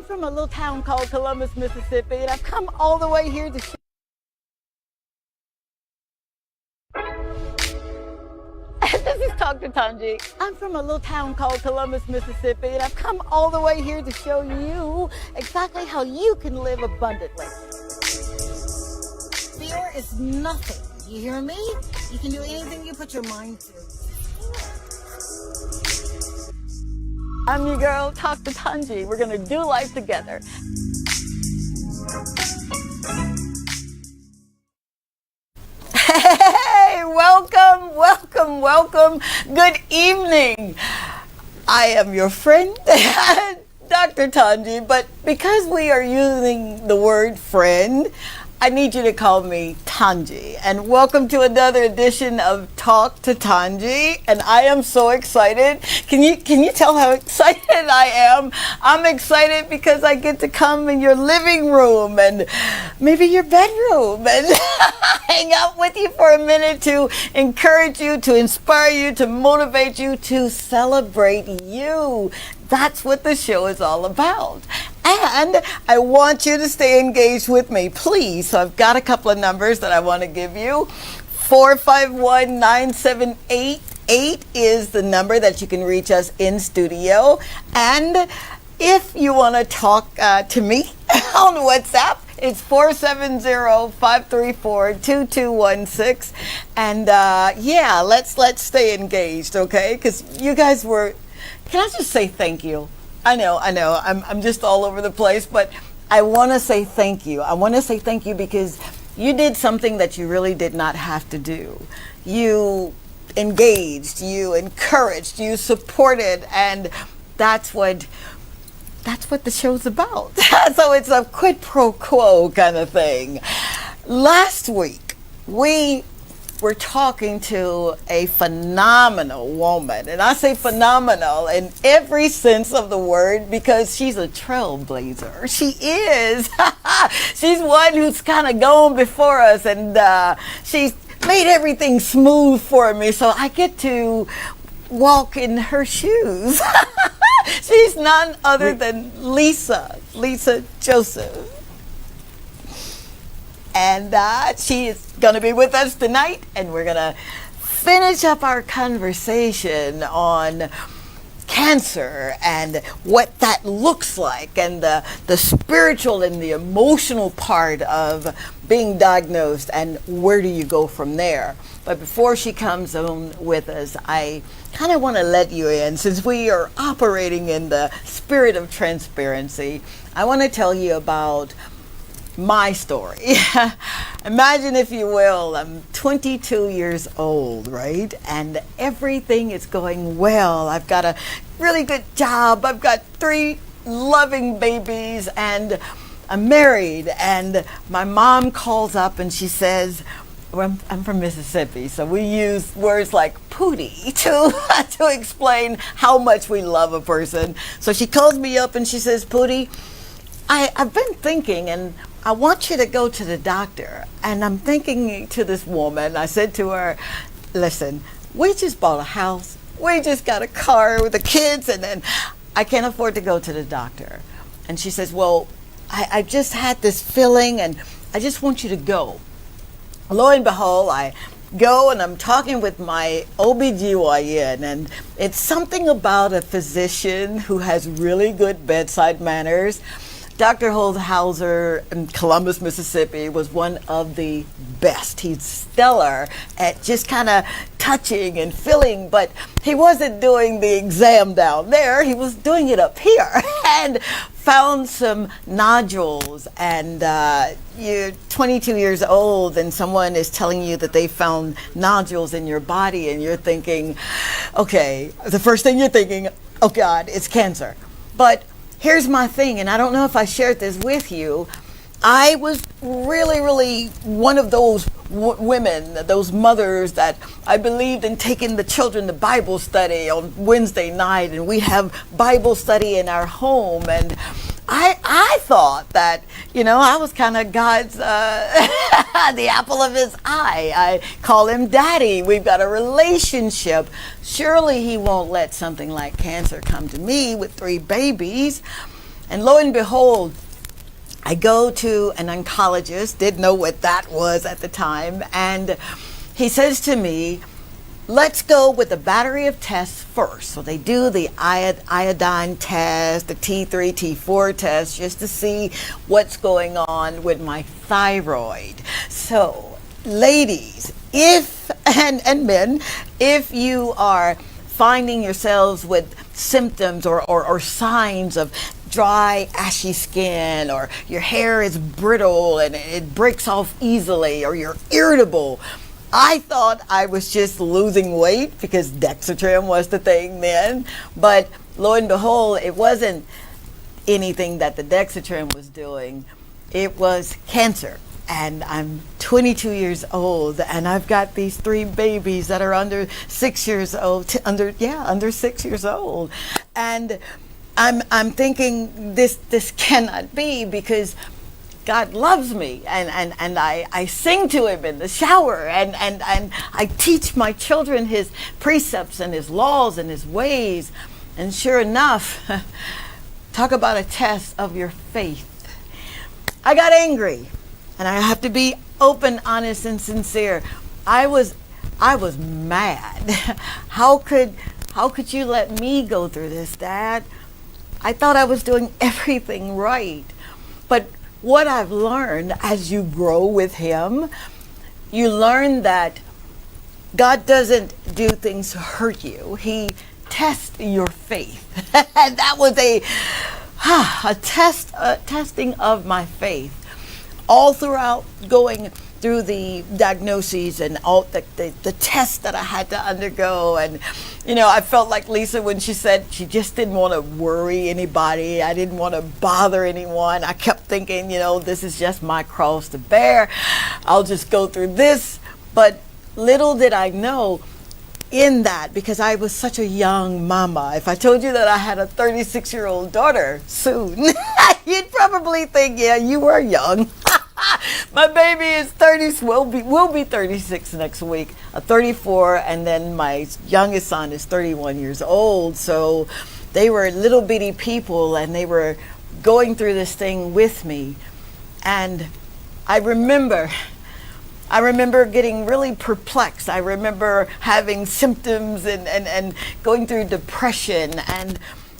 from a little town called Columbus, Mississippi, and I've come all the way here to This is Dr. Tongie. I'm from a little town called Columbus, Mississippi, and I've come all the way here to show you exactly how you can live abundantly. Fear is nothing. You hear me? You can do anything you put your mind to. I'm your girl, Dr. Tongie. We're gonna do life together. Hey, welcome, welcome, welcome. Good evening. I am your friend, Dr. Tongie, but because we are using the word friend, I need you to call me Tongie. And welcome to another edition of Talk to Tongie. And I am so excited. Can you tell how excited I am? I'm excited because I get to come in your living room and maybe your bedroom and hang out with you for a minute to encourage you, to inspire you, to motivate you, to celebrate you. That's what the show is all about. And I want you to stay engaged with me, please. So I've got a couple of numbers that I want to give you. 451-9788 is the number that you can reach us in studio. And if you want to talk to me on WhatsApp, it's 470-534-2216. And yeah, let's stay engaged, okay? Because you guys were... Can I just say thank you? I know. I'm just all over the place, but I want to say thank you. I want to say thank you because you did something that you really did not have to do. You engaged, you encouraged, you supported, and that's what the show's about. So it's a quid pro quo kind of thing. Last week, we were talking to a phenomenal woman. And I say phenomenal in every sense of the word because she's a trailblazer. She is. She's one who's kind of gone before us, and she's made everything smooth for me so I get to walk in her shoes. She's none other than Lissa Joseph. And she is going to be with us tonight, and we're going to finish up our conversation on cancer and what that looks like, and the spiritual and the emotional part of being diagnosed, and where do you go from there. But before she comes on with us, I kind of want to let you in, since we are operating in the spirit of transparency. I want to tell you about my story. Imagine, if you will, I'm 22 years old, right? And everything is going well. I've got a really good job. I've got 3 loving babies, and I'm married. And my mom calls up and she says, well, I'm from Mississippi, so we use words like pootie to explain how much we love a person. So she calls me up and she says, Pootie, I've been thinking, and I want you to go to the doctor. And I'm thinking to this woman, I said to her, listen, we just bought a house. We just got a car with the kids, and then I can't afford to go to the doctor. And she says, well, I just had this feeling, and I just want you to go. Lo and behold, I go and I'm talking with my OBGYN, and it's something about a physician who has really good bedside manners. Dr. Holzhauser in Columbus, Mississippi was one of the best. He's stellar at just kind of touching and feeling, but he wasn't doing the exam down there. He was doing it up here and found some nodules. And you're 22 years old and someone is telling you that they found nodules in your body, and you're thinking, okay, the first thing you're thinking, oh God, it's cancer. But here's my thing, and I don't know if I shared this with you. I was really one of those women, those mothers that I believed in taking the children to Bible study on Wednesday night, and we have Bible study in our home. And I thought that, I was kind of God's, the apple of his eye. I call him daddy. We've got a relationship. Surely he won't let something like cancer come to me with 3 babies. And lo and behold, I go to an oncologist, didn't know what that was at the time, and he says to me, let's go with a battery of tests first. So they do the iodine test, the T3, T4 test, just to see what's going on with my thyroid. So, ladies, and men, if you are finding yourselves with symptoms or signs of dry, ashy skin, or your hair is brittle and it breaks off easily, or you're irritable, I thought I was just losing weight because Dexatrim was the thing then. But lo and behold, it wasn't anything that the Dexatrim was doing. It was cancer. And I'm 22 years old, and I've got these 3 babies that are under 6 years old, under 6 years old. And I'm thinking this cannot be, because God loves me, and I sing to him in the shower, and I teach my children his precepts and his laws and his ways. And sure enough, talk about a test of your faith. I got angry, and I have to be open, honest, and sincere. I was mad. How could you let me go through this, Dad? I thought I was doing everything right. But what I've learned as you grow with him, you learn that God doesn't do things to hurt you. He tests your faith. And that was a testing of my faith. All throughout going through the diagnoses and all the tests that I had to undergo. And, I felt like Lissa when she said she just didn't want to worry anybody. I didn't want to bother anyone. I kept thinking, this is just my cross to bear. I'll just go through this. But little did I know in that, because I was such a young mama. If I told you that I had a 36-year-old daughter soon, you'd probably think, yeah, you were young. My baby is 30, will be 36 next week, 34, and then my youngest son is 31 years old. So they were little bitty people, and they were going through this thing with me. And I remember getting really perplexed. I remember having symptoms and going through depression. And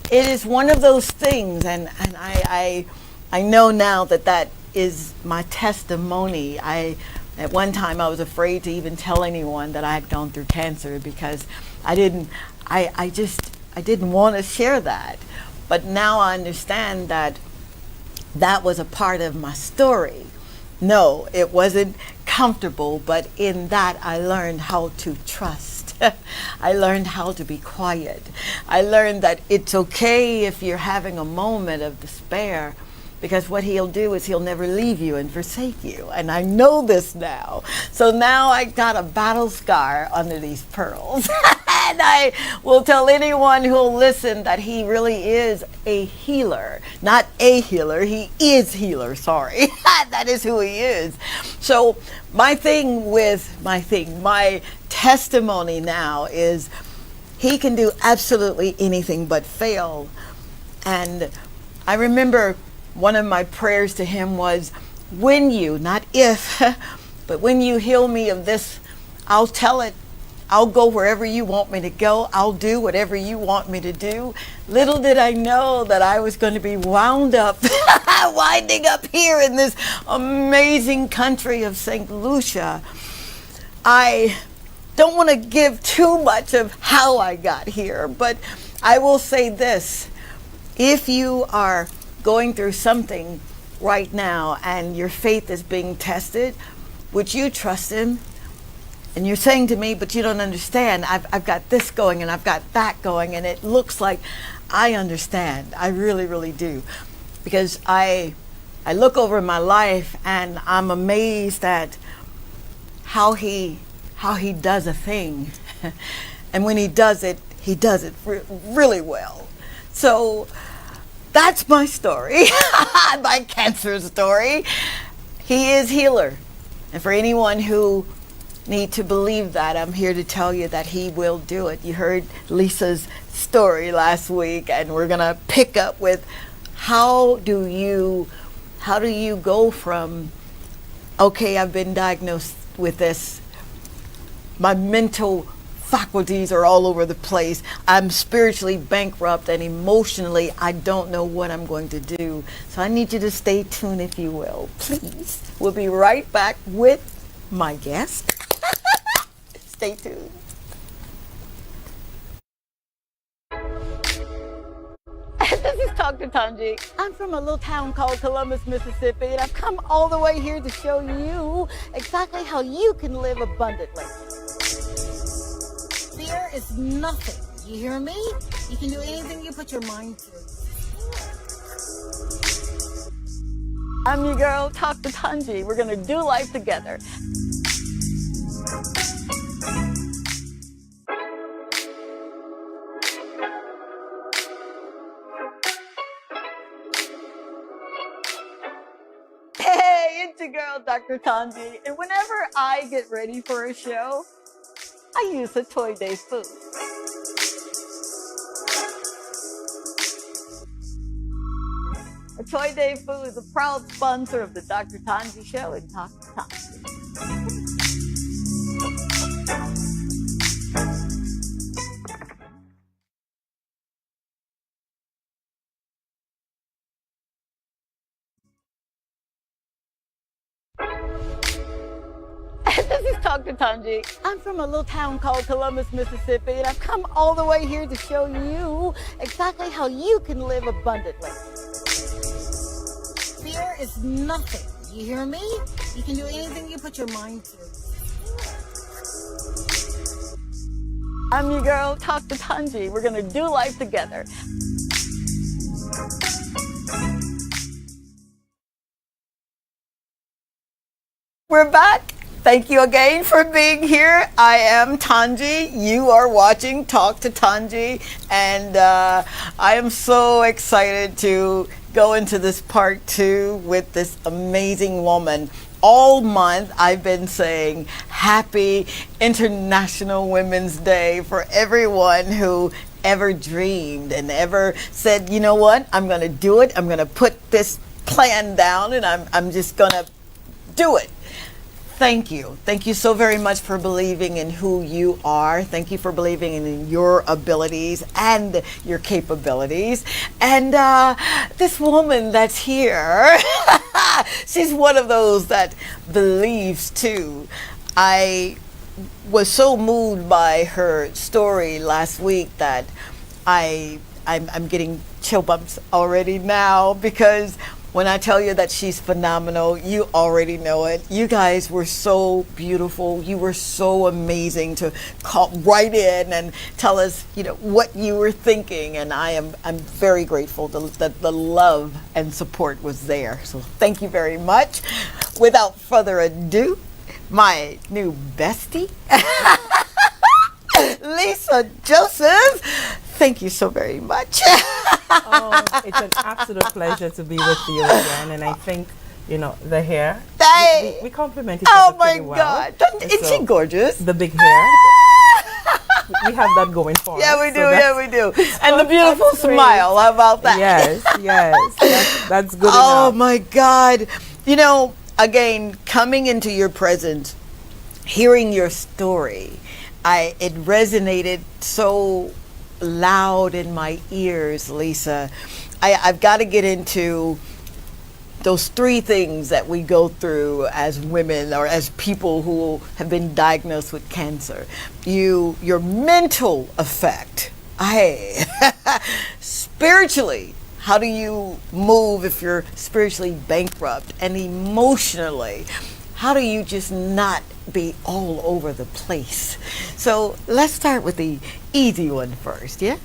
it is one of those things, and I know now that is my testimony. At one time I was afraid to even tell anyone that I had gone through cancer, because I didn't want to share that. But now I understand that was a part of my story. No, it wasn't comfortable, but in that I learned how to trust. I learned how to be quiet. I learned that it's okay if you're having a moment of despair, because what he'll do is he'll never leave you and forsake you. And I know this now. So now I got a battle scar under these pearls. And I will tell anyone who'll listen that he really is a healer. Not a healer, he is healer, sorry. That is who he is. So my testimony now is he can do absolutely anything but fail. And I remember one of my prayers to him was, when you, not if, but when you heal me of this, I'll tell it. I'll go wherever you want me to go. I'll do whatever you want me to do. Little did I know that I was going to be winding up here in this amazing country of St. Lucia. I don't want to give too much of how I got here, but I will say this. If you are going through something right now and your faith is being tested, would you trust him? And you're saying to me, but you don't understand. I've got this going and I've got that going, and it looks like I understand. I really, really do. Because I look over my life and I'm amazed at how he does a thing. And when he does it really well. So that's my story, my cancer story. He is healer. And for anyone who need to believe that, I'm here to tell you that he will do it. You heard Lissa's story last week, and we're going to pick up with how do you go from, okay, I've been diagnosed with this, my mental faculties are all over the place, I'm spiritually bankrupt, and emotionally I don't know what I'm going to do. So I need you to stay tuned, if you will, please. We'll be right back with my guest. Stay tuned. This is Dr. Tongie. I'm from a little town called Columbus, Mississippi, and I've come all the way here to show you exactly how you can live abundantly. Fear is nothing. You hear me? You can do anything you put your mind to. I'm your girl, Dr. Tongie. We're going to do life together. Hey, it's your girl, Dr. Tongie. And whenever I get ready for a show, I use a Toy Day food. A Toy Day food is a proud sponsor of the Dr. Tongie Show and Dr. Tongie. This is Dr. Tongie. I'm from a little town called Columbus, Mississippi, and I've come all the way here to show you exactly how you can live abundantly. Fear is nothing. You hear me? You can do anything you put your mind to. I'm your girl, Dr. Tongie. We're going to do life together. We're back. Thank you again for being here. I am Tongie. You are watching Talk to Tongie, and I am so excited to go into this part 2 with this amazing woman. All month I've been saying Happy International Women's Day for everyone who ever dreamed and ever said, you know what, I'm going to do it. I'm going to put this plan down, and I'm just going to do it. Thank you. Thank you so very much for believing in who you are. Thank you for believing in your abilities and your capabilities. And this woman that's here, she's one of those that believes too. I was so moved by her story last week that I'm getting chill bumps already now, because when I tell you that she's phenomenal, you already know it. You guys were so beautiful. You were so amazing to call right in and tell us, you know, what you were thinking. And I'm very grateful that the love and support was there. So thank you very much. Without further ado, my new bestie, Lissa Joseph. Thank you so very much. Oh, it's an absolute pleasure to be with you again, and I think, you know, the hair, we complement each other pretty well. Oh my God, isn't she gorgeous? The big hair, we have that going for us. Yeah, we do. And the beautiful smile, how about that? Yes, that's good Oh enough. my God. You know, again, coming into your presence, hearing your story, it resonated so loud in my ears, Lissa. I've got to get into those 3 things that we go through as women or as people who have been diagnosed with cancer. Your mental effect. Spiritually, how do you move if you're spiritually bankrupt? And emotionally, how do you just not be all over the place? So let's start with the easy one first, yeah?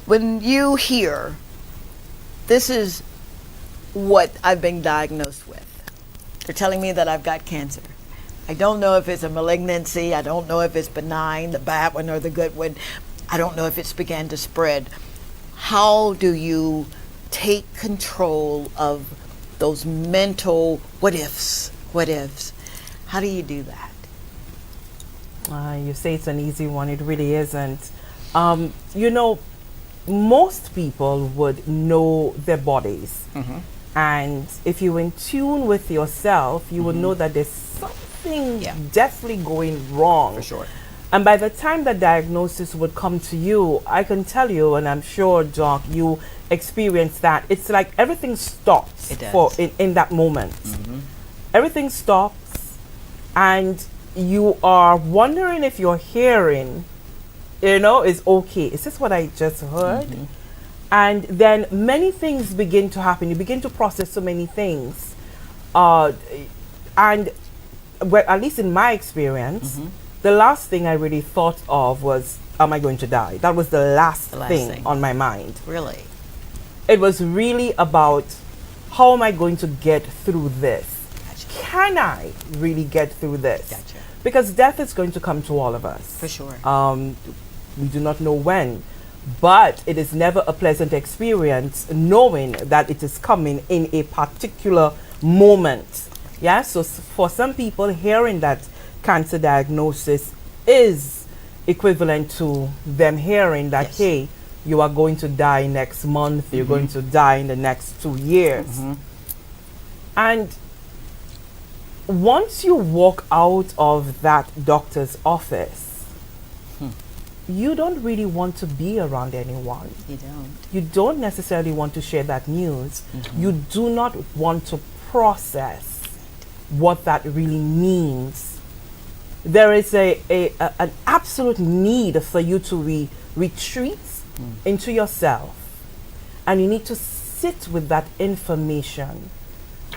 When you hear, this is what I've been diagnosed with. They're telling me that I've got cancer. I don't know if it's a malignancy. I don't know if it's benign, the bad one or the good one. I don't know if it's began to spread. How do you take control of those mental what ifs? How do you do that? You say it's an easy one. It really isn't. You know, most people would know their bodies. And if you're in tune with yourself, you would know that there's something definitely going wrong. For sure. And by the time the diagnosis would come to you, I can tell you, and I'm sure, Doc, you experience that. It's like everything stops in that moment. Everything stops, and you are wondering if your hearing, is okay. Is this what I just heard? And then many things begin to happen. You begin to process so many things. And at least in my experience, the last thing I really thought of was, am I going to die? That was the last thing on my mind. Really? It was really about, how am I going to get through this? Gotcha. Can I really get through this? Gotcha. Because death is going to come to all of us. For sure. We do not know when, but it is never a pleasant experience knowing that it is coming in a particular moment. Yeah, so for some people, hearing that cancer diagnosis is equivalent to them hearing that, hey, you are going to die next month, you're going to die in the next 2 years. And once you walk out of that doctor's office, you don't really want to be around anyone. You don't. You don't necessarily want to share that news. You do not want to process what that really means. There is an absolute need for you to retreat into yourself, and you need to sit with that information.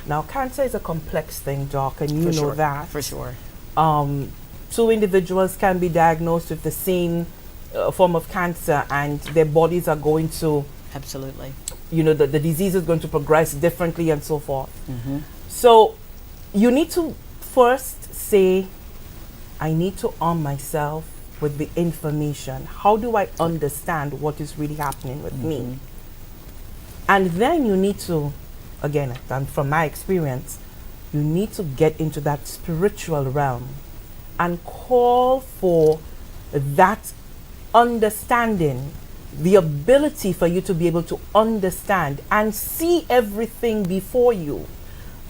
Now, cancer is a complex thing, Doc, and you know that. For sure. Two individuals can be diagnosed with the same form of cancer, and their bodies are going to, absolutely, the disease is going to progress differently and so forth. So you need to first say, I need to arm myself with the information. How do I understand what is really happening with me? And then you need to, again, and from my experience, you need to get into that spiritual realm and call for that understanding, the ability for you to be able to understand and see everything before you.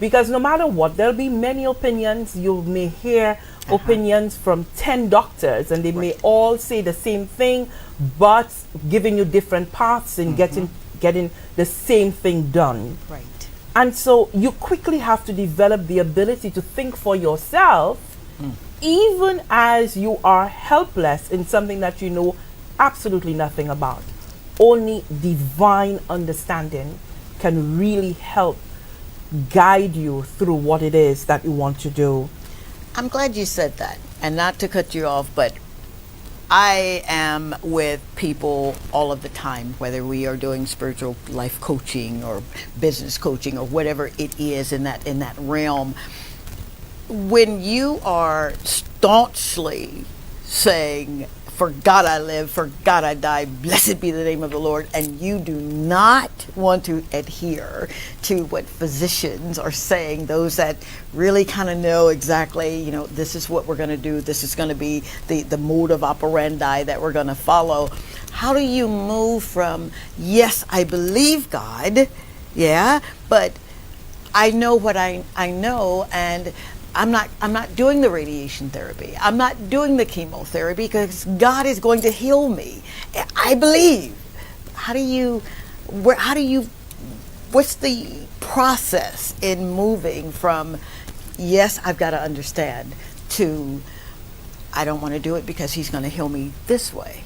Because no matter what, there'll be many opinions. You may hear opinions from 10 doctors, and they may all say the same thing, but giving you different paths in getting the same thing done. Right. And so you quickly have to develop the ability to think for yourself, even as you are helpless in something that you know absolutely nothing about. Only divine understanding can really help guide you through what it is that you want to do. I'm glad you said that. And not to cut you off, but I am with people all of the time, whether we are doing spiritual life coaching or business coaching or whatever it is in that realm. When you are staunchly saying, for God I live, for God I die, blessed be the name of the Lord, and you do not want to adhere to what physicians are saying, those that really kind of know exactly, this is what we're going to do, this is going to be the mode of operandi that we're going to follow. How do you move from, yes, I believe God, but I know what I know, and I'm not doing the radiation therapy. I'm not doing the chemotherapy because God is going to heal me. I believe. What's the process in moving from, yes, I've got to understand, to, I don't want to do it because he's going to heal me this way?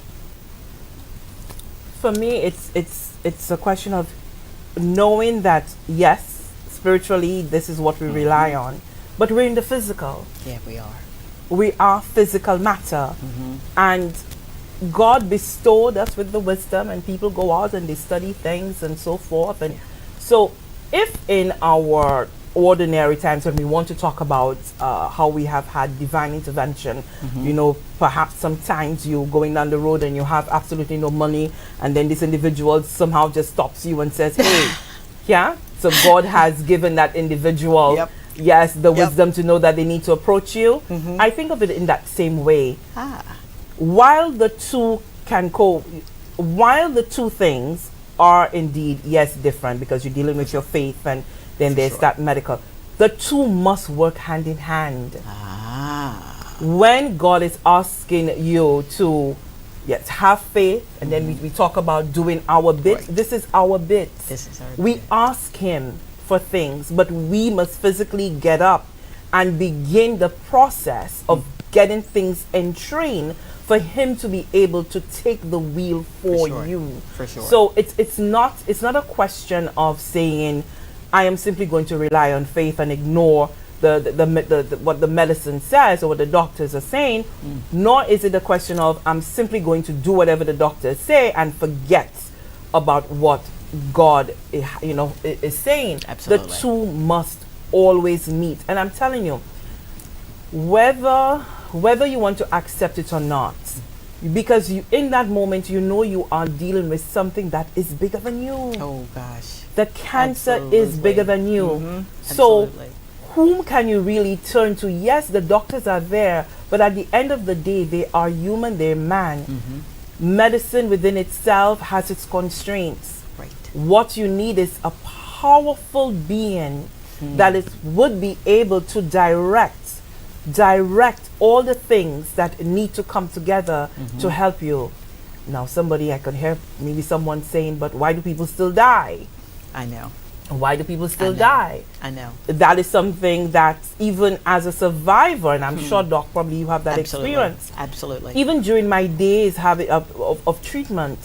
For me, it's a question of knowing that, yes, spiritually, this is what we rely on. But we're in the physical. Yeah, we are. We are physical matter. And God bestowed us with the wisdom, and people go out and they study things and so forth. And so if in our ordinary times when we want to talk about how we have had divine intervention, perhaps sometimes you're going down the road and you have absolutely no money, and then this individual somehow just stops you and says, hey, so God has given that individual the wisdom to know that they need to approach you. I think of it in that same way. While the two can while the two things are indeed, yes, different, because you're dealing with your faith and then there's that medical, the two must work hand in hand. When God is asking you to, yes, have faith, and then we talk about doing our bit. Right. This is our bit. We ask Him for things, but we must physically get up and begin the process of getting things in train for Him to be able to take the wheel for you. For sure. So it's not a question of saying, I am simply going to rely on faith and ignore the what the medicine says or what the doctors are saying, nor is it a question of I'm simply going to do whatever the doctors say and forget about what God is saying. Absolutely. The two must always meet. And I'm telling you, whether you want to accept it or not, because you in that moment you are dealing with something that is bigger than you. Oh gosh. The cancer is bigger than you. So whom can you really turn to? Yes, the doctors are there, but at the end of the day, they are human, they're man. Medicine within itself has its constraints. Right. What you need is a powerful being that would be able to direct all the things that need to come together to help you. Now, I could hear maybe someone saying, but why do people still die? I know. Why do people still die? I know. That is something that even as a survivor, and I'm sure, Doc, probably you have that experience. Absolutely. Even during my days of treatment,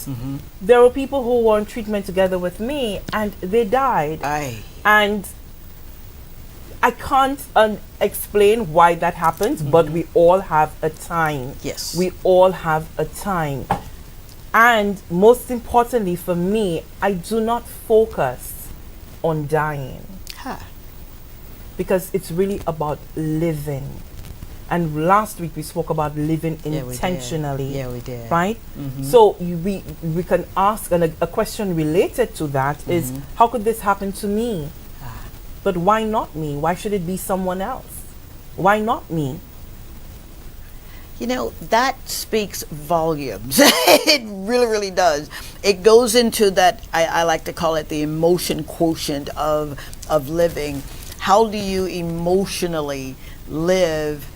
there were people who were on treatment together with me and they died. And I can't explain why that happens, but we all have a time. Yes. We all have a time. And most importantly for me, I do not focus on dying, because it's really about living. And last week we spoke about living intentionally. Yeah, we did. Right? So we can ask, and a question related to that is, how could this happen to me? But why not me? Why should it be someone else? Why not me? You know, that speaks volumes. It really, really does. It goes into that, I like to call it the emotion quotient of living. How do you emotionally live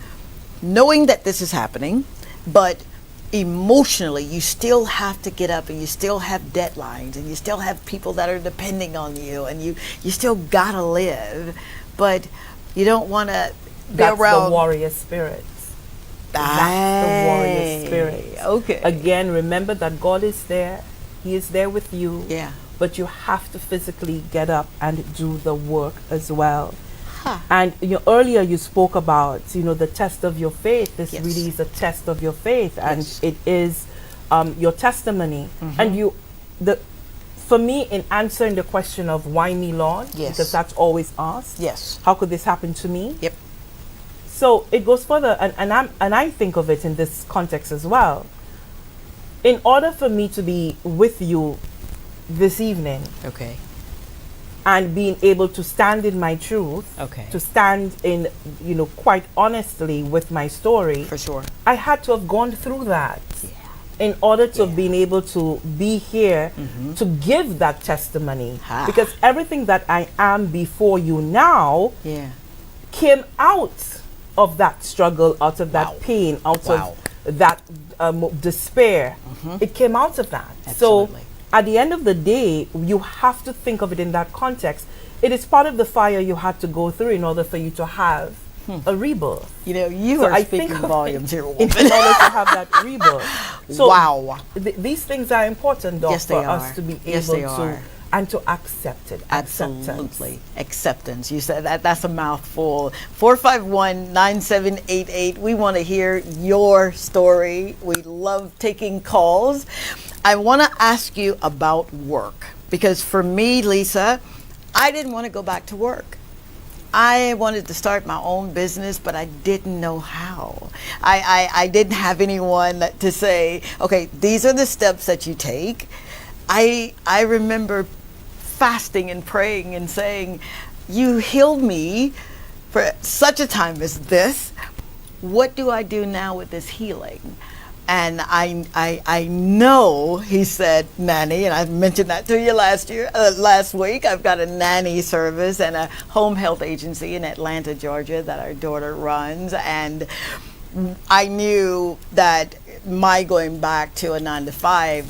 knowing that this is happening, but emotionally you still have to get up and you still have deadlines and you still have people that are depending on you and you still gotta live, but you don't want to be around. That's the warrior spirit. That's the warrior spirit. Okay. Again, remember that God is there. He is there with you. Yeah. But you have to physically get up and do the work as well. And earlier you spoke about the test of your faith. This really is a test of your faith, and it is your testimony. And for me, in answering the question of why me, Lord, because that's always asked. Yes. How could this happen to me? Yep. So it goes further, and I think of it in this context as well. In order for me to be with you this evening, and being able to stand in my truth, to stand in, quite honestly with my story, for sure, I had to have gone through that in order to have been able to be here to give that testimony. Because everything that I am before you now came out of that struggle, out of that pain, out of that despair. It came out of that. Absolutely. So at the end of the day, you have to think of it in that context. It is part of the fire you had to go through in order for you to have a rebirth. You are speaking volumes here, woman. In order to have that rebirth. So these things are important, Doc, for us to be able to and to accept it. Absolutely. Acceptance. You said that's a mouthful. 451-9788. We want to hear your story. We love taking calls. I want to ask you about work, because for me, Lissa, I didn't want to go back to work. I wanted to start my own business, but I didn't know how. I didn't have anyone to say, okay, these are the steps that you take. I remember fasting and praying and saying, you healed me for such a time as this. What do I do now with this healing? And I know he said nanny, and I mentioned that to you last week. I've got a nanny service and a home health agency in Atlanta, Georgia that our daughter runs. And I knew that my going back to a 9 to 5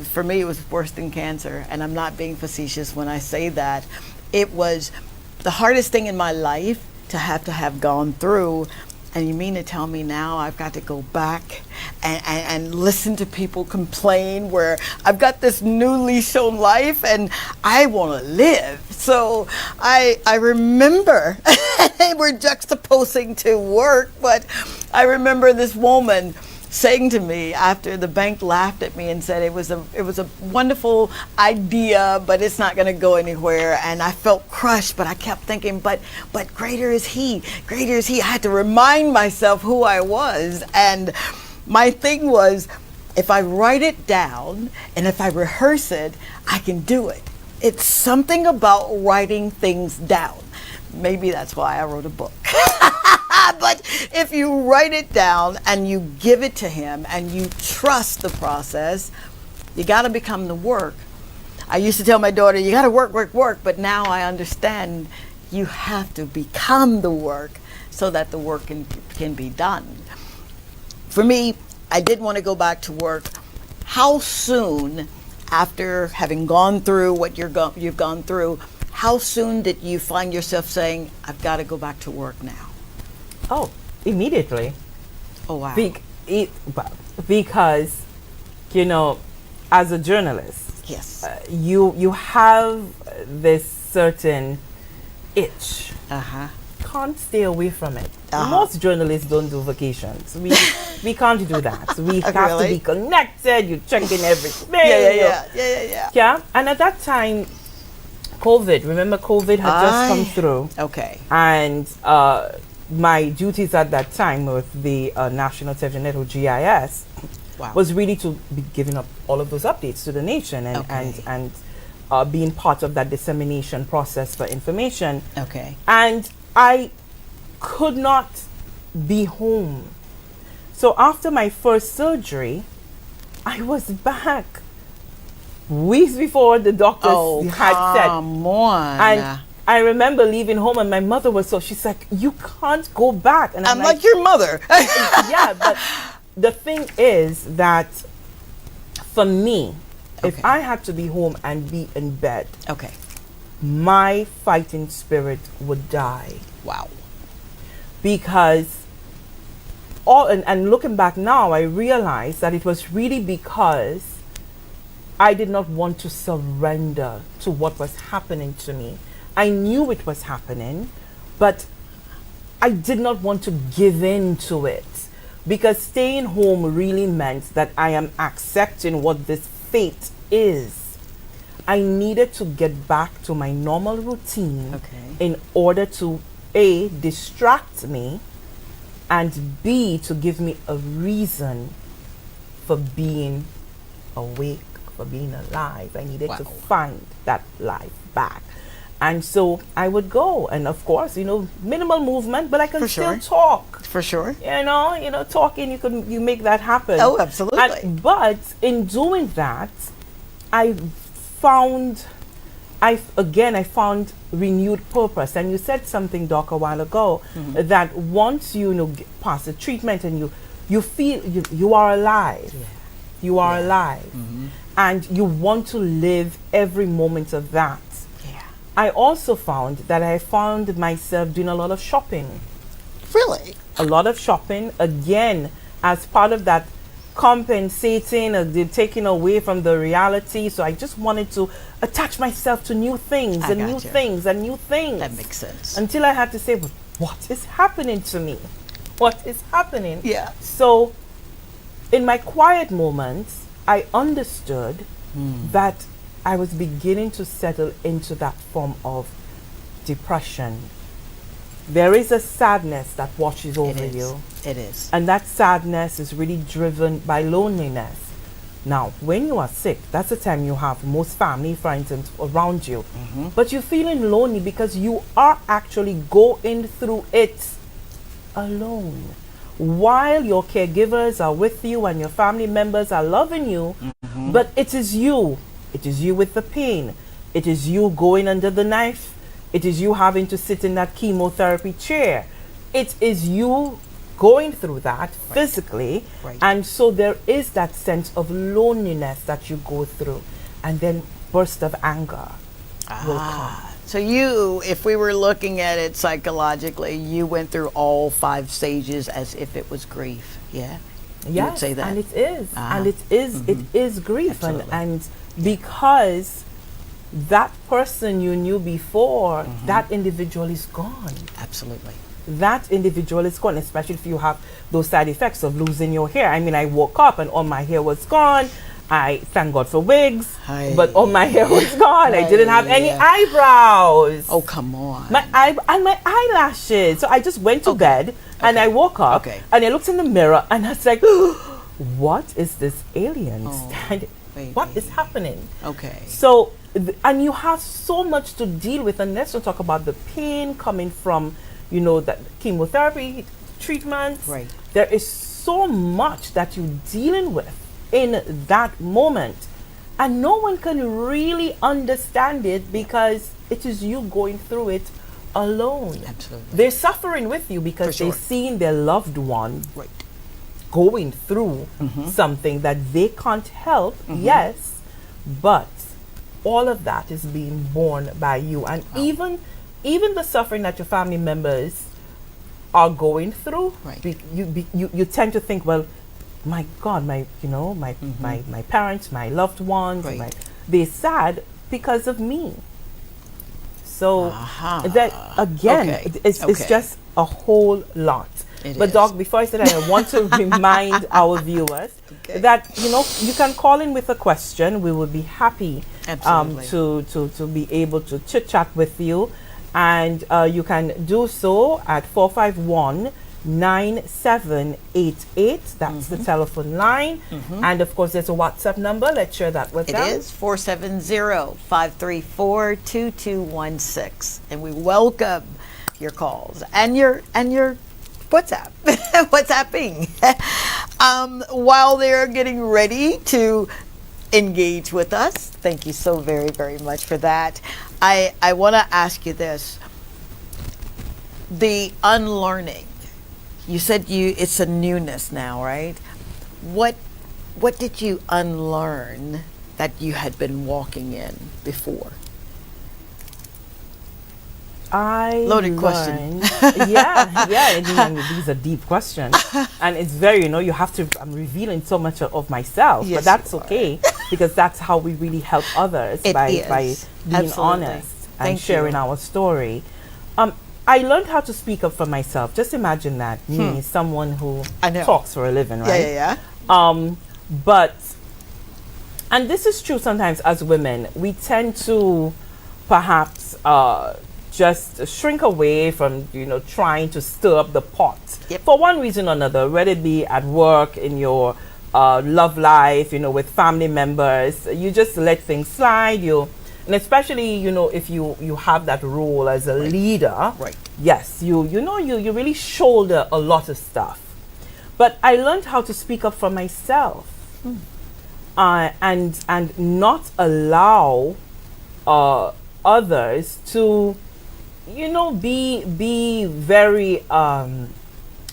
for me, it was worse than cancer. And I'm not being facetious when I say that. It was the hardest thing in my life to have gone through. And you mean to tell me now I've got to go back and listen to people complain where I've got this new leash on life and I want to live. So I remember, we're juxtaposing to work, but I remember this woman saying to me after the bank laughed at me and said it was a wonderful idea, but it's not going to go anywhere. And I felt crushed, but I kept thinking, but greater is he, greater is he. I had to remind myself who I was. And my thing was, if I write it down and if I rehearse it, I can do it. It's something about writing things down. Maybe that's why I wrote a book. But if you write it down and you give it to him and you trust the process, you got to become the work. I used to tell my daughter, you got to work, but now I understand you have to become the work so that the work can be done. For me, I did want to go back to work. How soon after having gone through what you've gone through, how soon did you find yourself saying, I've got to go back to work now? Oh, immediately. Oh, wow. Because, you know, as a journalist, yes, you have this certain itch. Can't stay away from it. Most journalists don't do vacations. We can't do that. We have to be connected. You're checking everything. Yeah. And at that time, remember COVID had just come through. Okay. And my duties at that time with the National Television Network, GIS, was really to be giving up all of those updates to the nation and being part of that dissemination process for information. Okay. And I could not be home. So after my first surgery, I was back weeks before the doctors had said. Come on. And I remember leaving home and my mother was she's like, you can't go back. And I'm like your mother. Yeah, but the thing is that for me, if I had to be home and be in bed, my fighting spirit would die. Wow. Because and looking back now, I realize that it was really because I did not want to surrender to what was happening to me. I knew it was happening, but I did not want to give in to it, because staying home really meant that I am accepting what this fate is. I needed to get back to my normal routine in order to A, distract me, and B, to give me a reason for being awake, for being alive. I needed to find that life back. And so I would go, and of course, minimal movement, but I can still talk. For sure. Talking, you make that happen. Oh, absolutely. But in doing that, I found renewed purpose. And you said something, Doc, a while ago, that once you pass the treatment and you feel you are alive. Yeah. You are alive. And you want to live every moment of that. I also found that I found myself doing a lot of shopping. Really? A lot of shopping, again, as part of that compensating, taking away from the reality. So I just wanted to attach myself to new things and new things and new things. That makes sense. Until I had to say, what is happening to me? What is happening? Yeah. So in my quiet moments, I understood that I was beginning to settle into that form of depression. There is a sadness that washes over you. It is. And that sadness is really driven by loneliness. Now, when you are sick, that's the time you have most family, friends around you. But you're feeling lonely because you are actually going through it alone. while your caregivers are with you and your family members are loving you, but it is you. It is you with the pain. It is you going under the knife. It is you having to sit in that chemotherapy chair. It is you going through that physically. And so there is that sense of loneliness that you go through. And then burst of anger will come. So you, if we were looking at it psychologically, you went through all 5 stages as if it was grief. Yeah? You would say that? And it is. And it is grief. And because that person you knew before, that individual is gone. Absolutely. That individual is gone, especially if you have those side effects of losing your hair. I mean, I woke up and all my hair was gone. I thank God for wigs, but all my hair was gone. I didn't have any eyebrows. Oh, come on. My eyelashes. So I just went to bed and I woke up and I looked in the mirror and I was like, what is this alien standing? What is happening? So, and you have so much to deal with, and let's not talk about the pain coming from, you know, that chemotherapy treatments. There is so much that you're dealing with in that moment, and no one can really understand it because it is you going through it alone. They're suffering with you because they've seen their loved one going through something that they can't help. Yes, but all of that is being borne by you, and even the suffering that your family members are going through, you tend to think, well, my God, my parents, my loved ones, they're sad because of me. So that again, it's just a whole lot. But Doc, before I say that, I want to remind our viewers that you can call in with a question. We will be happy to be able to chit chat with you, and you can do so at 451-9788. That's the telephone line. And of course, there's a WhatsApp number. Let's share that with them. It is 470-534-2216. And we welcome your calls and your WhatsApping. While they're getting ready to engage with us, thank you so very, very much for that. I want to ask you this. The unlearning. You said it's a newness now, right? What did you unlearn that you had been walking in before? Loaded question. These are deep questions, and it's very, you have to. I'm revealing so much of myself, but that's okay because that's how we really help others by being honest and sharing our story. I learned how to speak up for myself. Just imagine that me, someone who talks for a living, right? But, and this is true sometimes as women, we tend to perhaps just shrink away from, trying to stir up the pot for one reason or another, whether it be at work, in your love life, with family members. You just let things slide. And especially, if you have that role as a leader, yes, you really shoulder a lot of stuff. But I learned how to speak up for myself, and not allow others to, be very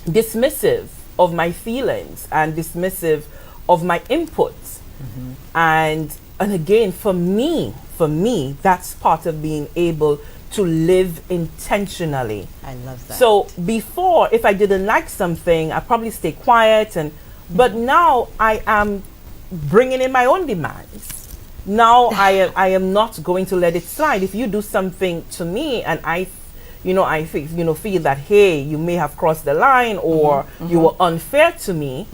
dismissive of my feelings and dismissive of my inputs. And again, for me, that's part of being able to live intentionally. I love that. So before, if I didn't like something, I'd probably stay quiet, but now I am bringing in my own demands. Now I am not going to let it slide. If you do something to me and I feel that, hey, you may have crossed the line or you were unfair to me,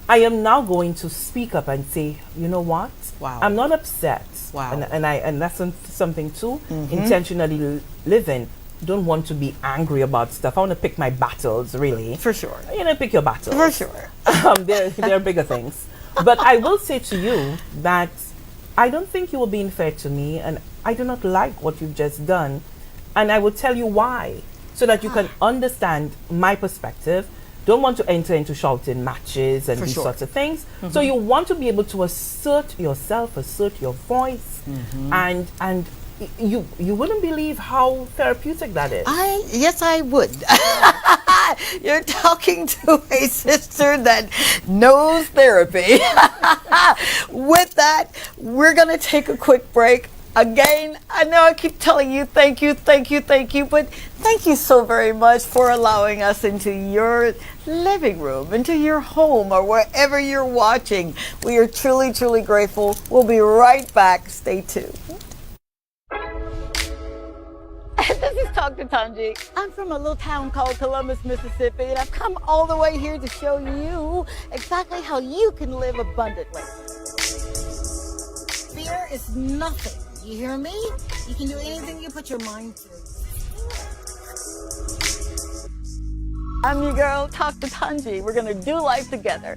I am now going to speak up and say, you know what? I'm not upset. And that's something too. Intentionally living. Don't want to be angry about stuff. I want to pick my battles, really. For sure. Pick your battles. For sure. There are bigger things. But I will say to you that I don't think you were being fair to me, and I do not like what you've just done. And I will tell you why, so that you can understand my perspective don't want to enter into shouting matches and For these sure. sorts of things. So you want to be able to assert yourself, assert your voice, and you wouldn't believe how therapeutic that is. Yes, I would. You're talking to a sister that knows therapy. With that, we're going to take a quick break. Again, I know I keep telling you thank you, but thank you so very much for allowing us into your living room, into your home, or wherever you're watching. We are truly, truly grateful. We'll be right back. Stay tuned. This is Dr. Tongie. I'm from a little town called Columbus, Mississippi, and I've come all the way here to show you exactly how you can live abundantly. Fear is nothing. You hear me? You can do anything you put your mind to. I'm your girl, Dr. Tongie. We're going to do life together.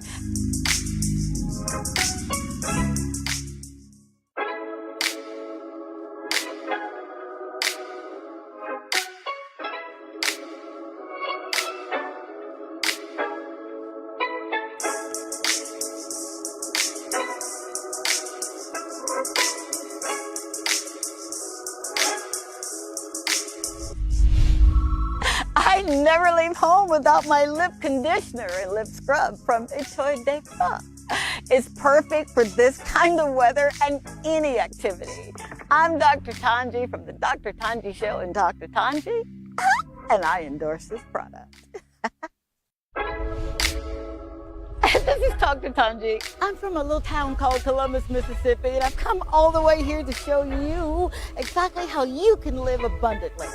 I never leave home without my lip conditioner and lip scrub from T2T. It's perfect for this kind of weather and any activity. I'm Dr. Tongie from the Dr. Tongie Show and Dr. Tongie, and I endorse this product. This is Dr. Tongie. I'm from a little town called Columbus, Mississippi, and I've come all the way here to show you exactly how you can live abundantly.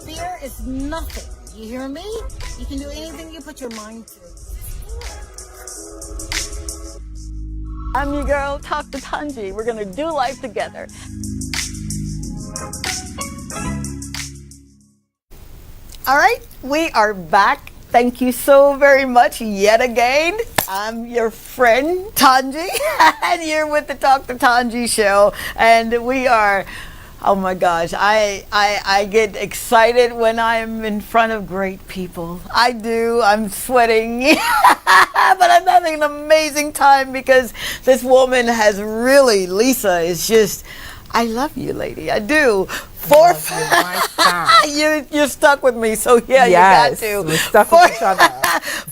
Fear is nothing. You hear me? You can do anything you put your mind to. I'm your girl, Dr. Tongie. We're going to do life together. All right, we are back. Thank you so very much yet again. I'm your friend, Tongie, and you're with the Dr. Tongie Show. And we are, oh my gosh, I get excited when I'm in front of great people. I do. I'm sweating, but I'm having an amazing time because this woman has really, Lissa is just, I love you, lady. I do. You're stuck with me, so yeah, yes, you got to. We're stuck with each other.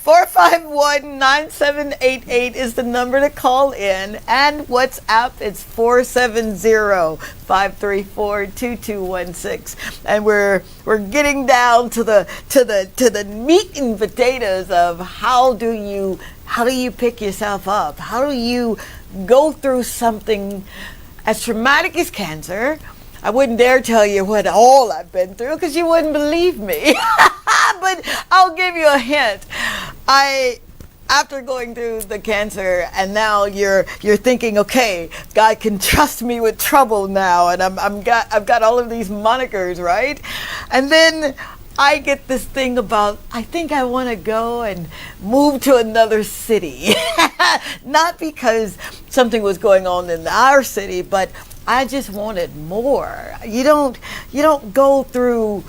451-9788 is the number to call in, and WhatsApp it's 470-534-2216. And we're getting down to the meat and potatoes of how do you pick yourself up? How do you go through something as traumatic as cancer? I wouldn't dare tell you what all I've been through because you wouldn't believe me. But I'll give you a hint. After going through the cancer, and now you're thinking, okay, God can trust me with trouble now, and I've got all of these monikers, right? And then I get this thing about, I think I want to go and move to another city. Not because something was going on in our city, but I just wanted more. You don't go through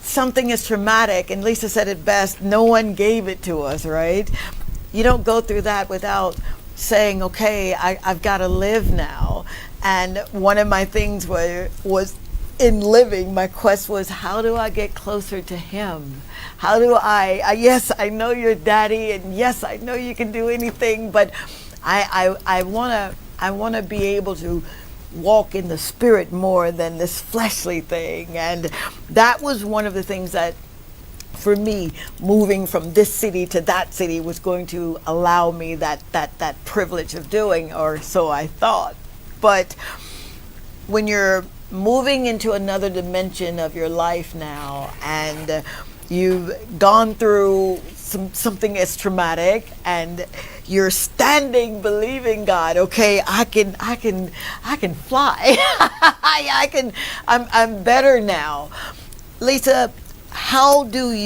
something as traumatic, and Lissa said it best, no one gave it to us, right? You don't go through that without saying, okay, I've got to live now. And one of my things was in living, my quest was, how do I get closer to him? How do yes, I know you're daddy, and yes, I know you can do anything, but I want to be able to walk in the spirit more than this fleshly thing. And that was one of the things that, for me, moving from this city to that city was going to allow me that privilege of doing, or so I thought. But when you're moving into another dimension of your life now, and you've gone through something as traumatic, and you're standing believing God, okay, I can fly. I'm better now. Lissa, how did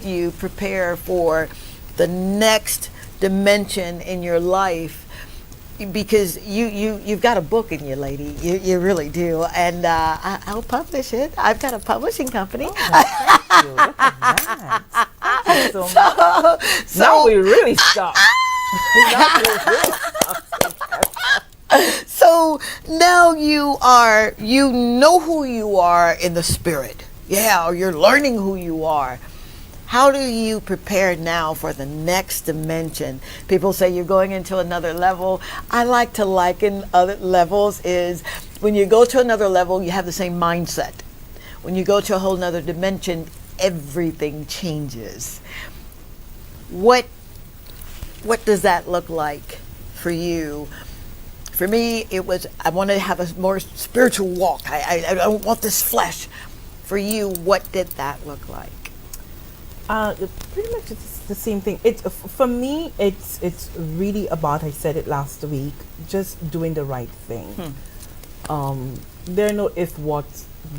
you prepare for the next dimension in your life because you've got a book in you, lady. You really do, and I'll publish it. I've got a publishing company. Oh, thank you. Look at that. Thank you so much. Now we really stop. So now you know who you are in the spirit. Yeah, or you're learning who you are. How do you prepare now for the next dimension? People say you're going into another level. I like to liken other levels is when you go to another level, you have the same mindset. When you go to a whole nother dimension, everything changes. What does that look like for you? For me, it was, I want to have a more spiritual walk. I don't want this flesh. For you, what did that look like? Pretty much it's the same thing. For me, it's really about, I said it last week, just doing the right thing. There are no if, what,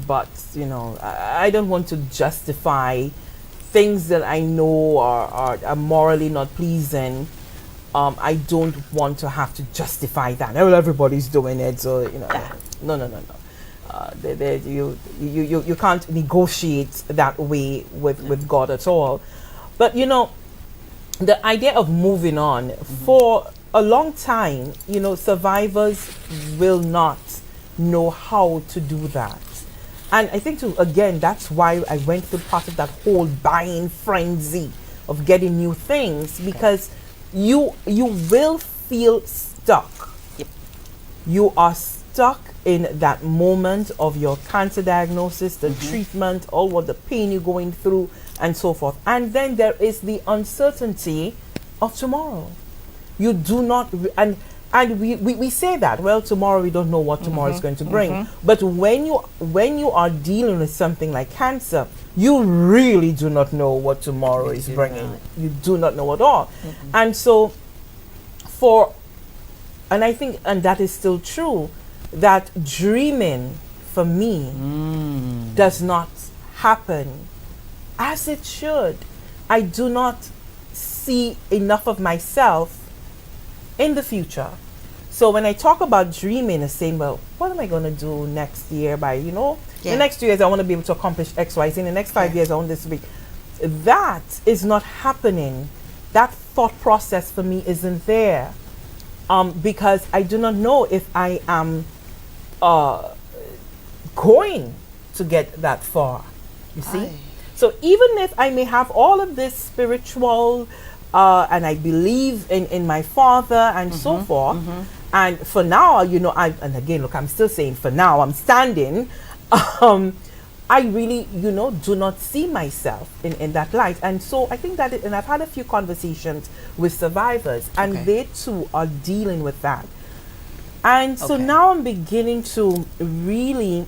buts, I don't want to justify things that I know are morally not pleasing. I don't want to have to justify that. Well, everybody's doing it, so no. You can't negotiate that way with God at all. But the idea of moving on, for a long time, survivors will not know how to do that. And I think that's why I went through part of that whole buying frenzy of getting new things, because you will feel stuck. Yep. You are stuck in that moment of your cancer diagnosis, the treatment, all what the pain you're going through, and so forth. And then there is the uncertainty of tomorrow. You do not, and we say that, well, tomorrow we don't know what tomorrow is going to bring. But when you are dealing with something like cancer, you really do not know what tomorrow is bringing. You do not know at all. And so and I think, and that is still true, that dreaming for me does not happen as it should. I do not see enough of myself in the future. So when I talk about dreaming, I say, well, what am I going to do next year by, the next 2 years I want to be able to accomplish X, Y, Z. In the next 5 years I want this to be. That is not happening. That thought process for me isn't there. Because I do not know if I am going to get that far. You see? So even if I may have all of this spiritual and I believe in my Father and so forth, and for now, and again, look, I'm still saying for now, I'm standing, I really, do not see myself in that light. And so I think that, and I've had a few conversations with survivors, and they too are dealing with that. And so now I'm beginning to really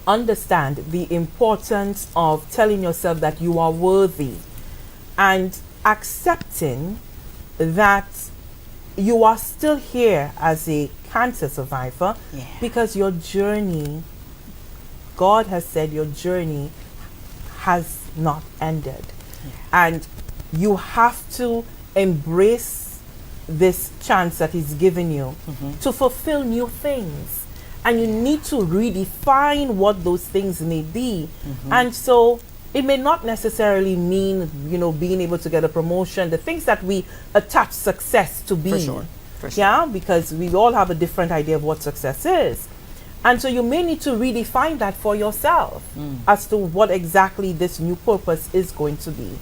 understand the importance of telling yourself that you are worthy and accepting that you are still here as a cancer survivor because your journey, God has said your journey has not ended. And you have to embrace this chance that He's given you to fulfill new things. And you need to redefine what those things may be. And so it may not necessarily mean, being able to get a promotion, the things that we attach success to be. For sure. Yeah, because we all have a different idea of what success is. And so you may need to redefine that for yourself as to what exactly this new purpose is going to be.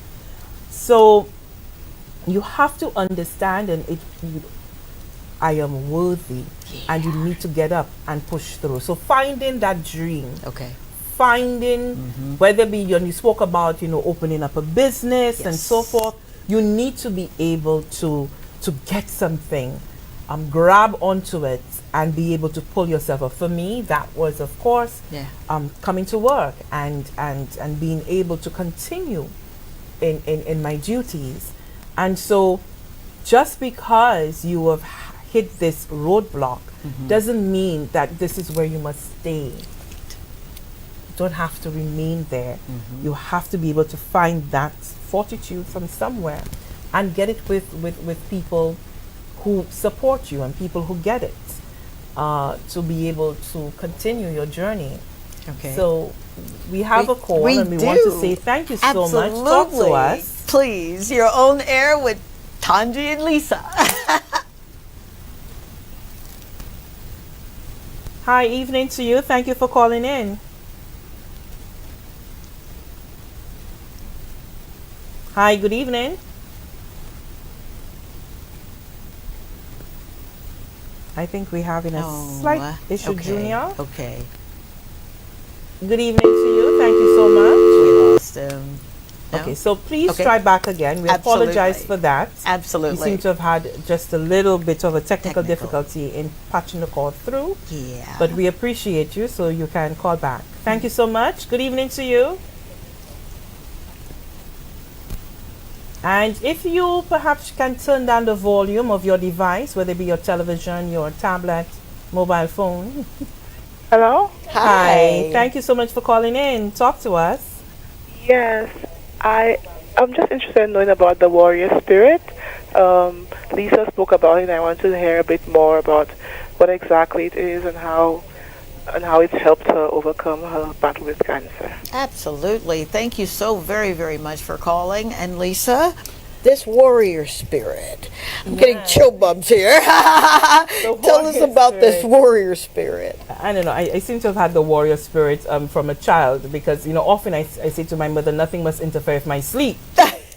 So you have to understand, and I am worthy, and you need to get up and push through. So finding that dream. Finding, whether it be, you spoke about, opening up a business and so forth, you need to be able to get something, grab onto it, and be able to pull yourself up. For me, that was, of course, coming to work and being able to continue in my duties. And so just because you have hit this roadblock doesn't mean that this is where you must stay. You don't have to remain there. You have to be able to find that fortitude from somewhere and get it with people who support you and people who get it, to be able to continue your journey. Okay. So we have a call, and we want to say thank you so much. Talk to us. Please, your own air with Tongie and Lissa. Hi, evening to you. Thank you for calling in. Hi, good evening. I think we're having a slight issue, okay. Junior. Okay. Good evening to you. Thank you so much. We lost him. No? Okay, so please try back again. We apologize for that. Absolutely. We seem to have had just a little bit of a technical difficulty in patching the call through. Yeah. But we appreciate you, so you can call back. Thank you so much. Good evening to you. And if you perhaps can turn down the volume of your device, whether it be your television, your tablet, mobile phone. Hello? Hi. Thank you so much for calling in. Talk to us. Yes, I'm just interested in knowing about the warrior spirit. Lissa spoke about it, and I want to hear a bit more about what exactly it is and how it's helped her overcome her battle with cancer. Absolutely. Thank you so very, very much for calling. And Lissa, this warrior spirit. I'm getting chill bumps here. Tell us about this warrior spirit. I don't know. I seem to have had the warrior spirit from a child, because, often I say to my mother, nothing must interfere with my sleep.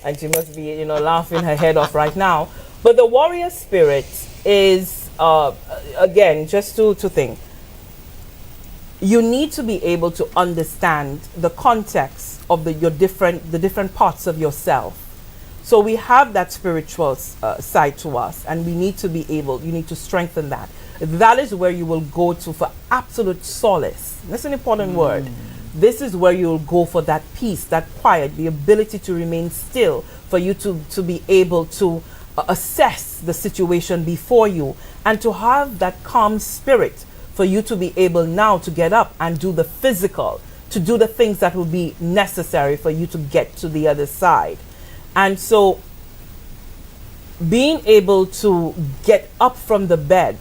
And she must be, laughing her head off right now. But the warrior spirit is, again, just two things. You need to be able to understand the context of the different parts of yourself. So we have that spiritual side to us, and we need to be able, you need to strengthen that. That is where you will go to for absolute solace. That's an important word. This is where you'll go for that peace, that quiet, the ability to remain still, for you to be able to assess the situation before you, and to have that calm spirit for you to be able now to get up and do the physical, to do the things that will be necessary for you to get to the other side. And so being able to get up from the bed,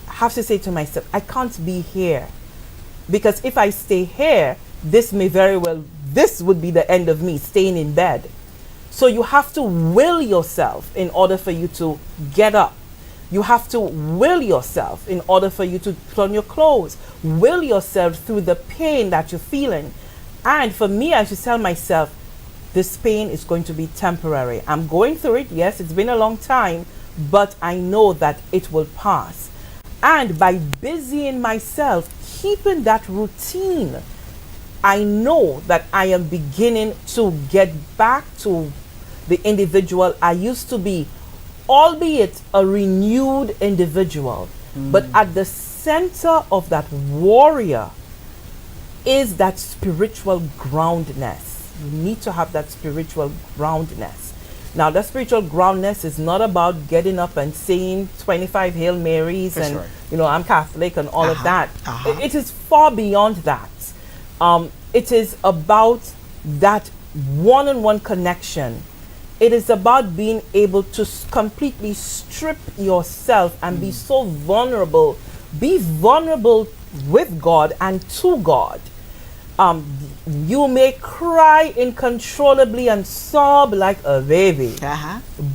I have to say to myself, I can't be here, because if I stay here, this would be the end of me, staying in bed. So you have to will yourself in order for you to get up. You have to will yourself in order for you to put on your clothes. Will yourself through the pain that you're feeling. And for me, I should tell myself, this pain is going to be temporary. I'm going through it. Yes, it's been a long time, but I know that it will pass. And by busying myself, keeping that routine, I know that I am beginning to get back to the individual I used to be, albeit a renewed individual. But at the center of that warrior is that spiritual groundedness. You need to have that spiritual groundedness. Now, that spiritual groundedness is not about getting up and saying 25 Hail Marys and, I'm Catholic and all of that. It is far beyond that. It is about that one-on-one connection. It is about being able to completely strip yourself and be so vulnerable. Be vulnerable with God and to God. You may cry uncontrollably and sob like a baby.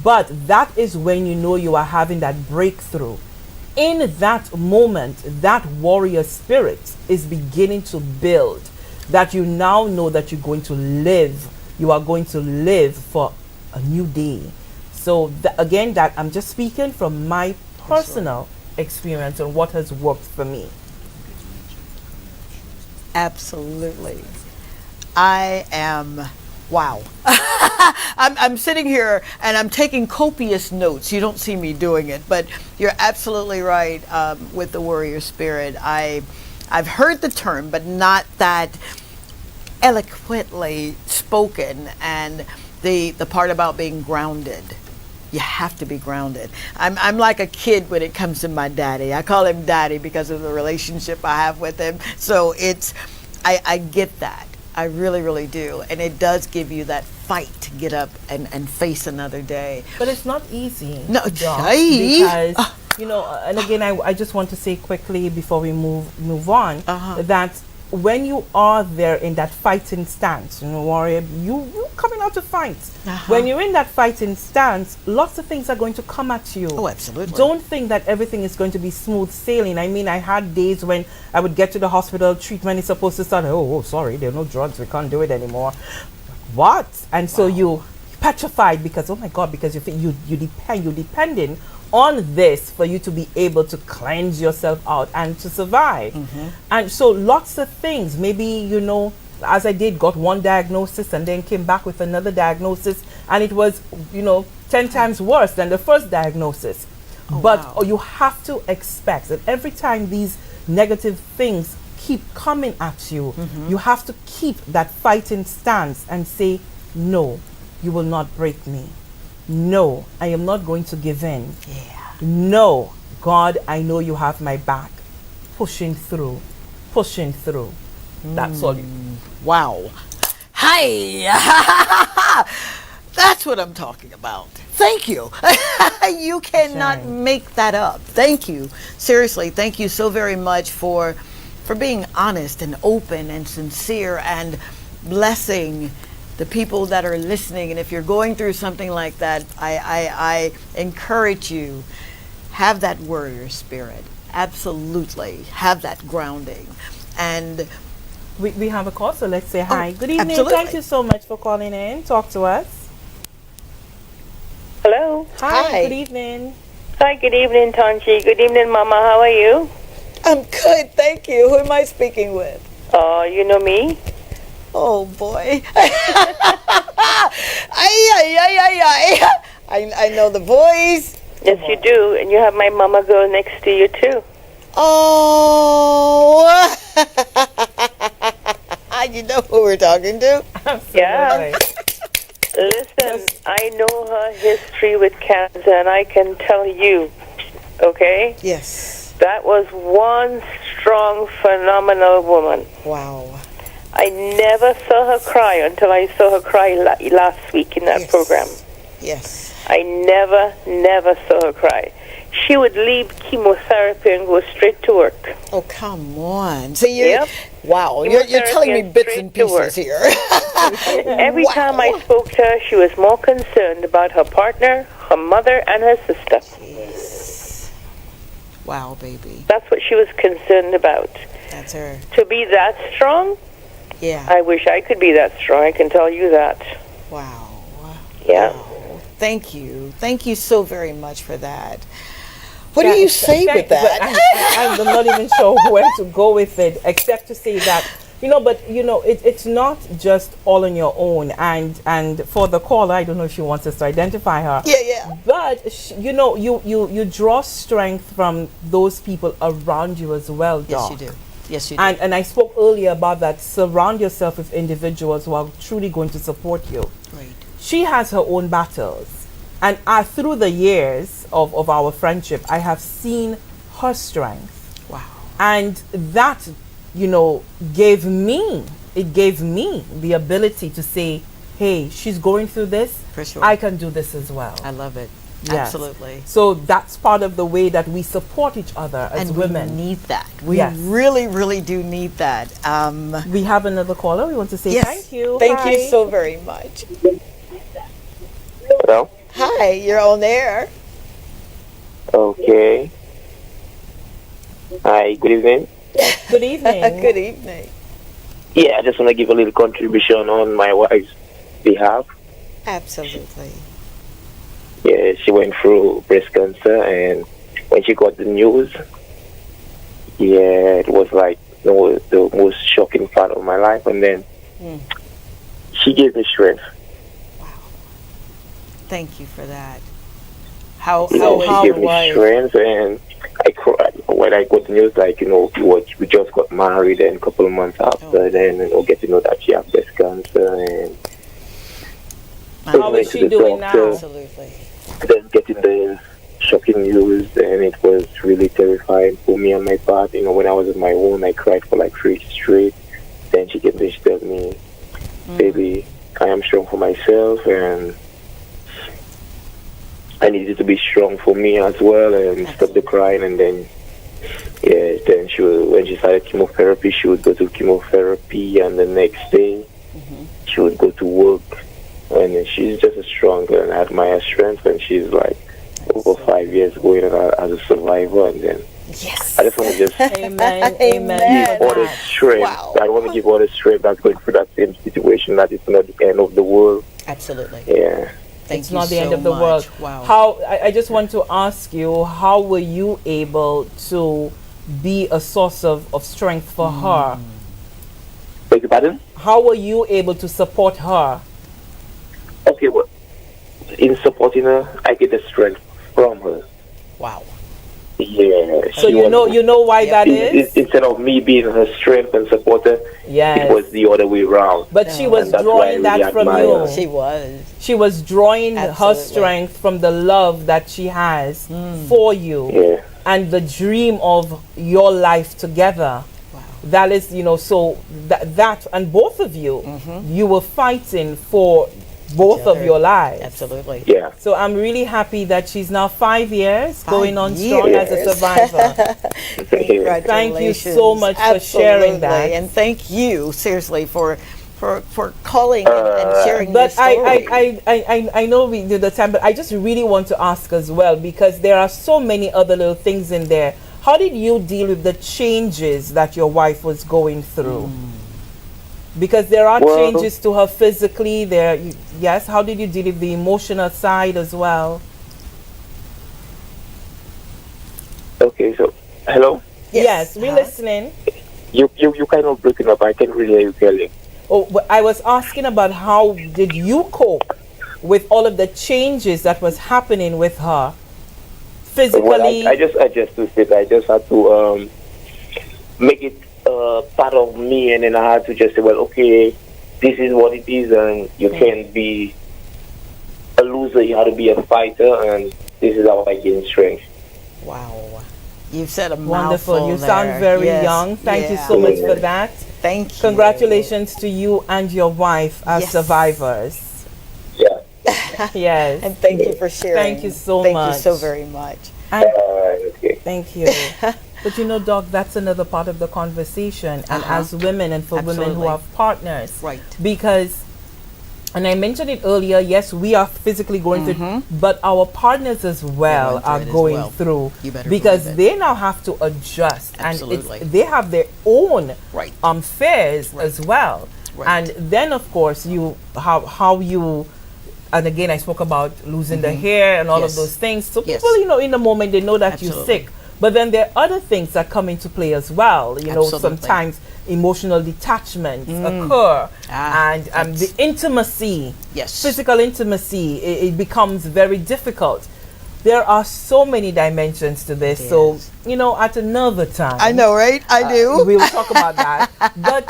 But that is when you know you are having that breakthrough. In that moment, that warrior spirit is beginning to build. That you now know that you're going to live. You are going to live for a new day. So again, that I'm just speaking from my personal experience and what has worked for me. Absolutely. I am, wow. I'm sitting here and I'm taking copious notes. You don't see me doing it, but you're absolutely right with the warrior spirit. I've heard the term, but not that eloquently spoken, and the part about being grounded. You have to be grounded. I'm like a kid when it comes to my daddy. I call him daddy because of the relationship I have with him. So I get that. I really, really do. And it does give you that fight to get up and face another day. But it's not easy. No, Doc, aye. because and again, I just want to say quickly before we move on that when you are there in that fighting stance, warrior, you coming out to fight. When you're in that fighting stance, lots of things are going to come at you. Oh, absolutely. Don't think that everything is going to be smooth sailing. I mean, I had days when I would get to the hospital, treatment is supposed to start. Oh, sorry, there are no drugs, we can't do it anymore. What? And so you petrified because, oh my God, because you're depending on this for you to be able to cleanse yourself out and to survive. And so lots of things, maybe, as I did, got one diagnosis and then came back with another diagnosis, and it was, 10 times worse than the first diagnosis. But you have to expect that every time these negative things keep coming at you, you have to keep that fighting stance and say, no, you will not break me. No, I am not going to give in. Yeah. No, God, I know you have my back. Pushing through. That's all. Wow. Hi. That's what I'm talking about. Thank you. You cannot make that up. Thank you. Seriously, thank you so very much for being honest and open and sincere and blessing the people that are listening. And if you're going through something like that, I encourage you, have that warrior spirit. Absolutely. Have that grounding. And we have a call, so let's say hi. Good evening. Absolutely. Thank you so much for calling in. Talk to us. Hello. Hi. Good evening. Hi, good evening, Tongie. Good evening, Mama. How are you? I'm good, thank you. Who am I speaking with? You know me. Oh boy. I know the voice. Yes, you do. And you have my mama girl next to you, too. Oh. You know who we're talking to? Yeah. Listen, I know her history with cancer, and I can tell you, okay? Yes. That was one strong, phenomenal woman. Wow. I never saw her cry until I saw her cry last week in that program. Yes. I never saw her cry. She would leave chemotherapy and go straight to work. Oh, come on. So wow, you're telling me bits and pieces here. Every time I spoke to her, she was more concerned about her partner, her mother, and her sister. Jeez. Wow, baby. That's what she was concerned about. That's her. To be that strong? Yeah. I wish I could be that strong, I can tell you that. Wow. Yeah. Wow. Thank you. Thank you so very much for that. What do you say with that? I'm not even sure where to go with it, except to say that, it's not just all on your own. And for the caller, I don't know if she wants us to identify her. Yeah. But, you draw strength from those people around you as well, Doc. Yes, you do. And I spoke earlier about that. Surround yourself with individuals who are truly going to support you. Right. She has her own battles. And through the years of our friendship, I have seen her strength. Wow. And that, gave me the ability to say, hey, she's going through this. For sure. I can do this as well. I love it. Yes. Absolutely. So that's part of the way that we support each other as and women. We need that. We really, really do need that. We have another caller. We want to say thank you. Thank you so very much. Hello? Hi, you're on air. Okay. Hi, good evening. Good evening. Good evening. Yeah, I just want to give a little contribution on my wife's behalf. Absolutely. Yeah, she went through breast cancer, and when she got the news, it was like the most shocking part of my life. And then she gave me strength. Wow. Thank you for that. How she gave me strength, and I cried when I got the news. We just got married, and a couple of months after, then get to know that she had breast cancer, and how is she doing now? Absolutely. Then getting the shocking news, and it was really terrifying for me on my part. When I was on my own, I cried for like 3 straight. then she came to she told me, baby, I am strong for myself, and I need you to be strong for me as well, and stop the crying. And then, then when she started chemotherapy, she would go to chemotherapy, and the next day she would go to work. And she's just a strong girl, and I admire her strength. And she's like over 5 years going as a survivor, and then Yes. I just want to just Amen. give all the strength. Wow. I want to give all the strength that's going through that same situation, that it's not the end of the world. Absolutely. Yeah. Thank It's you not the so end of the much. world. Wow. How I just want to ask you, how were you able to be a source of strength for her? Beg your pardon? How were you able to support her? Okay, well, in supporting her, I get the strength from her. Wow. Yeah. So she you was- know why that is? Instead of me being her strength and supporter, Yes. it was the other way around. But she was And that's why I drawing really that from admire you. her. She was. She was drawing her Absolutely. strength from the love that she has for you Yeah. and the dream of your life together. Wow. That is, so that and both of you, you were fighting for both of other. your lives. Absolutely. Yeah. So I'm really happy that she's now 5 years 5 going on strong as a years. survivor. Thank you so much for sharing that. Absolutely. And thank you, seriously, for calling and sharing But your story. I know we did the time, but I just really want to ask as well, because there are so many other little things in there. How did you deal with the changes that your wife was going through? Because there are Well- changes to her physically. Yes. How did you deal with the emotional side as well? Okay, so, hello? Yes, we're listening. You kind of breaking up. I can't really hear you clearly. Oh, but I was asking about how did you cope with all of the changes that was happening with her physically? Well, I just adjusted it. I just had to make it part of me, and then I had to just say, well, okay, this is what it is, and you can't be a loser. You have to be a fighter, and this is how I gain strength. Wow. You've said a Wonderful. mouthful You sound there. very Yes. young. Thank you Yeah. so much for that. Thank you. Congratulations to you and your wife as Yes. survivors. Yeah. Yes. And thank you for sharing. Thank you so Thank much. you so very much. And Okay. thank you. But Doc, that's another part of the conversation. And as women, and for women who Absolutely. have partners. Right. Because, and I mentioned it earlier, yes, we are physically going through, but our partners as well Going through are it as going well. through. You better because believe it. they now have to adjust. Absolutely. And they have their own Right. fears as well. Right. And then, of course, how you, and again, I spoke about losing the hair and all Yes. of those things. So Yes. people, in the moment, they know that you're Absolutely. sick. But then there are other things that come into play as well. Absolutely. Sometimes emotional detachments occur, and the intimacy, Yes. physical intimacy, it becomes very difficult. There are so many dimensions to this. So, at another time, I know, right? I do. we will talk about that. But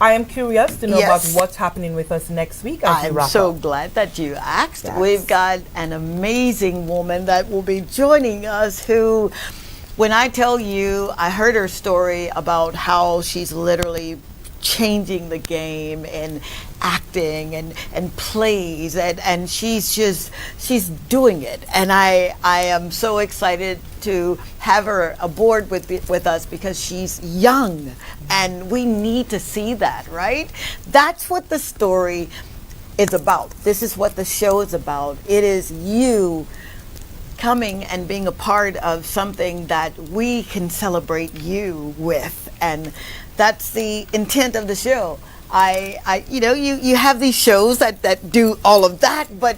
I am curious to know Yes. about what's happening with us next week as we I'm wrap so up. glad that you asked. Yes. We've got an amazing woman that will be joining us who, when I tell you, I heard her story about how she's literally changing the game in acting and plays, and she's doing it, and I am so excited to have her aboard with us, because she's young and we need to see that, right? That's what the story is about. This is what the show is about. It is you coming and being a part of something that we can celebrate you with, and that's the intent of the show. You have these shows that do all of that, but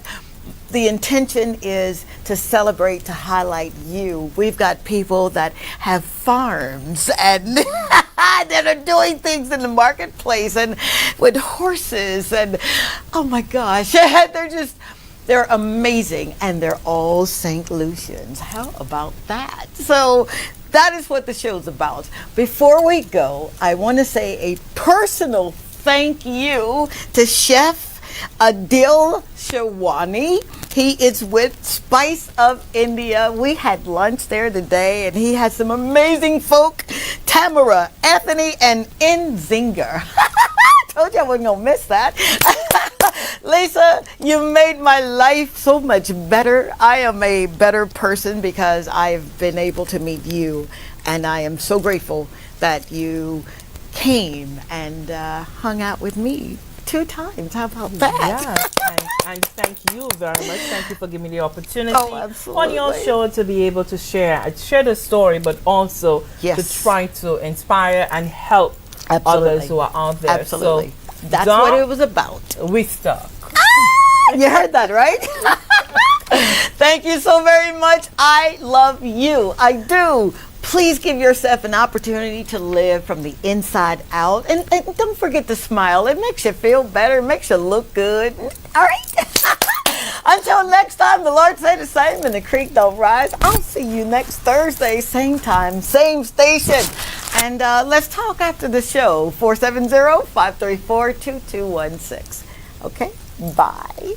the intention is to celebrate, to highlight you. We've got people that have farms and that are doing things in the marketplace and with horses, and oh my gosh, they're amazing, and they're all St. Lucians. How about that? So that is what the show's about. Before we go, I want to say a personal thank you to Chef Adil Shawani. He is with Spice of India. We had lunch there today, and he had some amazing folk Tamara, Anthony, and Nzinga. Told you I wasn't gonna miss that. Lissa, you made my life so much better. I am a better person because I've been able to meet you, and I am so grateful that you came and hung out with me 2 times. How about that? Yeah, and thank you very much. Thank you for giving me the opportunity absolutely. on your show to be able to share the story, but also to try to inspire and help others who are out there. Absolutely. So that's what it was about. We stuck. You heard that, right? Thank you so very much. I love you. I do. Please give yourself an opportunity to live from the inside out. And don't forget to smile. It makes you feel better. It makes you look good. All right? Until next time, the Lord say the same and the creek don't rise. I'll see you next Thursday, same time, same station. And let's talk after the show. 470-534-2216. Okay? Bye.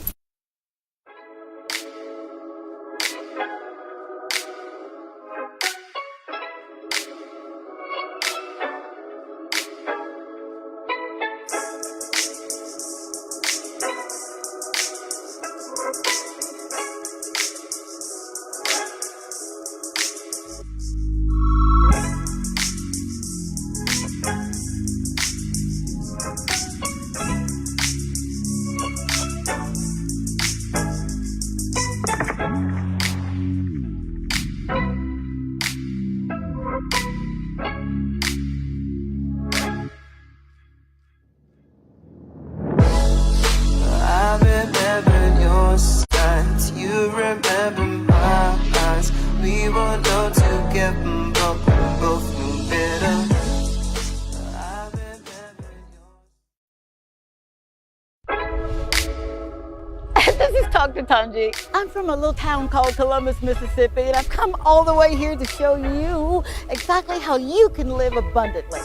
Tongie. I'm from a little town called Columbus, Mississippi, and I've come all the way here to show you exactly how you can live abundantly.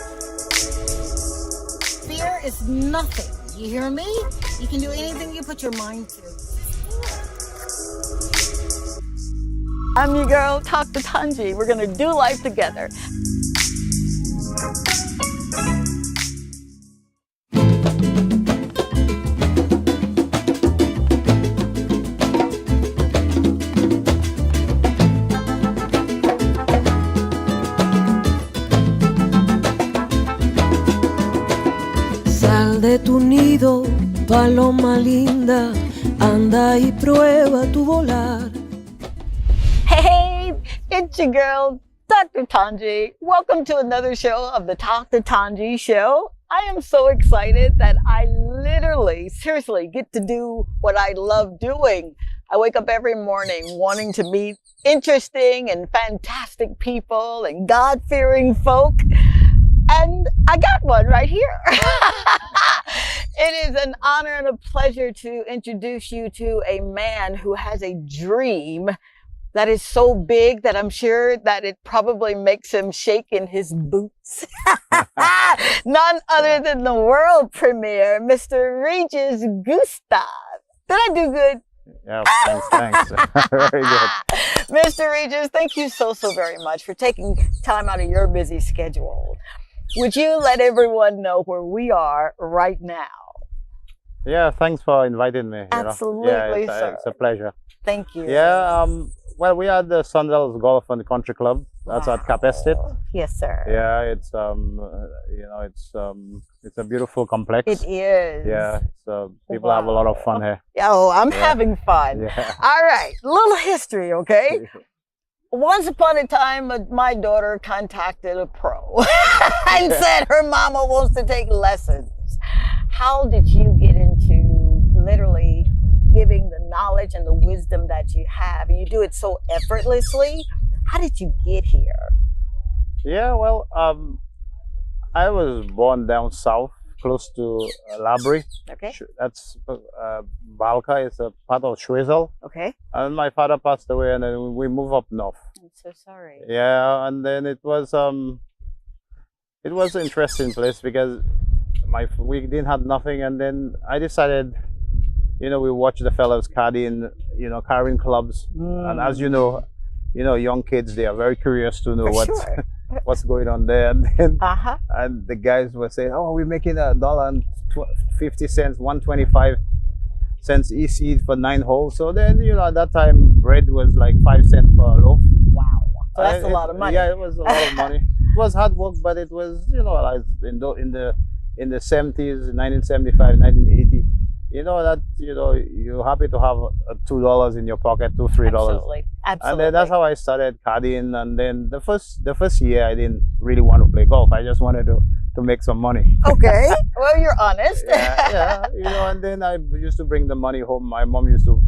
Fear is nothing. You hear me? You can do anything you put your mind to. I'm your girl, Talk to Tongie. We're going to do life together. De tu nido, paloma linda, anda y prueba tu volar. Hey, it's your girl, Dr. Tongie. Welcome to another show of the Talk to Tongie show. I am so excited that I literally, seriously, get to do what I love doing. I wake up every morning wanting to meet interesting and fantastic people and God-fearing folk. And I got one right here. It is an honor and a pleasure to introduce you to a man who has a dream that is so big that I'm sure that it probably makes him shake in his boots. None other than the world premiere, Mr. Regis Gustave. Did I do good? Yeah, thanks. Very good. Mr. Regis, thank you so very much for taking time out of your busy schedule. Would you let everyone know where we are right now? Yeah, thanks for inviting me. Absolutely, yeah, sir. It's a pleasure. Thank you. Yeah, well, we are at the Sundell's Golf and Country Club. That's at Cap Estate. Yes, sir. Yeah, it's it's a beautiful complex. It is. Yeah, so people have a lot of fun here. Oh, I'm having fun. Yeah. All right, little history, okay? Once upon a time, my daughter contacted a pro and said her mama wants to take lessons. How did you get into literally giving the knowledge and the wisdom that you have? You do it so effortlessly. How did you get here? Yeah, well, I was born down south, close to Labrie. Okay. That's Balka is a part of Schwezel. Okay. And my father passed away, and then we moved up north. I'm so sorry. Yeah, and then it was an interesting place because we didn't have nothing, and then I decided, we watched the fellows carrying clubs, and as you know, young kids, they are very curious to know For sure. what's going on there. And then Uh-huh. and the guys were saying, oh, we're making $1.50, 1.25 EC for 9 holes. So then, at that time, bread was like 5 cents for a loaf. Wow. So that's a lot of money. Yeah, it was a lot of money. It was hard work, but it was, like in the 70s, 1975, 1980. You're happy to have $2 in your pocket, $3. Absolutely. And then that's how I started caddying. And then the first year, I didn't really want to play golf. I just wanted to make some money. Okay. Well, you're honest. yeah. And then I used to bring the money home. My mom used to,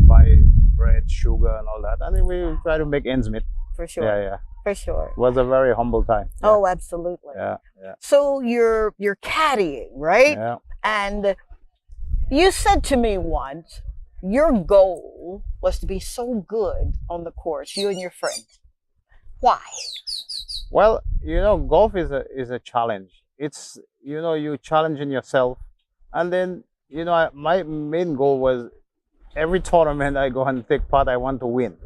buy bread, sugar, and all that. And then we try to make ends meet. For sure. Yeah. For sure. It was a very humble time. Yeah. Oh, absolutely. Yeah. So you're caddying, right? Yeah. And you said to me once, your goal was to be so good on the course, you and your friend. Why? Well, golf is a challenge. It's, you challenging yourself. And then, my main goal was every tournament I go and take part, I want to win,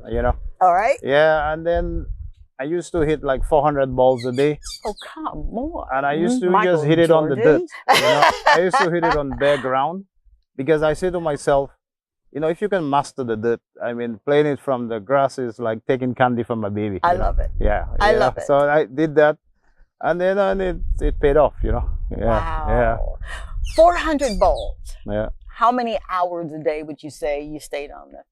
All right. Yeah, and then I used to hit like 400 balls a day. Oh, come on. And I used to Michael just hit it on the dirt. Jordan. I used to hit it on bare ground because I say to myself, if you can master the dirt, I mean, playing it from the grass is like taking candy from a baby. I love it. Yeah. I love it. So I did that. And then it paid off, Yeah. Wow. 400 balls. Yeah. How many hours a day would you say you stayed on the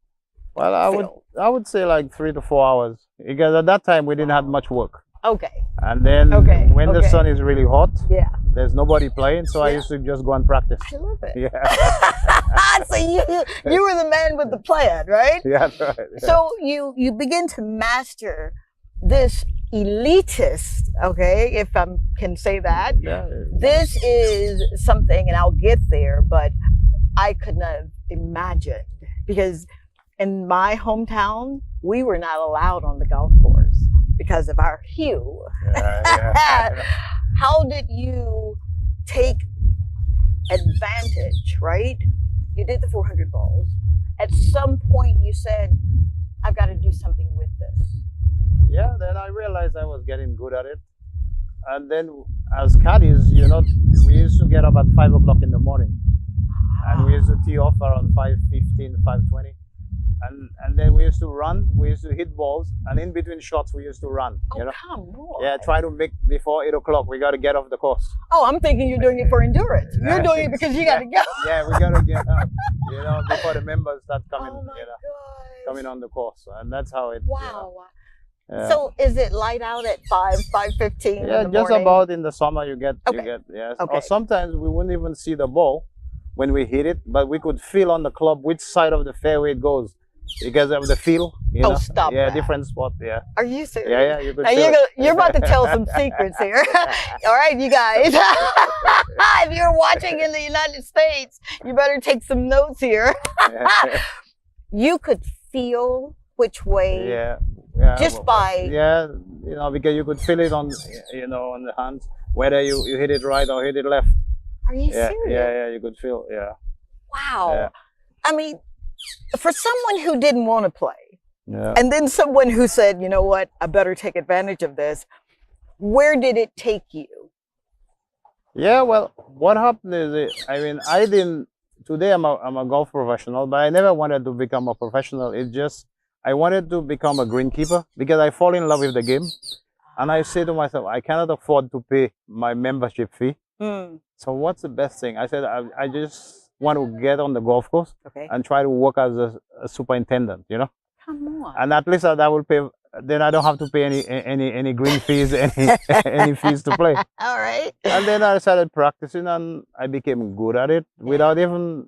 Well, field? I would say like 3 to 4 hours because at that time we didn't have much work. Okay. And then when the sun is really hot, Yeah. there's nobody playing, so I used to just go and practice. I love it. Yeah. So you were the man with the plan, right? Yeah, that's right. Yeah. So you begin to master this elitist, okay, if I can say that. Yeah. This is something, and I'll get there, but I could not have imagined because in my hometown, we were not allowed on the golf course because of our hue. Yeah. How did you take advantage, right? You did the 400 balls. At some point you said, I've got to do something with this. Yeah, then I realized I was getting good at it. And then as caddies, we used to get up at 5 o'clock in the morning. And we used to tee off around 5:15, 5:20. And then we used to run, we used to hit balls, and in between shots we used to run. Come on. Yeah, try to make before 8 o'clock. We got to get off the course. Oh, I'm thinking you're doing it for endurance. You're doing it because you got to go. Yeah, we got to get up, before the members start coming, Oh my gosh. coming on the course, and that's how it. Wow. Yeah. So is it light out at 5:15 in the Yeah, morning? just about in the summer you get, Okay. yes. Okay. Or sometimes we wouldn't even see the ball when we hit it, but we could feel on the club which side of the fairway it goes because of the feel. Oh, stop Yeah, that. different spot. Yeah. Are you serious? Yeah. You could. Now feel it. you're about to tell some secrets here. All right, you guys. If you're watching in the United States, you better take some notes here. You could feel which way. Yeah. Just by. Yeah, because you could feel it on, on the hands whether you hit it right or hit it left. Are you Yeah, serious? yeah, you could feel. Yeah. Wow. Yeah. I mean, for someone who didn't want to play, Yeah. and then someone who said, you know what, I better take advantage of this, where did it take you? Yeah, well, what happened is, I didn't. Today, I'm a golf professional, but I never wanted to become a professional. It's just I wanted to become a greenkeeper because I fall in love with the game, and I say to myself, I cannot afford to pay my membership fee. So what's the best thing? I said, I just want to get on the golf course and try to work as a superintendent. Come on. And at least that will pay. Then I don't have to pay any green fees, any fees to play. All right. And then I started practicing, and I became good at it without even,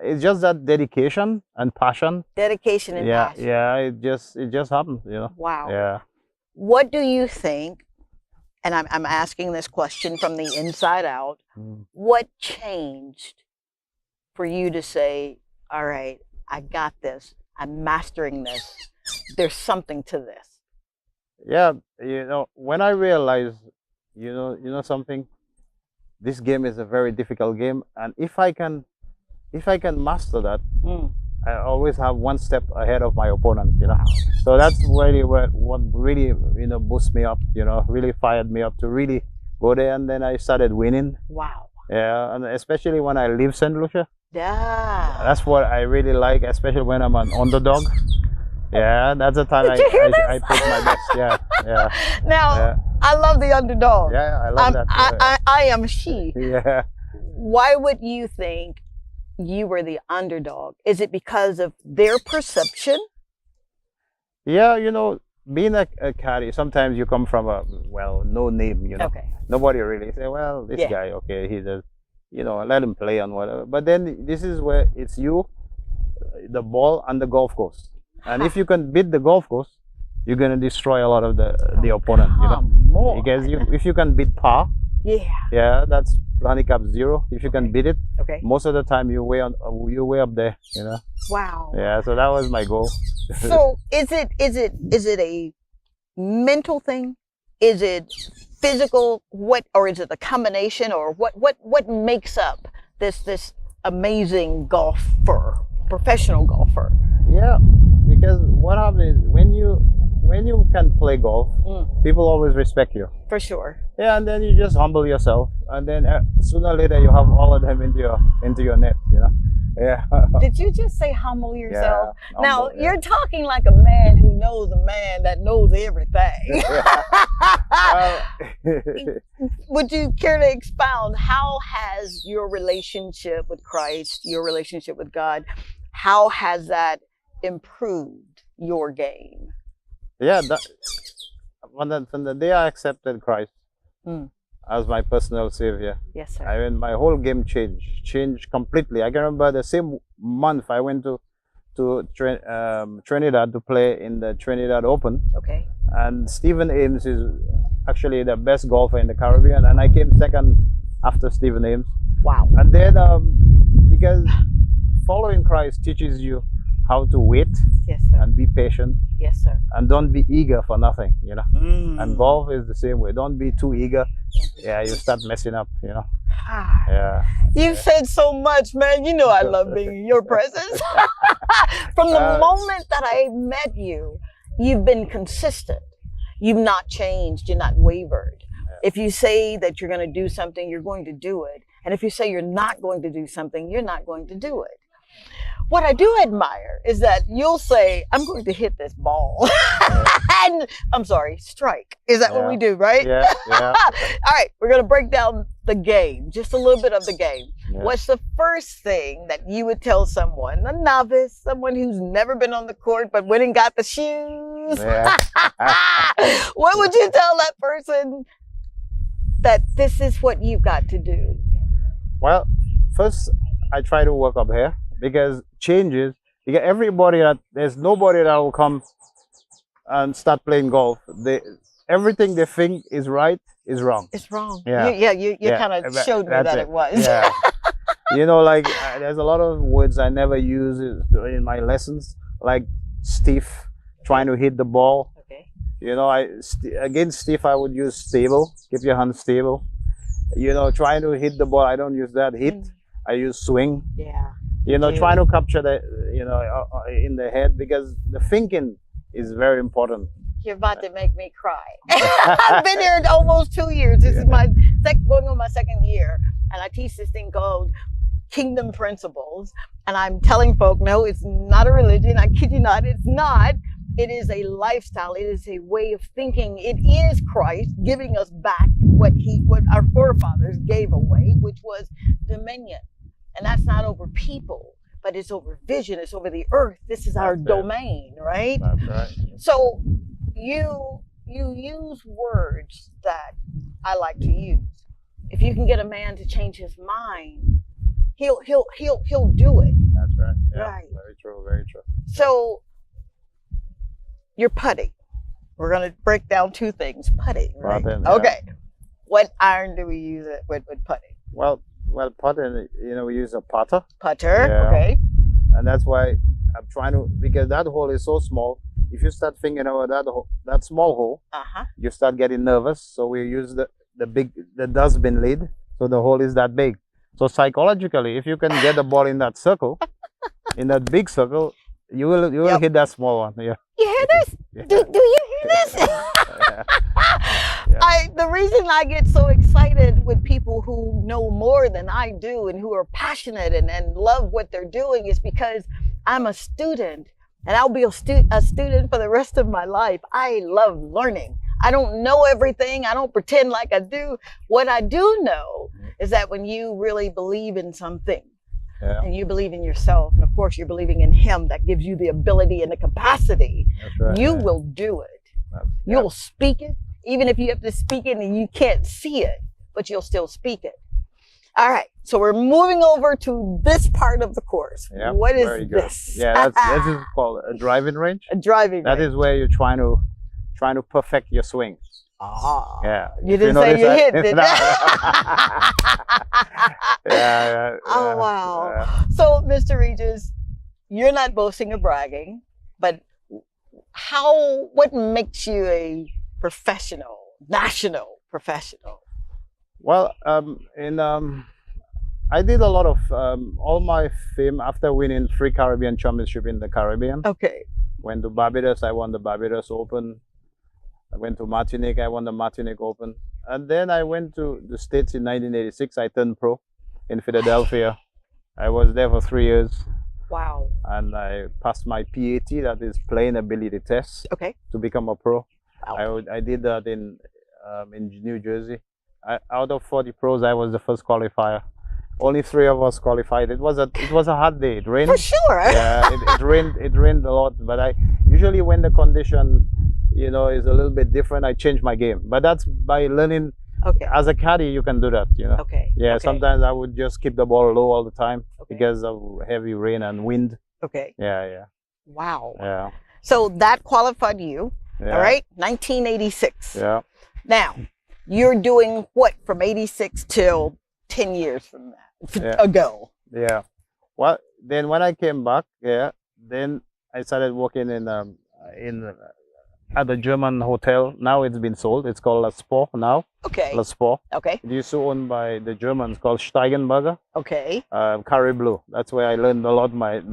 it's just that dedication and passion. Dedication and passion. Yeah, it just happened, Wow. Yeah. What do you think, and I'm asking this question from the inside out, what changed for you to say, all right, I got this, I'm mastering this, there's something to this? Yeah, when I realized, something, this game is a very difficult game, and if I can master that, I always have one step ahead of my opponent, you know. So that's really what really, you know, boosts me up, you know, really fired me up to really go there. And then I started winning. Wow. Yeah, and especially when I leave St. Lucia, Yeah. that's what I really like, especially when I'm an underdog. Yeah, that's the time I put my best. Yeah, yeah. Now, Yeah. I love the underdog. Yeah, I love that. I am she. Yeah. Why would you think you were the underdog? Is it because of their perception? Yeah, you know, being a caddy, sometimes you come from a, well, no name, you know. Okay. Nobody really say, well, this Yeah. guy, okay, he does, you know, let him play on whatever. But then this is where it's you, the ball, and the golf course. And if you can beat the golf course, you're gonna destroy a lot of the opponent, you know. Come on. Because if you can beat par, Yeah. yeah, that's handicap 0. If you can beat it, Okay. most of the time you're way up there, you know. Wow. Yeah, so that was my goal. So is it a mental thing? Is it physical? Or is it a combination? Or what makes up this amazing golfer, professional golfer? Yeah, because what happens is when you can play golf, people always respect you. For sure. Yeah, and then you just humble yourself, and then sooner or later you have all of them into your net, you know. Yeah. Did you just say humble yourself? Yeah, Now humble, yeah. you're talking like a man who knows a man that knows everything. Would you care to expound, how has your relationship with Christ, your relationship with God, how has that improved your game? Yeah, from the day I accepted Christ as my personal savior, Yes, sir. I mean, my whole game changed completely. I can remember the same month I went to Trinidad to play in the Trinidad Open, Okay. and Stephen Ames is actually the best golfer in the Caribbean, and I came second after Stephen Ames. Wow. And then because following Christ teaches you how to wait Yes, sir. and be patient, Yes, sir. and don't be eager for nothing, you know. And golf is the same way. Don't be too eager. Yeah, you start messing up, you know. Ah, Yeah. you've said so much, man. You know I love being in your presence. From the moment that I met you, you've been consistent. You've not changed. You're not wavered. If you say that you're going to do something, you're going to do it. And if you say you're not going to do something, you're not going to do it. What I do admire is that you'll say, I'm going to hit this ball. And I'm sorry, strike. Is that what we do, right? Yeah, yeah. All right, we're going to break down the game, just a little bit of the game. Yeah. What's the first thing that you would tell someone, a novice, someone who's never been on the court but went and got the shoes? Yeah. What would you tell that person that this is what you've got to do? Well, first I try to work up here, because changes, because there's nobody that will come and start playing golf. Everything they think is right is wrong. It's wrong. Yeah. You kind of showed me That's that it was. Yeah. You know, like there's a lot of words I never use in my lessons, like stiff, trying to hit the ball. Okay. You know, against stiff I would use stable, keep your hand stable. You know, trying to hit the ball, I don't use that. Hit, I use swing. Yeah. You know, trying to capture the, you know, in the head, because the thinking is very important. You're about to make me cry. I've been here almost 2 years. This is my going on my second year, and I teach this thing called Kingdom Principles. And I'm telling folk, no, it's not a religion. I kid you not, it's not. It is a lifestyle. It is a way of thinking. It is Christ giving us back what our forefathers gave away, which was dominion. And that's not over people, but it's over vision. It's over the earth. This is our domain, right? That's right. So you use words that I like to use. If you can get a man to change his mind, he'll do it. That's right. Yeah. Right. Very true. Very true. So you're putting. We're gonna break down two things. Putting. Right? Putting, yeah. Okay. What iron do we use it with putting? Well, putting, you know, we use a putter. Putter. Yeah. Okay. And that's why I'm trying to, because that hole is so small. If you start thinking about that small hole, you start getting nervous. So we use the dustbin lid. So the hole is that big. So psychologically, if you can get the ball in that circle, in that big circle, you will Yep. hit that small one. Yeah. You hear this? Do you hear this? The reason I get so excited with people who know more than I do and who are passionate and love what they're doing is because I'm a student and I'll be a student for the rest of my life. I love learning. I don't know everything. I don't pretend like I do. What I do know is that when you really believe in something, and you believe in yourself, and of course you're believing in him that gives you the ability and the capacity, you will do it. You'll speak it, even if you have to speak it and you can't see it, but you'll still speak it. All right, so we're moving over to this part of the course. What is this? Yeah, this is called a driving range. A driving range. That is where you're trying to perfect your swing. Ah. Yeah. You didn't say you hit, did you? Oh, wow. So, Mr. Regis, you're not boasting or bragging, but what makes you a professional, national professional? Well, I did a lot of all my fame after winning 3 Caribbean Championship in the Caribbean. Okay. Went to Barbados, I won the Barbados Open. I went to Martinique, I won the Martinique Open. And then I went to the States in 1986. I turned pro in Philadelphia. I was there for 3 years. Wow. And I passed my PAT, that is playing ability test, to become a pro. Wow. I did that in New Jersey. Out of 40 pros, I was the first qualifier. Only 3 of us qualified. It was a hot day. It rained. For sure. Yeah, it rained. It rained a lot. But I usually, when the condition, is a little bit different, I change my game. But that's by learning. Okay. As a caddy, you can do that. Okay. Yeah. Okay. Sometimes I would just keep the ball low all the time because of heavy rain and wind. Okay. Yeah. Wow. Yeah. So that qualified you. Yeah. All right. 1986. Yeah. Now, you're doing what from 86 till 10 years from that ago? Yeah. Well, then when I came back, then I started working in at a German hotel. Now it's been sold. It's called La Sport now. Okay. La Sport. Okay. It used to owned by the Germans called Steigenberger. Okay. Carré Bleu. That's where I learned a lot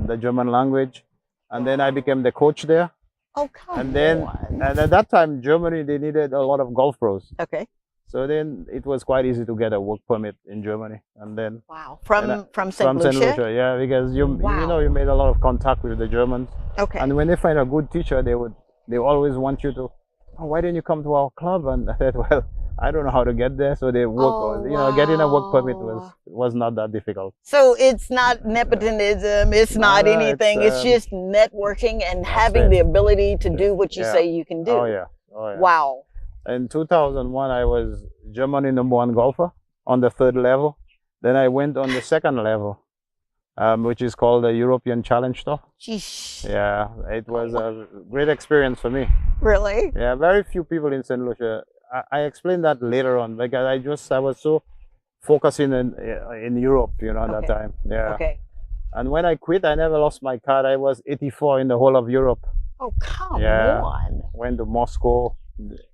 the German language. And then I became the coach there. Oh, come and at that time, Germany, they needed a lot of golf pros. Okay. So then it was quite easy to get a work permit in Germany. And then from St. Lucia? Yeah, because you made a lot of contact with the Germans. Okay. And when they find a good teacher, they always want you to, why didn't you come to our club? And I said, well, I don't know how to get there. So they work, getting a work permit was not that difficult. So it's not nepotism, it's not anything. It's just networking and having the ability to do what you say you can do. Oh yeah. Wow. In 2001, I was Germany #1 golfer on the 3rd level. Then I went on the 2nd level, which is called the European Challenge Tour. Jeez. Yeah, it was a great experience for me. Really? Yeah, very few people in St. Lucia. I explained that later on because I was so focusing in Europe, at that time. Yeah. Okay. And when I quit, I never lost my card. I was 84 in the whole of Europe. Oh, come on. Went to Moscow.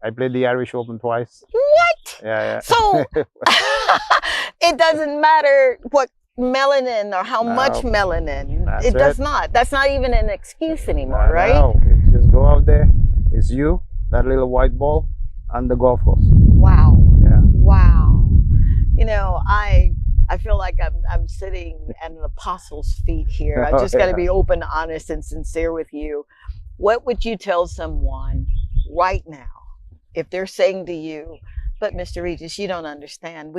I played the Irish Open twice. What? Yeah. So it doesn't matter what melanin or how much melanin. It does not. That's not even an excuse anymore, right? No, it's just go out there. It's you, that little white ball, and the golf course. Wow. Yeah. Wow. I feel like I'm sitting at an apostle's feet here. I just got to be open, honest, and sincere with you. What would you tell someone right now if they're saying to you, but Mr. Regis, you don't understand.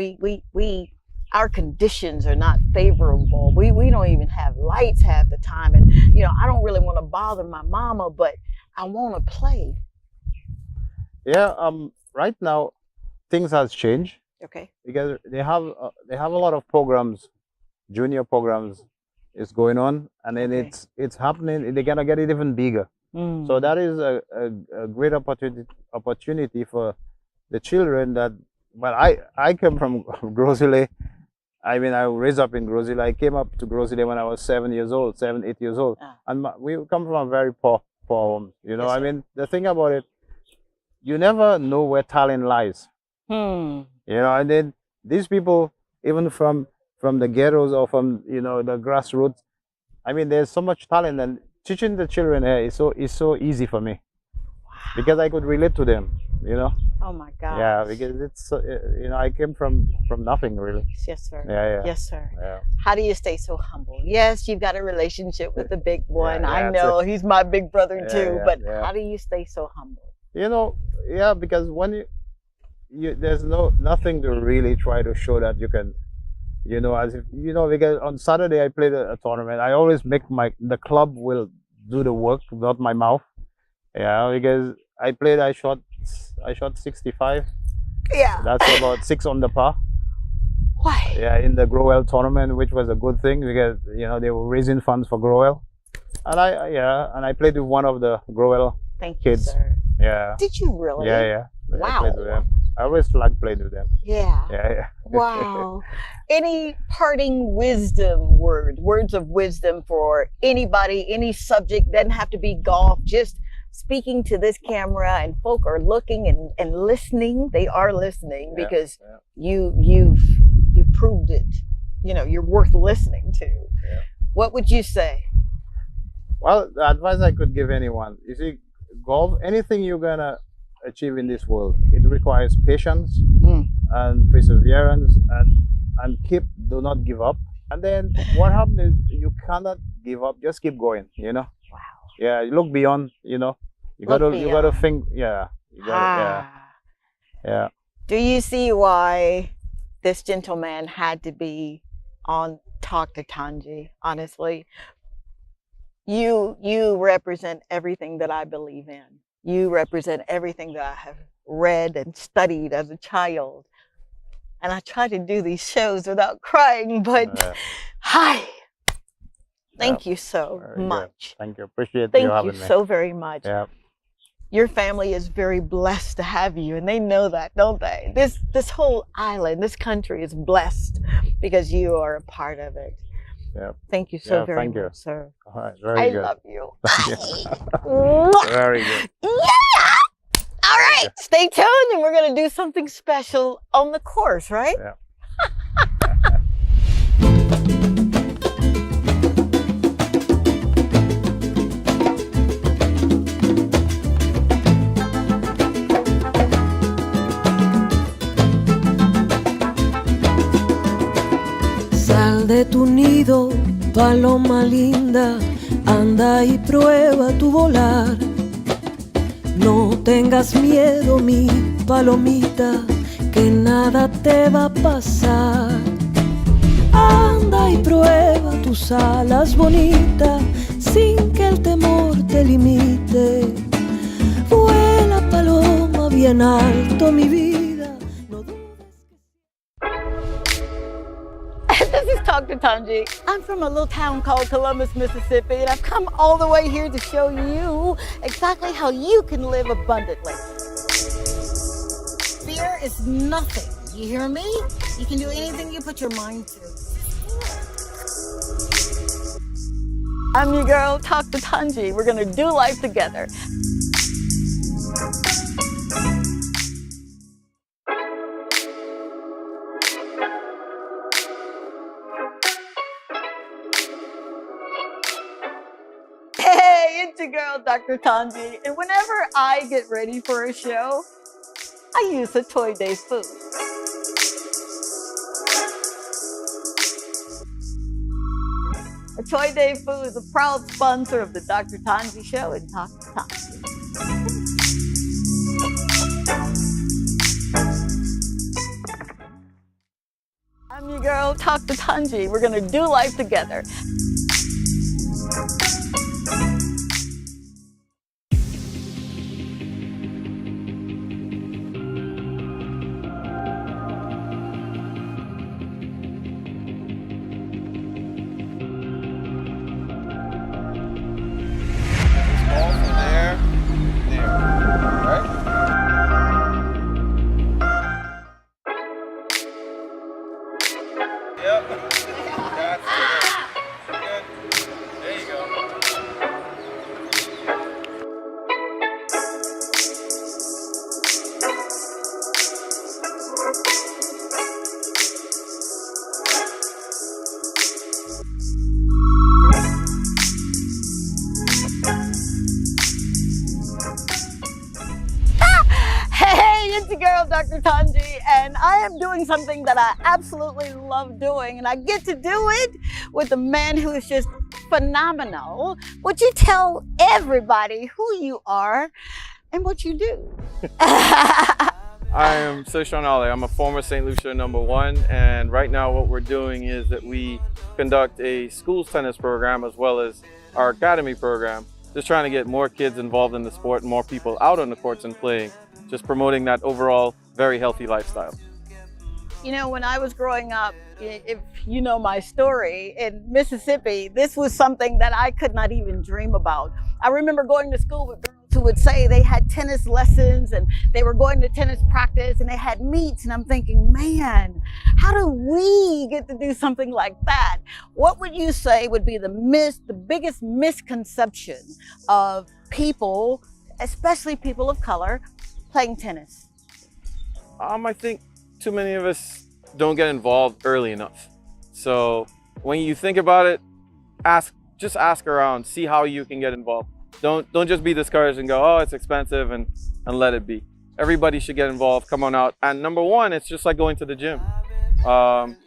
Our conditions are not favorable. We don't even have lights half the time. And, I don't really want to bother my mama, but I want to play. Yeah. Right now, things has changed. Okay. Because they have a lot of programs, junior programs is going on, and then it's happening. They're gonna get it even bigger. So that is a great opportunity for the children that. Well, I come from Gros-Islet. I mean, I was raised up in Gros-Islet. I came up to Gros-Islet when I was 8 years old, and we come from a very poor home. Yes, I mean, the thing about it, you never know where talent lies. And then these people, even from the ghettos or from the grassroots, I mean, there's so much talent, and teaching the children here is so easy for me because I could relate to them. You know. Oh my God. Yeah, because it's you know, I came from nothing really. Yes, sir. Yeah. Yes, sir. Yeah. How do you stay so humble? Yes, you've got a relationship with the big one. Yeah, I that's know he's my big brother Yeah, too. yeah, But yeah. how do you stay so humble? You know, yeah, because when you there's nothing to really try to show that you can, you know, as if, you know, because on Saturday I played a tournament. I always make the club will do the work, not my mouth. Yeah, because I shot 65. Yeah. That's about 6 on the par. Why? Yeah, in the Growell tournament, which was a good thing because, you know, they were raising funds for Growell. And I played with one of the Growell Thank you, kids. sir. Yeah. Did you really? Yeah. I Wow. played with them. I always like playing with them. Yeah. Yeah. Wow. Any parting words of wisdom for anybody, any subject? Doesn't have to be golf, just speaking to this camera, and folk are looking and listening. They are listening because you've proved it. You know, you're worth listening to. Yeah. What would you say? Well, the advice I could give anyone, you see, golf, anything you're gonna achieve in this world, it requires patience and perseverance and do not give up. And then what happens is you cannot give up, just keep going, you know. Wow. Yeah, you look beyond, you know. You gotta think, yeah. Yeah. Do you see why this gentleman had to be on Talk to Tongie? Honestly, you represent everything that I believe in. You represent everything that I have read and studied as a child. And I try to do these shows without crying, but hi. Thank you so much. Thank you. Appreciate you Thank having you me. so very much. Yeah. Your family is very blessed to have you, and they know that, don't they? This whole island, this country is blessed because you are a part of it. Yeah. Thank you so very thank you. much, sir. All right, very good. I love you. Very good. Yeah! All right, stay tuned, and we're going to do something special on the course, right? Yeah. Sal de tu nido, paloma linda, anda y prueba tu volar. No tengas miedo, mi palomita, que nada te va a pasar. Anda y prueba tus alas bonitas, sin que el temor te limite. Vuela paloma bien alto, mi vida. No dudes This is Talk to Tongie. I'm from a little town called Columbus, Mississippi, and I've come all the way here to show you exactly how you can live abundantly. Fear is nothing. You hear me? You can do anything you put your mind to. I'm your girl, Talk to Tongie. We're gonna do life together. Hey, it's your girl, Dr. Tongie, and whenever I get ready for a show, I use a Toy Day food. A Toy Day food is a proud sponsor of the Dr. Tongie Show and Talk to Tongie. I'm your girl, Talk to Tongie. We're gonna do life together. and I am doing something that I absolutely love doing, and I get to do it with a man who is just phenomenal. Would you tell everybody who you are and what you do? I am Sean Arlain. I'm a former St. Lucia #1, and right now what we're doing is that we conduct a schools tennis program as well as our academy program, just trying to get more kids involved in the sport and more people out on the courts and playing, just promoting that overall very healthy lifestyle. You know, when I was growing up, if you know my story, in Mississippi, this was something that I could not even dream about. I remember going to school with girls who would say they had tennis lessons and they were going to tennis practice and they had meets, and I'm thinking, man, how do we get to do something like that? What would you say would be the biggest misconception of people, especially people of color, playing tennis? I think too many of us don't get involved early enough. So when you think about it, just ask around, see how you can get involved. Don't just be discouraged and go, oh, it's expensive, and let it be. Everybody should get involved, come on out. And number one, it's just like going to the gym.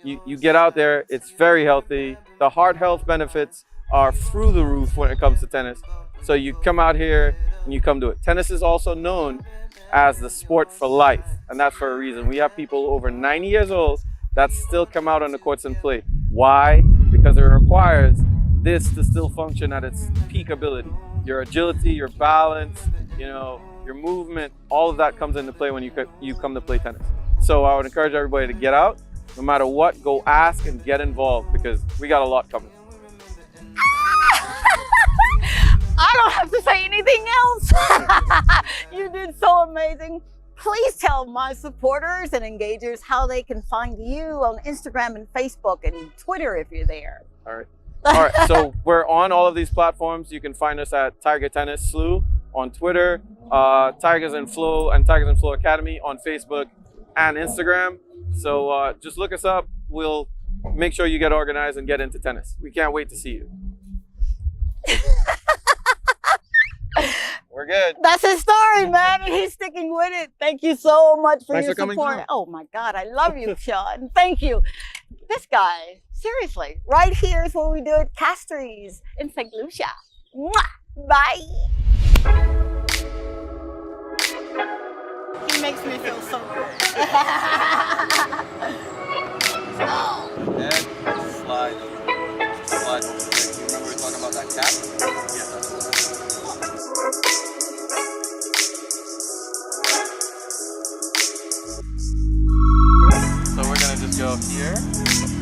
You get out there, it's very healthy. The heart health benefits are through the roof when it comes to tennis. So you come out here and you come do it. Tennis is also known as the sport for life, and that's for a reason. We have people over 90 years old that still come out on the courts and play. Why? Because it requires this to still function at its peak ability. Your agility, your balance, your movement, all of that comes into play when you come to play tennis. So I would encourage everybody to get out, no matter what, go ask and get involved, because we got a lot coming. I don't have to say anything else. You did so amazing. Please tell my supporters and engagers how they can find you on Instagram and Facebook and Twitter if you're there. All right, so we're on all of these platforms. You can find us at Tiger Tennis SLU on Twitter, Tigers and Flow Academy on Facebook and Instagram. So just look us up. We'll make sure you get organized and get into tennis. We can't wait to see you. We're good. That's his story, man, and he's sticking with it. Thank you so much for Thanks your for coming support. through. Oh my God, I love you, Sean. Thank you. This guy, seriously, right here is where we do it, Castries in St. Lucia. Mwah! Bye. He makes me feel so good. Oh. And slide. You remember we were talking about that cap? Yeah. So we're gonna just go here,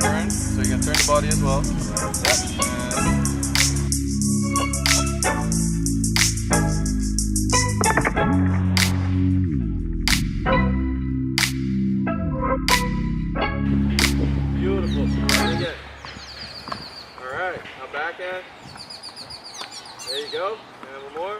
turn, so you can turn the body as well. Yep. Beautiful. Very good. All right, now backhand. There you go. And one more.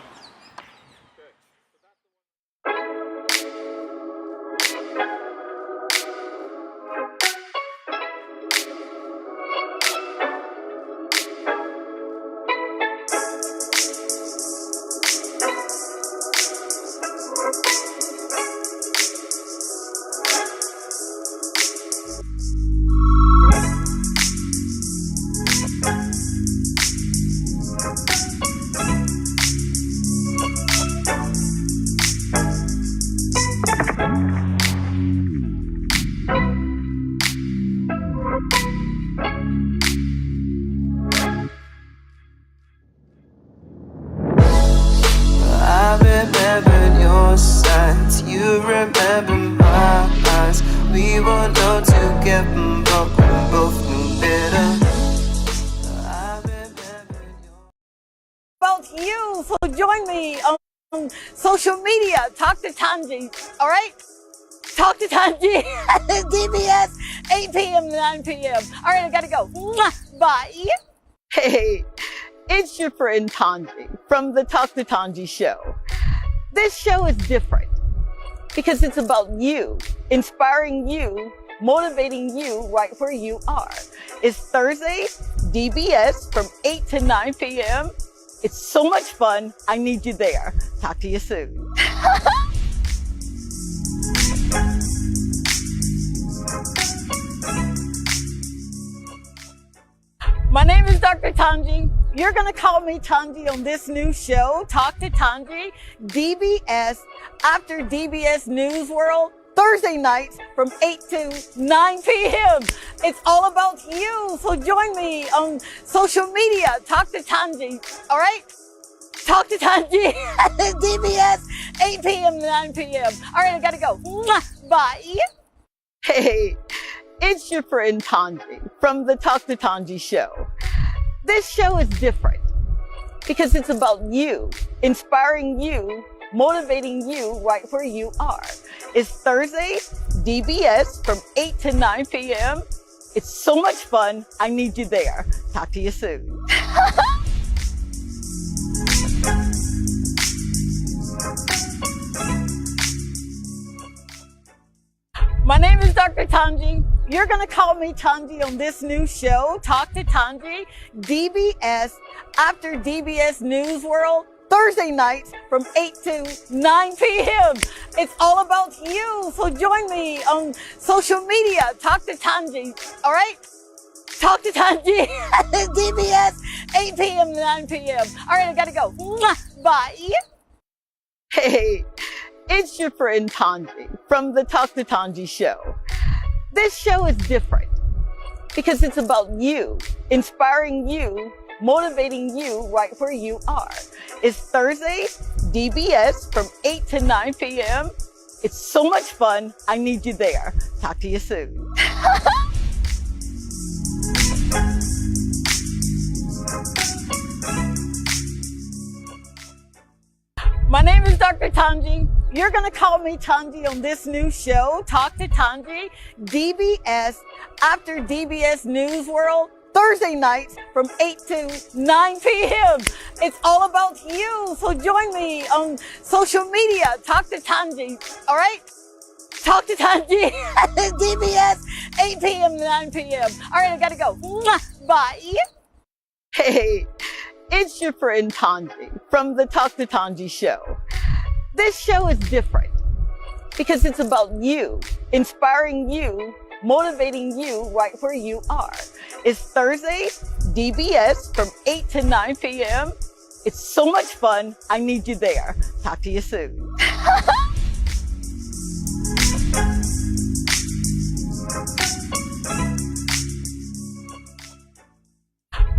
Remember my eyes. We were known to get but we both knew better. About you, so join me on social media. Talk to Tongie, all right? Talk to Tongie. DBS, 8 p.m. to 9 p.m. All right, I gotta go. Mwah, bye. Hey, it's your friend Tongie from the Talk to Tongie show. This show is different because it's about you, inspiring you, motivating you right where you are. It's Thursday, DBS from 8 to 9 p.m. It's so much fun. I need you there. Talk to you soon. Dr. Tongie. You're going to call me Tongie on this new show, Talk to Tongie, DBS, after DBS News World, Thursday nights from 8 to 9 p.m. It's all about you, so join me on social media, Talk to Tongie, all right? Talk to Tongie, DBS, 8 p.m. to 9 p.m. All right, I got to go. Mwah, bye. Hey, it's your friend Tongie from the Talk to Tongie show. This show is different because it's about you, inspiring you, motivating you right where you are. It's Thursday, DBS from 8 to 9 p.m. It's so much fun. I need you there. Talk to you soon. My name is Dr. Tongie. You're going to call me Tongie on this new show, Talk to Tongie, DBS, after DBS News World, Thursday nights from 8 to 9 p.m. It's all about you, so join me on social media, Talk to Tongie, all right? Talk to Tongie, DBS, 8 p.m. to 9 p.m. All right, I got to go. Mwah, bye. Hey, it's your friend Tongie from the Talk to Tongie show. This show is different because it's about you, inspiring you, motivating you right where you are. It's Thursday, DBS from 8 to 9 p.m. It's so much fun. I need you there. Talk to you soon. My name is Dr. Tongie. You're going to call me Tongie on this new show, Talk to Tongie, DBS, after DBS News World, Thursday nights from 8 to 9 p.m. It's all about you, so join me on social media, Talk to Tongie, all right? Talk to Tongie, DBS, 8 p.m. to 9 p.m. All right, I got to go. Mwah, bye. Hey, it's your friend Tongie from the Talk to Tongie show. This show is different because it's about you, inspiring you, motivating you right where you are. It's Thursday, DBS from 8 to 9 p.m. It's so much fun. I need you there. Talk to you soon.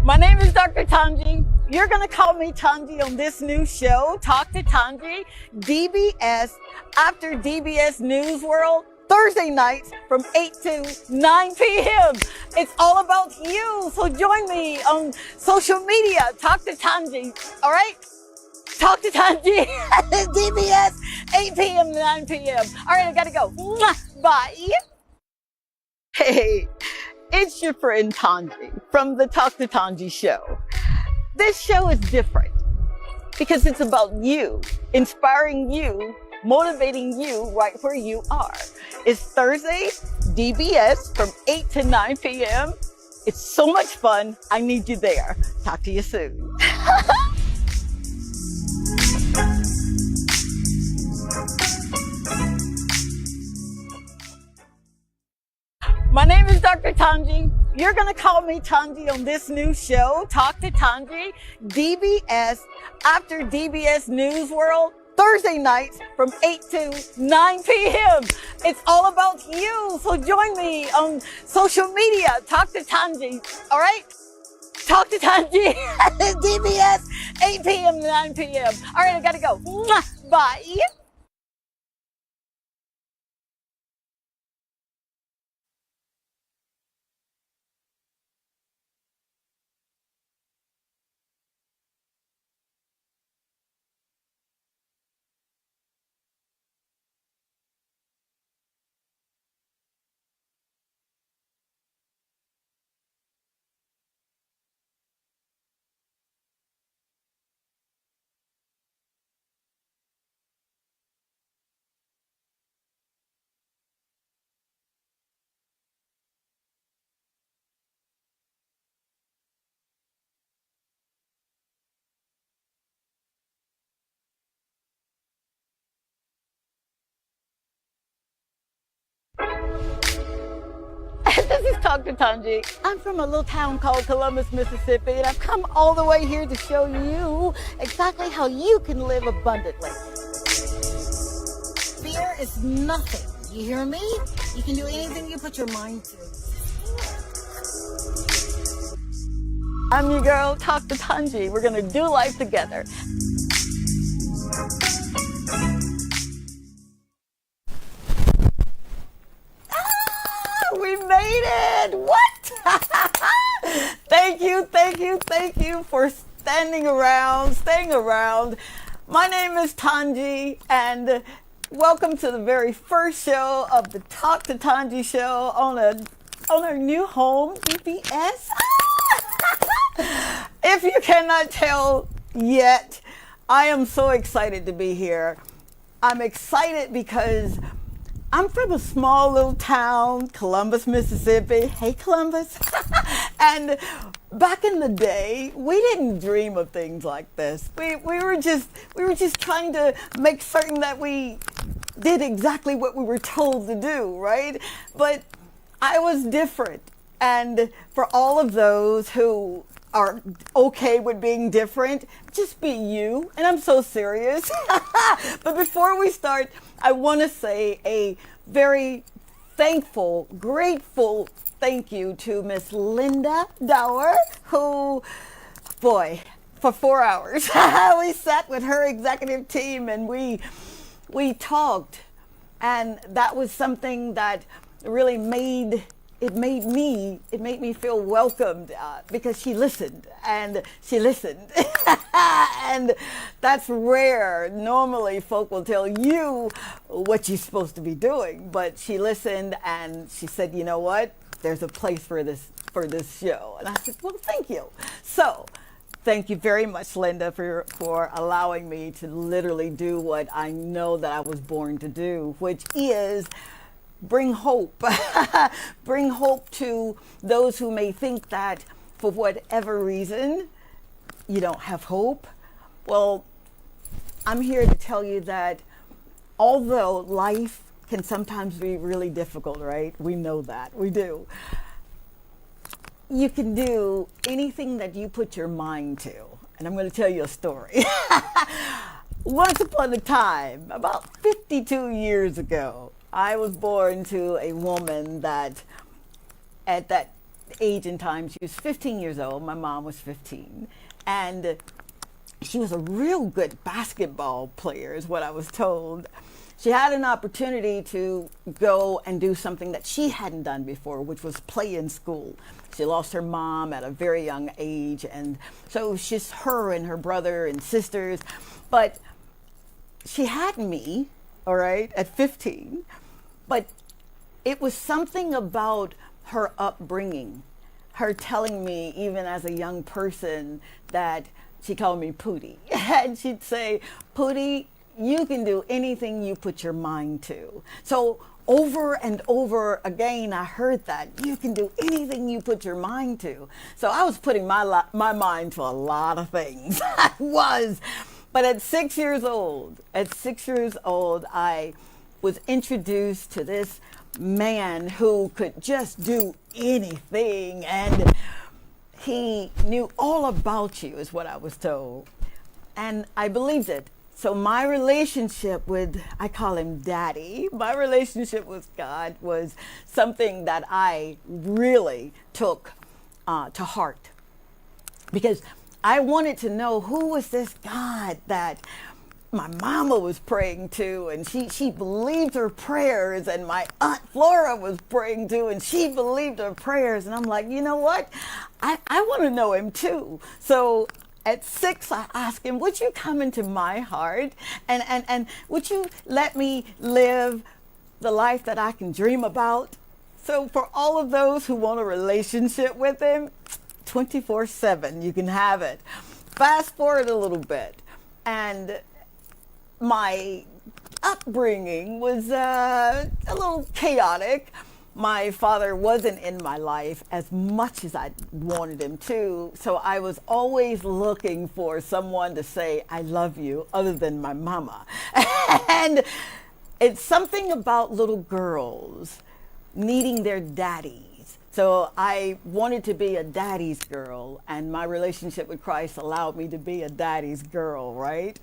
My name is Dr. Tongie. You're going to call me Tongie on this new show, Talk to Tongie, DBS, after DBS News World, Thursday nights from 8 to 9 p.m. It's all about you, so join me on social media, Talk to Tongie, all right? Talk to Tongie, DBS, 8 p.m. to 9 p.m. All right, I got to go. Mwah, bye. Hey, it's your friend Tongie from the Talk to Tongie show. This show is different because it's about you, inspiring you, motivating you right where you are. It's Thursday, DBS from 8 to 9 p.m. It's so much fun. I need you there. Talk to you soon. My name is Dr. Tongie. You're going to call me Tongie on this new show, Talk to Tongie, DBS, after DBS News World, Thursday nights from 8 to 9 p.m. It's all about you, so join me on social media, Talk to Tongie, all right? Talk to Tongie, DBS, 8 p.m. to 9 p.m. All right, I got to go. Mwah, bye. This is Dr. Tongie. I'm from a little town called Columbus, Mississippi, and I've come all the way here to show you exactly how you can live abundantly. Fear is nothing. You hear me? You can do anything you put your mind to. I'm your girl, Dr. Tongie. We're going to do life together. We made it! What? Thank you for staying around. My name is Tongie, and welcome to the very first show of the Talk to Tongie show on our new home, EBS. If you cannot tell yet, I am so excited to be here. I'm excited because I'm from a small little town, Columbus, Mississippi. Hey, Columbus. And back in the day, we didn't dream of things like this. We were just trying to make certain that we did exactly what we were told to do, right? But I was different. And for all of those who are okay with being different, just be you. And I'm so serious. But before we start, I want to say a very thankful, grateful thank you to Miss Linda Dower, who, boy, for 4 hours, we sat with her executive team and we talked. And that was something that really made me feel welcomed because she listened. And that's rare. Normally folk will tell you what you're supposed to be doing, but she listened and she said, you know what, there's a place for this show. And I said, well, thank you. So thank you very much, Linda, for allowing me to literally do what I know that I was born to do, which is bring hope. Bring hope to those who may think that for whatever reason you don't have hope. Well, I'm here to tell you that although life can sometimes be really difficult, right? We know that. We do. You can do anything that you put your mind to. And I'm going to tell you a story. Once upon a time, about 52 years ago, I was born to a woman that at that age and time, she was 15 years old. My mom was 15. And she was a real good basketball player, is what I was told. She had an opportunity to go and do something that she hadn't done before, which was play in school. She lost her mom at a very young age. And so it was just her and her brother and sisters. But she had me, all right, at 15. But it was something about her upbringing, her telling me, even as a young person, that she called me Pootie. And she'd say, Pootie, you can do anything you put your mind to. So over and over again, I heard that. You can do anything you put your mind to. So I was putting my mind to a lot of things. I was. But at 6 years old, I was introduced to this man who could just do anything, and he knew all about you, is what I was told. And I believed it. So my relationship with, I call him Daddy, my relationship with God was something that I really took to heart. Because I wanted to know, who was this God that my mama was praying to, and she believed her prayers, and my Aunt Flora was praying to, and she believed her prayers. And I'm like, you know what? I want to know him too. So at 6, I asked him, would you come into my heart and would you let me live the life that I can dream about? So for all of those who want a relationship with him, 24/7, you can have it. Fast forward a little bit, and my upbringing was a little chaotic. My father wasn't in my life as much as I wanted him to, so I was always looking for someone to say, I love you, other than my mama. And it's something about little girls needing their daddies So I wanted to be a daddy's girl, and my relationship with Christ allowed me to be a daddy's girl, right?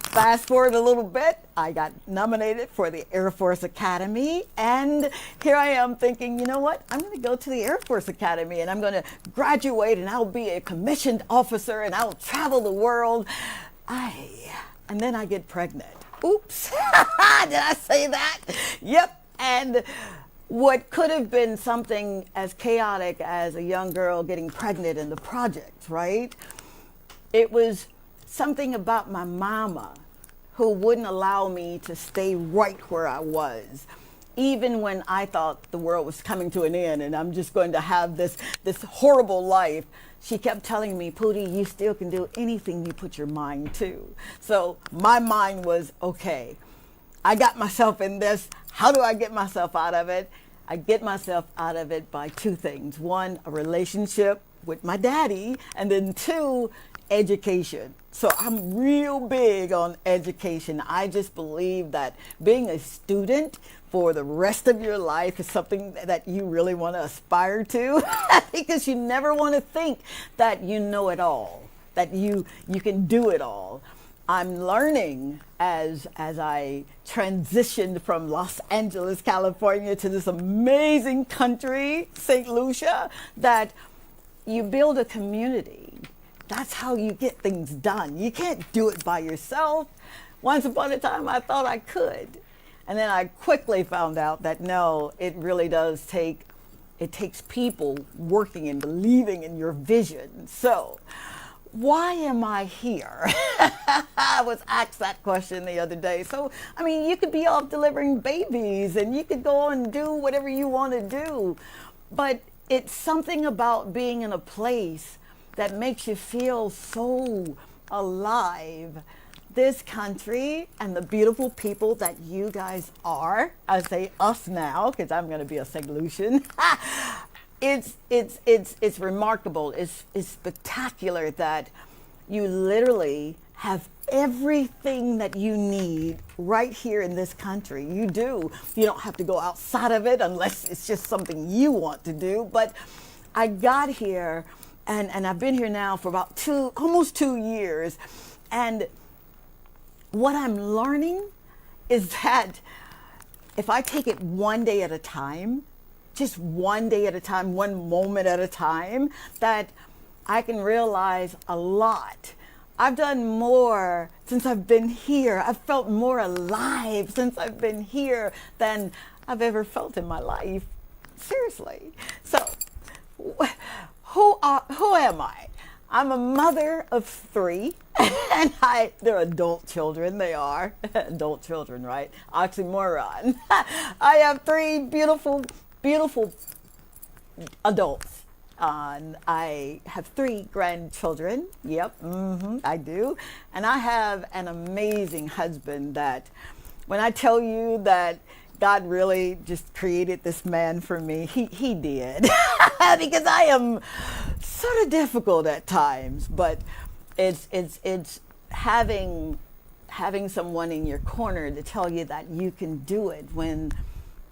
Fast forward a little bit, I got nominated for the Air Force Academy, and here I am thinking, you know what? I'm going to go to the Air Force Academy, and I'm going to graduate, and I'll be a commissioned officer, and I'll travel the world. And then I get pregnant. Oops. Did I say that? Yep. And what could have been something as chaotic as a young girl getting pregnant in the project, right? It was something about my mama who wouldn't allow me to stay right where I was, even when I thought the world was coming to an end and I'm just going to have this horrible life. She kept telling me, Pootie, you still can do anything you put your mind to. So my mind was, okay, I got myself in this. How do I get myself out of it? I get myself out of it by two things. One, a relationship with my daddy, and then two, education. So I'm real big on education. I just believe that being a student for the rest of your life is something that you really want to aspire to because you never want to think that you know it all, that you can do it all. I'm learning as I transitioned from Los Angeles, California to this amazing country, St. Lucia, that you build a community. That's how you get things done. You can't do it by yourself. Once upon a time, I thought I could. And then I quickly found out that no, it really does it takes people working and believing in your vision. So, why am I here? I was asked that question the other day. So, I mean, you could be off delivering babies and you could go and do whatever you want to do. But it's something about being in a place that makes you feel so alive. This country and the beautiful people that you guys are, I say us now, because I'm going to be a St. Lucian. It's remarkable. It's spectacular that you literally have everything that you need right here in this country. You do. You don't have to go outside of it unless it's just something you want to do. But I got here, and I've been here now for about almost 2 years. And what I'm learning is that if I take it one day at a time, just one day at a time, one moment at a time, that I can realize a lot. I've done more since I've been here. I've felt more alive since I've been here than I've ever felt in my life. Seriously. So, who am I? I'm a mother of 3, and they're adult children. They are adult children, right? Oxymoron. I have 3 beautiful adults. I have 3 grandchildren. Yep, I do. And I have an amazing husband that, when I tell you that God really just created this man for me, he did. Because I am sort of difficult at times, but it's having someone in your corner to tell you that you can do it when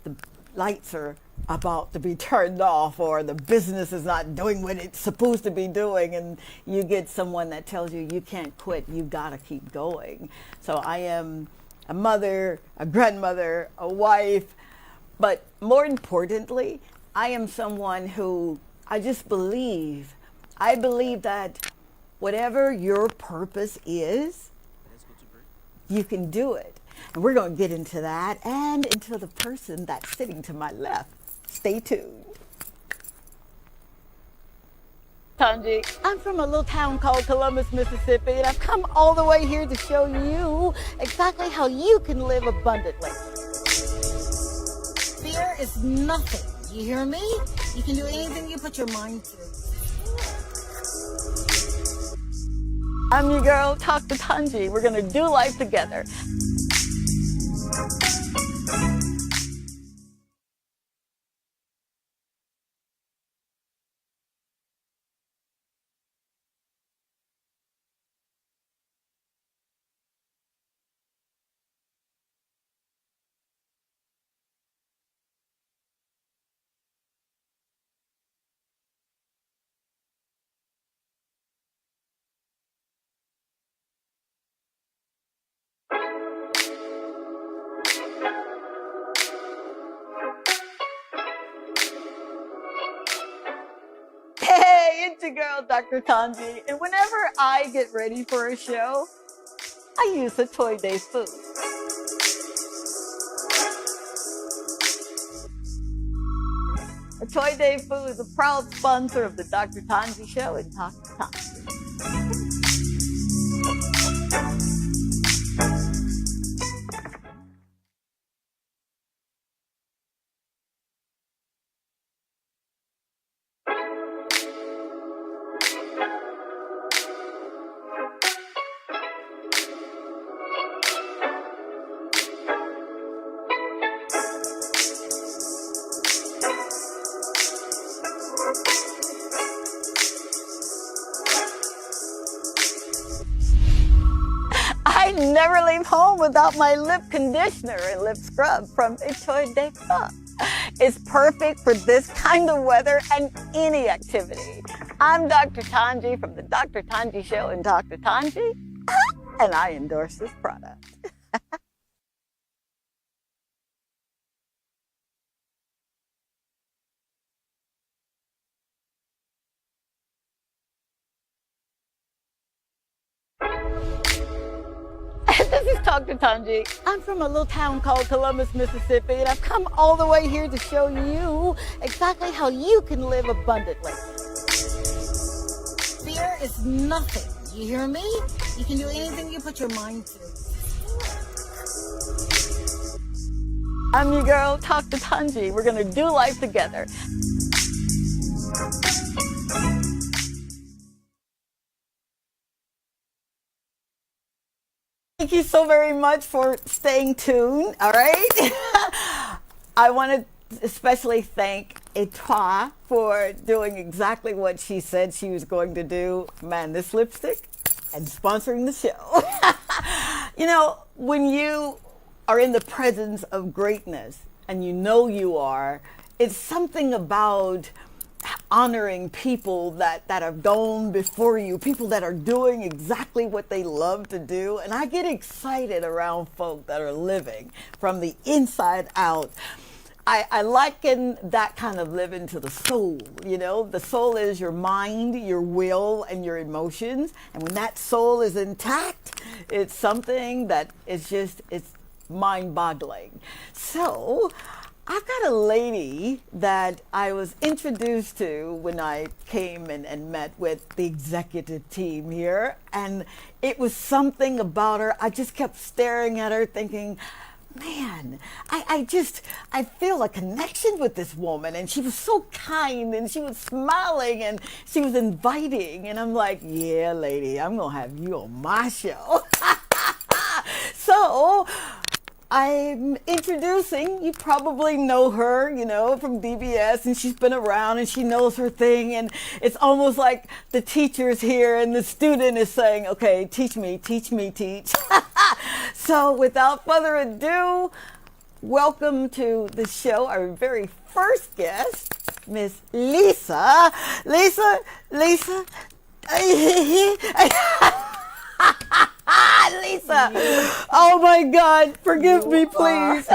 the lights are about to be turned off or the business is not doing what it's supposed to be doing, and you get someone that tells you you can't quit, you gotta keep going. So I am a mother, a grandmother, a wife, but more importantly, I am someone who I believe that whatever your purpose is, you can do it. And we're going to get into that and into the person that's sitting to my left. Stay tuned. Tongie, I'm from a little town called Columbus, Mississippi, and I've come all the way here to show you exactly how you can live abundantly. Fear is nothing. You hear me? You can do anything you put your mind to. I'm your girl, Talk to Tongie. We're going to do life together. it's your girl, Dr. Tongie, and whenever I get ready for a show, I use a Toy Day food. A Toy Day food is a proud sponsor of the Dr. Tongie Show and Talk to Tongie. I never leave home without my lip conditioner and lip scrub from a Toy Day Club. It's perfect for this kind of weather and any activity. I'm Dr. Tongie from the Dr. Tongie Show and Dr. Tongie, and I endorse this product. This is Dr. Tongie. I'm from a little town called Columbus, Mississippi, and I've come all the way here to show you exactly how you can live abundantly. Fear is nothing. You hear me? You can do anything you put your mind to. I'm your girl, Dr. Tongie. We're going to do life together. Thank you so very much for staying tuned, all right? I want to especially thank Etoile for doing exactly what she said she was going to do. Man, this lipstick and sponsoring the show. You know, when you are in the presence of greatness, and you know you are, it's something about honoring people that have gone before you, people that are doing exactly what they love to do. And I get excited around folk that are living from the inside out. I liken that kind of living to the soul. You know, the soul is your mind, your will, and your emotions. And when that soul is intact, it's something that is just, it's mind-boggling. So I've got a lady that I was introduced to when I came and met with the executive team here, and it was something about her. I just kept staring at her thinking, man, I feel a connection with this woman, and she was so kind, and she was smiling, and she was inviting, and I'm like, yeah, lady, I'm gonna have you on my show. So I'm introducing, you probably know her, you know, from DBS, and she's been around and she knows her thing, and it's almost like the teacher's here and the student is saying, okay, teach me, teach me, teach. So without further ado, welcome to the show, our very first guest, Miss Lissa. Lissa. Lissa, oh my God, forgive me, please.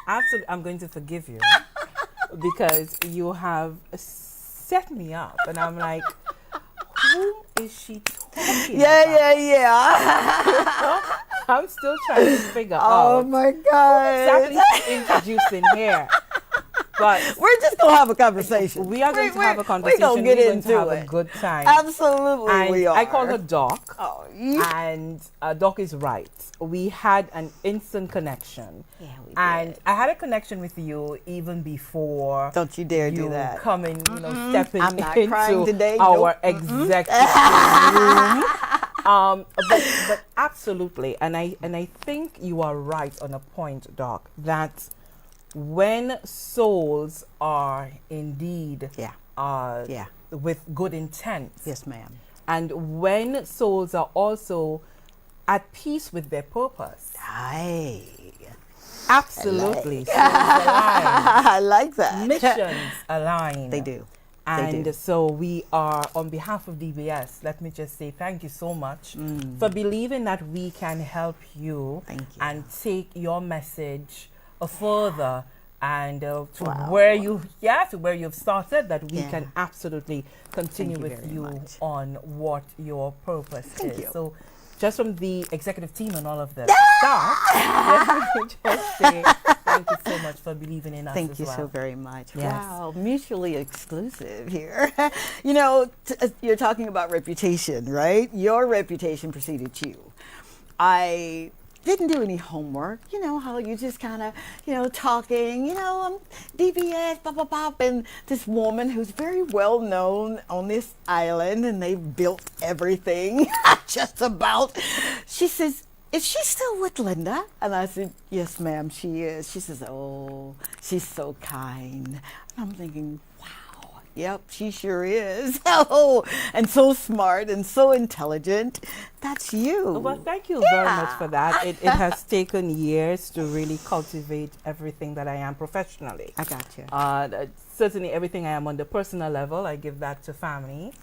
Absolutely, I'm going to forgive you because you have set me up, and I'm like, who is she talking about? Yeah. I'm still trying to figure out. Oh my God. Exactly introducing here. But we're just going to have a conversation. We are going to have a conversation. We're going to get into have it. A good time. Absolutely, and we are. I call her Doc. Oh, and Doc is right. We had an instant connection. Yeah, we did. And I had a connection with you even before. Don't you dare do that. Coming, stepping I'm not into crying today. our executive room. But absolutely, and I think you are right on a point, Doc, that when souls are indeed with good intent. Yes, ma'am. And when souls are also at peace with their purpose. Aye. Absolutely. I like that. Missions align. They do. And so we are, on behalf of DBS, let me just say thank you so much for believing that we can help you, Thank you. and take your message further and to where you've started, that we Yeah. can absolutely continue Thank you with very you much. on what your purpose Thank is. you. So just from the executive team and all of the staff, let me just say thank you so much for believing in us Thank as you well. so very much. Yes. Wow, mutually exclusive here. You know, you're talking about reputation, right? Your reputation preceded you. I didn't do any homework. You know how you just kind of, talking, I'm DBS, blah, blah, blah. And this woman who's very well known on this island, and they've built everything just about. She says, is she still with Linda? And I said, yes, ma'am, she is. She says, oh, she's so kind. And I'm thinking, wow. Yep, she sure is. Oh, and so smart and so intelligent. That's you. Well, thank you very much for that. It has taken years to really cultivate everything that I am professionally. I got you. Certainly everything I am on the personal level, I give that to family.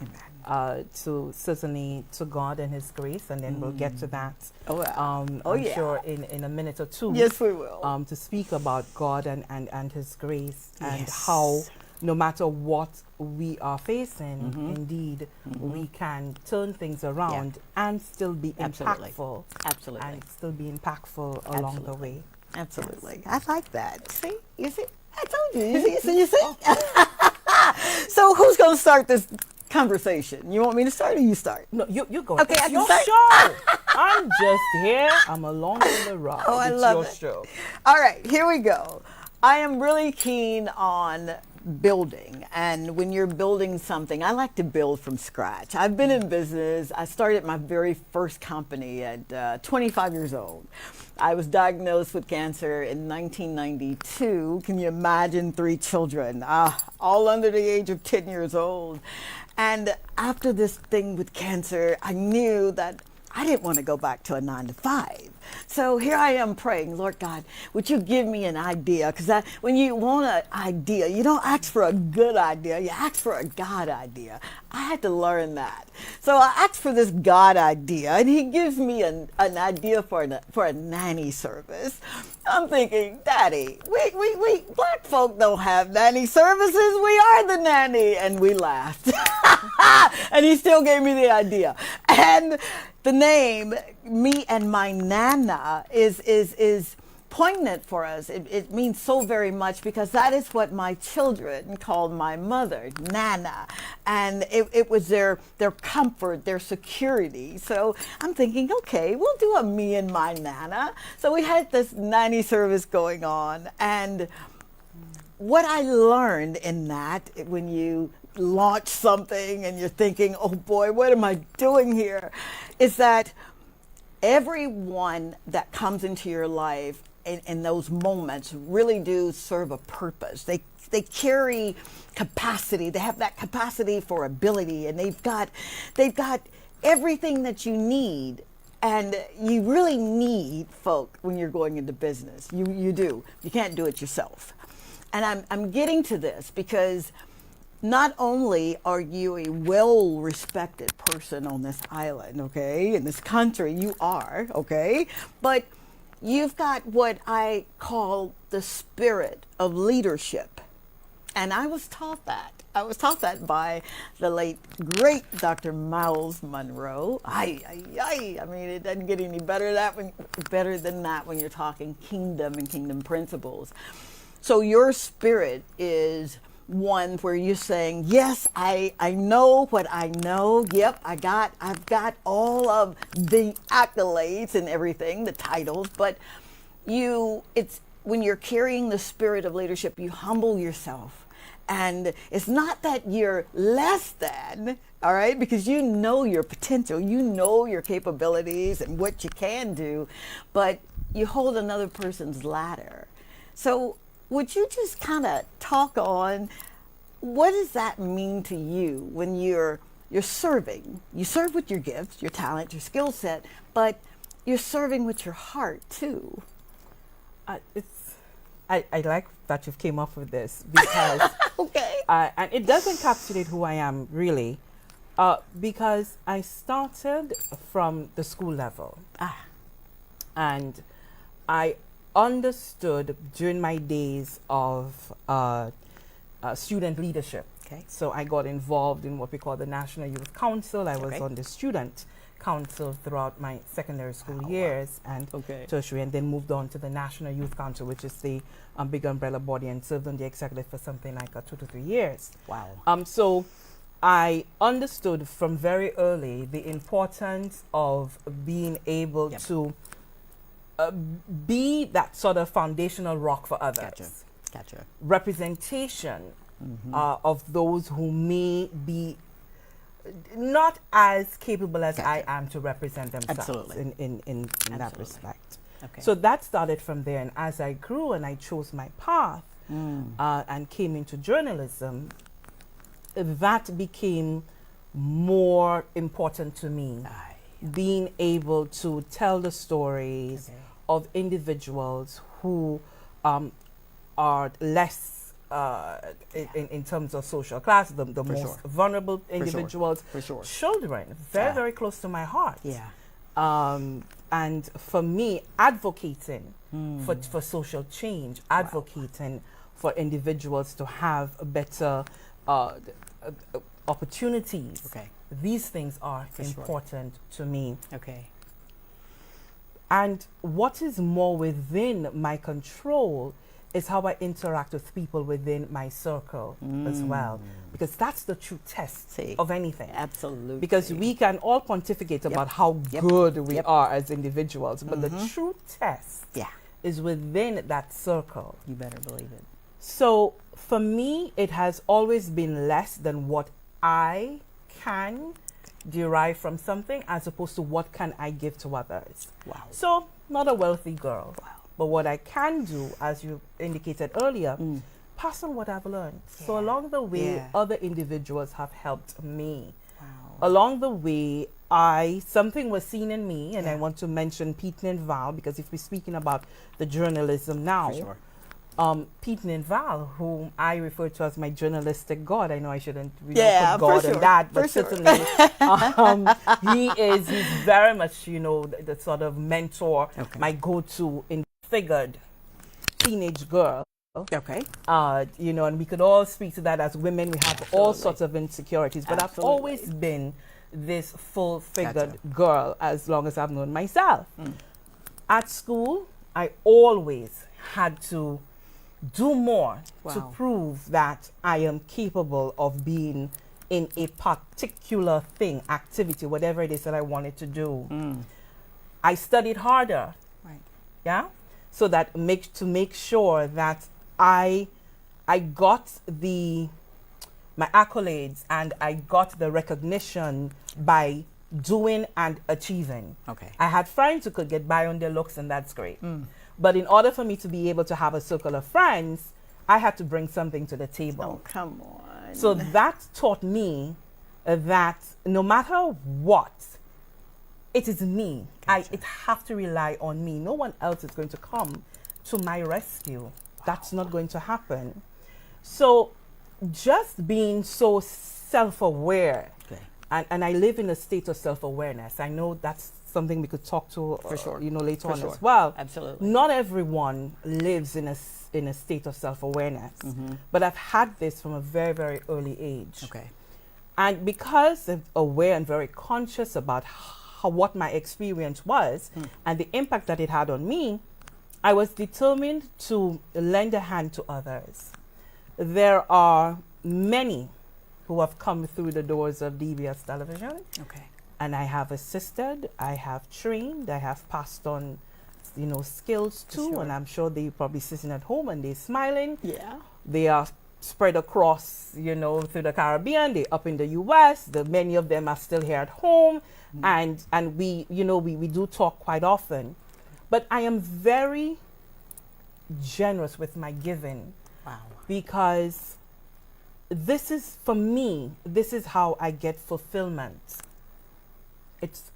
Amen. Certainly to God and His grace, and then we'll get to that. Oh, I'm yeah. sure in a minute or two. Yes, we will. To speak about God and His grace, and Yes. how no matter what we are facing, indeed, we can turn things around and still be Absolutely. impactful. Absolutely. And still be impactful along the way. Absolutely. I like that. See? You see? I told you. You see? So who's going to start this conversation? You want me to start or you start? No, you go. Okay, It's I can your start. show. I'm just here. I'm along for the ride. Oh, I it's love your it. show. All right, here we go. I am really keen on building, and when you're building something, I like to build from scratch. I've been in business. I started my very first company at 25 years old. I was diagnosed with cancer in 1992. Can you imagine 3 children, all under the age of 10 years old? And after this thing with cancer, I knew that I didn't want to go back to a 9-to-5. So here I am praying, Lord God, would you give me an idea? Because when you want an idea, you don't ask for a good idea, you ask for a God idea. I had to learn that. So I asked for this God idea, and He gives me an idea for a nanny service. I'm thinking, Daddy, we black folk don't have nanny services. We are the nanny. And we laughed. And He still gave me the idea. And the name, Me and My Nana, is poignant for us. It means so very much, because that is what my children called my mother, Nana. And it was their comfort, their security. So I'm thinking, okay, we'll do a Me and My Nana. So we had this nanny service going on. And what I learned in that, when you launch something and you're thinking, oh boy, what am I doing here, is that everyone that comes into your life in those moments really do serve a purpose. They carry capacity. They have that capacity for ability, and they've got everything that you need. And you really need folk when you're going into business. You do. You can't do it yourself. And I'm getting to this because not only are you a well-respected person on this island, okay, in this country, you are, okay, but you've got what I call the spirit of leadership. And I was taught that. I was taught that by the late, great Dr. Miles Monroe. I mean, it doesn't get any better than that when you're talking kingdom and kingdom principles. So your spirit is one where you're saying, yes, I know what I know. Yep, I've got all of the accolades and everything, the titles, but it's when you're carrying the spirit of leadership, you humble yourself. And it's not that you're less than, all right, because you know your potential, you know your capabilities and what you can do, but you hold another person's ladder. So would you just kind of talk on what does that mean to you when you're serving? You serve with your gifts, your talent, your skill set, but you're serving with your heart too. I like that you've came up with this, because okay. And it does encapsulate who I am really, because I started from the school level, and I understood during my days of student leadership. Okay. So I got involved in what we call the National Youth Council. I was Okay. on the student council throughout my secondary school years and Okay. tertiary, and then moved on to the National Youth Council, which is the big umbrella body, and served on the executive for something like 2 to 3 years. Wow. So I understood from very early the importance of being able Yep. to be that sort of foundational rock for others. Gotcha. Gotcha. Representation of those who may be not as capable as I am to represent themselves. Absolutely. in that Absolutely. respect. Okay. So that started from there, and as I grew and I chose my path and came into journalism, that became more important to me. Being able to tell the stories Okay. of individuals who are less in terms of social class, the most sure. vulnerable individuals, For sure. children, very, very close to my heart. Yeah. And for me, advocating for social change, advocating for individuals to have better opportunities. Okay. These things are For sure. important to me. Okay. And what is more within my control is how I interact with people within my circle as well. Because that's the true test See. of anything. Absolutely. Because we can all pontificate about how Yep. good we Yep. are as individuals, but the true test Yeah. is within that circle. You better believe it. So for me, it has always been less than what I can derive from something as opposed to what can I give to others. Wow. So not a wealthy girl. But what I can do, as you indicated earlier, pass on what I've learned. So along the way, Yeah. other individuals have helped me. Wow. Along the way, something was seen in me, and I want to mention Keithlin and Val, because if we're speaking about the journalism now, For sure. Keithlin and Val, whom I refer to as my journalistic god. I know I shouldn't really Yeah, put God for in sure, that, for but sure. certainly he's very much, the sort of mentor, Okay. my go-to figured teenage girl. Okay. And we could all speak to that as women. We have all Absolutely. sorts of insecurities, but Absolutely. I've always been this full-figured Gotcha. girl as long as I've known myself. At school, I always had to do more to Wow. prove that I am capable of being in a particular thing, activity, whatever it is that I wanted to do. I studied harder. Right. Yeah, so that to make sure that I got my accolades and I got the recognition by doing and achieving. Okay. I had friends who could get by on their looks, and that's great. But in order for me to be able to have a circle of friends, I had to bring something to the table. Oh, come on. So that taught me that no matter what, it is me. It have to rely on me. No one else is going to come to my rescue. That's not going to happen. So just being so self-aware, Okay. and I live in a state of self-awareness. I know that's something we could talk to For sure. later For on sure. as well. Absolutely. Not everyone lives in a state of self-awareness, but I've had this from a very, very early age. Okay. And because I'm aware and very conscious about what my experience was and the impact that it had on me, I was determined to lend a hand to others. There are many who have come through the doors of DBS television, Okay. and I have assisted, I have trained, I have passed on, skills too, sure. and I'm sure they're probably sitting at home and they're smiling. Yeah. They are spread across, through the Caribbean. They're up in the U.S. Many of them are still here at home, and we do talk quite often. But I am very generous with my giving. Wow. Because this is, for me, this is how I get fulfillment. It's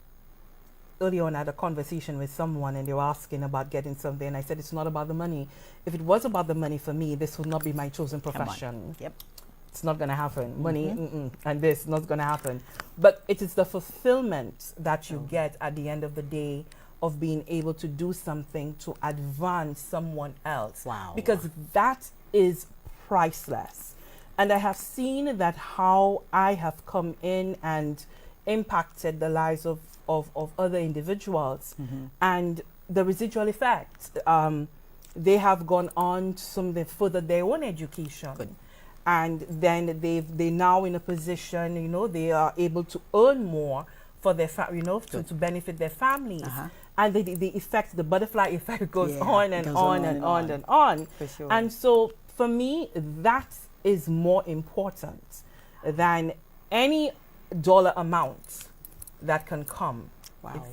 early on I had a conversation with someone and they were asking about getting something, and I said it's not about the money. If it was about the money for me, this would not be my chosen profession. Yep. It's not going to happen. Money, and this is not going to happen. But it is the fulfillment that you get at the end of the day of being able to do something to advance someone else. Wow. Because that is priceless. And I have seen that how I have come in and impacted the lives of other individuals, and the residual effect. They have gone on to further their own education. Good. And then they now in a position, you know, they are able to earn more for their to benefit their families. And the effect, the butterfly effect goes on and on and on and on. For sure. And so for me, that is more important than any dollar amount that can come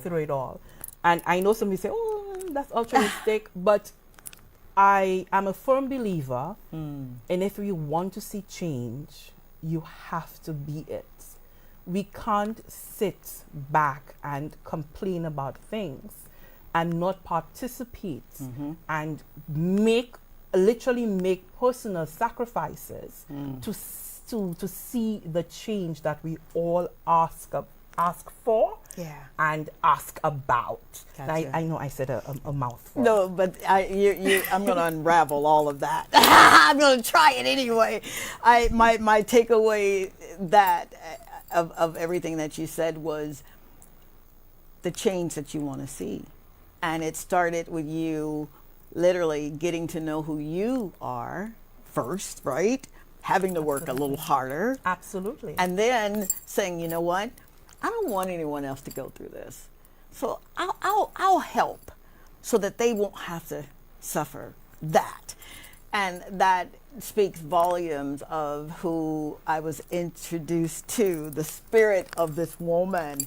through it all. And I know somebody say, oh, that's altruistic, but I am a firm believer, and if you want to see change, you have to be it. We can't sit back and complain about things and not participate and literally make personal sacrifices to see the change that we all ask for and ask about. Gotcha. I know I said a mouthful. No, but I'm going to unravel all of that. I'm going to try it anyway. My takeaway of everything that you said was the change that you want to see. And it started with you literally getting to know who you are first, right? Having to work a little harder. Absolutely. And then saying, you know what? I don't want anyone else to go through this. So I'll help so that they won't have to suffer that. And that speaks volumes of who I was introduced to, the spirit of this woman.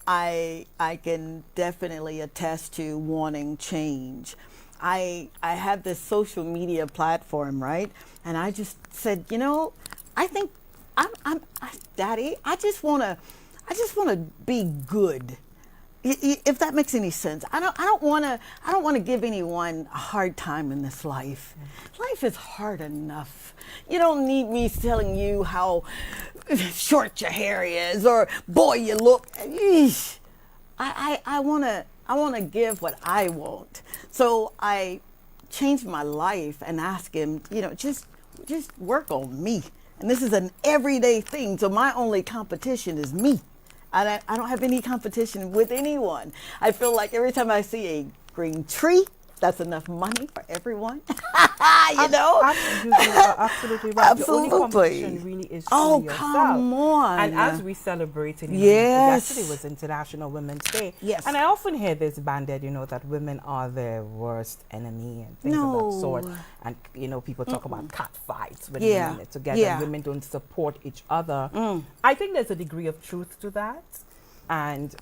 I can definitely attest to wanting change. I have this social media platform, right? And I just said, you know, I think Daddy, I just want to be good. If that makes any sense. I don't want to give anyone a hard time in this life. Life is hard enough. You don't need me telling you how short your hair is or boy you look. Eesh. I want to give what I want. So I changed my life and asked him, you know, just work on me. And this is an everyday thing. So my only competition is me. I don't have any competition with anyone. I feel like every time I see a green tree, that's enough money for everyone. You know? Absolutely right. The only competition really is oh, yourself. come on. And as we celebrated, yesterday was International Women's Day. Yes. And I often hear this banded, you know, that women are their worst enemy and things of that sort. And, you know, people talk about cat fights when women are together and women don't support each other. I think there's a degree of truth to that. And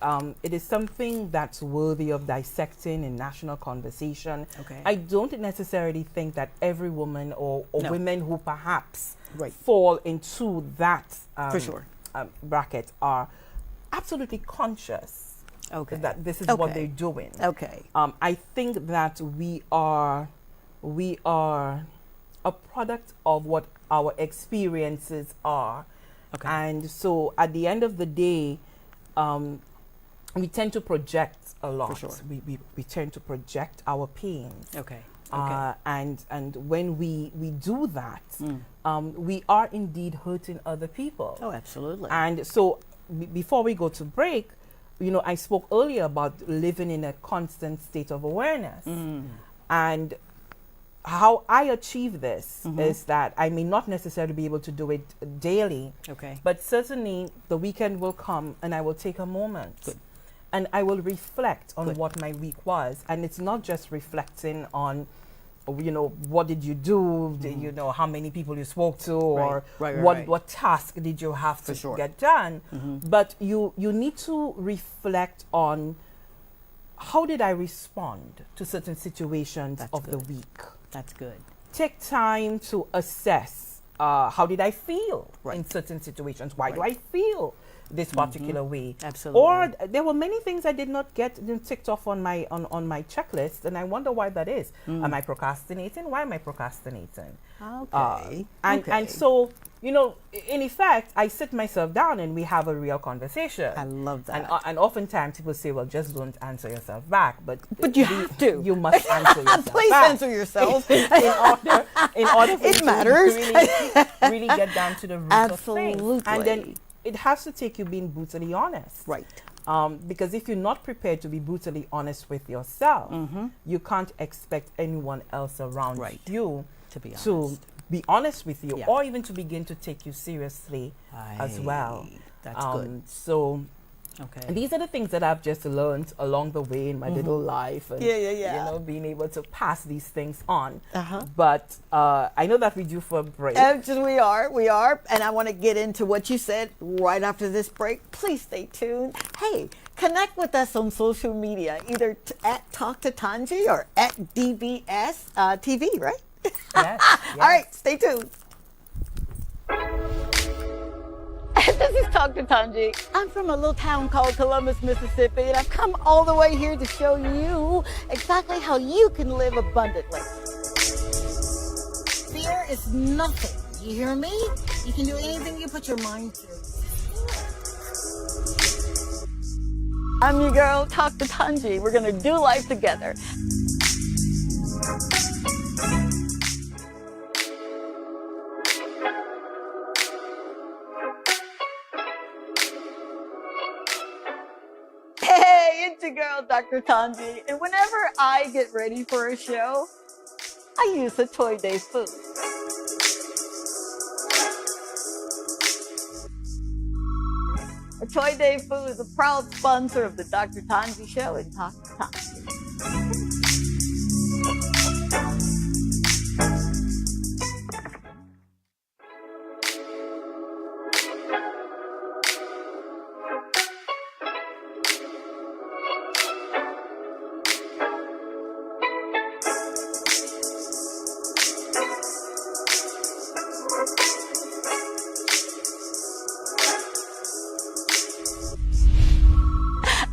it is something that's worthy of dissecting in national conversation. Okay. I don't necessarily think that every woman or women who perhaps Right. fall into that For sure. Bracket are absolutely conscious that this is what they're doing. Okay. I think that we are a product of what our experiences are. Okay. And so at the end of the day, we tend to project a lot. For sure. We tend to project our pains. Okay. And when we do that, we are indeed hurting other people. Oh, absolutely. And so before we go to break, you know, I spoke earlier about living in a constant state of awareness. And how I achieve this is that I may not necessarily be able to do it daily. Okay. But certainly the weekend will come and I will take a moment. Good. And I will reflect on Good. what my week was. And it's not just reflecting on, you know, what did you do, you know, how many people you spoke to, or what task did you have to get done. But you need to reflect on how did I respond to certain situations of the week. That's good. Take time to assess how did I feel in certain situations. Why do I feel this particular way? Absolutely. Or there were many things I did not get ticked off on my on my checklist, and I wonder why that is. Am I procrastinating? Why am I procrastinating? Okay. And so you know, in effect, I sit myself down and we have a real conversation. I love that. And oftentimes people say, well, just don't answer yourself back. But you have to. You must answer yourself Please back. answer yourself. in order for It you matters. to really get down to the root of things. Absolutely. And then it has to take you being brutally honest. Right. Because if you're not prepared to be brutally honest with yourself, you can't expect anyone else around you To be honest. to be honest with you, Yeah. or even to begin to take you seriously as well. That's good. So Okay. these are the things that I've just learned along the way in my little life, and Yeah. you know, being able to pass these things on. Uh-huh. But I know that we're due for a break. We are, and I want to get into what you said right after this break. Please stay tuned. Hey, connect with us on social media, either at Talk to Tongie or at DBS TV, right? Yes, All right, stay tuned. This is Talk to Tongie. I'm from a little town called Columbus, Mississippi, and I've come all the way here to show you exactly how you can live abundantly. Fear is nothing. You hear me? You can do anything you put your mind to. I'm your girl, Talk to Tongie. We're going to do life together. Hey, it's your girl, Dr. Tongie. And whenever I get ready for a show, I use the Toy Day food. A Toy Day Food is a proud sponsor of the Dr. Tongie Show and Talk to Tongie.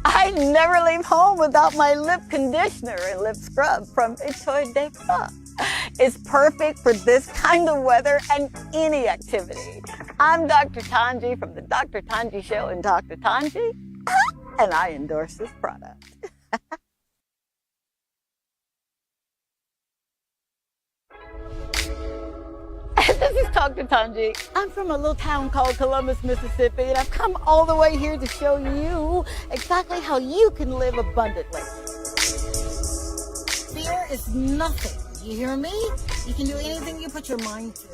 I never leave home without my lip conditioner and lip scrub from Toy Day Food. It's perfect for this kind of weather and any activity. I'm Dr. Tongie from the Dr. Tongie Show and Talk to Tongie, and I endorse this product. This is Talk to Tongie. I'm from a little town called Columbus, Mississippi, and I've come all the way here to show you exactly how you can live abundantly. Fear is nothing. You hear me? You can do anything you put your mind to.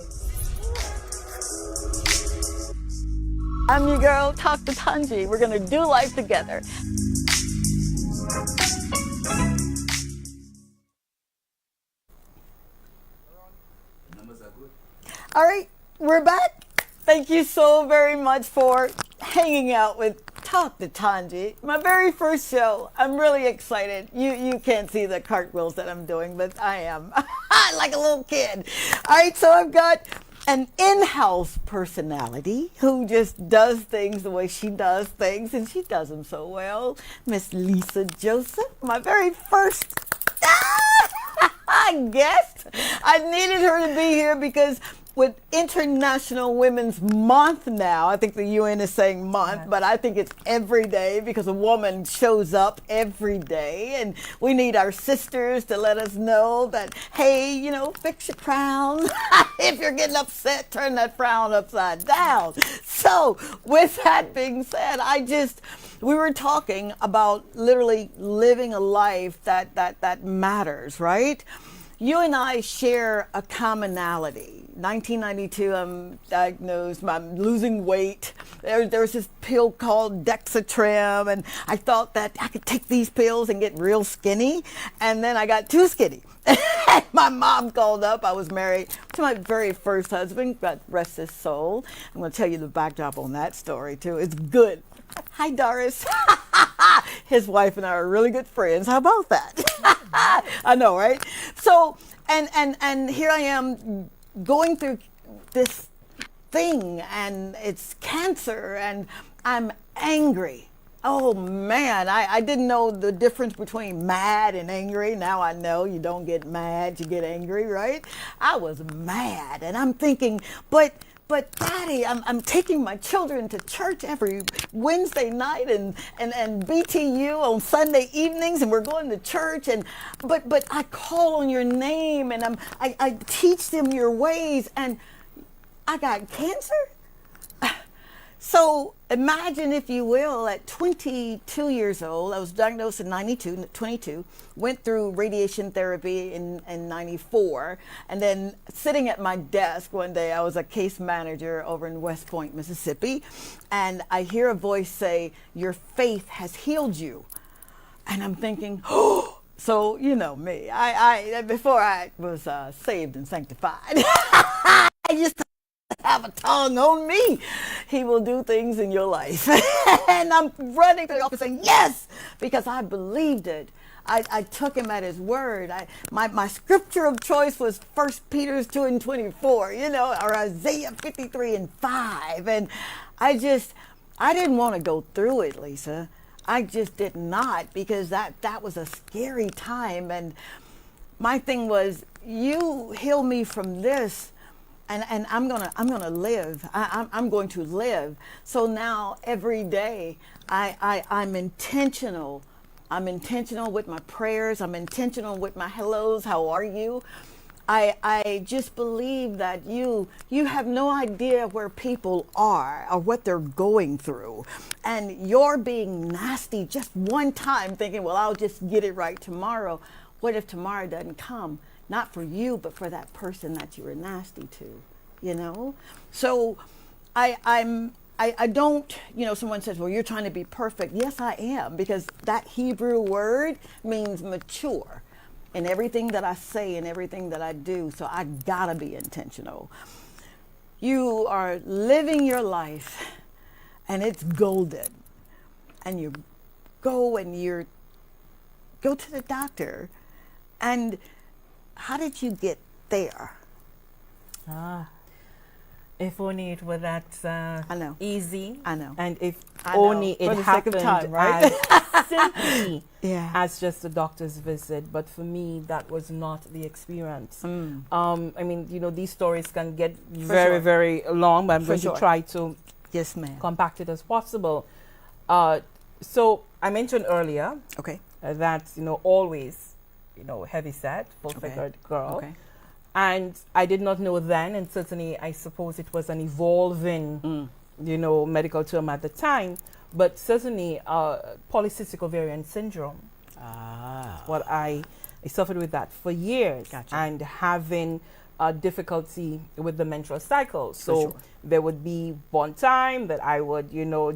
I'm your girl, Talk to Tongie. We're going to do life together. All right, we're back. Thank you so very much for hanging out with Talk to Tongie, my very first show. I'm really excited. You can't see the cartwheels that I'm doing, but I am like a little kid. All right, so I've got an in-house personality who just does things the way she does things, and she does them so well. Miss Lissa Joseph, my very first guest. I needed her to be here because with International Women's Month now, I think the UN is saying month, but I think it's every day because a woman shows up every day, and we need our sisters to let us know that, hey, you know, fix your crown. If you're getting upset, turn that frown upside down. So with that being said, we were talking about literally living a life that matters, right? You and I share a commonality. 1992, I'm diagnosed, I'm losing weight. There was this pill called Dexatrim, and I thought that I could take these pills and get real skinny, and then I got too skinny. My mom called up. I was married to my very first husband, God rest his soul. I'm going to tell you the backdrop on that story, too. It's good. Hi, Doris. His wife and I are really good friends. How about that? I know, right? So, and here I am going through this thing, and it's cancer, and I'm angry. Oh man, I didn't know the difference between mad and angry. Now I know you don't get mad, you get angry, right? I was mad, and I'm thinking, but but Daddy, I'm taking my children to church every Wednesday night and BTU on Sunday evenings, and we're going to church, but I call on your name, and I teach them your ways, and I got cancer? So imagine, if you will, at 22 years old, I was diagnosed in 22, went through radiation therapy in 94, and then sitting at my desk one day, I was a case manager over in West Point, Mississippi, and I hear a voice say, "Your faith has healed you." And I'm thinking, oh, so you know me, I before I was saved and sanctified, I just have a tongue on me. He will do things in your life. And I'm running to the office saying, yes, because I believed it. I took him at his word. My scripture of choice was 1 Peter 2:24, or Isaiah 53:5. And I didn't want to go through it, Lissa. I just did not, because that was a scary time. And my thing was, you heal me from this, and I'm gonna live. I'm going to live. So now every day I'm intentional. I'm intentional with my prayers. I'm intentional with my hellos. How are you? I just believe that you have no idea where people are or what they're going through, and you're being nasty just one time, thinking, well, I'll just get it right tomorrow. What if tomorrow doesn't come? Not for you, but for that person that you were nasty to, So I don't, someone says, well, you're trying to be perfect. Yes, I am, because that Hebrew word means mature in everything that I say and everything that I do. So I gotta be intentional. You are living your life and it's golden. And you go to the doctor. And how did you get there? If only it were that I know. easy. I know. And if I know. only it For the sake of happened time, right? as simply Yeah. as just a doctor's visit. But for me, that was not the experience. These stories can get very, sure. very long, but I'm going sure. to try to Yes, ma'am. compact it as possible. So I mentioned earlier Okay. that, always, heavy set, full-figured girl. Okay. And I did not know then, and certainly I suppose it was an evolving, medical term at the time, but certainly polycystic ovarian syndrome. What I suffered with that for years. Gotcha. And having difficulty with the menstrual cycle. So sure. there would be one time that I would,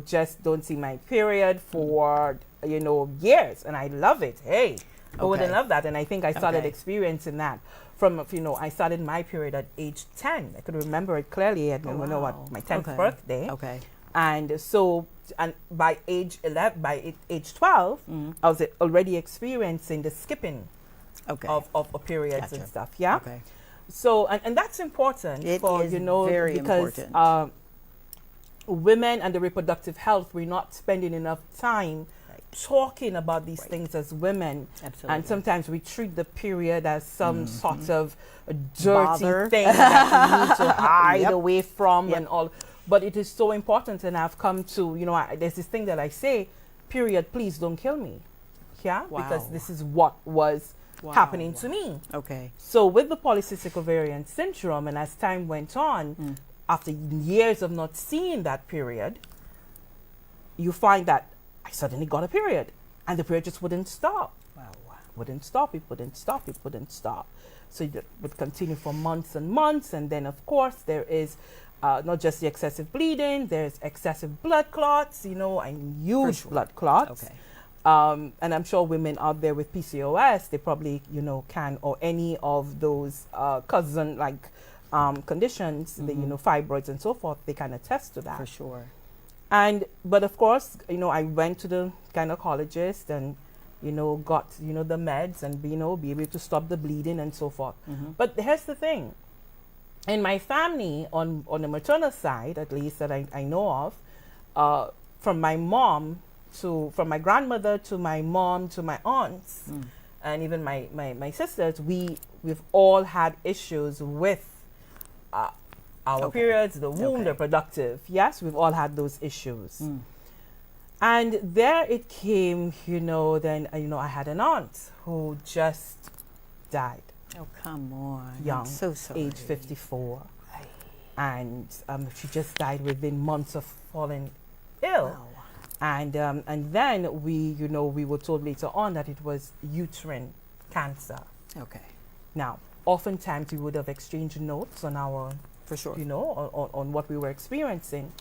just don't see my period for, years. And I love it. Hey, who wouldn't love that? And I think I started experiencing that from, I started my period at age 10. I could remember it clearly at my 10th birthday. Okay. And so, and by age 11, by age 12, I was already experiencing the skipping of periods and stuff. Yeah. Okay. So, and that's important It for, is very because important. Women and the reproductive health, we're not spending enough time talking about these things as women. Absolutely. And sometimes we treat the period as some sort of a dirty Bother. thing that we need to hide Yep. away from Yep. and all. But it is so important, and I've come to, there's this thing that I say, period, please don't kill me. Yeah? Wow. Because this is what was happening to me. Okay. So with the polycystic ovarian syndrome, and as time went on, after years of not seeing that period, you find that I suddenly got a period, and the period just wouldn't stop. Wow. Wouldn't stop. It wouldn't stop. It wouldn't stop. So it would continue for months and months, and then of course there is not just the excessive bleeding, there's excessive blood clots, and huge blood clots. Okay. And I'm sure women out there with PCOS, they probably, can, or any of those cousin conditions, the, fibroids and so forth, they can attest to that. For sure. But of course, I went to the gynecologist and, got, the meds and, be able to stop the bleeding and so forth. But here's the thing. In my family, on the maternal side, at least that I know of, from my mom from my grandmother to my mom to my aunts, and even my sisters, we've all had issues with our Okay. periods, the womb, Okay. they're productive. Yes, we've all had those issues. And there it came, then, I had an aunt who just died Oh, come on. young, I'm so sorry. age 54. And she just died within months of falling ill. Wow. And then we were told later on that it was uterine cancer. Okay. Now, oftentimes we would have exchanged notes on our, For sure. on what we were experiencing.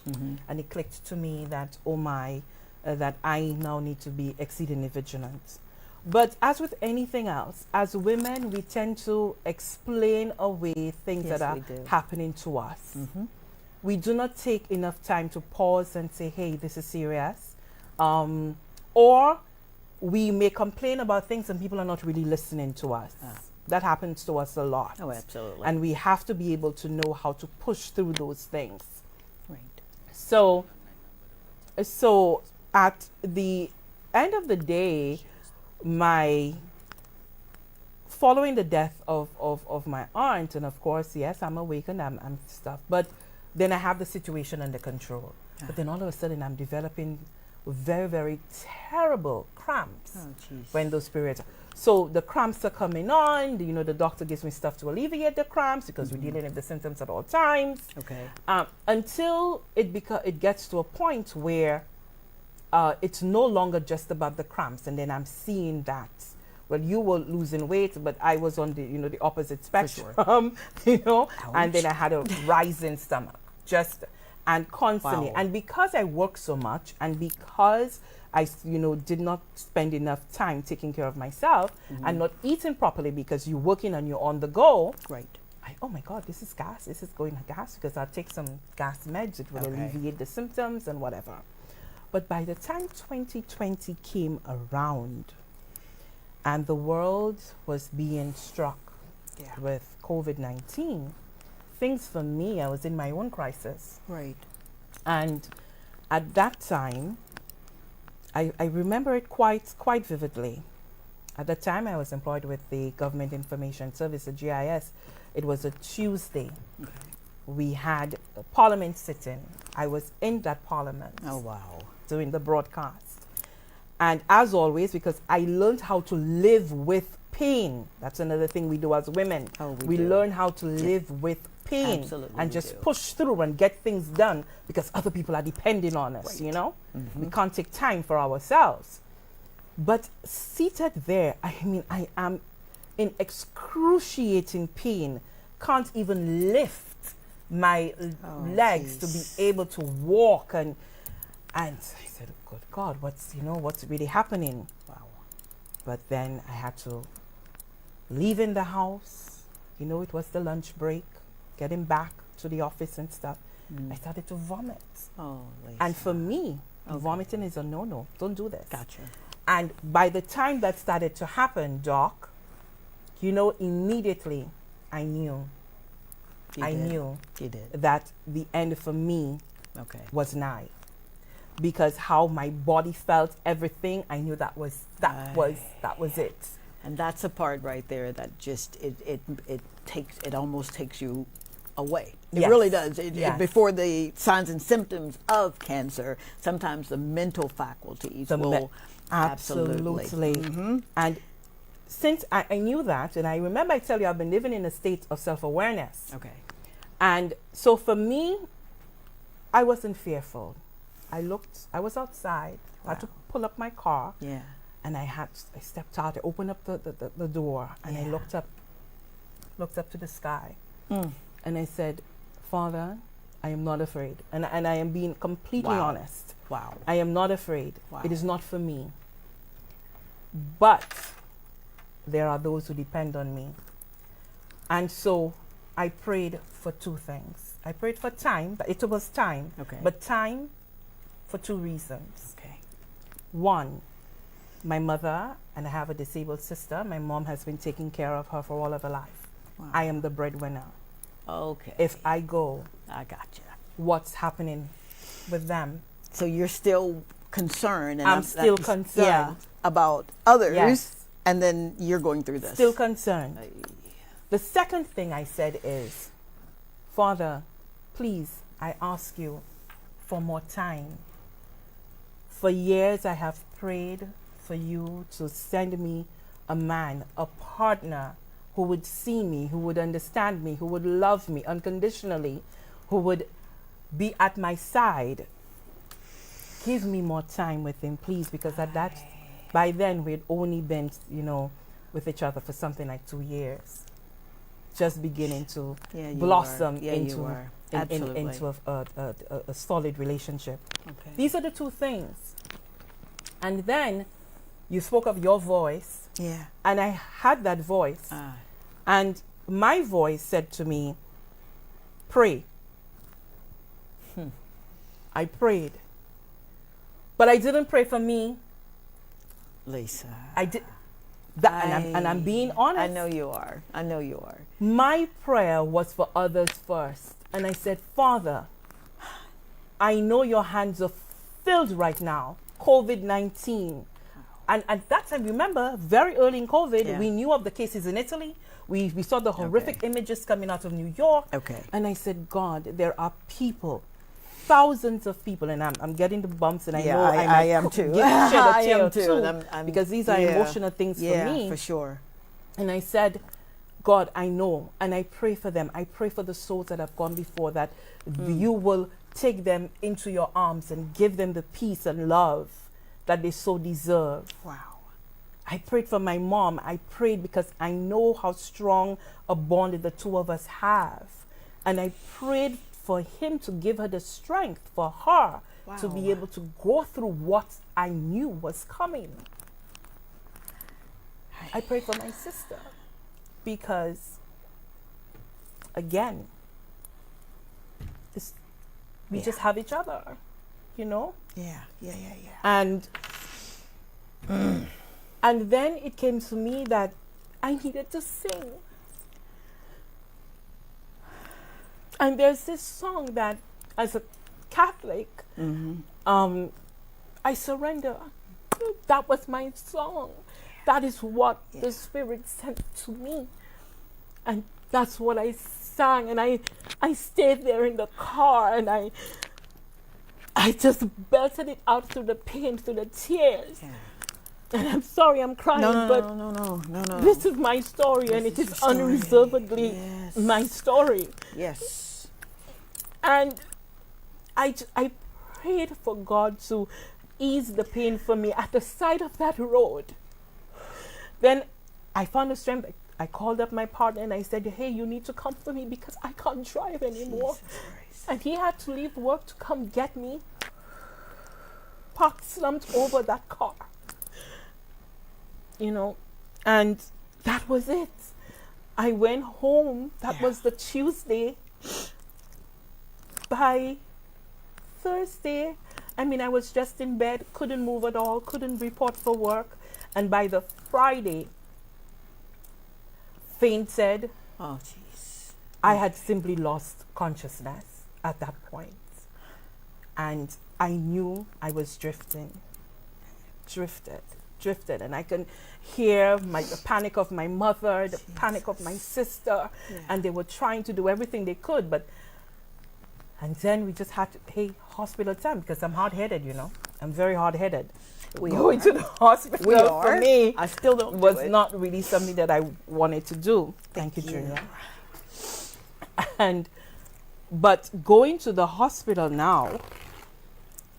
And it clicked to me that, oh my, that I now need to be exceedingly vigilant. But as with anything else, as women, we tend to explain away things Yes, that we are do. happening to us. We do not take enough time to pause and say, hey, this is serious. Or we may complain about things and people are not really listening to us. That happens to us a lot. Oh, absolutely. And we have to be able to know how to push through those things. Right. So at the end of the day, following the death of my aunt, and of course, yes, I'm awakened, I'm stuff, but then I have the situation under control. But then all of a sudden, I'm developing very, very terrible cramps Oh, jeez. when those periods. So the cramps are coming on. The doctor gives me stuff to alleviate the cramps because we're dealing with the symptoms at all times. Okay. Until it gets to a point where it's no longer just about the cramps, and then I'm seeing that. Well, you were losing weight, but I was on the opposite spectrum, and then I had a rising stomach, and constantly. Wow. And because I work so much, and because I, did not spend enough time taking care of myself and not eating properly because you're working and you're on the go. Right. Oh my God, this is gas. This is going gas because I'll take some gas meds. It will Okay. alleviate the symptoms and whatever. But by the time 2020 came around and the world was being struck with COVID-19, things for me, I was in my own crisis. Right. And at that time, I remember it quite vividly. At the time, I was employed with the Government Information Service, the GIS. It was a Tuesday. Okay. We had a parliament sitting. I was in that parliament Oh, wow. doing the broadcast. And as always, because I learned how to live with pain. That's another thing we do as women. Oh, we do. learn how to live with pain Absolutely and we just do. push through and get things done because other people are depending on us, Right. We can't take time for ourselves. But seated there, I am in excruciating pain, can't even lift my legs to be able to walk, and I said, good God, what's really happening? Wow. But then I had to leave in the house. It was the lunch break, getting back to the office and stuff. I started to vomit. Oh, Lisa. And for me, vomiting is a no-no. Don't do this. Gotcha. And by the time that started to happen, Doc, immediately I knew. You did. knew You did. that the end for me Okay. was nigh. Because how my body felt, everything, I knew that was it. And that's a part right there that just it almost takes you away. It Yes. really does. Yes. Before the signs and symptoms of cancer, sometimes the mental faculties will Absolutely. And since I knew that, and I remember I tell you, I've been living in a state of self-awareness. Okay. And so for me, I wasn't fearful. I was outside. I had to pull up my car. Yeah. And I stepped out, I opened up the door, and I Yeah. looked up to the sky. Mm. And I said, Father, I am not afraid. And I am being completely Wow. honest. Wow. I am not afraid. Wow. It is not for me. But there are those who depend on me. And so I prayed for two things. I prayed for time, but it was time. Okay. But time for two reasons. Okay. One, my mother, and I have a disabled sister. My mom has been taking care of her for all of her life. Wow. I am the breadwinner. Okay. If I go, I gotcha. what's happening with them? So you're still concerned. And I'm still concerned. Yeah, about others. Yes. And then you're going through this. Still concerned. The second thing I said is, Father, please, I ask you for more time. For years I have prayed for you to send me a man, a partner who would see me, who would understand me, who would love me unconditionally, who would be at my side. Give me more time with him, please, because by then we'd only been, with each other for something like 2 years. Just beginning to blossom into a solid relationship. Okay. These are the two things. And then you spoke of your voice. Yeah. And I had that voice. And my voice said to me, pray. I prayed. But I didn't pray for me. Lisa. I did. And I'm being honest. I know you are. My prayer was for others first. And I said, Father, I know your hands are filled right now. COVID-19. And at that time, remember, very early in COVID, we knew of the cases in Italy. We saw the horrific images coming out of New York. Okay. And I said, God, there are people, thousands of people, and I'm getting the bumps, and I know I am too. I am too. I'm because these are emotional things for me. Yeah, for sure. And I said, God, I know, and I pray for them. I pray for the souls that have gone before, that you will take them into your arms and give them the peace and love that they so deserve. Wow. I prayed for my mom. I prayed because I know how strong a bond the two of us have. And I prayed for him to give her the strength for her to be able to go through what I knew was coming. I prayed for my sister because, again, we just have each other, Yeah. And then it came to me that I needed to sing. And there's this song that, as a Catholic, I surrender. That was my song. That is what the Spirit sent to me. And that's what I sang. And I stayed there in the car, and I just belted it out through the pain, through the tears. Yeah. And I'm sorry I'm crying, no. This is my story, and it is unreservedly my story. Yes. And I prayed for God to ease the pain for me at the side of that road. Then I found the strength. I called up my partner and I said, hey, you need to come for me because I can't drive anymore. And he had to leave work to come get me. Parked slumped over that car. And that was it. I went home. That was the Tuesday. By Thursday, I was just in bed, couldn't move at all, couldn't report for work. And by the Friday, fainted. Oh, jeez. I had simply lost consciousness at that point. And I knew I was drifted. And I can hear the panic of my mother, the panic of my sister. Yeah. And they were trying to do everything they could. And then we just had to pay hospital time because I'm hard-headed, I'm very hard-headed. Going to the hospital for me, I still don't was not really something that I wanted to do. Thank you, Junior. But going to the hospital now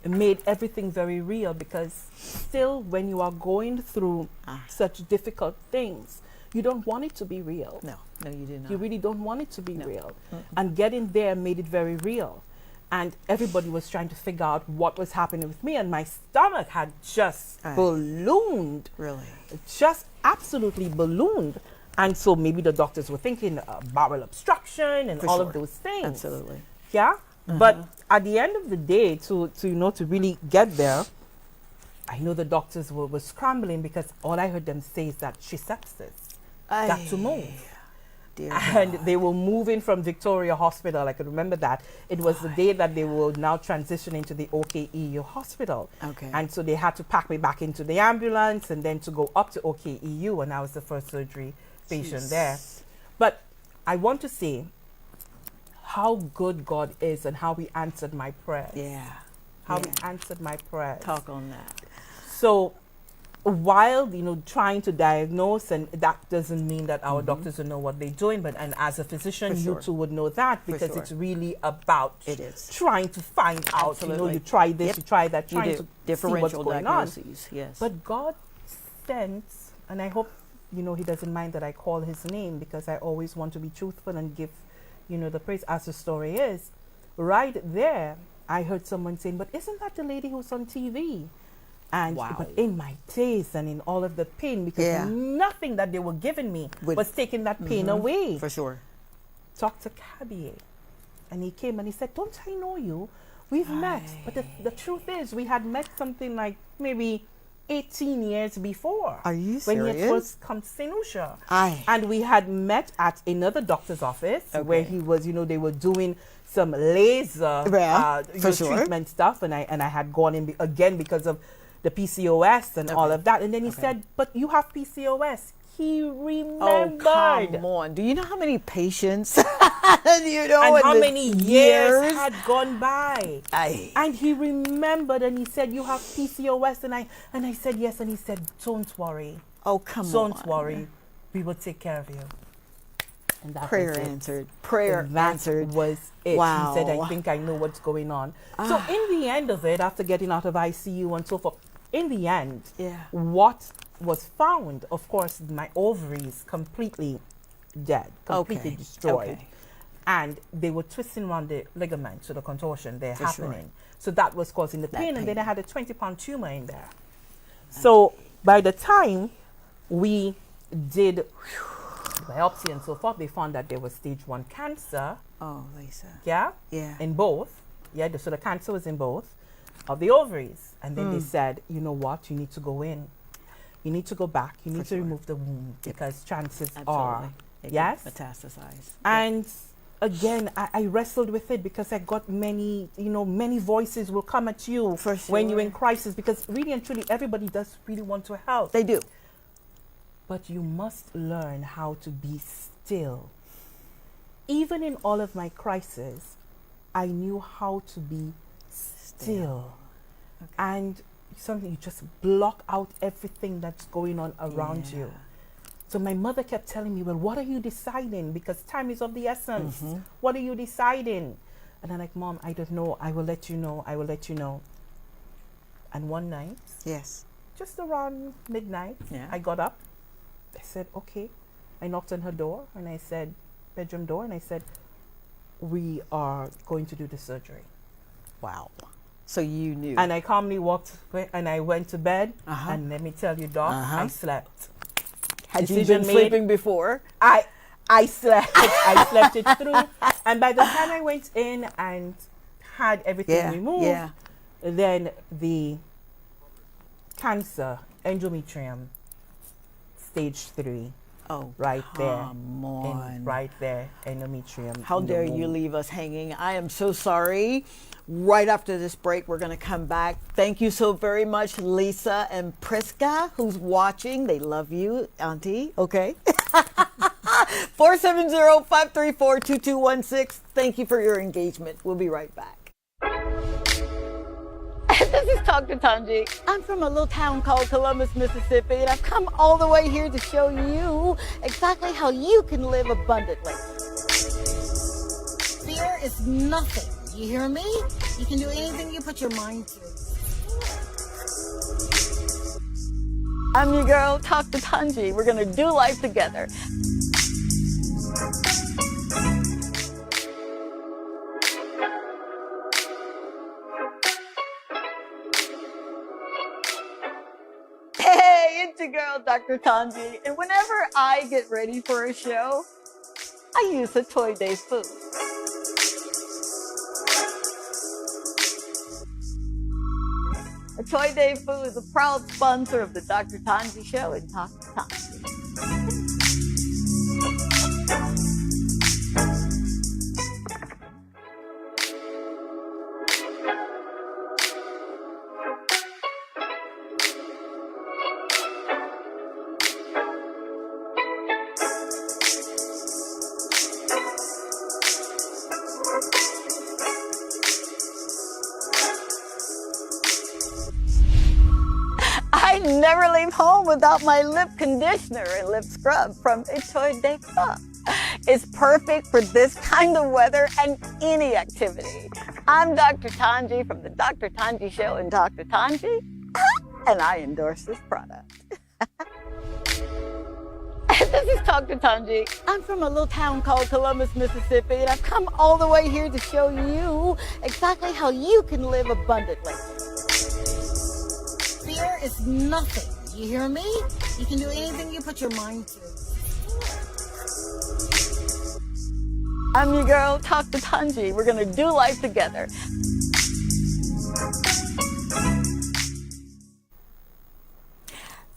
made everything very real, because still when you are going through such difficult things, you don't want it to be real. No, you do not. You really don't want it to be real. And getting there made it very real. And everybody was trying to figure out what was happening with me, and my stomach had just ballooned. Really? Just absolutely ballooned. And so maybe the doctors were thinking bowel obstruction and all of those things. Absolutely. Yeah? But at the end of the day, to really get there, I know the doctors were scrambling, because all I heard them say is that she's sepsis. Got to move. And they were moving from Victoria Hospital. I could remember that. It was the day that they were now transitioning to the OKEU hospital. Okay. And so they had to pack me back into the ambulance and then to go up to OKEU, and I was the first surgery patient there. But I want to say how good God is and how he answered my prayers. Yeah. How he answered my prayers. Talk on that. So while, trying to diagnose, and that doesn't mean that our doctors will know what they're doing, but and as a physician, For you sure. too would know that, because sure. it's really about It is. trying to find out. Absolutely. You try this, Yep. you try that, You trying do. to see Differential what's going on. diagnoses, yes. But God sent, and I hope, he doesn't mind that I call his name, because I always want to be truthful and give, the praise as the story is. Right there, I heard someone saying, but isn't that the lady who's on TV? And Wow. but in my days and in all of the pain, because Yeah. nothing that they were giving me was taking that pain away. For sure. Dr. Cabbier, and he came and he said, don't I know you? We've met. But the truth is, we had met something like maybe 18 years before. Are you When he had serious? first come to St. Lucia. Aye. And we had met at another doctor's office where he was, they were doing some laser for sure. treatment stuff. And I had gone in again because of the PCOS and all of that. And then he said, but you have PCOS. He remembered. Oh, come on. Do you know how many patients, and how in many the years had gone by. Aye. And he remembered, and he said, you have PCOS. And I said, yes. And he said, don't worry. Oh, come on. Don't worry. We will take care of you. And that Prayer was it. answered. Prayer And that answered. was it. Wow. He said, I think I know what's going on. So in the end of it, after getting out of ICU and so forth, in the end, what was found, of course, my ovaries completely dead, completely destroyed. Okay. And they were twisting around the ligaments, so the contortion there For happening. So that was causing the pain, and then pain. I had a 20-pound tumor in there. So by the time we did biopsy and so forth, they found that there was stage 1 cancer. Oh, Lisa. Yeah? Yeah. In both. Yeah, so the cancer was in both of the ovaries. And then they said, you know what, you need to go in. You need to go back. You need to remove the womb, because chances are, It yes? could metastasize. And again, I wrestled with it, because I got many, many voices will come at you For when you're sure. in crisis, because really and truly, everybody does really want to help. They do. But you must learn how to be still. Even in all of my crises, I knew how to be still. Okay. And something, you just block out everything that's going on around you. So my mother kept telling me, well, what are you deciding? Because time is of the essence. What are you deciding? And I'm like, Mom, I don't know. I will let you know. I will let you know. And one night, Yes. just around midnight, Yeah. I got up. I said, okay. I knocked on her door, and I said, bedroom door, and I said, we are going to do the surgery. Wow. So you knew. And I calmly walked away, and I went to bed. And let me tell you, Doc, I slept. Had you Decision been made. sleeping before? I slept. I slept it through. And by the time I went in and had everything removed, then the cancer, endometrium, stage 3. Oh, right there. come on. Right there, endometrium. How in the dare you womb. leave us hanging? I am so sorry. Right after this break, we're going to come back. Thank you so very much, Lisa and Priska, who's watching. They love you, Auntie. Okay. 470-534-2216. Thank you for your engagement. We'll be right back. This is Dr. Tongie. I'm from a little town called Columbus, Mississippi, and I've come all the way here to show you exactly how you can live abundantly. Fear is nothing. You hear me? You can do anything you put your mind to. I'm your girl, Dr. Tongie. We're going to do life together. Hey, it's your girl, Dr. Tongie. And whenever I get ready for a show, I use a Toy Day food. A Toy Day Food is a proud sponsor of the Dr. Tongie Show and Dr. Tongie. never leave home without my lip conditioner and lip scrub from Etoile de Croix. It's perfect for this kind of weather and any activity. I'm Dr. Tongie from the Dr. Tongie Show and Dr. Tongie, and I endorse this product. This is Dr. Tongie. I'm from a little town called Columbus, Mississippi, and I've come all the way here to show you exactly how you can live abundantly. Fear is nothing. You hear me? You can do anything you put your mind to. I'm your girl, Dr. Tongie. We're going to do life together.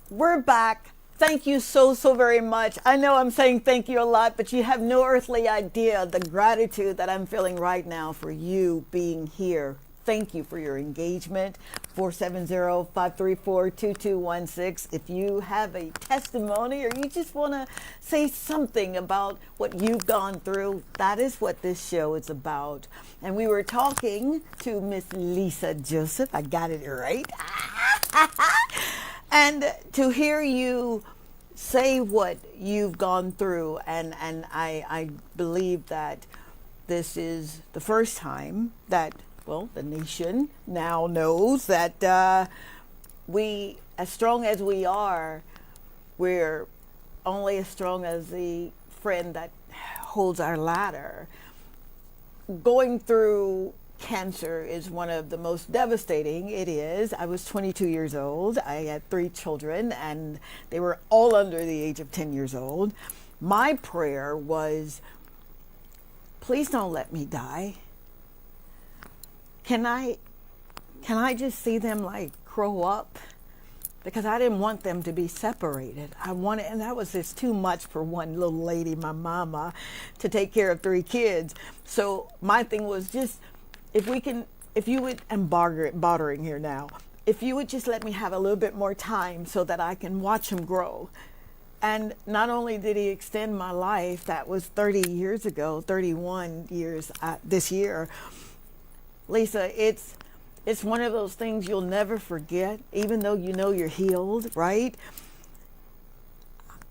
We're back. Thank you so very much. I know I'm saying thank you a lot, but you have no earthly idea the gratitude that I'm feeling right now for you being here. Thank you for your engagement. 470-534-2216. If you have a testimony or you just want to say something about what you've gone through, that is what this show is about. And we were talking to Miss Lissa Joseph. I got it right. And to hear you say what you've gone through, and I believe that this is the first time that, well, the nation now knows that we, as strong as we are, we're only as strong as the friend that holds our ladder. Going through cancer is one of the most devastating. It is. I was 22 years old. I had 3 children, and they were all under the age of 10 years old. My prayer was, please don't let me die. Can I just see them like grow up? Because I didn't want them to be separated. And that was just too much for one little lady, my mama, to take care of 3 kids. So my thing was just, if you would, I'm bartering here now, if you would just let me have a little bit more time so that I can watch him grow. And not only did he extend my life, that was 30 years ago, 31 years this year. Lissa, it's one of those things you'll never forget, even though you know you're healed, right?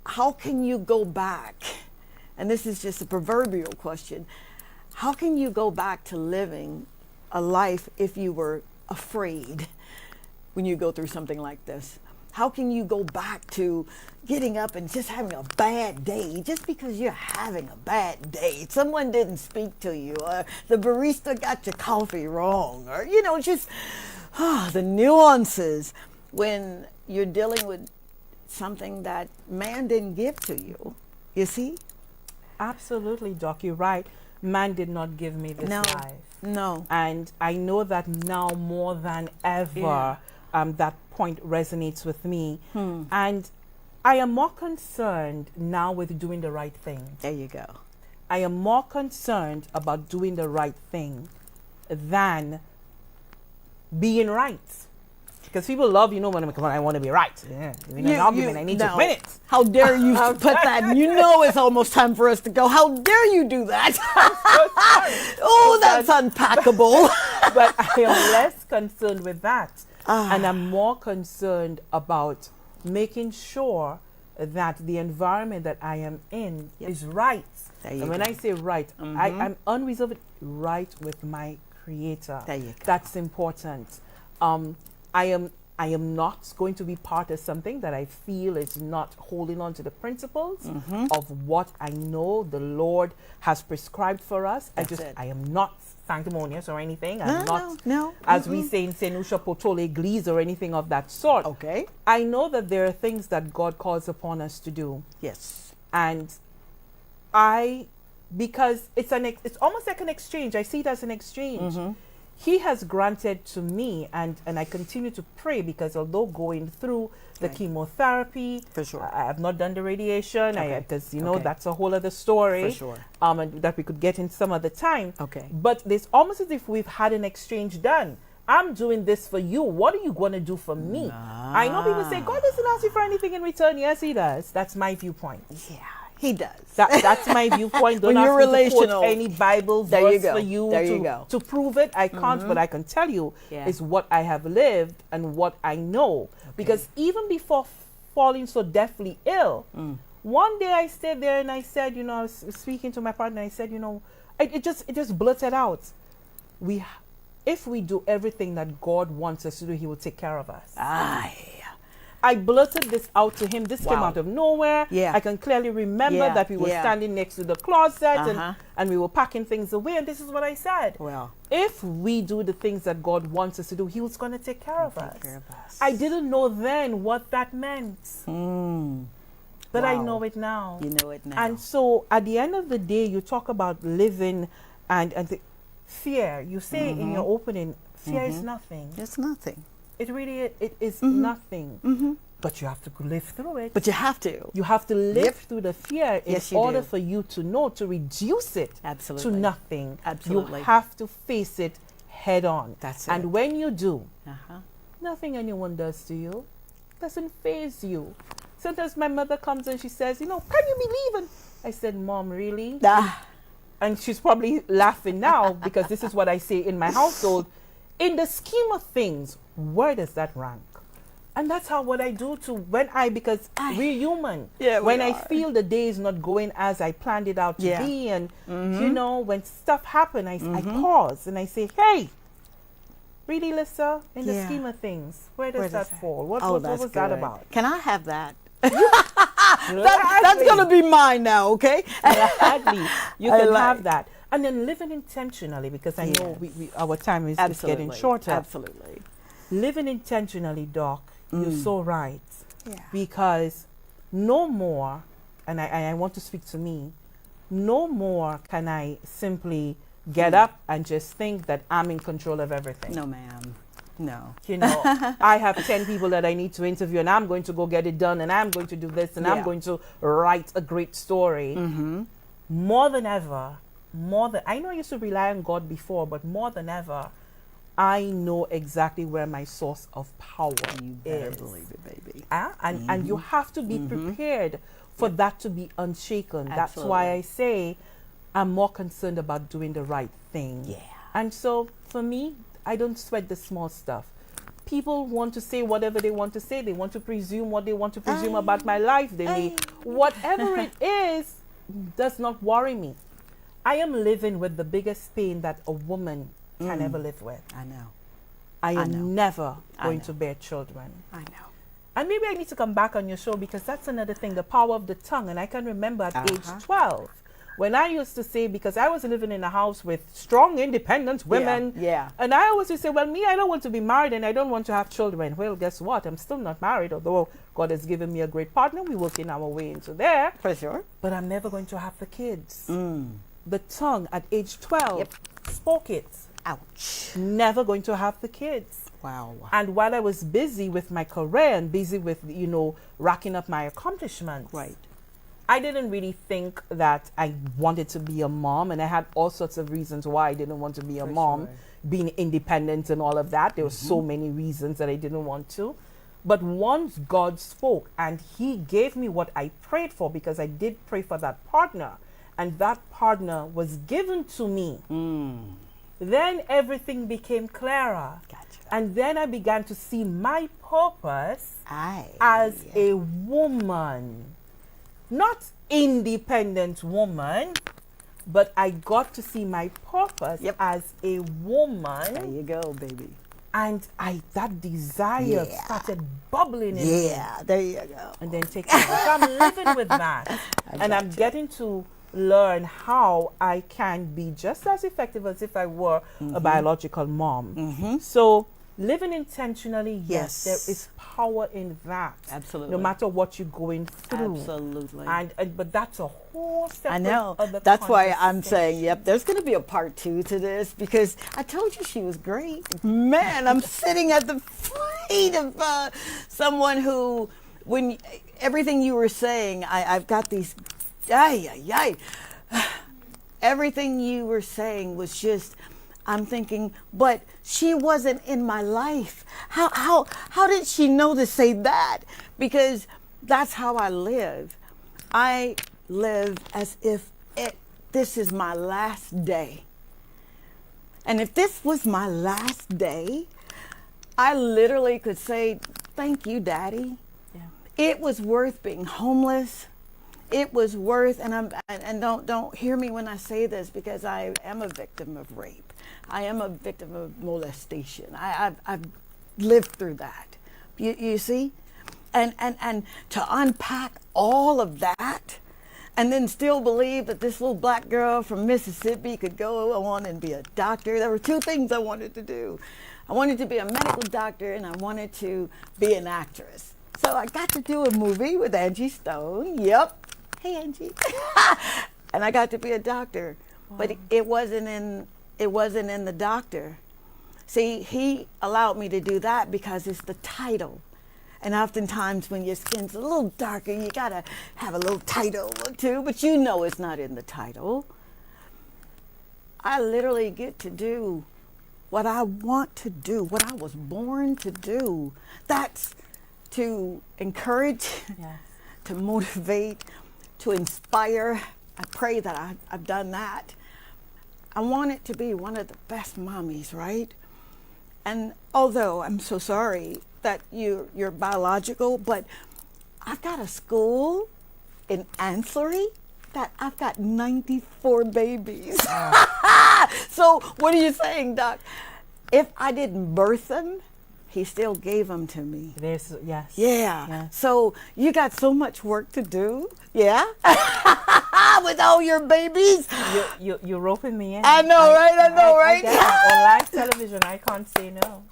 How can you go back? And this is just a proverbial question. How can you go back to living a life if you were afraid when you go through something like this? How can you go back to getting up and just having a bad day just because you're having a bad day? Someone didn't speak to you, or the barista got your coffee wrong, or, just the nuances when you're dealing with something that man didn't give to you. You see? Absolutely, Doc, you're right. Man did not give me this life. No. And I know that now more than ever, that point resonates with me. And I am more concerned now with doing the right thing. There you go. I am more concerned about doing the right thing than being right. Because people love, when I want to be right. Yeah. In an argument, I need to win it. How dare you put that? You know it's almost time for us to go. How dare you do that? Oh, that's unpackable. But I am less concerned with that. And I'm more concerned about making sure that the environment that I am in is right. And when I say right, I'm unreservedly right with my Creator. There you go. That's important. I am not going to be part of something that I feel is not holding on to the principles of what I know the Lord has prescribed for us. I am not sanctimonious or anything. I'm not, as we say in Senusha Potole Église or anything of that sort. Okay. I know that there are things that God calls upon us to do. Yes. And because it's almost like an exchange. I see it as an exchange. He has granted to me, and I continue to pray, because although going through the chemotherapy, for sure, I have not done the radiation, because that's a whole other story, for sure, and that we could get in some other time. Okay. But it's almost as if we've had an exchange done. I'm doing this for you. What are you going to do for me? I know people say God doesn't ask you for anything in return. Yes, He does. That's my viewpoint. He does. That's my viewpoint. Don't When you're ask me to quote relational. any Bible There you verse go. for you, There to, you go. to prove it. I can't, but I can tell you Yeah. is what I have lived and what I know. Because even before falling so deathly ill, one day I stayed there and I said, you know, I was speaking to my partner. I said, you know, it just blurted out. If we do everything that God wants us to do, He will take care of us. I blurted this out to him. This came out of nowhere. Yeah. I can clearly remember Yeah, that we were yeah. standing next to the closet Uh-huh. and we were packing things away. And this is what I said. Well. If we do the things that God wants us to do, He was going to take care of us. care of us. I didn't know then what that meant. But I Wow. know it now. You know it now. And so at the end of the day, you talk about living and the fear. You say in your opening, fear is nothing. It's nothing. It really it is nothing. But you have to live through it. But you have to. You have to live through the fear in Yes, you order do. for you to know, to reduce it Absolutely. to nothing. Absolutely. You have to face it head on. That's it. And when you do, Uh-huh. nothing anyone does to you doesn't faze you. Sometimes my mother comes and she says, you know, can you be leaving? I said, Mom, really? And she's probably laughing now because this is what I say in my household. In the scheme of things, where does that rank? And that's how what I do to when because we're human. Yeah, we when I are. feel the day is not going as I planned it out to Yeah. be, and you know, when stuff happen, I pause and I say, hey, really, Lissa, in the Yeah. scheme of things, where does Where that does that- fall? What that's was that good. about? Can I have that? That's going to be mine now, okay? Gladly. You I can like- have that. And then living intentionally, because I know our time is getting shorter. Absolutely. Living intentionally, Doc, you're so right. Yeah. Because no more, and I want to speak to me, no more can I simply get up and just think that I'm in control of everything. No, ma'am. No. You know, I have 10 people that I need to interview and I'm going to go get it done and I'm going to do this and I'm Yeah. going to write a great story. More than ever, I know I used to rely on God before, but more than ever, I know exactly where my source of power Better is. believe it, baby. And you have to be prepared for that to be unshaken. That's why I say I'm more concerned about doing the right thing. Yeah. And so for me, I don't sweat the small stuff. People want to say whatever they want to say. They want to presume what they want to presume about my life. Whatever it is, does not worry me. I am living with the biggest pain that a woman can ever live with. I know. I am know. never going know. to bear children. I know. And maybe I need to come back on your show because that's another thing, the power of the tongue. And I can remember at age 12, when I used to say, because I was living in a house with strong, independent women. yeah. And I always would say, well, me, I don't want to be married and I don't want to have children. Well, guess what? I'm still not married, although God has given me a great partner. We're working our way into there. For sure. But I'm never going to have the kids. The tongue at age 12 spoke it. Ouch. Never going to have the kids. Wow. And while I was busy with my career and busy with, racking up my accomplishments, Right. I didn't really think that I wanted to be a mom. And I had all sorts of reasons why I didn't want to be a mom, sure. being independent and all of that. There were so many reasons that I didn't want to. But once God spoke and He gave me what I prayed for, because I did pray for that partner, and that partner was given to me, then everything became clearer. Gotcha. And then I began to see my purpose Aye. as a woman. Not independent woman, but I got to see my purpose as a woman. There you go, baby. And that desire started bubbling in me. Yeah, there you go. And then take over. So I'm living with that. And I'm getting to learn how I can be just as effective as if I were a biological mom. So living intentionally, yes, there is power in that. Absolutely. No matter what you're going through. Absolutely. And but that's a whole separate I know. other That's why I'm saying, conversation. yep, there's going to be a part 2 to this, because I told you she was great. Man, I'm sitting at the feet of someone who, when everything you were saying, I've got these, everything you were saying was just, I'm thinking, but she wasn't in my life. How did she know to say that? Because that's how I live. live as if this is my last day. And if this was my last day, I literally could say, thank you, Daddy. Yeah. It was worth being homeless. It was worth, and don't hear me when I say this, because I am a victim of rape. I am a victim of molestation. I've lived through that. You see? And to unpack all of that, and then still believe that this little black girl from Mississippi could go on and be a doctor. There were two things I wanted to do. I wanted to be a medical doctor, and I wanted to be an actress. So I got to do a movie with Angie Stone. Yep. Hey, Angie. And I got to be a doctor. Wow. But it wasn't in the doctor. See, he allowed me to do that because it's the title. And oftentimes when your skin's a little darker, you gotta have a little title or two, but you know it's not in the title. I literally get to do what I want to do, what I was born to do. That's to encourage, Yes. to motivate, to inspire. I pray that I've done that. I want it to be one of the best mommies, right? And although I'm so sorry that you're biological, but I've got a school in Ancillary that I've got 94 babies. So what are you saying, Doc? If I didn't birth them, he still gave them to me. Yes. Yeah. Yes. So you got so much work to do. Yeah. With all your babies. You're roping me in. I know, right? I know, right? On live television, I can't say no.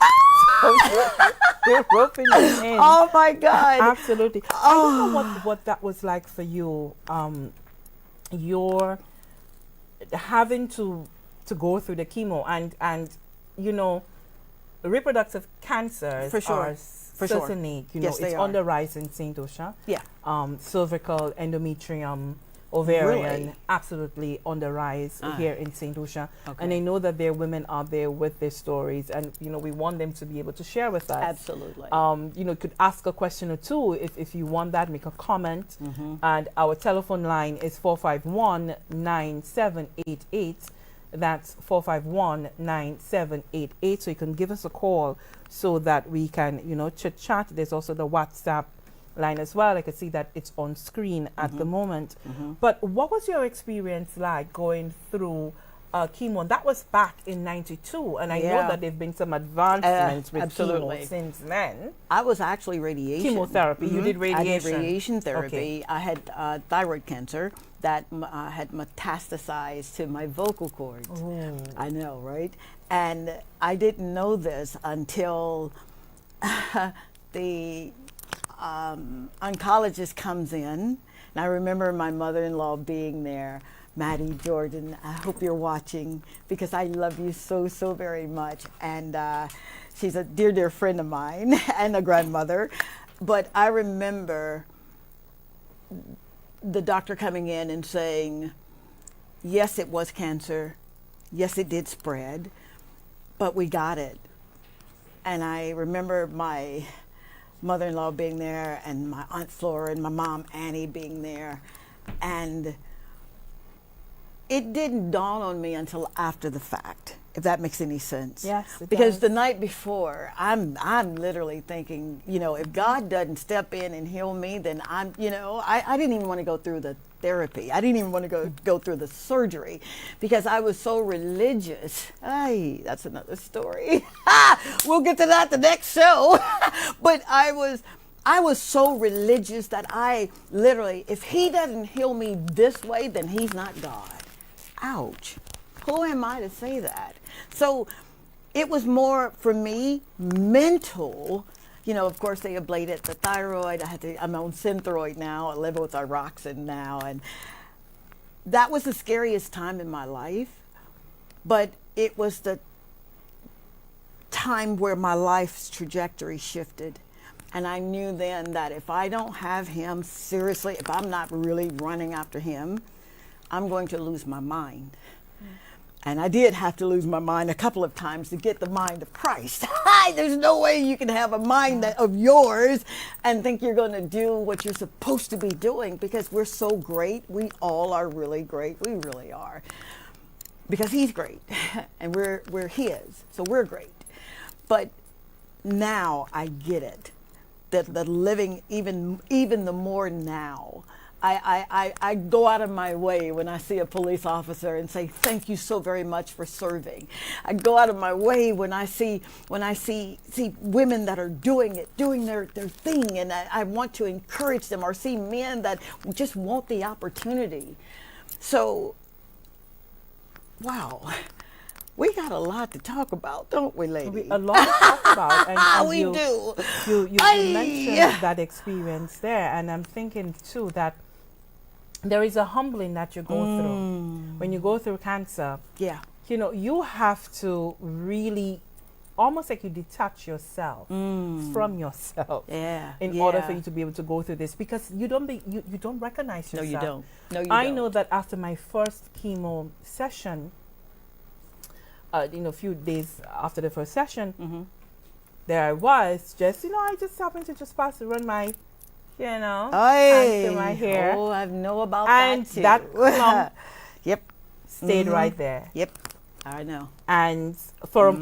You're roping me in. Oh my God. Absolutely. I don't know what that was like for you. You're having to go through the chemo and you know, reproductive cancers For sure. are For sure. certainly, you know, Yes, they it's are. on the rise in St. Lucia. Yeah. Cervical, endometrium, ovarian, Really? absolutely on the rise here in St. Lucia. Okay. And I know that there are women out there with their stories, and you know, we want them to be able to share with us. Absolutely. You know, could ask a question or two if you want that, make a comment. And our telephone line is 451-9788. That's 451-9788. So you can give us a call so that we can, you know, chit chat. There's also the WhatsApp line as well. I can see that it's on screen at the moment. But what was your experience like going through chemo? That was back in '92, and I know Yeah. that there've been some advancements with absolutely. chemo since then. I was actually radiation. Chemotherapy. You did I radiation. did radiation therapy. Okay. I had thyroid cancer that had metastasized to my vocal cords. Ooh. I know, right? And I didn't know this until the oncologist comes in. And I remember my mother-in-law being there. Maddie Jordan, I hope you're watching because I love you so, so very much. And she's a dear, dear friend of mine and a grandmother. But I remember the doctor coming in and saying, yes, it was cancer. Yes, it did spread, but we got it. And I remember my mother-in-law being there and my Aunt Flora and my mom Annie being there. And it didn't dawn on me until after the fact, if that makes any sense. Yes, it because does. the night before, I'm literally thinking, you know, if God doesn't step in and heal me, then I didn't even want to go through the therapy. I didn't even want to go through the surgery because I was so religious. Ay, that's another story. We'll get to that the next show. But I was so religious that I literally, if he doesn't heal me this way, then he's not God. Ouch. Who am I to say that? So it was more for me mental. You know, of course, they ablated the thyroid. I'm on Synthroid now. I live with Iroxin now. And that was the scariest time in my life. But it was the time where my life's trajectory shifted. And I knew then that if I don't have him, seriously, if I'm not really running after him, I'm going to lose my mind. And I did have to lose my mind a couple of times to get the mind of Christ. There's no way you can have a mind of yours and think you're going to do what you're supposed to be doing, because we're so great. We all are really great. We really are. Because he's great and we're his. So we're great. But now I get it. That the living even the more now. I go out of my way when I see a police officer and say, thank you so very much for serving. I go out of my way when I see women that are doing their thing, and I want to encourage them, or see men that just want the opportunity. So, wow. We got a lot to talk about, don't we, lady? A lot to talk about. And we do. You mentioned that experience there, and I'm thinking too that there is a humbling that you go through when you go through cancer. Yeah. You know, you have to really, almost like you detach yourself from yourself. Yeah. In order for you to be able to go through this, because you don't recognize yourself. No, you don't. No, you I don't. know that after my first chemo session, a few days after the first session, there I was, just, I just happened to just pass to run my, hands through my hair. Oh, I know about and that too. that clump yep. stayed right there. Yep. I know. And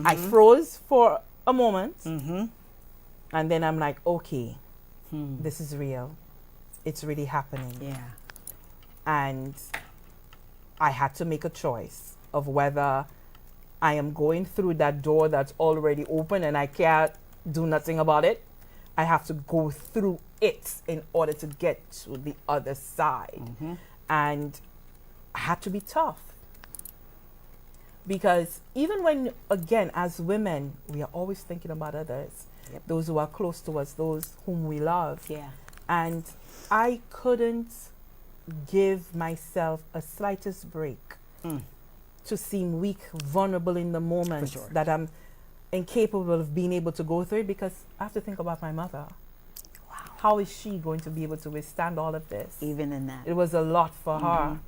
I froze for a moment. And then I'm like, okay, this is real. It's really happening. Yeah. And I had to make a choice of whether I am going through that door that's already open and I can't do nothing about it. I have to go through it in order to get to the other side. And I had to be tough. Because even when, again, as women, we are always thinking about others. Yep. Those who are close to us, those whom we love. Yeah. And I couldn't give myself a slightest break to seem weak, vulnerable in the moment that I'm incapable of being able to go through it, because I have to think about my mother. Wow. How is she going to be able to withstand all of this? Even in that. It was a lot for her.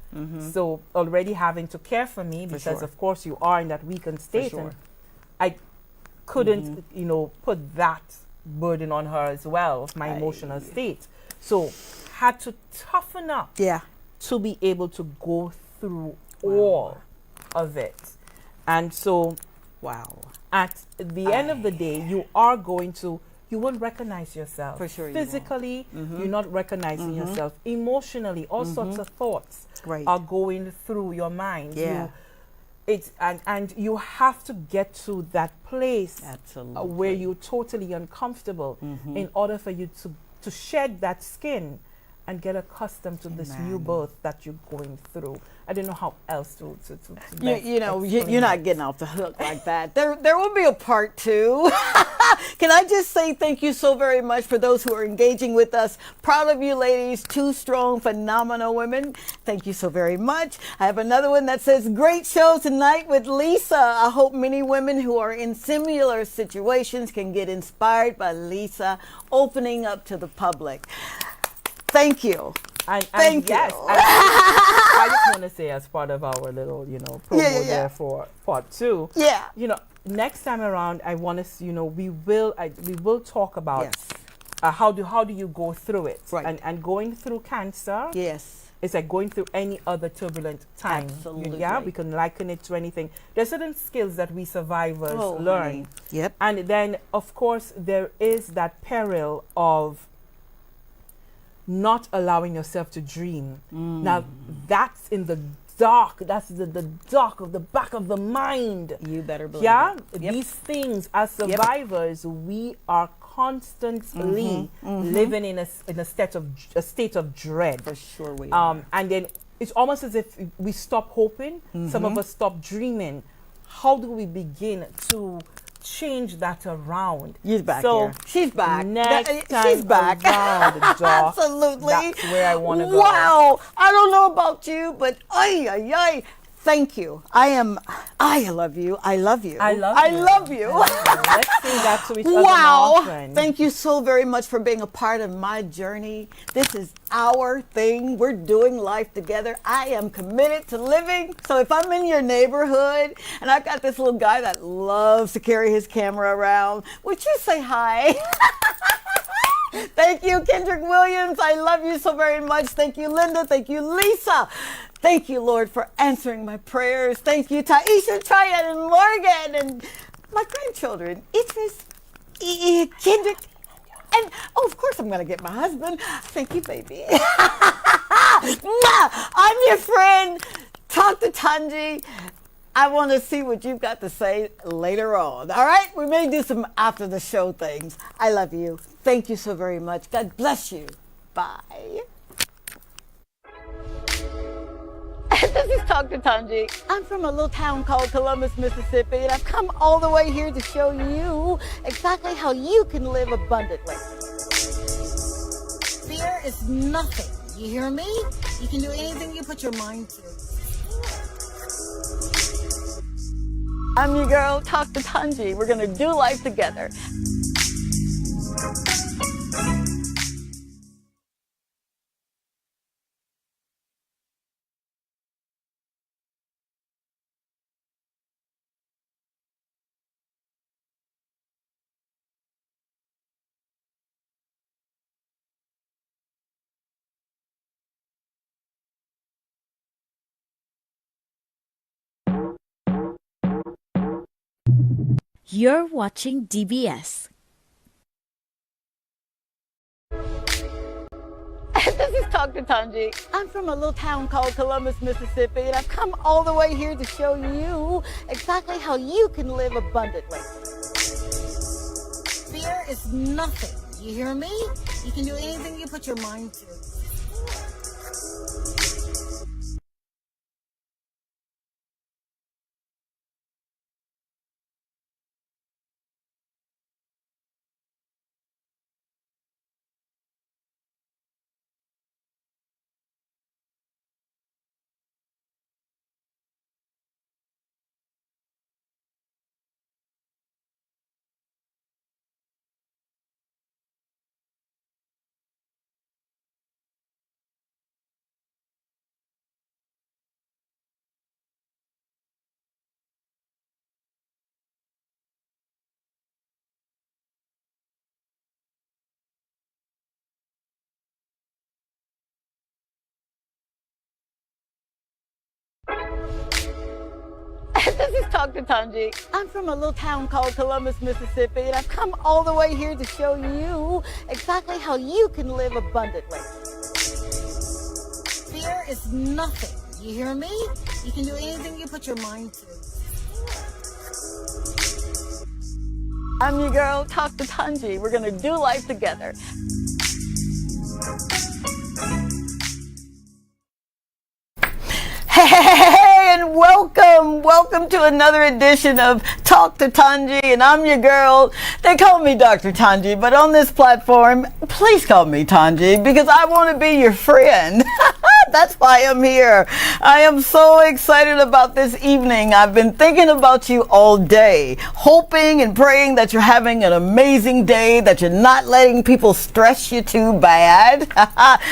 So already having to care for me, because of course you are in that weakened state. And I couldn't, put that burden on her as well, of my emotional state. So had to toughen up to be able to go through all of it. And so at the end of the day, you won't recognize yourself. For sure. Physically, you're not recognizing yourself. Emotionally, all sorts of thoughts are going through your mind. Yeah. And you have to get to that place where you're totally uncomfortable in order for you to shed that skin and get accustomed to this new birth that you're going through. I don't know how else to you're not getting off the hook like that. There will be a part 2. Can I just say thank you so very much for those who are engaging with us. Proud of you, ladies. 2 strong, phenomenal women. Thank you so very much. I have another one that says, great show tonight with Lissa. I hope many women who are in similar situations can get inspired by Lissa opening up to the public. Thank you. Thank you. I just want to say, as part of our little, promo there for part 2. Yeah. Next time around, I want us, we will talk about how do you go through it. Right. And going through cancer. Yes. It's like going through any other turbulent time. Absolutely. Yeah, we can liken it to anything. There's certain skills that we survivors learn. Honey. Yep. And then, of course, there is that peril of not allowing yourself to dream. Now, that's in the dark. That's the dark of the back of the mind. You better believe it. Yep. These things, as survivors, we are constantly living in a state of dread. For sure we are. And then it's almost as if we stop hoping. Some of us stop dreaming. How do we begin to change that around? You're back so here. She's back. Next time she's back. Around, Absolutely. That's where I want to go. Wow. I don't know about you, but thank you. I love you. I love you. I love I you. love you. Let's say that to each other Wow. now, friend. Thank you so very much for being a part of my journey. This is our thing. We're doing life together. I am committed to living. So if I'm in your neighborhood and I've got this little guy that loves to carry his camera around, would you say hi? Thank you, Kendrick Williams. I love you so very much. Thank you, Linda. Thank you, Lisa. Thank you, Lord, for answering my prayers. Thank you, Taisha, Triad, and Morgan, and my grandchildren, Idris, Kendrick, and of course I'm going to get my husband. Thank you, baby. I'm your friend. Talk to Tongie. I want to see what you've got to say later on. All right? We may do some after the show things. I love you. Thank you so very much. God bless you. Bye. This is Talk to Tongie. I'm from a little town called Columbus, Mississippi, and I've come all the way here to show you exactly how you can live abundantly. Fear is nothing. You hear me? You can do anything you put your mind to. I'm your girl, Talk to Tongie. We're going to do life together. You're watching DBS. This is Talk to Tongie. I'm from a little town called Columbus, Mississippi, and I've come all the way here to show you exactly how you can live abundantly. Fear is nothing. You hear me? You can do anything you put your mind to. This is Talk to Tongie. I'm from a little town called Columbus, Mississippi, and I've come all the way here to show you exactly how you can live abundantly. Fear is nothing. You hear me? You can do anything you put your mind to. I'm your girl, Talk to Tongie. We're going to do life together. Hey, and welcome to another edition of Talk to Tongie, and I'm your girl. They call me Dr. Tongie, but on this platform, please call me Tongie because I want to be your friend. That's why I'm here. I am so excited about this evening. I've been thinking about you all day, hoping and praying that you're having an amazing day, that you're not letting people stress you too bad,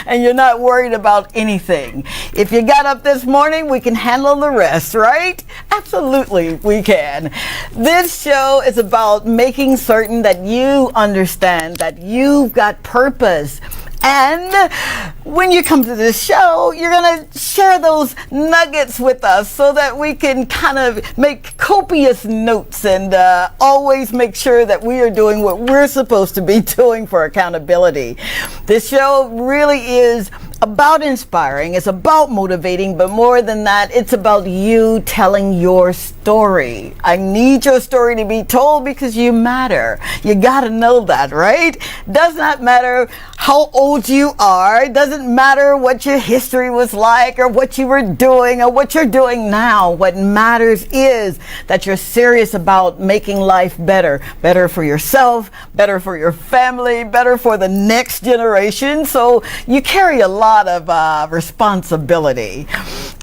and you're not worried about anything. If you got up this morning, we can handle the rest, right? Absolutely, we can. This show is about making certain that you understand that you've got purpose. And when you come to this show, you're going to share those nuggets with us so that we can kind of make copious notes and always make sure that we are doing what we're supposed to be doing for accountability. This show really is about inspiring, it's about motivating, but more than that, it's about you telling your story. I need your story to be told because you matter. You gotta know that, right? Does not matter how old you are. It doesn't matter what your history was like or what you were doing or what you're doing now. What matters is that you're serious about making life better. Better for yourself, better for your family, better for the next generation. So you carry a lot of responsibility.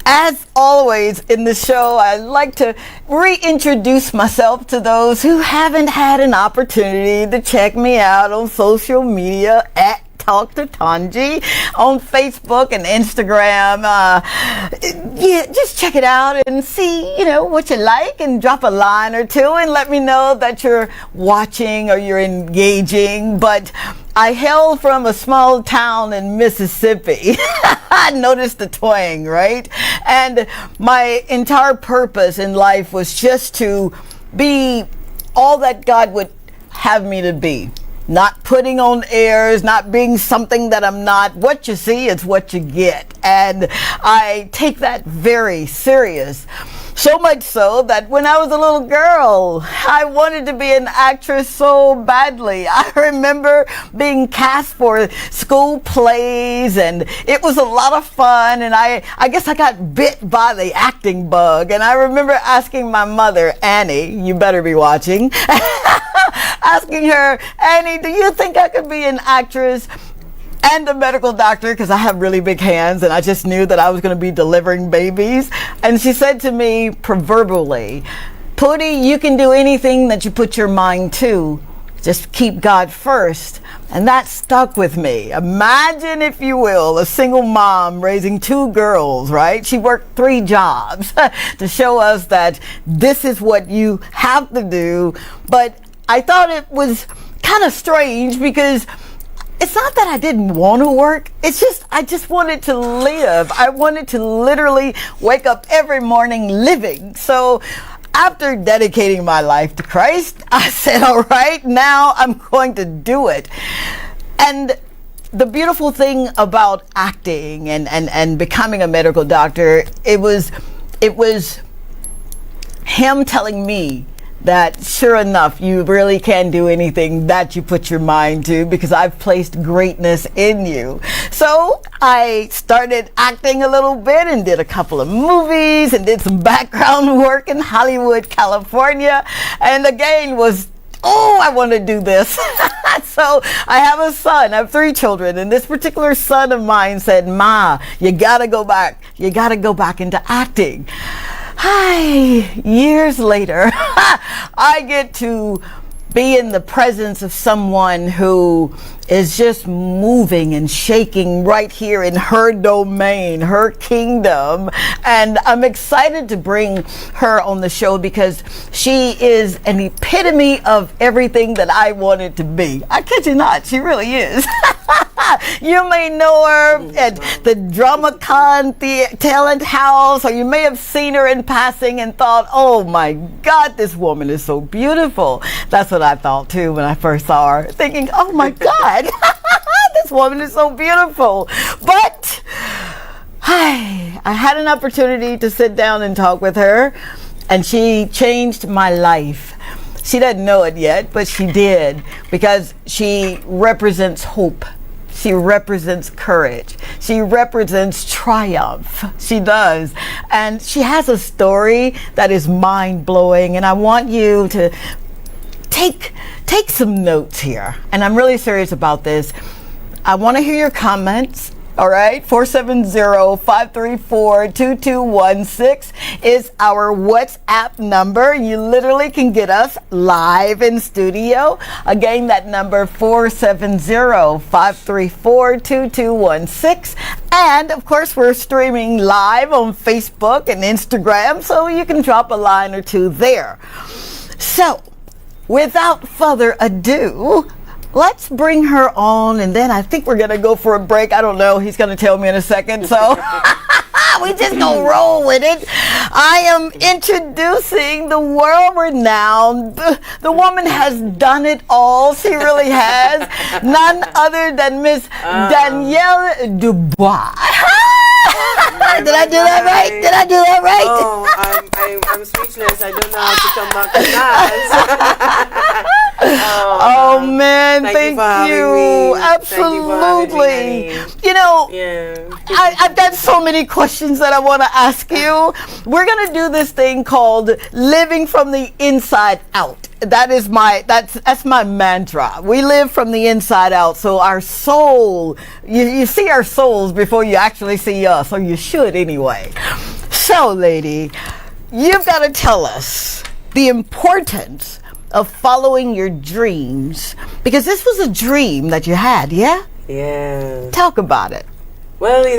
As always in the show, I like to reintroduce myself to those who haven't had an opportunity to check me out on social media at Talk to Tongie on Facebook and Instagram. Yeah, just check it out and see, what you like, and drop a line or two and let me know that you're watching or you're engaging. But I hail from a small town in Mississippi. I noticed the twang, right? And my entire purpose in life was just to be all that God would have me to be. Not putting on airs, not being something that I'm not. What you see is what you get. And I take that very serious. So much so that when I was a little girl, I wanted to be an actress so badly. I remember being cast for school plays, and it was a lot of fun. And I guess I got bit by the acting bug. And I remember asking my mother, Annie, you better be watching, asking her, Annie, do you think I could be an actress and a medical doctor? Because I have really big hands and I just knew that I was going to be delivering babies. And she said to me proverbially, Pootie, you can do anything that you put your mind to. Just keep God first. And that stuck with me. Imagine, if you will, a single mom raising 2 girls, right? She worked 3 jobs to show us that this is what you have to do. But I thought it was kind of strange because it's not that I didn't want to work. It's just, I just wanted to live. I wanted to literally wake up every morning living. So after dedicating my life to Christ, I said, all right, now I'm going to do it. And the beautiful thing about acting and becoming a medical doctor, it was him telling me that sure enough, you really can do anything that you put your mind to, because I've placed greatness in you. So I started acting a little bit and did a couple of movies and did some background work in Hollywood, California, and again I want to do this. So I have a son. I have 3 children, and this particular son of mine said, Ma, you gotta go back. You gotta go back into acting. Hi, years later, I get to be in the presence of someone who is just moving and shaking right here in her domain, her kingdom. And I'm excited to bring her on the show because she is an epitome of everything that I wanted to be. I kid you not, she really is. You may know her at the DramaCon Talent House, or you may have seen her in passing and thought, oh my God, this woman is so beautiful. That's what I thought too when I first saw her, thinking, oh my God, this woman is so beautiful. But I had an opportunity to sit down and talk with her, and she changed my life. She doesn't know it yet, but she did, because she represents hope. She represents courage. She represents triumph. She does. And she has a story that is mind-blowing, and I want you to take some notes here. And I'm really serious about this. I want to hear your comments. All right, 470-534-2216 is our WhatsApp number. You literally can get us live in studio. Again, that number 470-534-2216. And of course, we're streaming live on Facebook and Instagram, so you can drop a line or two there. So, without further ado, let's bring her on, and then I think we're going to go for a break. I don't know. He's going to tell me in a second, so we just going to roll with it. I am introducing the world-renowned, the woman has done it all. She really has. None other than Miss Danielle Du Bois. Did I do that right? Did I do that right? Oh, I'm speechless. I don't know how to come back to that. Oh man, thank you. Absolutely. You know, I've got so many questions that I want to ask you. We're gonna do this thing called living from the inside out. That's my mantra. We live from the inside out. So our soul, you see our souls before you actually see us, or you should anyway. So, lady, you've got to tell us the importance of following your dreams, because this was a dream that you had, yeah? Yeah. Talk about it. Well, when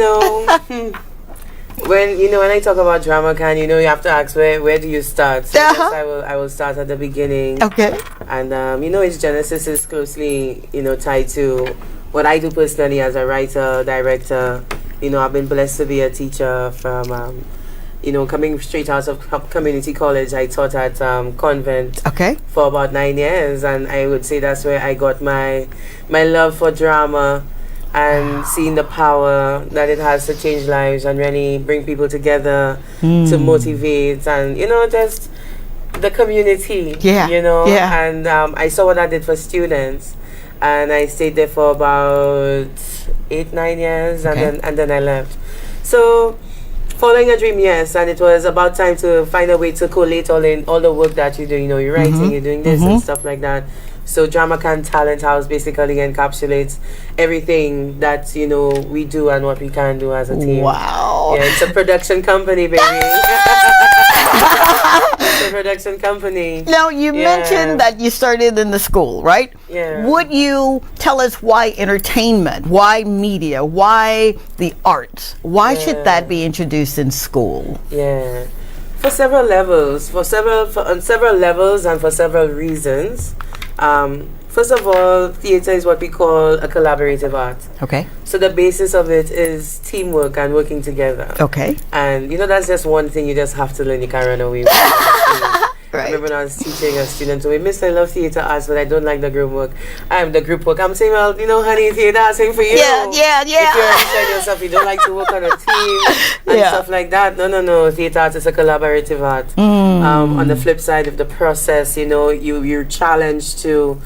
I talk about DramaCon, you have to ask where do you start? So I will start at the beginning. Okay. And its genesis is closely tied to what I do personally as a writer, director. I've been blessed to be a teacher from coming straight out of community college. I taught at convent for about 9 years, and I would say that's where I got my love for drama and seeing the power that it has to change lives and really bring people together to motivate and just the community. And I saw what I did for students, and I stayed there for about 8-9 years, and then I left. So following a dream, yes, and it was about time to find a way to collate all the work that you do. You're writing, you're doing this and stuff like that. So DramaCon Talent House basically encapsulates everything that we do and what we can do as a team. Wow! Yeah, it's a production company, baby. It's a production company. Now you mentioned that you started in the school, right? Yeah. Would you tell us why entertainment, why media, why the arts? Why should that be introduced in school? Yeah, for several levels, on several levels, and for several reasons. First of all, theater is what we call a collaborative art. Okay. So the basis of it is teamwork and working together. Okay. And that's just one thing you just have to learn. You can't run away with it. Right. I remember when I was teaching a student, Miss, I love theater arts, but I don't like the group work. I'm saying, well, honey, theater arts ain't for you. Yeah. If you're inside yourself, you don't like to work on a team and stuff like that. No. Theater arts is a collaborative art. On the flip side of the process, you're challenged to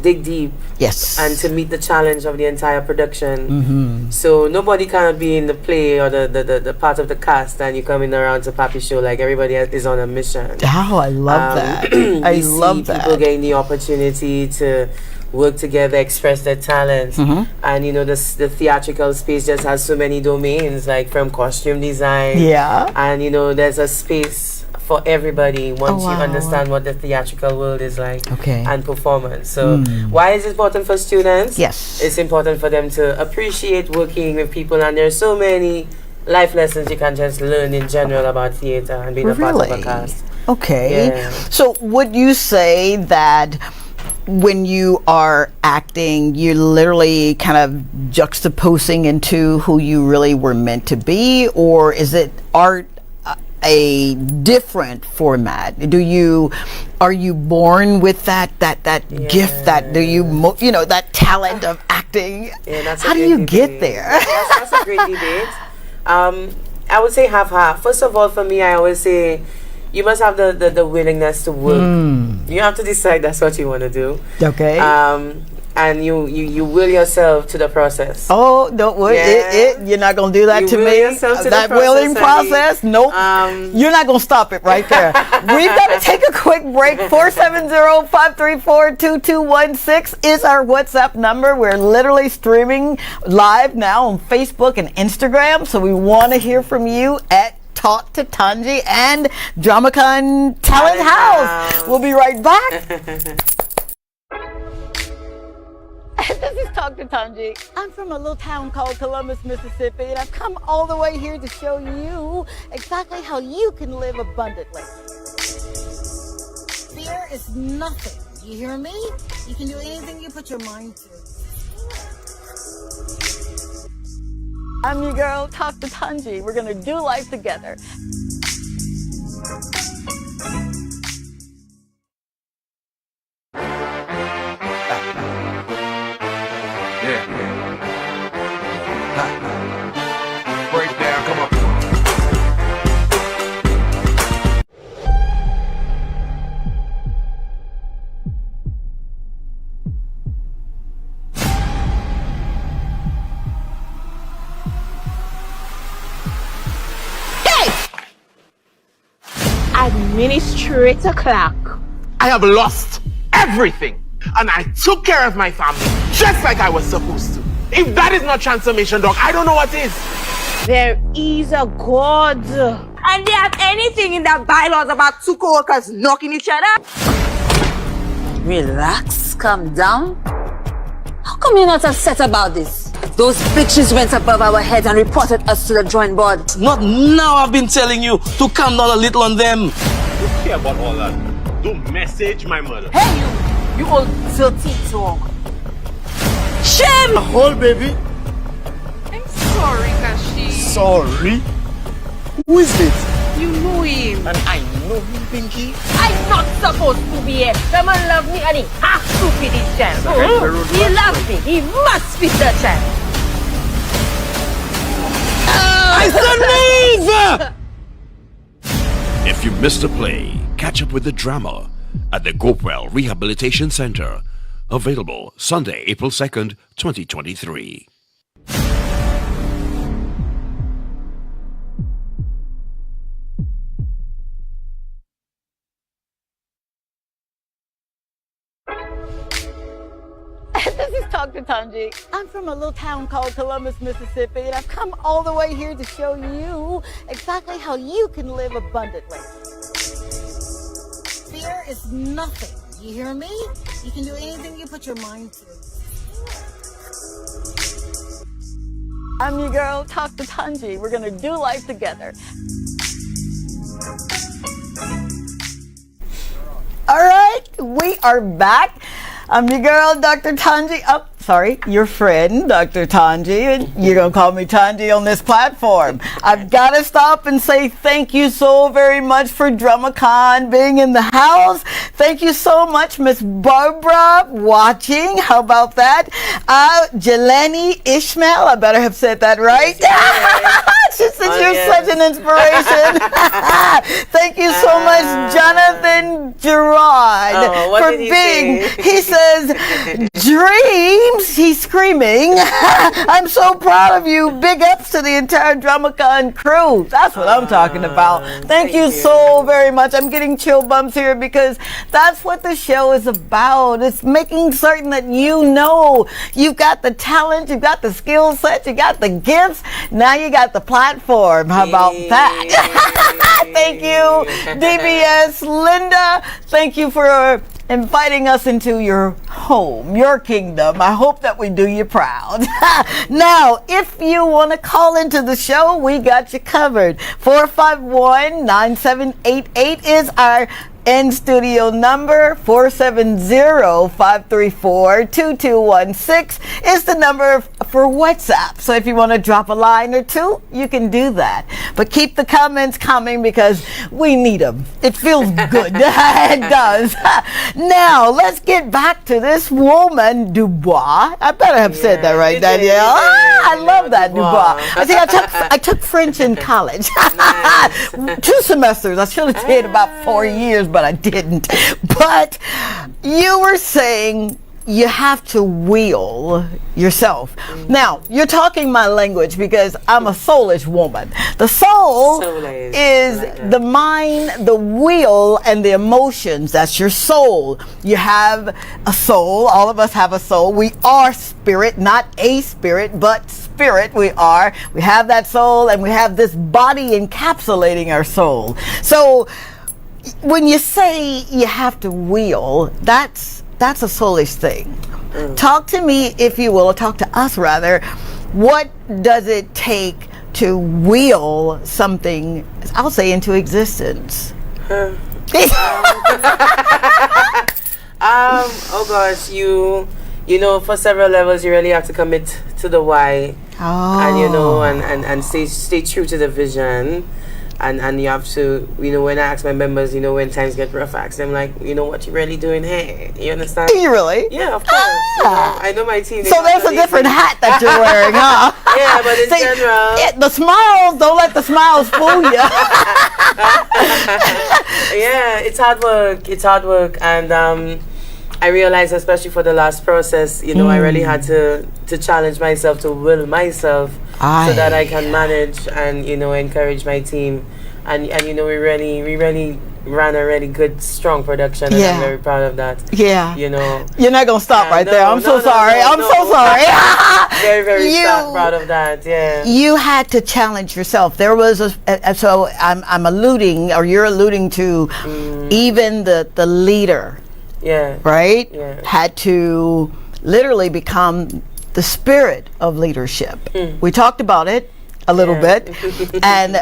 dig deep. Yes. And to meet the challenge of the entire production. So nobody cannot be in the play or the part of the cast and you coming around to Papi show like everybody is on a mission. Oh, I love that. I love that. People getting the opportunity to work together, express their talents. And the theatrical space just has so many domains, like from costume design. Yeah. And there's a space for everybody once you understand what the theatrical world is like and performance. So why is it important for students? Yes. It's important for them to appreciate working with people, and there's so many life lessons you can just learn in general about theater and being a part of a cast. Okay. Yeah. So would you say that when you are acting, you're literally kind of juxtaposing into who you really were meant to be, or is it art a different format? Are you born with that gift, that that talent of acting? Yeah, that's how do you get there? That's a great debate. I would say half. First of all, for me, I always say you must have the willingness to work. You have to decide that's what you want to do. Okay. And you will yourself to the process. Oh, don't worry. You're not going to do that to me. That willing process? Nope. You're not going to stop it right there. We've got to take a quick break. 470-534-2216 is our WhatsApp number. We're literally streaming live now on Facebook and Instagram. So we want to hear from you at Talk to Tongie and DramaCon Talent House. We'll be right back. This is Talk to Tongie. I'm from a little town called Columbus, Mississippi, and I've come all the way here to show you exactly how you can live abundantly. Fear is nothing. You hear me? You can do anything you put your mind to. I'm your girl, Talk to Tongie. We're going to do life together. Breakdown, come on. Administrator Clark. I have lost everything, and I took care of my family just like I was supposed to. If that is not transformation, dog, I don't know what is. There is a God. And they have anything in their bylaws about two co-workers knocking each other? Relax, calm down. How come you're not upset about this? Those bitches went above our heads and reported us to the drawing board. Not now. I've been telling you to calm down a little on them. Don't care about all that. Don't message my mother. Hey, you old dirty dog. Shame! Hold, baby. I'm sorry, Kashi. Sorry? Who is it? You know him. And I know him, Pinky. I'm not supposed to be here. The man love me and he has to be this child. He loves me. He must be the child. I said leave! If you missed a play, catch up with the drama at the Gopwell Rehabilitation Center. Available Sunday, April 2nd, 2023. This is Dr. Tongie. I'm from a little town called Columbus, Mississippi, and I've come all the way here to show you exactly how you can live abundantly. Fear is nothing. You hear me? You can do anything you put your mind to. I'm your girl, Dr. Tongie. We're gonna do life together. All right, we are back. I'm your girl, Dr. Tongie. Oh, sorry, your friend, Dr. Tongie. And you're going to call me Tongie on this platform. I've got to stop and say thank you so very much for DramaCon being in the house. Thank you so much, Miss Barbara, watching. How about that? Jelani Ishmael, I better have said that right. She said you're such an inspiration. Thank you so much, Jonathan Gerard, for being, he says, dreams, he's screaming. I'm so proud of you. Big ups to the entire DramaCon crew. That's what I'm talking about. Thank you so very much. I'm getting chill bumps here because that's what the show is about. It's making certain that you know you've got the talent, you've got the skill set, you got the gifts. Now you got the platform. How about that? Thank you, DBS. Linda, thank you for inviting us into your home, your kingdom. I hope that we do you proud. Now, if you want to call into the show, we got you covered. 451-9788 is our in-studio number. 470-534-2216 is the number for WhatsApp. So if you want to drop a line or two, you can do that. But keep the comments coming because we need them. It feels good. It does. Now, let's get back to this woman, Du Bois. I better have said that right, Danielle. I love that, Du Bois. I think I took French in college. 2 semesters. I should have said about 4 years, but I didn't. But you were saying you have to will yourself. Now, you're talking my language because I'm a soulish woman. The soul is the mind, the will, and the emotions. That's your soul. You have a soul. All of us have a soul. We are spirit, not a spirit, but spirit we are. We have that soul, and we have this body encapsulating our soul. So when you say you have to will, that's a soulish thing. Talk to me, if you will, or talk to us rather. What does it take to will something, I'll say, into existence? Oh gosh, you know, for several levels, you really have to commit to the why, and you know, and stay true to the vision. And you have to, you know, when I ask my members, you know, when times get rough, I ask them, like, you know, what you really doing here? You understand? Do you really? Yeah, of course. You know, I know my team. So there's a different hat that you're wearing, huh? Yeah, but in general. Yeah, the smiles, don't let the smiles fool you. Yeah, it's hard work. It's hard work. And I realized, especially for the last process, you know, I really had to challenge myself, to will myself, so that I can manage and, you know, encourage my team. And you know, we really ran a really good, strong production, and I'm very proud of that. Yeah. You know. You're not going to stop right there. I'm so sorry. I'm so sorry. Very, very proud of that. Yeah. You had to challenge yourself. There was so I'm alluding, or you're alluding to, even the leader. Yeah. Right. Yeah. Had to literally become the spirit of leadership. We talked about it a little bit. And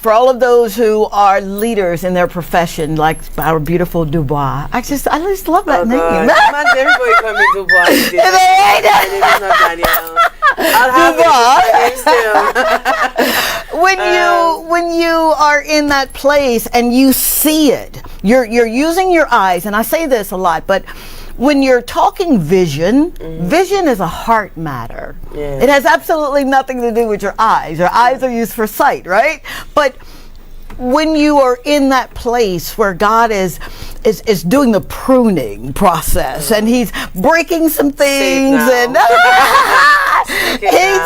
for all of those who are leaders in their profession, like our beautiful Du Bois, I just love that name. Everybody call me Du Bois. My name is not Danielle. When you are in that place and you see it, you're using your eyes, and I say this a lot, but when you're talking vision, vision is a heart matter. Yeah. It has absolutely nothing to do with your eyes. Your eyes are used for sight, right? But when you are in that place where God is doing the pruning process, and He's breaking some things, and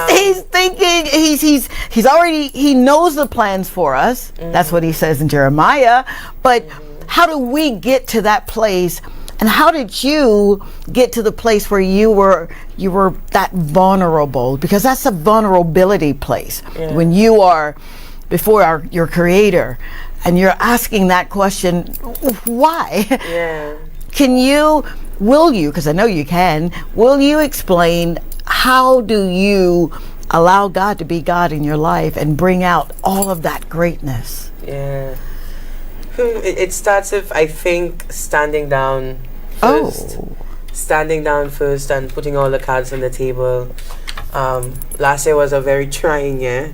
he's thinking, he knows the plans for us. That's what He says in Jeremiah. But how do we get to that place? And how did you get to the place where you were that vulnerable? Because that's a vulnerability place. Yeah. When you are before your Creator, and you're asking that question, why? Yeah. Will you, because I know you can, will you explain how do you allow God to be God in your life and bring out all of that greatness? Yeah. It starts with, I think, standing down first. Standing down first and putting all the cards on the table. Last year was a very trying year.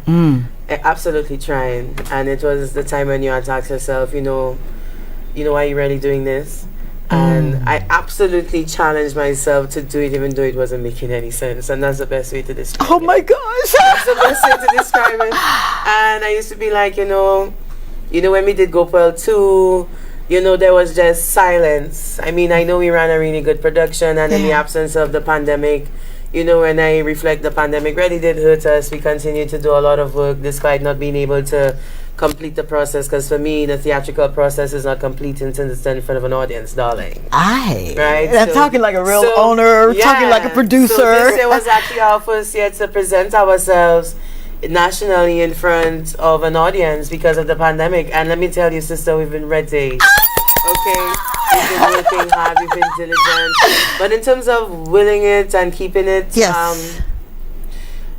Absolutely trying. And it was the time when you had to ask yourself, are you really doing this? And I absolutely challenged myself to do it, even though it wasn't making any sense. And that's the best way to describe it. Oh my gosh! That's the best way to describe it. And I used to be like, when we did Gopal 2, there was just silence. I mean, I know we ran a really good production, and in the absence of the pandemic, when I reflect, the pandemic really did hurt us. We continued to do a lot of work despite not being able to complete the process, because for me, the theatrical process is not complete until it's done in front of an audience, darling. Right? I'm talking like a real owner, talking like a producer. So this year was actually our first year to present ourselves nationally in front of an audience because of the pandemic. And let me tell you, sister, we've been ready. Okay, we've been working hard, we've been diligent. But in terms of willing it and keeping it,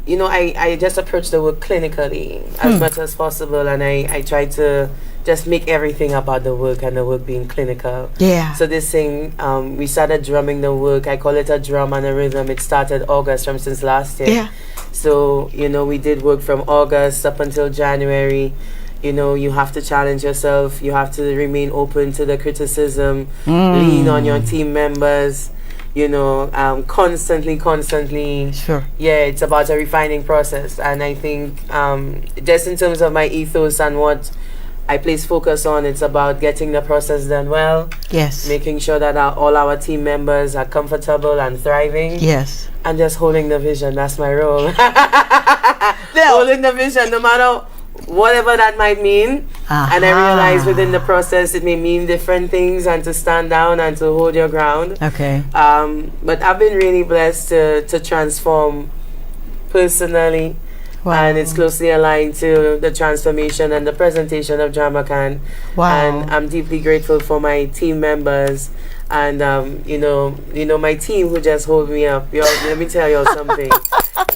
I just approach the work clinically as much as possible, and I try to just make everything about the work and the work being clinical. Yeah. So this thing, we started drumming the work. I call it a drum and a rhythm. It started August since last year. Yeah. So, we did work from August up until January. You have to challenge yourself. You have to remain open to the criticism, lean on your team members, constantly. Sure. Yeah, it's about a refining process. And I think just in terms of my ethos and what I place focus on, it's about getting the process done well. Yes. Making sure that all our team members are comfortable and thriving. Yes. And just holding the vision. That's my role. Holding the vision, no matter whatever that might mean. And I realize within the process it may mean different things, and to stand down and to hold your ground. Okay. But I've been really blessed to transform personally. Wow. And it's closely aligned to the transformation and the presentation of DramaCan. Wow. And I'm deeply grateful for my team members and my team who just hold me up. Let me tell you something.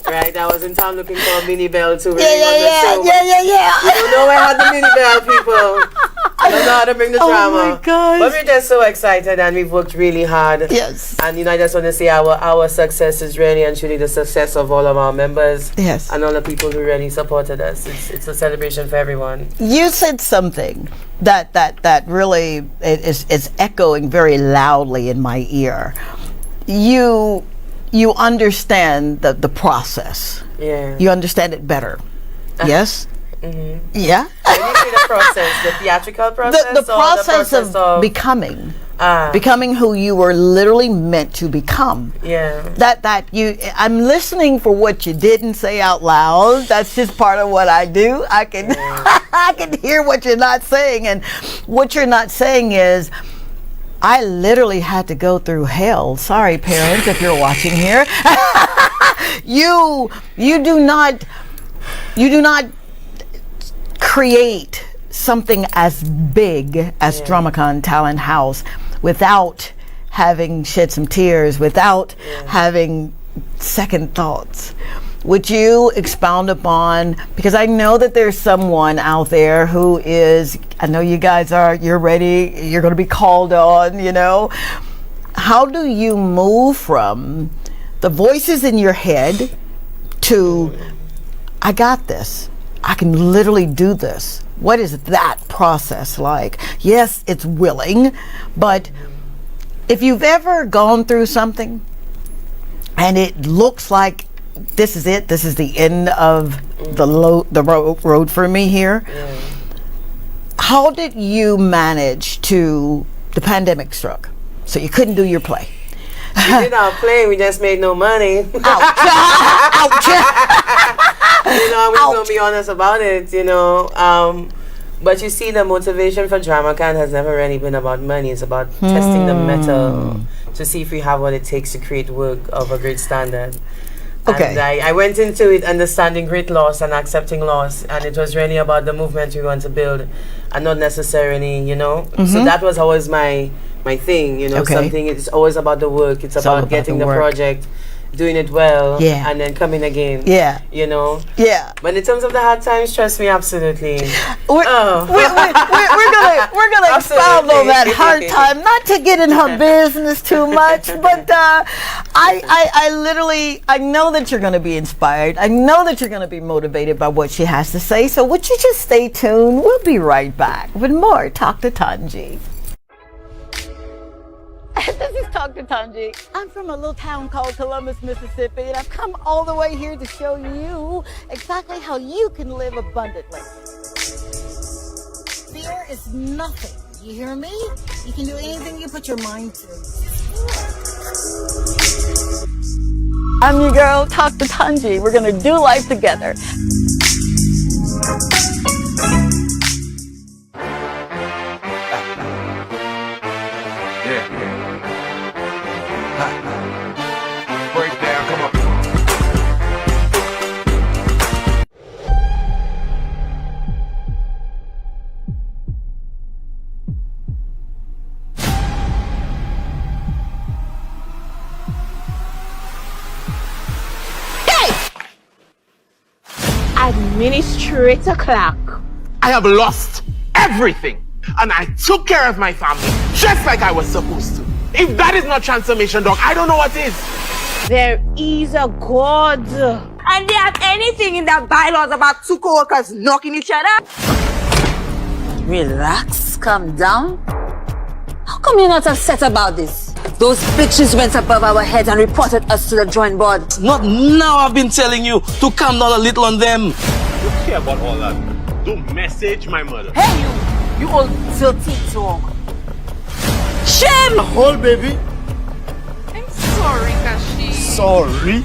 Right, I was in town looking for a mini bell to bring on the show. Yeah. You don't know I had the mini bell, people. I don't know how to bring the drama. Oh my gosh. But we're just so excited, and we've worked really hard. Yes. And I just want to say our success is really and truly the success of all of our members. Yes. And all the people who really supported us. It's a celebration for everyone. You said something that really is echoing very loudly in my ear. You understand the process. Yeah. You understand it better. Yes? Mm-hmm. Yeah? When you say the process, the theatrical process? The process of becoming. Becoming who you were literally meant to become. Yeah. I'm listening for what you didn't say out loud. That's just part of what I do. I can I can hear what you're not saying, and what you're not saying is, I literally had to go through hell. Sorry, parents, if you're watching here. you do not create something as big as Dramacon Talent House without having shed some tears, without having second thoughts. Would you expound upon, because I know that there's someone out there who is, I know you guys are, you're ready, you're going to be called on, you know. How do you move from the voices in your head to, I got this, I can literally do this? What is that process like? Yes, it's willing, but if you've ever gone through something and it looks like this is it, this is the end of the road for me here, how did you manage to, the pandemic struck, so you couldn't do your play? We did our play, we just made no money. Ouch. You know, we're going to be honest about it, you know. But you see, the motivation for Dramacon has never really been about money. It's about testing the metal to see if we have what it takes to create work of a great standard. Okay. And I went into it understanding great loss and accepting loss, and it was really about the movement we want to build and not necessarily, you know. So that was always my thing, you know. Something, it's always about the work. It's about getting the project, doing it well, and then coming again. You know. But in terms of the hard times, trust me, absolutely. We're gonna expound on that hard time, not to get in her business too much, but I literally, I know that you're gonna be inspired. I know that you're gonna be motivated by what she has to say. So would you just stay tuned? We'll be right back with more Talk to Tongie. This is Talk to Tongie. I'm from a little town called Columbus, Mississippi, and I've come all the way here to show you exactly how you can live abundantly. Fear is nothing. You hear me? You can do anything you put your mind to. I'm your girl, Talk to Tongie. We're gonna do life together. Administrator Clark. I have lost everything, and I took care of my family just like I was supposed to. If that is not transformation, dog, I don't know what is. There is a God. And they have anything in their bylaws about two co-workers knocking each other? Relax, calm down. How come you're not upset about this? Those bitches went above our heads and reported us to the drawing board. Not now, I've been telling you to calm down a little on them. Don't care about all that. Don't message my mother. Hey, you old filthy dog. Shame! Hold, baby. I'm sorry, Kashi. Sorry?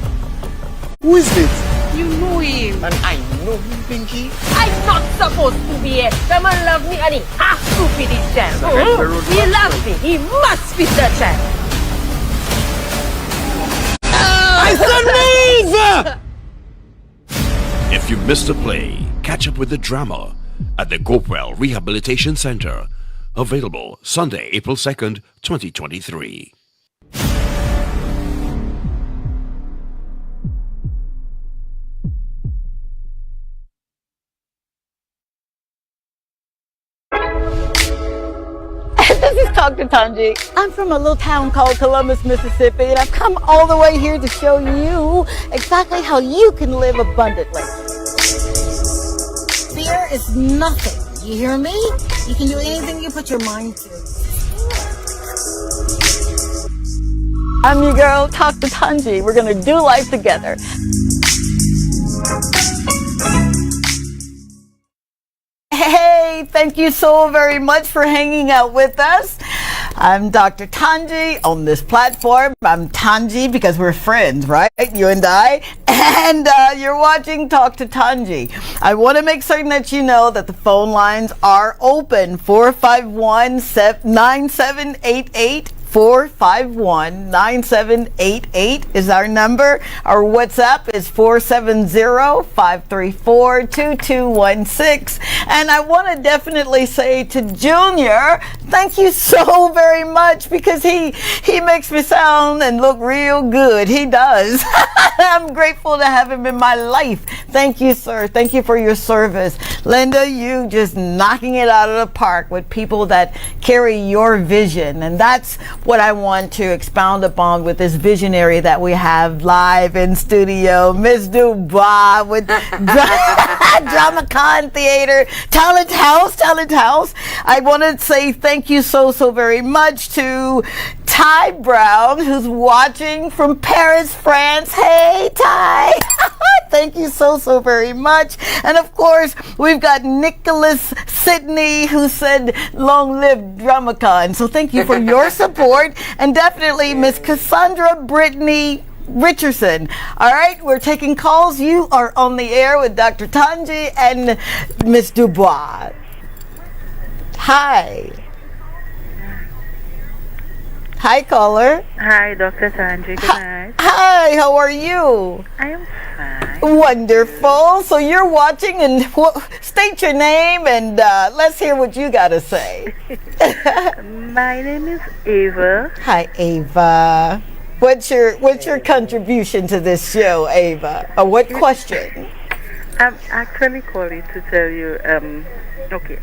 Who is this? You know him. And I know him, Pinky. I'm not supposed to be here. The man love me and he half stupid himself. He loves me. He must be the child. I said move! If you missed a play, catch up with the drama at the Gopewell Rehabilitation Center. Available Sunday, April 2nd, 2023. This is Talk to Tongie. I'm from a little town called Columbus, Mississippi, and I've come all the way here to show you exactly how you can live abundantly. Fear is nothing. You hear me? You can do anything you put your mind to. I'm your girl, Talk to Tongie. We're gonna do life together. Hey, thank you so very much for hanging out with us. I'm Dr. Tongie on this platform. I'm Tongie because we're friends, right? You and I. And you're watching Talk to Tongie. I want to make certain that you know that the phone lines are open. 451-9788. 451-9788 is our number. Our WhatsApp is 470-534-2216. And I want to definitely say to Junior, thank you so very much, because he makes me sound and look real good. He does. I'm grateful to have him in my life. Thank you, sir. Thank you for your service. Linda, you just knocking it out of the park with people that carry your vision. And that's what I want to expound upon with this visionary that we have live in studio, Miss Du Bois with DramaCon Theater, Talent House. I want to say thank you so very much to Ty Brown, who's watching from Paris, France. Hey, Ty. Thank you so very much. And of course, we've got Nicholas Sidney, who said, long live DramaCon. So thank you for your support. And definitely Miss Cassandra Brittany Richardson. All right, we're taking calls. You are on the air with Dr. Tongie and Miss Du Bois. Hi. Hi, caller. Hi, Dr. Tongie. Good night. Hi, how are you? I am fine. Wonderful. So you're watching, and state your name, and let's hear what you got to say. My name is Ava. Hi, Ava. What's your contribution to this show, Ava? Or what question? I'm actually calling to tell you. Okay,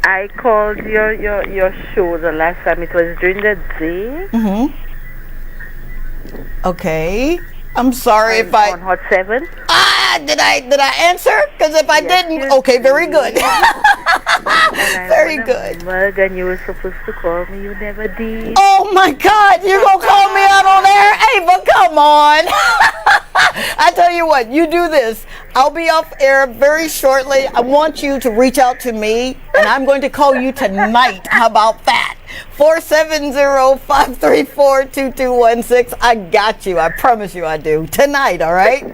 I called your show the last time. It was during the day. Mm-hmm. Okay. I'm sorry if I... on Hot 7. Did I answer? Because if I didn't... Okay, very good. Very good. Mug, and you were supposed to call me. You never did. Oh, my God. You're going to call me out on air? Ava, come on. I tell you what. You do this. I'll be off air very shortly. I want you to reach out to me, and I'm going to call you tonight. How about that? 470-534-2216. I got you. I promise you I do. Tonight, all right?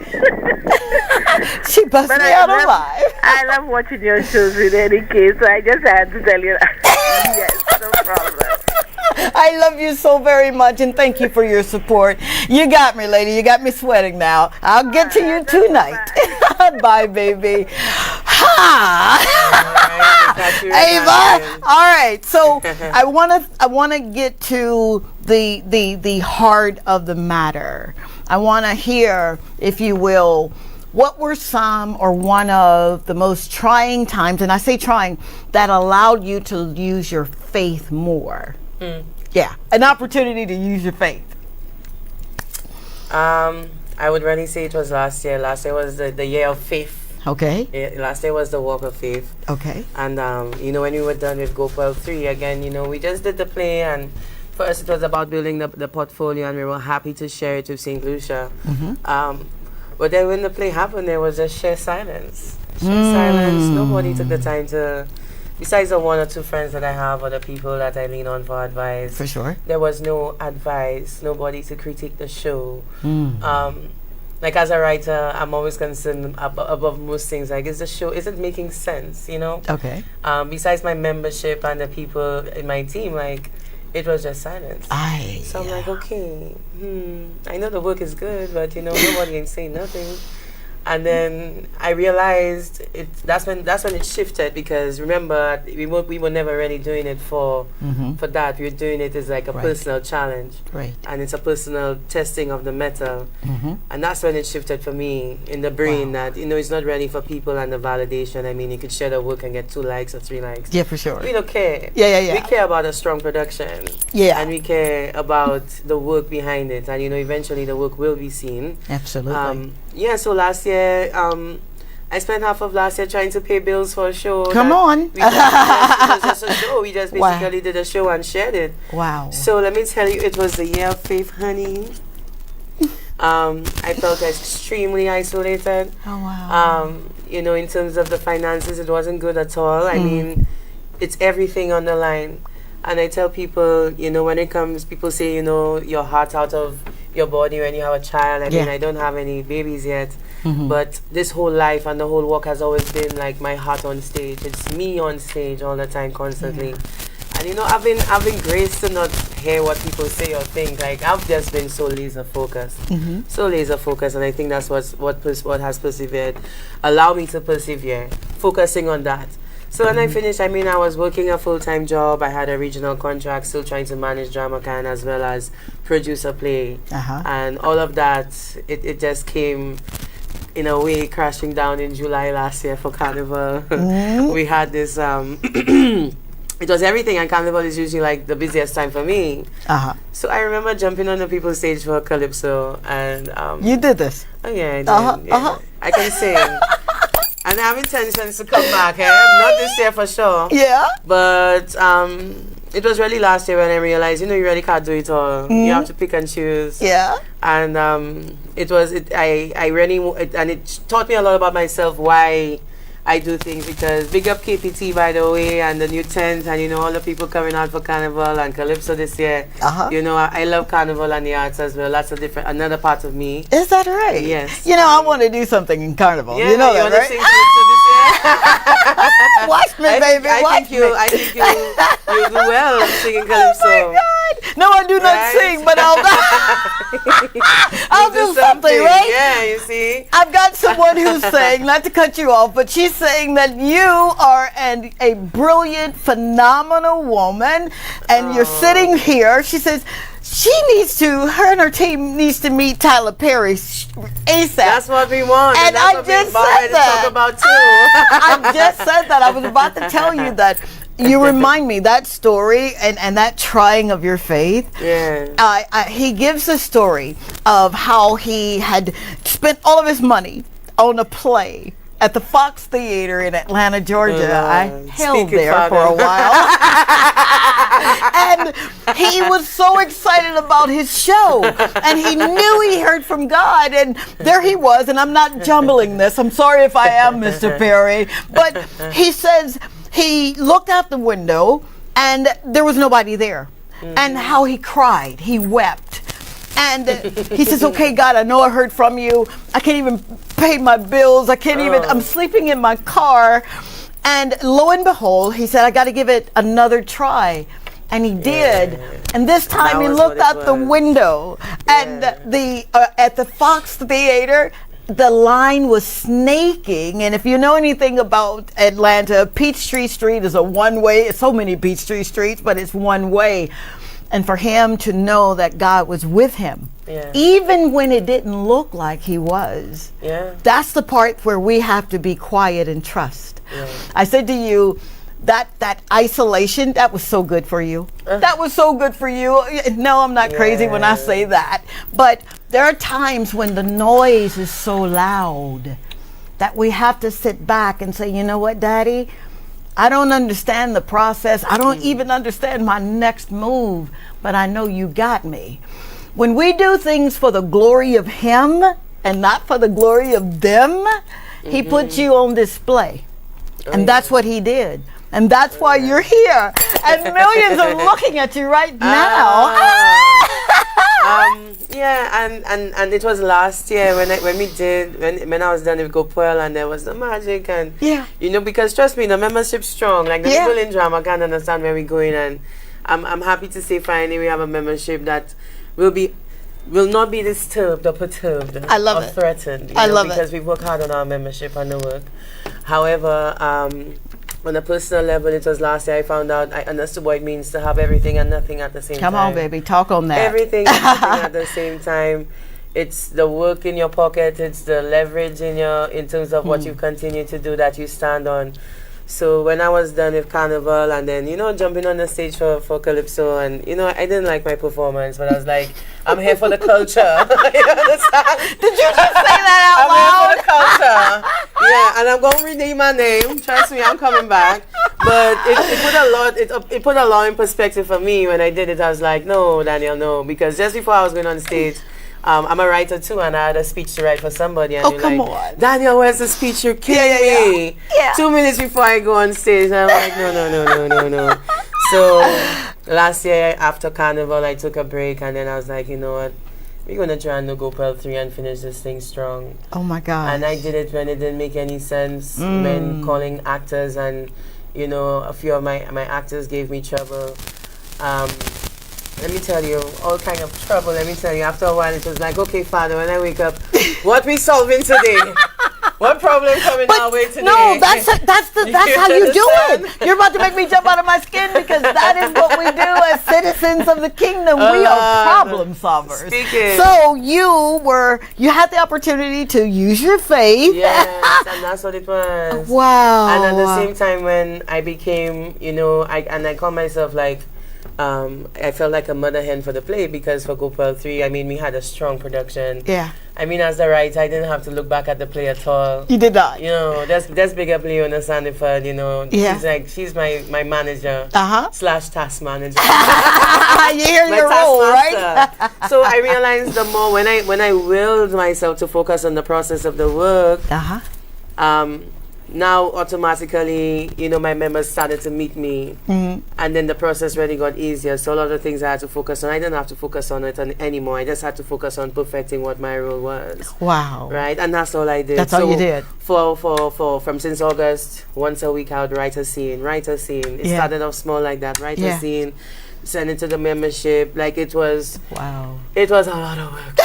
She busted me out alive. I love watching your shows in any case, so I just had to tell you that. Yes, no problem. I love you so very much, and thank you for your support. You got me, lady. You got me sweating now. I'll get to you tonight. Bye, baby. Ha! Ava. All right. So I wanna get to the heart of the matter. I want to hear, if you will, what were some or one of the most trying times, and I say trying, that allowed you to use your faith more? Yeah, an opportunity to use your faith. I would really say it was last year. Last year was the year of faith. Okay. Yeah, last year was the walk of faith. Okay. And when we were done with Gopal 3 again, we just did the play, and for us it was about building the portfolio, and we were happy to share it with St. Lucia. Mm-hmm. But then when the play happened, there was just sheer silence. Silence. Nobody took the time to, besides the one or two friends that I have, or the people that I lean on for advice. For sure. There was no advice, nobody to critique the show. Like, as a writer, I'm always concerned above most things. Like, is it making sense, Okay. Besides my membership and the people in my team, like, it was just silence. So I'm like, okay, I know the work is good, but nobody ain't saying nothing. And then I realized that's when it shifted, because remember, we were never really doing it for that. We were doing it as like a personal challenge. Right. And it's a personal testing of the metal. And that's when it shifted for me in the brain that, it's not ready for people and the validation. I mean, you could share the work and get 2 likes or 3 likes. Yeah, for sure. We don't care. Yeah. We care about a strong production. Yeah. And we care about the work behind it. And, eventually the work will be seen. Absolutely. So last year, I spent half of last year trying to pay bills for a show. Come on. It was just a show. We just basically did a show and shared it. Wow. So let me tell you, it was the year of faith, honey. I felt extremely isolated. Oh, wow. In terms of the finances, it wasn't good at all. I mean, it's everything on the line. And I tell people, when it comes, people say, your heart out of your body when you have a child. I mean, I don't have any babies yet. But this whole life and the whole walk has always been like my heart on stage. It's me on stage all the time, constantly. And you know, I've been graced to not hear what people say or think. Like I've just been so laser focused, so laser focused, and I think that's what has persevered, allow me to persevere, focusing on that. So when I finished, I mean, I was working a full-time job. I had a regional contract, still trying to manage DramaCan as well as produce a play, and all of that. It just came, in a way, crashing down in July last year for Carnival. We had this. It was everything, and Carnival is usually like the busiest time for me. So I remember jumping on the people's stage for Calypso, and you did this. Oh yeah, I did. I can sing. And I have intentions to come back. Not this year for sure. Yeah. But it was really last year when I realized, you know, you really can't do it all. You have to pick and choose. Yeah. And it taught me a lot about myself, why I do things, because big up KPT, by the way, and the new tent, and you know, all the people coming out for Carnival and Calypso this year. You know, I love Carnival and the arts as well. That's another part of me. Is that right? Yes. You know, I want to do something in Carnival. Yeah, you know you that, right? Sing Calypso this year? Watch me, baby. I think you do well singing Calypso. Oh my God. No, I do not sing, but I'll do something, right? Yeah, you see. I've got someone who's saying, not to cut you off, but she's saying that you are a brilliant, phenomenal woman, and you're sitting here. She says her and her team needs to meet Tyler Perry ASAP. That's what we want. And that's I what just we said that. Talk about too. I just said that. I was about to tell you that. You remind me, that story and that trying of your faith. Yeah. He gives a story of how he had spent all of his money on a play at the Fox Theater in Atlanta, Georgia. I held there for a while. And he was so excited about his show. And he knew he heard from God. And there he was. And I'm not jumbling this. I'm sorry if I am, Mr. Perry. But he says he looked out the window and there was nobody there. And how he cried. He wept. And he says, okay, God, I know I heard from you. I can't even pay my bills. I'm sleeping in my car. And lo and behold, he said, I got to give it another try. And he did. And this time he looked out the window. And at the Fox Theater, the line was snaking. And if you know anything about Atlanta, Peachtree Street is a one-way. It's so many Peachtree Streets, but it's one way. And for him to know that God was with him, even when it didn't look like he was, that's the part where we have to be quiet and trust. I said to you, that isolation, that was so good for you. That was so good for you. No, I'm not crazy when I say that. But there are times when the noise is so loud that we have to sit back and say, you know what, Daddy? I don't understand the process. I don't even understand my next move, but I know you got me. When we do things for the glory of him and not for the glory of them, he puts you on display. And that's what he did. And that's why you're here. And millions are looking at you right now. And it was last year when I was done with GoPuel, and there was the magic, and you know, because trust me, the membership's strong. Like the people in drama can't understand where we're going, and I'm happy to say finally we have a membership that will not be disturbed or perturbed or threatened. I love it because we work hard on our membership and the work. However, on a personal level, it was last year I found out, I understood what it means to have everything and nothing at the same time. Come on, baby, talk on that. Everything and nothing at the same time. It's the work in your pocket, it's the leverage in terms of what you continue to do that you stand on. So when I was done with Carnival and then, you know, jumping on the stage for Calypso, and, you know, I didn't like my performance, but I was like, I'm here for the culture. You understand? Did you just say that out loud? I'm here for the culture. Yeah, and I'm going to rename my name. Trust me, I'm coming back. But it put a lot in perspective for me when I did it. I was like, no, Danielle, no. Because just before I was going on stage, I'm a writer too, and I had a speech to write for somebody. And come on. Danielle, where's the speech? You're kidding me. Yeah. 2 minutes before I go on stage, and I'm like, no. So last year after Carnival, I took a break, and then I was like, you know what? We're going to try and go GoPuel 3 and finish this thing strong. Oh my God. And I did it when it didn't make any sense, when calling actors and, You know, a few of my actors gave me trouble. Let me tell you, all kind of trouble. Let me tell you, after a while, it was like, okay, Father, when I wake up, what we solving today? What problem coming our way today? No, that's how you do it. You're about to make me jump out of my skin because that is what we do as citizens of the kingdom. We are problem solvers. Speaking. So you had the opportunity to use your faith. Yes, and that's what it was. Wow. And at the same time, when I became, you know, I call myself like, I felt like a mother hen for the play because for Gopal 3, I mean, we had a strong production. Yeah. I mean, as the writer, I didn't have to look back at the play at all. You did not. You know, that's big up Leona Sandiford, you know. Yeah. She's my manager / task manager. You hear your role, right? So I realized the more when I willed myself to focus on the process of the work, now automatically, you know, my members started to meet me, and then the process really got easier. So a lot of things I had to focus on, I didn't have to focus on it anymore. I just had to focus on perfecting what my role was. Wow. Right, and that's all I did. That's all you did. From since August, once a week I would write a scene. It started off small like that. Write a scene, send it to the membership. Like it was. Wow. It was a lot of work.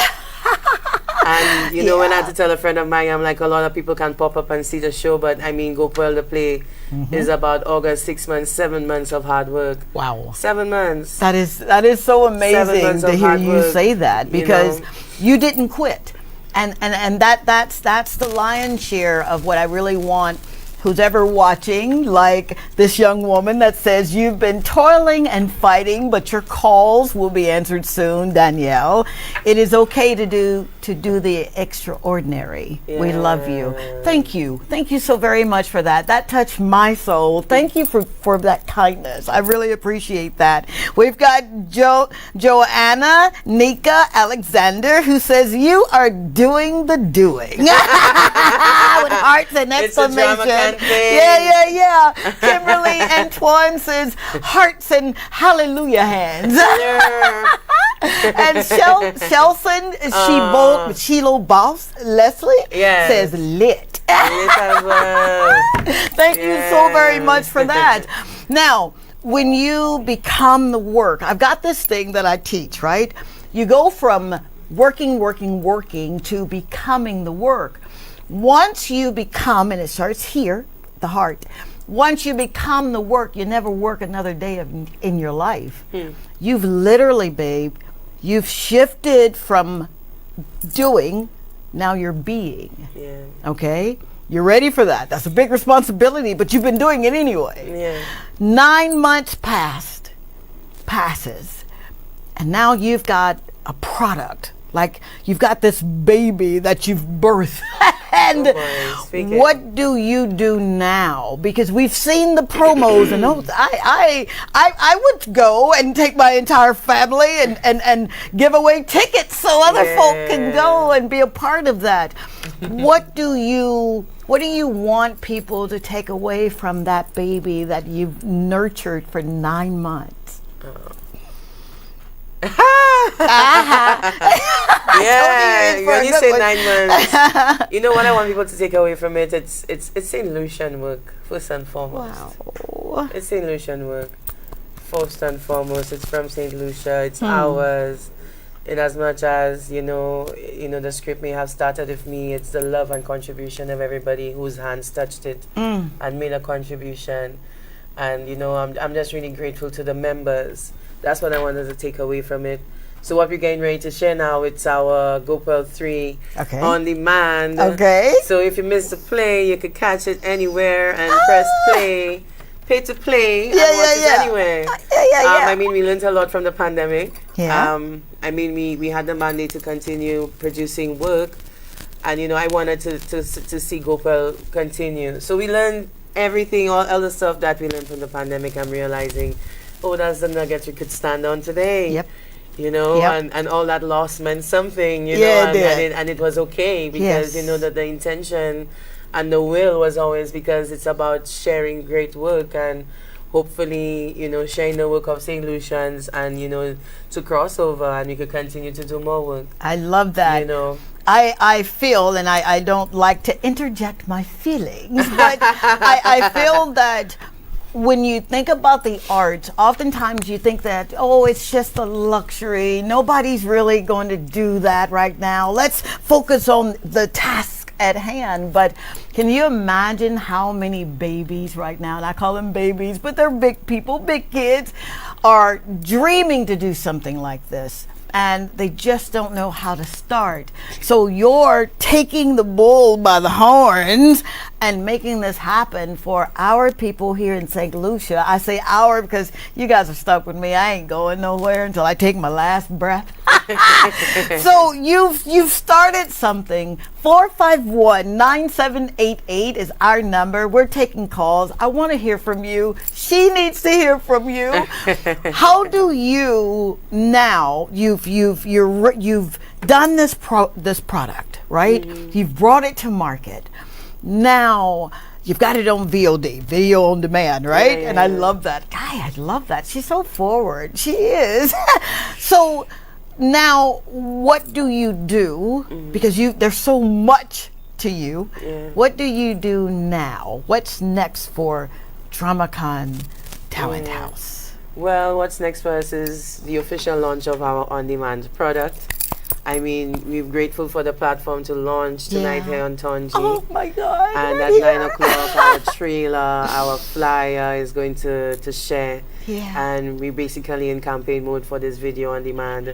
And, you know, when I had to tell a friend of mine, I'm like, a lot of people can pop up and see the show, but I mean, Gopal, the play, is about August, 6 months, 7 months of hard work. Wow. 7 months. That is so amazing to hear you say that because you didn't quit. And that's the lion's share of what I really want who's ever watching, like this young woman that says you've been toiling and fighting, but your calls will be answered soon, Danielle. It is okay to do the extraordinary. Yeah. We love you. Thank you so very much for that. That touched my soul. Thank you for that kindness. I really appreciate that. We've got Joanna Nika Alexander who says you are doing the doing with hearts and exclamation. Yeah. Kimberly Antoine says hearts and hallelujah hands. And Shelton Sheila Boss Leslie says lit. Thank you so very much for that. Now, when you become the work, I've got this thing that I teach, right? You go from working to becoming the work. Once you become, and it starts here, the heart, once you become the work, you never work another day in your life. You've literally, babe, you've shifted from doing, now you're being. Yeah. Okay? You're ready for that. That's a big responsibility, but you've been doing it anyway. Yeah. 9 months passes, and now you've got a product. Like you've got this baby that you've birthed. And what do you do now? Because we've seen the promos and I would go and take my entire family and give away tickets so other folk can go and be a part of that. What do you want people to take away from that baby that you've nurtured for 9 months? Yeah, when you say 9 months, you know what I want people to take away from it? It's St. Lucian work, first and foremost. Wow. It's St. Lucian work, first and foremost. It's from St. Lucia. It's ours. In as much as, you know, the script may have started with me, it's the love and contribution of everybody whose hands touched it and made a contribution. And, you know, I'm just really grateful to the members. That's what I wanted to take away from it. So what we're getting ready to share now, it's our Gopal 3 on demand. Okay. So if you missed the play, you could catch it anywhere and press play, pay to play, and watch it anywhere. I mean, we learned a lot from the pandemic. I mean, we had the mandate to continue producing work, and, you know, I wanted to see Gopal continue. So we learned everything, all the stuff that we learned from the pandemic. I'm realizing, that's the nuggets we could stand on today. Yep. You know, and all that loss meant something, you know, and it was okay because, you know, that the intention and the will was always because it's about sharing great work and hopefully, you know, sharing the work of St. Lucians and, you know, to cross over and we could continue to do more work. I love that. You know. I feel, and I don't like to interject my feelings, but I feel that when you think about the arts, oftentimes you think that, oh, it's just a luxury. Nobody's really going to do that right now. Let's focus on the task at hand. But can you imagine how many babies right now, and I call them babies, but they're big people, big kids, are dreaming to do something like this, and they just don't know how to start. So you're taking the bull by the horns and making this happen for our people here in St. Lucia. I say our because you guys are stuck with me. I ain't going nowhere until I take my last breath. So you've started something. 451-9788 is our number. We're taking calls. I want to hear from you. She needs to hear from you. How do you now? You've done this product, right? You've brought it to market. Now you've got it on VOD, video on demand, right? And I love that. Guy, I love that. She's so forward. She is. So now what do you do? Because there's so much to you. What do you do now? What's next for DramaCon Talent House? Well, what's next for us is the official launch of our on-demand product. I mean, we're grateful for the platform to launch tonight here on Tongie. Oh my God! And at 9 o'clock, our trailer, our flyer is going to share. And we're basically in campaign mode for this video on demand.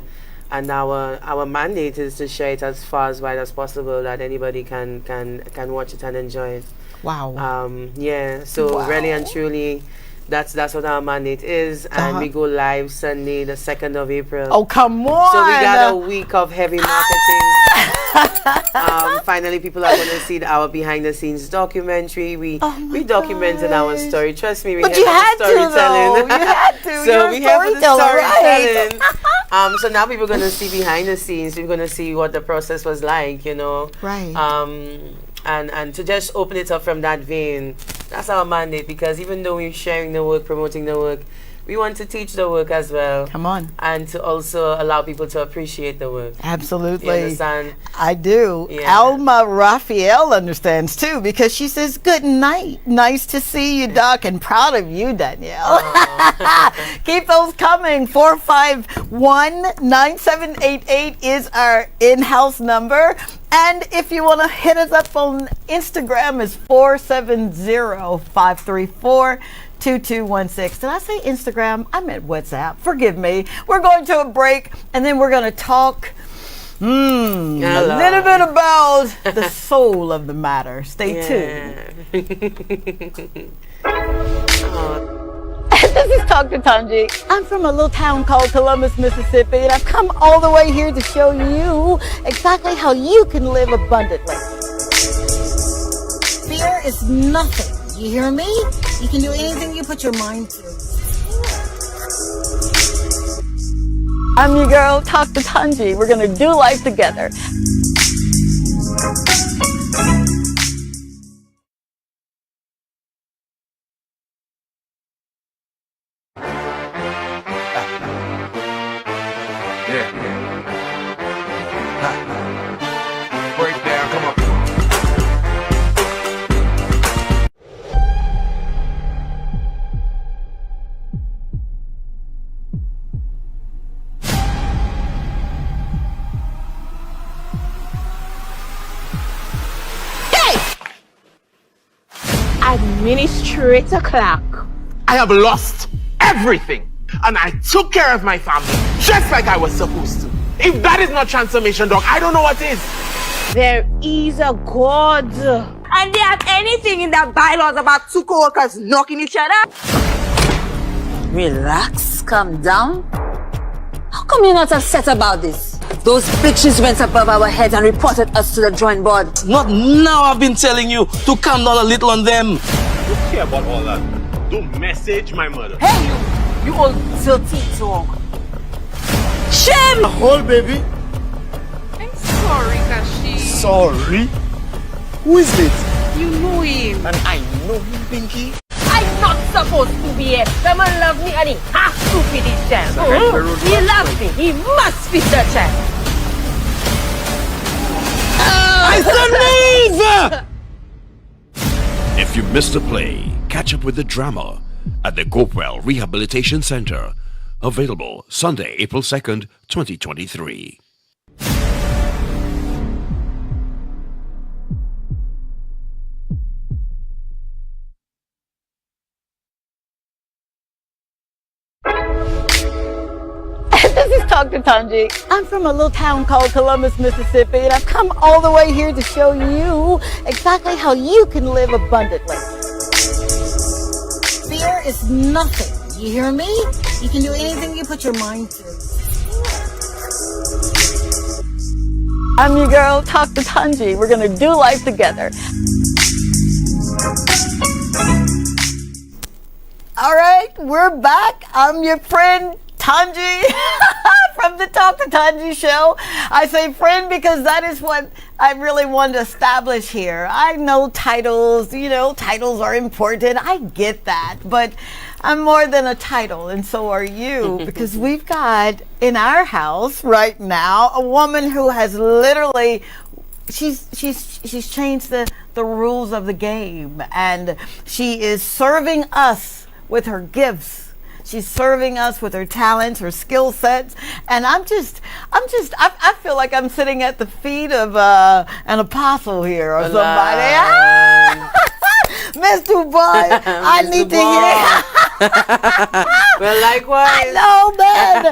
And our mandate is to share it as far as wide as possible, that anybody can watch it and enjoy it. Wow. So really and truly, that's what our mandate is, and we go live Sunday, the 2nd of April. Oh, come on! So we got a week of heavy marketing. Finally, people are going to see our behind-the-scenes documentary. We documented our story. Trust me, we but have you had storytelling. To, though. You had to. So we have the storytelling. Right. So now people are going to see behind the scenes. We're going to see what the process was like, you know. Right. And to just open it up from that vein, that's our mandate, because even though we're sharing the work, promoting the work, we want to teach the work as well. Come on. And to also allow people to appreciate the work. Absolutely. You understand? I do. Yeah. Alma Raphael understands too, because she says, good night. Nice to see you, Doc, and proud of you, Danielle. Keep those coming. 451-9788 is our in-house number. And if you want to hit us up on Instagram, is 470-534-2216. Did I say Instagram? I meant WhatsApp. Forgive me. We're going to a break, and then we're going to talk a little bit about the soul of the matter. Stay tuned. This is Dr. Tongie. I'm from a little town called Columbus, Mississippi, and I've come all the way here to show you exactly how you can live abundantly. Fear is nothing. You hear me? You can do anything you put your mind to. I'm your girl, Dr. Tongie. We're going to do life together. Breakdown, come on. Administrator Clark. I have lost everything, and I took care of my family just like I was supposed to. If that is not transformation, Doc, I don't know what is. There is a God. And they have anything in their bylaws about two co-workers knocking each other? Relax, calm down. How come you're not upset about this? Those bitches went above our heads and reported us to the drawing board. Not now. I've been telling you to calm down a little on them. Don't care about all that. Don't message my mother. Hey, you old dirty dog. Shame! Hold, baby. I'm sorry, Kashi. Sorry? Who is it? You know him. And I know him, Pinky. I'm not supposed to be here. The man love me and he has to be this child. He loves me. He must be the child. I said move! If you missed a play, catch up with the drama at the Gopewell Rehabilitation Center. Available Sunday, April 2nd, 2023. This is Dr. Tongie. I'm from a little town called Columbus, Mississippi, and I've come all the way here to show you exactly how you can live abundantly. Fear is nothing. You hear me? You can do anything you put your mind to. I'm your girl, Dr. Tongie. We're going to do life together. All right, we're back. I'm your friend, Tongie, from the Dr. Tongie show. I say friend because that is what I really want to establish here. I know titles, titles are important. I get that, but I'm more than a title, and so are you, because we've got in our house right now a woman who has literally she's changed the rules of the game, and she is serving us with her gifts. She's serving us with her talents, her skill sets, and I feel like I'm sitting at the feet of an apostle here or somebody. Miss Du Bois, I need to hear. Well, likewise. I know, man.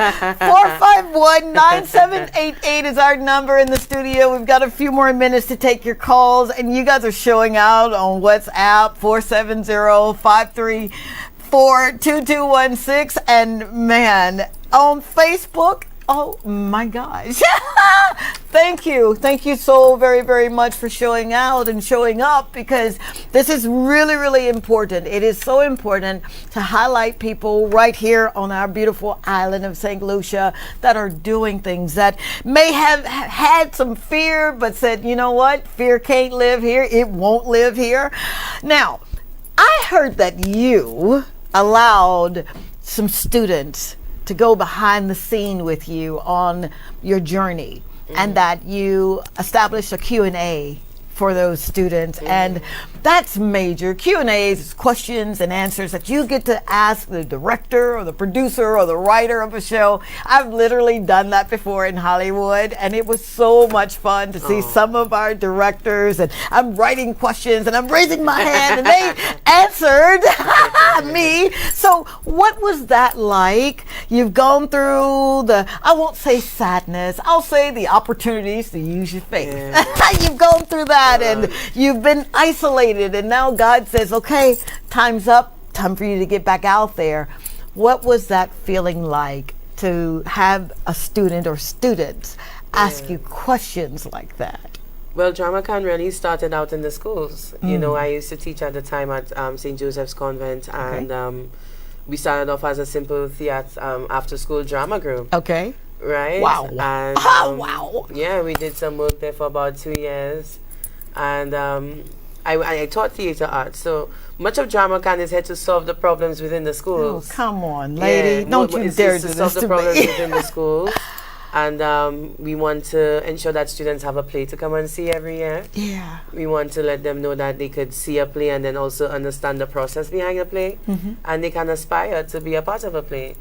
451-9788 is our number in the studio. We've got a few more minutes to take your calls, and you guys are showing out on WhatsApp 470-534-2216, and man, on Facebook. Oh my gosh. Thank you so very, very much for showing out and showing up, because this is really, really important. It is so important to highlight people right here on our beautiful island of St. Lucia that are doing things that may have had some fear, but said, you know what, fear can't live here. It won't live here. Now, I heard that you allowed some students to go behind the scene with you on your journey, and that you established a Q&A for those students, and that's major. Q&As is questions and answers that you get to ask the director or the producer or the writer of a show. I've literally done that before in Hollywood, and it was so much fun to see some of our directors, and I'm writing questions and I'm raising my hand and they answered me. So what was that like? You've gone through I won't say sadness, I'll say the opportunities to use your faith. You've gone through that, and you've been isolated, and now God says, okay, time's up, time for you to get back out there. What was that feeling like to have a student or students ask you questions like that? Well, DramaCon really started out in the schools. You know, I used to teach at the time at St. Joseph's Convent, and we started off as a simple theater after-school drama group. Okay. Right? Wow. And, wow. Yeah, we did some work there for about 2 years. And I taught theater arts, so much of DramaCon is here to solve the problems within the schools. Oh, come on, lady. Don't you dare do this solve the to problems me. within the schools. And we want to ensure that students have a play to come and see every year. Yeah. We want to let them know that they could see a play and then also understand the process behind a play. And they can aspire to be a part of a play.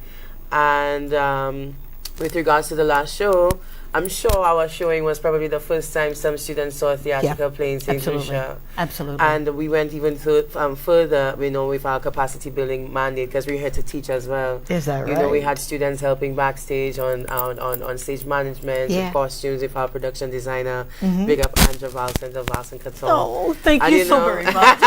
And with regards to the last show, I'm sure our showing was probably the first time some students saw a theatrical play in St. Lucia. Absolutely. And we went even further, with our capacity building mandate, because we're here to teach as well. Is that right? You know, we had students helping backstage on stage management, with costumes, with our production designer. Big up Andrew Valson of Valson Couture. Oh, thank you so very much.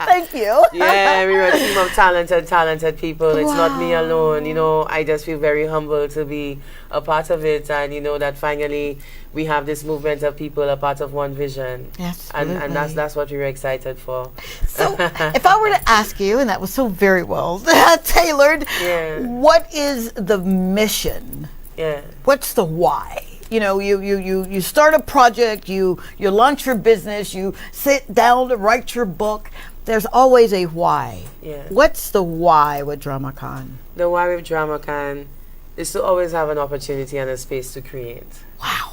Thank you. Yeah, we were a team of talented people. It's not me alone. You know, I just feel very humbled to be a part of it, and you know that finally we have this movement of people a part of one vision. Yes, and that's what we were excited for. So if I were to ask you, and that was so very well tailored, what is the mission? What's the why? You know, you start a project, you launch your business, you sit down to write your book. There's always a why. What's the why with DramaCon? The why with DramaCon is to always have an opportunity and a space to create. Wow.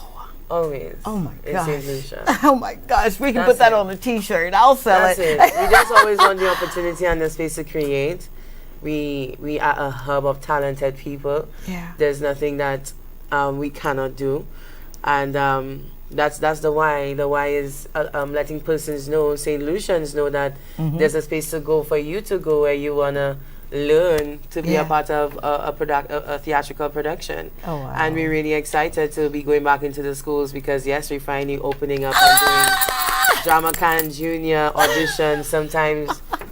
Always. Oh my in gosh. St. Lucia. Oh my gosh. We can That's put that it. on a t-shirt. I'll sell That's it. it. We just always want the opportunity and the space to create. We are a hub of talented people. Yeah. There's nothing that we cannot do, and that's the why. The why is letting persons know, St. Lucians know that there's a space to go for you to go where you wanna learn to be a part of a theatrical production. Oh, wow. And we're really excited to be going back into the schools because yes, we're finally opening up and doing Drama Can Junior auditions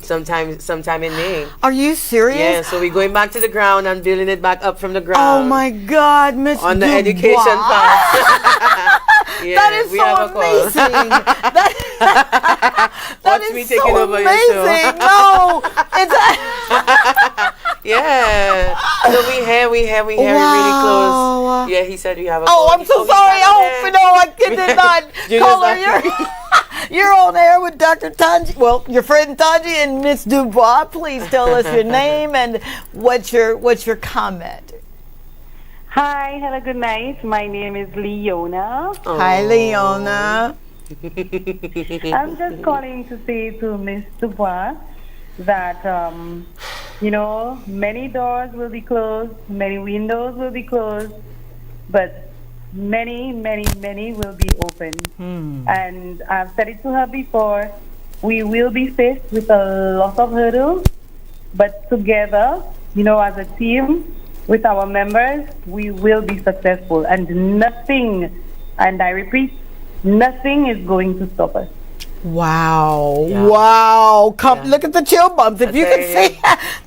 sometime in May. Are you serious? Yeah, so we're going back to the ground and building it back up from the ground. Oh my God, Miss On the Du education Bois. part. Yeah, That is we so have a call. amazing. That Watch me is taking so over your show. amazing. No, it's Yeah. So we here, we're really close. Yeah, he said we have a Oh, call. I'm so sorry. Oh, no, I did not call her. You're on air with Dr. Tongie. Well, your friend Tongie and Miss Du Bois. Please tell us your name and what's your comment. Hi, hello, good night. My name is Leona. Hi, Leona. I'm just calling to say to Miss Du Bois that, many doors will be closed, many windows will be closed, but many, many, many will be open. And I've said it to her before, we will be faced with a lot of hurdles, but together, as a team, with our members, we will be successful. And nothing, and I repeat, nothing is going to stop us. Wow. Yeah. Wow. Look at the chill bumps. If you can see.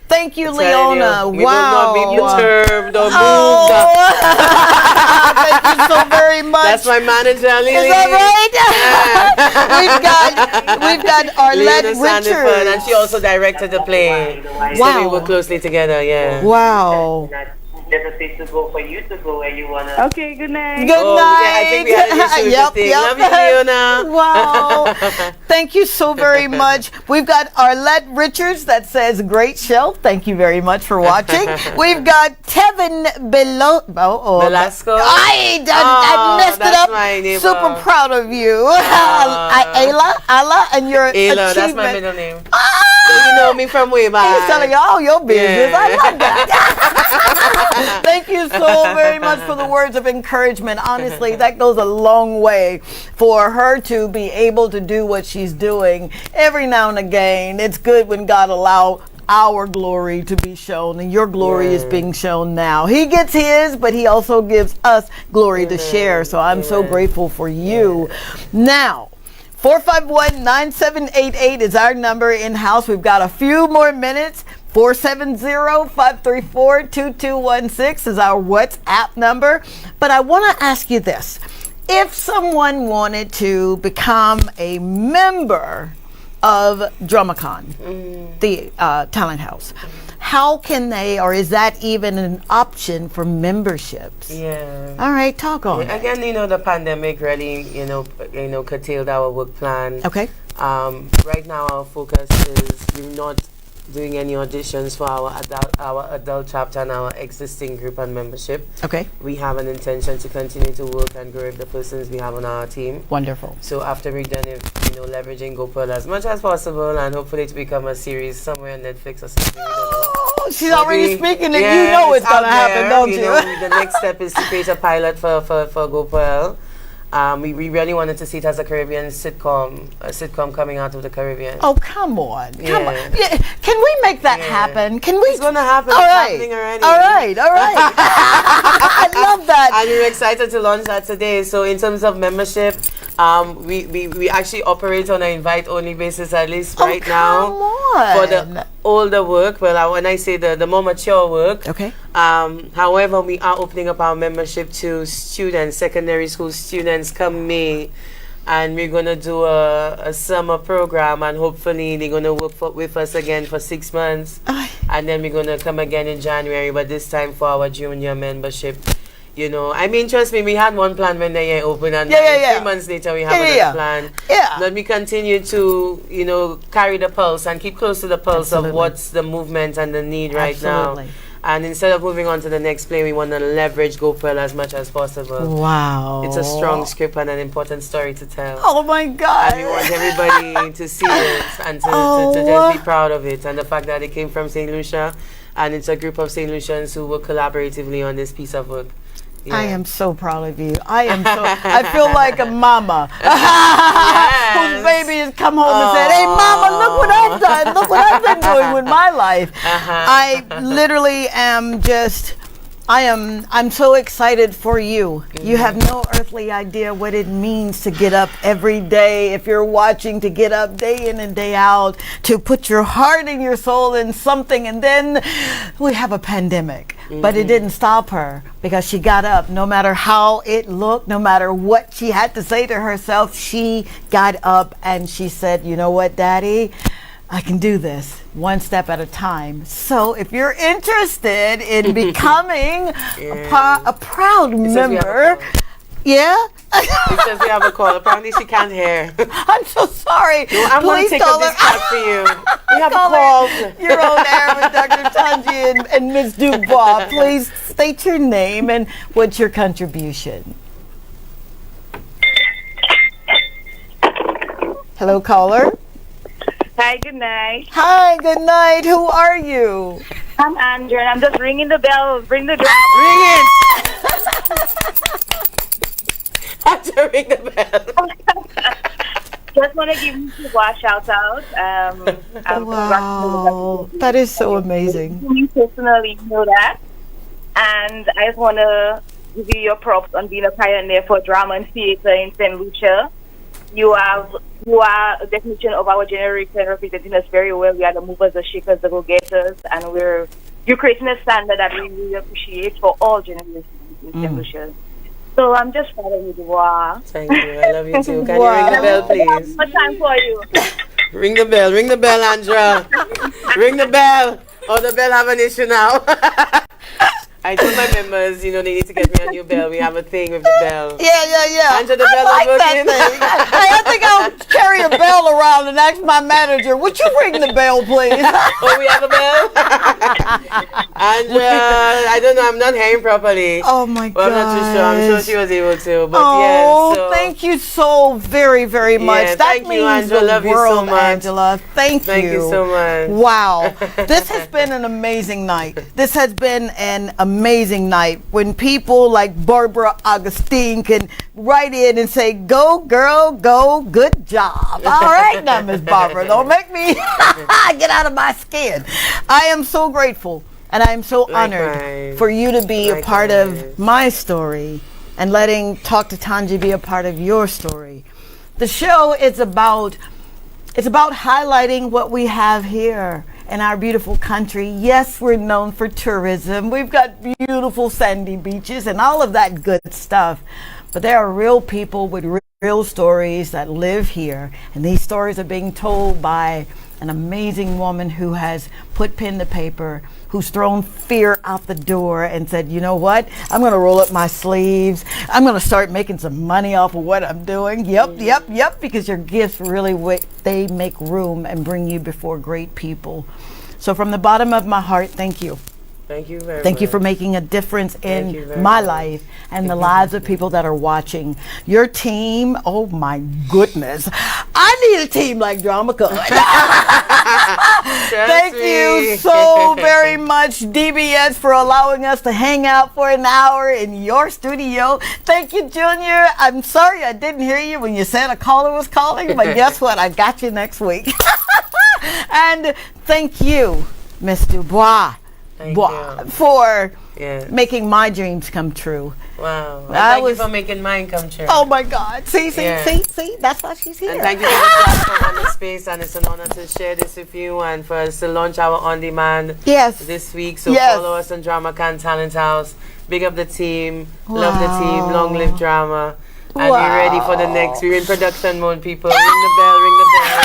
Thank you, Leona. We will not be perturbed or moved. Thank you so very much. That's my manager, Lily. Is that right? We've got Arlette Richards. And she also directed the play. Wow. So we work closely together, yeah. Wow. There's a space to go for you to go where you wanna. Okay, good night. Good night. Yeah, I think we had an issue with the thing. Love you, Leona. Wow. Thank you so very much. We've got Arlette Richards that says, great show. Thank you very much for watching. We've got Tevin Velasco. I messed it up. My neighbor. Super proud of you. Ayla, and your Ayla, achievement. that's my middle name. You know me from way back. He's telling you all your business. Yeah. I love that. Thank you so very much for the words of encouragement. Honestly, that goes a long way for her to be able to do what she's doing every now and again. It's good when God allows our glory to be shown, and your glory is being shown now. He gets his, but he also gives us glory to share. So I'm so grateful for you. Now, 451-9788 is our number in-house. We've got a few more minutes. 470-534-2216 is our WhatsApp number. But I want to ask you this. If someone wanted to become a member of DramaCon, the talent house, how can they, or is that even an option for memberships? Yeah. All right, talk on. Again, the pandemic really, curtailed our work plan. Okay. Right now, our focus is we're not doing any auditions for our adult chapter and our existing group and membership. Okay. We have an intention to continue to work and grow with the persons we have on our team. Wonderful. So after we're done, leveraging GoPearl as much as possible and hopefully to become a series somewhere on Netflix or something. She's already speaking, and you know it's going to happen, don't you? The next step is to create a pilot for GoPearl. We really wanted to see it as a Caribbean sitcom, a sitcom coming out of the Caribbean. Oh, come on. Come on. Yeah. Can we make that happen? Can we? It's going to happen. All It's right. happening already. All right. I love that. And we're excited to launch that today. So in terms of membership, we actually operate on an invite-only basis, at least right now. For the older work, when I say the more mature work. Okay. However, we are opening up our membership to students, secondary school students come May, and we're going to do a summer program, and hopefully they're going to work with us again for 6 months, and then we're going to come again in January, but this time for our junior membership. Trust me, we had one plan when the year opened, and 3 months later we have another plan. Yeah. But we continue to, carry the pulse and keep close to the pulse of what's the movement and the need right now. And instead of moving on to the next play, we want to leverage GoPro as much as possible. Wow. It's a strong script and an important story to tell. Oh my God. And we want everybody to see it and to just be proud of it. And the fact that it came from St. Lucia, and it's a group of St. Lucians who work collaboratively on this piece of work. Yeah. I am so proud of you. I feel like a mama whose baby has come home and said, hey mama, look what I've done. Look what I've been doing with my life. I literally am just, I'm so excited for you. You have no earthly idea what it means to get up every day. If you're watching, to get up day in and day out, to put your heart and your soul in something. And then we have a pandemic. But it didn't stop her, because she got up. No matter how it looked, no matter what she had to say to herself, she got up and she said, you know what, Daddy? I can do this one step at a time. So if you're interested in becoming a proud member, yeah? It says we have a call. Apparently she can't hear. I'm so sorry. No, I'm going to take up this card for you. We have a call. You're on air with Dr. Tongie and Ms. Du Bois. Please state your name and what's your contribution. Hello, caller. Hi, good night. Hi, good night. Who are you? I'm Andrea, and I'm just ringing the bell. Ring the drum. Ring it! Andrea, ring the bell. Just want to give you a shout out. Wow, that is so amazing. You personally know that. And I just want to give you your props on being a pioneer for drama and theater in St. Lucia. You are a definition of our generation, representing us very well. We are the movers, the shakers, the go-getters, and you're creating a standard that we really appreciate for all generations in St. Lucia. So I'm just proud of you, Du Bois. Thank you. I love you too. Can you ring the bell, please? What time for you? Ring the bell, Andrea. Ring the bell. Oh, the bell have an issue now. I told my members, they need to get me a new bell. We have a thing with the bell. Yeah. Andrea, the bell is working. I think I'll carry a bell around and ask my manager, would you ring the bell, please? Oh, we have a bell? Andrea, I don't know. I'm not hearing properly. Oh, my God. I'm not too sure. I'm sure she was able to. But thank you so very, very much. Yeah, that thank means you, Angela. the Love world, you so much. Angela. Thank you. Thank you so much. Wow. This has been an amazing night. This has been an amazing night when people like Barbara Augustine can write in and say, go, girl, go, good job. All right now, Miss Barbara. Don't make me get out of my skin. I am so grateful. And I am so honored for you to be a part of my story and letting Talk to Tongie be a part of your story. The show is about highlighting what we have here in our beautiful country. Yes, we're known for tourism. We've got beautiful sandy beaches and all of that good stuff. But there are real people with real stories that live here. And these stories are being told by an amazing woman who has put pen to paper, who's thrown fear out the door and said, you know what? I'm going to roll up my sleeves. I'm going to start making some money off of what I'm doing. Yep, because your gifts really, they make room and bring you before great people. So from the bottom of my heart, thank you. Thank you very much. Thank you for making a difference in my life and the lives of people that are watching. Your team, oh my goodness. I need a team like Drama Could. Thank you so very much, DBS, for allowing us to hang out for an hour in your studio. Thank you, Junior. I'm sorry I didn't hear you when you said a caller was calling, but guess what? I got you next week. And thank you, Miss Du Bois. For making my dreams come true. Wow. Thank you for making mine come true. Oh my God. See, that's why she's here. And thank you for the platform and the space, and it's an honor to share this with you and for us to launch our on-demand this week. So follow us on Drama Can Talent House. Big up the team. Love the team. Long live drama. And we're ready for the next. We're in production mode, people. Ring the bell, ring the bell.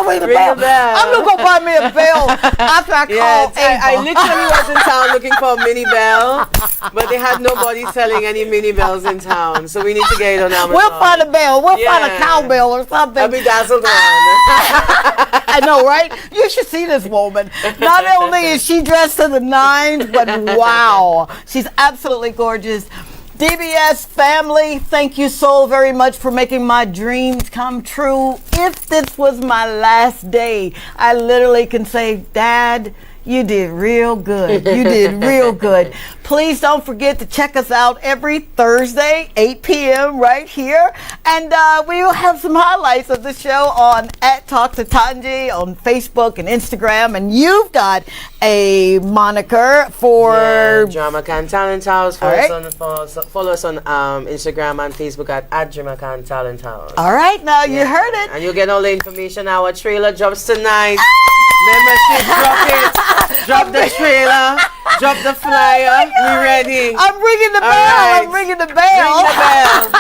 Ring the bell. I'm gonna go buy me a bell after I call I literally was in town looking for a mini bell, but they had nobody selling any mini bells in town, so we need to get it on Amazon. We'll find a bell. We'll find a cowbell or something. I'll be dazzled on. I know, right? You should see this woman. Not only is she dressed to the nines, but wow, she's absolutely gorgeous. DBS family, thank you so very much for making my dreams come true. If this was my last day, I literally can say, Dad, you did real good. You did real good. Please don't forget to check us out every Thursday, 8 p.m. right here. And we will have some highlights of the show on @TalkToTongie on Facebook and Instagram. And you've got a moniker for Drama Can Talent House. Follow us on Instagram and Facebook at Drama Can Talent House. All right, now you heard it. And you'll get all the information. Our trailer drops tonight. Membership, drop it. Drop the trailer. Drop the flyer. We ready. I'm ringing the bell. Right. I'm ringing the bell. Ring the bell.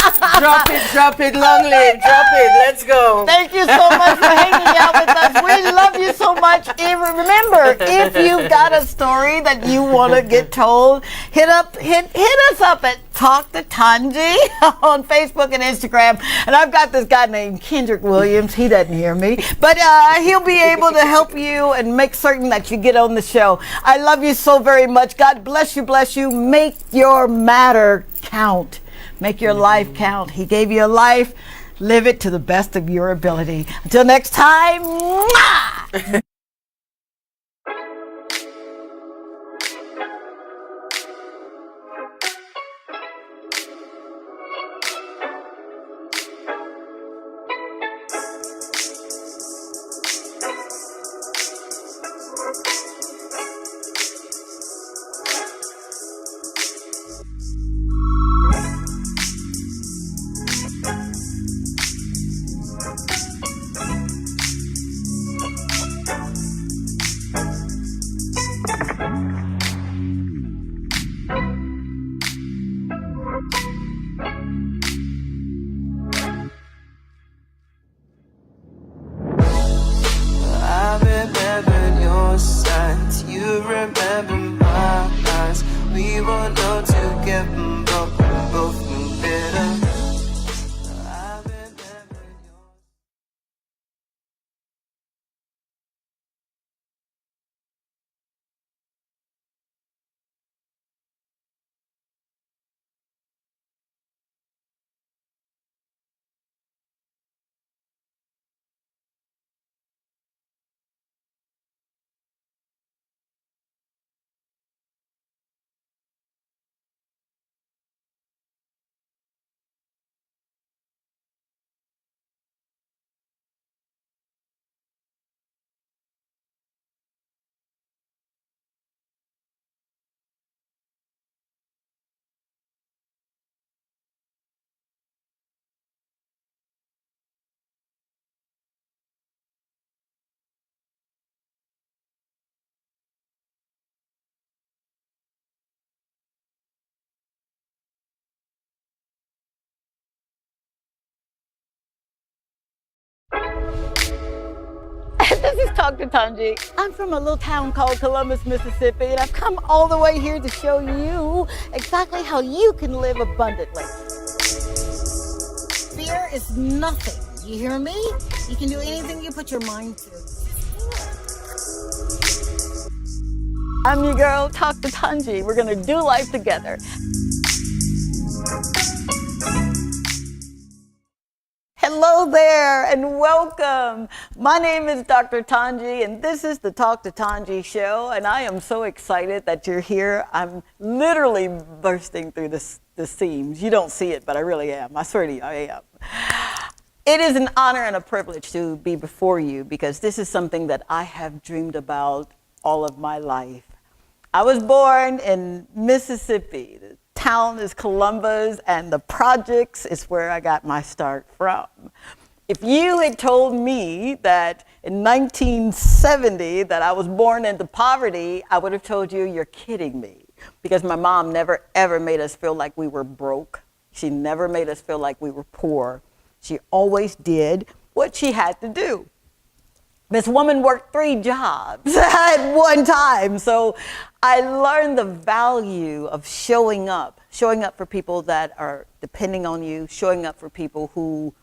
Drop it. Long live. Drop it. Let's go. Thank you so much for hanging out with us. We love you so much. Remember, if you've got a story that you want to get told, hit us up at Talk to Tongie on Facebook and Instagram. And I've got this guy named Kendrick Williams. He doesn't hear me, but he'll be able to help you and make certain that you get on the show. I love you so very much. God bless you, bless you. Make your matter count. Make your life count. He gave you a life. Live it to the best of your ability. Until next time. Mwah! This is Talk to Tongie. I'm from a little town called Columbus, Mississippi, and I've come all the way here to show you exactly how you can live abundantly. Fear is nothing. You hear me? You can do anything you put your mind to. I'm your girl, Talk to Tongie. We're gonna do life together. Hello there and welcome. My name is Dr. Tongie and this is the Talk to Tongie show, and I am so excited that you're here. I'm literally bursting through the seams. You don't see it, but I really am. I swear to you, I am. It is an honor and a privilege to be before you because this is something that I have dreamed about all of my life. I was born in Mississippi. The town is Columbus, and the projects is where I got my start from. If you had told me that in 1970 that I was born into poverty, I would have told you you're kidding me, because my mom never ever made us feel like we were broke. She never made us feel like we were poor. She always did what she had to do. This woman worked 3 jobs at one time. So I learned the value of showing up for people that are depending on you, showing up for people who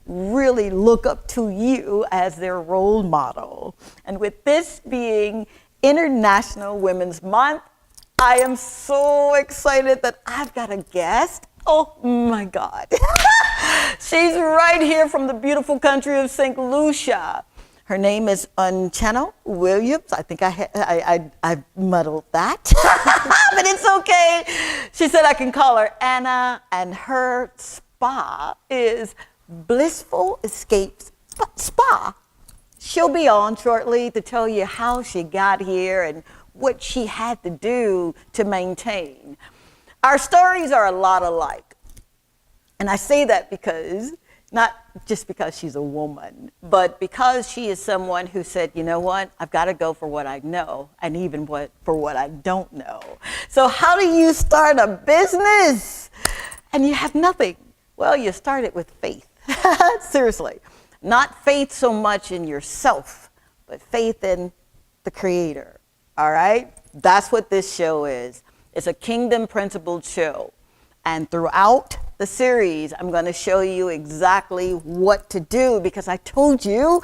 really look up to you as their role model. And with this being International Women's Month, I am so excited that I've got a guest. Oh my God. She's right here from the beautiful country of St. Lucia. Her name is Harchanna Williams. I think I muddled that, but it's okay. She said I can call her Anna, and her spa is Blissful Escapes Spa. She'll be on shortly to tell you how she got here and what she had to do to maintain. Our stories are a lot alike. And I say that because, not just because she's a woman, but because she is someone who said, you know what, I've got to go for what I know and even for what I don't know. So how do you start a business and you have nothing? Well, you start it with faith. Seriously. Not faith so much in yourself, but faith in the Creator. All right? That's what this show is. It's a kingdom principled show. And throughout the series, I'm going to show you exactly what to do because I told you,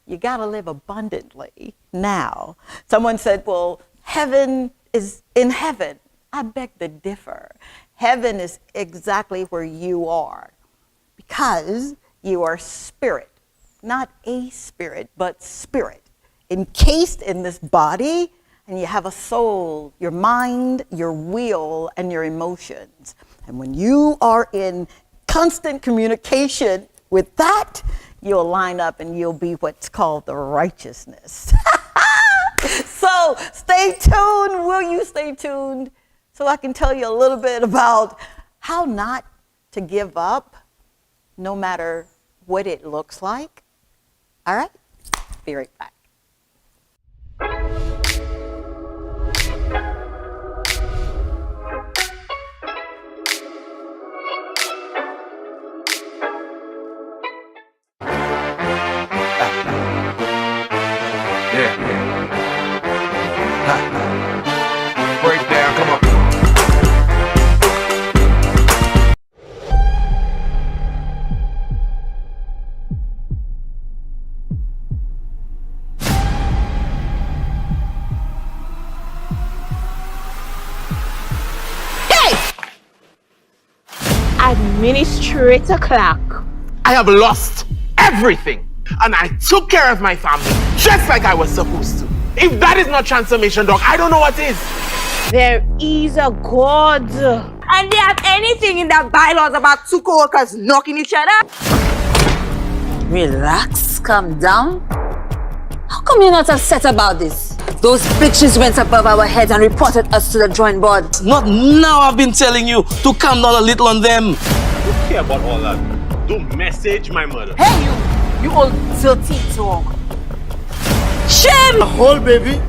you got to live abundantly now. Someone said, well, heaven is in heaven. I beg to differ. Heaven is exactly where you are because you are spirit, not a spirit, but spirit, encased in this body, and you have a soul, your mind, your will, and your emotions. And when you are in constant communication with that, you'll line up and you'll be what's called the righteousness. So stay tuned. Will you stay tuned so I can tell you a little bit about how not to give up no matter what it looks like? All right? Be right back. Break down, come on. Administrator Clark. I have lost everything, and I took care of my family just like I was supposed to. If that is not transformation, dog, I don't know what is. There is a God. And they have anything in their bylaws about 2 co-workers knocking each other? Relax, calm down. How come you're not upset about this? Those bitches went above our heads and reported us to the drawing board. Not now, I've been telling you to calm down a little on them. Don't care about all that. Don't message my mother. Hey, you old dirty dog. Shame! Hold, baby.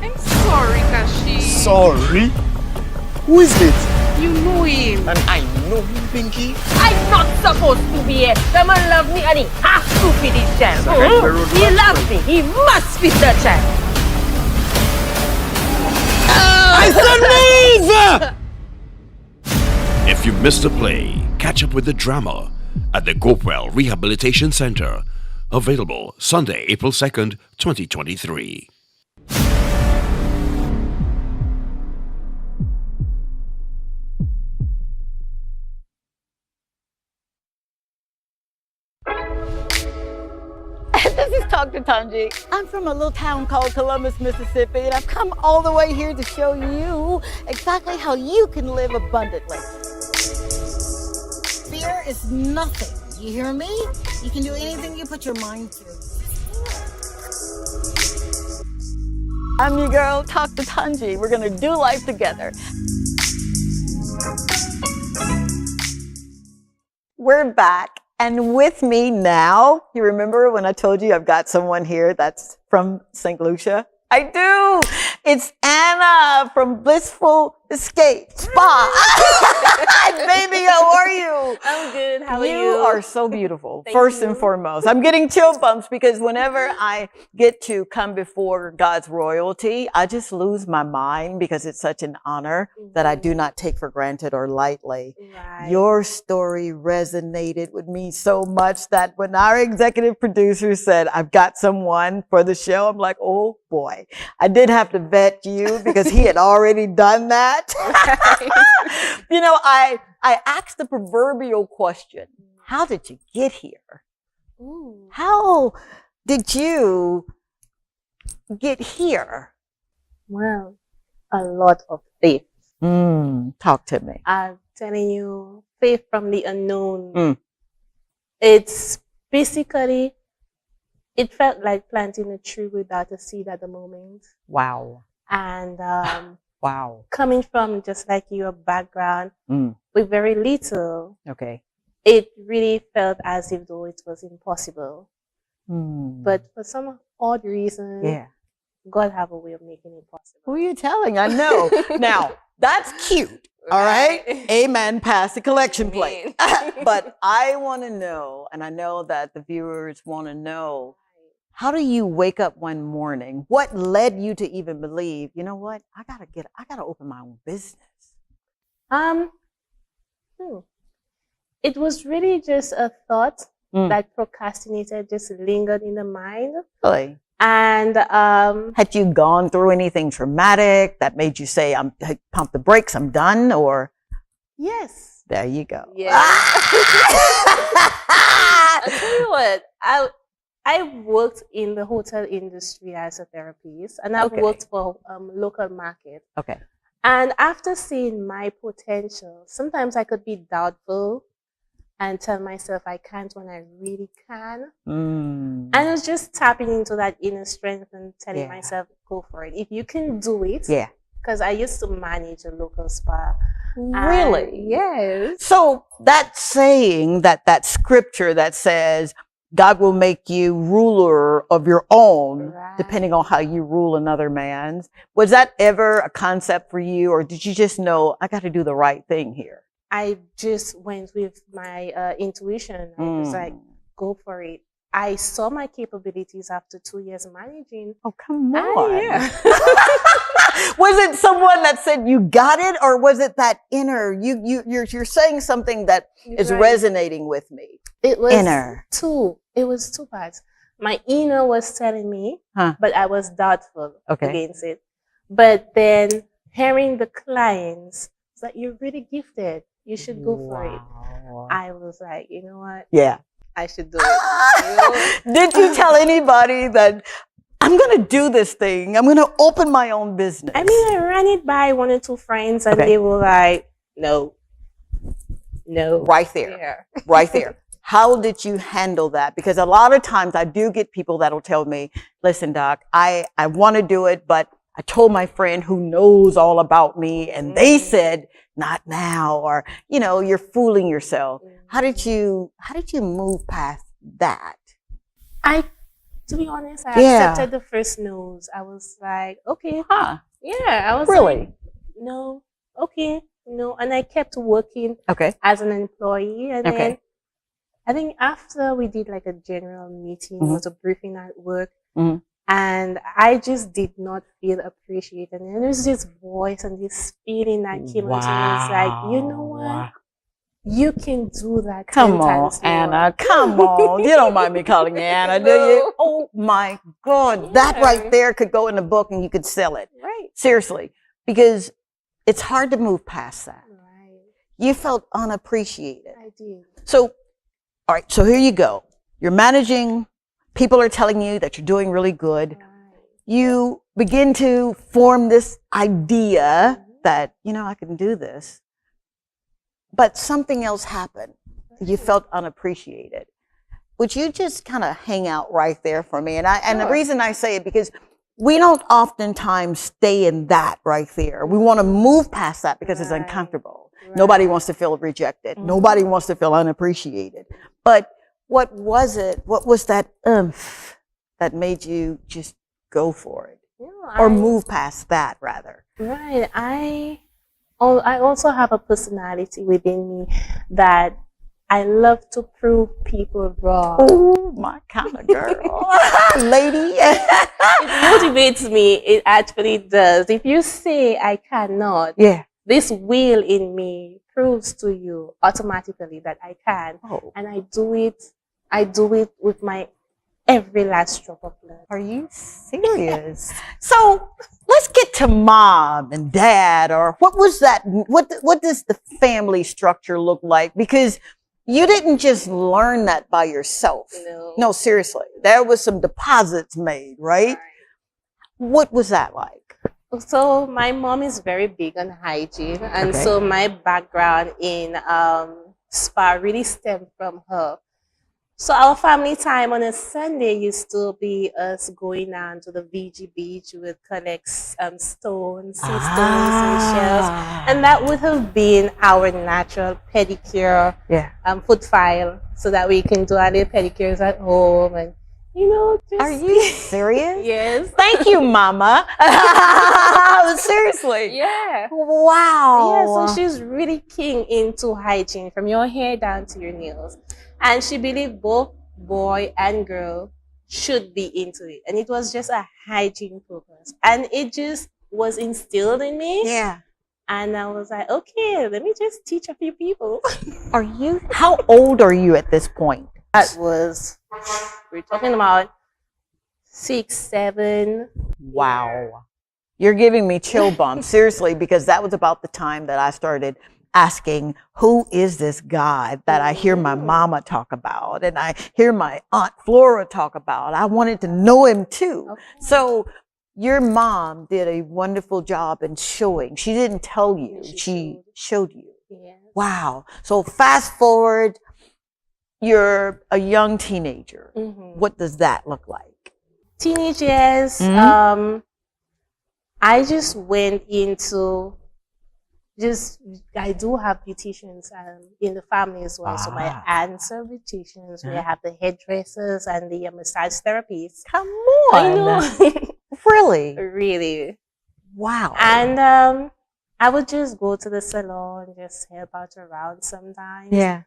I'm sorry, Kashi. Sorry? Who is it? You know him. And I know him, Pinky. I'm not supposed to be here. The man love me and he has to be this child. He loves me. He must be the child. I said move! If you missed a play, catch up with the drama at the Gopewell Rehabilitation Center. Available Sunday, April 2nd, 2023. This is Dr. Tongie. I'm from a little town called Columbus, Mississippi, and I've come all the way here to show you exactly how you can live abundantly. Fear is nothing. You hear me? You can do anything you put your mind to. I'm your girl, Dr. Tongie. We're gonna do life together. We're back, and with me now, you remember when I told you I've got someone here that's from St. Lucia? I do! It's Anna from Blissful Escape Spa. Baby, how are you? I'm good. How are you you? are so beautiful, Thank first you. and foremost. I'm getting chill bumps because whenever I get to come before God's royalty, I just lose my mind because it's such an honor that I do not take for granted or lightly. Right. Your story resonated with me so much that when our executive producer said, I've got someone for the show, I'm like, oh boy. I did have to vet you because he had already done that. You know, I asked the proverbial question, how did you get here? Ooh. How did you get here? Well, a lot of faith. Talk to me. I'm telling you, faith from the unknown. Mm. It's basically, it felt like planting a tree without a seed at the moment. Wow. And Wow. coming from just like your background Mm. with very little, Okay. it really felt as if though it was impossible. Mm. But for some odd reason, Yeah. God have a way of making it possible. Who are you telling? I know. Now, that's cute. All right. Amen. Pass the collection plate. But I want to know, and I know that the viewers want to know, how do you wake up one morning? What led you to even believe, you know what? I gotta open my own business. It was really just a thought Mm. that procrastinated, just lingered in the mind. Really? And Had you gone through anything traumatic that made you say, I pump the brakes, I'm done? Or yes. there you go. Yes. I'll tell you what, I worked in the hotel industry as a therapist, and I've Okay. worked for local market. Okay. And after seeing my potential, sometimes I could be doubtful and tell myself I can't when I really can. Mm. And I was just tapping into that inner strength and telling Yeah. myself, go for it. If you can do it. Yeah. Because I used to manage a local spa. Really? And yes. So that saying, that scripture that says, God will make you ruler of your own, depending on how you rule another man's. Was that ever a concept for you, or did you just know, I got to do the right thing here? I just went with my intuition. I was like, go for it. I saw my capabilities after 2 years managing. Oh, come on. Yeah. Was it someone that said you got it, or was it that inner, you're saying something that is Right. resonating with me? It was Inner. It was two parts. My inner was telling me, Huh. but I was doubtful Okay. against it. But then hearing the clients, it's like, you're really gifted. You should go for it. I was like, you know what? Yeah. I should do it. Did you tell anybody that I'm going to do this thing? I'm going to open my own business. I mean, I ran it by one or two friends, and Okay. they were like, no. Right there. Right there. How did you handle that? Because a lot of times I do get people that'll tell me, listen, Doc, I want to do it, but I told my friend who knows all about me, and they said, not now, or, you know, you're fooling yourself. How did you move past that? To be honest, I Yeah. accepted the first no's. I was like, okay. Huh. Yeah, I was Really? like, no, okay, no. And I kept working Okay. as an employee. And Okay. then I think after we did like a general meeting, it Mhm. was a briefing at work. Mhm. And I just did not feel appreciated. And there was this voice and this feeling that came into me. It's like, you know what? You can do that. Come 10 on, times more. Anna. Come on. You don't mind me calling you Anna, do you? Oh my God. That right there could go in the book and you could sell it. Right. Seriously. Because it's hard to move past that. Right. You felt unappreciated. I did. So, all right. So here you go. You're managing. People are telling you that you're doing really good. You begin to form this idea that, you know, I can do this. But something else happened. You felt unappreciated. Would you just kind of hang out right there for me? And the reason I say it, because we don't oftentimes stay in that right there. We want to move past that because it's uncomfortable. Nobody wants to feel rejected. Nobody wants to feel unappreciated. But what was it? What was that oomph that made you just go for it? Or move past that, rather? Right. I also have a personality within me that I love to prove people wrong. Oh, my kind of girl. Lady. It motivates me. It actually does. If you say I cannot, yeah, this will in me proves to you automatically that I can. And I do it with my every last drop of blood. Are you serious? So let's get to mom and dad, or what was that? What does the family structure look like? Because you didn't just learn that by yourself. No, seriously. There was some deposits made, right? What was that like? So my mom is very big on hygiene, and so my background in spa really stemmed from her. So our family time on a Sunday used to be us going down to the VG beach. We would collect stones, sea stones and shells, and that would have been our natural pedicure foot file, so that we can do our little pedicures at home. And just... Are you serious? Yes. Thank you, Mama. Seriously. Yeah. Wow. Yeah, so she's really keen into hygiene from your hair down to your nails. And she believed both boy and girl should be into it. And it was just a hygiene purpose. And it just was instilled in me. Yeah. And I was like, okay, let me just teach a few people. How old are you at this point? That was, we're talking about 6, 7. Wow. You're giving me chill bumps, seriously, because that was about the time that I started asking, who is this guy that I hear my mama talk about and I hear my Aunt Flora talk about? I wanted to know him too. Okay. So your mom did a wonderful job in showing. She didn't tell you, she showed you. Yeah. Wow. So fast forward, you're a young teenager. What does that look like? Teenage years, I just went into I do have beauticians in the family as well. So my aunts are beauticians. We have the hairdressers and the massage therapists. Come on. I know. Really? Really. Wow. And I would just go to the salon, just help out around sometimes. Yeah.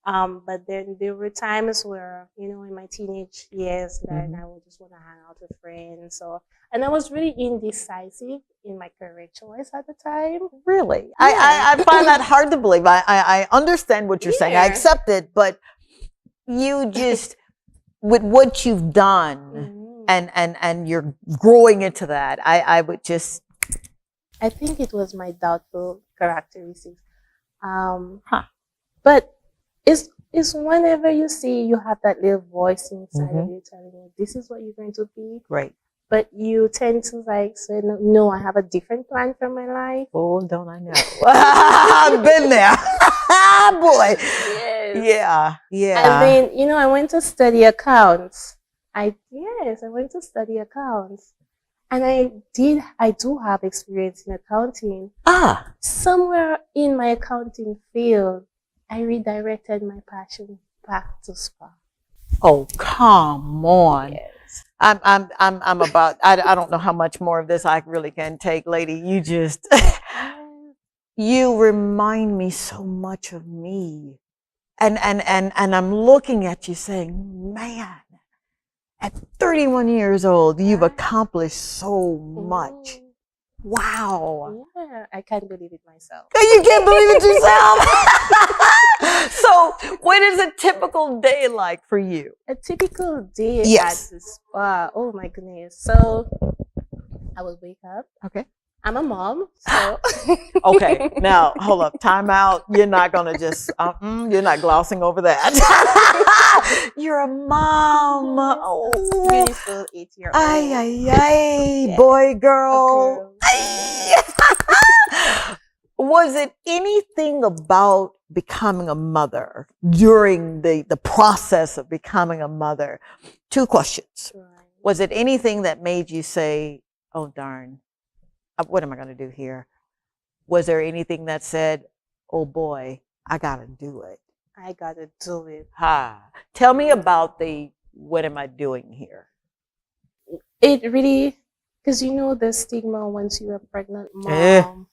But then there were times where, in my teenage years, then I would just want to hang out with friends. And I was really indecisive in my career choice at the time. Really? Yeah. I find that hard to believe. I understand what you're saying. I accept it, but you just, with what you've done and you're growing into that, I would just... I think it was my doubtful characteristics. But it's whenever you see you have that little voice inside of you telling you this is what you're going to be. Right. But you tend to say, no, I have a different plan for my life. Oh, don't I know? I've been there. Boy. Yes. Yeah. And then, I went to study accounts. I went to study accounts. And I do have experience in accounting. Somewhere in my accounting field, I redirected my passion back to spa. Oh, come on. Yes. I'm about, I don't know how much more of this I really can take, lady. You just, you remind me so much of me. And I'm looking at you saying, man, at 31 years old, you've accomplished so much. Wow. Yeah, I can't believe it myself. You can't believe it yourself? So, what is a typical day like for you? A typical day at the spa. Oh my goodness. So, I will wake up. Okay. I'm a mom, so. Okay, now hold up, time out. You're not gonna just, you're not glossing over that. You're a mom. Oh, beautiful 8-year-old. Ay, boy, girl. Was it anything about becoming a mother during the process of becoming a mother? 2 questions. Right. Was it anything that made you say, oh darn, what am I going to do here? Was there anything that said, oh boy, I got to do it? I got to do it. Tell me about what am I doing here? It really, because the stigma once you're a pregnant mom,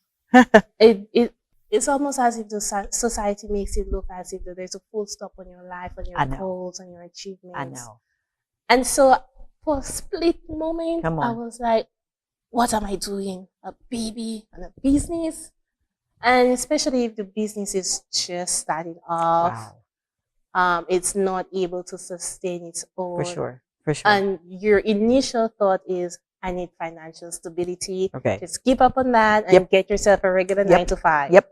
it it's almost as if the society makes it look as if there's a full stop on your life, on your goals, on your achievements. I know. And so for a split moment, Come on. I was like, what am I doing? A baby and a business? And especially if the business is just starting off, it's not able to sustain its own. For sure. And your initial thought is, I need financial stability. Okay. Just keep up on that and get yourself a regular 9 to 5. Yep.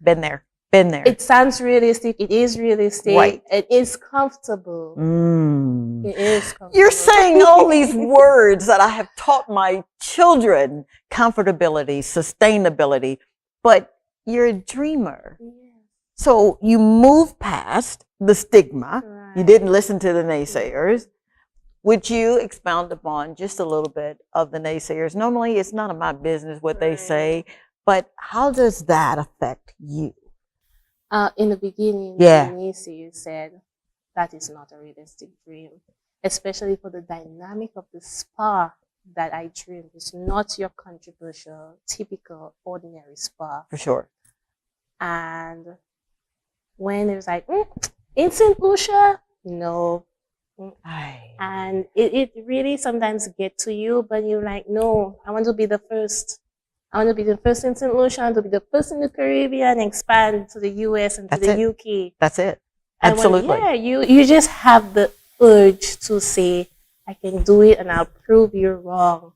Been there. It sounds realistic. It is realistic. Right. It is comfortable. It is comfortable. You're saying all these words that I have taught my children: comfortability, sustainability, but you're a dreamer. So you move past the stigma. Right. You didn't listen to the naysayers. Would you expound upon just a little bit of the naysayers? Normally, it's none of my business what they say, but how does that affect you? In the beginning, the naysayers said that is not a realistic dream, especially for the dynamic of the spa that I dreamed. It's not your controversial, typical, ordinary spa. For sure. And when it was like, in St. Lucia? No. And it really sometimes get to you, but you're like, no, I want to be the first. I want to be the first in St. Lucia. I want to be the first in the Caribbean, expand to the US and to the UK. That's it. Absolutely. You just have the urge to say, I can do it and I'll prove you're wrong.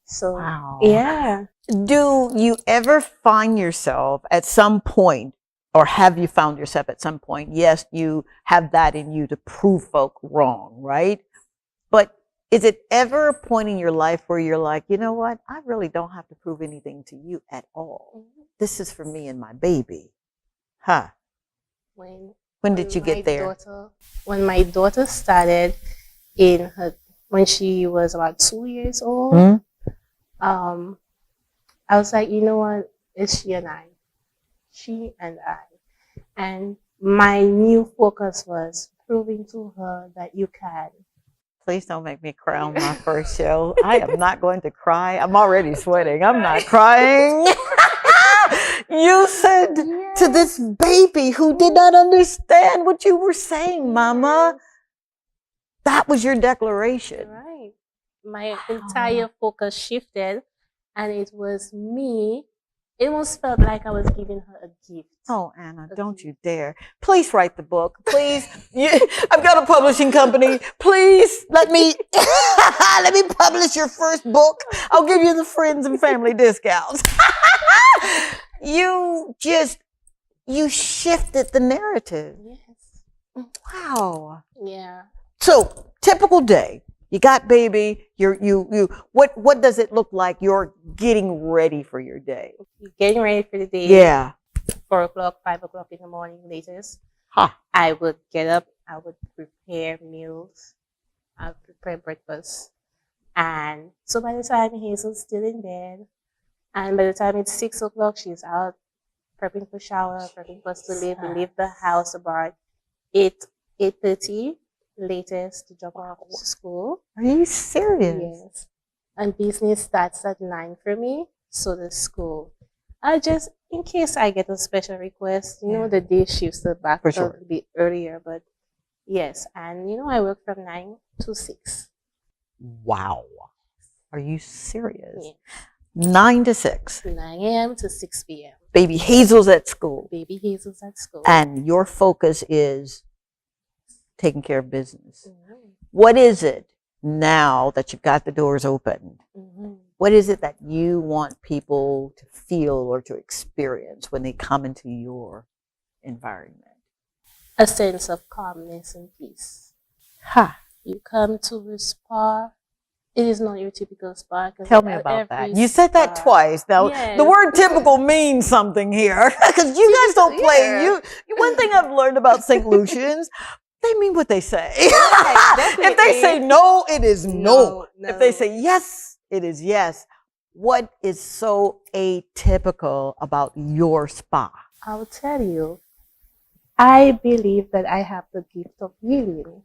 So, yeah. Do you ever find yourself at some point, or have you found yourself at some point? Yes, you have that in you to prove folk wrong, right? But is it ever a point in your life where you're like, you know what? I really don't have to prove anything to you at all. This is for me and my baby. When did you get there? When my daughter started when she was about 2 years old, I was like, you know what? It's she and I. She and I. And my new focus was proving to her that you can. Please don't make me cry on my first show. I am not going to cry. I'm already sweating. I'm not crying. You said to this baby who did not understand what you were saying, Mama. That was your declaration. Right. My entire focus shifted, and it was me. It almost felt like I was giving her a gift. Oh, Anna, don't you dare. Please write the book. Please. I've got a publishing company. Please let me publish your first book. I'll give you the friends and family discounts. You shifted the narrative. Yes. Wow. Yeah. So, typical day. You got baby, what does it look like you're getting ready for your day? Getting ready for the day. Yeah. 4 o'clock, 5 o'clock in the morning latest. I would get up, I would prepare meals, I would prepare breakfast. And so by the time Hazel's still in bed, and by the time it's 6 o'clock, she's out prepping for shower, prepping for us to leave. We leave the house about 8:30. Latest to drop off to school. Are you serious? Yes. And business starts at 9 for me, so the school. In case I get a special request, the day shifts back a little bit earlier, but yes. And, I work from 9 to 6. Wow. Are you serious? Yeah. 9 to 6. 9 a.m. to 6 p.m. Baby Hazel's at school. Baby Hazel's at school. And your focus is taking care of business. What is it now that you've got the doors open? What is it that you want people to feel or to experience when they come into your environment? A sense of calmness and peace. You come to a spa. It is not your typical spa. Tell me about that. You said that twice. Now, the word typical means something here because you guys don't play. One thing I've learned about St. Lucians, they mean what they say. If they say no, it is no. If they say yes, it is yes. What is so atypical about your spa? I'll tell you. I believe that I have the gift of healing.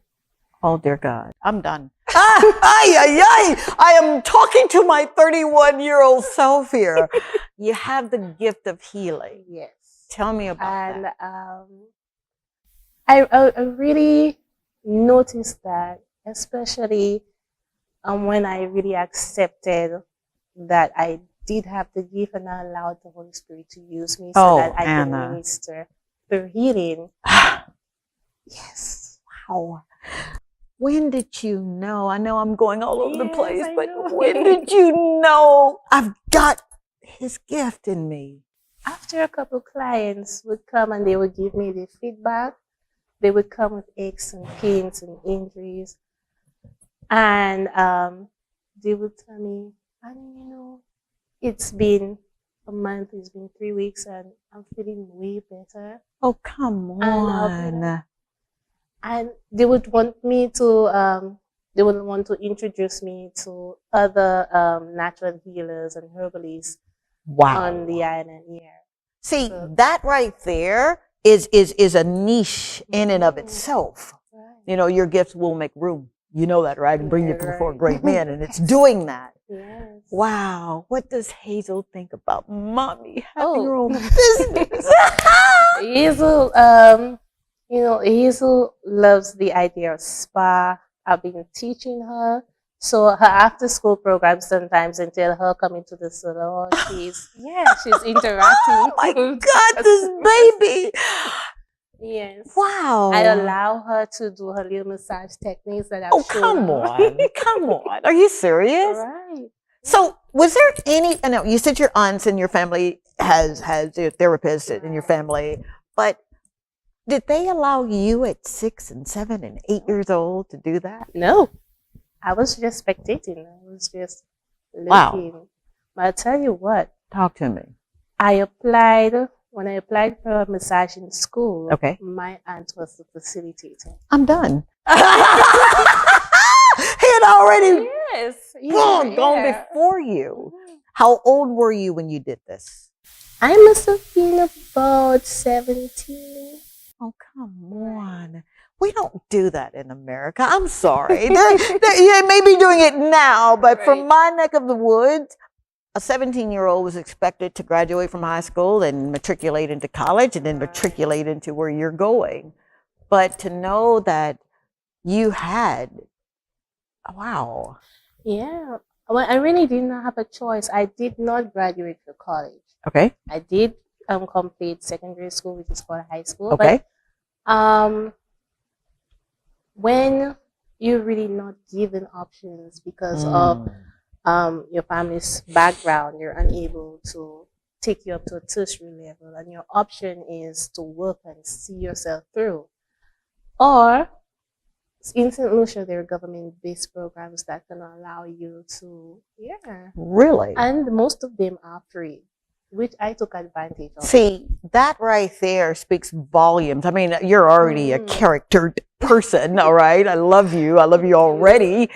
Oh, dear God. I'm done. I am talking to my 31-year-old self here. You have the gift of healing. Yes. Tell me about and, that. I really noticed that, especially when I really accepted that I did have the gift and I allowed the Holy Spirit to use me so that I can minister through healing. Yes. Wow. When did you know? I know I'm going all over the place, but when did you know I've got his gift in me? After a couple clients would come and they would give me the feedback, they would come with aches and pains and injuries. And they would tell me, honey, it's been a month, it's been 3 weeks, and I'm feeling way better. Oh, come on. And they would want me to, they would want to introduce me to other natural healers and herbalists on the island here. See, that right there is a niche in and of itself. Right. Your gifts will make room. You know that, right? And bring you before great men, and it's doing that. Yes. Wow. What does Hazel think about mommy having her own business? Hazel, Hazel loves the idea of spa. I've been teaching her. So her after school program sometimes until her coming to the salon, she's interacting. Oh my God, this baby. Yes. Wow. I allow her to do her little massage techniques that I've shown her. Come on. Are you serious? Right. So was there any, I know you said your aunts and your family has a therapist in your family, but did they allow you at 6 and 7 and 8 years old to do that? No. I was just spectating. I was just looking. Wow. But I'll tell you what. Talk to me. When I applied for a massage in school, my aunt was the facilitator. I'm done. He had already gone before you. How old were you when you did this? I must have been about 17. Oh, come on. We don't do that in America. I'm sorry. They may be doing it now, but from my neck of the woods, a 17-year-old was expected to graduate from high school and matriculate into college and then matriculate into where you're going. But to know that you had, wow. Yeah. Well, I really did not have a choice. I did not graduate from college. Okay. I did complete secondary school, which is called high school. Okay. But, when you're really not given options because of your family's background, you're unable to take you up to a tertiary level, and your option is to work and see yourself through. Or in St. Lucia, there are government-based programs that can allow you to, Really? And most of them are free, which I took advantage of. See, that right there speaks volumes. I mean, you're already a charactered person, all right? I love you already.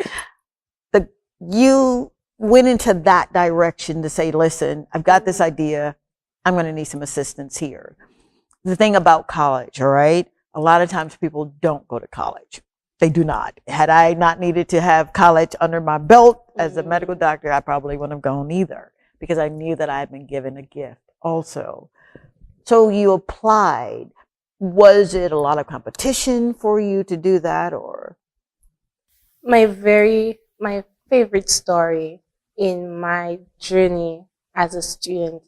You went into that direction to say, listen, I've got this idea. I'm going to need some assistance here. The thing about college, all right? A lot of times people don't go to college. They do not. Had I not needed to have college under my belt as a medical doctor, I probably wouldn't have gone either, because I knew that I had been given a gift also. So you applied. Was it a lot of competition for you to do that, or? My favorite story in my journey as a student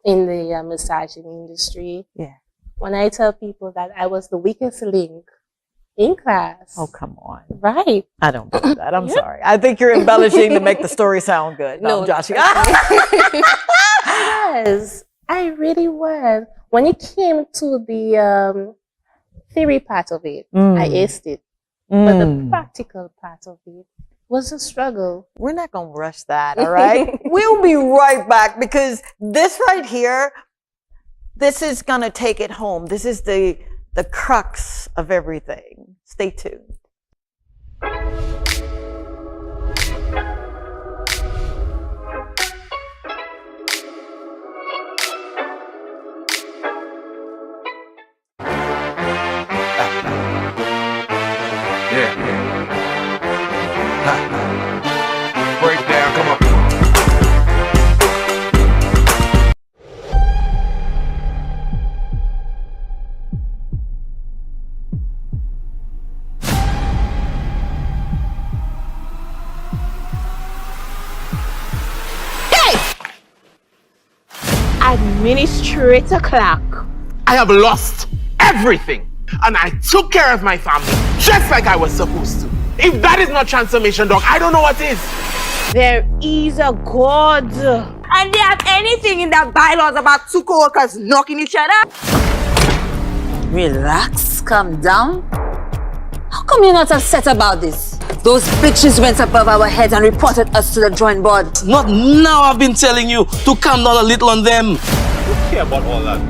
in the massaging industry. Yeah. When I tell people that I was the weakest link in class. Oh, come on. Right. I don't believe that. I'm sorry. I think you're embellishing to make the story sound good. No, Joshua. Yes, I really was. When it came to the theory part of it, I aced it. But the practical part of it was a struggle. We're not going to rush that, all right? We'll be right back, because this right here, this is going to take it home. This is the crux of everything. Stay tuned. Break down, come on. Administrator Clark. I have lost everything. And I took care of my family just like I was supposed to. If that is not transformation, dog, I don't know what is. There is a God. And they have anything in their bylaws about two co-workers knocking each other? Relax, calm down. How come you're not upset about this? Those bitches went above our heads and reported us to the drawing board. Not now I've been telling you to calm down a little on them. Who care about all that?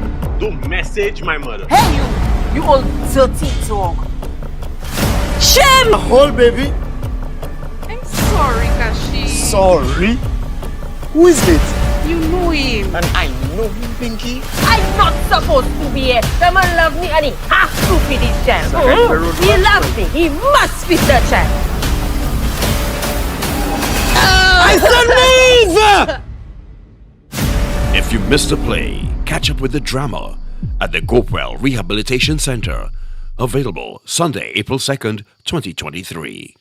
Don't message my mother. Hey, you old dirty dog. Shame! Hold, baby. I'm sorry, Kashi. Sorry? Who is it? You know him. And I know him, Pinky. I'm not supposed to be here. The man love me and he has to feed his child. He loves me. He must feed the child. I said leave! If you missed a play, catch up with the drama at the Gopewell Rehabilitation Center. Available Sunday, April 2nd, 2023.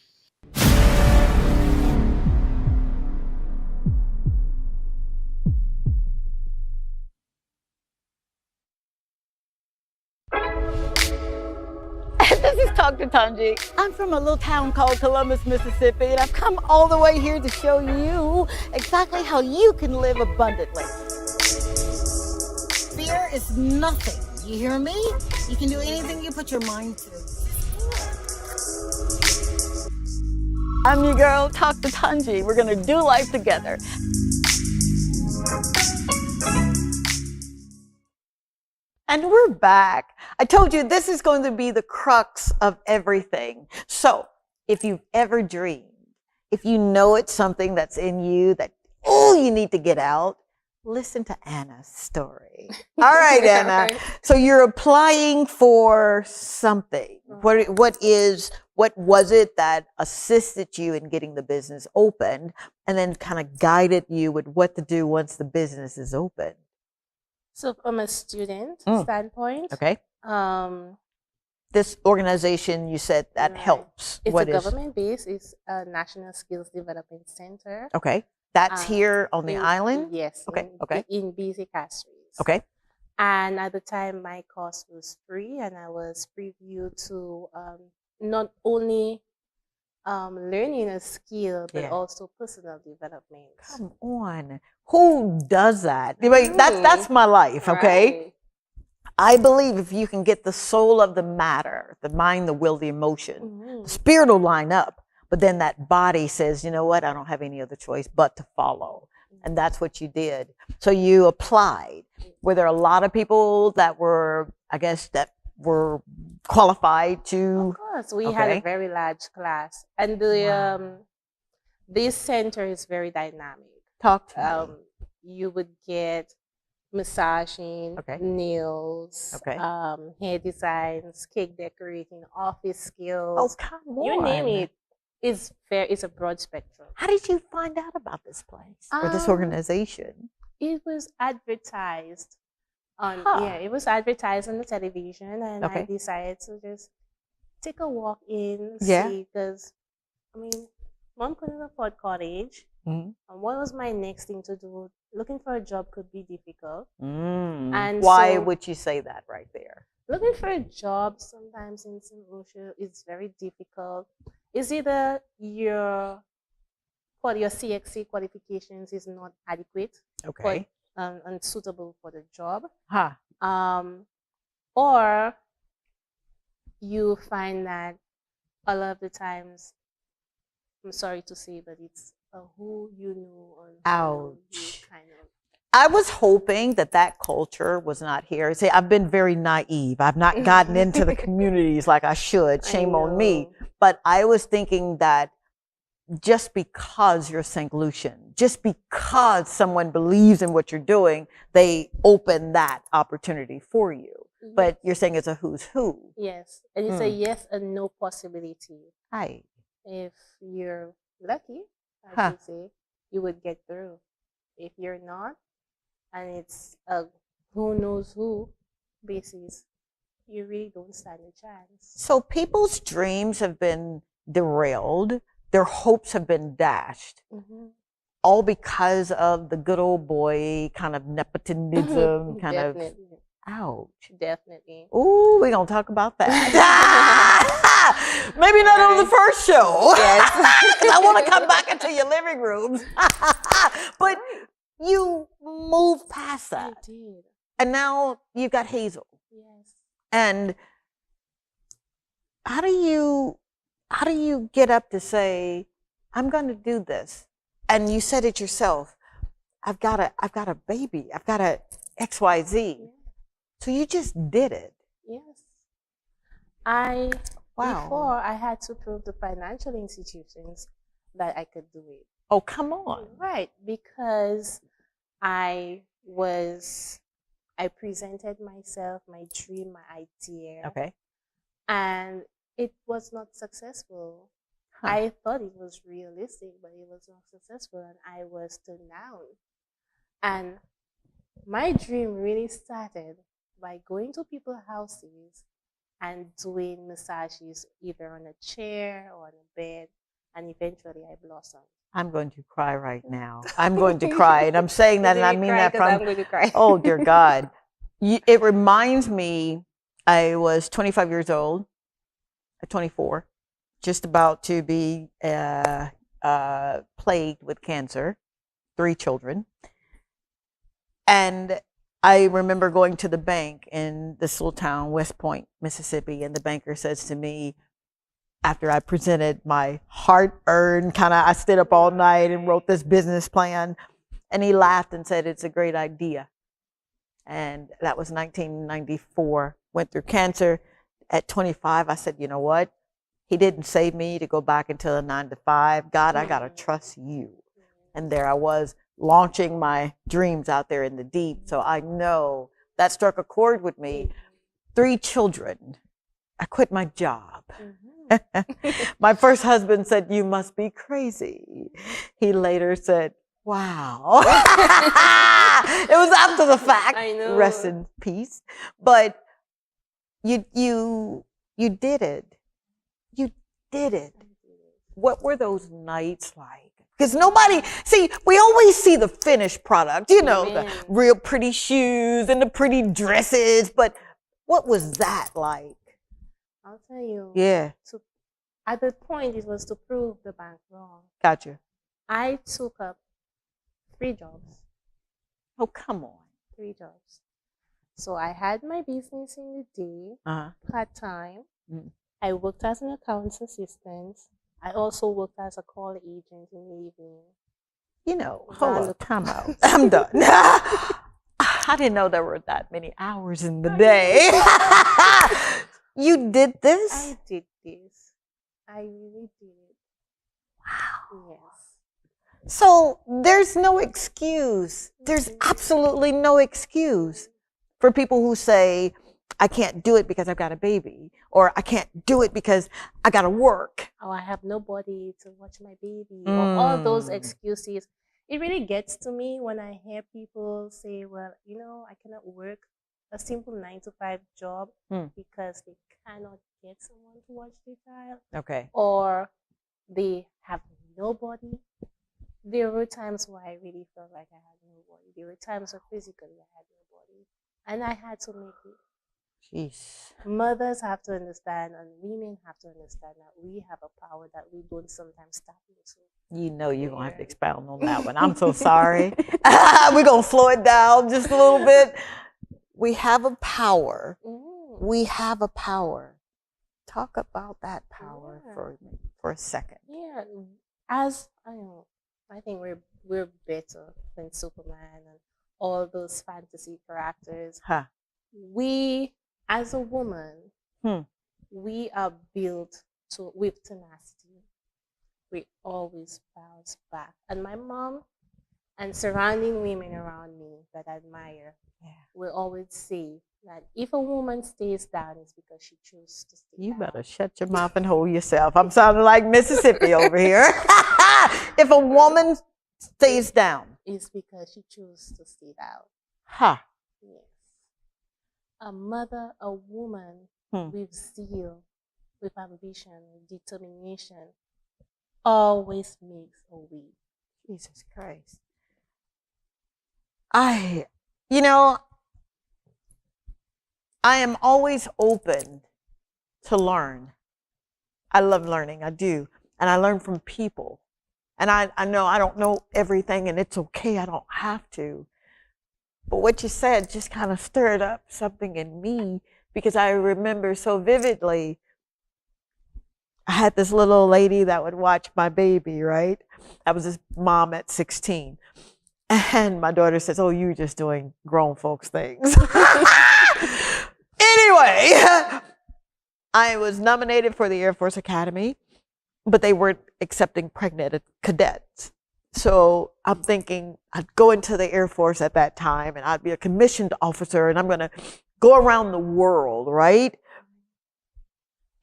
This is Dr. Tongie. I'm from a little town called Columbus, Mississippi, and I've come all the way here to show you exactly how you can live abundantly. Fear is nothing. You hear me? You can do anything you put your mind to. I'm your girl, Dr. Tongie. We're gonna do life together. And we're back. I told you this is going to be the crux of everything. So if you've ever dreamed, if you know it's something that's in you that, you need to get out, listen to Anna's story. All right, Anna. So you're applying for something. What was it that assisted you in getting the business open and then kind of guided you with what to do once the business is open? So from a student standpoint, okay. This organization, you said that helps. It's what a government base. It's a National Skills Development Center. Okay. That's here on the island? Yes. Okay. Okay. In BC Castries. Okay. And at the time, my course was free, and I was previewed to not only learning a skill, but also personal development. Come on. Who does that? That's my life, okay? Right. I believe if you can get the soul of the matter, the mind, the will, the emotion, the spirit will line up. But then that body says, you know what, I don't have any other choice but to follow. And that's what you did. So you applied. Were there a lot of people that were, that were qualified to? Of course, we had a very large class. And this center is very dynamic. Talk to me. You would get massaging, nails, hair designs, cake decorating, office skills. Oh, come on. You name it. It's a broad spectrum. How did you find out about this place or this organization? It was advertised on it was advertised on the television, and I decided to just take a walk in, see, because mom couldn't afford cottage. And what was my next thing to do? Looking for a job could be difficult. And why would you say that right there? Looking for a job sometimes in St. Lucia is very difficult. It's either your CXC qualifications is not adequate, and suitable for the job, or you find that a lot of the times, I'm sorry to say, but it's who you know or ouch. I was hoping that culture was not here. See, I've been very naive. I've not gotten into the communities like I should. Shame on me. But I was thinking that just because you're St. Lucian, just because someone believes in what you're doing, they open that opportunity for you. But you're saying it's a who's who. Yes. And it's a yes and no possibility. Right. If you're lucky, I should say, you would get through. If you're not, and it's a who knows who basis, you really don't stand a chance. So people's dreams have been derailed. Their hopes have been dashed. all because of the good old boy kind of nepotism, kind of. Definitely. Ouch. Definitely. Ooh, we're going to talk about that. Maybe not on the first show. Yes. Because I want to come back into your living rooms. But you moved past that. I did. And now you've got Hazel. Yes. And how do you get up to say, I'm going to do this? And you said it yourself. I've got a baby. I've got a XYZ. Yeah. So you just did it. Yes. Before I had to prove to financial institutions that I could do it. Oh, come on. Right, because I presented myself, my dream, my idea. Okay. And it was not successful. Huh. I thought it was realistic, but it was not successful, and I was turned down. And my dream really started by going to people's houses and doing massages either on a chair or on a bed, and eventually I blossomed. I'm going to cry right now. I'm going to cry, and I'm saying that, and I mean that from. I'm going to cry. Oh dear God! It reminds me. I was 25 years old, 24, just about to be plagued with cancer, 3 children, and I remember going to the bank in this little town, West Point, Mississippi, and the banker says to me, after I presented my hard-earned I stayed up all night and wrote this business plan, and he laughed and said, it's a great idea. And that was 1994, went through cancer. At 25, I said, you know what? He didn't save me to go back into a 9 to 5. God, I got to trust you. And there I was, launching my dreams out there in the deep. So I know that struck a chord with me. 3 children. I quit my job. My first husband said, you must be crazy. He later said, wow. It was after the fact. I know. Rest in peace. But you did it. You did it. What were those nights like? Because we always see the finished product, the real pretty shoes and the pretty dresses, but what was that like? I'll tell you. Yeah. At the point, it was to prove the bank wrong. Gotcha. I took up 3 jobs. Oh, come on. 3 jobs. So I had my business in the day, part-time. I worked as an accounts assistant. I also worked as a call agent in the evening. Hold on, time out. I'm done. I didn't know there were that many hours in the day. You did this? I did this. I really did it. Wow. Yes. So there's no excuse. There's absolutely no excuse for people who say, I can't do it because I've got a baby, or I can't do it because I got to work. Oh, I have nobody to watch my baby, or all those excuses. It really gets to me when I hear people say, well, I cannot work a simple 9 to 5 job because they cannot get someone to watch their child. Okay. Or they have nobody. There were times where I really felt like I had nobody. There were times where physically I had nobody. And I had to make it. Jeez. Mothers have to understand, and women have to understand that we have a power that we don't sometimes tap into. You're going to have to expound on that one. I'm so sorry. We're going to slow it down just a little bit. We have a power. We have a power. Talk about that power for a second. Yeah. As I think we're better than Superman and all those fantasy characters. We, as a woman, we are built with tenacity. We always bounce back. And my mom and surrounding women around me that I admire will always say that if a woman stays down, it's because she chose to stay down. You better shut your mouth and hold yourself. I'm sounding like Mississippi over here. If a woman stays down, it's because she chose to stay down. Yes. A mother, a woman with zeal, with ambition, determination, always makes a way. Jesus Christ. You know, I am always open to learn. I love learning, I do. And I learn from people. And I know I don't know everything, and it's okay, I don't have to. But what you said just kind of stirred up something in me, because I remember so vividly, I had this little lady that would watch my baby, right? I was his mom at 16. And my daughter says, oh, you're just doing grown folks things. Anyway, I was nominated for the Air Force Academy, but they weren't accepting pregnant cadets. So I'm thinking I'd go into the Air Force at that time, and I'd be a commissioned officer, and I'm going to go around the world, right?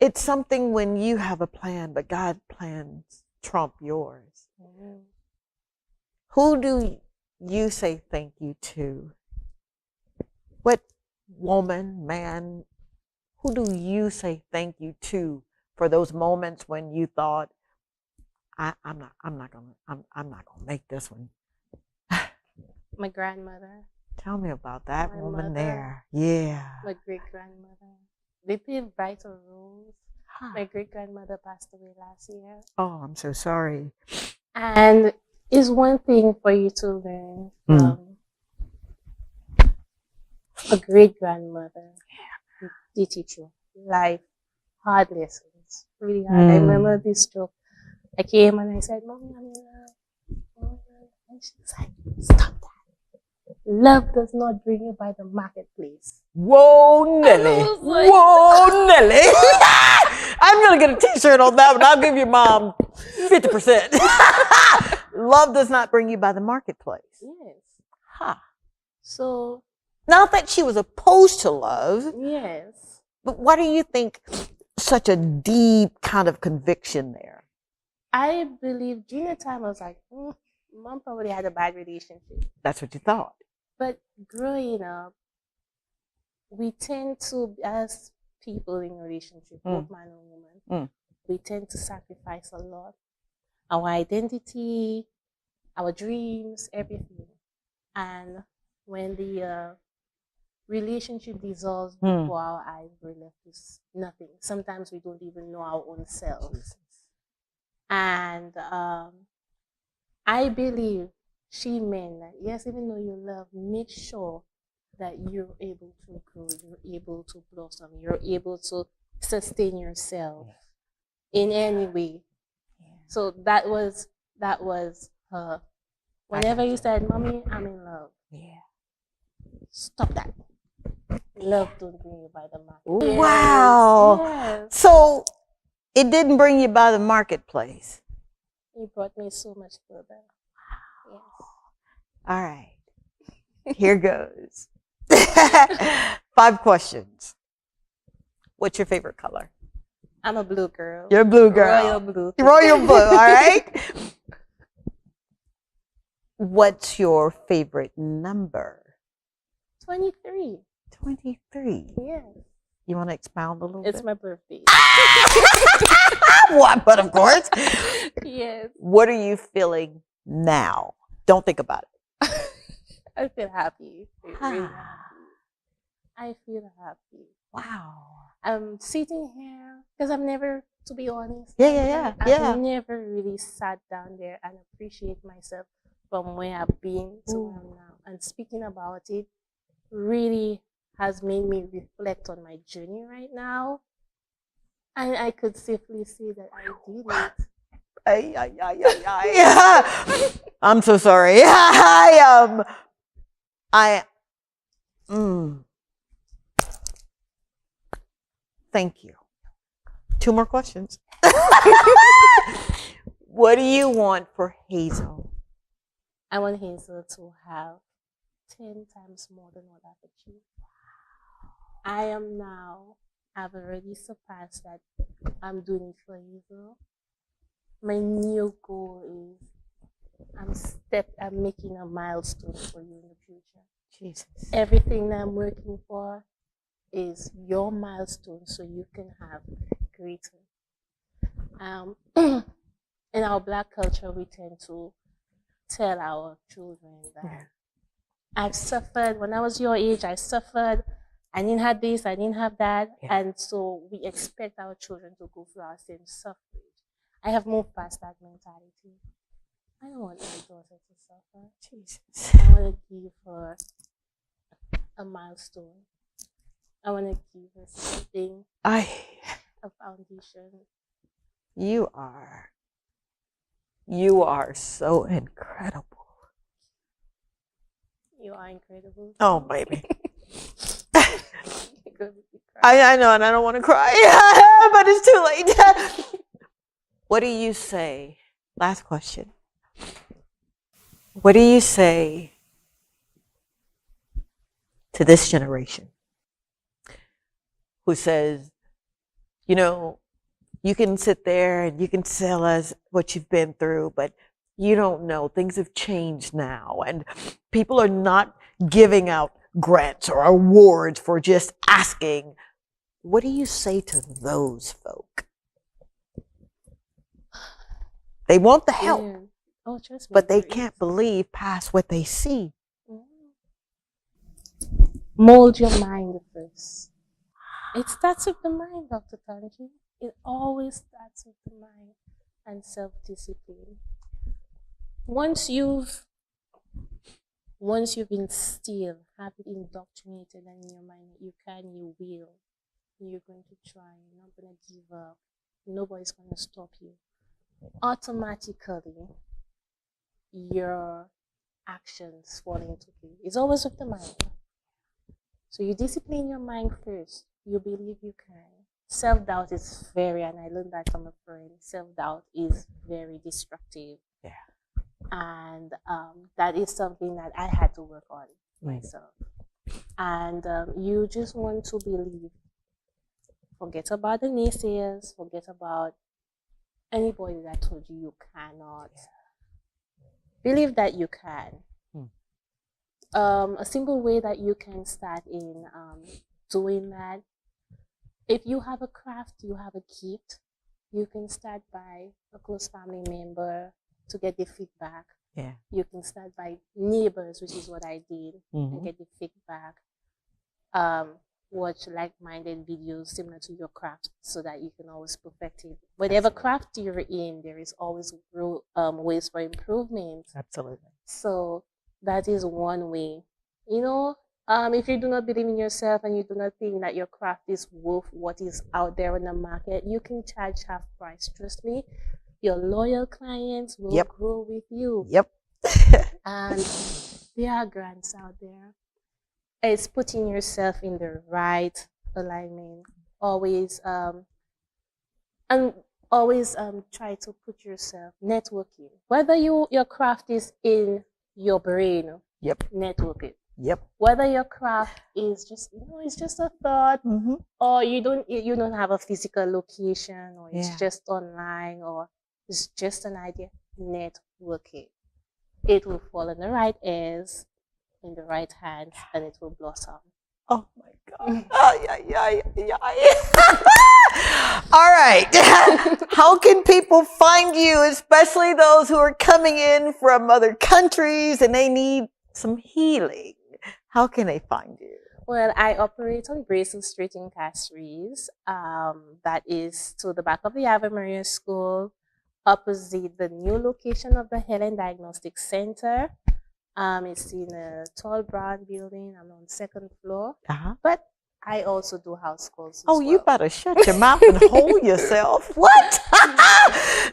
It's something when you have a plan, but God's plans trump yours. Mm-hmm. Who do you say thank you to? What woman, man, who do you say thank you to for those moments when you thought, I'm not gonna make this one? My grandmother. Tell me about that My woman mother, there. Yeah. My great grandmother. They played vital roles. My great grandmother passed away last year. Oh, I'm so sorry. And it's one thing for you to learn from a great grandmother. They teach you life, hard lessons, really hard. I remember this joke. I came and I said, Mommy, I'm in love. And she's like, stop that. Love does not bring you by the marketplace. Whoa, Nelly. Like, whoa, Nelly. I'm going to get a t-shirt on that one. I'll give your mom 50%. Love does not bring you by the marketplace. Yes. Huh. So. Not that she was opposed to love. Yes. But why do you think such a deep kind of conviction there? I believe during the time I was like, Mom probably had a bad relationship. That's what you thought. But growing up, we tend to, as people in a relationship, both man and woman, we tend to sacrifice a lot. Our identity, our dreams, everything. And when the relationship dissolves before our eyes, we're left with nothing. Sometimes we don't even know our own selves. And I believe she meant that, yes, even though you love, make sure that you're able to grow, you're able to blossom, you're able to sustain yourself in any way. Yeah. So that was her. Whenever you said, Mommy, I'm in love. Yeah. Stop that. Love don't bring you by the market. Yes. Wow. Yes. So it didn't bring you by the marketplace. It brought me so much further. Yes. All right. Here goes. 5 questions. What's your favorite color? I'm a blue girl. You're a blue girl. Royal blue. Royal blue, all right? What's your favorite number? 23. 23. Yes. You want to expound a little bit? It's my birthday. What? But of course. Yes. What are you feeling now? Don't think about it. I feel happy. Really happy. I feel happy. Wow. I'm sitting here because I've never, to be honest, I've never really sat down there and appreciate myself from where I've been to where I'm now. And speaking about it really has made me reflect on my journey right now. And I could safely say that I did it. I'm so sorry. Thank you. 2 more questions. What do you want for Hazel? I want Hazel to have 10 times more than what I've achieved. I've already surpassed that. I'm doing it for Hazel. My new goal is I'm making a milestone for you in the future. Jesus. Everything that I'm working for is your milestone so you can have greater. In our Black culture, we tend to tell our children that I've suffered. When I was your age, I suffered. I didn't have this, I didn't have that. And so we expect our children to go through our same suffering. I have moved past that mentality. I don't want my daughter to suffer. Jesus. I want to give her a milestone. I want to give her something, a foundation. You are so incredible. You are incredible. Oh, baby. I know, and I don't want to cry, but it's too late. What do you say? Last question. What do you say to this generation who says, you know, you can sit there and you can tell us what you've been through, but you don't know. Things have changed now, and people are not giving out grants or awards for just asking. What do you say to those folk? They want the help, but they can't believe past what they see. Mold your mind first. It starts with the mind, Dr. Tongie. It always starts with the mind and self-discipline. Once you've instilled, have it indoctrinated and in your mind that you can, you will, you're going to try, you're not going to give up, nobody's going to stop you. Automatically, your actions fall into place. It's always with the mind. So you discipline your mind first. You believe you can. Self-doubt is and I learned that from a friend, self-doubt is very destructive. Yeah. And that is something that I had to work on myself. And you just want to believe. Forget about the naysayers. Forget about anybody that told you you cannot. Believe that you can. A simple way that you can start in doing that, if you have a craft, you have a gift, you can start by a close family member to get the feedback. Yeah. You can start by neighbors, which is what I did, and get the feedback. Watch like-minded videos similar to your craft so that you can always perfect it. Whatever craft you're in, there is always ways for improvement. Absolutely. So that is one way. You know, if you do not believe in yourself and you do not think that your craft is worth what is out there in the market, you can charge half price. Trust me, your loyal clients will grow with you. Yep. And there are grants out there. It's putting yourself in the right alignment. Always try to put yourself networking. Whether your craft is in your brain, network it. Yep. Whether your craft is just it's just a thought, or you don't have a physical location, or it's just online, or it's just an idea. Network it. It will fall in the right ears, in the right hands, and it will blossom. Oh my God. All right. How can people find you, especially those who are coming in from other countries and they need some healing? How can they find you? Well, I operate on Grayson Street in Castries. That is to the back of the Ave Maria School, opposite the new location of the Helen Diagnostic Center. It's in a tall brown building. I'm on 2nd floor. But I also do house calls. Oh, you better shut your mouth and hold yourself. What?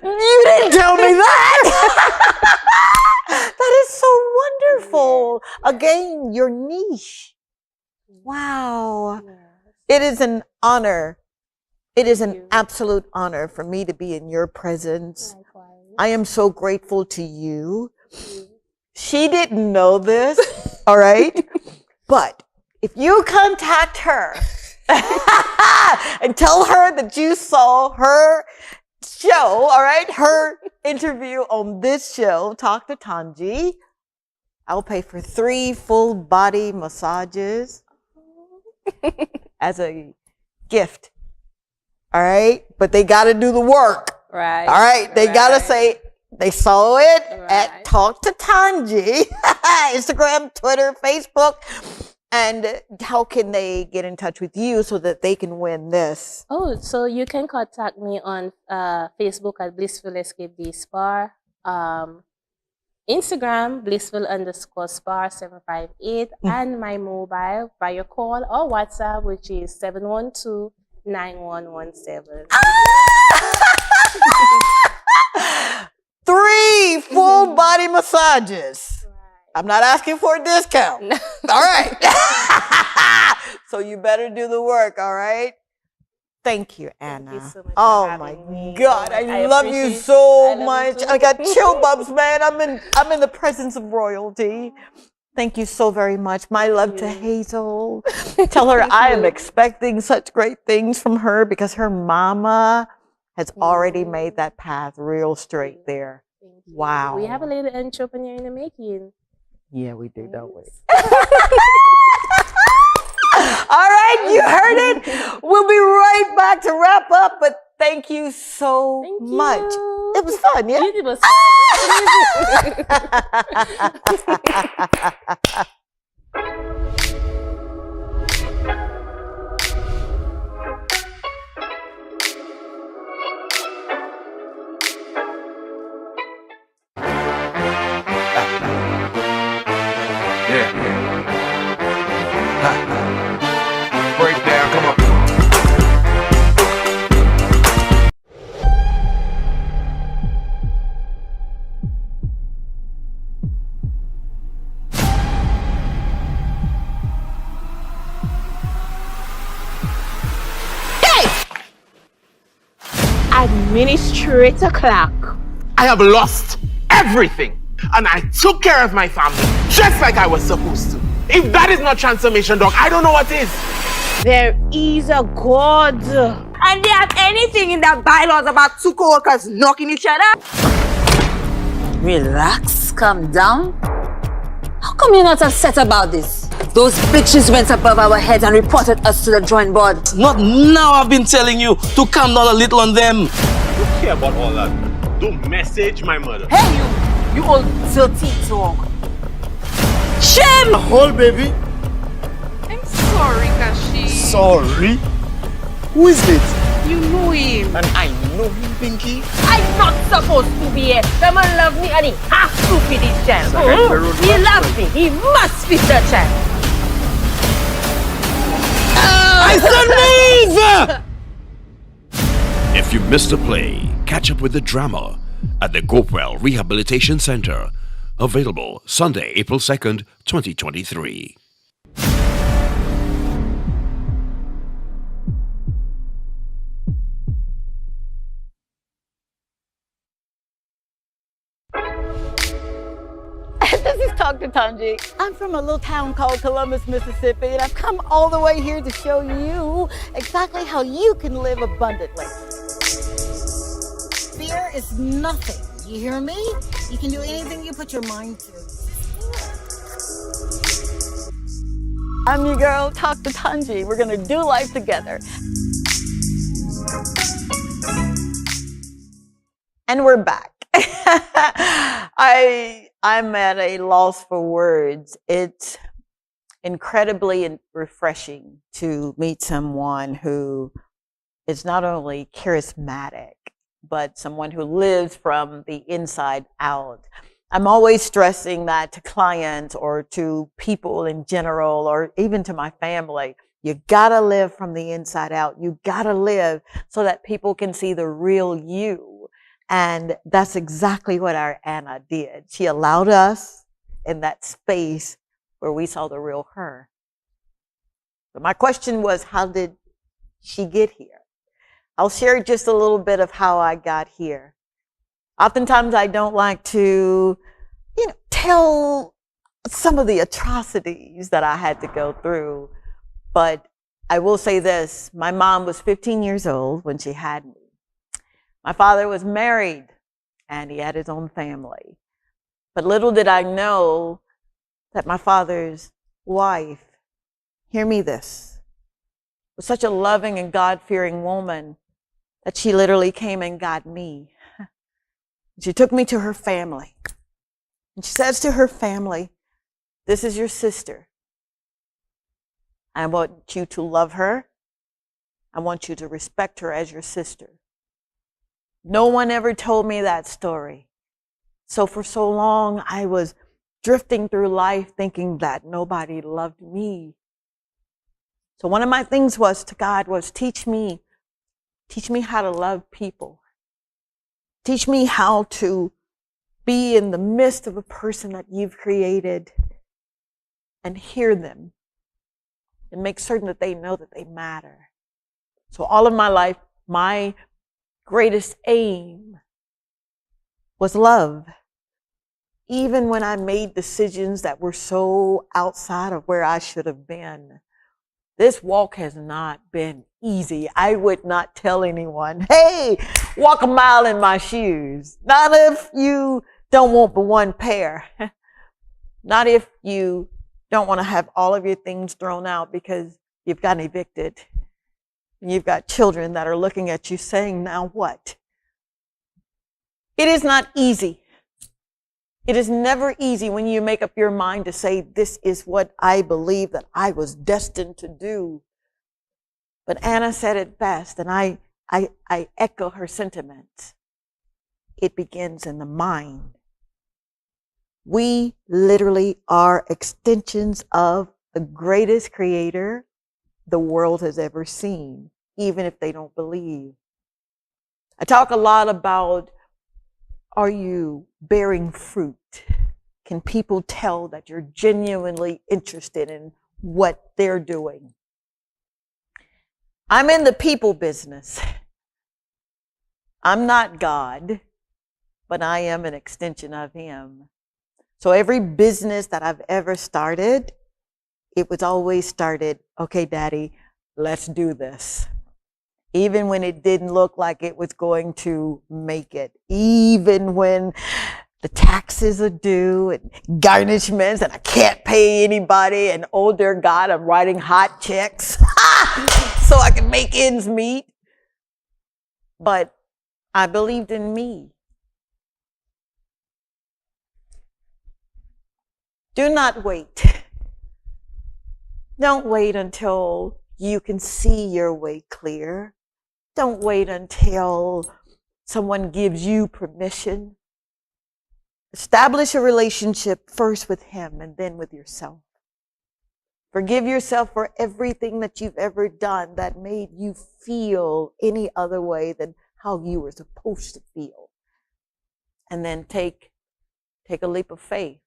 You didn't tell me that. That is so wonderful. Again, your niche. Wow. It is an honor. It is an absolute honor for me to be in your presence. I am so grateful to you. She didn't know this, all right? But if you contact her and tell her that you saw her show, all right, her interview on this show, Talk to Tongie, I'll pay for 3 full body massages as a gift, all right? But they got to do the work. Right. All right? They got to say, They saw it at Talk to Tongie, Instagram, Twitter, Facebook. And how can they get in touch with you so that they can win this? Oh, so you can contact me on Facebook at Blissful Escape Day Spa. Instagram, blissful_spa 758, and my mobile via call or WhatsApp, which is 712-9117. 3 full body massages. I'm not asking for a discount. All right. So you better do the work, all right? Thank you, Anna. Thank you so much oh my God, I love you so much. I got chill bumps, man. I'm in the presence of royalty. Thank you so very much. My love to Hazel. Tell her I am expecting such great things from her because her mama has already made that path real straight there. Wow. We have a little entrepreneur in the making. Yeah, we do, don't we? All right, you heard it. We'll be right back to wrap up, but thank you so much. It was fun, yeah? It was fun. Break down, come on. Administrator Clark. I have lost everything, and I took care of my family just like I was supposed to. If that is not transformation, dog, I don't know what is. There is a God. And they have anything in their bylaws about two co-workers knocking each other? Relax, calm down. How come you're not upset about this? Those bitches went above our heads and reported us to the drawing board. Not now, I've been telling you to calm down a little on them. Don't care about all that. Don't message my mother. Hey, you old dirty dog. Shame! Hold, baby. I'm sorry, Kashi. Sorry? Who is it? You know him. And I know him, Pinky. I'm not supposed to be here. The man love me and he has to feed his child. He loves me. He must feed the child. I said move! If you missed a play, catch up with the drama at the Gopewell Rehabilitation Center. Available Sunday, April 2nd, 2023. This is Talk to Tongie. I'm from a little town called Columbus, Mississippi, and I've come all the way here to show you exactly how you can live abundantly. Fear is nothing. You hear me? You can do anything you put your mind to. I'm your girl, Talk to Tongie. We're gonna do life together. And we're back. I'm at a loss for words. It's incredibly refreshing to meet someone who is not only charismatic, but someone who lives from the inside out. I'm always stressing that to clients or to people in general, or even to my family. You gotta live from the inside out. You gotta live so that people can see the real you. And that's exactly what our Anna did. She allowed us in that space where we saw the real her. But my question was, how did she get here? I'll share just a little bit of how I got here. Oftentimes I don't like to, tell some of the atrocities that I had to go through. But I will say this, my mom was 15 years old when she had me. My father was married and he had his own family. But little did I know that my father's wife, hear me this, was such a loving and God-fearing woman that she literally came and got me. She took me to her family. And she says to her family, this is your sister. I want you to love her. I want you to respect her as your sister. No one ever told me that story. So for so long, I was drifting through life thinking that nobody loved me. So one of my things was to God was teach me how to love people. Teach me how to be in the midst of a person that you've created and hear them and make certain that they know that they matter. So all of my life, my greatest aim was love. Even when I made decisions that were so outside of where I should have been. This walk has not been easy. I would not tell anyone, hey, walk a mile in my shoes. Not if you don't want but one pair. Not if you don't want to have all of your things thrown out because you've gotten evicted. And you've got children that are looking at you saying, now what? It is not easy. It is never easy when you make up your mind to say, this is what I believe that I was destined to do. But Anna said it best, and I echo her sentiments. It begins in the mind. We literally are extensions of the greatest creator the world has ever seen, even if they don't believe. I talk a lot about, are you bearing fruit? Can people tell that you're genuinely interested in what they're doing? I'm in the people business. I'm not God, but I am an extension of Him. So every business that I've ever started, it was always started, okay, Daddy, let's do this. Even when it didn't look like it was going to make it. Even when the taxes are due and garnishments and I can't pay anybody and oh dear God, I'm writing hot checks so I can make ends meet. But I believed in me. Do not wait. Don't wait until you can see your way clear. Don't wait until someone gives you permission. Establish a relationship first with Him and then with yourself. Forgive yourself for everything that you've ever done that made you feel any other way than how you were supposed to feel. And then take a leap of faith.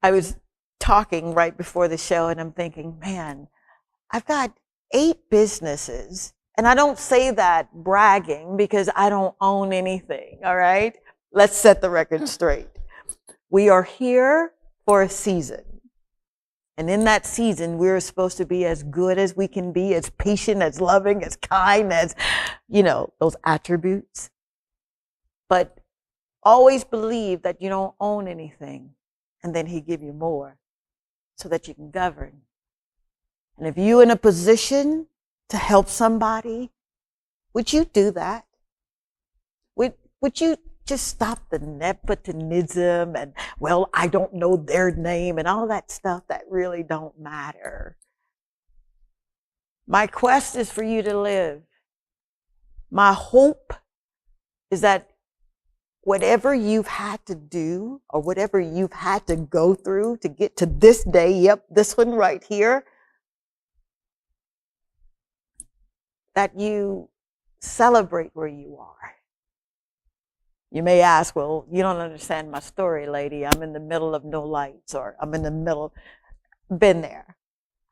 I was talking right before the show and I'm thinking, man, I've got 8 businesses. And I don't say that bragging because I don't own anything, all right? Let's set the record straight. We are here for a season. And in that season, we're supposed to be as good as we can be, as patient, as loving, as kind, as, those attributes. But always believe that you don't own anything. And then He give you more so that you can govern. And if you're in a position to help somebody, would you do that? Would you just stop the nepotism and, well, I don't know their name and all that stuff that really don't matter? My quest is for you to live. My hope is that whatever you've had to do or whatever you've had to go through to get to this day, yep, this one right here, that you celebrate where you are. You may ask, well, you don't understand my story, lady. I'm in the middle of no lights, or I'm in the middle, been there.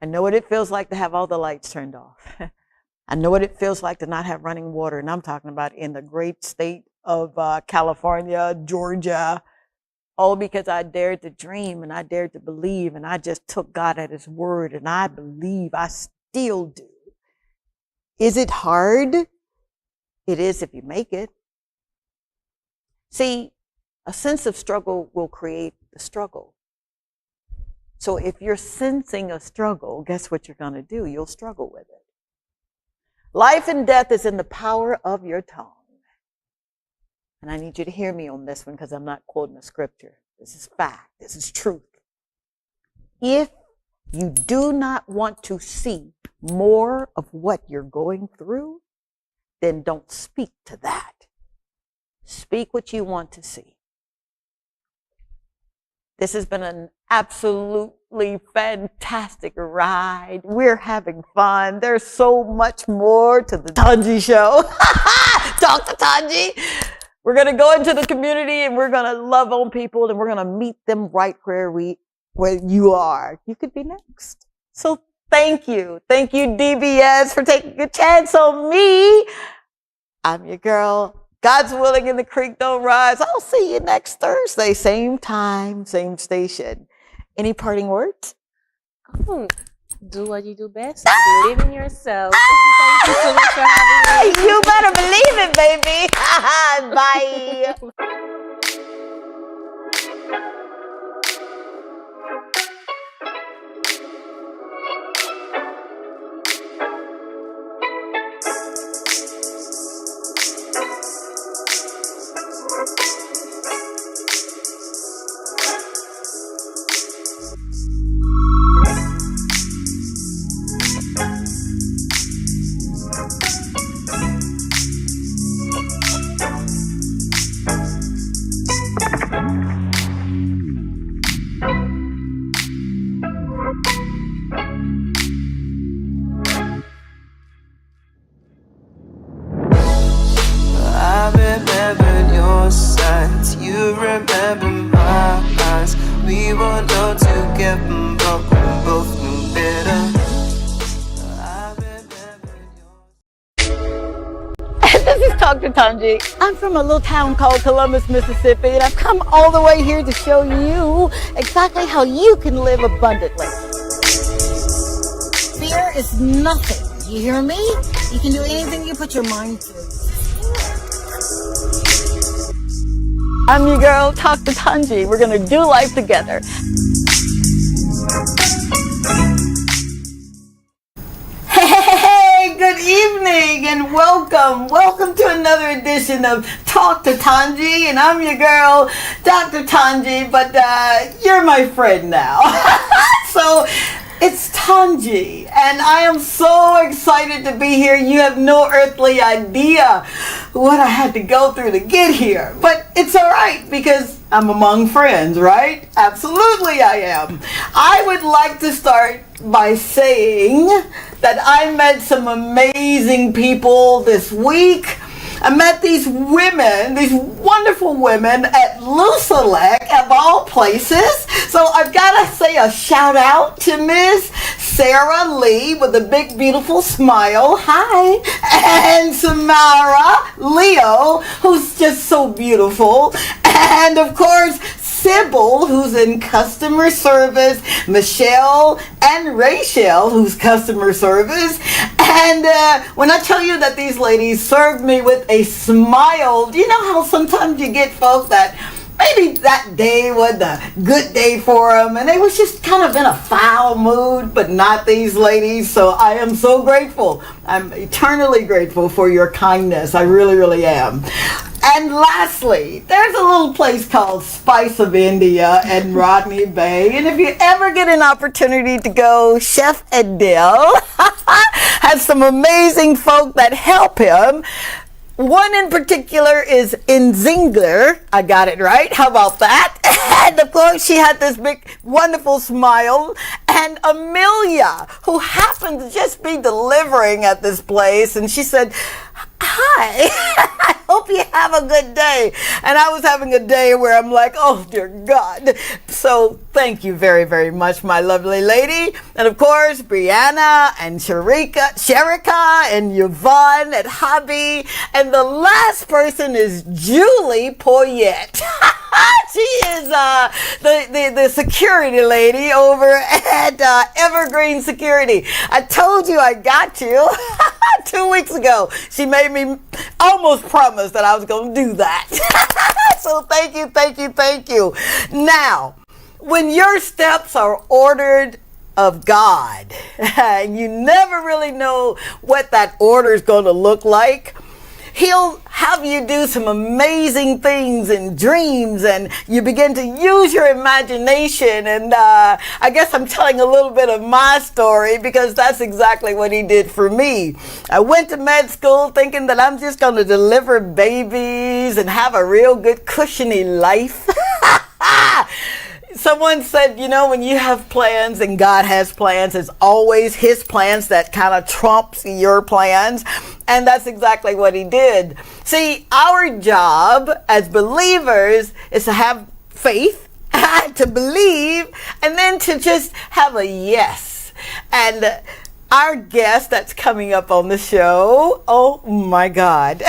I know what it feels like to have all the lights turned off. I know what it feels like to not have running water, and I'm talking about in the great state of California, Georgia, all because I dared to dream and I dared to believe and I just took God at His word and I believe, I still do. Is it hard? It is if you make it. See, a sense of struggle will create the struggle. So if you're sensing a struggle, guess what you're going to do? You'll struggle with it. Life and death is in the power of your tongue. and I need you to hear me on this one because I'm not quoting a scripture. This is fact. This is truth. If you do not want to see more of what you're going through, then don't speak to that. Speak what you want to see. This has been an absolutely fantastic ride. We're having fun. There's so much more to the Tongie show. Talk to Tongie. We're going to go into the community and we're going to love on people and we're going to meet them right where you are. You could be next. So thank you. Thank you, DBS, for taking a chance on me. I'm your girl. God's willing and the creek don't rise. I'll see you next Thursday. Same time, same station. Any parting words? Do what you do best. Believe in yourself. Thank you so much for having me. You better believe it, baby. Bye. Tongie. I'm from a little town called Columbus, Mississippi, and I've come all the way here to show you exactly how you can live abundantly. Fear is nothing. You hear me? You can do anything you put your mind to. I'm your girl, Talk to Tongie. We're going to do life together. Good evening and welcome. Welcome to another edition of Talk to Tongie, and I'm your girl, Dr. Tongie, but you're my friend now. So it's Tongie, and I am so excited to be here. You have no earthly idea what I had to go through to get here, but it's all right because I'm among friends, right? Absolutely I am. I would like to start by saying that I met some amazing people this week. I met these women, these wonderful women at Lusalek, of all places. So I've got to say a shout out to Miss Sarah Lee with a big, beautiful smile. Hi. And Samara Leo, who's just so beautiful. And of course, Sybil, who's in customer service, Michelle and Rachel, who's customer service. And when I tell you that these ladies served me with a smile, do you know how sometimes you get folk that maybe that day was a good day for them and they was just kind of in a foul mood, but not these ladies. So I am so grateful. I'm eternally grateful for your kindness. I really, really am. And lastly, there's a little place called Spice of India in Rodney Bay. And if you ever get an opportunity to go, Chef Adele has some amazing folk that help him. One in particular is Nzingler. I got it right. How about that? And of course, she had this big, wonderful smile. And Amelia, who happened to just be delivering at this place, and she said, "Hi, I hope you have a good day." And I was having a day where I'm like, oh, dear God. So thank you very, very much, my lovely lady. And of course, Brianna and Sherika and Yvonne at Hobby. And the last person is Julie Poyette. She is the security lady over at Evergreen Security. I told you I got you 2 weeks ago. She made me almost promise that I was going to do that. So thank you, thank you, thank you. Now, when your steps are ordered of God, and you never really know what that order is going to look like, He'll have you do some amazing things and dreams, and you begin to use your imagination. And I guess I'm telling a little bit of my story because that's exactly what he did for me. I went to med school thinking that I'm just going to deliver babies and have a real good cushiony life. Someone said, you know, when you have plans and God has plans, it's always his plans that kind of trumps your plans. And that's exactly what he did. See, our job as believers is to have faith, to believe, and then to just have a yes. And our guest that's coming up on the show, oh my God.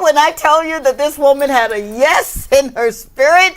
When I tell you that this woman had a yes in her spirit,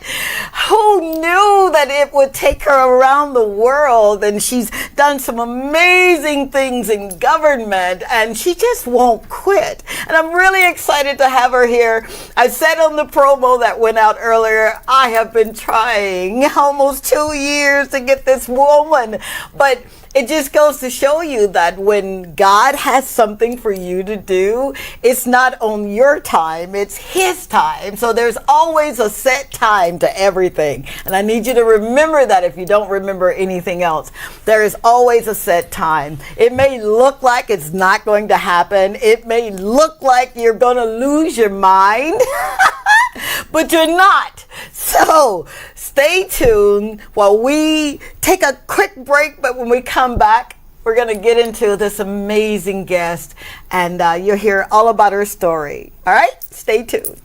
who knew that it would take her around the world? And she's done some amazing things in government, and she just won't quit. And I'm really excited to have her here. I said on the promo that went out earlier, I have been trying almost 2 years to get this woman, but it just goes to show you that when God has something for you to do, it's not on your time, it's his time. So there's always a set time to everything. And I need you to remember that if you don't remember anything else. There is always a set time. It may look like it's not going to happen. It may look like you're going to lose your mind, but you're not. So stay tuned while we take a quick break, but when we come back, we're going to get into this amazing guest, and you'll hear all about her story. All right? Stay tuned.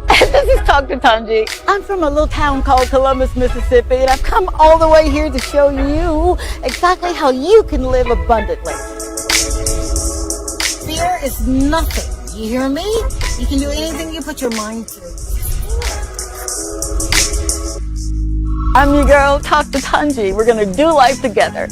This is Dr. Tongie. I'm from a little town called Columbus, Mississippi, and I've come all the way here to show you exactly how you can live abundantly. Fear is nothing. You hear me? You can do anything you put your mind to. I'm your girl, Dr. Tongie. We're going to do life together.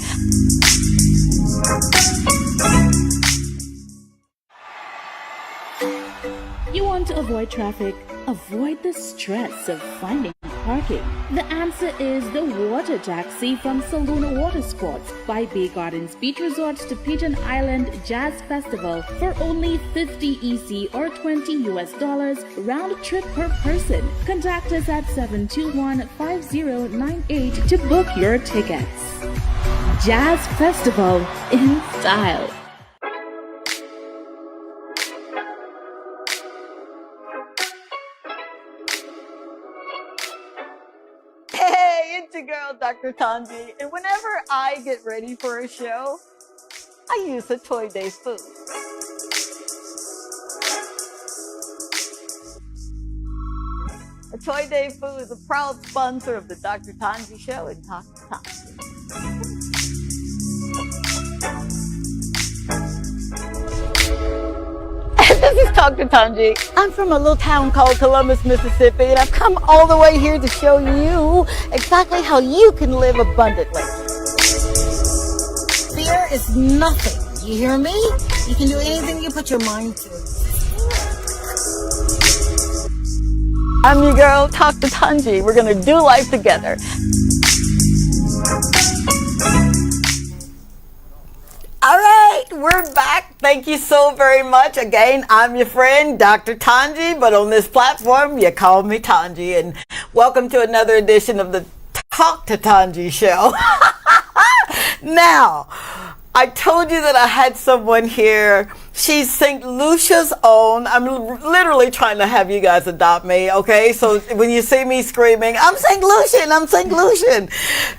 You want to avoid traffic? Avoid the stress of finding parking. The answer is the Water Taxi from Saloon Water Sports by Bay Gardens Beach Resort to Pigeon Island Jazz Festival for only $50 EC or $20 US round trip per person. Contact us at 721-5098 to book your tickets. Jazz Festival in style. It's your girl, Dr. Tongie, and whenever I get ready for a show, I use a Toy Day food. A Toy Day food is a proud sponsor of the Dr. Tongie Show and Dr. Tongie. This is Dr. Tongie. I'm from a little town called Columbus, Mississippi, and I've come all the way here to show you exactly how you can live abundantly. Fear is nothing. You hear me? You can do anything you put your mind to. I'm your girl, Dr. Tongie. We're going to do life together. All right, we're back. Thank you so very much. Again, I'm your friend, Dr. Tongie, but on this platform, you call me Tongie. And welcome to another edition of the Talk to Tongie show. Now, I told you that I had someone here. She's St. Lucia's own. I'm literally trying to have you guys adopt me, okay? So when you see me screaming, I'm St. Lucian, I'm St. Lucian,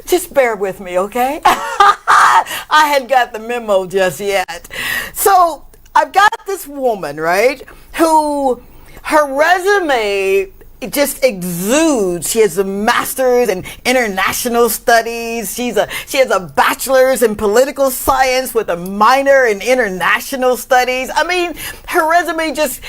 just bear with me, okay? I hadn't got the memo just yet. So I've got this woman, right, who her resume, it just exudes. She has a master's in international studies. She has a bachelor's in political science with a minor in international studies. I mean, her resume just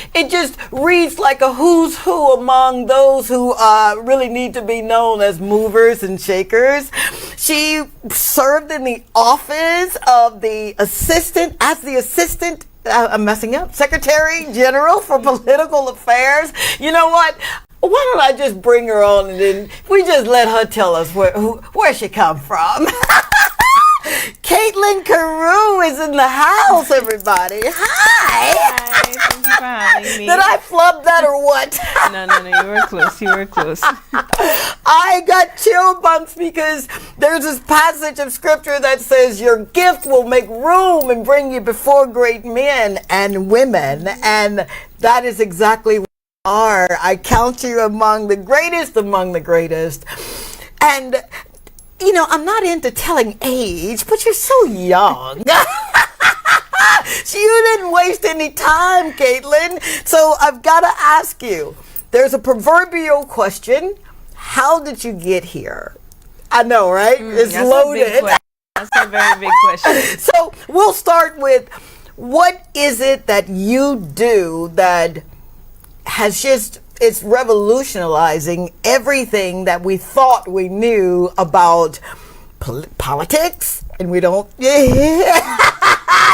reads like a who's who among those who really need to be known as movers and shakers. She served in the office of the assistant, I'm messing up, Secretary General for Political Affairs. You know what? Why don't I just bring her on and then we just let her tell us where she come from. Keithlin Caroo is in the house, everybody. Hi. Thank you for having me. Did I flub that or what? No, you were close. You were close. I got chill bumps because there's this passage of scripture that says your gift will make room and bring you before great men and women. And that is exactly what you are. I count you among the greatest among the greatest. And, you know, I'm not into telling age, but you're so young. You didn't waste any time, Keithlin. So I've got to ask you, there's a proverbial question. How did you get here? I know, right? It's loaded. That's a very big question. So we'll start with, what is it that you do that has just, it's revolutionizing everything that we thought we knew about politics, and we don't,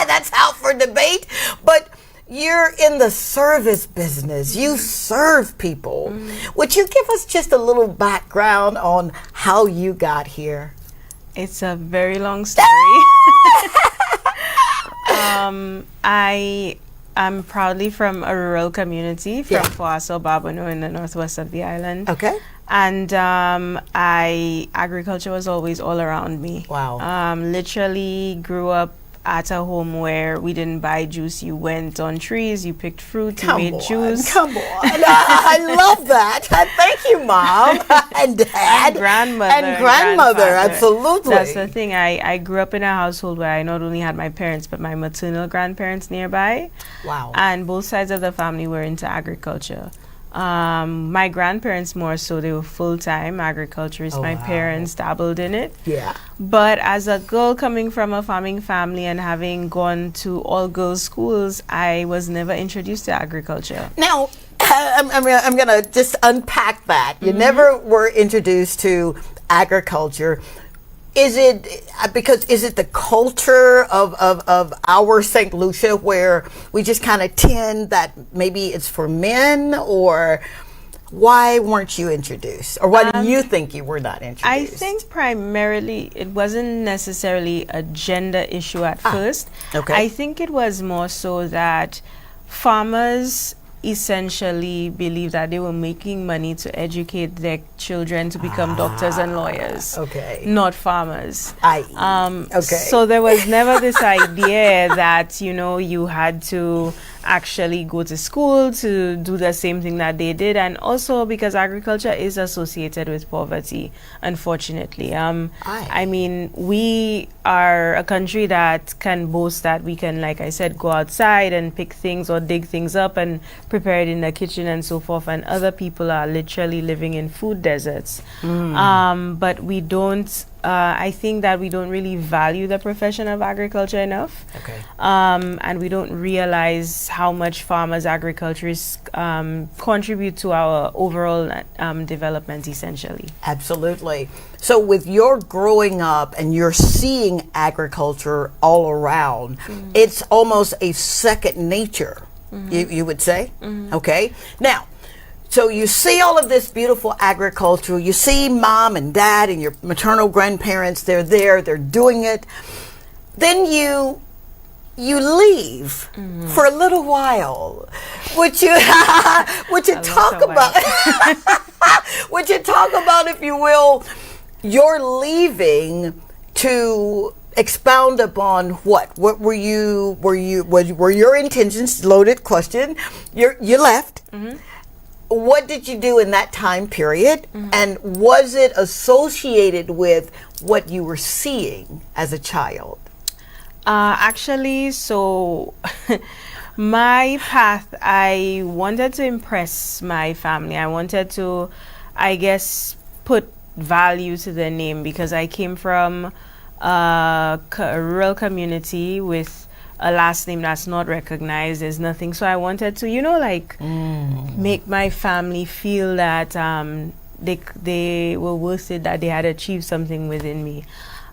that's out for debate, but you're in the service business. You serve people. Would you give us just a little background on how you got here? It's a very long story. I'm proudly from a rural community from Foaso, Babonneau in the northwest of the island. Okay. And agriculture was always all around me. Wow. Literally grew up at a home where we didn't buy juice. You went on trees, you picked fruit, you made juice. Come on. I love that. Thank you, Mom and Dad. And grandmother. And grandmother, absolutely. That's the thing. I grew up in a household where I not only had my parents, but my maternal grandparents nearby. Wow. And both sides of the family were into agriculture. My grandparents more so, they were full-time agriculturists. My parents dabbled in it. Yeah. But as a girl coming from a farming family and having gone to all girls schools, I was never introduced to agriculture. Now, I'm going to just unpack that. You never were introduced to agriculture. Is it because the culture of our St. Lucia where we just kind of tend that maybe it's for men, or why weren't you introduced, or why do you think you were not introduced? I think primarily it wasn't necessarily a gender issue at first. Okay. I think it was more so that farmers essentially believed that they were making money to educate their children to become doctors and lawyers. Okay. Not farmers. Okay. So there was never this idea that, you know, you had to actually go to school to do the same thing that they did, and also because agriculture is associated with poverty, unfortunately. I mean, we are a country that can boast that we can, like I said, go outside and pick things or dig things up and prepare it in the kitchen and so forth, and other people are literally living in food deserts. But we don't, I think that we don't really value the profession of agriculture enough. Okay. And we don't realize how much farmers, agriculturists contribute to our overall development, essentially. Absolutely. So with your growing up and you're seeing agriculture all around, it's almost a second nature, you would say? Okay. Now, so you see all of this beautiful agriculture, you see Mom and Dad and your maternal grandparents, they're there, they're doing it. Then you leave for a little while. Would you talk about would you talk about, if you will, your leaving to expound upon what were your intentions? Loaded question. You left. What did you do in that time period? And was it associated with what you were seeing as a child? Actually, so my path, I wanted to impress my family. I wanted to, I guess, put value to the name, because I came from a rural community with a last name that's not recognized. There's nothing. So I wanted to, you know, like make my family feel that they were worth it, that they had achieved something within me.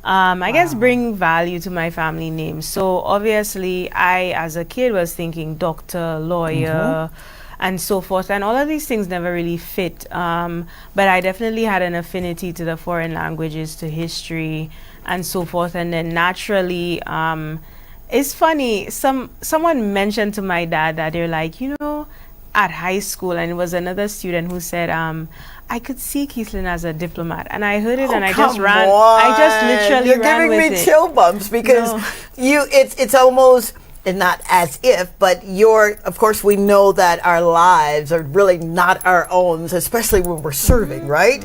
I guess bring value to my family name. So obviously I, as a kid, was thinking doctor, lawyer, and so forth. And all of these things never really fit. But I definitely had an affinity to the foreign languages, to history, and so forth. And then naturally, it's funny, someone mentioned to my dad that they're like, you know, at high school, and it was another student who said, I could see Keithlin as a diplomat, and I heard it, and I just ran. I just literally You're ran with it. giving me chill bumps because it's almost, and not as if, but of course we know that our lives are really not our own, especially when we're serving, right?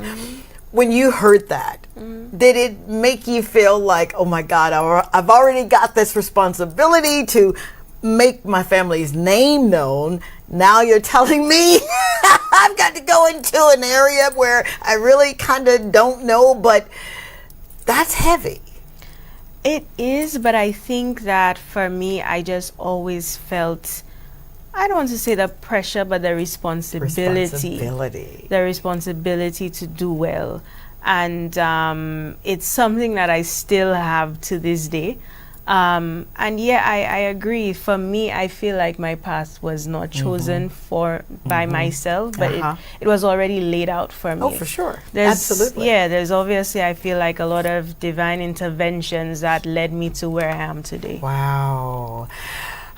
When you heard that, did it make you feel like, oh my God, I've already got this responsibility to make my family's name known. Now you're telling me I've got to go into an area where I really kind of don't know, but that's heavy. It is, but I think that for me, I just always felt, I don't want to say the pressure, but the responsibility. The responsibility to do well. And it's something that I still have to this day. And yeah, I agree. For me, I feel like my path was not chosen by myself, but it was already laid out for me. Oh, for sure. Absolutely. Yeah, there's obviously, I feel like, a lot of divine interventions that led me to where I am today. Wow.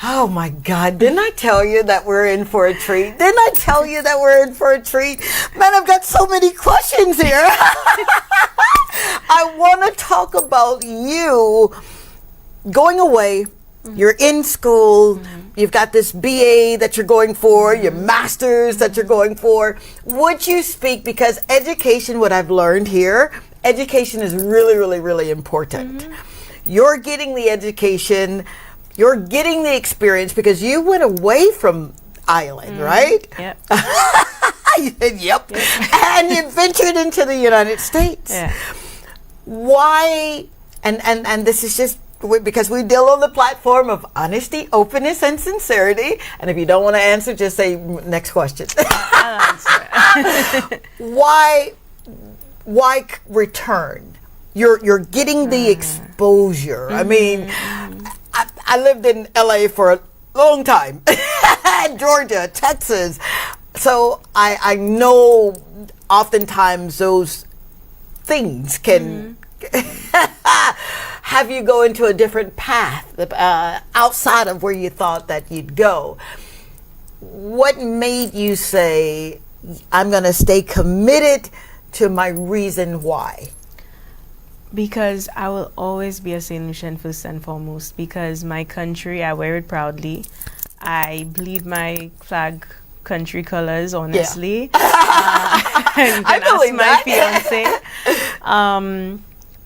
Oh my God, didn't I tell you that we're in for a treat? Didn't I tell you that we're in for a treat? Man, I've got so many questions here. I want to talk about you going away. You're in school, you've got this BA that you're going for, your master's that you're going for. Would you speak, because education, what I've learned here, education is really, really, really important. You're getting the education, you're getting the experience, because you went away from Ireland, right? Yep. You said, yep. And you ventured into the United States. Yeah. Why, and this is just because we deal on the platform of honesty, openness, and sincerity. And if you don't want to answer, just say next question. I'll answer. Why return? You're getting the exposure. I mean, I lived in LA for a long time, Georgia, Texas. So I know oftentimes those things can have you go into a different path outside of where you thought that you'd go. What made you say, I'm going to stay committed to my reason why? Because I will always be a St. Lucian first and foremost, because my country, I wear it proudly. I bleed my flag country colors, honestly. And I believe my that. fiance.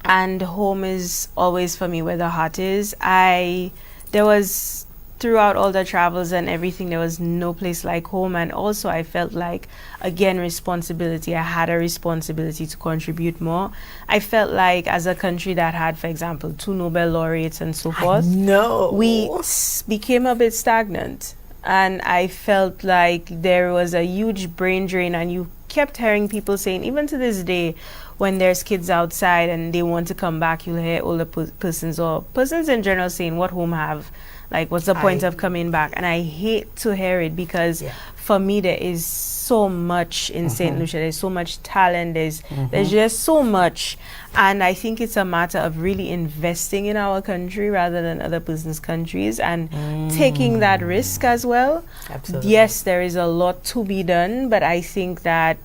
And home is always for me where the heart is. There was, throughout all the travels and everything, there was no place like home. And also I felt like, again, responsibility. I had a responsibility to contribute more. I felt like, as a country that had, for example, 2 Nobel laureates and so forth, we became a bit stagnant. And I felt like there was a huge brain drain, and you kept hearing people saying, even to this day, when there's kids outside and they want to come back, you'll hear older persons or persons in general saying, what home have? Like, what's the point of coming back? And I hate to hear it, because for me, there is so much in St. Lucia. There's so much talent. There's just so much. And I think it's a matter of really investing in our country rather than other persons' countries, and taking that risk as well. Absolutely. Yes, there is a lot to be done, but I think that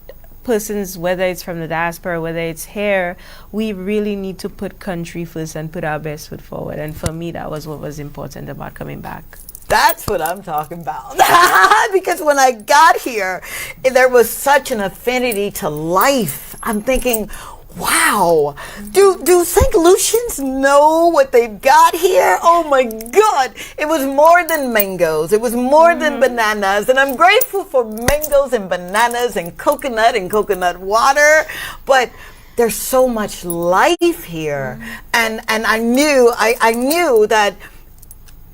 persons, whether it's from the diaspora, whether it's here, we really need to put country first and put our best foot forward. And for me, that was what was important about coming back. That's what I'm talking about. Because when I got here, there was such an affinity to life. I'm thinking, wow, do St. Lucians know what they've got here? Oh my God, it was more than mangoes. It was more than bananas. And I'm grateful for mangoes and bananas and coconut water. But there's so much life here. And I knew that,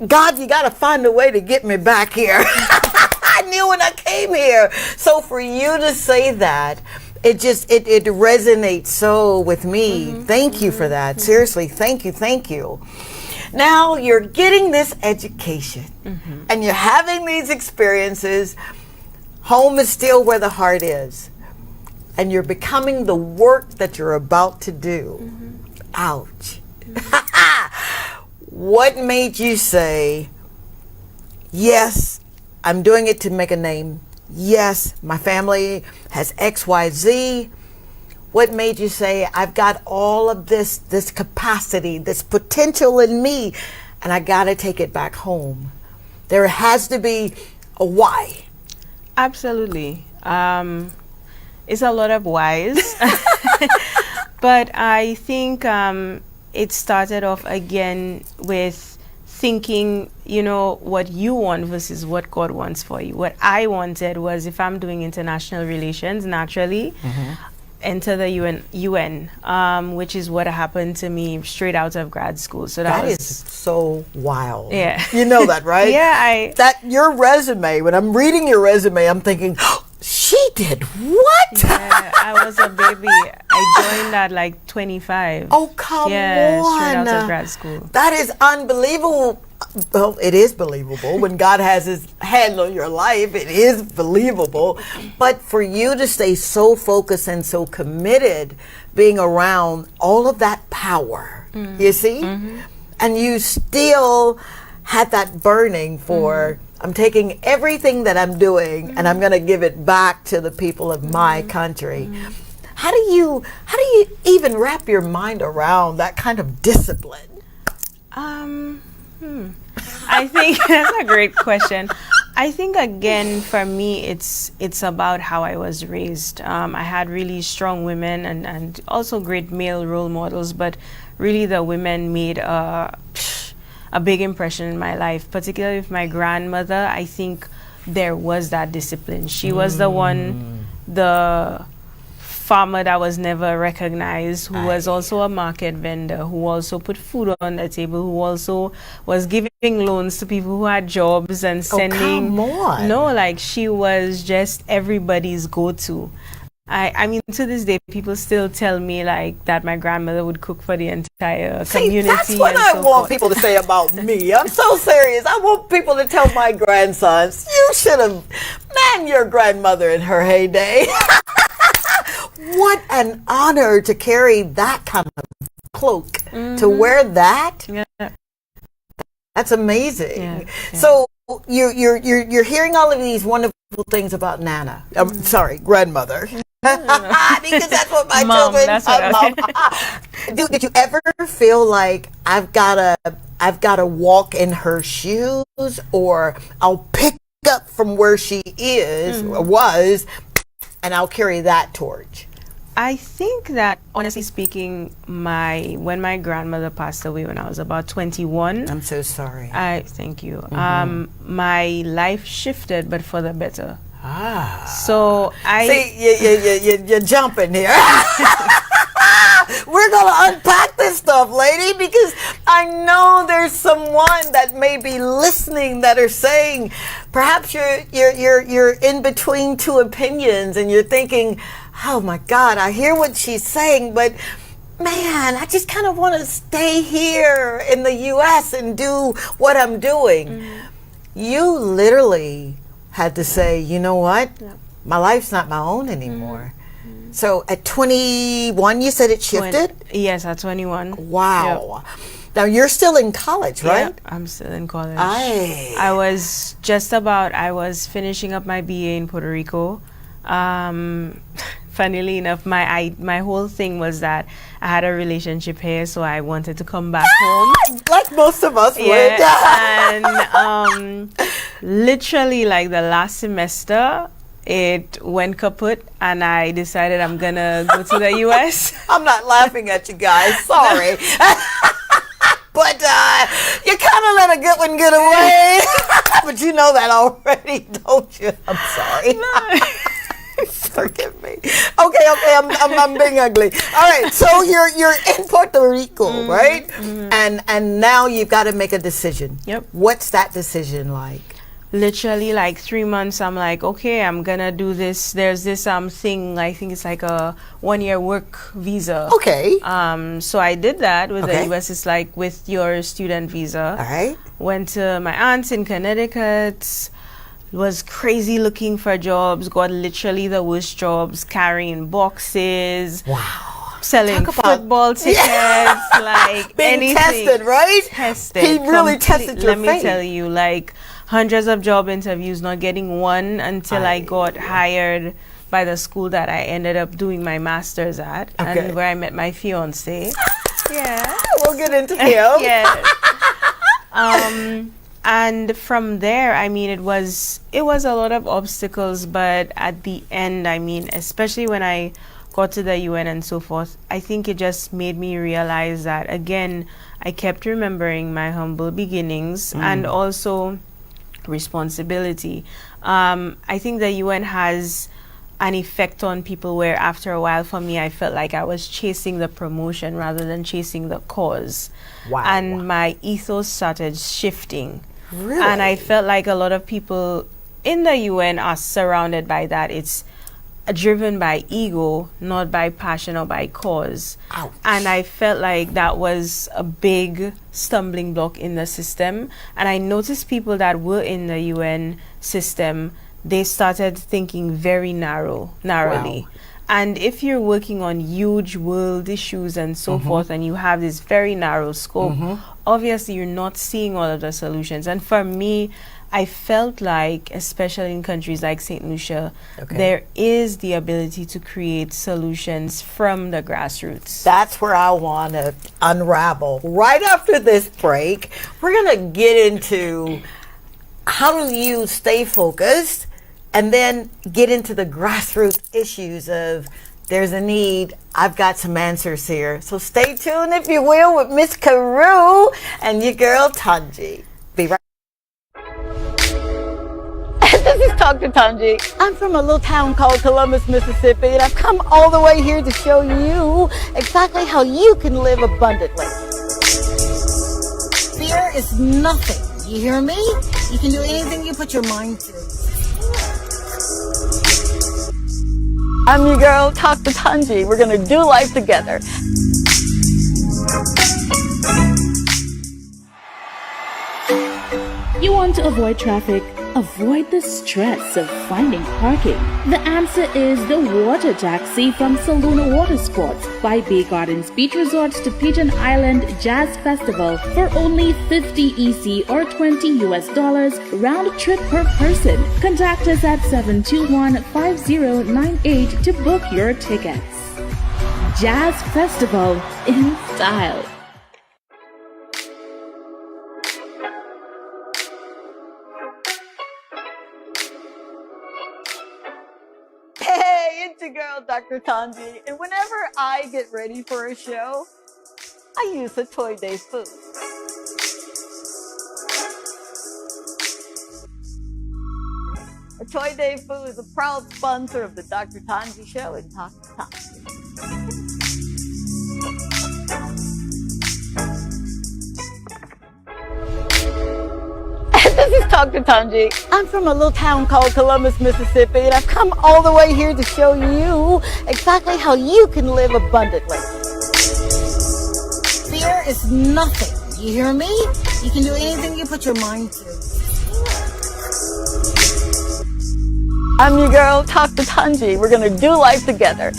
God, you got to find a way to get me back here. I knew when I came here. So for you to say that, it resonates so with me. Thank you for that. Seriously, thank you. Now you're getting this education and you're having these experiences. Home is still where the heart is. And you're becoming the work that you're about to do. Ouch. What made you say, yes, I'm doing it to make a name. Yes, my family has XYZ. What made you say, I've got all of this capacity, this potential in me, and I got to take it back home? There has to be a why. Absolutely. It's a lot of whys. But I think it started off again with thinking, you know, what you want versus what God wants for you. What I wanted was, if I'm doing international relations, naturally, enter the UN, which is what happened to me straight out of grad school. So that was is so wild. Yeah. You know that, right? Yeah, your resume, when I'm reading your resume, I'm thinking, oh, she did what? Yeah, I was a baby. I joined at like 25. Oh, come on. Straight out of grad school. That is unbelievable. Well, it is believable. When God has his hand on your life, it is believable. But for you to stay so focused and so committed, being around all of that power, you see? And you still had that burning for, I'm taking everything that I'm doing and I'm going to give it back to the people of my country. How do you even wrap your mind around that kind of discipline? I think that's a great question. I think, again, for me, it's about how I was raised. I had really strong women and also great male role models, but really the women made a big impression in my life, particularly with my grandmother. I think there was that discipline. She was the one, the farmer that was never recognized, who was also a market vendor, who also put food on the table, who also was giving loans to people who had jobs and sending. Oh, come on. No, like, she was just everybody's go-to. I mean, to this day, people still tell me like that my grandmother would cook for the entire community. That's what I want people to say about me. I'm so serious. I want people to tell my grandsons, you should have, man, your grandmother in her heyday. What an honor to carry that kind of cloak, to wear that. Yeah. That's amazing. Yeah. So you're hearing all of these wonderful things about Nana. Grandmother. Because that's what my Mom, children. that's what Did you ever feel like I've gotta walk in her shoes, or I'll pick up from where she is or was, and I'll carry that torch? I think that, honestly speaking, when my grandmother passed away when I was about 21. I'm so sorry. Thank you. My life shifted, but for the better. So you're jumping here. We're gonna unpack this stuff, lady, because I know there's someone that may be listening that are saying, perhaps you're in between two opinions and you're thinking, oh my God, I hear what she's saying, but man, I just kind of want to stay here in the U.S. and do what I'm doing. You literally had to say, you know what? My life's not my own anymore. So at 21, you said it shifted? Yes, at 21. Wow. Yep. Now you're still in college, right? Yep, I'm still in college. I was finishing up my BA in Puerto Rico. Funnily enough, my whole thing was that I had a relationship here, so I wanted to come back home. Like most of us would. And literally, like, the last semester, it went kaput, and I decided I'm gonna go to the US. I'm not laughing at you guys, sorry. But you kind of let a good one get away. But you know that already, don't you? I'm sorry. No. Forgive me. Okay, I'm being ugly. All right, so you're in Puerto Rico, right? And now you've got to make a decision. Yep. What's that decision like? Literally, like 3 months, I'm like, okay, I'm gonna do this. There's this thing, I think it's like a 1-year work visa. Okay. So I did that with the US. It's like with your student visa. All right. Went to my aunt's in Connecticut. was crazy looking for jobs, got literally the worst jobs, carrying boxes. Wow. Selling football tickets, like being anything. tested, right? Tested. He really tested your Let faith. me tell you, like hundreds of job interviews, not getting one until I got hired by the school that I ended up doing my master's at, and where I met my fiance. Yeah, we'll get into him. Yeah. And from there, I mean, it was a lot of obstacles, but at the end, I mean, especially when I got to the UN and so forth, I think it just made me realize that, again, I kept remembering my humble beginnings and also responsibility. I think the UN has an effect on people where after a while, for me, I felt like I was chasing the promotion rather than chasing the cause. Wow. And my ethos started shifting. Really? And I felt like a lot of people in the UN are surrounded by that. It's driven by ego, not by passion or by cause. Ouch. And I felt like that was a big stumbling block in the system. And I noticed people that were in the UN system, they started thinking very narrowly. Wow. And if you're working on huge world issues and so forth, and you have this very narrow scope, obviously you're not seeing all of the solutions. And for me, I felt like, especially in countries like St. Lucia, there is the ability to create solutions from the grassroots. That's where I want to unravel. Right after this break, we're going to get into how do you stay focused and then get into the grassroots issues of there's a need. I've got some answers here. So stay tuned, if you will, with Miss Caroo and your girl, Tongie. Be right This is Dr. Tongie. I'm from a little town called Columbus, Mississippi, and I've come all the way here to show you exactly how you can live abundantly. Fear is nothing. You hear me? You can do anything you put your mind to. I'm your girl, Dr. Tongie. We're going to do life together. You want to avoid traffic? Avoid the stress of finding parking. The answer is the Water Taxi from Saluna Water Sports by Bay Gardens Beach Resorts to Pigeon Island Jazz Festival for only $50 EC or $20 US round trip per person. Contact us at 721-5098 to book your tickets. Jazz Festival in style. Hey, it's your girl, Dr. Tongie, and whenever I get ready for a show, I use the Toy Day food. The Toy Day food is a proud sponsor of the Dr. Tongie Show and Talk to Tongie. This is Dr. Tongie. I'm from a little town called Columbus, Mississippi, and I've come all the way here to show you exactly how you can live abundantly. Fear is nothing. You hear me? You can do anything you put your mind to. I'm your girl, Dr. Tongie. We're going to do life together.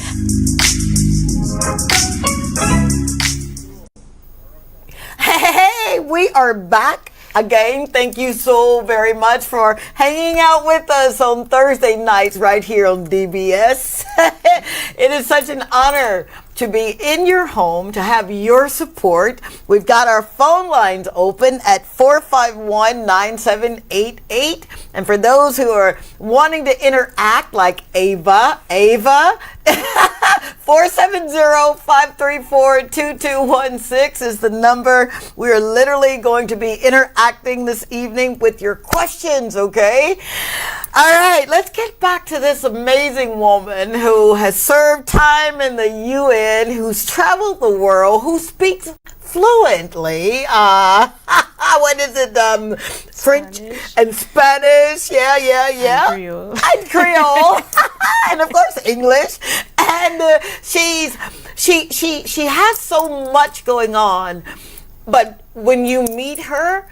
Hey, we are back. Again, thank you so very much for hanging out with us on Thursday nights right here on DBS. It is such an honor to be in your home, to have your support. We've got our phone lines open at 451-9788. And for those who are wanting to interact, like Ava, 470-534-2216 is the number. We are literally going to be interacting this evening with your questions, okay? All right, let's get back to this amazing woman who has served time in the UN, who's traveled the world, who speaks fluently. What is it? French and Spanish. Yeah. And Creole. And Creole. And of course English. And she has so much going on. But when you meet her,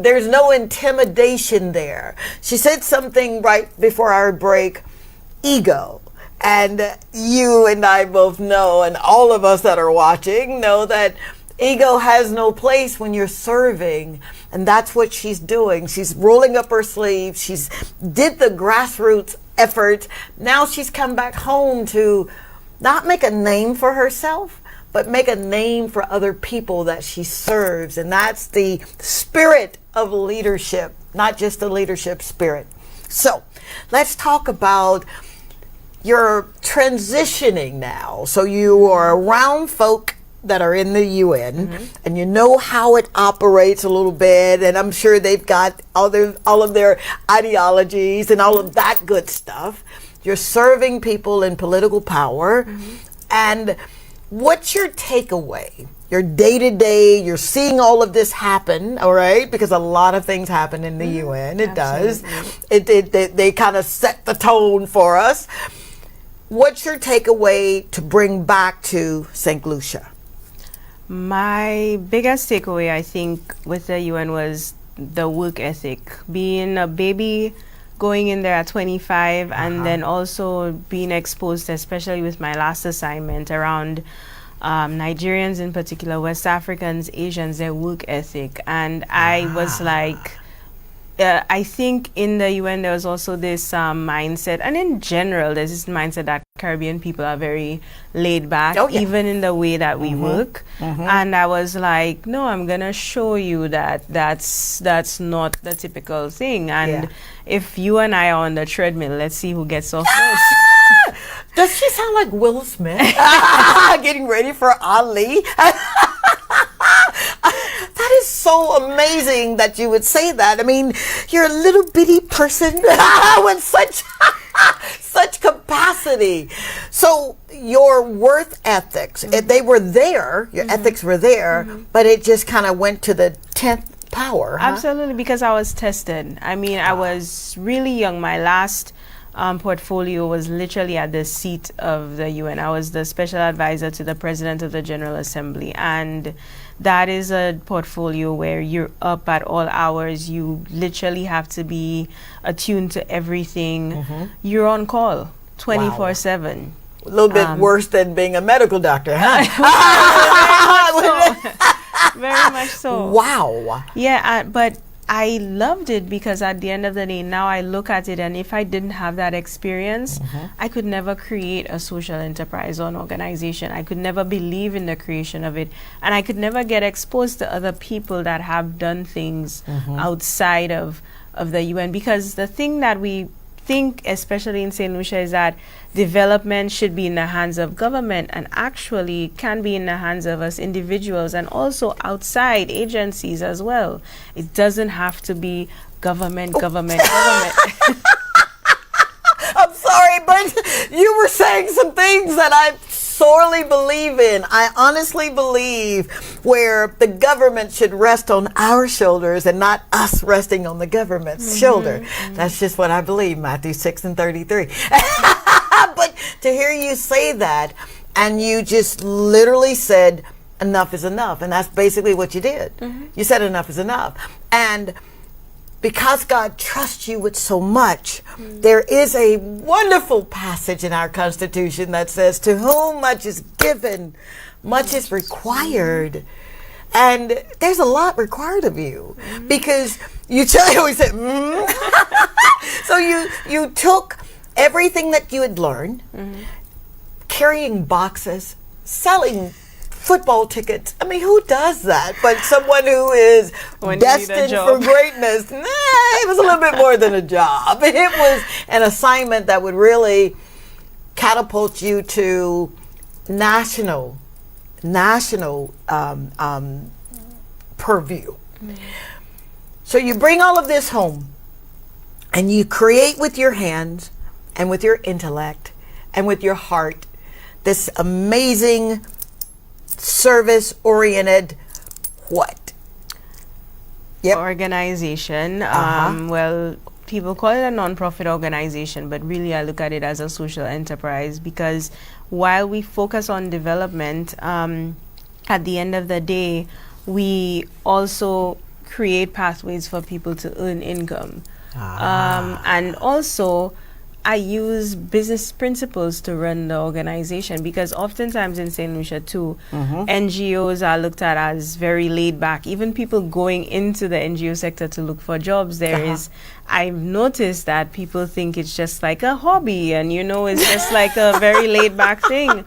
there's no intimidation there. She said something right before our break, ego. And you and I both know, and all of us that are watching know, that ego has no place when you're serving. And that's what she's doing. She's rolling up her sleeves. She's did the grassroots effort. Now she's come back home to not make a name for herself, but make a name for other people that she serves. And that's the spirit of leadership, not just the leadership spirit. So let's talk about your transitioning now. So you are around folk that are in the UN, and you know how it operates a little bit, and I'm sure they've got all of their ideologies and all of that good stuff. You're serving people in political power, and what's your takeaway? Your day-to-day, you're seeing all of this happen, all right? Because a lot of things happen in the UN. It does. They kind of set the tone for us. What's your takeaway to bring back to St. Lucia? My biggest takeaway, I think, with the UN was the work ethic. Being a baby, going in there at 25, and then also being exposed, especially with my last assignment, around Nigerians in particular, West Africans, Asians, their work ethic. And I was like, I think in the UN there was also this mindset, and in general there's this mindset that Caribbean people are very laid back, even in the way that we work. And I was like, no, I'm gonna show you that that's not the typical thing. And if you and I are on the treadmill, let's see who gets off first. Does she sound like Will Smith? Getting ready for Ali? That is so amazing that you would say that. I mean, you're a little bitty person with such capacity. So your worth ethics, they were there, your ethics were there, but it just kind of went to the 10th power. Absolutely, because I was tested. I mean, I was really young. My last portfolio was literally at the seat of the UN. I was the special advisor to the President of the General Assembly, and that is a portfolio where you're up at all hours. You literally have to be attuned to everything. You're on call 24/7. A little bit worse than being a medical doctor, huh? Very much so. Wow. Yeah, but I loved it because at the end of the day, now I look at it, and if I didn't have that experience, I could never create a social enterprise or an organization. I could never believe in the creation of it, and I could never get exposed to other people that have done things outside of the UN. Because the thing that we think, especially in St. Lucia, is that development should be in the hands of government, and actually can be in the hands of us individuals and also outside agencies as well. It doesn't have to be government. I'm sorry, but you were saying some things that I sorely believe in. I honestly believe where the government should rest on our shoulders and not us resting on the government's shoulder. That's just what I believe, Matthew 6:33. But to hear you say that, and you just literally said, enough is enough. And that's basically what you did. You said enough is enough. And because God trusts you with so much, there is a wonderful passage in our Constitution that says, to whom much is given, much is required. And there's a lot required of you because you always say, So you took everything that you had learned, carrying boxes, selling football tickets. I mean, who does that? But someone who is destined for greatness. It was a little bit more than a job. It was an assignment that would really catapult you to national purview. So you bring all of this home and you create with your hands and with your intellect and with your heart this amazing service-oriented what? Organization. Well, people call it a non-profit organization, but really I look at it as a social enterprise because while we focus on development, at the end of the day, we also create pathways for people to earn income. And also, I use business principles to run the organization, because oftentimes in St. Lucia too, NGOs are looked at as very laid back. Even people going into the NGO sector to look for jobs, I've noticed that people think it's just like a hobby and, you know, it's just like a very laid back thing.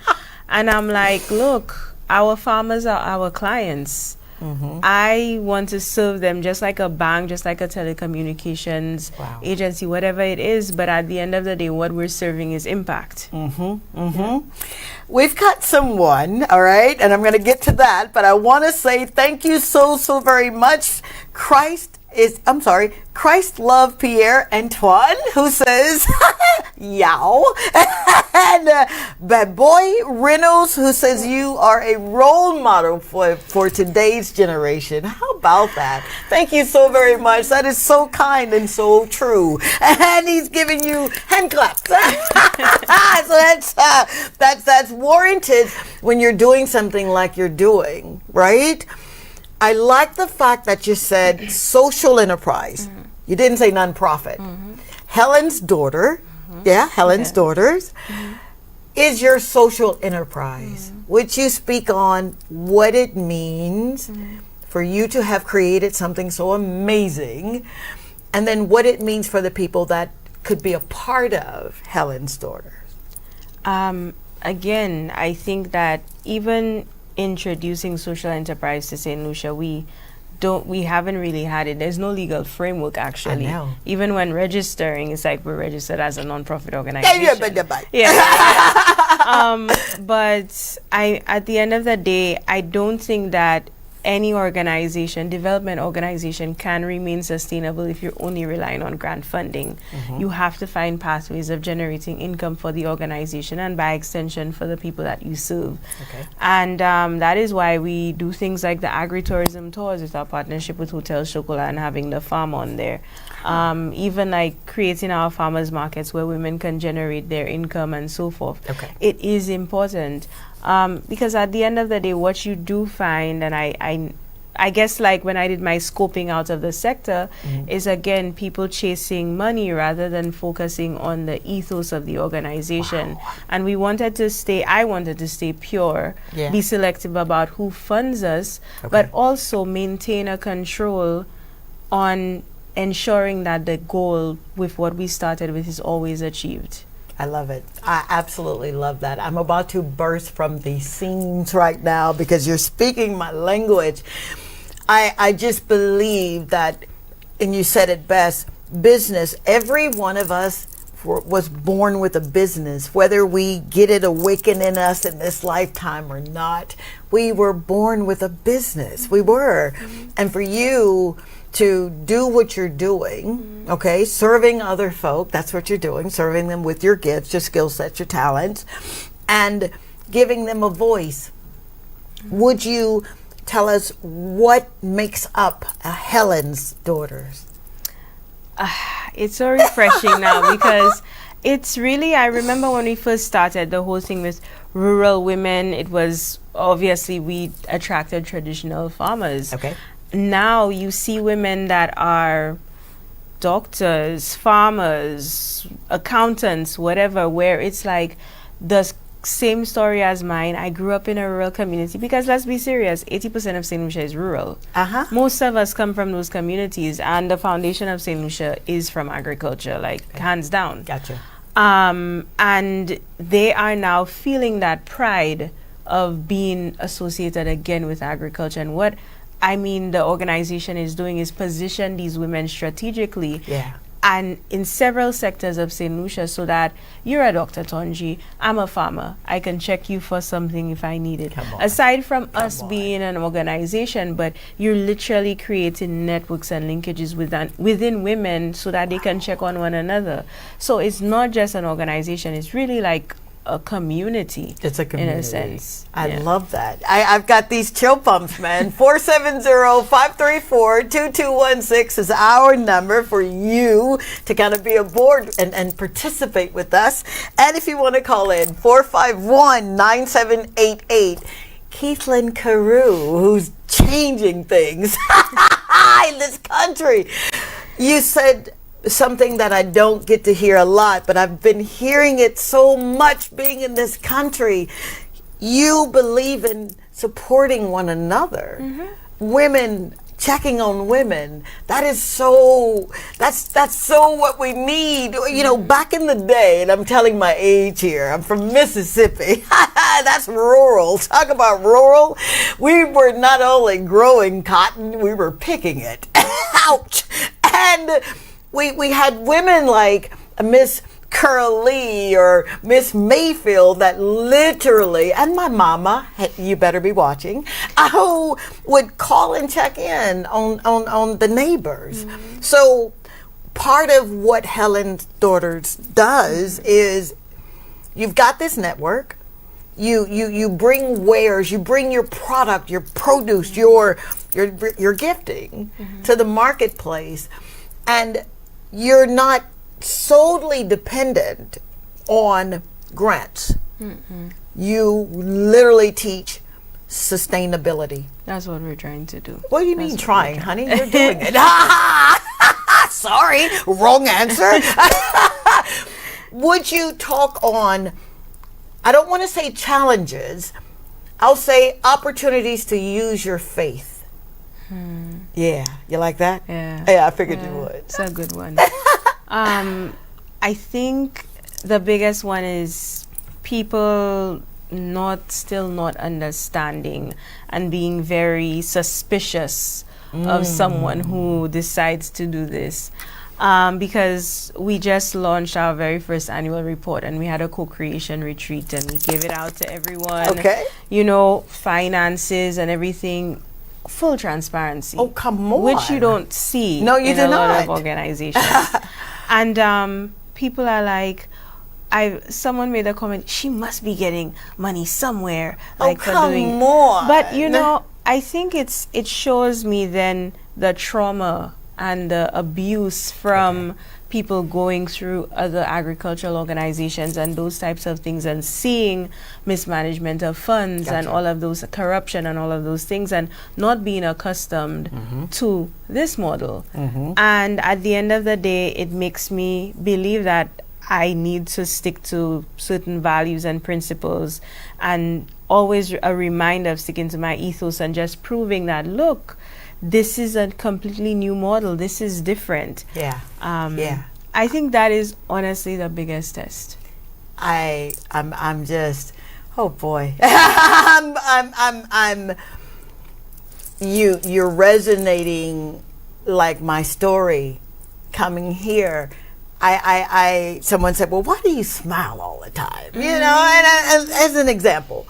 And I'm like, look, our farmers are our clients. I want to serve them just like a bank, just like a telecommunications agency, whatever it is. But at the end of the day, what we're serving is impact. We've got someone, all right, and I'm going to get to that. But I want to say thank you so very much. Christ Love Pierre Antoine, who says, yow. And Baboy Reynolds, who says, you are a role model for today's generation. How about that? Thank you so very much. That is so kind and so true. And he's giving you hand claps. So that's warranted when you're doing something like you're doing, right? I like the fact that you said social enterprise. You didn't say nonprofit. Helen's daughter, Helen's daughters, is your social enterprise. Would you speak on what it means for you to have created something so amazing, and then what it means for the people that could be a part of Helen's daughters? Again, I think that even introducing social enterprise to St. Lucia, we haven't really had it. There's no legal framework, actually. I know. Even when registering, it's like we're registered as a non-profit organization. But at the end of the day, I don't think that any organization, development organization, can remain sustainable if you're only relying on grant funding. You have to find pathways of generating income for the organization and by extension for the people that you serve. And that is why we do things like the agritourism tours with our partnership with Hotel Chocolat and having the farm on there. Even like creating our farmers markets where women can generate their income and so forth. It is important. Because at the end of the day, what you do find, and I guess like when I did my scoping out of the sector, is again people chasing money rather than focusing on the ethos of the organization. And I wanted to stay pure, be selective about who funds us, but also maintain a control on ensuring that the goal with what we started with is always achieved. I love it. I absolutely love that. I'm about to burst from the seams right now because you're speaking my language. I just believe that, and you said it best, business, every one of us was born with a business, whether we get it awakened in us in this lifetime or not. We were born with a business. We were. And for you to do what you're doing, serving other folk, that's what you're doing, serving them with your gifts, your skill sets, your talents, and giving them a voice. Would you tell us what makes up Helen's daughters? It's so refreshing now because it's really, I remember when we first started the whole thing with rural women, it was obviously we attracted traditional farmers. Now you see women that are doctors, farmers, accountants, whatever, where it's like the same story as mine. I grew up in a rural community because, let's be serious, 80% of St. Lucia is rural. Most of us come from those communities, and the foundation of St. Lucia is from agriculture, like hands down. And they are now feeling that pride of being associated again with agriculture. And what the organization is doing is position these women strategically and in several sectors of St. Lucia, so that you're a Dr. Tongie, I'm a farmer, I can check you for something if I need it. Aside from us being an organization, but you're literally creating networks and linkages within women so that they can check on one another. So it's not just an organization, it's really like a community. It's a community. In a sense. I love that. I've got these chill pumps, man. 470-534-2216 is our number for you to kind of be aboard and participate with us. And if you want to call in, 451-9788. Keithlin Caroo, who's changing things in this country. You said something that I don't get to hear a lot, but I've been hearing it so much being in this country. You believe in supporting one another. Women checking on women. That's so what we need. You know, back in the day, and I'm telling my age here, I'm from Mississippi. That's rural. Talk about rural. We were not only growing cotton, we were picking it. Ouch. And we had women like Miss Curly or Miss Mayfield that literally, and my mama, you better be watching, who would call and check in on the neighbors. So part of what Helen's Daughters does is you've got this network. You bring wares, you bring your product, your produce, your gifting to the marketplace, and you're not solely dependent on grants. You literally teach sustainability. That's what we're trying to do. What do you mean trying, honey? You're doing it. Sorry, wrong answer. Would you talk on, I don't want to say challenges, I'll say opportunities to use your faith. Yeah, you like that? Yeah, I figured you would. It's a good one. I think the biggest one is people still not understanding and being very suspicious of someone who decides to do this. Because we just launched our very first annual report and we had a co-creation retreat and we gave it out to everyone. Okay. You know, finances and everything, full transparency. Oh, come on. Which you don't see in a lot of organizations. And people are like, someone made a comment, she must be getting money somewhere. Like for doing. But you know, I think it shows me then the trauma and the abuse from people going through other agricultural organizations and those types of things and seeing mismanagement of funds and all of those corruption and all of those things and not being accustomed to this model. And at the end of the day, it makes me believe that I need to stick to certain values and principles and always a reminder of sticking to my ethos and just proving that, look, this is a completely new model. This is different. I think that is honestly the biggest test. I'm just, oh boy. You're resonating like my story coming here. Someone said, well, why do you smile all the time? You know, and as an example.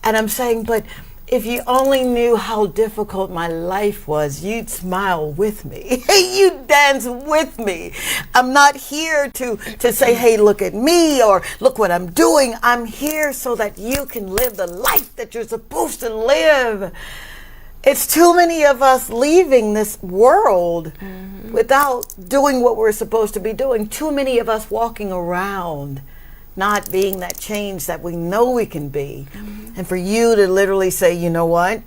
And I'm saying, but if you only knew how difficult my life was, you'd smile with me. You'd dance with me. I'm not here to say, hey, look at me or look what I'm doing. I'm here so that you can live the life that you're supposed to live. It's too many of us leaving this world without doing what we're supposed to be doing. Too many of us walking around not being that change that we know we can be. And for you to literally say, you know what,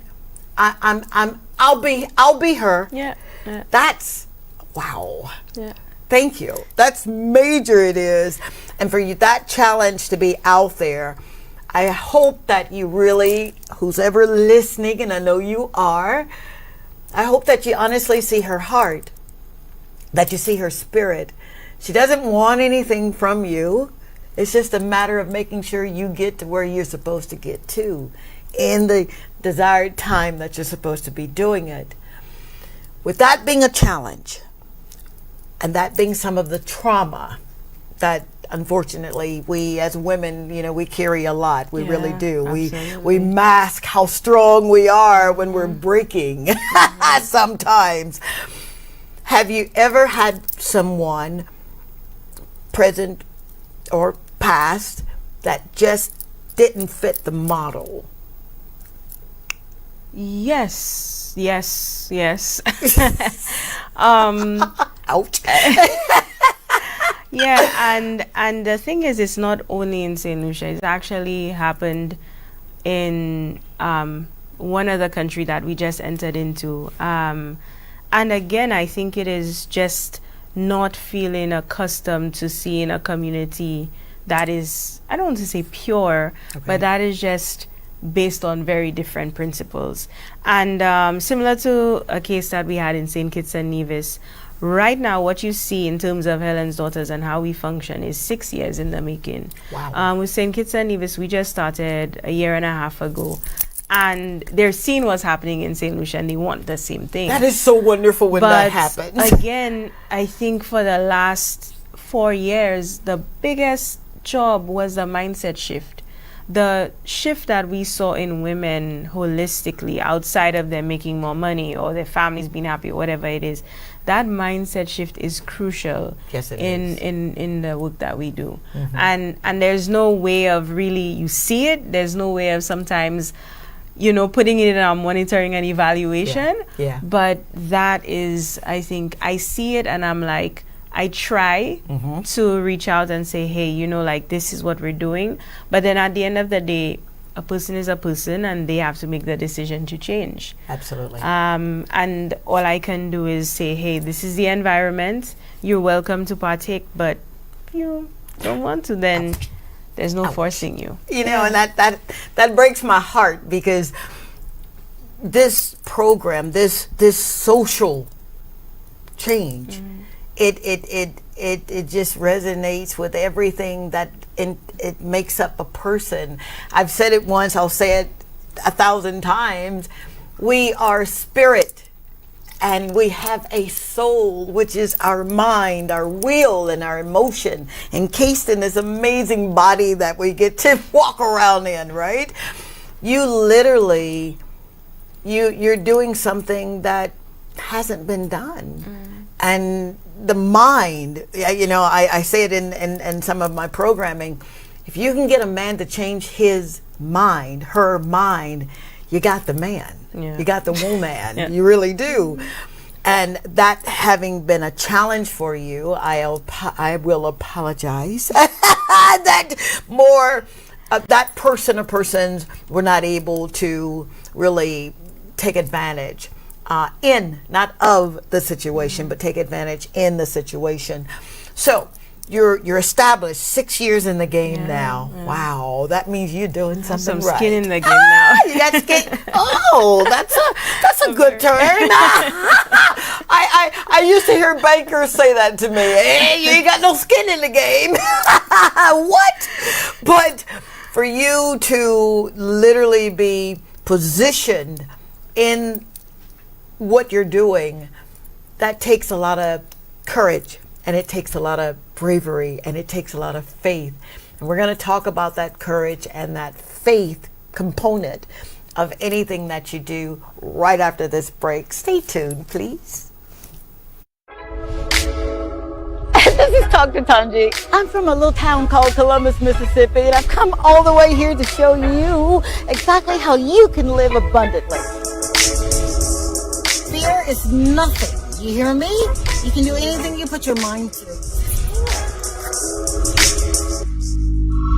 I'll be her. That's wow. Thank you. That's major, it is. And for you, that challenge to be out there, I hope that you really, who's ever listening, and I know you are, I hope that you honestly see her heart, that you see her spirit. She doesn't want anything from you. It's just a matter of making sure you get to where you're supposed to get to in the desired time that you're supposed to be doing it. With that being a challenge, and that being some of the trauma that unfortunately we as women, you know, we carry a lot. We really do. We mask how strong we are when we're breaking sometimes. Have you ever had someone present or past that just didn't fit the model? Yes. Ouch. Yeah, and the thing is, it's not only in St. Lucia. It's actually happened in one other country that we just entered into. And again, I think it is just not feeling accustomed to seeing a community that is, I don't want to say pure, but that is just based on very different principles. And similar to a case that we had in St. Kitts and Nevis, right now what you see in terms of Helen's Daughters and how we function is 6 years in the making. Wow. With St. Kitts and Nevis, we just started a year and a half ago. And they're seeing what's happening in St. Lucia and they want the same thing. That is so wonderful when that happens. Again, I think for the last 4 years, the biggest job was the mindset shift. The shift that we saw in women holistically, outside of them making more money or their families being happy, whatever it is, that mindset shift is crucial in the work that we do. And there's no way of really, you see it, there's no way of sometimes, you know, putting it in our monitoring and evaluation. But that is, I think, I see it and I'm like, I try to reach out and say, hey, you know, like this is what we're doing. But then at the end of the day, a person is a person and they have to make the decision to change. Absolutely. And all I can do is say, hey, this is the environment. You're welcome to partake, but if you don't want to, then there's no forcing you. You know, and that breaks my heart because this program, this social change, it just resonates with everything that it makes up a person. I've said it once, I'll say it 1,000 times. We are spirit and we have a soul, which is our mind, our will, and our emotion, encased in this amazing body that we get to walk around in, right? You literally, you're doing something that hasn't been done. And the mind, you know, I say it in some of my programming, if you can get a man to change his mind, her mind, you got the man. You got the woman. You really do. And that having been a challenge for you, I will apologize that more that person or persons were not able to really take advantage not of the situation, but take advantage in the situation. So you're established 6 years in the game now. Wow, that means you're doing something right. Skin in the game now. You got skin. Oh, that's a good term. I used to hear bankers say that to me. Hey, you ain't got no skin in the game. What? But for you to literally be positioned in what you're doing, that takes a lot of courage and it takes a lot of bravery and it takes a lot of faith. And we're going to talk about that courage and that faith component of anything that you do right after this break. Stay tuned, please. This is Dr. Tongie. I'm from a little town called Columbus, Mississippi, and I've come all the way here to show you exactly how you can live abundantly. Fear is nothing. You hear me? You can do anything you put your mind to.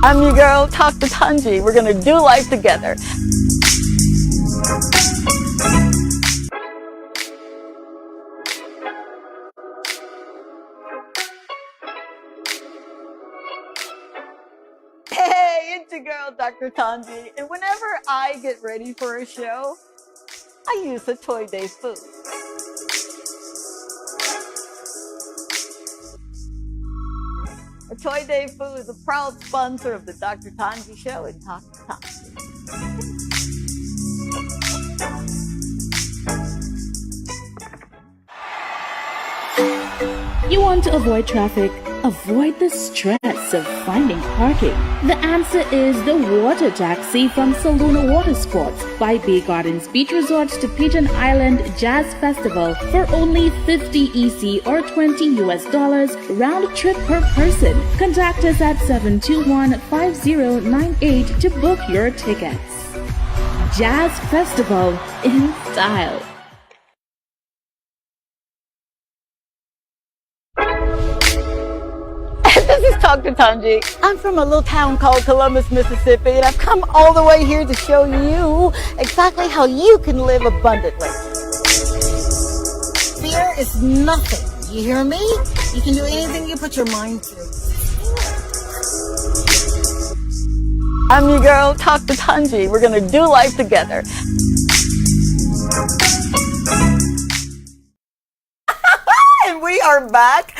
I'm your girl, Dr. Tongie. We're going to do life together. Hey, it's your girl, Dr. Tongie. And whenever I get ready for a show, I use the Toy Day food. The Toy Day food is a proud sponsor of the Dr. Tongie Show and Dr. Tongie. You want to avoid traffic? Avoid the stress of finding parking. The answer is the Water Taxi from Saluna Water Sports by Bay Gardens Beach Resorts to Pigeon Island Jazz Festival for only $50 EC or $20 US round trip per person. Contact us at 721-5098 to book your tickets. Jazz Festival in style. This is Dr. Tongie. I'm from a little town called Columbus, Mississippi, and I've come all the way here to show you exactly how you can live abundantly. Fear is nothing. You hear me? You can do anything you put your mind to. I'm your girl, Dr. Tongie. We're going to do life together. And we are back.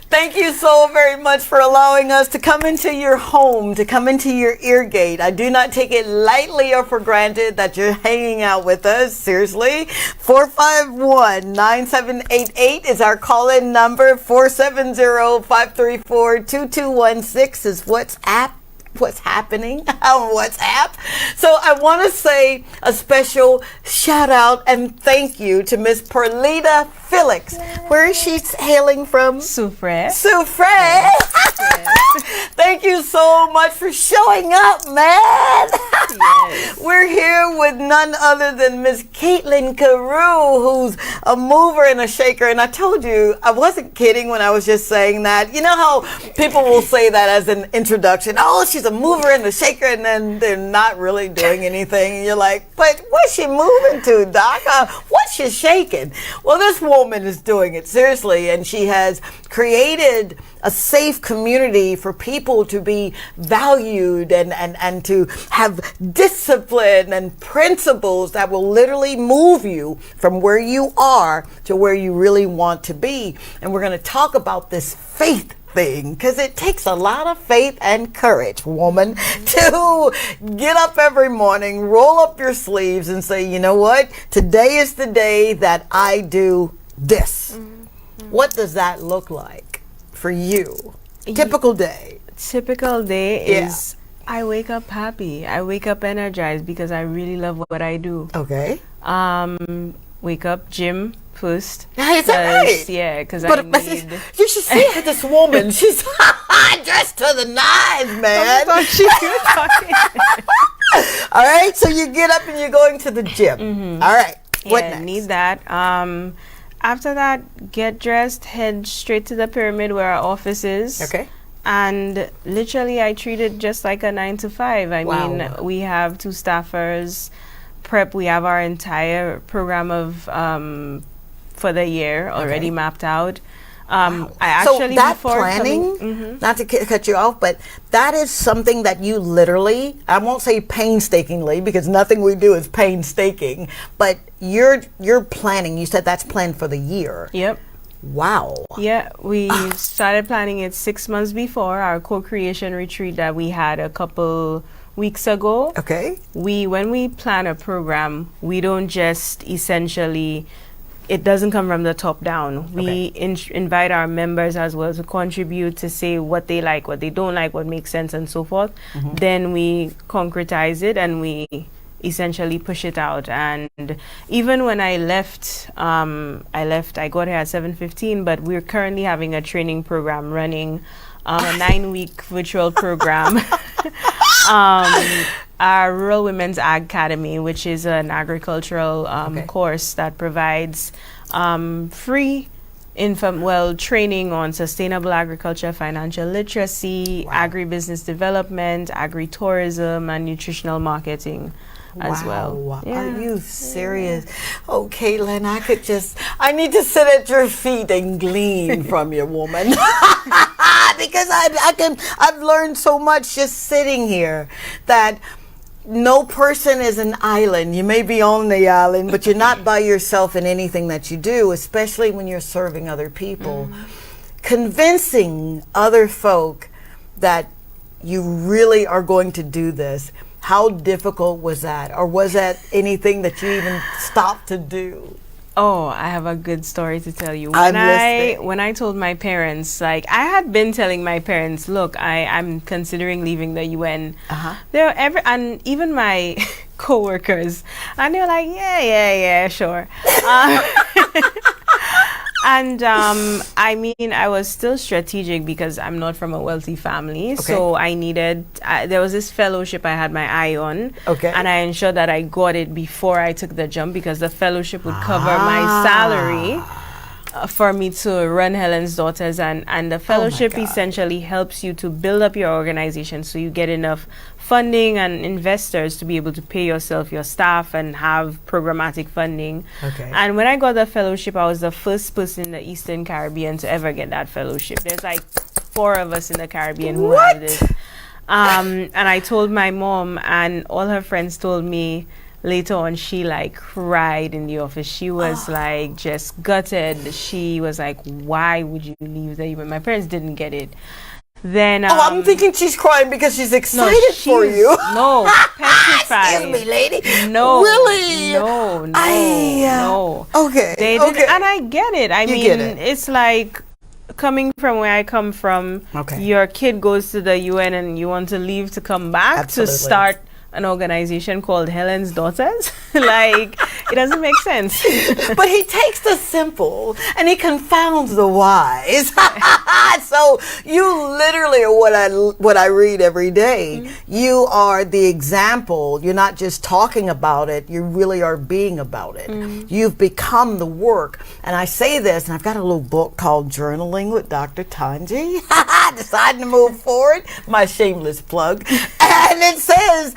Thank you so very much for allowing us to come into your home, to come into your ear gate. I do not take it lightly or for granted that you're hanging out with us. Seriously. 451-9788 is our call-in number. 470-534-2216 is what's happening on WhatsApp. So I want to say a special shout out and thank you to Miss Perlita Felix. Where is she hailing from? Soufrière. Soufrière. Thank you so much for showing up, man. Yes. We're here with none other than Miss Keithlin Caroo, who's a mover and a shaker. And I told you, I wasn't kidding when I was just saying that. You know how people will say that as an introduction. Oh, she's a mover and a shaker, and then they're not really doing anything. And you're like, but what's she moving to, Doc? What's she shaking? Well, this woman is doing it seriously, and she has created a safe community for people to be valued and to have discipline and principles that will literally move you from where you are to where you really want to be. And we're going to talk about this faith thing, because it takes a lot of faith and courage, woman, to get up every morning, roll up your sleeves and say, you know what, today is the day that I do this. What does that look like for you? Typical day. Typical day is I wake up happy. I wake up energized because I really love what I do. Okay. Wake up, gym first. Is that right? Yeah, because you should see this woman. She's dressed to the nines, man. All right, so you get up and you're going to the gym. All right. What next? Need that. After that, get dressed, head straight to the pyramid where our office is. Okay. And literally, I treat it just like a 9 to 5. I mean, we have 2 staffers. Prep, we have our entire program of for the year already mapped out. I actually, so that planning, not to cut you off, but that is something that you literally, I won't say painstakingly because nothing we do is painstaking, but you're planning. You said that's planned for the year. Yep. Wow. Yeah, we started planning it 6 months before our co-creation retreat that we had a couple weeks ago. Okay. When we plan a program, we don't just essentially, it doesn't come from the top down. We invite our members as well to contribute, to say what they like, what they don't like, what makes sense, and so forth. Then we concretize it and we essentially push it out. And even when I left, I got here at 7:15, but we're currently having a training program running, a 9-week virtual program. Our Rural Women's Ag Academy, which is an agricultural course that provides free training on sustainable agriculture, financial literacy, agribusiness development, agritourism, and nutritional marketing as well. Yeah. Are you serious? Oh, Keithlin, I need to sit at your feet and glean from you, woman. Because I've learned so much just sitting here that no person is an island. You may be on the island, but you're not by yourself in anything that you do, especially when you're serving other people. Convincing other folk that you really are going to do this, how difficult was that? Or was that anything that you even stopped to do? Oh, I have a good story to tell you. When I told my parents, like, I had been telling my parents, look, I'm considering leaving the UN. And even my co-workers, and they're like, yeah, sure. And I mean, I was still strategic because I'm not from a wealthy family. So I needed, there was this fellowship I had my eye on. And I ensured that I got it before I took the jump because the fellowship would cover my salary. for me to run Helen's Daughters, and the fellowship essentially helps you to build up your organization so you get enough funding and investors to be able to pay yourself, your staff, and have programmatic funding. Okay. And when I got the fellowship, I was the first person in the Eastern Caribbean to ever get that fellowship. There's like 4 of us in the Caribbean who have this. And I told my mom, and all her friends told me. Later on, she like cried in the office. She was like just gutted. She was like, "Why would you leave the event?" My parents didn't get it. Then I'm thinking she's crying because she's excited for you. No, petrified. Excuse me, lady. No, really? No. Okay. They didn't, and I get it. I mean, get it. it's like coming from where I come from. Okay. Your kid goes to the UN and you want to leave to come back to start an organization called Helen's Daughters. Like, it doesn't make sense. But he takes the simple and he confounds the wise. So you literally are what I read every day. You are the example. You're not just talking about it, you really are being about it. You've become the work. And I say this, and I've got a little book called Journaling with Dr. Tongie. Deciding to move forward. My shameless plug. And it says,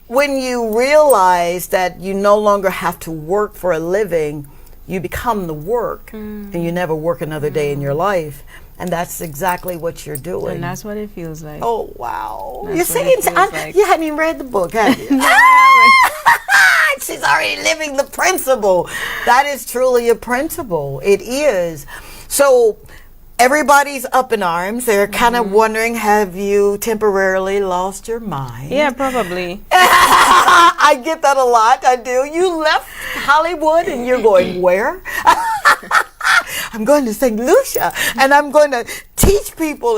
when you realize that you no longer have to work for a living, you become the work, and you never work another day in your life. And that's exactly what you're doing. And that's what it feels like. Oh, wow. That's You see, like. you hadn't even read the book, have you? She's already living the principle. That is truly a principle. It is. So everybody's up in arms. They're kind of wondering, have you temporarily lost your mind? Yeah, probably. I get that a lot. I do. You left Hollywood and you're going where? I'm going to St. Lucia and I'm going to teach people,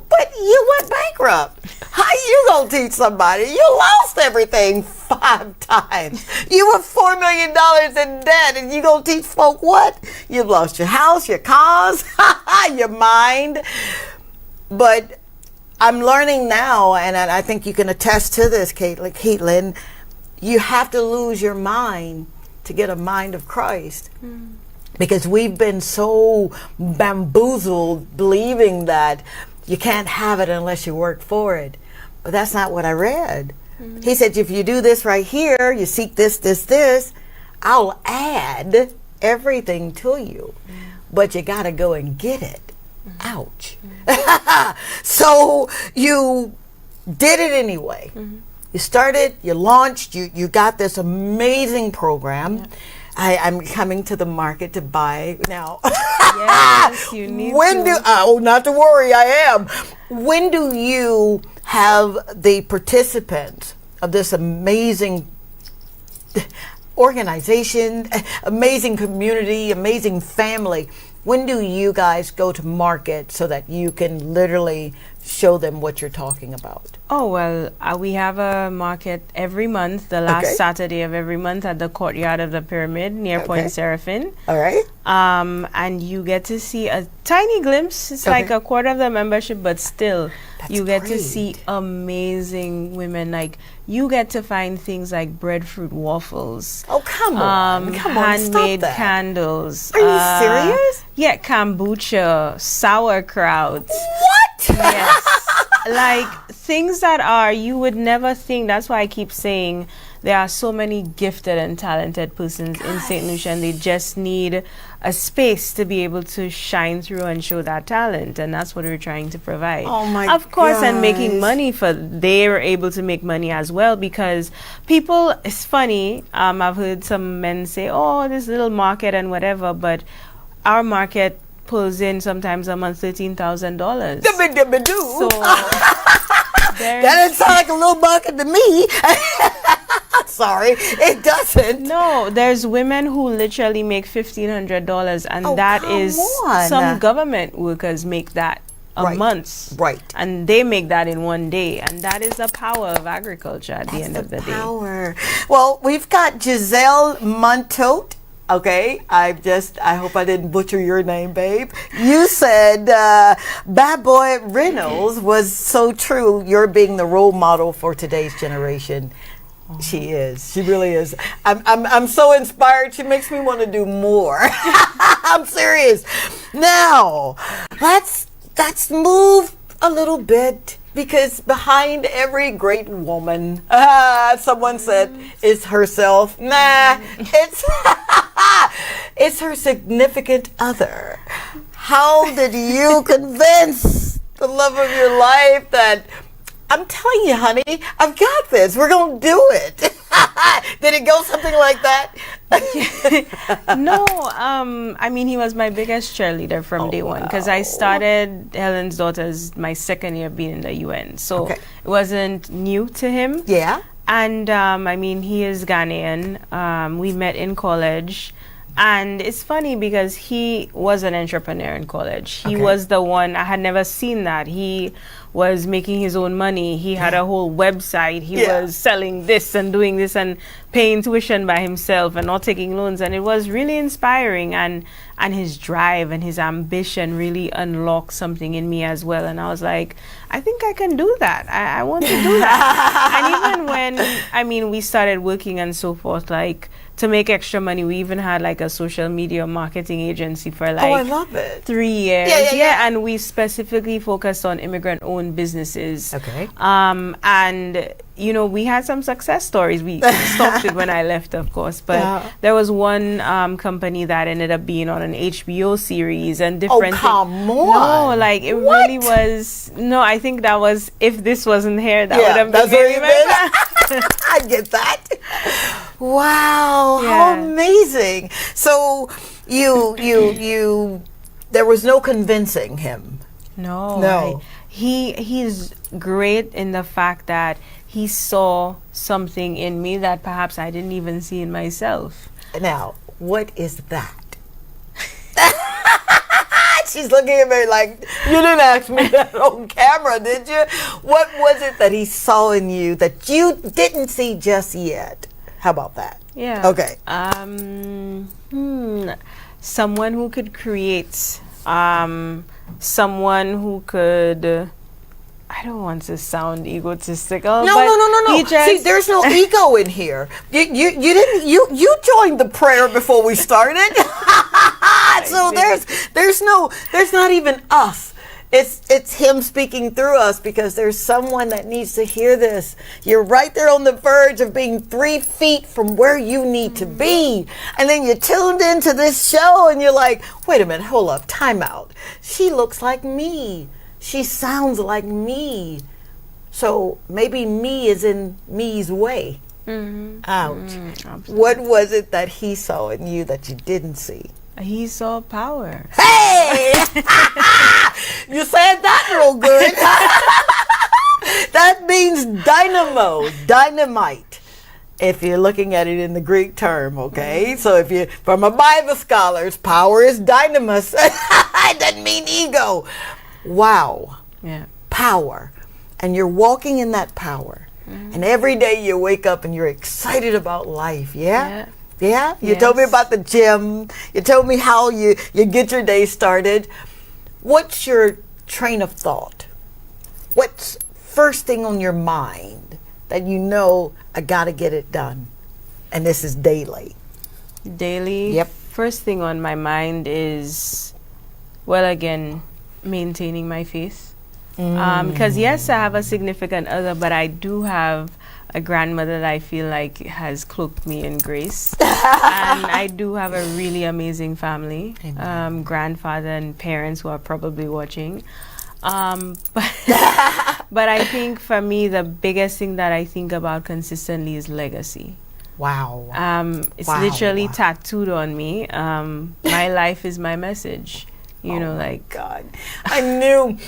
but you went bankrupt. How you gonna teach somebody? You lost everything 5 times. You were $4 million in debt and you gonna teach folk what? You've lost your house, your cars, your mind. But I'm learning now, and I think you can attest to this, Keithlin, you have to lose your mind to get a mind of Christ. Because we've been so bamboozled believing that you can't have it unless you work for it. But that's not what I read. He said, if you do this right here, you seek this, I'll add everything to you. But you got to go and get it. Ouch. So you did it anyway. You started, you launched, you got this amazing program. I'm coming to the market to buy now. Yes, you need to. Not to worry, I am. When do you have the participants of this amazing organization, amazing community, amazing family? When do you guys go to market so that you can literally show them what you're talking about? Oh, well, we have a market every month, the last Saturday of every month at the courtyard of the Pyramid near Point Seraphin. All right. And you get to see a tiny glimpse. It's like a quarter of the membership, but still, you get to see amazing women. Like, you get to find things like breadfruit waffles. Oh, come on. Handmade candles. Are you serious? Yeah, kombucha, sauerkraut. What? Yes. Like, things that you would never think. That's why I keep saying there are so many gifted and talented persons in St. Lucia, and they just need a space to be able to shine through and show that talent, and that's what we're trying to provide. Oh my Of course, and making money they're able to make money as well, because people, it's funny, I've heard some men say, oh, this little market and whatever, but our market pulls in sometimes a month $13,000. So that doesn't sound like a little market to me. Sorry, it doesn't. No, there's women who literally make $1,500, and that is some government workers make that a month. Right. And they make that in one day, and that is the power of agriculture at the end of the day. Well, we've got Giselle Montote. Okay, I hope I didn't butcher your name, babe. You said Bad Boy Reynolds was so true. You're being the role model for today's generation. She is. She really is. I'm so inspired. She makes me want to do more. I'm serious. Now, let's move a little bit, because behind every great woman, someone said, is herself. Nah, it's her significant other. How did you convince the love of your life that, I'm telling you, honey, I've got this. We're going to do it. Did it go something like that? No, I mean, he was my biggest cheerleader from day one, because I started Helen's Daughters my second year being in the UN. So it wasn't new to him. Yeah. And I mean, he is Ghanaian. We met in college. And it's funny because he was an entrepreneur in college. He was the one, I had never seen that. He was making his own money. He had a whole website. He was selling this and doing this and paying tuition by himself and not taking loans. And it was really inspiring. And his drive and his ambition really unlocked something in me as well. And I was like, I think I can do that. I want to do that. And even when, I mean, we started working and so forth, like, to make extra money, we even had like a social media marketing agency for like I love it. 3 years. Yeah, and we specifically focused on immigrant-owned businesses. Okay. And you know, we had some success stories. We stopped it when I left, of course, but there was one company that ended up being on an HBO series and different. Oh, come on! No, like it really was. No, I think that was, if this wasn't here, that would have been very I get that. Wow, how amazing! So you there was no convincing him. No. He's great in the fact that he saw something in me that perhaps I didn't even see in myself. Now, what is that? She's looking at me like, you didn't ask me that on camera, did you? What was it that he saw in you that you didn't see just yet? How about that? Yeah. Okay. Someone who could create, someone who could, I don't want to sound egotistical. No. See, there's no ego in here. You joined the prayer before we started. So there's not even us. It's him speaking through us, because there's someone that needs to hear this. You're right there on the verge of being 3 feet from where you need to be. And then you tuned into this show and you're like, wait a minute, hold up, time out. She looks like me. She sounds like me. So maybe me is in me's way. Ouch. What was it that he saw in you that you didn't see? He saw power. Hey! You said that real good. That means dynamite. If you're looking at it in the Greek term, okay? So if you, from a Bible scholars, power is dynamis. It doesn't mean ego. Wow. Yeah. Power. And you're walking in that power. And every day you wake up and you're excited about life, yeah? Yeah? You told me about the gym. You told me how you get your day started. What's your train of thought? What's first thing on your mind that you know, I got to get it done? And this is daily. Daily? Yep. First thing on my mind is, well, again, maintaining my faith. Because yes, I have a significant other, but I do have a grandmother that I feel like has cloaked me in grace. And I do have a really amazing family, grandfather and parents who are probably watching. But I think for me, the biggest thing that I think about consistently is legacy. Wow. It's literally tattooed on me. My life is my message. You know, like God. I knew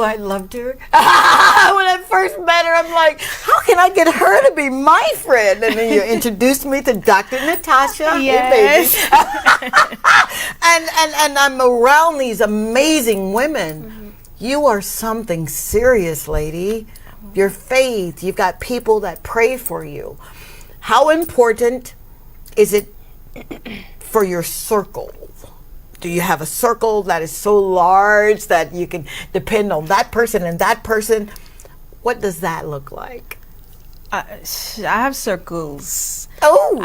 I loved her. When I first met her, I'm like, how can I get her to be my friend? And then you introduced me to Dr. Natasha. Yes. Hey, baby. and I'm around these amazing women. You are something serious, lady. Your faith, you've got people that pray for you. How important is it for your circle? Do you have a circle that is so large that you can depend on that person and that person? What does that look like? I have circles. Oh,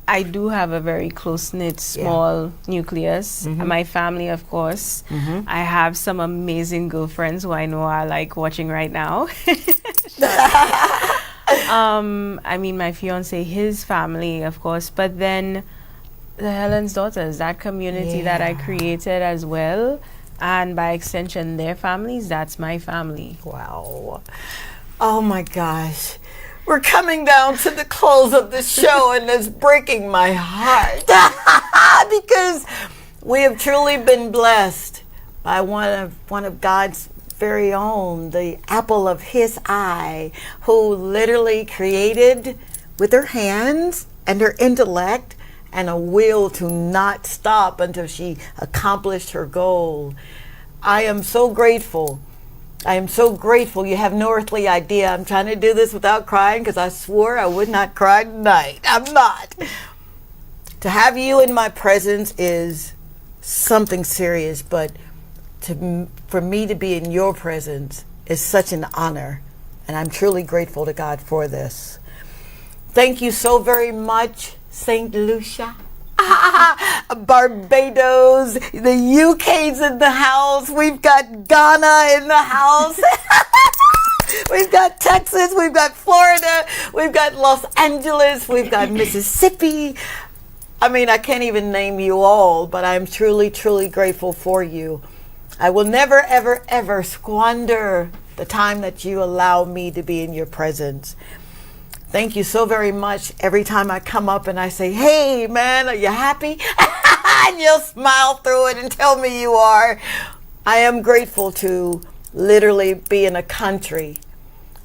I do have a very close knit, small nucleus. My family, of course. I have some amazing girlfriends who I know are like watching right now. I mean, my fiance, his family, of course, but then the Helen's Daughters, that community that I created as well, and by extension, their families, that's my family. Wow. Oh my gosh. We're coming down to the close of the show, and it's breaking my heart because we have truly been blessed by one of God's very own, the apple of his eye, who literally created with her hands and her intellect and a will to not stop until she accomplished her goal. I am so grateful. I am so grateful. You have no earthly idea. I'm trying to do this without crying because I swore I would not cry tonight. I'm not. To have you in my presence is something serious, but for me to be in your presence is such an honor, and I'm truly grateful to God for this. Thank you so very much, St. Lucia. Barbados, the UK's in the house. We've got Ghana in the house. We've got Texas. We've got Florida. We've got Los Angeles. We've got Mississippi. I mean, I can't even name you all, but I'm truly, truly grateful for you. I will never, ever, ever squander the time that you allow me to be in your presence. Thank you so very much. Every time I come up and I say, hey, man, are you happy? And you'll smile through it and tell me you are. I am grateful to literally be in a country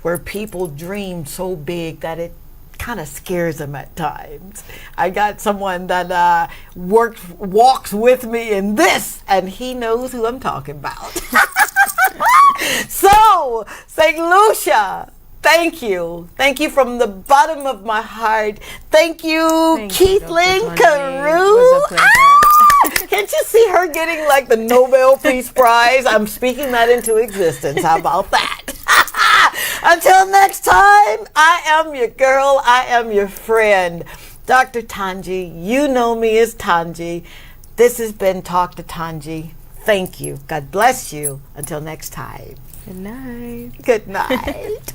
where people dream so big that it kind of scares them at times. I got someone that walks with me in this, and he knows who I'm talking about. So, St. Lucia, thank you. Thank you from the bottom of my heart. Thank you, Keithlin, Caroo. Can't you see her getting like the Nobel Peace Prize? I'm speaking that into existence. How about that? Until next time, I am your girl. I am your friend, Dr. Tongie. You know me as Tongie. This has been Talk to Tongie. Thank you. God bless you. Until next time. Good night. Good night.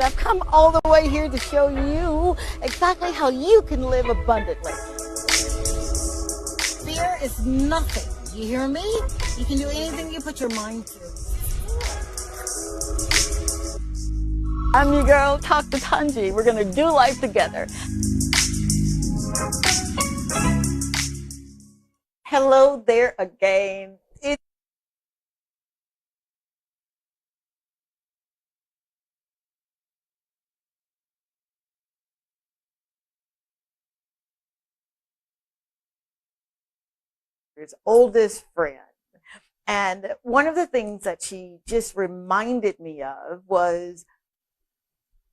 I've come all the way here to show you exactly how you can live abundantly. Fear is nothing. You hear me? You can do anything you put your mind to. I'm your girl, Talk to Tongie. We're going to do life together. Hello there again. His oldest friend. And one of the things that she just reminded me of was,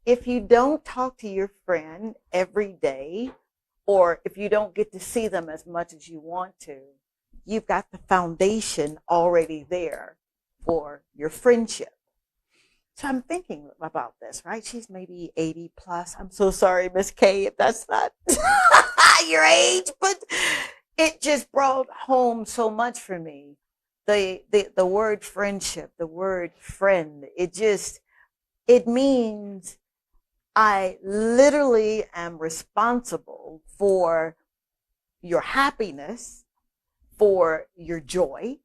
if you don't talk to your friend every day, or if you don't get to see them as much as you want to, you've got the foundation already there for your friendship. So I'm thinking about this, right? She's maybe 80 plus. I'm so sorry, Miss K, if that's not your age, but it just brought home so much for me. the word friendship, the word friend, it means I literally am responsible for your happiness, for your joy,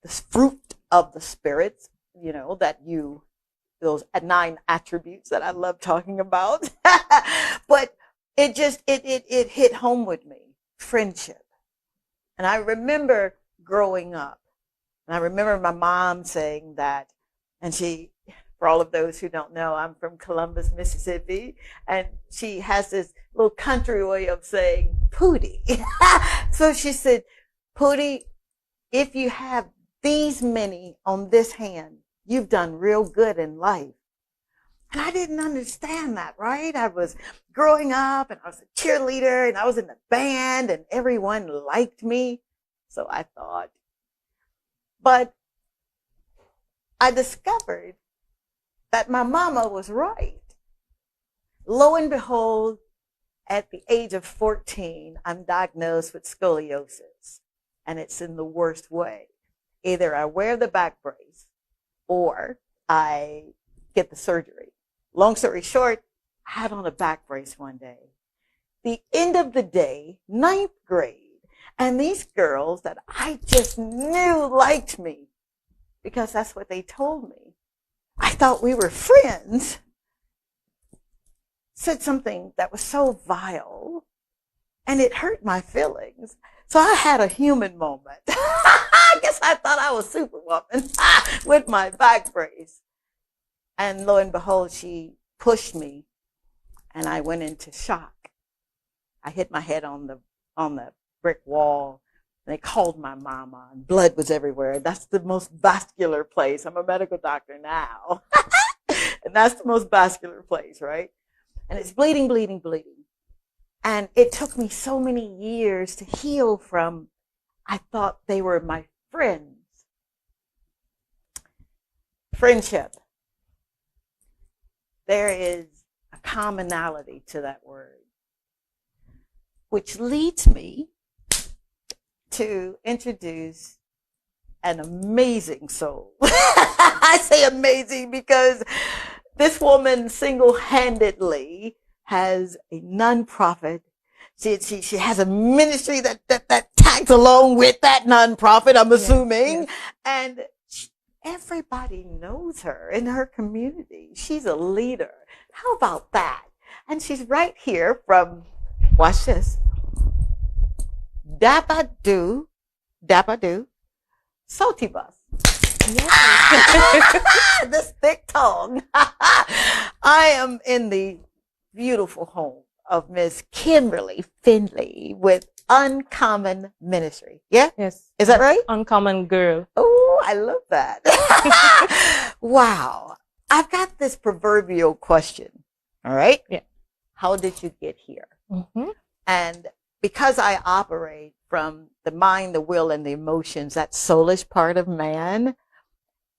the fruit of the spirits, those 9 attributes that I love talking about. But it hit home with me, friendship. And I remember growing up, and I remember my mom saying that, and for all of those who don't know, I'm from Columbus, Mississippi, and she has this little country way of saying Pootie. So she said, Pootie, if you have these many on this hand, you've done real good in life. And I didn't understand that, right? I was growing up and I was a cheerleader and I was in the band and everyone liked me. So I thought. But I discovered that my mama was right. Lo and behold, at the age of 14, I'm diagnosed with scoliosis. And it's in the worst way. Either I wear the back brace or I get the surgery. Long story short, I had on a back brace one day. The end of the day, 9th grade, and these girls that I just knew liked me because that's what they told me. I thought we were friends. Said something that was so vile, and it hurt my feelings. So I had a human moment. I guess I thought I was Superwoman with my back brace. And lo and behold, she pushed me, and I went into shock. I hit my head on the brick wall, and they called my mama, and blood was everywhere. That's the most vascular place. I'm a medical doctor now. And that's the most vascular place, right? And it's bleeding, bleeding, bleeding. And it took me so many years to heal from, I thought they were my friends. Friendship. There is a commonality to that word, which leads me to introduce an amazing soul. I say amazing because this woman single-handedly has a nonprofit. She has a ministry that tags along with that nonprofit, I'm assuming. Yes. And everybody knows her in her community. She's a leader. How about that? And she's right here from, watch this, Dabadoo, Sotibus. Yes. This thick tongue. I am in the beautiful home of Miss Kimberly Findley with Uncommon Ministry. Yeah? Yes. Is that right? Uncommon Girl. Oh, I love that. Wow. I've got this proverbial question. All right? Yeah. How did you get here? Mm-hmm. And because I operate from the mind, the will, and the emotions, that soulish part of man,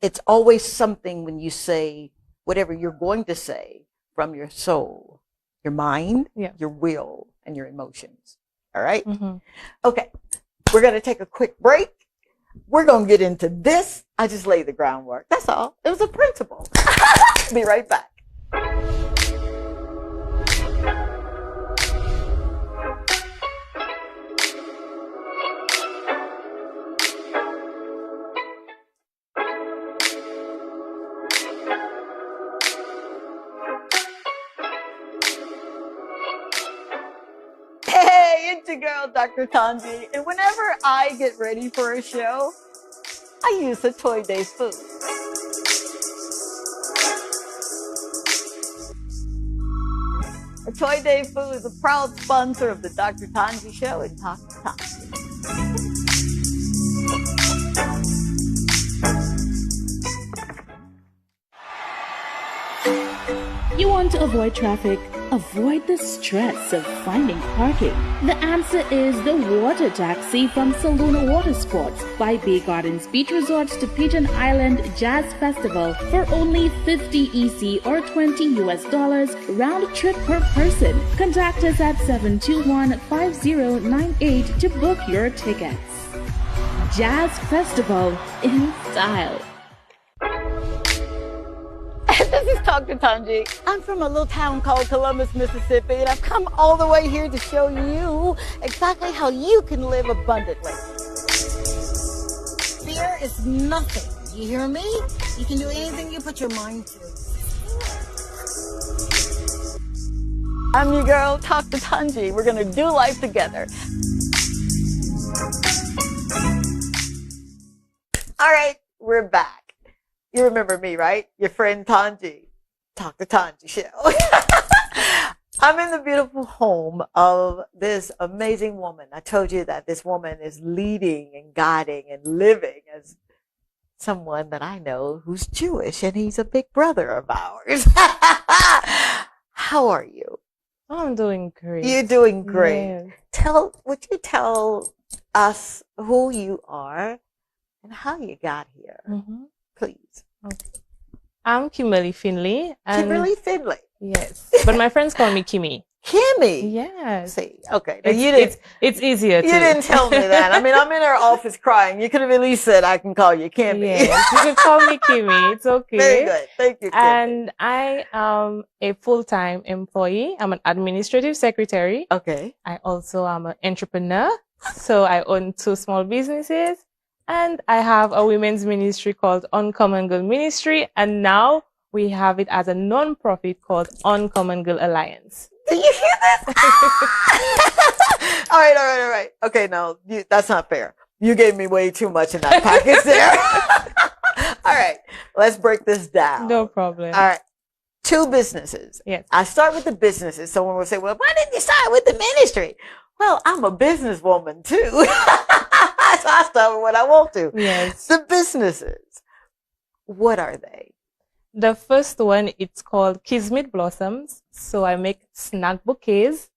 it's always something when you say whatever you're going to say from your soul, your mind, your will, and your emotions. All right? Mm-hmm. Okay. We're going to take a quick break. We're going to get into this. I just laid the groundwork. That's all. It was a principle. Be right back. It's your girl, Dr. Tongie, and whenever I get ready for a show, I use the Toy Day food. The Toy Day food is a proud sponsor of the Dr. Tongie Show and Talk to Tongie. You want to avoid traffic? Avoid the stress of finding parking. The answer is the water taxi from Saluna Water Sports by Bay Gardens Beach Resorts to Pigeon Island Jazz Festival for only $50 EC or $20 US round trip per person. Contact us at 721-5098 to book your tickets. Jazz Festival in style. This is Dr. Tongie. I'm from a little town called Columbus, Mississippi, and I've come all the way here to show you exactly how you can live abundantly. Fear is nothing. You hear me? You can do anything you put your mind to. I'm your girl, Dr. Tongie. We're going to do life together. All right, we're back. You remember me, right? Your friend Tongie. Dr. Tongie show. I'm in the beautiful home of this amazing woman. I told you that this woman is leading and guiding and living as someone that I know who's Jewish, and he's a big brother of ours. How are you? I'm doing great. You're doing great. Yes. Would you tell us who you are and how you got here, please? Okay. I'm Kimberly Findley. Kimberly Findley. Yes, but my friends call me Kimmy. Kimmy. Yes. See, okay. Now it's easier. You didn't tell me that. I mean, I'm in her office crying. You could have at least said I can call you Kimmy. Yes, you can call me Kimmy. It's okay. Very good. Thank you, Kimmy. And I am a full-time employee. I'm an administrative secretary. Okay. I also am an entrepreneur. So I own 2 small businesses. And I have a women's ministry called Uncommon Girl Ministry. And now we have it as a non-profit called Uncommon Girl Alliance. Do you hear this? All right. Okay, no, that's not fair. You gave me way too much in that package there. All right, let's break this down. No problem. All right, 2 businesses. Yes. I start with the businesses. Someone will say, well, why didn't you start with the ministry? Well, I'm a businesswoman too. So I start with what I want to. Yes. The businesses, what are they? The first one, it's called Kismet Blossoms. So I make snack bouquets.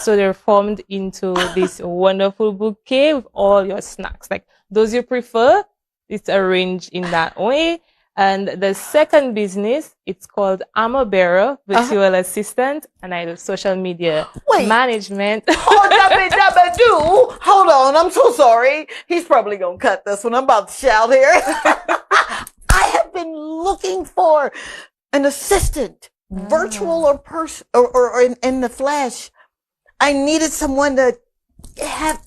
So they're formed into this wonderful bouquet with all your snacks. Like those you prefer, it's arranged in that way. And the second business, it's called Armor Bearer, Virtual Assistant, and I do social media management. Hold on, I'm so sorry. He's probably going to cut this one. I'm about to shout here. I have been looking for an assistant, virtual or person, or in the flesh. I needed someone to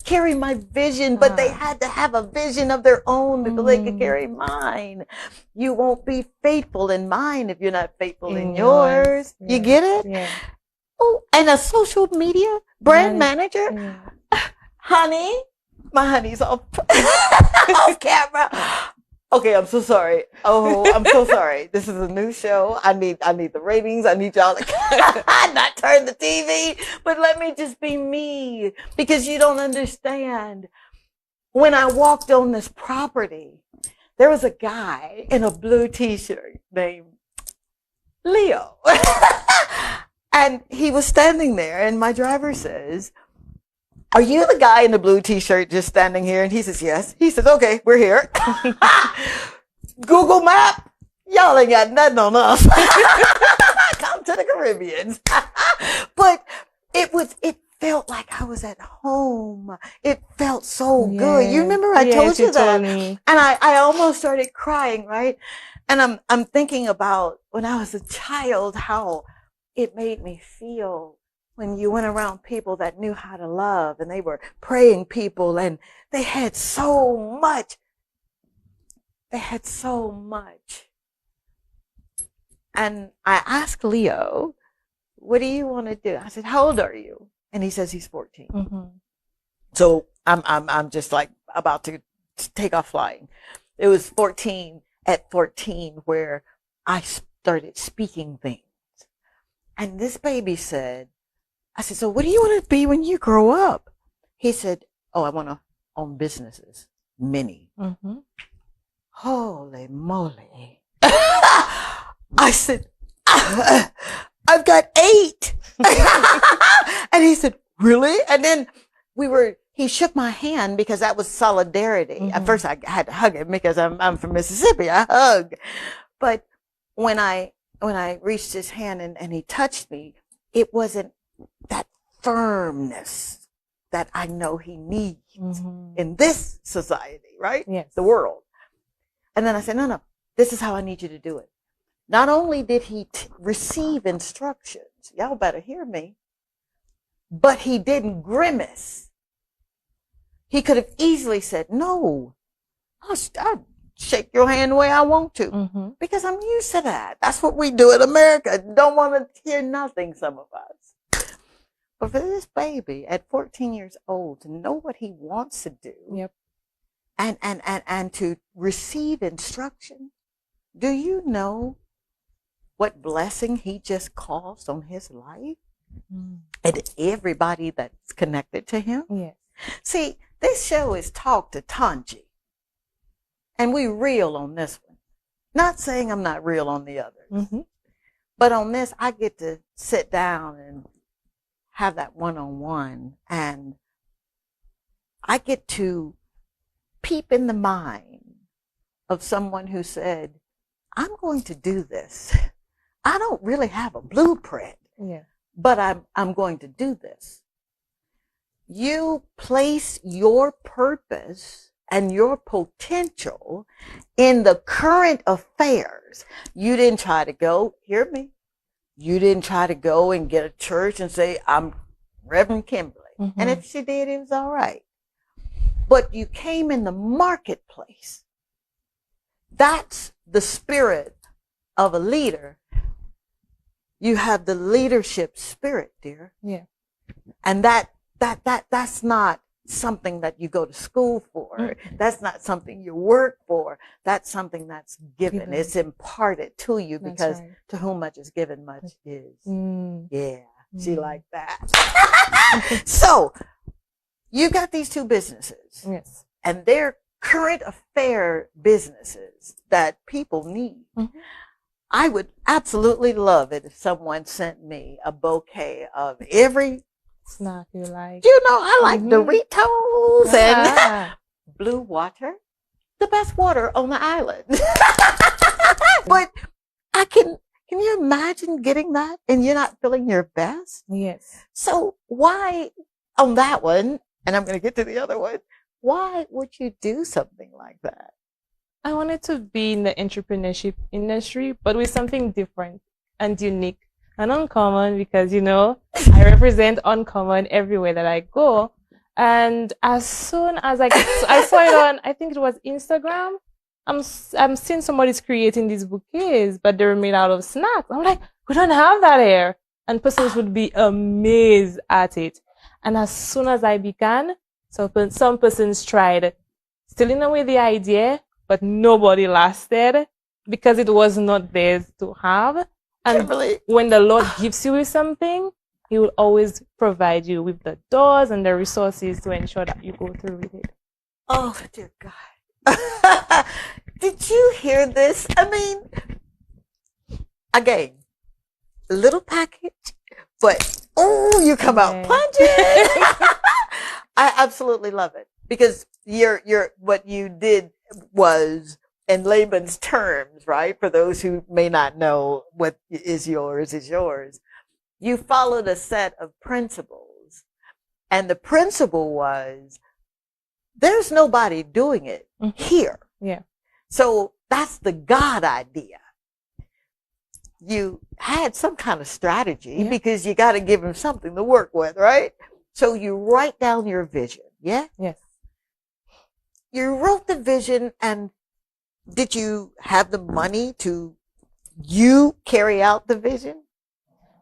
carry my vision, but they had to have a vision of their own because they could carry mine. You won't be faithful in mine if you're not faithful in yours. Yeah. You get it? Yeah. Oh, and a social media brand manager. Yeah. Honey, my honey's off camera. Okay, I'm so sorry. Oh, I'm so sorry. This is a new show. I need the ratings. I need y'all to not turn the TV, but let me just be me because you don't understand. When I walked on this property, there was a guy in a blue t-shirt named Leo. And he was standing there and my driver says, "Are you the guy in the blue t-shirt just standing here?" And he says, "Yes." He says, "Okay, we're here." Google Map, y'all ain't got nothing on us. Come to the Caribbean. But it felt like I was at home. It felt so good. You remember I told you that? And I almost started crying, right? And I'm thinking about when I was a child, how it made me feel when you went around people that knew how to love and they were praying people and they had so much. They had so much. And I asked Leo, "What do you want to do?" I said, "How old are you?" And he says he's 14. Mm-hmm. So I'm just like about to take off flying. It was 14 where I started speaking things. And this baby said, I said, "So what do you want to be when you grow up?" He said, "Oh, I want to own businesses, many." Mm-hmm. Holy moly. I said, "I've got 8. And he said, "Really?" And then he shook my hand because that was solidarity. Mm-hmm. At first I had to hug him because I'm from Mississippi. I hug. But when I reached his hand and he touched me, it wasn't that firmness that I know he needs in this society, right? Yes. The world. And then I said, no, this is how I need you to do it. Not only did he receive instructions, y'all better hear me, but he didn't grimace. He could have easily said, no, I'll shake your hand the way I want to, because I'm used to that. That's what we do in America. Don't want to hear nothing, some of us. But for this baby at 14 years old to know what he wants to do, and to receive instruction, do you know what blessing he just caused on his life and everybody that's connected to him? Yes. See, this show is Talk to Tongie, and we real on this one. Not saying I'm not real on the others, but on this, I get to sit down and have that one-on-one, and I get to peep in the mind of someone who said, I'm going to do this. I don't really have a blueprint, but I'm going to do this. You place your purpose and your potential in the current affairs. You didn't try to go, hear me, you didn't try to go and get a church and say, I'm Reverend Kimberly. And if she did, it was all right. But you came in the marketplace. That's the spirit of a leader. You have the leadership spirit, dear. Yeah. And that's not something that you go to school for. That's not something you work for. That's something that's given. It's imparted to you, because to whom much is given, much is. Yeah, she like that. So you got these two businesses. Yes. And they're current affair businesses that people need. I would absolutely love it if someone sent me a bouquet of every snack you like. You know, I like Doritos and blue water, the best water on the island. But can you imagine getting that and you're not feeling your best? Yes. So why on that one, and I'm going to get to the other one, why would you do something like that? I wanted to be in the entrepreneurship industry, but with something different and unique and uncommon, because, you know, I represent uncommon everywhere that I go. And as soon as I saw it on, I think it was Instagram, I'm seeing somebody's creating these bouquets, but they're made out of snacks. I'm like, we don't have that here. And persons would be amazed at it. And as soon as I began, some persons tried stealing away the idea, but nobody lasted because it was not theirs to have. And Kimberly, when the Lord gives you with something, He will always provide you with the doors and the resources to ensure that you go through with it. Oh, dear God. Did you hear this? I mean, again, little package, but you come out punching. I absolutely love it, because what you did was, in layman's terms, right? For those who may not know, what is yours is yours. You followed a set of principles, and the principle was, there's nobody doing it here. Yeah. So that's the God idea. You had some kind of strategy, because you got to give him something to work with, right? So you write down your vision. Yeah? Yes. You wrote the vision, and did you have the money to carry out the vision?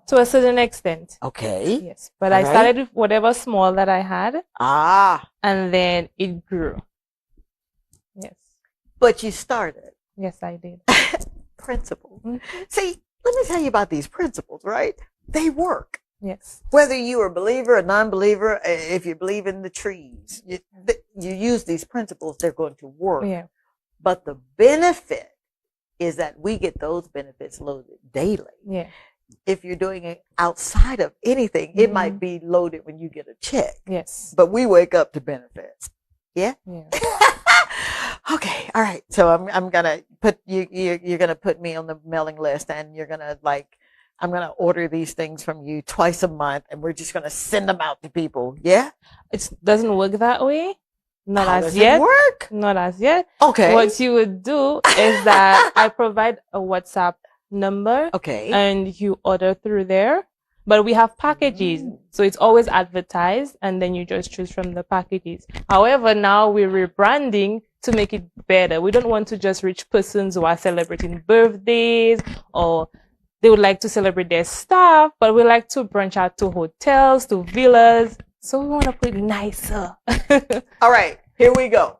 To a certain extent. Okay. Yes. But I started with whatever small that I had. And then it grew. Yes. But you started. Yes, I did. Principle. See, let me tell you about these principles, right? They work. Yes. Whether you are a believer or non-believer, if you believe in the trees, you use these principles, they're going to work. Yeah. But the benefit is that we get those benefits loaded daily. Yeah. If you're doing it outside of anything, it might be loaded when you get a check. Yes. But we wake up to benefits. Yeah? Yeah. Okay. All right. So I'm gonna put you're gonna put me on the mailing list, and you're gonna I'm going to order these things from you twice a month and we're just going to send them out to people. Yeah? It doesn't work that way. Not How as does yet. it work? Not as yet. Okay. What you would do is that I provide a WhatsApp number. Okay. And you order through there. But we have packages. So it's always advertised and then you just choose from the packages. However, now we're rebranding to make it better. We don't want to just reach persons who are celebrating birthdays or they would like to celebrate their staff, but we like to branch out to hotels, to villas. So we want to put it nicer. All right, here we go.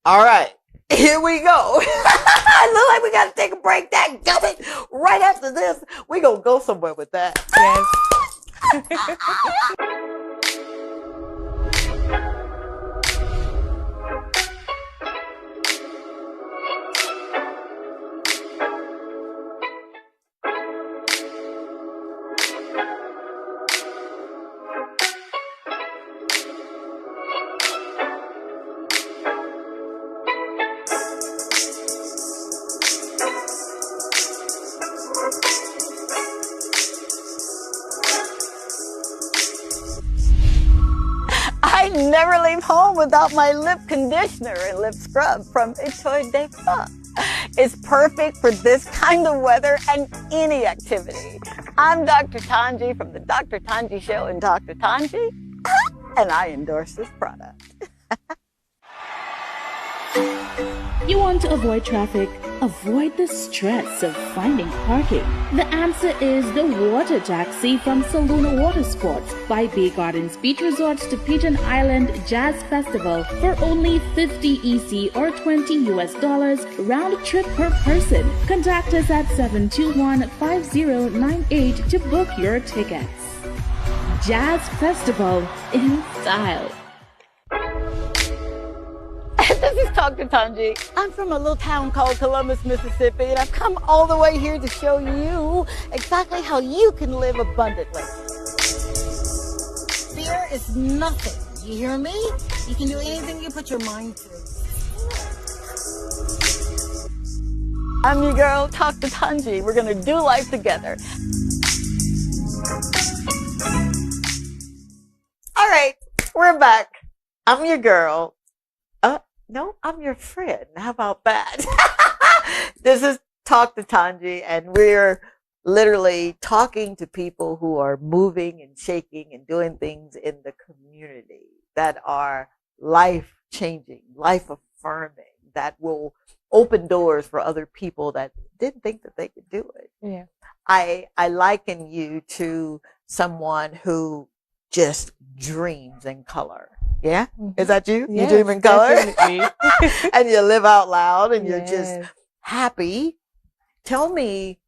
All right, here we go. I look like we got to take a break. That gummit. Right after this, we're going to go somewhere with that. Yes. I never leave home without my lip conditioner and lip scrub from Etoile de Femme. It's perfect for this kind of weather and any activity. I'm Dr. Tongie from the Dr. Tongie Show and Dr. Tongie, and I endorse this product. You want to avoid traffic? Avoid the stress of finding parking? The answer is the Water Taxi from Saluna Water Sports by Bay Gardens Beach Resorts to Pigeon Island Jazz Festival for only $50 EC or $20 round trip per person. Contact us at 721-5098 to book your tickets. Jazz Festival in style. This is Dr. Tongie. I'm from a little town called Columbus, Mississippi, and I've come all the way here to show you exactly how you can live abundantly. Fear is nothing. You hear me? You can do anything you put your mind to. I'm your girl, Dr. Tongie. We're going to do life together. All right, we're back. I'm your girl. No, I'm your friend. How about that? This is Talk to Tongie, and we're literally talking to people who are moving and shaking and doing things in the community that are life-changing, life-affirming, that will open doors for other people that didn't think that they could do it. Yeah. I liken you to someone who just dreams in color. Yeah? Is that you? Yes, you dream in color? definitely. And you live out loud and you're Yes. just happy. Tell me,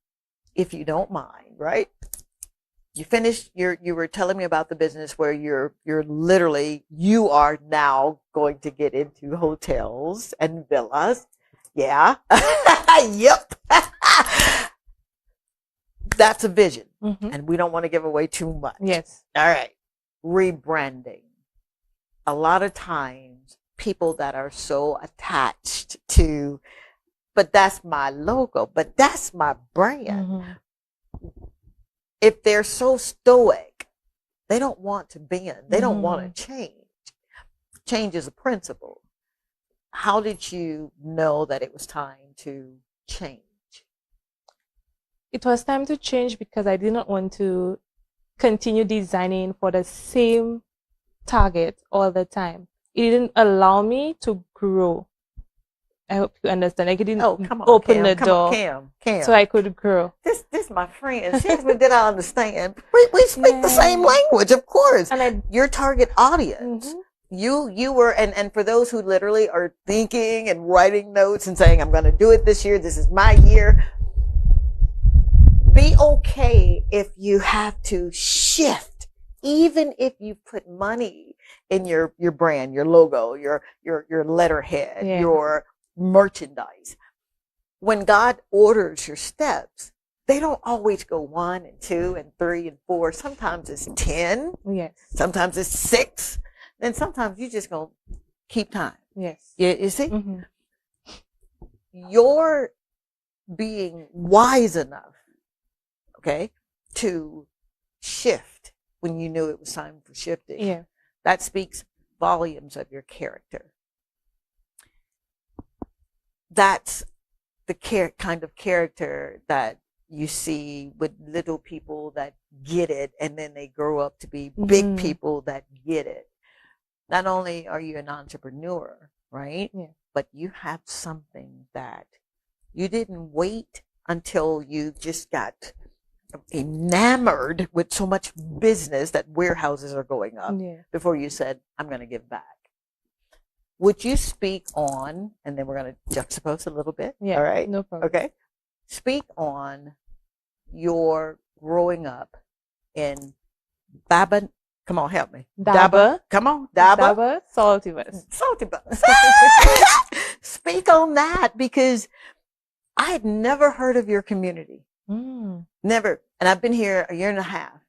if you don't mind, right? You finished you were telling me about the business where you are now going to get into hotels and villas. Yeah. Yep. That's a vision. And we don't want to give away too much. Yes. All right. Rebranding. A lot of times people that are so attached to, but that's my logo, but that's my brand. If they're so stoic, they don't want to bend. They don't want to change. Change is a principle. How did you know that it was time to change? It was time to change because I did not want to continue designing for the same target all the time. It didn't allow me to grow. I hope you understand. Like it didn't open the door Cam. so I could grow. This my friend. She asked me, did I understand? We speak the same language, of course. And your target audience. You were, and for those who literally are thinking and writing notes and saying, I'm going to do it this year. This is my year. Be okay if you have to shift. Even if you put money in your brand, your logo, your letterhead, your merchandise. When God orders your steps, they don't always go 1 and 2 and 3 and 4. Sometimes it's 10. Yes. Sometimes it's 6. Then sometimes you just gonna keep time. Yes. You see? You're being wise enough, okay, to shift when you knew it was time for shifting. Yeah. That speaks volumes of your character. That's the kind of character that you see with little people that get it, and then they grow up to be big people that get it. Not only are you an entrepreneur, right? Yeah. But you have something that you didn't wait until you just got enamored with so much business that warehouses are going up before you said, I'm going to give back. Would you speak on, and then we're going to juxtapose a little bit? Yeah, all right? no problem. Okay. Speak on your growing up in Baba. Come on, help me. Daba. Come on, Daba. Daba, Salty West. Salty West. Speak on that, because I had never heard of your community. Never. And I've been here a year and a half.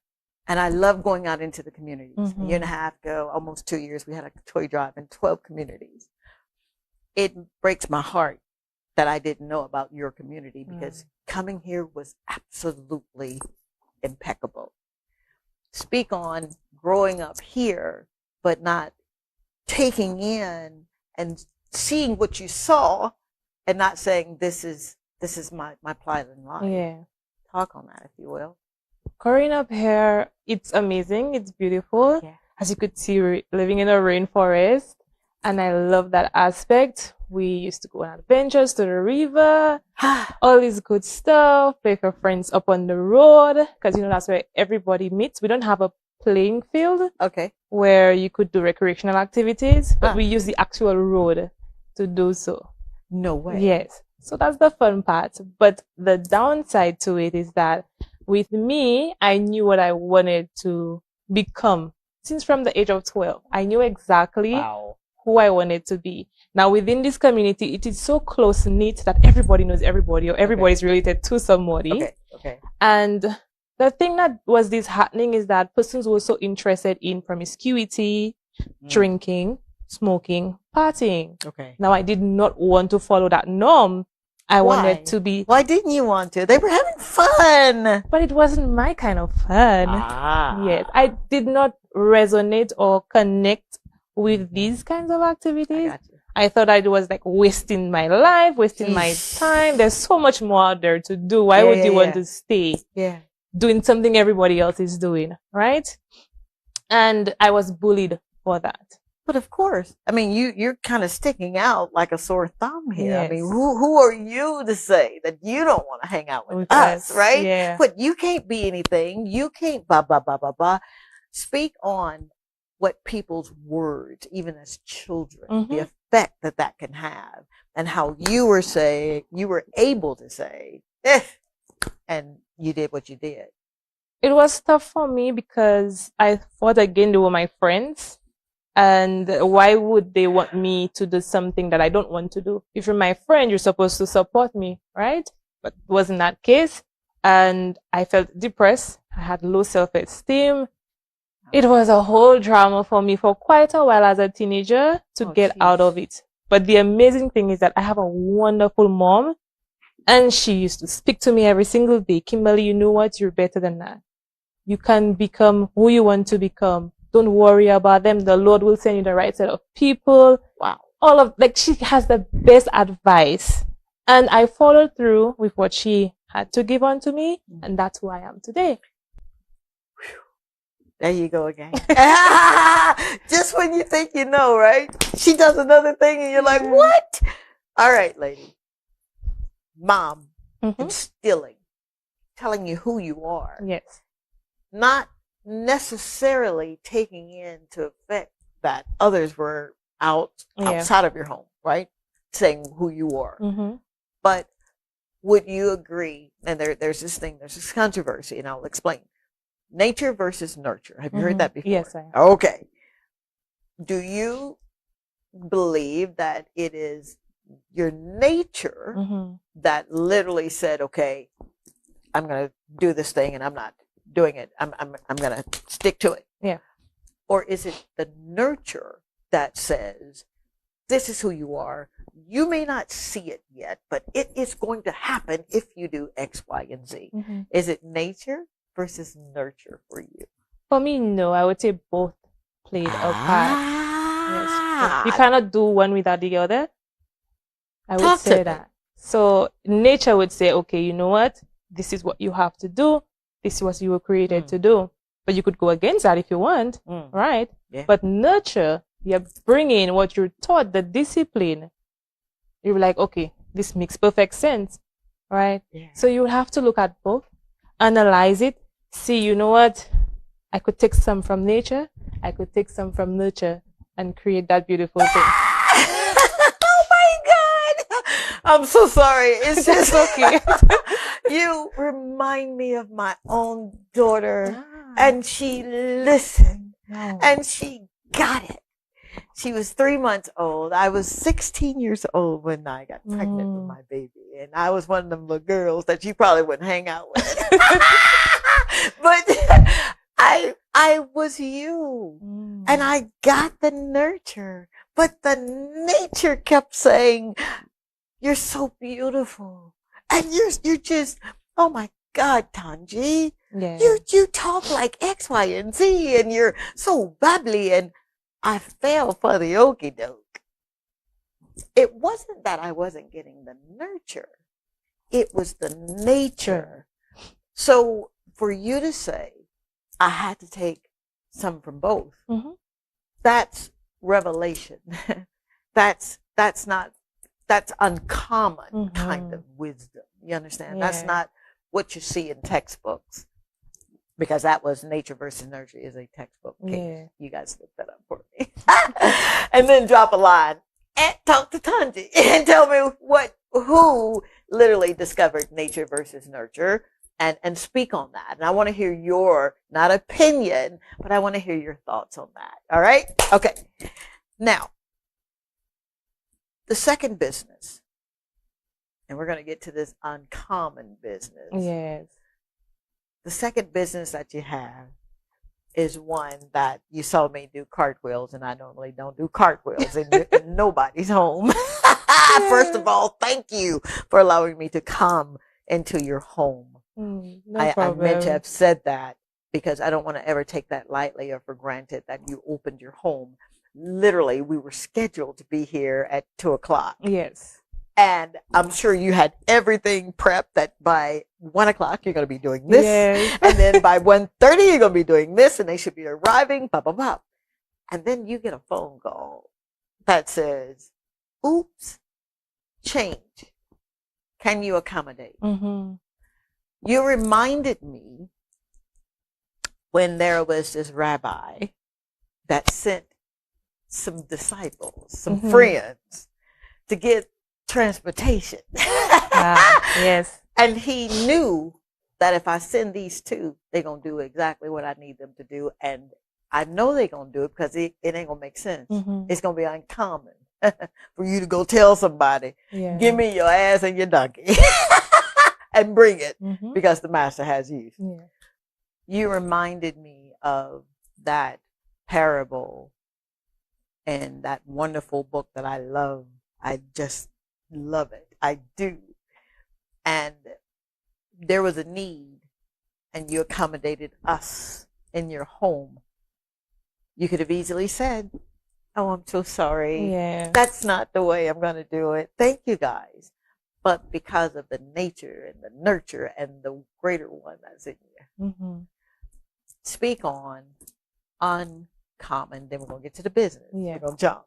And I love going out into the communities. A year and a half ago, almost 2 years, we had a toy drive in 12 communities. It breaks my heart that I didn't know about your community, because coming here was absolutely impeccable. Speak on growing up here, but not taking in and seeing what you saw and not saying, this is my plight in life. Yeah. Talk on that, if you will. Growing up here, it's amazing. It's beautiful. Yeah. As you could see, we're living in a rainforest. And I love that aspect. We used to go on adventures to the river, all this good stuff, play with your friends up on the road, because, you know, that's where everybody meets. We don't have a playing field where you could do recreational activities, but we use the actual road to do so. No way. Yes. So that's the fun part. But the downside to it is that with me, I knew what I wanted to become. Since from the age of 12, I knew exactly who I wanted to be. Now, within this community, it is so close-knit that everybody knows everybody, or everybody is related to somebody. And the thing that was disheartening is that persons were so interested in promiscuity, drinking, smoking, partying. Now, I did not want to follow that norm. I wanted to be... Why didn't you want to? They were having fun. But it wasn't my kind of fun. Yes. I did not resonate or connect with these kinds of activities. I thought I was like wasting my life, wasting my time. There's so much more out there to do. Why would you want to stay doing something everybody else is doing, right? And I was bullied for that. But of course, I mean, you're kind of sticking out like a sore thumb here. Yes. I mean, who are you to say that you don't want to hang out with us, right? Yeah. But you can't be anything. You can't Speak on what people's words, even as children, the effect that can have, and how you were able to say, and you did what you did. It was tough for me because I thought, again, they were my friends. And why would they want me to do something that I don't want to do? If you're my friend, you're supposed to support me, right? But it wasn't that case. And I felt depressed. I had low self-esteem. It was a whole drama for me for quite a while as a teenager to get out of it. But the amazing thing is that I have a wonderful mom, and she used to speak to me every single day. Kimberly, you know what? You're better than that. You can become who you want to become. Don't worry about them. The Lord will send you the right set of people. Wow. She has the best advice. And I followed through with what she had to give on to me. And that's who I am today. There you go again. Just when you think you know, right? She does another thing and you're like, what? All right, lady. Mom, instilling, telling you who you are. Yes. Not necessarily taking into effect that others were outside of your home, right? Saying who you are. But would you agree, and there's this controversy, and I'll explain. Nature versus nurture. Have you heard that before? Yes, I have. Okay. Do you believe that it is your nature that literally said, okay, I'm going to do this thing and I'm not doing it. I'm going to stick to it. Yeah. Or is it the nurture that says, this is who you are. You may not see it yet, but it is going to happen if you do X, Y, and Z. Is it nature versus nurture for you? For me, no. I would say both played a part. Yes. You cannot do one without the other. I would say that. So nature would say, okay, you know what? This is what you have to do. This is what you were created to do. But you could go against that if you want, right? Yeah. But nurture, you're bringing what you're taught, the discipline. You're like, okay, this makes perfect sense, right? Yeah. So you have to look at both, analyze it, see, you know what? I could take some from nature, I could take some from nurture and create that beautiful thing. Oh my God! I'm so sorry. It's just okay. You remind me of my own daughter, and she listened, and she got it. She was 3 months old. I was 16 years old when I got pregnant with my baby, and I was one of them little girls that you probably wouldn't hang out with. But I was you, and I got the nurture, but the nature kept saying, "You're so beautiful, and you're just, oh my God, Tongie, you talk like X, Y, and Z, and you're so bubbly." And I fell for the okie doke. It wasn't that I wasn't getting the nurture; it was the nature. So for you to say, I had to take some from both. That's revelation. that's uncommon kind of wisdom. You understand? That's not what you see in textbooks, because that was Nature versus Nurture is a textbook case. You guys look that up for me. And then drop a line and talk to Tongie and tell me who literally discovered Nature versus Nurture. And speak on that. And I want to hear your, not opinion, but I want to hear your thoughts on that. All right? Okay. Now, the second business, and we're going to get to this uncommon business. Yes. The second business that you have is one that you saw me do cartwheels, and I normally don't do cartwheels in nobody's home. First of all, thank you for allowing me to come into your home. I meant to have said that because I don't want to ever take that lightly or for granted that you opened your home. Literally, we were scheduled to be here at 2:00. Yes. And I'm sure you had everything prepped that by 1:00 you're going to be doing this. Yes. And then by 1:30 you're going to be doing this, and they should be arriving, blah, blah, blah. And then you get a phone call that says, oops, change. Can you accommodate? You reminded me when there was this rabbi that sent some disciples, some friends, to get transportation. Yes. And he knew that if I send these two, they're going to do exactly what I need them to do. And I know they're going to do it because it ain't going to make sense. It's going to be uncommon for you to go tell somebody, give me your ass and your donkey. And bring it because the master has you. You reminded me of that parable and that wonderful book that I love. I just love it. I do. And there was a need, and you accommodated us in your home. You could have easily said, "Oh, I'm so sorry. That's not the way I'm going to do it. Thank you, guys." But because of the nature and the nurture and the greater one that's in you. Speak on uncommon. Then we're going to get to the business. We're going to jump.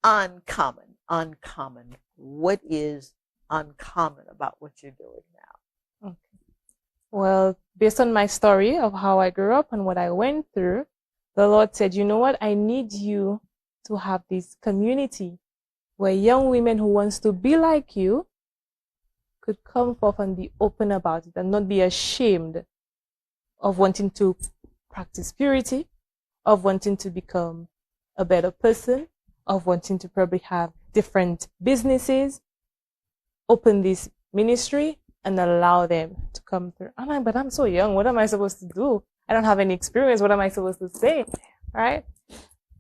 Uncommon. What is uncommon about what you're doing now? Okay. Well, based on my story of how I grew up and what I went through, the Lord said, you know what? I need you to have this community where young women who wants to be like you could come forth and be open about it and not be ashamed of wanting to practice purity, of wanting to become a better person, of wanting to probably have different businesses, open this ministry and allow them to come through. I'm like, but I'm so young. What am I supposed to do? I don't have any experience. What am I supposed to say? Right?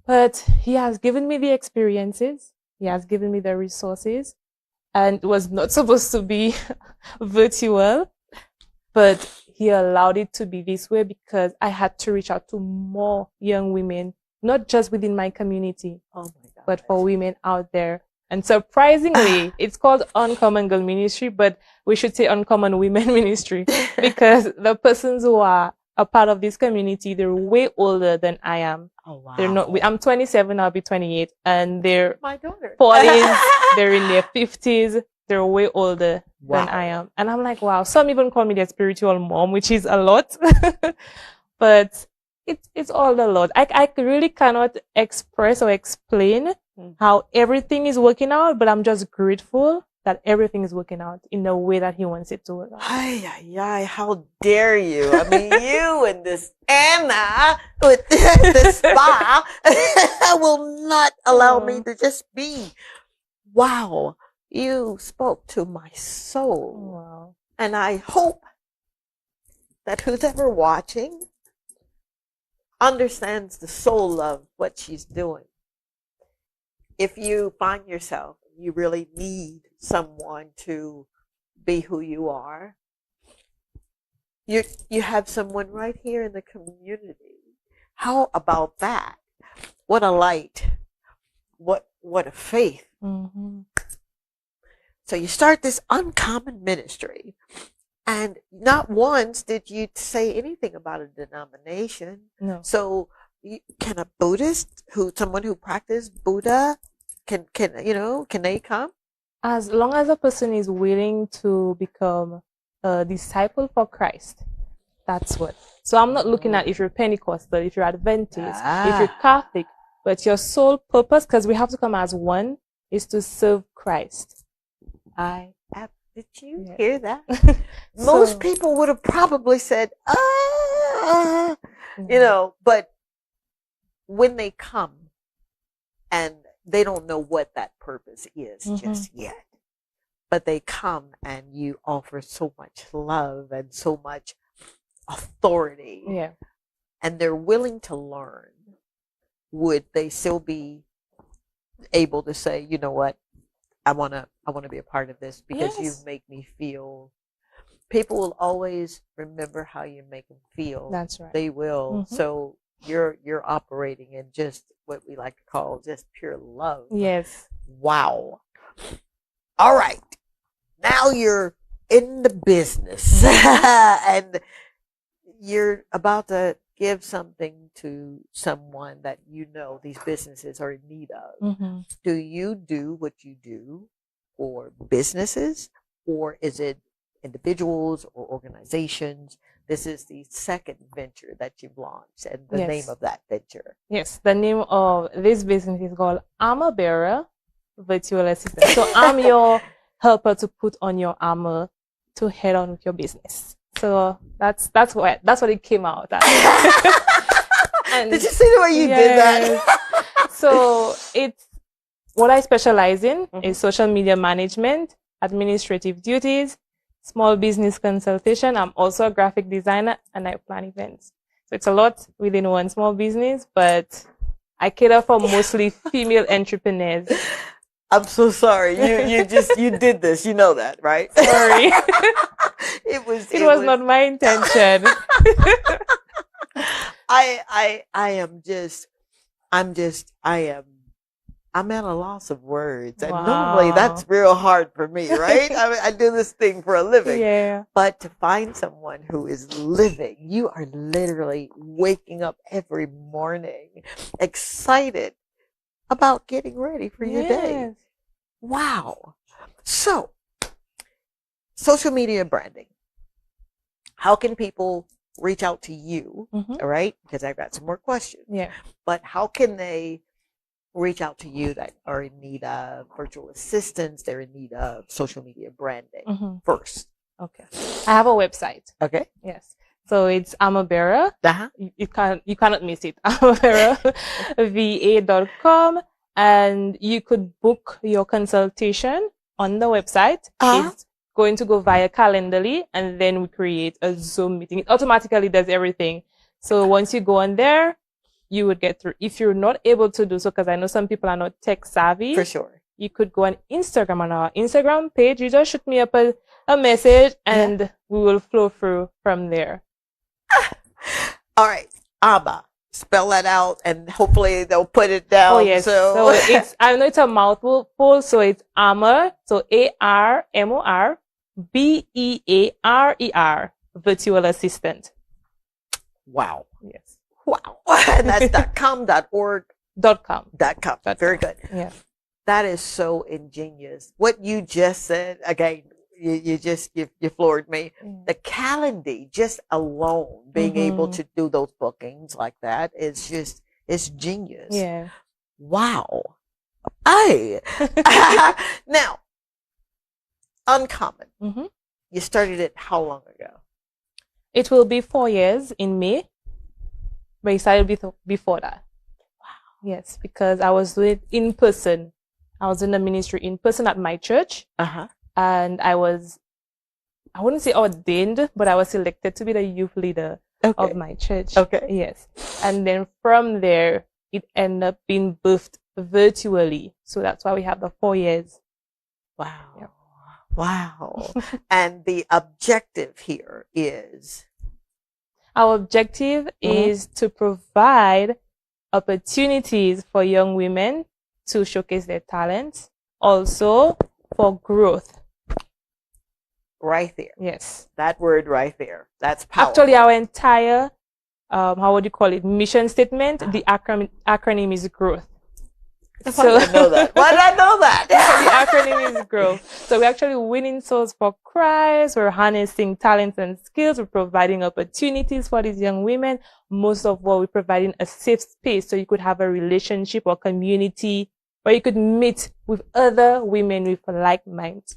But he has given me the experiences. He has given me the resources, and it was not supposed to be virtual, but he allowed it to be this way because I had to reach out to more young women, not just within my community, but for women out there. And surprisingly, it's called Uncommon Girl Ministry, but we should say Uncommon Women Ministry because the persons who are a part of this community, they're way older than I am. Oh, wow. They're not, I'm 27, I'll be 28, and they're my daughter. 40s, they're in their 50s, they're way older than I am. And I'm like, wow, some even call me their spiritual mom, which is a lot. But it's all a lot. I really cannot express or explain how everything is working out, but I'm just grateful that everything is working out in the way that he wants it to work out. Ay, how dare you? I mean, you and this Anna with the spa will not allow me to just be. Wow, you spoke to my soul. Wow. And I hope that who's ever watching understands the soul of what she's doing. If you find yourself, you really need someone to be who you are. You have someone right here in the community. How about that? What a light. What a faith. Mm-hmm. So you start this uncommon ministry, and not once did you say anything about a denomination. No. So can a Buddhist, someone who practiced Buddha, can they come? As long as a person is willing to become a disciple for Christ, that's what. So I'm not looking at if you're Pentecostal, if you're Adventist, if you're Catholic, but your sole purpose, because we have to come as one, is to serve Christ. Did you hear that? Most people would have probably said, but when they come and they don't know what that purpose is just yet, but they come and you offer so much love and so much authority, and they're willing to learn, would they still be able to say, you know what, I want to be a part of this because you make me feel. People will always remember how you make them feel. That's right. They will. Mm-hmm. So you're operating in just what we like to call just pure love. Yes. Wow. All right. Now you're in the business and you're about to give something to someone that you know these businesses are in need of. Mm-hmm. Do you do what you do for businesses, or is it individuals or organizations? This is the second venture that you've launched, and the name of that venture. Yes, the name of this business is called Armor Bearer Virtual Assistant. So I'm your helper to put on your armor to head on with your business. So that's what it came out as. And did you see the way you did that? So it's what I specialize in is social media management, administrative duties, small business consultation. I'm also a graphic designer and I plan events. So it's a lot within one small business, but I cater for mostly female entrepreneurs. I'm so sorry. You did this. You know that, right? Sorry. It was not my intention. I'm at a loss of words. And normally that's real hard for me, right? I do this thing for a living. Yeah. But to find someone who is living, you are literally waking up every morning excited about getting ready for your day. Wow. So, social media branding. How can people reach out to you? All right? Because I've got some more questions. Yeah. But how can they reach out to you that are in need of virtual assistants, they're in need of social media branding first? Okay. I have a website. Okay. Yes. So it's Armor Bearer. You cannot miss it. armorbearerva.com, and you could book your consultation on the website. It's going to go via Calendly, and then we create a Zoom meeting. It automatically does everything. So once you go on there, you would get through. If you're not able to do so, because I know some people are not tech savvy, for sure, you could go on Instagram, on our Instagram page. You just shoot me up a message and we will flow through from there. All right. Ama. Spell that out and hopefully they'll put it down. Oh, yes. So it's, I know it's a mouthful, so it's Amor, so ARMOR, BEARER, virtual assistant. Wow. Yes. Wow. That's .com, .org. .com. .com. Very good. Yeah. That is so ingenious. What you just said, again, you floored me. The calendar, just alone, being able to do those bookings like that is just, it's genius. Yeah. Wow. Now, Uncommon. You started it how long ago? It will be 4 years in May, but it started before that. Wow. Yes, because I was doing it in person. I was in the ministry in person at my church. And I wouldn't say ordained, but I was selected to be the youth leader of my church. Okay. Yes. And then from there, it ended up being birthed virtually. So that's why we have the 4 years. Wow. Yep. Wow. And the objective here is? Our objective is to provide opportunities for young women to showcase their talents, also for growth. Right there. Yes. That word right there. That's powerful. Actually, our entire, how would you call it, mission statement, the acronym is growth. So, I know that. Why did I know that? The acronym is growth. So we're actually winning souls for Christ. We're harnessing talents and skills. We're providing opportunities for these young women. Most of all, we're providing a safe space so you could have a relationship or community where you could meet with other women with like minds.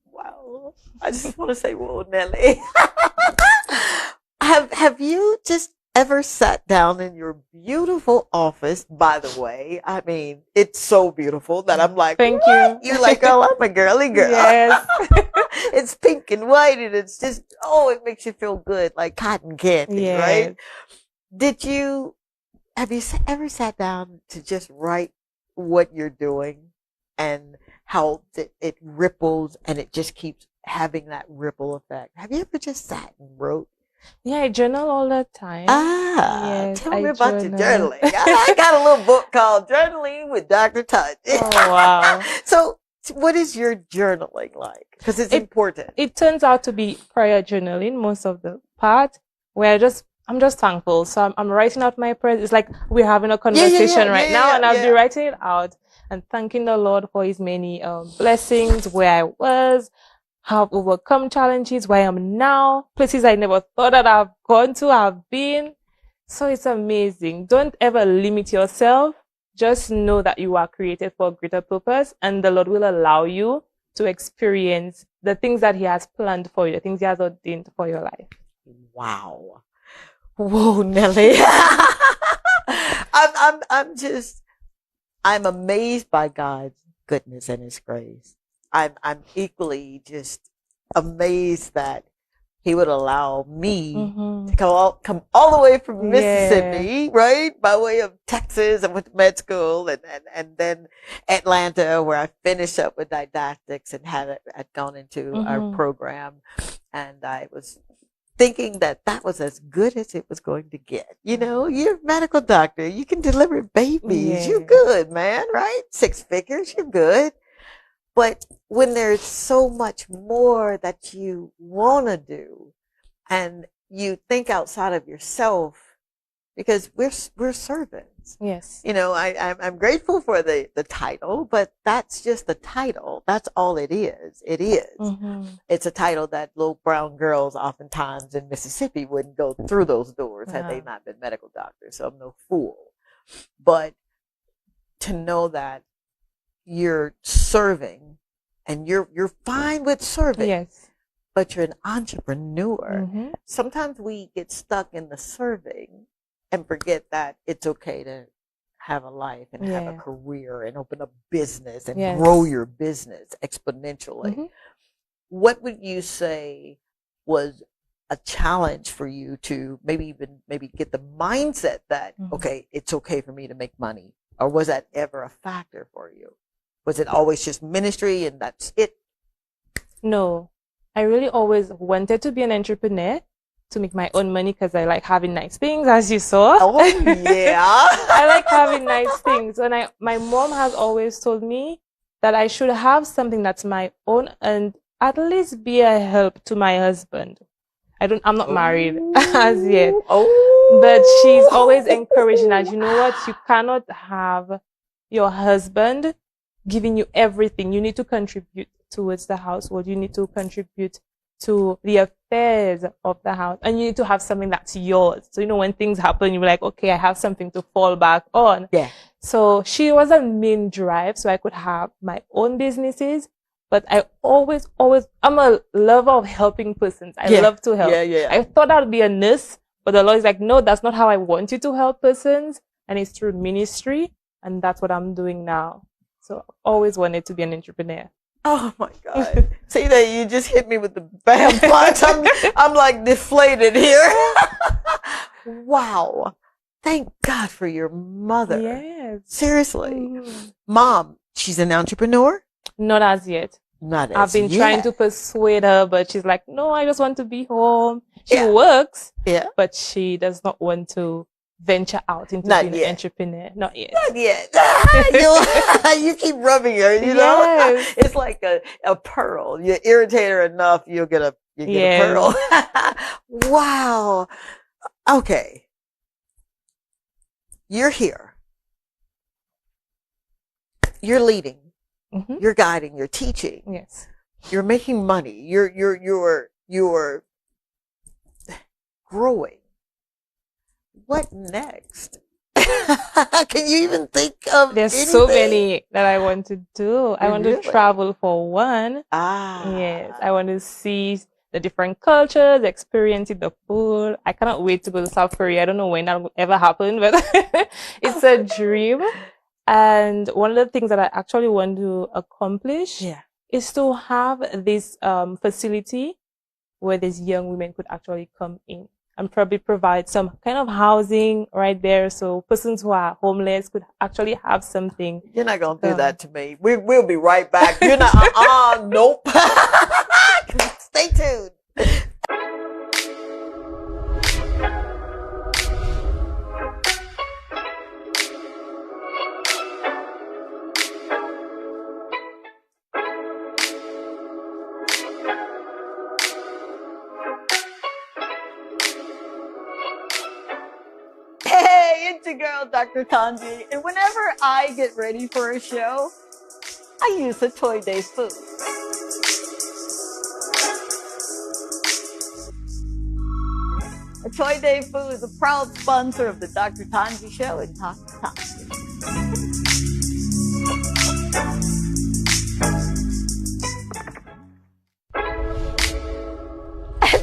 Wow. I just want to say, whoa, Nelly. Have you just ever sat down in your beautiful office, by the way? I mean, it's so beautiful that I'm like, thank what? you. You're like, oh, I'm a girly girl. Yes. It's pink and white and it's just, it makes you feel good, like cotton candy, right? Have you ever sat down to just write what you're doing and how it ripples and it just keeps having that ripple effect? Have you ever just sat and wrote? Yeah, I journal all the time. Yes, tell me about your journaling. I got a little book called Journaling with Dr. Touch. Oh, wow. So what is your journaling like? Because it's important. It turns out to be prayer journaling most of the part, where I'm just thankful. So I'm writing out my prayers. It's like we're having a conversation right now, and I'll be writing it out and thanking the Lord for his many blessings, where I was, how I've overcome challenges, where I am now, places I never thought that I've gone to, I've been. So it's amazing. Don't ever limit yourself. Just know that you are created for a greater purpose, and the Lord will allow you to experience the things that he has planned for you, the things he has ordained for your life. Wow. Whoa, Nelly. I'm amazed by God's goodness and his grace. I'm equally just amazed that he would allow me to come all the way from Mississippi, right? By way of Texas. I went to med school and then Atlanta, where I finished up with didactics and had gone into our program. And I was thinking that was as good as it was going to get. You know, you're a medical doctor. You can deliver babies. Yeah. You're good, man, right? 6 figures, you're good. But when there's so much more that you want to do and you think outside of yourself, because we're servants. Yes. You know, I'm grateful for the title, but that's just the title. That's all it is. It is. It's a title that little brown girls oftentimes in Mississippi wouldn't go through those doors had they not been medical doctors. So I'm no fool. But to know that you're serving and you're fine with serving. Yes. But you're an entrepreneur. Sometimes we get stuck in the serving and forget that it's okay to have a life and have a career and open a business and grow your business exponentially. What would you say was a challenge for you to maybe get the mindset that, okay, it's okay for me to make money Or was that ever a factor for you? Was it always just ministry and that's it? No, I really always wanted to be an entrepreneur to make my own money because I like having nice things, as you saw. Oh, yeah. I like having nice things. And my mom has always told me that I should have something that's my own and at least be a help to my husband. I'm not married as yet. But she's always encouraging that, you know what, you cannot have your husband giving you everything. You need to contribute towards the household. You need to contribute to the affairs of the house. And you need to have something that's yours. So, when things happen, you're like, okay, I have something to fall back on. Yeah. So she was a main drive so I could have my own businesses. But I always, I'm a lover of helping persons. I love to help. Yeah. I thought I'd be a nurse, but the Lord is like, no, that's not how I want you to help persons. And it's through ministry. And that's what I'm doing now. So I always wanted to be an entrepreneur. Oh my God. See that you just hit me with the bam punch. I'm like deflated here. Wow. Thank God for your mother. Yes. Seriously. Mom, she's an entrepreneur? Not as yet. Not as I've been yet. trying to persuade her, but she's like, no, I just want to be home. She works, but she does not want to venture out into being an entrepreneur. Not yet. Not yet. You keep rubbing her, you know? Yes. It's like a pearl. You irritate her enough, you'll get a pearl. Wow. Okay. You're here. You're leading. Mm-hmm. You're guiding. You're teaching. Yes. You're making money. You're growing. What next? Can you even think of There's anything? so many that I want to do. I want to Really? travel for one. Ah. Yes. I want to see the different cultures, experiencing the food. I cannot wait to go to South Korea. I don't know when that will ever happen, but it's a dream. And one of the things that I actually want to accomplish is to have this facility where these young women could actually come in and probably provide some kind of housing right there so persons who are homeless could actually have something. You're not going to do that to me. We'll be right back. You're not, nope. Stay tuned. Hey, it's your girl, Dr. Tongie. And whenever I get ready for a show, I use the Toy Day food. A Toy Day food is a proud sponsor of the Dr. Tongie Show and Talk to Tongie.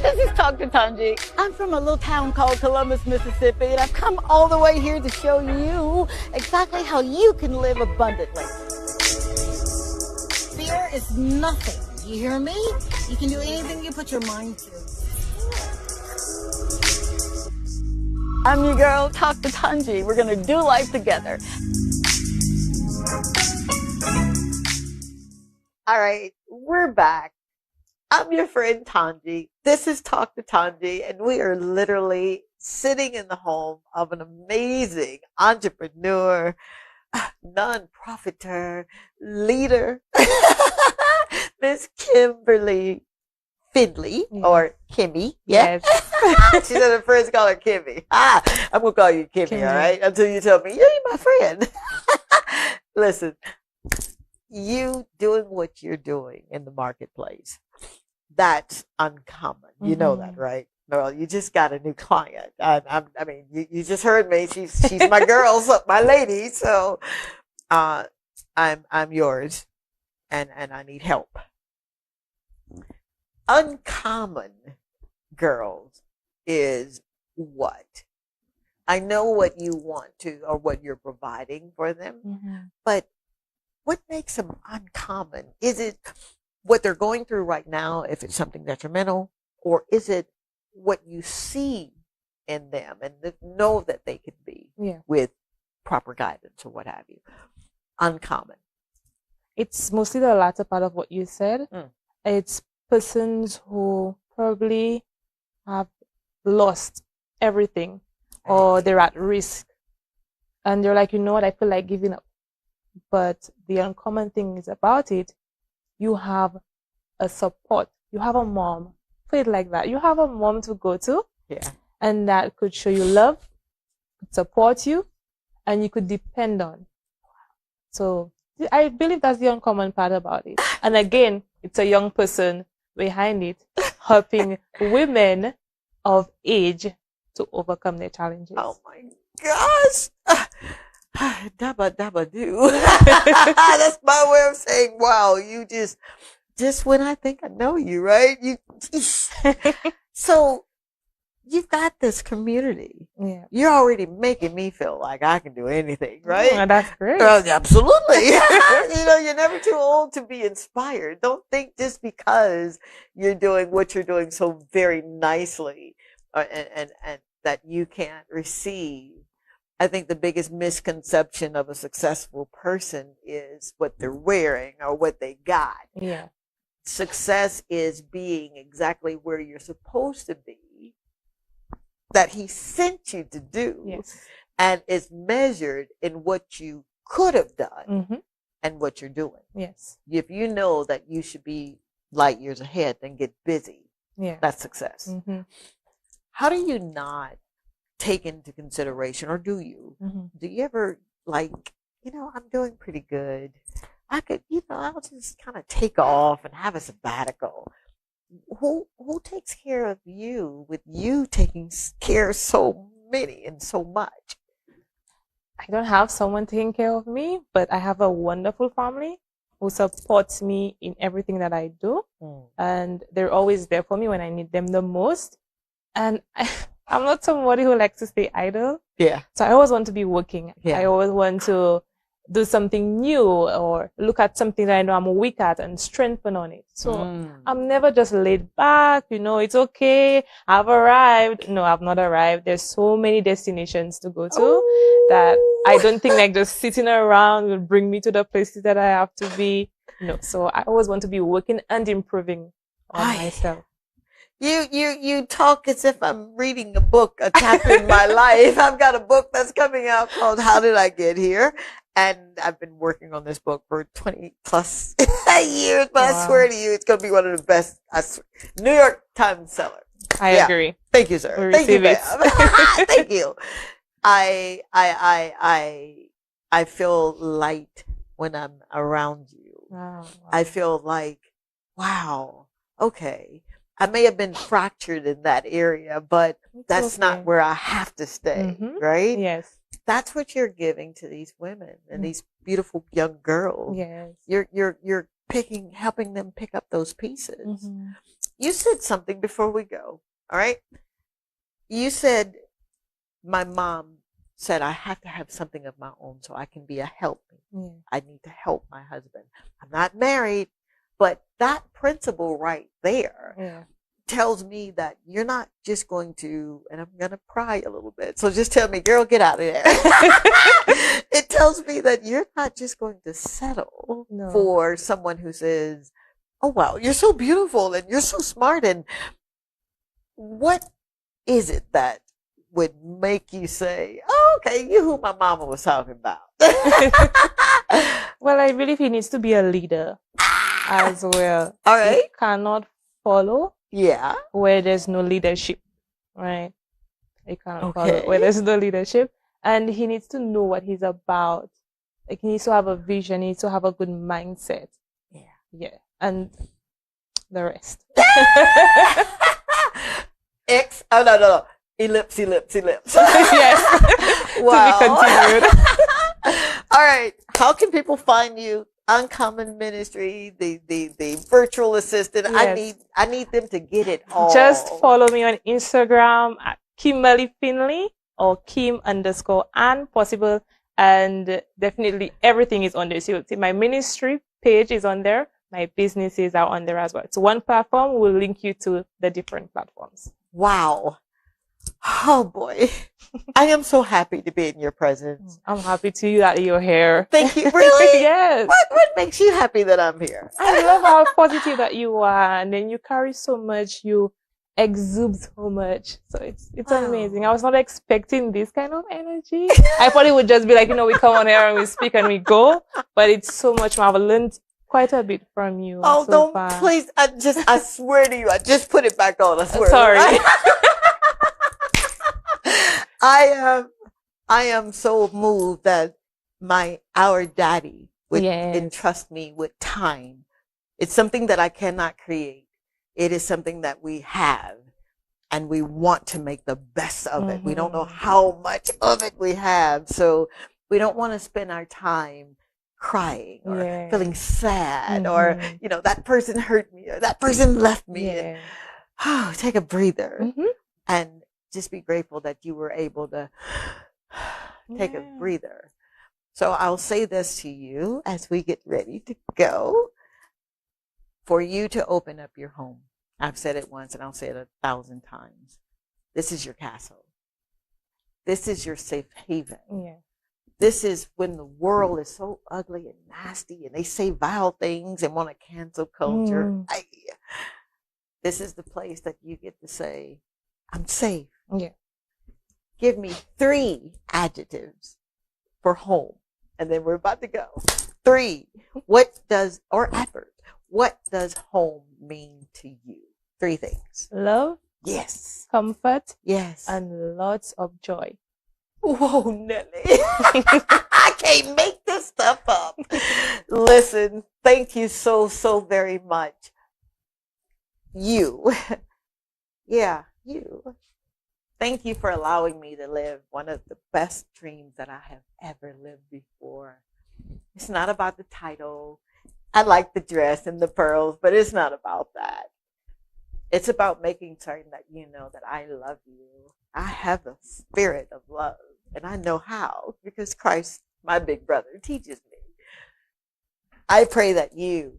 This is Talk to Tongie. I'm from a little town called Columbus, Mississippi, and I've come all the way here to show you exactly how you can live abundantly. Fear is nothing. You hear me? You can do anything you put your mind to. I'm your girl, Talk to Tongie. We're going to do life together. All right, we're back. I'm your friend Tongie. This is Talk to Tongie, and we are literally sitting in the home of an amazing entrepreneur, non-profiter, leader, Miss Kimberly Findley, or Kimmy. Yes. She said her friends call her Kimmy. I'm going to call you Kimmy, all right? Until you tell me, yeah, you're my friend. Listen, you doing what you're doing in the marketplace, that's uncommon. You know that, right? Well, you just got a new client. I mean, you just heard me. She's my girl, so, my lady. So, I'm yours, and I need help. Uncommon, girls, is what? I know what you want to, or what you're providing for them, but what makes them uncommon? Is it what they're going through right now, if it's something detrimental, or is it what you see in them and know that they could be with proper guidance or what have you. Uncommon. It's mostly the latter part of what you said. It's persons who probably have lost everything or they're at risk. And they're like, you know what, I feel like giving up. But the uncommon thing is about it, you have a support. You have a mom. Put it like that. You have a mom to go to. Yeah. And that could show you love, support you, and you could depend on. So I believe that's the uncommon part about it. And again, it's a young person behind it, helping women of age to overcome their challenges. Oh my gosh. Dabba do. That's my way of saying, wow, you just when I think I know you, right? So you've got this community. Yeah. You're already making me feel like I can do anything, right? Oh, that's great. Absolutely. You're never too old to be inspired. Don't think just because you're doing what you're doing so very nicely and that you can't receive. I think the biggest misconception of a successful person is what they're wearing or what they got. Yeah. Success is being exactly where you're supposed to be, that he sent you to do. Yes. And is measured in what you could have done and what you're doing. Yes. If you know that you should be light years ahead, then get busy. Yeah. That's success. How do you not take into consideration, or do you? Do you ever like, I'm doing pretty good. I could, I'll just kind of take off and have a sabbatical. Who takes care of you with you taking care of so many and so much? I don't have someone taking care of me, but I have a wonderful family who supports me in everything that I do. And they're always there for me when I need them the most. And I'm not somebody who likes to stay idle. Yeah. So I always want to be working. Yeah. I always want to do something new or look at something that I know I'm weak at and strengthen on it. So I'm never just laid back, it's okay, I've arrived. No, I've not arrived. There's so many destinations to go to that I don't think like just sitting around will bring me to the places that I have to be. No, so I always want to be working and improving on myself. You talk as if I'm reading a book, a chapter in my life. I've got a book that's coming out called How Did I Get Here? And I've been working on this book for 20 plus years, but I swear to you, it's going to be one of the best. New York Times seller. I agree. Thank you, sir. We Thank you, receive ma'am. Thank you. I feel light when I'm around you. Wow. I feel like, wow, okay. I may have been fractured in that area, but that's not where I have to stay, right? Yes. That's what you're giving to these women and these beautiful young girls. Yes. You're helping them pick up those pieces. You said something before we go. All right. You said, my mom said I have to have something of my own so I can be a help. I need to help my husband. I'm not married, but that principle right there tells me that you're not just going to, and I'm going to pry a little bit. So just tell me, girl, get out of there. It tells me that you're not just going to settle for someone who says, oh, wow, you're so beautiful and you're so smart. And what is it that would make you say, oh, okay, you who my mama was talking about? Well, I believe he needs to be a leader as well. All right. He cannot follow where there's no leadership, right? He cannot follow where there's no leadership. And he needs to know what he's about. Like, he needs to have a vision. He needs to have a good mindset. Yeah. And the rest. No. Ellipse. Yes. Wow. To be continued. All right. How can people find you? Uncommon Ministry, the virtual assistant. Yes. I need them to get it all. Just follow me on Instagram at Kimberly Findley or Kim_and possible. And definitely everything is on there. So you'll see my ministry page is on there. My businesses are on there as well. So one platform will link you to the different platforms. Wow. Oh boy. I am so happy to be in your presence. I'm happy to you that you're here. Thank you. Really? Yes. What makes you happy that I'm here? I love how positive that you are, and then you carry so much, you exude so much. So it's amazing. I was not expecting this kind of energy. I thought it would just be like, we come on here and we speak and we go, but it's so much more. I've learned quite a bit from you. Oh, so don't far. please. I swear to you, I just put it back on. I swear. Sorry. I am so moved that our daddy would entrust me with time. It's something that I cannot create. It is something that we have, and we want to make the best of it. We don't know how much of it we have, so we don't want to spend our time crying or feeling sad or, that person hurt me or that person left me. And, take a breather and just be grateful that you were able to take a breather. So I'll say this to you as we get ready to go. For you to open up your home. I've said it once and I'll say it 1,000 times. This is your castle. This is your safe haven. Yeah. This is when the world is so ugly and nasty and they say vile things and want to cancel culture. This is the place that you get to say, I'm safe. Yeah. Give me 3 adjectives for home. And then we're about to go. 3. Adverb. What does home mean to you? 3 things. Love. Yes. Comfort. Yes. And lots of joy. Whoa, Nelly. I can't make this stuff up. Listen, thank you so, so very much. You. Yeah, you. Thank you for allowing me to live one of the best dreams that I have ever lived before. It's not about the title. I like the dress and the pearls, but it's not about that. It's about making certain that you know that I love you. I have the spirit of love, and I know how because Christ, my big brother, teaches me. I pray that you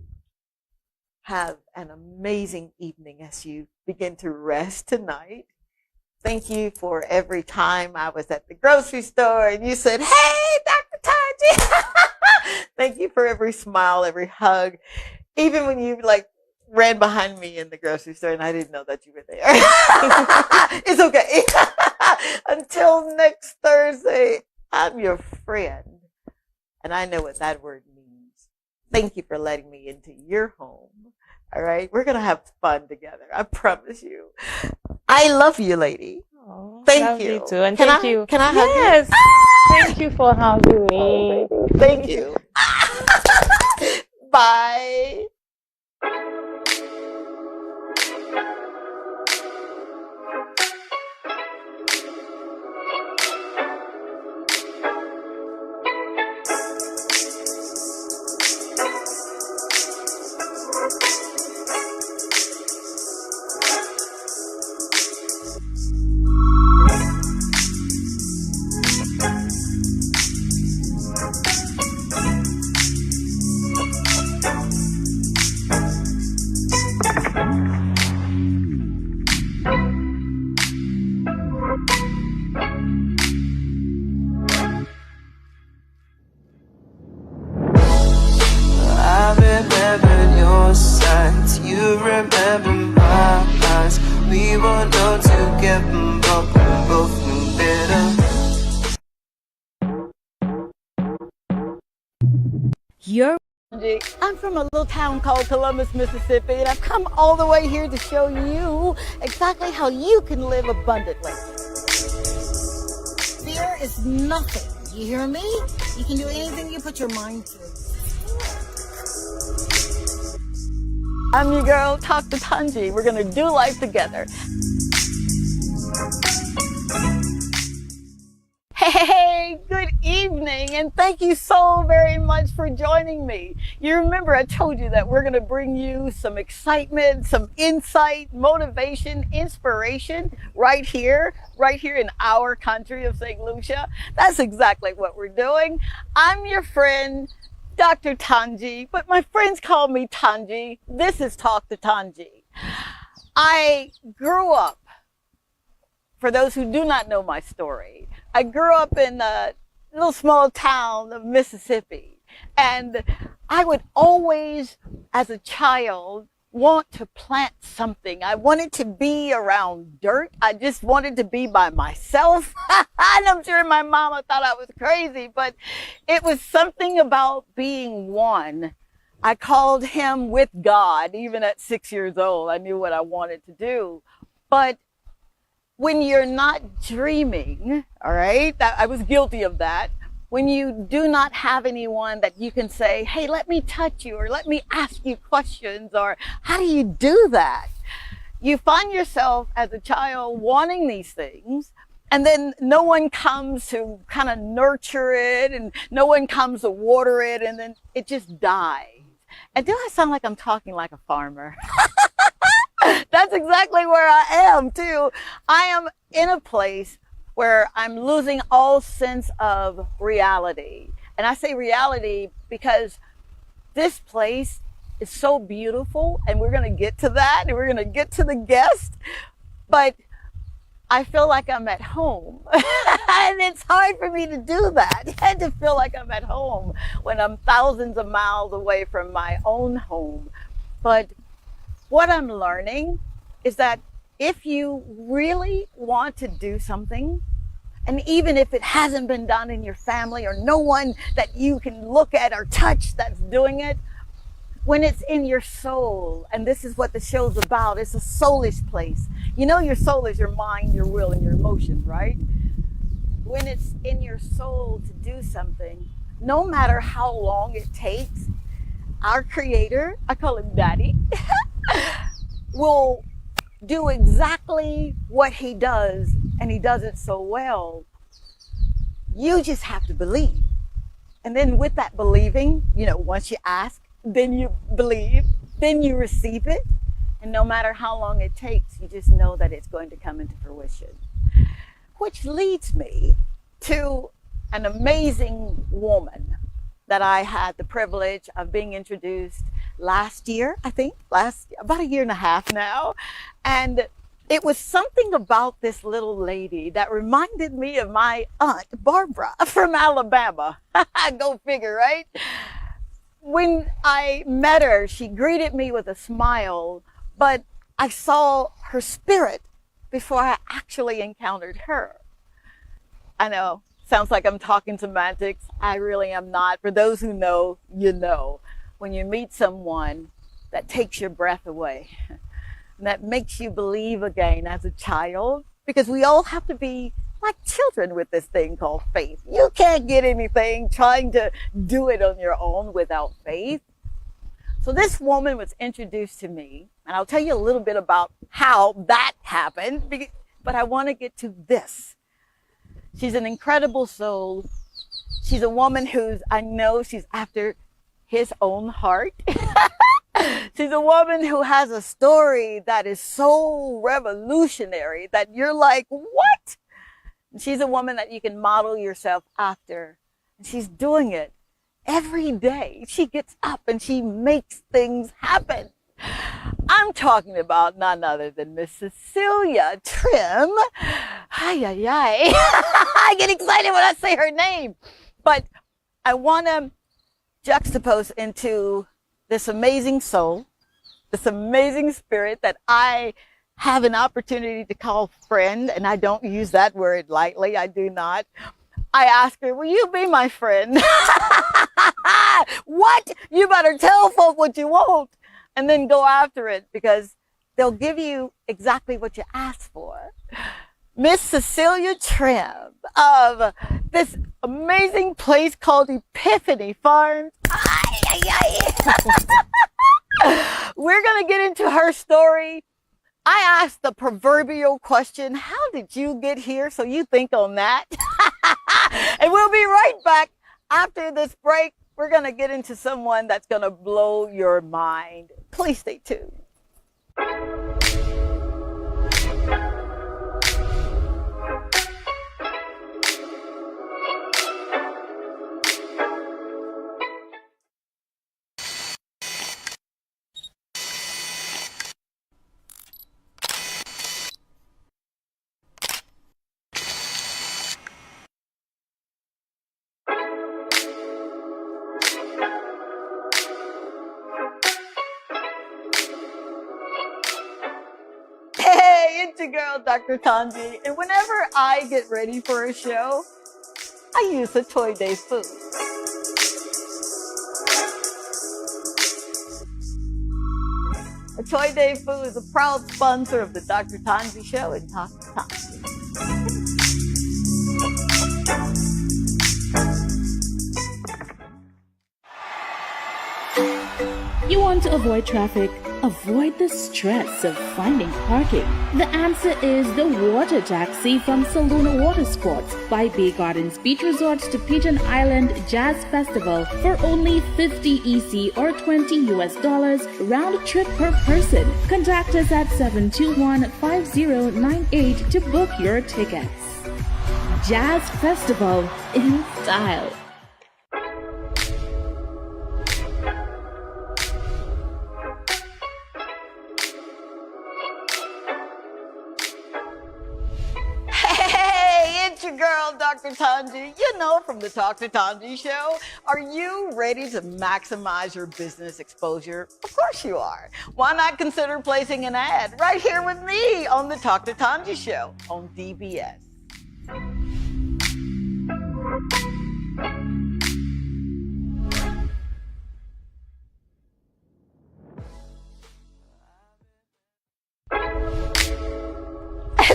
have an amazing evening as you begin to rest tonight. Thank you for every time I was at the grocery store and you said, hey, Dr. Tongie. Thank you for every smile, every hug. Even when you ran behind me in the grocery store and I didn't know that you were there. It's okay. Until next Thursday, I'm your friend. And I know what that word means. Thank you for letting me into your home. All right? We're going to have fun together. I promise you. I love you, lady. Oh, thank you. Too. And thank you. Can I hug you? Yes. Thank you for having me. Thank you. Bye. I'm from a little town called Columbus, Mississippi, and I've come all the way here to show you exactly how you can live abundantly. Fear is nothing. You hear me? You can do anything you put your mind to. I'm your girl, Talk to Tongie. We're going to do life together. Hey, good evening, and thank you so very much for joining me. You remember I told you that we're going to bring you some excitement, some insight, motivation, inspiration right here in our country of St. Lucia. That's exactly what we're doing. I'm your friend, Dr. Tongie, but my friends call me Tongie. This is Talk to Tongie. I grew up for those who do not know my story, I grew up in a little small town of Mississippi. And I would always, as a child, want to plant something. I wanted to be around dirt. I just wanted to be by myself. And I'm sure my mama thought I was crazy, but it was something about being one. I called him with God, even at 6 years old. I knew what I wanted to do. But when you're not dreaming, all right, I was guilty of that. When you do not have anyone that you can say, hey, let me touch you, or let me ask you questions, or how do you do that? You find yourself as a child wanting these things, and then no one comes to kind of nurture it, and no one comes to water it, and then it just dies. And do I sound like I'm talking like a farmer? That's exactly where I am too. I am in a place where I'm losing all sense of reality. And I say reality because this place is so beautiful, and we're going to get to that, and we're going to get to the guest, but I feel like I'm at home. And it's hard for me to do that. I had to feel like I'm at home when I'm thousands of miles away from my own home. But what I'm learning is that if you really want to do something, and even if it hasn't been done in your family or no one that you can look at or touch that's doing it, when it's in your soul, and this is what the show's about, it's a soulish place. You know, your soul is your mind, your will, and your emotions, right? When it's in your soul to do something, no matter how long it takes, our creator, I call him Daddy, will do exactly what he does, and he does it so well. You just have to believe. And then with that believing, you know, once you ask, then you believe, then you receive it. And no matter how long it takes, you just know that it's going to come into fruition. Which leads me to an amazing woman that I had the privilege of being introduced last year, I think, about a year and a half now. And it was something about this little lady that reminded me of my aunt, Barbara, from Alabama. Go figure, right? When I met her, she greeted me with a smile, but I saw her spirit before I actually encountered her. I know, sounds like I'm talking semantics. I really am not. For those who know, you know. When you meet someone that takes your breath away, and that makes you believe again as a child, because we all have to be like children with this thing called faith. You can't get anything trying to do it on your own without faith. So this woman was introduced to me, and I'll tell you a little bit about how that happened, but I want to get to this. She's an incredible soul. She's a woman I know she's after his own heart. She's a woman who has a story that is so revolutionary that you're like, what? And she's a woman that you can model yourself after. And she's doing it every day. She gets up and she makes things happen. I'm talking about none other than Miss Cecelia Trim. I get excited when I say her name. But I want to juxtapose into this amazing soul, this amazing spirit that I have an opportunity to call friend, and I don't use that word lightly. I do not. I ask her, will you be my friend? What? You better tell folk what you want and then go after it, because they'll give you exactly what you ask for. Miss Cecelia Trim of this amazing place called Epiphany Farms. We're going to get into her story. I asked the proverbial question, how did you get here? So you think on that. And we'll be right back after this break. We're going to get into someone that's going to blow your mind. Please stay tuned. it's your girl, Dr. Tongie, and whenever I get ready for a show, I use a Toy Day food. A Toy Day food is a proud sponsor of the Dr. Tongie Show and Talk to Tongie. You want to avoid traffic? Avoid the stress of finding parking? The answer is the Water Taxi from Saluna Water Sports by Bay Gardens Beach Resorts to Pigeon Island Jazz Festival for only $50 EC or $20 US round trip per person. Contact us at 721-5098 to book your tickets. Jazz Festival in style. Your girl, Dr. Tongie, you know, from the Talk to Tongie Show. Are you ready to maximize your business exposure? Of course you are. Why not consider placing an ad right here with me on the Talk to Tongie Show on DBS?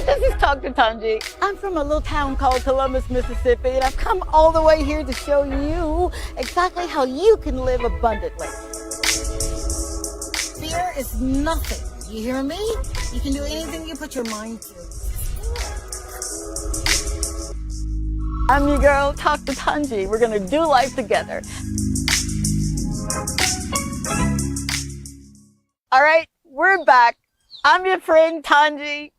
This is Dr. Tongie. I'm from a little town called Columbus, Mississippi, and I've come all the way here to show you exactly how you can live abundantly. Fear is nothing. You hear me? You can do anything you put your mind to. I'm your girl, Dr. Tongie. We're going to do life together. All right, we're back. I'm your friend, Tongie.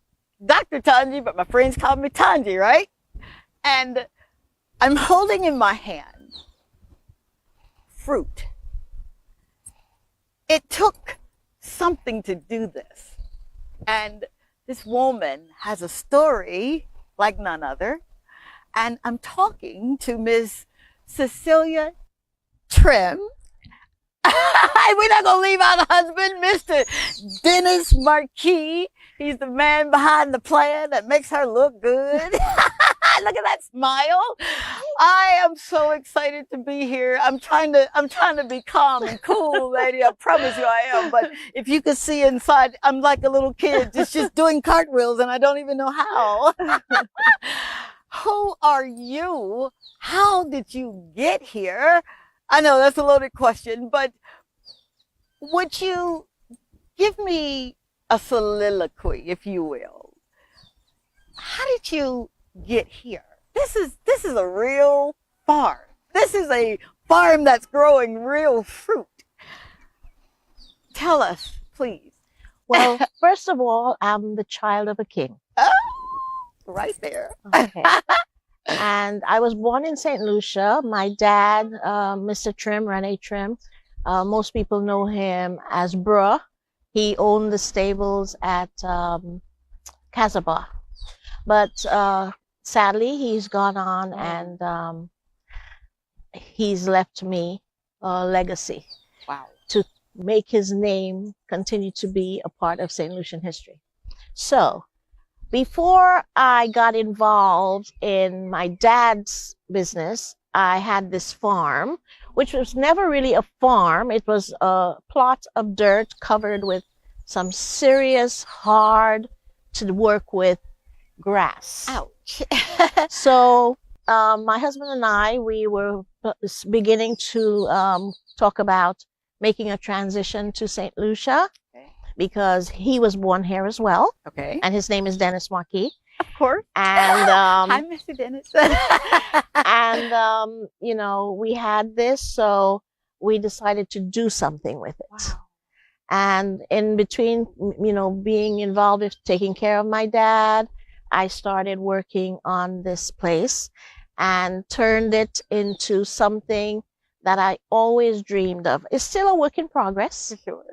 Dr. Tongie, but my friends call me Tongie, right? And I'm holding in my hand fruit. It took something to do this. And this woman has a story like none other. And I'm talking to Miss Cecelia Trim. We're not going to leave out a husband, Mr. Dennis Marquis. He's the man behind the plan that makes her look good. Look at that smile. I am so excited to be here. I'm trying to be calm and cool, lady. I promise you I am. But if you could see inside, I'm like a little kid just doing cartwheels and I don't even know how. Who are you? How did you get here? I know that's a loaded question, but would you give me a soliloquy, if you will? How did you get here? This is a real farm. This is a farm that's growing real fruit. Tell us, please. Well, first of all, I'm the child of a king. Oh, right there. Okay. And I was born in St. Lucia. My dad, Mr. Trim, Rene Trim, most people know him as Bruh. He owned the stables at Casabah. But sadly, he's gone on and he's left me a legacy. Wow. To make his name continue to be a part of St. Lucian history. So, before I got involved in my dad's business, I had this farm, which was never really a farm. It was a plot of dirt covered with some serious, hard to work with grass. Ouch. So my husband and I, we were beginning to talk about making a transition to St. Lucia. Because he was born here as well. Okay. And his name is Dennis Marquis. Of course. And hi, Mr. Dennis. and you know, we had this, so we decided to do something with it. Wow. And in between, you know, being involved with taking care of my dad, I started working on this place and turned it into something that I always dreamed of. It's still a work in progress. For sure.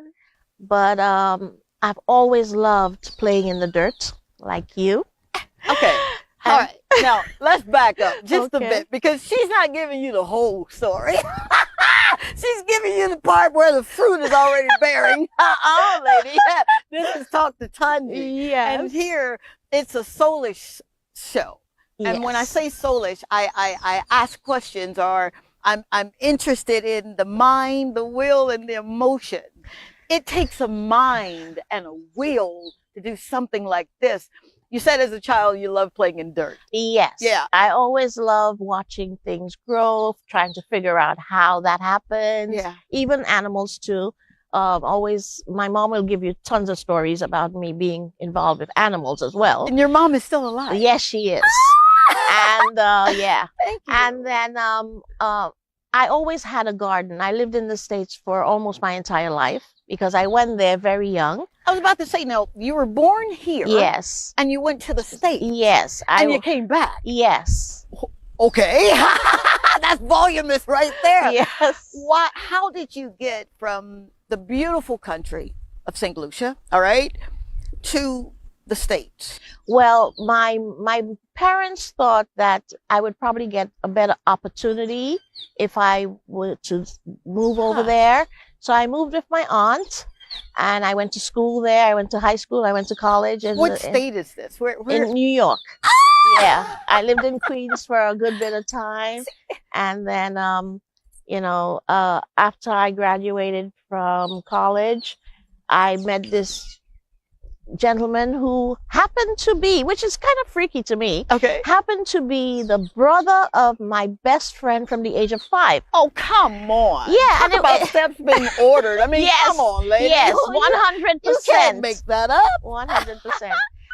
But I've always loved playing in the dirt, like you. Okay. All right. Now, let's back up just a Okay. bit because she's not giving you the whole story. She's giving you the part where the fruit is already bearing. Lady. This is Talk to Tongie. Yes. And here, it's a soulish show. And when I say soulish, I ask questions, or I'm interested in the mind, the will, and the emotion. It takes a mind and a will to do something like this. You said as a child you love playing in dirt. Yes. Yeah. I always love watching things grow, trying to figure out how that happens. Yeah. Even animals too. My mom will give you tons of stories about me being involved with animals as well. And your mom is still alive? Yes, she is. And yeah. Thank you. And then I always had a garden. I lived in the States for almost my entire life because I went there very young. I was about to say, now, you were born here. Yes. And you went to the States. Yes. And you came back. Yes. Okay. That's voluminous right there. Yes. How did you get from the beautiful country of St. Lucia, all right, to the States? Well, my parents thought that I would probably get a better opportunity if I were to move over there. So I moved with my aunt. And I went to school there. I went to high school. I went to college. What state is this? Where? In New York. Yeah. I lived in Queens for a good bit of time. And then, after I graduated from college, I met this gentleman who happened to be, which is kind of freaky to me, happened to be the brother of my best friend from the age of 5. Oh, come on. Yeah. Talk about steps being ordered. I mean, yes, come on, lady. Yes, 100%. You can't make that up. 100%.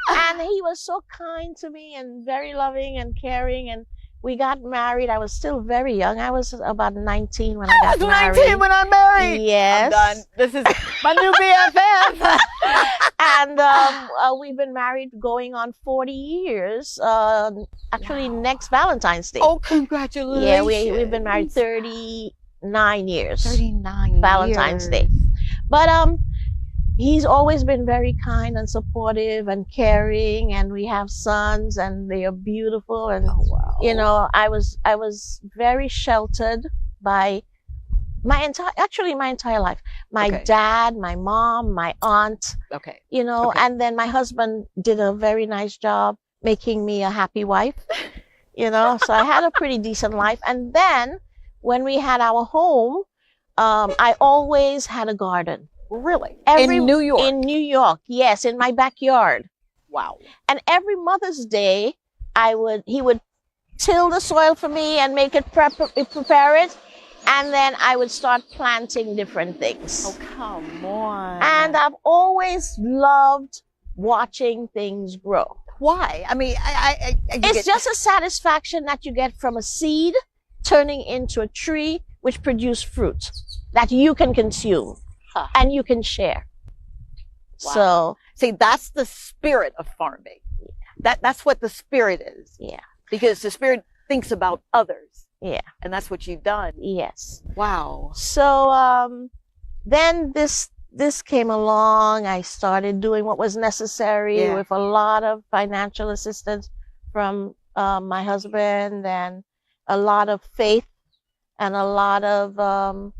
And he was so kind to me and very loving and caring. And we got married. I was still very young. I was about 19 when I got married. 19 when I married. Yes. I'm done. This is my new BFF. And we've been married going on 40 years. Actually, next Valentine's Day. Oh, congratulations. Yeah, we've been married 39 years. 39 Valentine's Day. But he's always been very kind and supportive and caring, and we have sons and they are beautiful. And I was very sheltered by my entire life. My dad, my mom, my aunt. And then my husband did a very nice job making me a happy wife. So I had a pretty decent life. And then when we had our home, I always had a garden. Really? In New York? In New York, yes, in my backyard. Wow. And every Mother's Day, he would till the soil for me and make it prepare it. And then I would start planting different things. Oh, come on. And I've always loved watching things grow. Why? I mean, it's just a satisfaction that you get from a seed turning into a tree which produce fruit that you can consume and you can share. Wow. So, see, that's the spirit of farming. That's what the spirit is. Yeah. Because the spirit thinks about others. Yeah. And that's what you've done. Yes. Wow. So then this came along. I started doing what was necessary with a lot of financial assistance from my husband, and a lot of faith and a lot of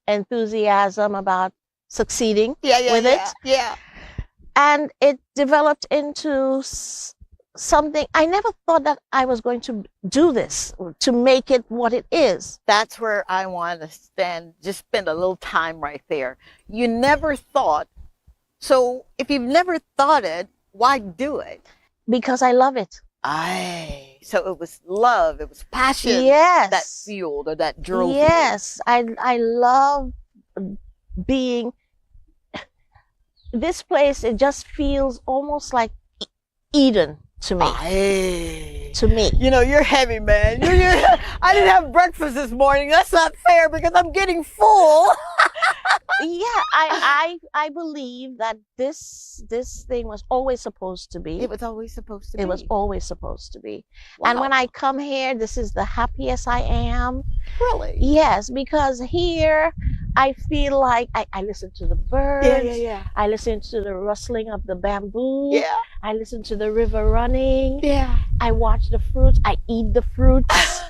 enthusiasm about succeeding with it. Yeah. And it developed into something. I never thought that I was going to do this, to make it what it is. That's where I want to spend a little time right there. You never thought. So if you've never thought it, why do it? Because I love it. So it was love, it was passion that fueled or that drove you. Yes, I love being. This place, it just feels almost like Eden to me. To me. You know, you're heavy, man. I didn't have breakfast this morning. That's not fair because I'm getting full. Yeah, I believe that this thing was always supposed to be. It was always supposed to be. It was always supposed to be. Wow. And when I come here, this is the happiest I am. Really? Yes, because here I feel like I listen to the birds. Yeah. I listen to the rustling of the bamboo. Yeah. I listen to the river running. Yeah. I watch the fruits. I eat the fruits.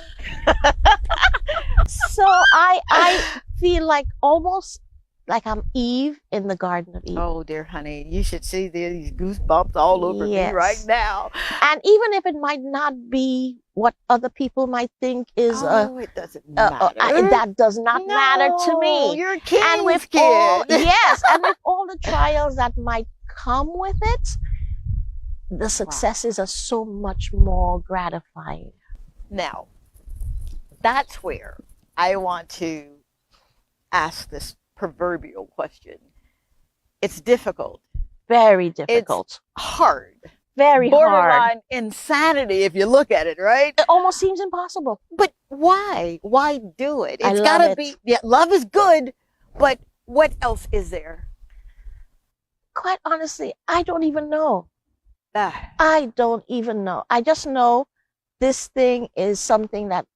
So I feel like almost like I'm Eve in the Garden of Eden. Oh, dear honey, you should see these goosebumps all over me right now. And even if it might not be what other people might think is, it doesn't matter. That does not matter to me. You're a king's and with kid. all, yes, and with all the trials that might come with it, the successes are so much more gratifying. Now, that's where I want to ask this proverbial question. It's difficult. Very difficult. It's hard. Very borderline hard. insanity if you look at it, right? It almost seems impossible. But why? Why do it? It's love gotta it. be, yeah, love is good, but what else is there? Quite honestly, I don't even know. Ah. I don't even know. I just know this thing is something that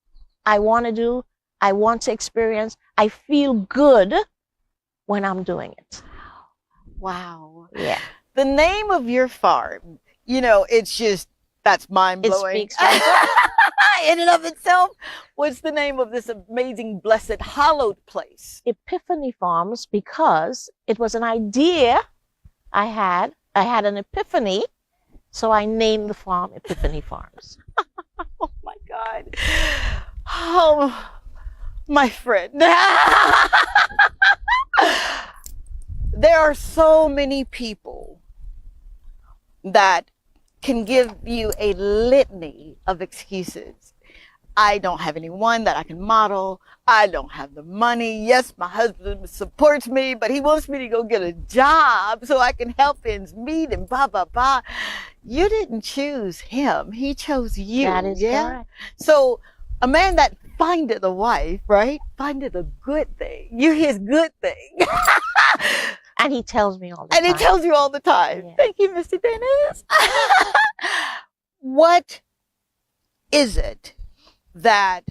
I want to do. I want to experience. I feel good when I'm doing it. Wow. Yeah. The name of your farm, you know, it's just, that's mind-blowing. It speaks for itself. In and of itself. What's the name of this amazing, blessed, hallowed place? Epiphany Farms, because it was an idea I had. I had an epiphany, so I named the farm Epiphany Farms. Oh, my God. Oh, my friend. There are so many people that can give you a litany of excuses. I don't have anyone that I can model. I don't have the money. Yes, my husband supports me, but he wants me to go get a job so I can help ends meet and blah, blah, blah. You didn't choose him. He chose you. That is correct. So a man that findeth a wife, right? Findeth a good thing. You're his good thing. And he tells me all the time. And he tells you all the time. Yeah. Thank you, Mr. Dennis. What is it that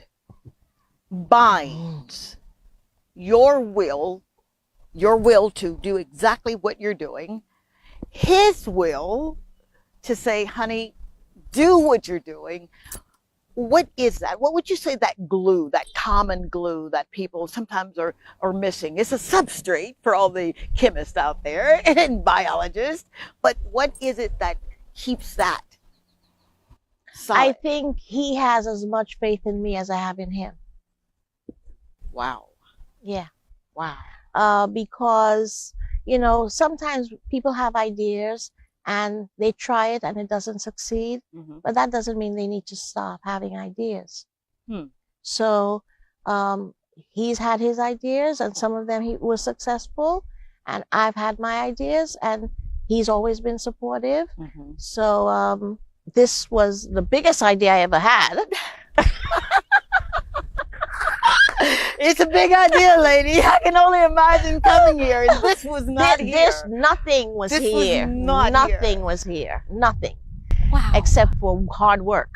binds your will to do exactly what you're doing, his will to say, honey, do what you're doing? What is that? What would you say that glue, that common glue that people sometimes are missing? It's a substrate for all the chemists out there and biologists, but what is it that keeps that solid? I think he has as much faith in me as I have in him. Wow. Yeah. Wow. Because, you know, sometimes people have ideas and they try it and it doesn't succeed, but that doesn't mean they need to stop having ideas. So he's had his ideas and some of them he was successful, and I've had my ideas and he's always been supportive. So this was the biggest idea I ever had. It's a big idea, lady. I can only imagine coming here. And this was not here. Nothing was here. Nothing was here. Nothing. Wow. Except for hard work.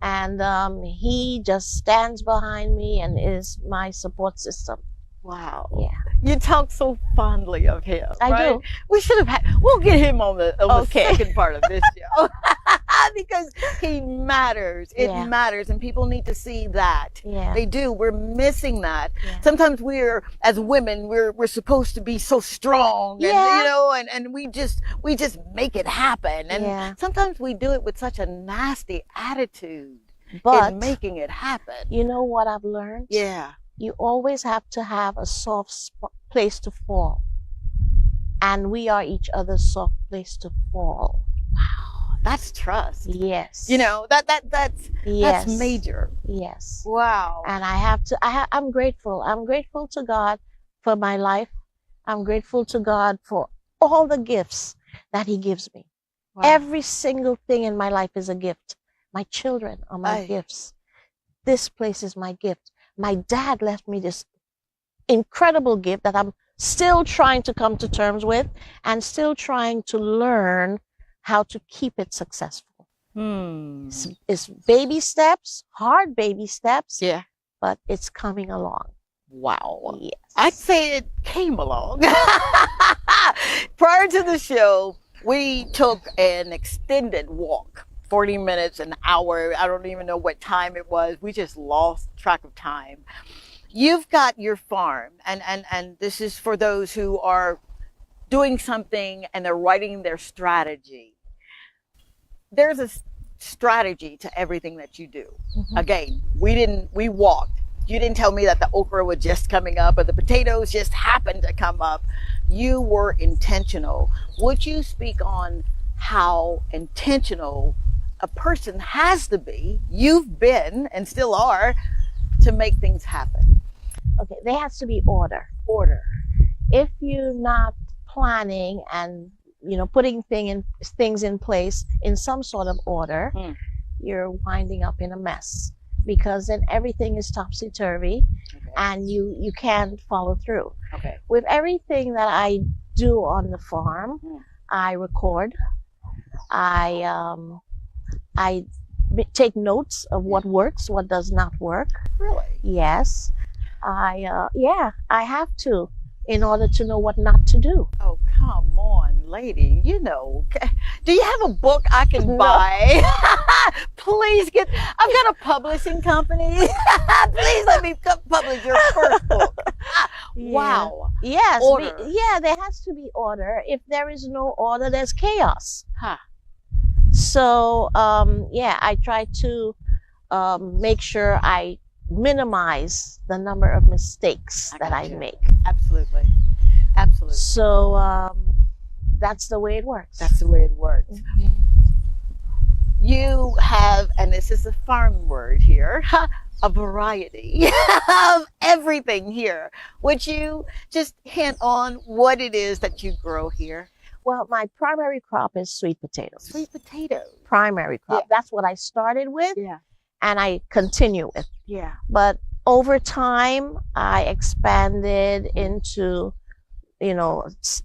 And he just stands behind me and is my support system. Wow. Yeah. You talk so fondly of him. I do. We should have we'll get him on the second part of this show. Because he matters. It matters, and people need to see that. Yeah. They do. We're missing that. Yeah. Sometimes we're, as women, we're supposed to be so strong, and you know, and we just make it happen. And sometimes we do it with such a nasty attitude in making it happen. You know what I've learned? Yeah. You always have to have a soft place to fall. And we are each other's soft place to fall. Wow. That's trust. Yes. You know, that's major. Yes. Wow. And I'm grateful. I'm grateful to God for my life. I'm grateful to God for all the gifts that he gives me. Wow. Every single thing in my life is a gift. My children are my gifts. This place is my gift. My dad left me this incredible gift that I'm still trying to come to terms with and still trying to learn how to keep it successful. It's baby steps, hard baby steps, but it's coming along. Wow. Yes. I'd say it came along. Prior to the show, we took an extended walk. 40 minutes, an hour. I don't even know what time it was. We just lost track of time. you've got your farm, and this is for those who are doing something and they're writing their strategy. There's a strategy to everything that you do. Again, we walked. You didn't tell me that the okra was just coming up or the potatoes just happened to come up. You were intentional. Would you speak on how intentional a person has to be, you've been and still are, to make things happen? Okay, there has to be order. If you're not planning and putting things in place in some sort of order, you're winding up in a mess, because then everything is topsy-turvy and you can't follow through. With everything that I do on the farm, I record. I take notes of what works, what does not work. Really? Yes. I have to, in order to know what not to do. Oh, come on, lady. Do you have a book I can buy? Please I've got a publishing company. Please let me publish your first book. Wow. Yes. Order. There has to be order. If there is no order, there's chaos. So, I try to make sure I minimize the number of mistakes that I make. Absolutely. So, that's the way it works. You have, and this is a farm word here, a variety of everything here. Would you just hint on what it is that you grow here? Well, my primary crop is sweet potatoes. Sweet potatoes. Primary crop. That's what I started with. And I continue with. But over time, I expanded into,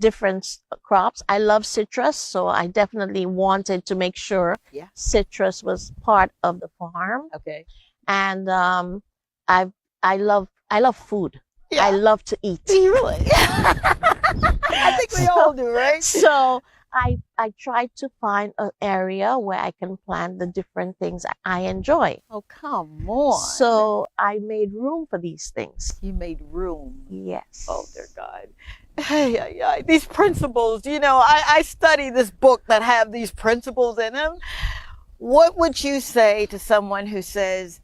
different crops. I love citrus, so I definitely wanted to make sure citrus was part of the farm. And I love food. I love to eat. Really? I think we all do, right? So I try to find an area where I can plant the different things I enjoy. Oh, come on. So I made room for these things. You made room. Yes. Oh, dear God. Hey, these principles, I study this book that have these principles in them. What would you say to someone who says,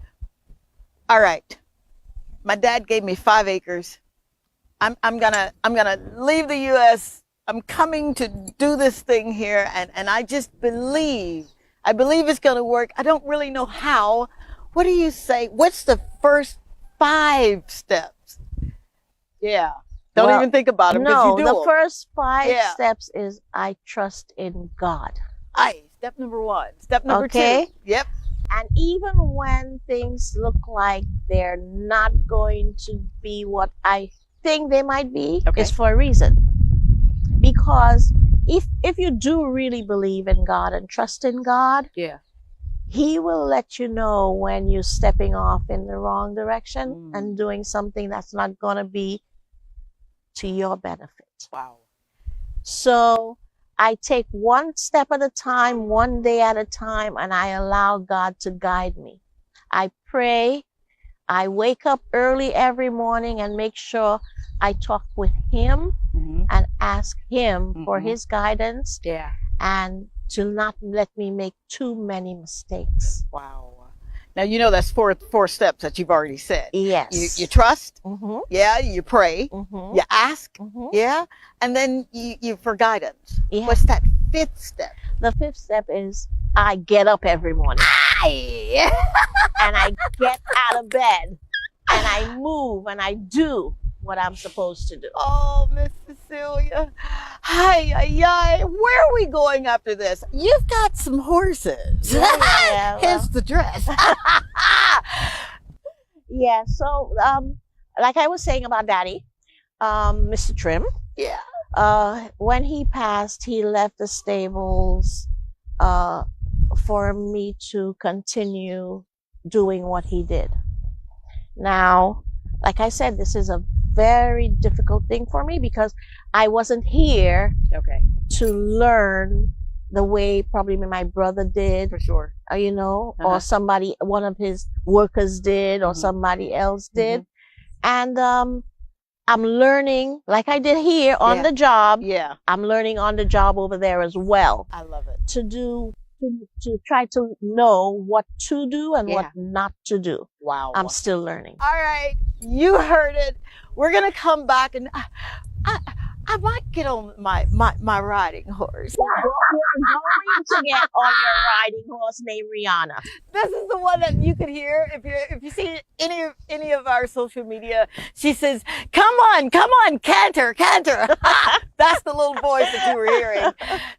all right, my dad gave me 5 acres. I'm gonna leave the U.S. I'm coming to do this thing here, and I just believe it's gonna work. I don't really know how. What do you say? What's the first 5 steps? Don't even think about it. No, you do the them. first 5 steps is I trust in God. Step number 1. Step number 2. Yep. And even when things look like they're not going to be what I think they might be, it's for a reason. Because if you do really believe in God and trust in God, He will let you know when you're stepping off in the wrong direction and doing something that's not going to be to your benefit. Wow. So I take one step at a time, one day at a time, and I allow God to guide me. I pray. I wake up early every morning and make sure I talk with Him and ask Him for His guidance and to not let me make too many mistakes. Wow. Now, that's four steps that you've already said. Yes. You trust. You pray. You ask. And then you for guidance. What's that 5th step? The 5th step is I get up every morning. And I get out of bed and I move and I do what I'm supposed to do. Oh, Miss Cecelia. Where are we going after this? You've got some horses. Hence the dress. So like I was saying about Daddy, Mr. Trim. When he passed, he left the stables for me to continue doing what he did. Now, like I said, this is a very difficult thing for me because I wasn't here to learn the way probably my brother did. For sure. Or one of his workers did, or somebody else did. And I'm learning, like I did here on the job. Yeah. I'm learning on the job over there as well. I love it. To try to know what to do and what not to do. Wow. I'm still learning. All right. You heard it. We're going to come back and I might get on my riding horse. You're going to get on your riding horse named Rihanna. This is the one that you could hear if you see any of our social media. She says, come on, canter, canter. That's the little voice that you were hearing.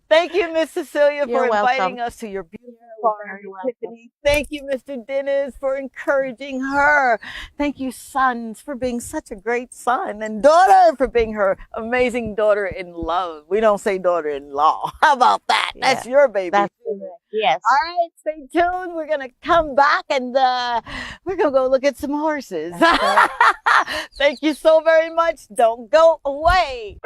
Thank you, Miss Cecelia, for inviting us to your beautiful farm, Tiffany. Thank you, Mr. Dennis, for encouraging her. Thank you, sons, for being such a great son, and daughter for being her amazing daughter-in-law. We don't say daughter-in-law. How about that? Yeah. That's your baby. That's correct. Yes. All right, stay tuned. We're going to come back and we're going to go look at some horses. Thank you so very much. Don't go away.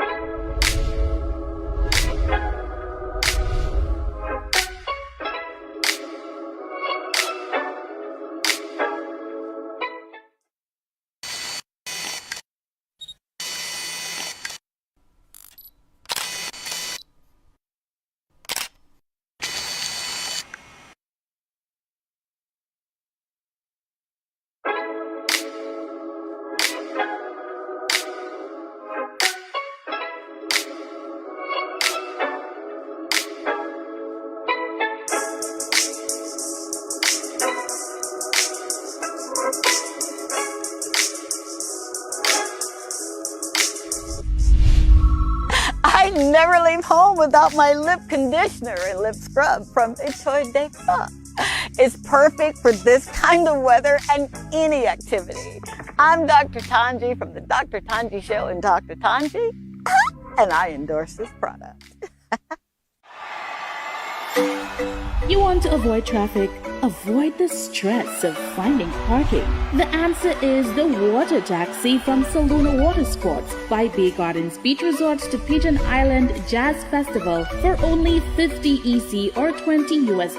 I never leave home without my lip conditioner and lip scrub from T2T. It's perfect for this kind of weather and any activity. I'm Dr. Tongie from the Dr. Tongie Show and Dr. Tongie, and I endorse this product. You want to avoid traffic? Avoid the stress of finding parking? The answer is the water taxi from Saluna Water Sports by Bay Gardens Beach Resorts to Pigeon Island Jazz Festival for only $50 EC or $20 US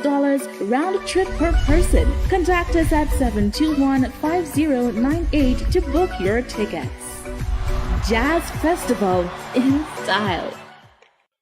round trip per person. Contact us at 721-5098 to book your tickets. Jazz Festival in style.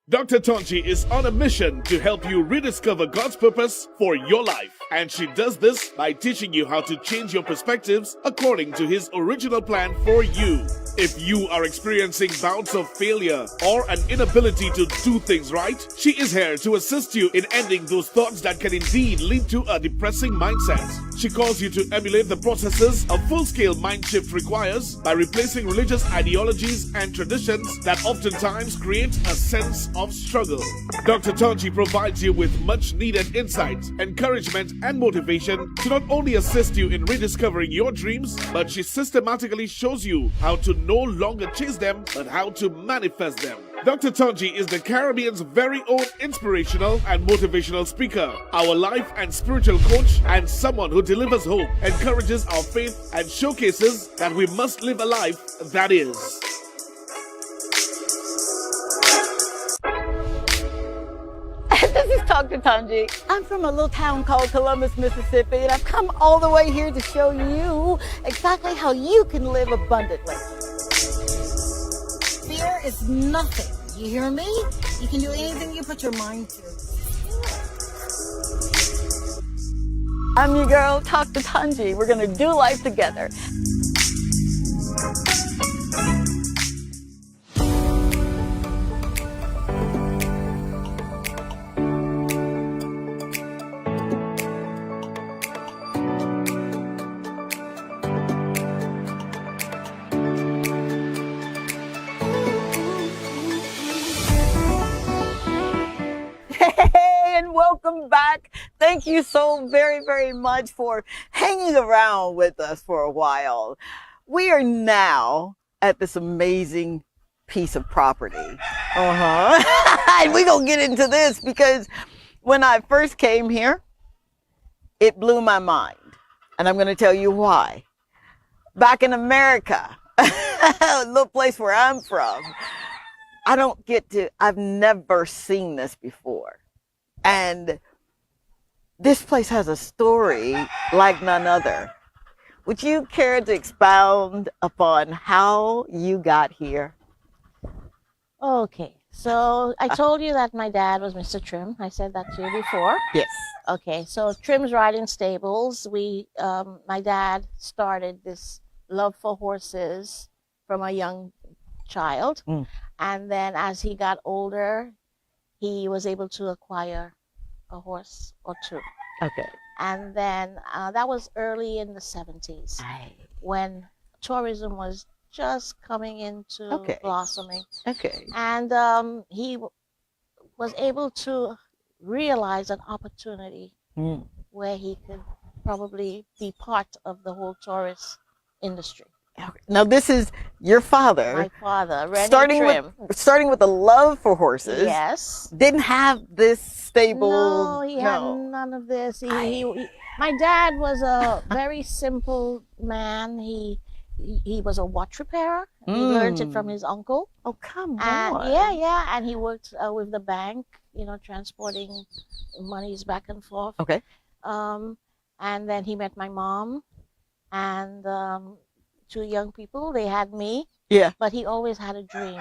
Dr. Tongie is on a mission to help you rediscover God's purpose for your life. And she does this by teaching you how to change your perspectives according to His original plan for you. If you are experiencing bouts of failure or an inability to do things right, she is here to assist you in ending those thoughts that can indeed lead to a depressing mindset. She calls you to emulate the processes a full-scale mind shift requires by replacing religious ideologies and traditions that oftentimes create a sense of struggle. Dr. Tongie provides you with much-needed insight, encouragement, and motivation to not only assist you in rediscovering your dreams, but she systematically shows you how to no longer chase them, but how to manifest them. Dr. Tongie is the Caribbean's very own inspirational and motivational speaker, our life and spiritual coach, and someone who delivers hope, encourages our faith, and showcases that we must live a life that is. This is Dr. Tongie. I'm from a little town called Columbus, Mississippi, and I've come all the way here to show you exactly how you can live abundantly. Fear is nothing. You hear me? You can do anything you put your mind to. I'm your girl, Dr. Tongie. We're going to do life together. Welcome back. Thank you so very, very much for hanging around with us for a while. We are now at this amazing piece of property. And we're going to get into this because when I first came here, it blew my mind. And I'm going to tell you why. Back in America, a little place where I'm from, I've never seen this before. And this place has a story like none other. would you care to expound upon how you got here? Okay, so I told you that my dad was Mr. Trim. I said that to you before. Yes. Okay, so Trim's Riding Stables. My dad started this love for horses from a young child, and then as he got older, he was able to acquire a horse or two. Okay. And then that was early in the 70s when tourism was just coming into blossoming. Okay. And he was able to realize an opportunity where he could probably be part of the whole tourist industry. Now this is your father. My father, Rennie starting with a love for horses. Yes. Didn't have this stable. No, he had none of this. My dad was a very simple man. He was a watch repairer. He learned it from his uncle. Oh, come on. on. Yeah. And he worked with the bank, transporting monies back and forth. Okay. And then he met my mom and two young people. They had me. Yeah. But he always had a dream.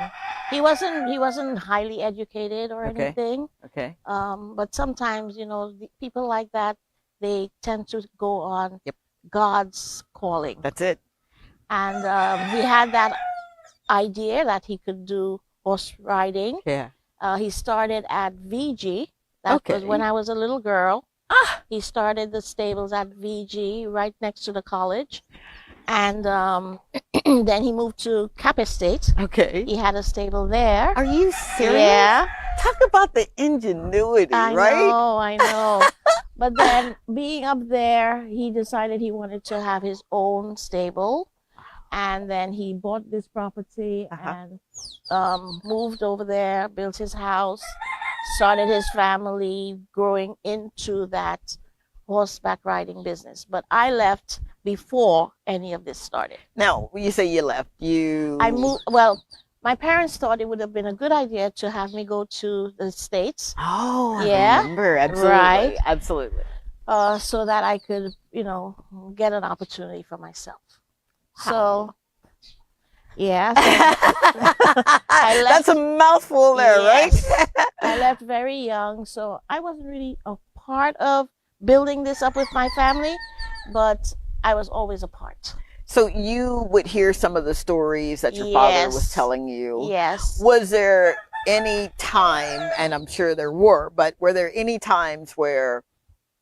He wasn't highly educated or anything. Okay. But sometimes, people like that, they tend to go on God's calling. That's it. And he had that idea that he could do horse riding. Yeah. He started at VG. That was when I was a little girl. He started the stables at VG right next to the college. And then he moved to Cap Estate. Okay. He had a stable there. Are you serious? Yeah. Talk about the ingenuity, right? I know. But then being up there, he decided he wanted to have his own stable. And then he bought this property and moved over there, built his house, started his family, growing into that horseback riding business. But I left before any of this started. Now, when you say you left, I moved. Well, my parents thought it would have been a good idea to have me go to the States. Oh, I yeah, remember. Absolutely. Right. Absolutely. So that I could, get an opportunity for myself. So, yeah. I left, that's a mouthful there, yes, right? I left very young, so I wasn't really a part of building this up with my family, but I was always a part. So you would hear some of the stories that your father was telling you. Yes. Was there any time, and I'm sure there were, but were there any times where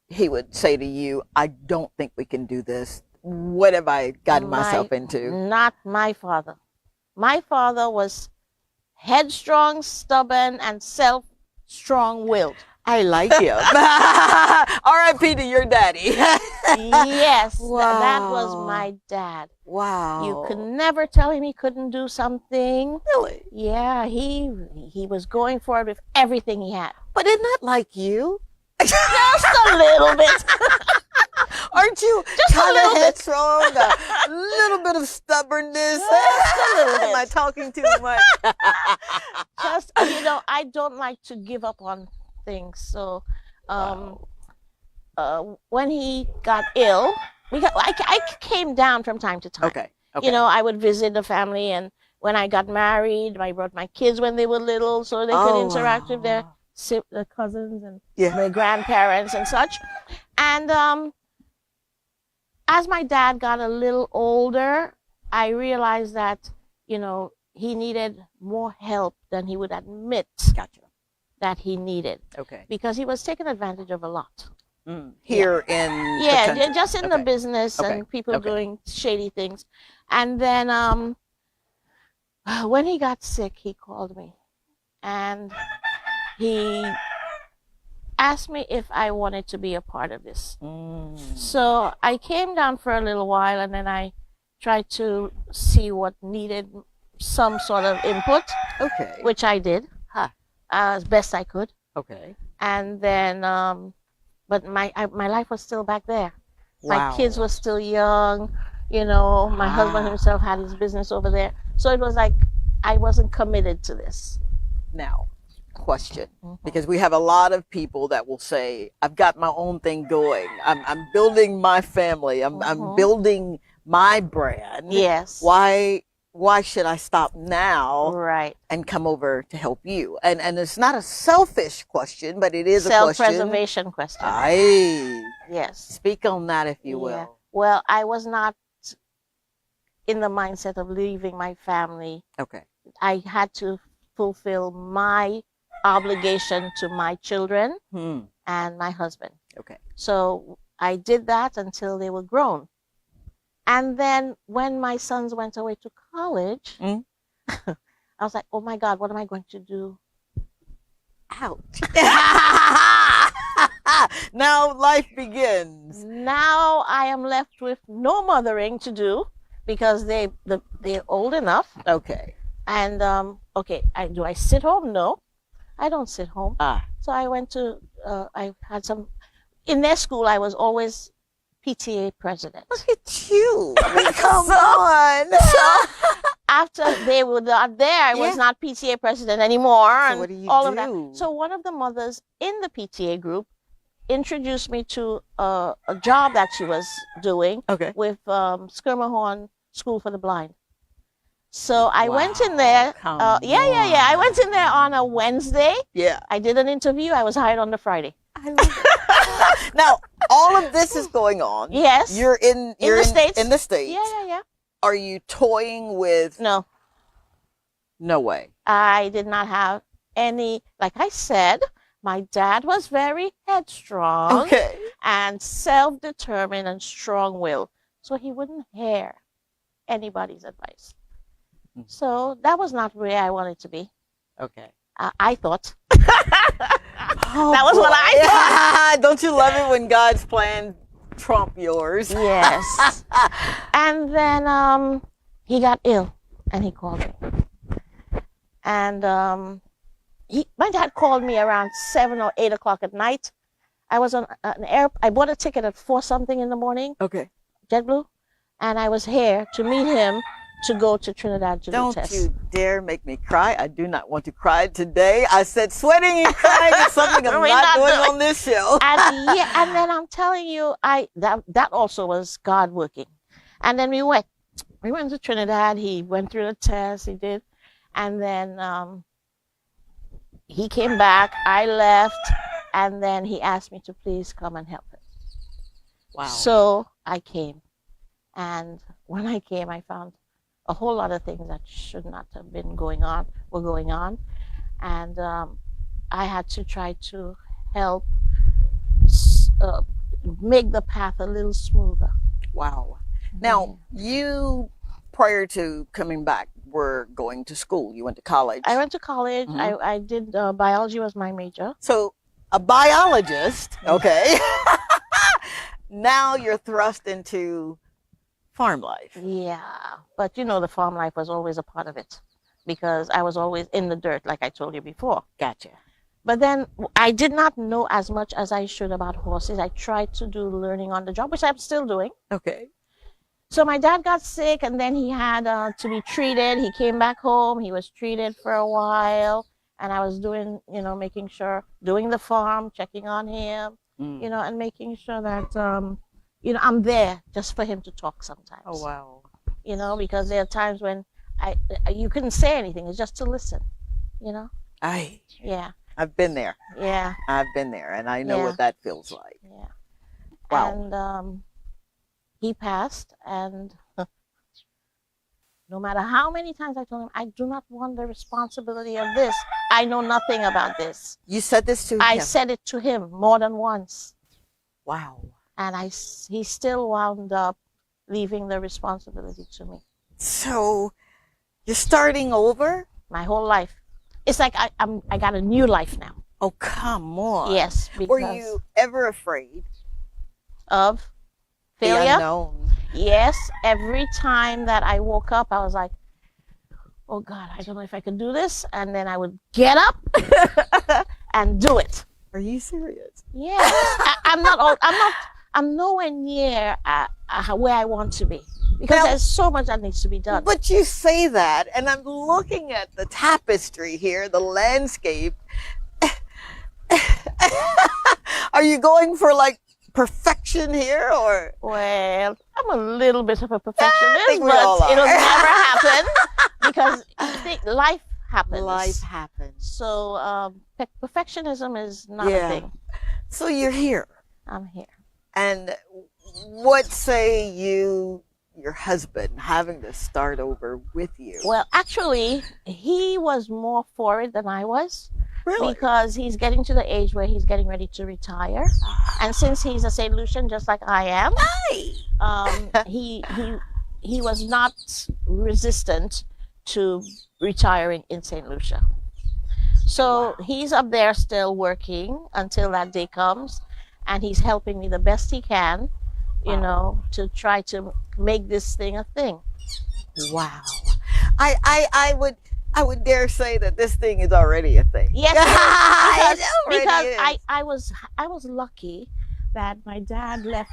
he would say to you, I don't think we can do this? What have I gotten myself into? Not my father. My father was headstrong, stubborn, and strong-willed. I like him. R.I.P. to your daddy. Yes, wow. That was my dad. Wow. You could never tell him he couldn't do something. Really? Yeah, he was going for it with everything he had. But isn't that like you? Just a little bit. Aren't you just kind a of little headstrong? A little bit of stubbornness. Just a little bit. Am I talking too much? Just, I don't like to give up on things. So when he got ill, I came down from time to time. Okay. I would visit the family, and when I got married, I brought my kids when they were little so they could interact with their cousins and my grandparents and such. And as my dad got a little older, I realized that, he needed more help than he would admit that he needed. Okay. Because he was taken advantage of a lot. Here in the country. Just in the business and people doing shady things. And then when he got sick, he called me. And he asked me if I wanted to be a part of this. So I came down for a little while, and then I tried to see what needed some sort of input. Okay. Which I did as best I could. Okay. And then, but my life was still back there. Wow. My kids were still young. My husband himself had his business over there. So it was like I wasn't committed to this. Now, question, because we have a lot of people that will say, I've got my own thing going. I'm building my family. I'm building my brand. Yes. Why should I stop now? Right. And come over to help you? And it's not a selfish question, but it is a question. Self-preservation question. Aye. Yes. Speak on that, if you will. Well, I was not in the mindset of leaving my family. Okay. I had to fulfill my obligation to my children and my husband. Okay. So I did that until they were grown. And then when my sons went away to college, I was like, oh my God, what am I going to do? Ouch. Now life begins. Now I am left with no mothering to do because they're old enough. Okay. And do I sit home? No, I don't sit home. So I went to I had some in their school. I was always PTA president. Look at you! Come on. So after they were not there, I was not PTA president anymore, So and what do you all of do? that. So one of the mothers in the PTA group introduced me to a job that she was doing with Skirmahorn School for the Blind. So I went in there. I went in there on a Wednesday. Yeah. I did an interview. I was hired on the Friday. Now, all of this is going on. Yes. You're in the States. In the States. Yeah. Are you toying with? No. No way. I did not have any. Like I said, my dad was very headstrong. Okay. And self-determined and strong-willed, so he wouldn't hear anybody's advice. So that was not where I wanted to be. Okay. I thought. Oh, that was what I thought. Don't you love it when God's plan trump yours? Yes. And then he got ill, and he called me. And my dad called me around 7 or 8 o'clock at night. I was on an I bought a ticket at 4 something in the morning. Okay. JetBlue, and I was here to meet him to go to Trinidad to do Don't tests. you dare make me cry. I do not want to cry today. I said sweating and crying is something I'm not doing on this show. And then I'm telling you, that also was God working. And then we went to Trinidad. He went through the test. He did, and then he came back. I left, and then he asked me to please come and help him. Wow. So I came, and when I came, I found a whole lot of things that should not have been going on were going on, and I had to try to help make the path a little smoother. Wow. Now, you, prior to coming back, were going to school. You went to college. I went to college. I did biology was my major. So, a biologist, okay. Now you're thrust into farm life. Yeah, but the farm life was always a part of it because I was always in the dirt, like I told you before. Gotcha. But then I did not know as much as I should about horses. I tried to do learning on the job, which I'm still doing. Okay. So my dad got sick, and then he had to be treated. He came back home. He was treated for a while, and I was doing, making sure, doing the farm, checking on him, and making sure that, I'm there just for him to talk sometimes. Oh, wow. Because there are times when you couldn't say anything. It's just to listen, Aye. Yeah. I've been there. Yeah. I've been there, and I know what that feels like. Yeah. Wow. And he passed, and no matter how many times I told him, I do not want the responsibility of this. I know nothing about this. You said this to him? I said it to him more than once. Wow. And he still wound up leaving the responsibility to me. So you're starting over? My whole life. It's like I got a new life now. Oh, come on. Yes. Were you ever afraid of failure? The unknown. Yes. Every time that I woke up, I was like, oh God, I don't know if I can do this. And then I would get up and do it. Are you serious? Yes. I'm nowhere near where I want to be because there's so much that needs to be done. But you say that, and I'm looking at the tapestry here, the landscape. Are you going for like perfection here, or? Well, I'm a little bit of a perfectionist, think we but all are. it'll never happen because I think life happens. Life happens. So perfectionism is not a thing. So you're here. I'm here. And what say your husband having to start over with you? Well, actually, he was more for it than I was. Really? Because he's getting to the age where he's getting ready to retire. And since he's a St. Lucian, just like I am, he was not resistant to retiring in St. Lucia. So he's up there still working until that day comes, and he's helping me the best he can, you know, to try to make this thing a thing. Wow. I would dare say that this thing is already a thing. Yes, because I was lucky that my dad left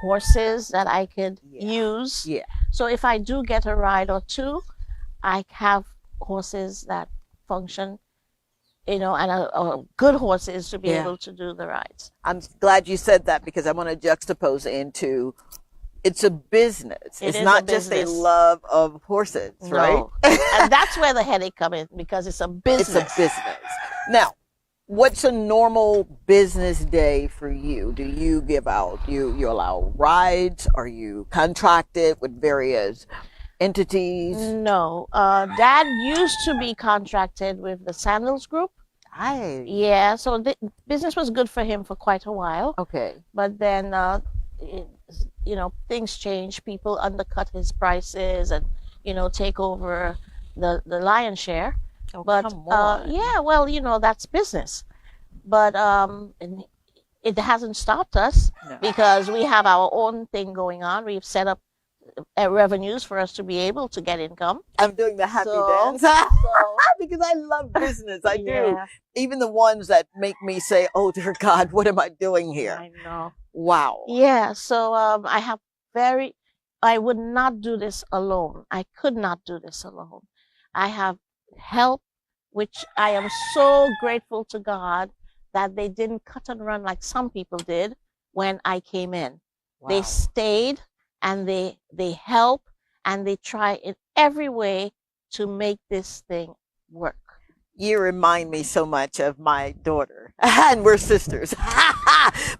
horses that I could use. Yeah. So if I do get a ride or two, I have horses that function, you know, and good horses to be able to do the rides. I'm glad you said that because I want to juxtapose into it's a business. It's not just a love of horses, right? And that's where the headache comes in because it's a business. It's a business. Now, what's a normal business day for you? Do you give out, you allow rides? Are you contracted with various entities? No. Dad used to be contracted with the Sandals Group. Yeah, so the business was good for him for quite a while. Okay. But then, you know, things change. People undercut his prices and, you know, take over the lion's share. Oh, but come on. yeah, well, you know, that's business. But it hasn't stopped us because we have our own thing going on. We've set up revenues for us to be able to get income. I'm doing the happy dance because I love business. I do. Even the ones that make me say, "Oh dear God, what am I doing here?" I know. Wow. Yeah. So I would not do this alone. I could not do this alone. I have help, which I am so grateful to God that they didn't cut and run like some people did when I came in. Wow. They stayed and they help and they try in every way to make this thing work. You remind me so much of my daughter, and we're sisters.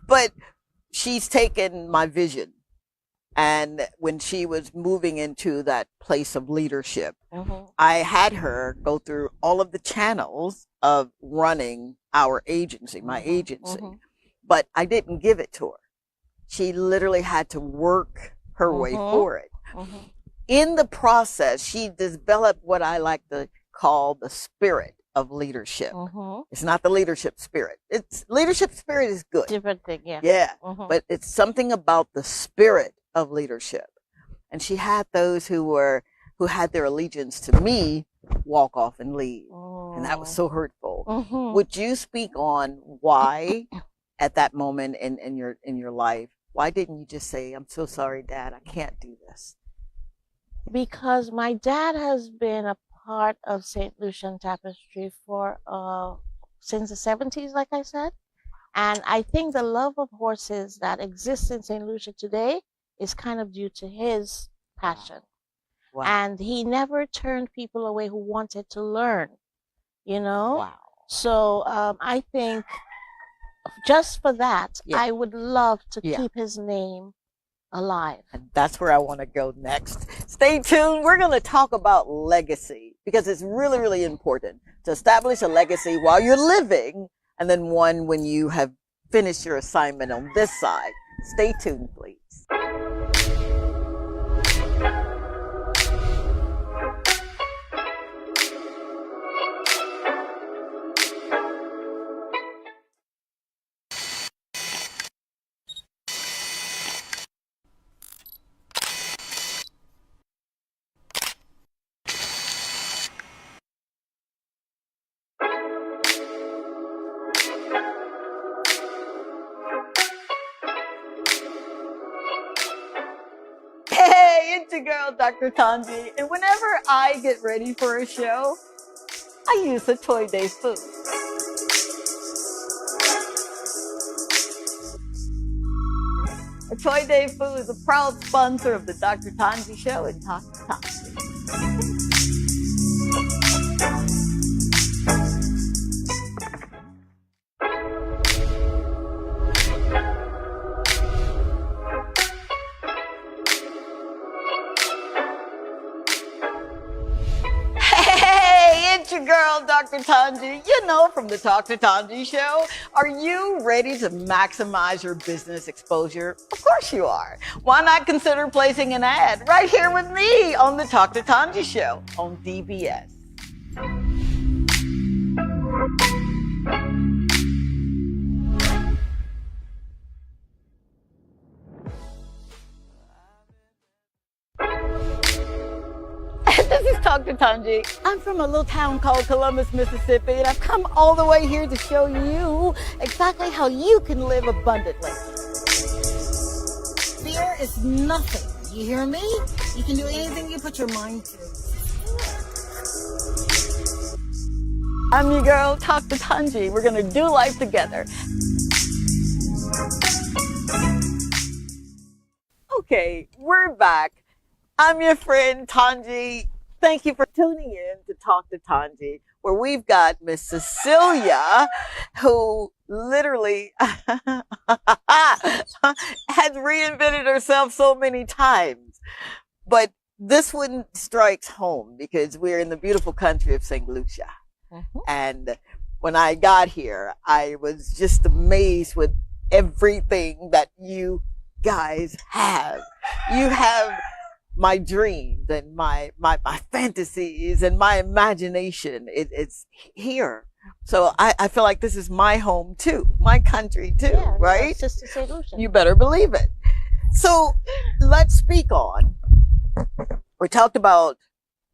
But she's taken my vision. And when she was moving into that place of leadership, I had her go through all of the channels of running our agency, my agency. But I didn't give it to her. She literally had to work her way for it. In the process, she developed what I like to call the spirit of leadership. It's not the leadership spirit. It's leadership spirit is good. Different thing, yeah. Yeah. But it's something about the spirit of leadership. And she had those who had their allegiance to me walk off and leave. And that was so hurtful. Would you speak on why at that moment in your life, why didn't you just say, "I'm so sorry, Dad, I can't do this"? Because my dad has been a part of St. Lucian tapestry for since the 70s, like I said. And I think the love of horses that exists in St. Lucia today is kind of due to his passion. Wow. And he never turned people away who wanted to learn, you know? Wow. So I think just for that, I would love to keep his name alive. And that's where I want to go next. Stay tuned. We're going to talk about legacy because it's really, really important to establish a legacy while you're living and then one when you have finished your assignment on this side. Stay tuned, please. It's your girl, Dr. Tongie, and whenever I get ready for a show, I use a Toy Day food. Choi Day Fu is a proud sponsor of the Dr. Tongie Show and Talk to Tongie. It's your girl, Dr. Tongie. You know, from the Talk to Tongie Show. Are you ready to maximize your business exposure? Of course you are. Why not consider placing an ad right here with me on the Talk to Tongie Show on DBS? This is Talk to Tongie. I'm from a little town called Columbus, Mississippi, and I've come all the way here to show you exactly how you can live abundantly. Fear is nothing. You hear me? You can do anything you put your mind to. I'm your girl, Talk to Tongie. We're going to do life together. Okay, we're back. I'm your friend, Tongie. Thank you for tuning in to Talk to Tongie, where we've got Miss Cecelia, who literally has reinvented herself so many times. But this one strikes home because we're in the beautiful country of St. Lucia. Mm-hmm. And when I got here, I was just amazed with everything that you guys have. You have my dreams and my fantasies and my imagination. It's here. So I feel like this is my home too, my country too, yeah, right? Sister St. Lucia. You better believe it. So let's speak on. We talked about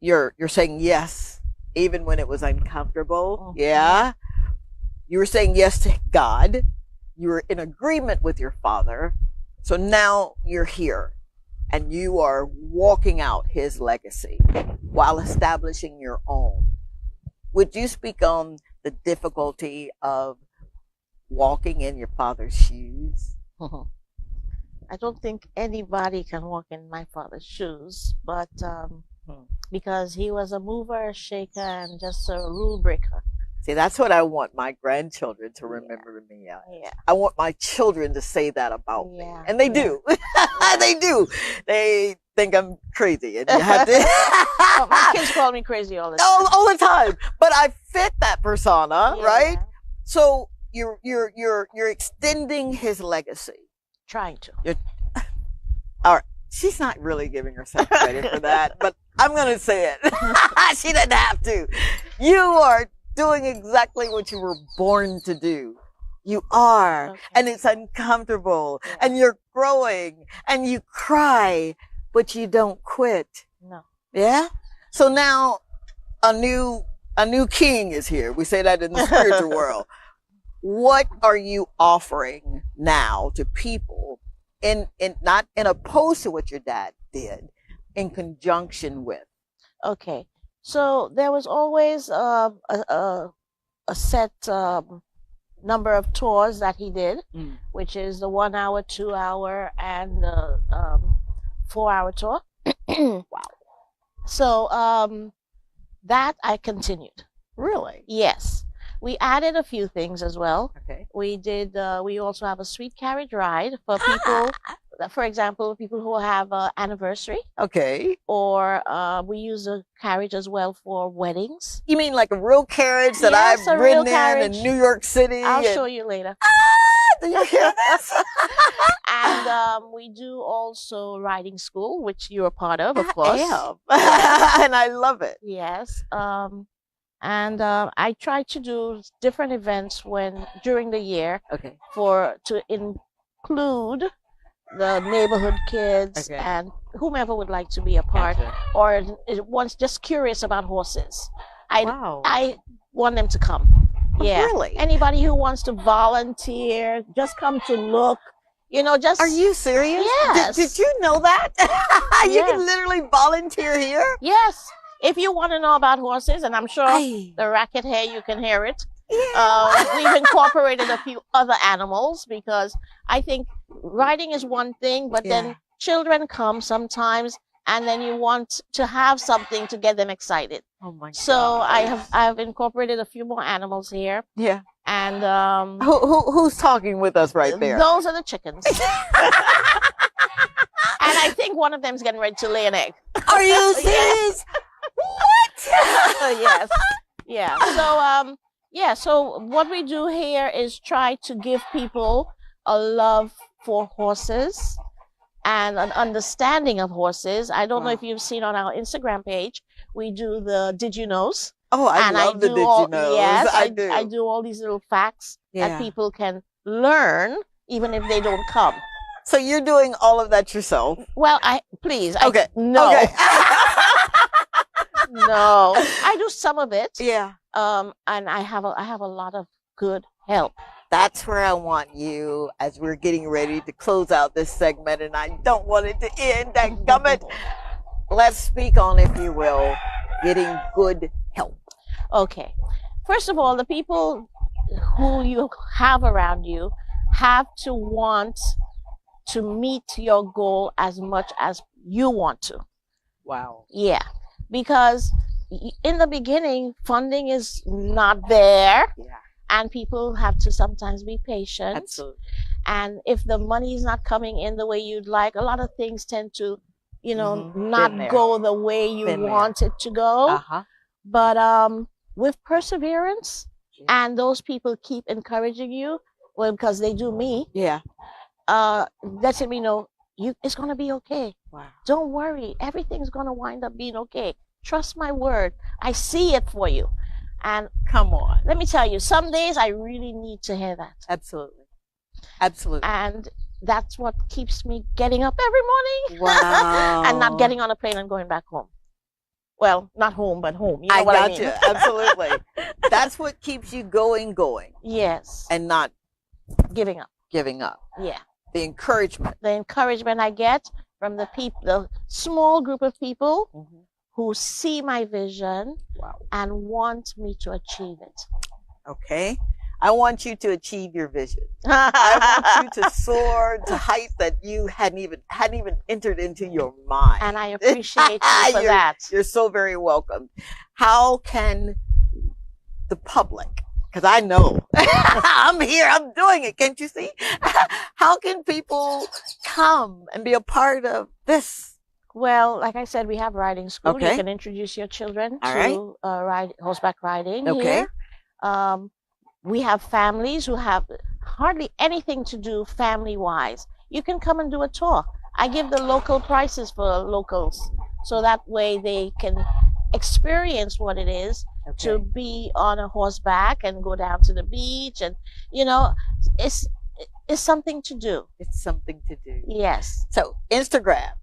you're saying yes, even when it was uncomfortable. Mm-hmm. Yeah. You were saying yes to God. You were in agreement with your Father. So now you're here. And you are walking out his legacy while establishing your own. Would you speak on the difficulty of walking in your father's shoes? I don't think anybody can walk in my father's shoes, but because he was a mover, a shaker, and just a rule breaker. See, that's what I want my grandchildren to remember me. Yeah. I want my children to say that about me. And they do. They do. They think I'm crazy. And you have to my kids call me crazy all the time. All the time. But I fit that persona, right? So you're extending his legacy. Trying to. All right. She's not really giving herself credit for that, but I'm going to say it. She didn't have to. You are doing exactly what you were born to do. You are. Okay. And it's uncomfortable. Yeah. And you're growing. And you cry, but you don't quit. No. Yeah? So now a new king is here. We say that in the spiritual world. What are you offering now to people in not in opposed to what your dad did, in conjunction with? Okay. So there was always a set number of tours that he did, which is the 1 hour, 2 hour, and the 4 hour tour. Wow. So that I continued. Really? Yes. We added a few things as well. Okay. We did. We also have a sweet carriage ride for people. For example, people who have an anniversary. Okay. Or we use a carriage as well for weddings. You mean like a real carriage that Yes, I've ridden in New York City? I'll show you later. Do you hear this? And we do also riding school, which you're a part of course. I am. And I love it. Yes. And I try to do different events during the year. Okay. To include the neighborhood kids and whomever would like to be a part, or one's just curious about horses. I want them to come. Yeah. Really? Anybody who wants to volunteer, just come to look. Just. Are you serious? Yes. Did you know that? You can literally volunteer here? Yes. If you want to know about horses, and I'm sure the racket hair, you can hear it. We've incorporated a few other animals because I think riding is one thing, but then children come sometimes, and then you want to have something to get them excited. Oh my! So I've incorporated a few more animals here. Yeah. And who's talking with us right there? Those are the chickens. And I think one of them is getting ready to lay an egg. Are you serious? What? Yes. Yeah. So so what we do here is try to give people a love for horses and an understanding of horses. I don't know if you've seen on our Instagram page, we do the Did You Knows. Oh, I love the Did You Knows. Yes, I do. I do all these little facts Yeah. that people can learn even if they don't come. So you're doing all of that yourself? Well, okay. No. Okay. No. I do some of it. Yeah. And I have a lot of good help. That's where I want you as we're getting ready to close out this segment, and I don't want it to end. That gummit. Let's speak on, if you will, getting good help. Okay. First of all, the people who you have around you have to want to meet your goal as much as you want to. Wow. Yeah. Because in the beginning, funding is not there. Yeah. And people have to sometimes be patient. Absolutely. And if the money is not coming in the way you'd like, a lot of things tend to, not go the way you want it to go. Uh-huh. But with perseverance, and those people keep encouraging you, well, because they do me. Yeah. Letting me know it's gonna be okay. Wow. Don't worry, everything's gonna wind up being okay. Trust my word. I see it for you. And come on. Let me tell you, some days I really need to hear that. Absolutely. Absolutely. And that's what keeps me getting up every morning. Wow. And not getting on a plane and going back home. Well, not home, but home. You know I what got I mean? you. Absolutely. That's what keeps you going. Yes. And not giving up. Yeah. The encouragement. The encouragement I get from the small group of people who see my vision and want me to achieve it. Okay. I want you to achieve your vision. I want you to soar to heights that you hadn't even entered into your mind. And I appreciate you for that. You're so very welcome. How can the public, because I know I'm here, I'm doing it, can't you see? How can people come and be a part of this? Well, like I said, we have riding school. Okay. You can introduce your children All to horseback riding Okay. here. We have families who have hardly anything to do family-wise. You can come and do a tour. I give the local prices for locals, so that way they can experience what it is to be on a horseback and go down to the beach. And, it's something to do. It's something to do. Yes. So Instagram,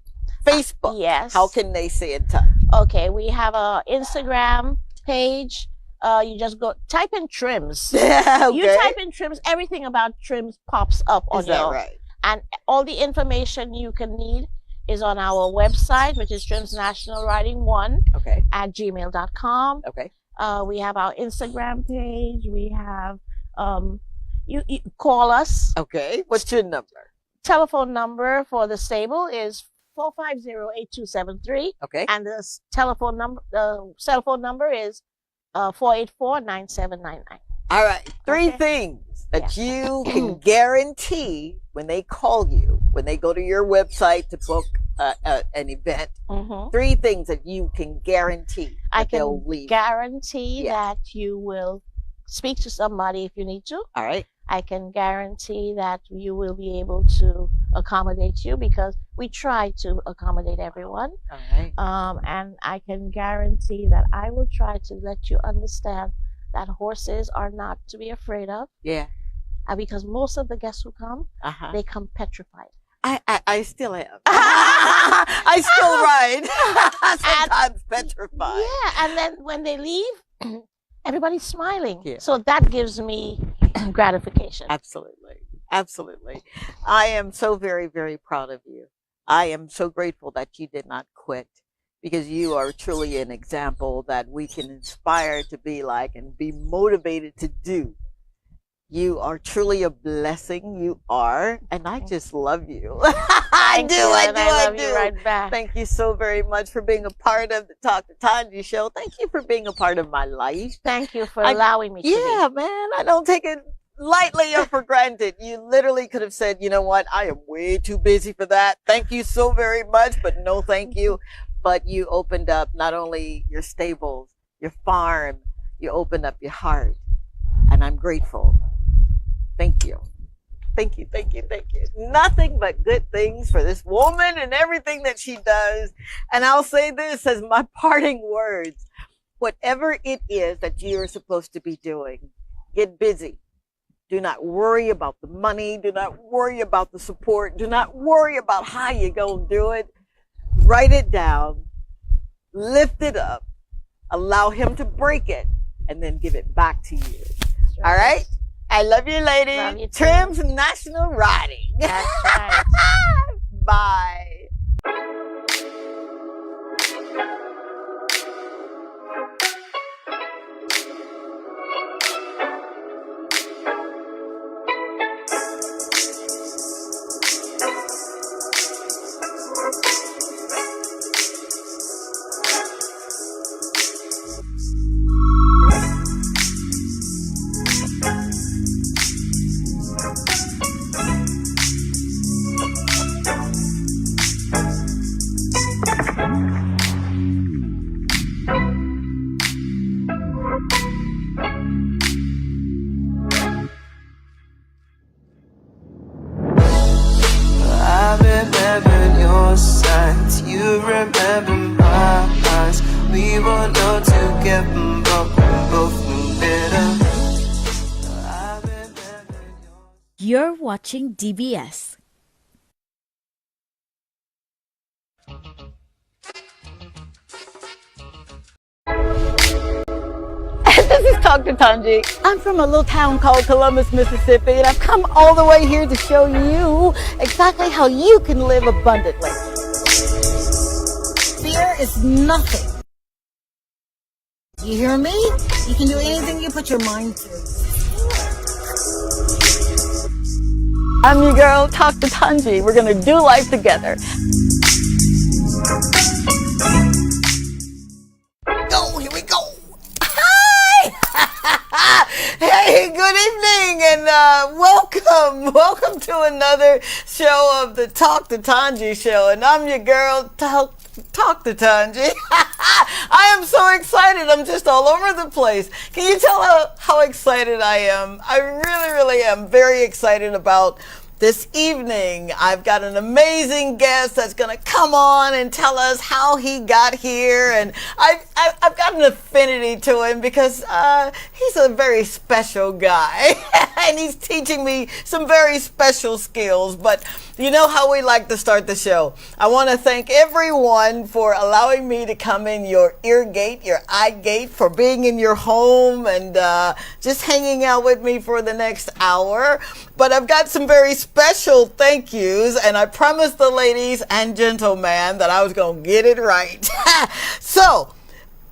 Facebook. Yes. How can they stay in touch? Okay, we have a Instagram page. You just type in trims. Okay. You type in trims, everything about trims pops up on Is that your right? And all the information you can need is on our website, which is trimsnationalriding1 at gmail.com. Okay. We have our Instagram page. We have you call us. Okay. What's your number? Telephone number for the stable is 450-8273. Okay. And the cell phone number is 484-9799. All right. Three things that you can guarantee when they call you, when they go to your website to book an event. Three things that you can guarantee that they'll leave. Guarantee that you will speak to somebody if you need to. All right. I can guarantee that you will be able to accommodate you because we try to accommodate everyone. All right. And I can guarantee that I will try to let you understand that horses are not to be afraid of. Yeah. Because most of the guests who come, they come petrified. I still am. I still ride. Sometimes petrified. Yeah, and then when they leave, everybody's smiling. Yeah. So that gives me gratification. Absolutely. Absolutely. I am so very, very proud of you. I am so grateful that you did not quit. because you are truly an example that we can inspire to be like and be motivated to do. You are truly a blessing. You are, and I just love you. I do. I love you right back. Thank you so very much for being a part of the Talk to Tongie show. Thank you for being a part of my life. Thank you for allowing me to Yeah, man. I don't take it lightly or for granted. You literally could have said, you know what? I am way too busy for that. Thank you so very much, but no thank you. But you opened up not only your stables, your farm, you opened up your heart. And I'm grateful. Thank you. Thank you, thank you, thank you. Nothing but good things for this woman and everything that she does. And I'll say this as my parting words. Whatever it is that you're supposed to be doing, get busy. Do not worry about the money. Do not worry about the support. Do not worry about how you're going to do it. Write it down. Lift it up. Allow him to break it and then give it back to you. Sure. All right? I love you, lady. Love you too. Trim's National Riding. That's right. Bye. You're watching DBS. This is Talk to Tongie. I'm from a little town called Columbus, Mississippi, and I've come all the way here to show you exactly how you can live abundantly. Fear is nothing. You hear me? You can do anything you put your mind to. I'm your girl, Talk to Tongie. We're going to do life together. Oh, here we go. Hey, good evening and welcome to another show of the Talk to Tongie show. And I'm your girl, Talk to Tongie. I am so excited. I'm just all over the place. Can you tell how excited I am? I really, really am very excited about this evening. I've got an amazing guest that's going to come on and tell us how he got here. And I've got an affinity to him because he's a very special guy. And he's teaching me some very special skills. But you know how we like to start the show. I want to thank everyone for allowing me to come in your ear gate, your eye gate, for being in your home and just hanging out with me for the next hour. But I've got some very special thank yous, and I promised the ladies and gentlemen that I was going to get it right. So,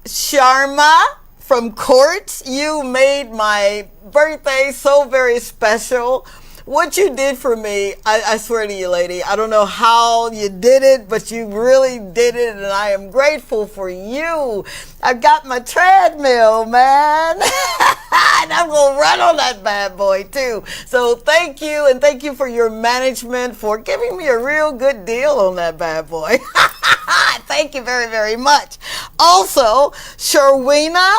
Sharma from Court, you made my birthday so very special. What you did for me, I swear to you, lady, I don't know how you did it, but you really did it, and I am grateful for you. I got my treadmill, man, and I'm going to run on that bad boy, too. So thank you, and thank you for your management for giving me a real good deal on that bad boy. Thank you very, very much. Also, Sharwina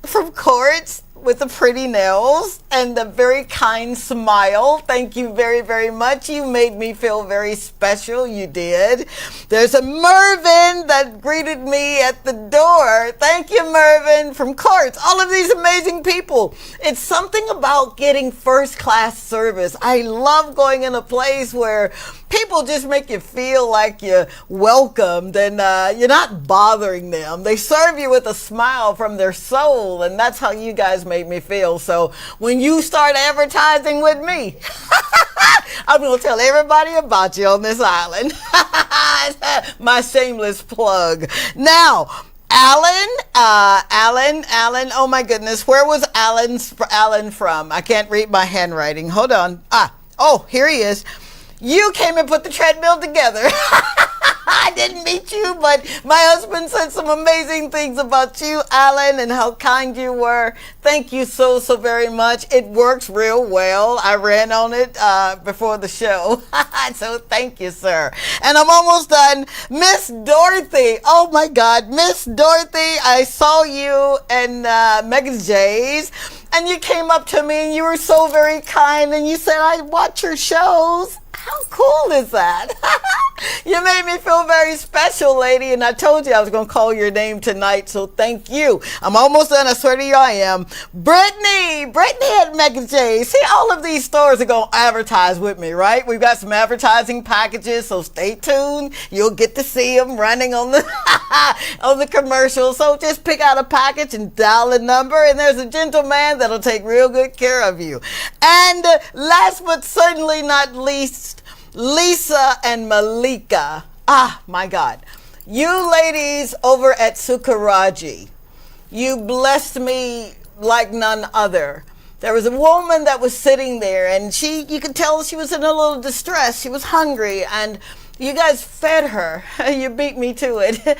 from Courts, with the pretty nails and the very kind smile. Thank you very, very much. You made me feel very special. You did. There's a Mervin that greeted me at the door. Thank you, Mervin, from Courts. All of these amazing people. It's something about getting first-class service. I love going in a place where people just make you feel like you're welcomed and you're not bothering them. They serve you with a smile from their soul, and that's how you guys made me feel. So when you start advertising with me, I'm going to tell everybody about you on this island. My shameless plug. Now, Alan, oh my goodness, where was Alan from? I can't read my handwriting. Hold on. Here he is. You came and put the treadmill together. I didn't meet you, but my husband said some amazing things about you, Alan, and how kind you were. Thank you so very much. It works real well. I ran on it before the show. So thank you, sir. And I'm almost done. Miss Dorothy. Oh, my God. Miss Dorothy, I saw you in Megan J's, and you came up to me, and you were so very kind, and you said, I watch your shows. How cool is that? You made me feel very special, lady, and I told you I was going to call your name tonight, so thank you. I'm almost done. I swear to you I am. Brittany at Megan J. See, all of these stores are going to advertise with me, right? We've got some advertising packages, so stay tuned. You'll get to see them running on the on the commercial. So just pick out a package and dial a number, and there's a gentleman that'll take real good care of you. And last but certainly not least, Lisa and Malika. My God. You ladies over at Sukaraji, you blessed me like none other. There was a woman that was sitting there, and you could tell she was in a little distress. She was hungry, and you guys fed her. You beat me to it.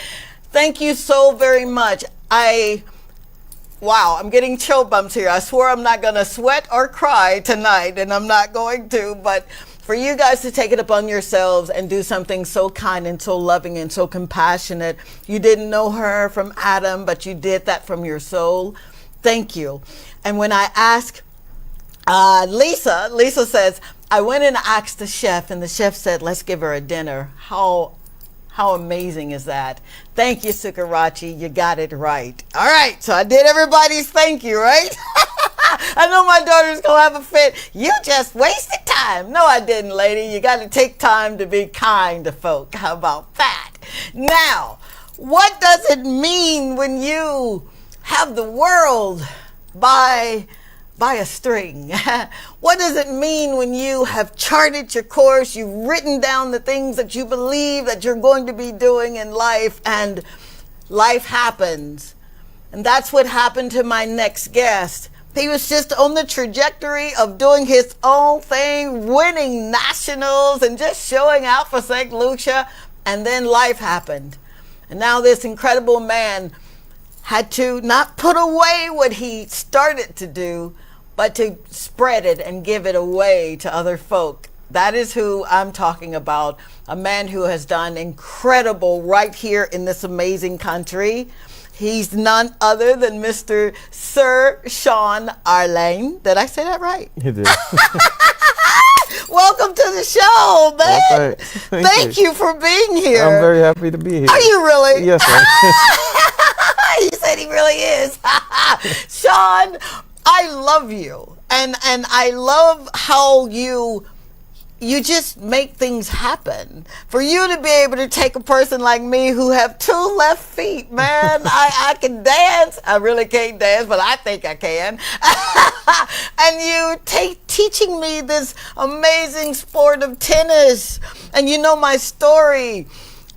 Thank you so very much. Wow, I'm getting chill bumps here. I swear I'm not going to sweat or cry tonight, and I'm not going to, but for you guys to take it upon yourselves and do something so kind and so loving and so compassionate. You didn't know her from Adam, but you did that from your soul. Thank you. And when I asked Lisa says, I went and asked the chef, and the chef said, let's give her a dinner. How amazing is that? Thank you, Sukarachi. You got it right. All right, so I did everybody's thank you, right? I know my daughter's going to have a fit. You just wasted time. No, I didn't, lady. You got to take time to be kind to folk. How about that? Now, what does it mean when you have the world by a string? What does it mean when you have charted your course, you've written down the things that you believe that you're going to be doing in life, and life happens? And that's what happened to my next guest. He was just on the trajectory of doing his own thing, winning nationals and just showing out for St. Lucia. And then life happened. And now this incredible man had to not put away what he started to do, but to spread it and give it away to other folk. That is who I'm talking about. A man who has done incredible right here in this amazing country. He's none other than Mr. Sir Sean Arlain. Did I say that right? You did. Welcome to the show, man. Well, Thank you for being here. I'm very happy to be here. Are you really? Yes, sir. He said he really is. Sean, I love you. And I love how you just make things happen. For you to be able to take a person like me who have two left feet, man, I can dance. I really can't dance, but I think I can. And you teaching me this amazing sport of tennis. And you know my story.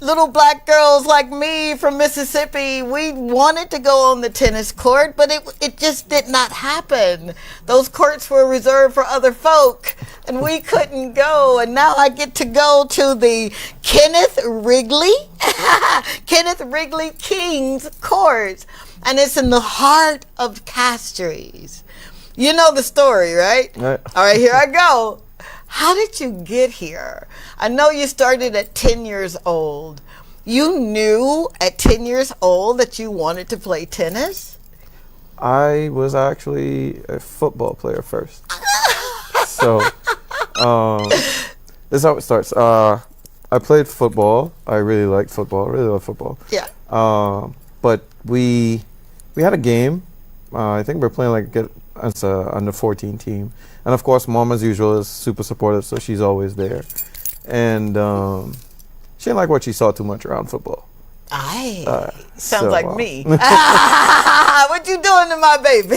Little black girls like me from Mississippi, we wanted to go on the tennis court, but it just did not happen. Those courts were reserved for other folk, and we couldn't go. And now I get to go to the Kenneth Wrigley King's Court, and it's in the heart of Castries. You know the story, right? Right. All right, here I go. How did you get here? I know you started at 10 years old. You knew at 10 years old that you wanted to play tennis? I was actually a football player first. So, this is how it starts. I played football. I really liked football. I really love football. Yeah. But we had a game. I think we're playing as a under 14 team. And of course, Mom, as usual, is super supportive, so she's always there. And she didn't like what she saw too much around football. Sounds like me. What you doing to my baby?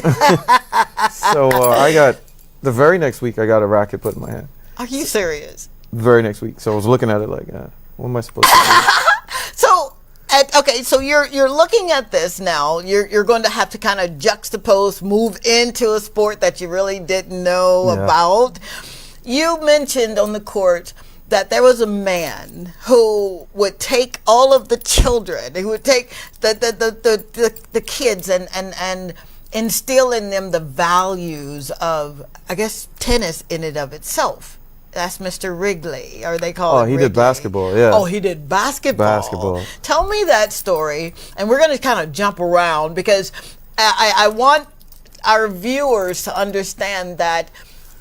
So I got, the very next week, I got a racket put in my hand. Are you serious? Very next week. So I was looking at it like, What am I supposed to do? So, so you're looking at this now. You're going to have to kind of juxtapose, move into a sport that you really didn't know about. You mentioned on the court that there was a man who would take all of the children, who would take the kids and instill in them the values of, I guess, tennis in and of itself. That's Mr. Wrigley, or they call it he Wrigley. did basketball, yeah. Oh, he did basketball. Tell me that story, and we're going to kind of jump around because I want our viewers to understand that,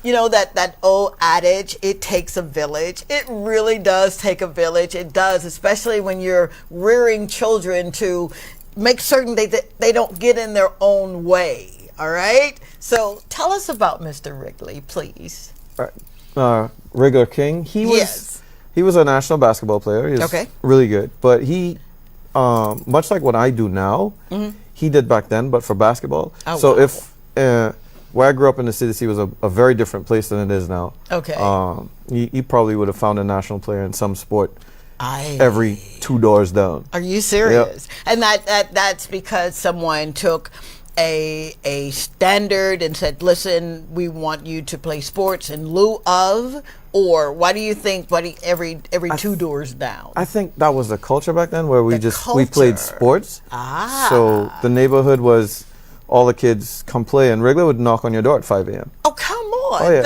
you know, that old adage, it takes a village. It really does take a village. It does, especially when you're rearing children to make certain they don't get in their own way, all right? So tell us about Mr. Wrigley, please. Wriggler King, he was a national basketball player. He was really good. But he, much like what I do now, he did back then, but for basketball. Oh, so wow. if where I grew up in the city was a very different place than it is now. Okay. You probably would have found a national player in some sport every 2 doors down. Are you serious? Yep. And that's because someone took a standard and said, listen, we want you to play sports in lieu of, or why do you think every 2 doors down? I think that was the culture back then where we played sports. So the neighborhood was all the kids come play, and Wrigley would knock on your door at 5 a.m. Oh, come on. Oh yeah.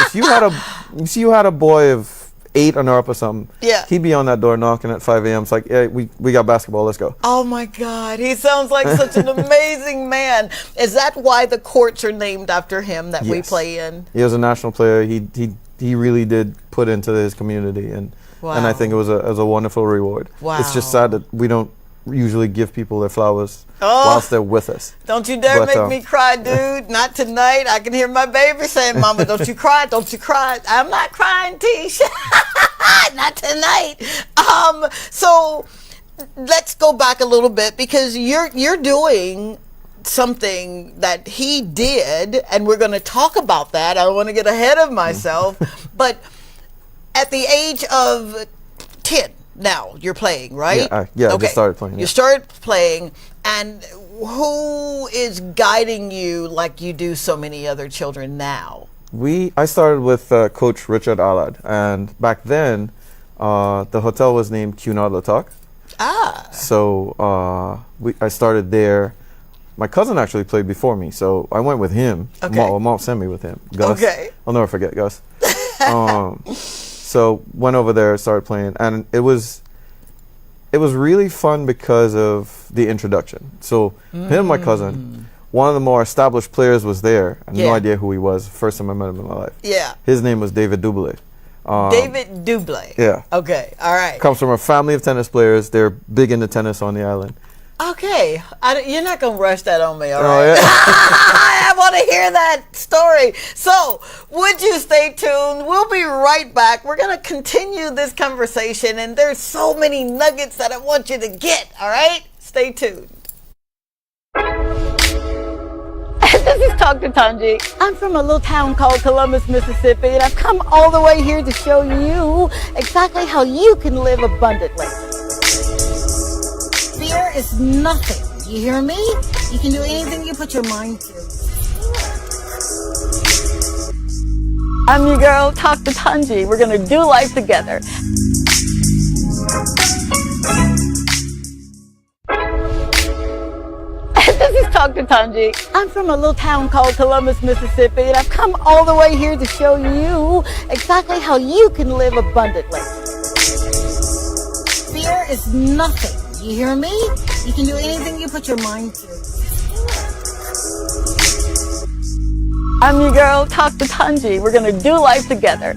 if you had a boy of 8 and up or something, he'd be on that door knocking at 5 a.m. It's like, yeah, we got basketball, let's go. Oh my God, he sounds like such an amazing man. Is that why the courts are named after him that we play in? He was a national player. He really did put into his community, and I think it was a wonderful reward. Wow. It's just sad that we don't usually give people their flowers whilst they're with us. Don't you dare make me cry, dude. Not tonight. I can hear my baby saying, Mama, don't you cry, don't you cry. I'm not crying, Tish. Not tonight. So let's go back a little bit, because you're doing something that he did, and we're going to talk about that. I don't want to get ahead of myself, but at the age of 10, now you're playing, right? I just started playing. You started playing, and who is guiding you like you do so many other children now? I started with Coach Richard Allard, and back then the hotel was named Cunard Latok. So I started there. My cousin actually played before me, so I went with him. Mom sent me with him. Gus. I'll never forget Gus. So went over there, started playing, and it was really fun because of the introduction. So him, my cousin, one of the more established players was there. I had no idea who he was. First time I met him in my life. Yeah. His name was David Du Bois. David Du Bois. Yeah. Okay. All right. Comes from a family of tennis players. They're big into tennis on the island. Okay, you're not going to rush that on me, all right? I want to hear that story. So, would you stay tuned? We'll be right back. We're going to continue this conversation, and there's so many nuggets that I want you to get, all right? Stay tuned. This is Dr. Tongie. I'm from a little town called Columbus, Mississippi, and I've come all the way here to show you exactly how you can live abundantly. Fear is nothing. You hear me? You can do anything you put your mind to. I'm your girl, Dr. Tongie. We're going to do life together. This is Dr. Tongie. I'm from a little town called Columbus, Mississippi, and I've come all the way here to show you exactly how you can live abundantly. Fear is nothing. You hear me? You can do anything you put your mind to. I'm your girl, Dr. Tongie. We're going to do life together.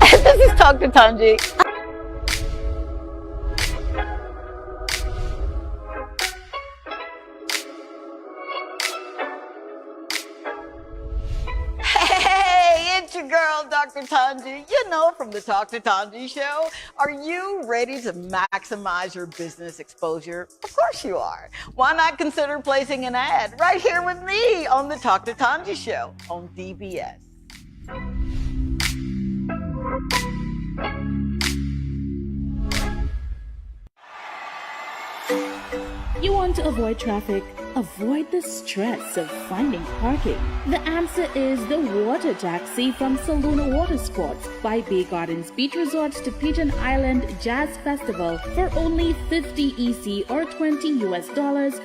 This is Dr. Tongie. your girl, Dr. Tongie, you know, from the Talk to Tongie show. Are you ready to maximize your business exposure? Of course you are. Why not consider placing an ad right here with me on the Talk to Tongie show on DBS? You want to avoid traffic? Avoid the stress of finding parking. The answer is the water taxi from Saluna Water Sports by Bay Gardens Beach Resorts to Pigeon Island Jazz Festival for only $50 EC or $20 US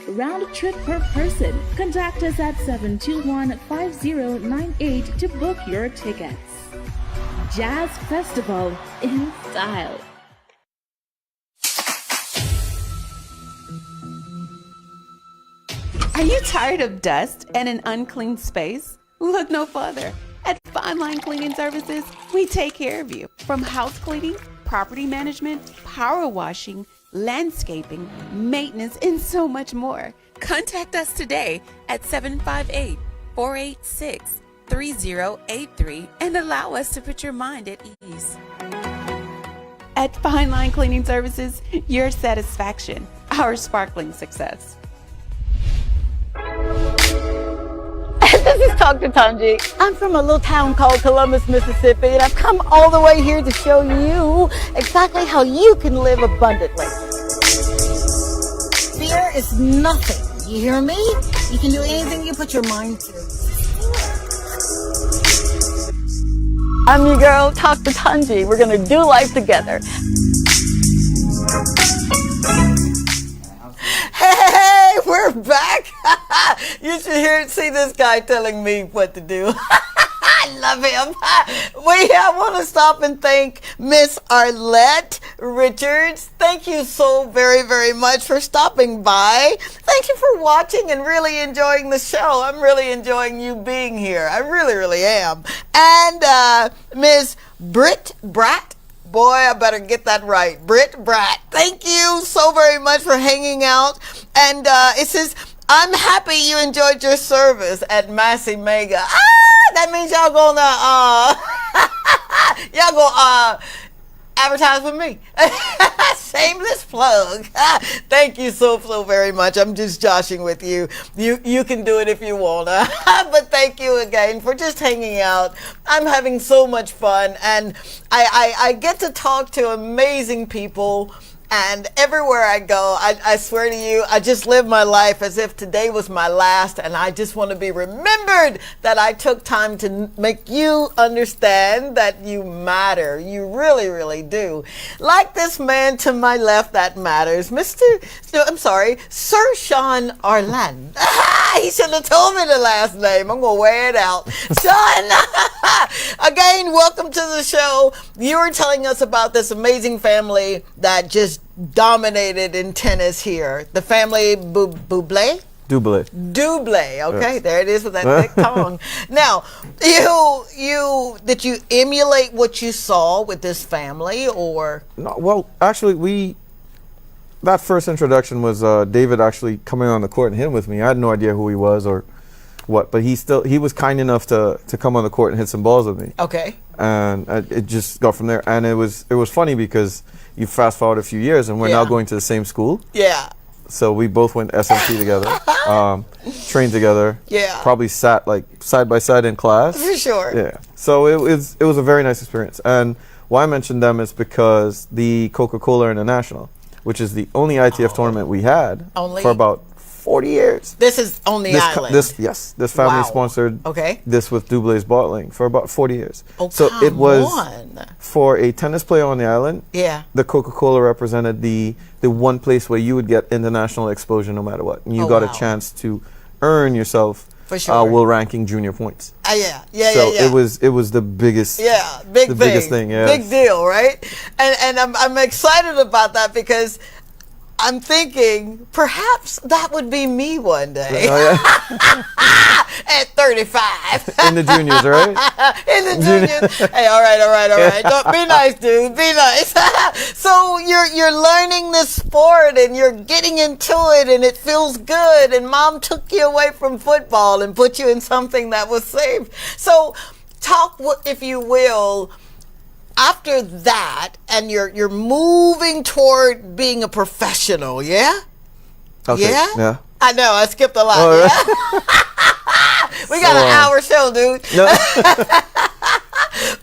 round trip per person. Contact us at 721-5098 to book your tickets. Jazz Festival in style. Are you tired of dust and an unclean space? Look no further. At Fine Line Cleaning Services, we take care of you. From house cleaning, property management, power washing, landscaping, maintenance, and so much more. Contact us today at 758-486-3083 and allow us to put your mind at ease. At Fine Line Cleaning Services, your satisfaction, our sparkling success. This is Dr. Tongie. I'm from a little town called Columbus, Mississippi, and I've come all the way here to show you exactly how you can live abundantly. Fear is nothing. You hear me? You can do anything you put your mind to. I'm your girl, Dr. Tongie. We're going to do life together. Hey, we're back. You should see this guy telling me what to do. I love him. I want to stop and thank Miss Arlette Richards. Thank you so very, very much for stopping by. Thank you for watching and really enjoying the show. I'm really enjoying you being here. I really, really am. And Miss Britt Bratt. Boy, I better get that right. Britt Bratt. Thank you so very much for hanging out. And it says, I'm happy you enjoyed your service at Massey Mega. That means y'all gonna advertise with me. Shameless plug. Thank you so very much. I'm just joshing with you. You can do it if you wanna. But thank you again for just hanging out. I'm having so much fun, and I get to talk to amazing people. And everywhere I go, I swear to you, I just live my life as if today was my last, and I just want to be remembered that I took time to make you understand that you matter. You really, really do. Like this man to my left that matters, Sir Sean Arlain. He should have told me the last name. I'm going to wear it out. Sean, again, welcome to the show. You were telling us about this amazing family that just dominated in tennis here. The family Buble? Duble. Okay, yes. There it is with that thick tongue. Now, did you emulate what you saw with this family, or? No, well, actually, that first introduction was David actually coming on the court and hitting with me. I had no idea who he was or what, but he was kind enough to come on the court and hit some balls with me. Okay. And it just got from there. And it was funny because you fast forward a few years and we're now going to the same school. Yeah. So we both went SMT together, trained together. Yeah. Probably sat like side by side in class. For sure. Yeah. So it was a very nice experience. And why I mentioned them is because the Coca-Cola International, which is the only ITF tournament we had for about 40 years. This is on the island. This family sponsored this with Dublay's bottling for about 40 years. Oh, so it was for a tennis player on the island. Yeah. The Coca-Cola represented the one place where you would get international exposure no matter what. And you got a chance to earn yourself world ranking junior points. So it was the biggest biggest thing. Yeah. Big deal, right? And I'm excited about that because I'm thinking perhaps that would be me one day. At 35. In the juniors, right? In the juniors. Hey, all right. Don't be nice, dude. Be nice. So you're learning this sport and you're getting into it and it feels good, and mom took you away from football and put you in something that was safe. So talk, if you will, after that, and you're moving toward being a professional, yeah? Okay. Yeah? I know, I skipped a lot. Oh, Yeah? We got an hour show, dude. No.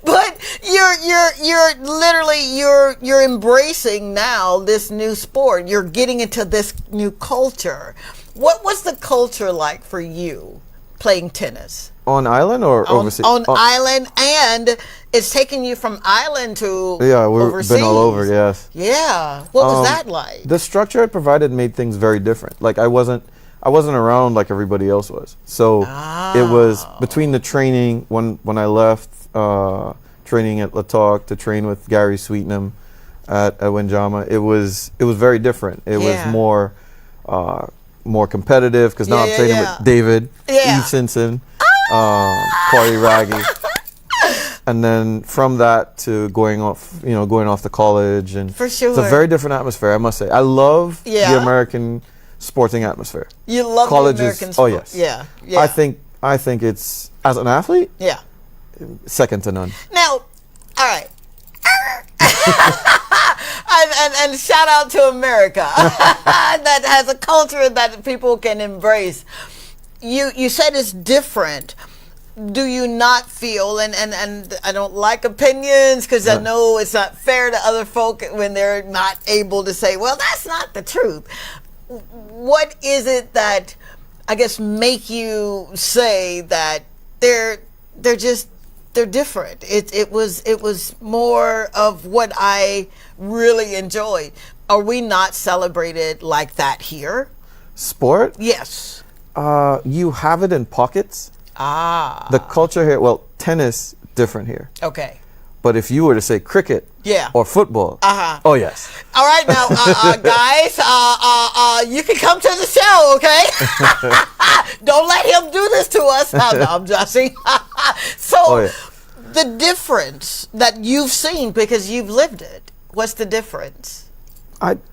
But you're literally you're embracing now this new sport. You're getting into this new culture. What was the culture like for you playing tennis? On island or overseas? On island, and it's taking you from island to Yeah, we've overseas. been all over, yes. Yeah. What was that like? The structure it provided made things very different. Like I wasn't around like everybody else was. So it was between the training when I left training at Latalk to train with Gary Sweetnam at Windjama. It was very different. It was more competitive because now I'm training with David, Eve Simpson, Corey Raggy. And then from that to going off to college, and for sure, it's a very different atmosphere. I must say, I love the American sporting atmosphere. You love colleges. The American sport. Oh yes, yeah. I think it's, as an athlete, second to none. Now, all right. and shout out to America that has a culture that people can embrace. You said it's different. Do you not feel, and I don't like opinions because I know it's not fair to other folk when they're not able to say, well, that's not the truth. What is it that, I guess, make you say that they're different? It was more of what I really enjoyed. Are we not celebrated like that here? Sport? Yes. You have it in pockets. The culture here, well, tennis, different here. Okay. But if you were to say cricket or football, oh yes. All right, now, guys, you can come to the show, okay? Don't let him do this to us. No, I'm joshing. So, the difference that you've seen, because you've lived it, what's the difference?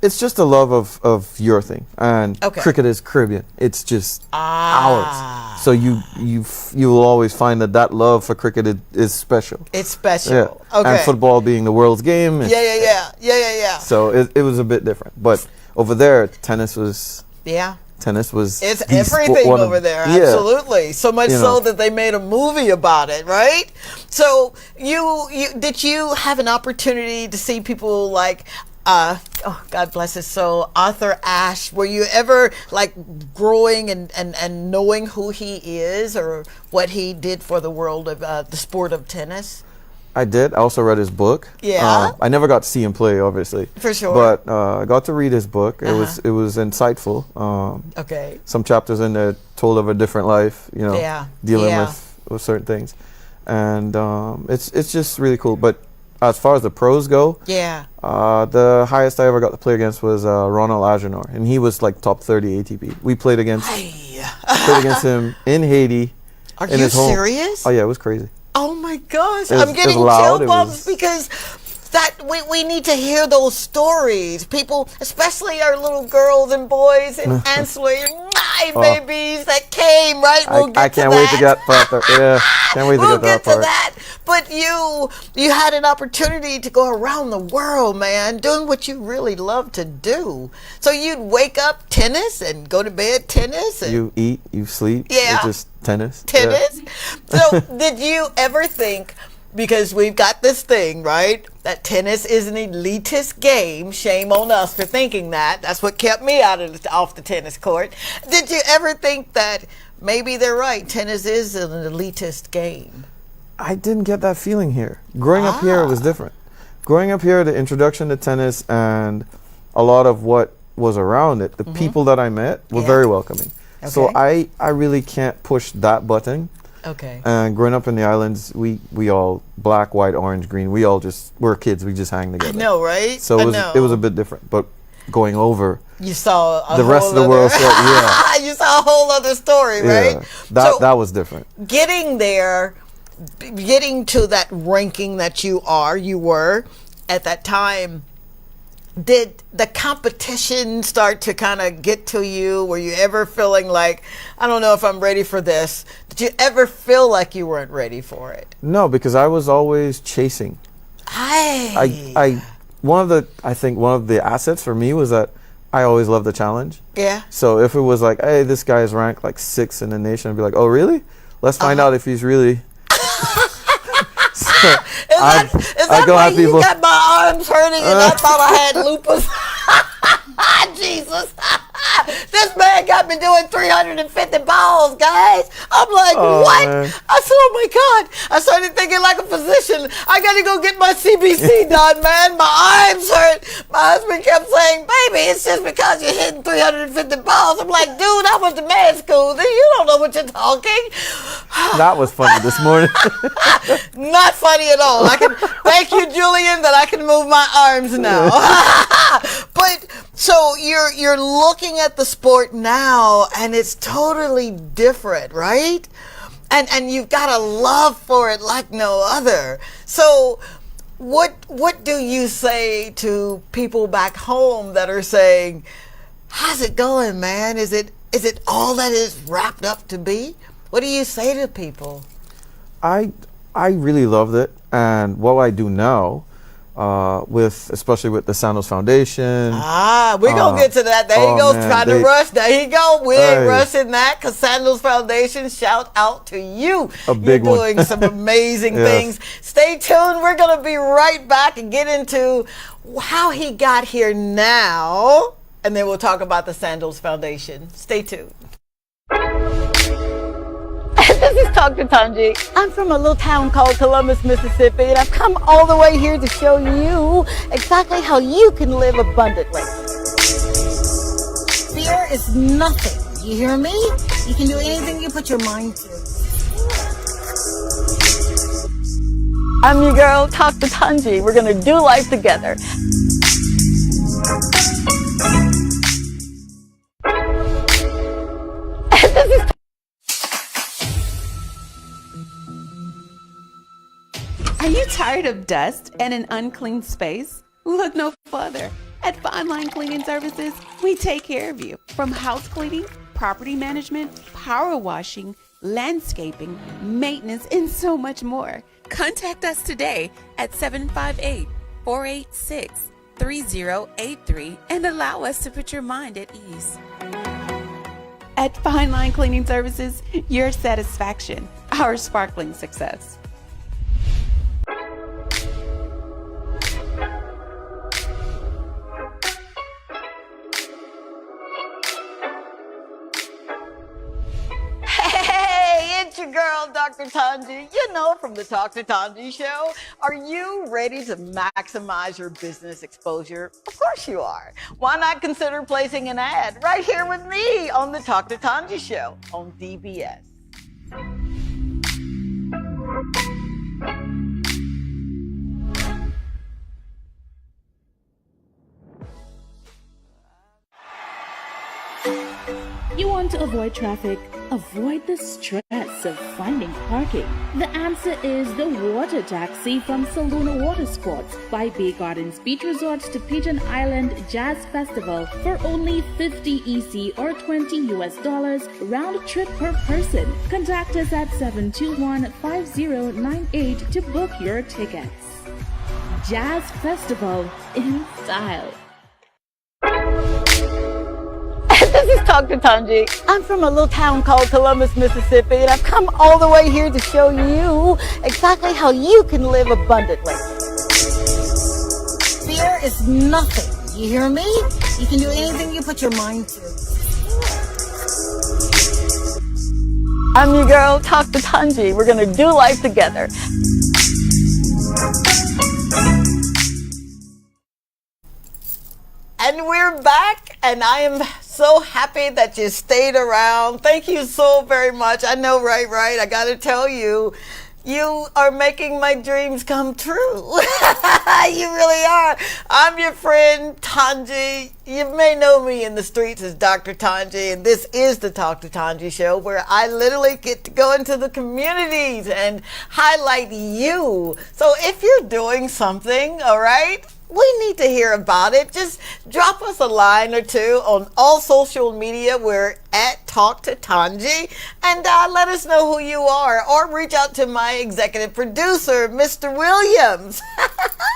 It's just a love of your thing, and cricket is Caribbean. It's just ours. So you'll always find that love for cricket is special. It's special. Yeah. Okay. And football being the world's game. Yeah. So it was a bit different, but over there, tennis was. Yeah. Tennis was. It's everything over there. Absolutely. So much so that they made a movie about it, right? So did you have an opportunity to see people like? God bless his soul, Arthur Ashe. Were you ever like growing and knowing who he is or what he did for the world of the sport of tennis? I did. I also read his book. Yeah. I never got to see him play, obviously. For sure. But I got to read his book. It was insightful. Okay. Some chapters in there told of a different life, dealing with certain things, and it's just really cool. But as far as the pros go, the highest I ever got to play against was Ronald Agenor, and he was like top 30 ATP. We played against him in Haiti. Are you serious? Oh yeah, it was crazy. Oh my gosh, I'm getting chill bumps because that we need to hear those stories. People, especially our little girls and boys and ancillary babies that came, right? I can't wait to get that. Yeah, can't wait to get that part. That. But you had an opportunity to go around the world, man, doing what you really love to do. So you'd wake up tennis and go to bed tennis. And you eat, you sleep. Yeah. It's just tennis. Tennis. Yeah. So did you ever think, because we've got this thing, right, that tennis is an elitist game. Shame on us for thinking that. That's what kept me off the tennis court. Did you ever think that maybe they're right, tennis is an elitist game? I didn't get that feeling here. Growing up here, it was different. Growing up here, the introduction to tennis and a lot of what was around it, the people that I met were very welcoming. Okay. So I really can't push that button. Okay. And growing up in the islands, we all black, white, orange, green. We're kids. We just hang together. I know, right? So it was a bit different. But going over, you saw the rest of the world. You saw a whole other story, right? That was different. Getting to that ranking that you were at that time. did the competition start to kind of get to you? Were you ever feeling like, I don't know if I'm ready for this? Did you ever feel like you weren't ready for it? No, because I was always chasing. I think one of the assets for me was that I always loved the challenge. Yeah. So if it was like, hey, this guy is ranked like 6th in the nation, I'd be like, oh, really? Let's find out if he's really. Is that why you got my arms hurting and I thought I had lupus? Jesus. This man got me doing 350 balls, guys. I'm like, what? Man. I said, oh my God. I started thinking like a physician. I got to go get my CBC done, man. My arms hurt. My husband kept saying, baby, it's just because you're hitting 350 balls. I'm like, dude, I went to med school. You don't know what you're talking. That was funny this morning. Not funny at all. Thank you, Julian, that I can move my arms now. But so you're looking at the sport now, and it's totally different, right? And you've got a love for it like no other. So what do you say to people back home that are saying, how's it going, man? Is it all that is wrapped up to be? What do you say to people? I really loved it, and what I do now, especially with the Sandals Foundation. We're going to get to that. There he goes, trying to rush. There he go. We ain't rushing that, because Sandals Foundation, shout out to you. A big You're one. doing some amazing things. Stay tuned. We're going to be right back and get into how he got here now, and then we'll talk about the Sandals Foundation. Stay tuned. This is Dr. Tongie. I'm from a little town called Columbus, Mississippi, and I've come all the way here to show you exactly how you can live abundantly. Fear is nothing. You hear me? You can do anything you put your mind to. I'm your girl, Dr. Tongie. We're going to do life together. This is Are you tired of dust and an unclean space? Look no further. At Fine Line Cleaning Services, we take care of you. From house cleaning, property management, power washing, landscaping, maintenance, and so much more. Contact us today at 758-486-3083 and allow us to put your mind at ease. At Fine Line Cleaning Services, your satisfaction, our sparkling success. Your girl, Dr. Tongie. You know, from the Dr. Tongie Show. Are you ready to maximize your business exposure? Of course you are. Why not consider placing an ad right here with me on the Dr. Tongie Show on DBS? You want to avoid traffic? Avoid the stress of finding parking. The answer is the water taxi from Saluna Water Sports by Bay Gardens Beach Resorts to Pigeon Island Jazz Festival for only $50 EC or $20 round trip per person. Contact us at 721-5098 to book your tickets. Jazz Festival in style. This is Dr. Tongie. I'm from a little town called Columbus, Mississippi, and I've come all the way here to show you exactly how you can live abundantly. Fear is nothing. You hear me? You can do anything you put your mind to. I'm your girl, Dr. Tongie. We're going to do life together. And we're back, and I am so happy that you stayed around. Thank you so very much. I know, right? I got to tell you, you are making my dreams come true. You really are. I'm your friend, Tongie. You may know me in the streets as Dr. Tongie, and this is the Dr. Tongie Show, where I literally get to go into the communities and highlight you. So if you're doing something, all right, We need to hear about it. Just drop us a line or two on all social media. We're at Talk to Tongie, and let us know who you are, or reach out to my executive producer, Mr. Williams.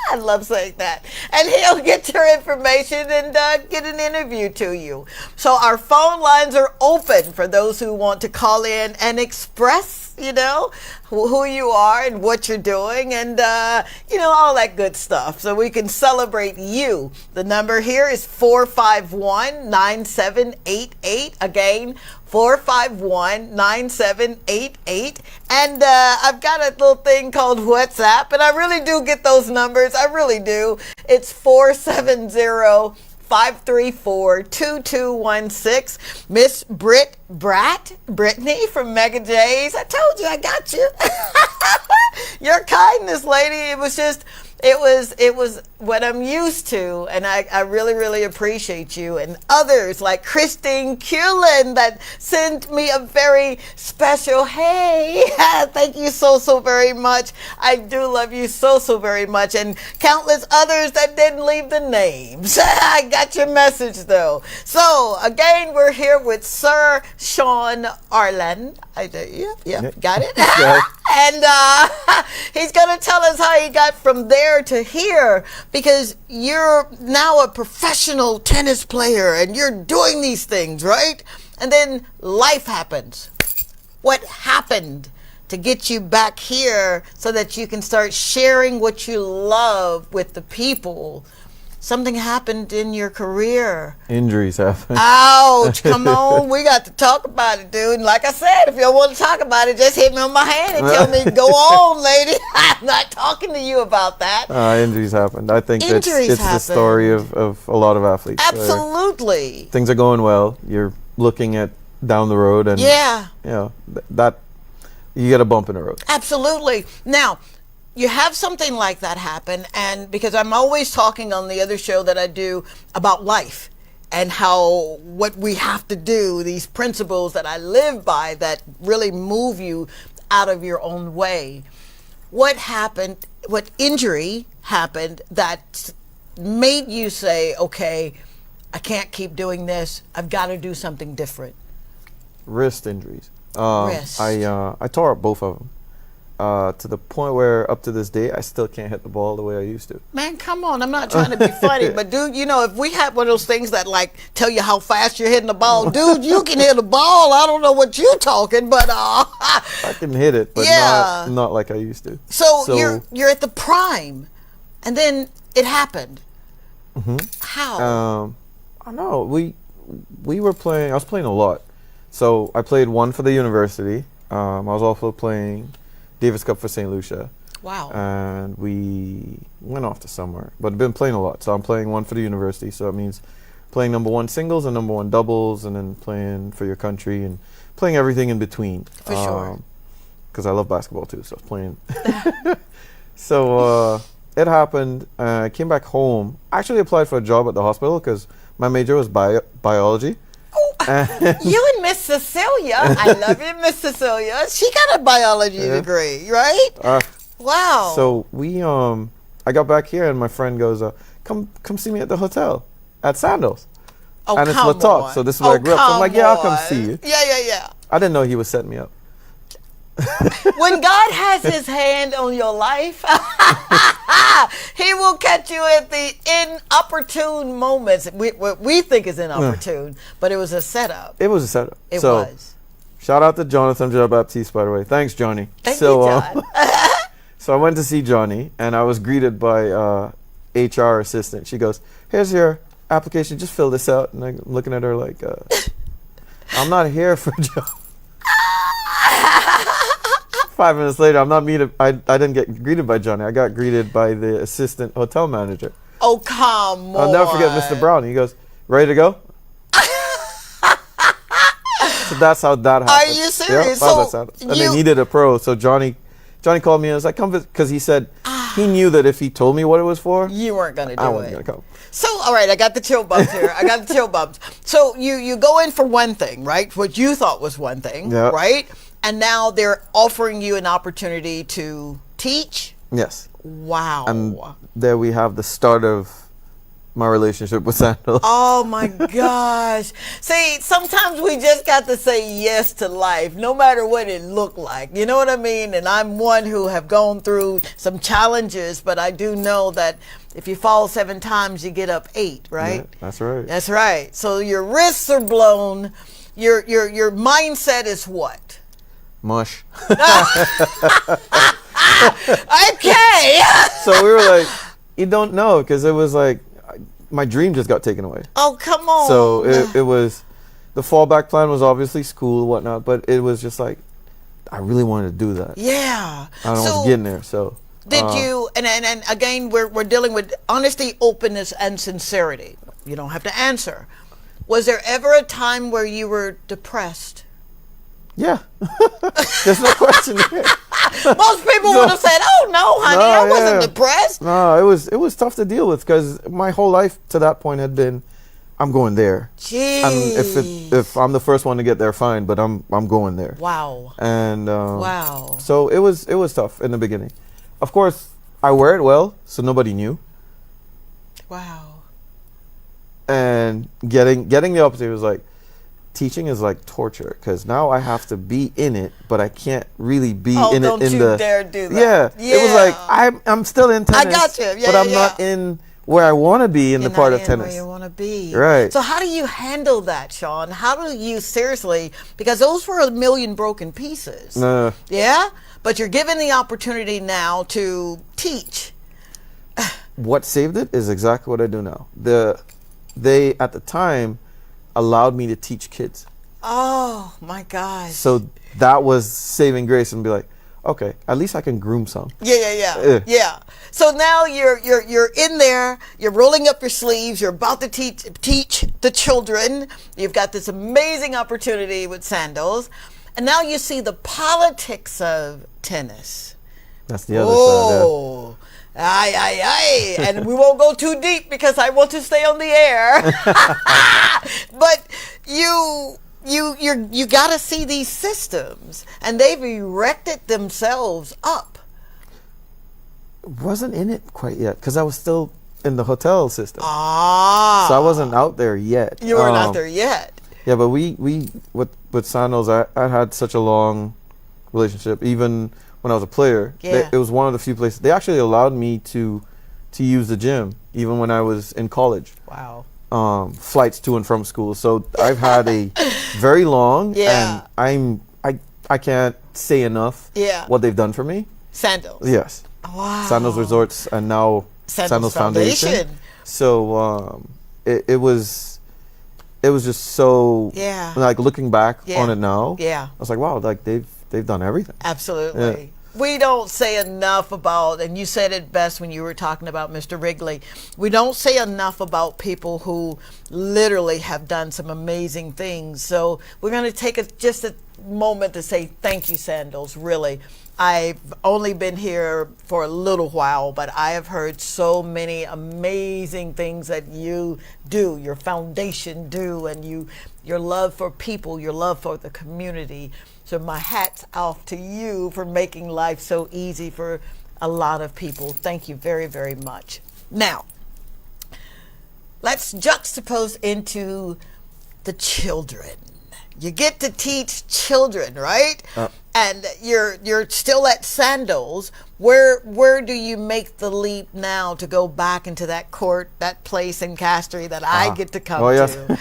I love saying that. And he'll get your information and get an interview to you. So our phone lines are open for those who want to call in and express, who you are and what you're doing, and all that good stuff, so we can celebrate you. The number here is 451-9788. Again, 451-9788. And I've got a little thing called WhatsApp, and I really do get those numbers. I really do. It's 470-534-2216. Miss Brittany from Mega J's. I told you I got you. Your kindness, lady. It was what I'm used to, and I really, really appreciate you, and others like Christine Keithlin that sent me a very special hey. Thank you so very much. I do love you so very much, and countless others that didn't leave the names. I got your message though. So again, we're here with Sir Sean Arlain. Got it. And he's gonna tell us how he got from there to here, because you're now a professional tennis player and you're doing these things, right? And then life happens. What happened to get you back here so that you can start sharing what you love with the people? Something happened in your career. Injuries happen. Ouch, come on. We got to talk about it, dude. And like I said, if you don't want to talk about it, just hit me on my hand and tell me, go on, lady. I'm not talking to you about that. Injuries happened. I think it's the story of a lot of athletes. Absolutely. Things are going well. You're looking at down the road, and that you get a bump in the road. Absolutely. Now, you have something like that happen, and because I'm always talking on the other show that I do about life and how what we have to do, these principles that I live by that really move you out of your own way. What happened, what injury happened that made you say, okay, I can't keep doing this, I've got to do something different? Wrist injuries. Wrist. I tore up both of them. To the point where up to this day I still can't hit the ball the way I used to. Man, come on, I'm not trying to be funny, but dude, if we had one of those things that like tell you how fast you're hitting the ball, dude, you can hit a ball. I don't know what you're talking, but I can hit it, but not like I used to. So you're at the prime, and then it happened. Mm-hmm. How? I don't know. We were playing. I was playing a lot, so I played one for the university. I was also playing Davis Cup for St. Lucia. Wow. And we went off to somewhere, but I've been playing a lot. So I'm playing one for the university, so that means playing number one singles and number one doubles, and then playing for your country and playing everything in between. For sure. Because I love basketball too, so I was playing. So it happened. I came back home. I actually applied for a job at the hospital because my major was biology. You and Miss Cecelia, I love you, Miss Cecelia. She got a biology degree, right? Wow. So I got back here and my friend goes, come see me at the hotel at Sandals. Oh, and it's come Latok, on. so this is where I grew up. So I'm like, I'll come see you. Yeah. I didn't know he was setting me up. When God has his hand on your life, he will catch you at the inopportune moments. What we think is inopportune, but it was a setup. It was a setup. It was. Shout out to Jonathan Jean-Baptiste, by the way. Thanks, Johnny. Thank you, John. So I went to see Johnny, and I was greeted by HR assistant. She goes, here's your application. Just fill this out. And I'm looking at her like, I'm not here for a job. 5 minutes later, I didn't get greeted by Johnny. I got greeted by the assistant hotel manager. Oh, come on. I'll never forget Mr. Brown. He goes, ready to go? So that's how that happened. Are you serious? Yeah, and they needed a pro. So Johnny called me and was like, come visit. Because he said he knew that if he told me what it was for, you weren't going to do it. I wasn't going to come. So, all right, I got the chill bumps here. So you go in for one thing, right? What you thought was one thing, right? And now they're offering you an opportunity to teach. Yes. Wow. And there we have the start of my relationship with Sandals. Oh my gosh. See, sometimes we just got to say yes to life, no matter what it looked like. You know what I mean? And I'm one who have gone through some challenges, but I do know that if you fall 7 times, you get up 8, right? Yeah, that's right. That's right. So your wrists are blown. Your mindset is what? Mush. Okay. So we were like, you don't know, because it was like, my dream just got taken away. Oh, come on. So it was, the fallback plan was obviously school and whatnot, but it was just like, I really wanted to do that. Yeah. I was getting there, so. Did you, and again, we're dealing with honesty, openness, and sincerity. You don't have to answer. Was there ever a time where you were depressed? Yeah. There's no question there. Most people would have said, "Oh no, honey, I wasn't depressed." No, it was tough to deal with, because my whole life to that point had been, I'm going there. Jeez. And if I'm the first one to get there, fine, but I'm going there. Wow. And wow. So it was tough in the beginning. Of course, I wear it well, so nobody knew. Wow. And getting the opportunity was like, teaching is like torture, because now I have to be in it, but I can't really be in it. Don't you dare do that. Yeah. It was like, I'm still in tennis. I got you. Yeah, but I'm not in where I want to be in the part of tennis. Where you want to be. Right. So how do you handle that, Sean? How do you seriously, because those were a million broken pieces. Yeah? But you're given the opportunity now to teach. What saved it is exactly what I do now. They at the time allowed me to teach kids. Oh my gosh. So that was saving grace, and be like, okay, at least I can groom some. Yeah. So now you're in there, you're rolling up your sleeves, you're about to teach the children. You've got this amazing opportunity with Sandals. And now you see the politics of tennis. That's the other side. Oh. Aye. And we won't go too deep because I want to stay on the air. But you got to see these systems, and they've erected themselves up. Wasn't in it quite yet, because I was still in the hotel system. So Ah. I wasn't out there yet. You weren't out there yet. Yeah, but we with Sandals, I had such a long relationship. Even when I was a player, Yeah. it was one of the few places they actually allowed me to use the gym, even when I was in college. Wow. Flights to and from school. So I've had a very long, Yeah. and I can't say enough Yeah. what they've done for me. Sandals. Yes. Wow. Sandals Resorts, and now Sandals Foundation. Foundation. So it was just so, Yeah. like, looking back Yeah. on it now, Yeah. I was like, wow, like they've done everything. Absolutely. Yeah. We don't say enough about, and you said it best when you were talking about Mr. Wrigley, we don't say enough about people who literally have done some amazing things. So we're going to take just a moment to say thank you, Sandals, really. I've only been here for a little while, but I have heard so many amazing things that you do, your foundation do, and your love for people, your love for the community. So my hat's off to you for making life so easy for a lot of people. Thank you very, very much. Now, let's juxtapose into the children. You get to teach children, right? And you're still at Sandals. Where do you make the leap now to go back into that court, that place in Castry that I get to come to?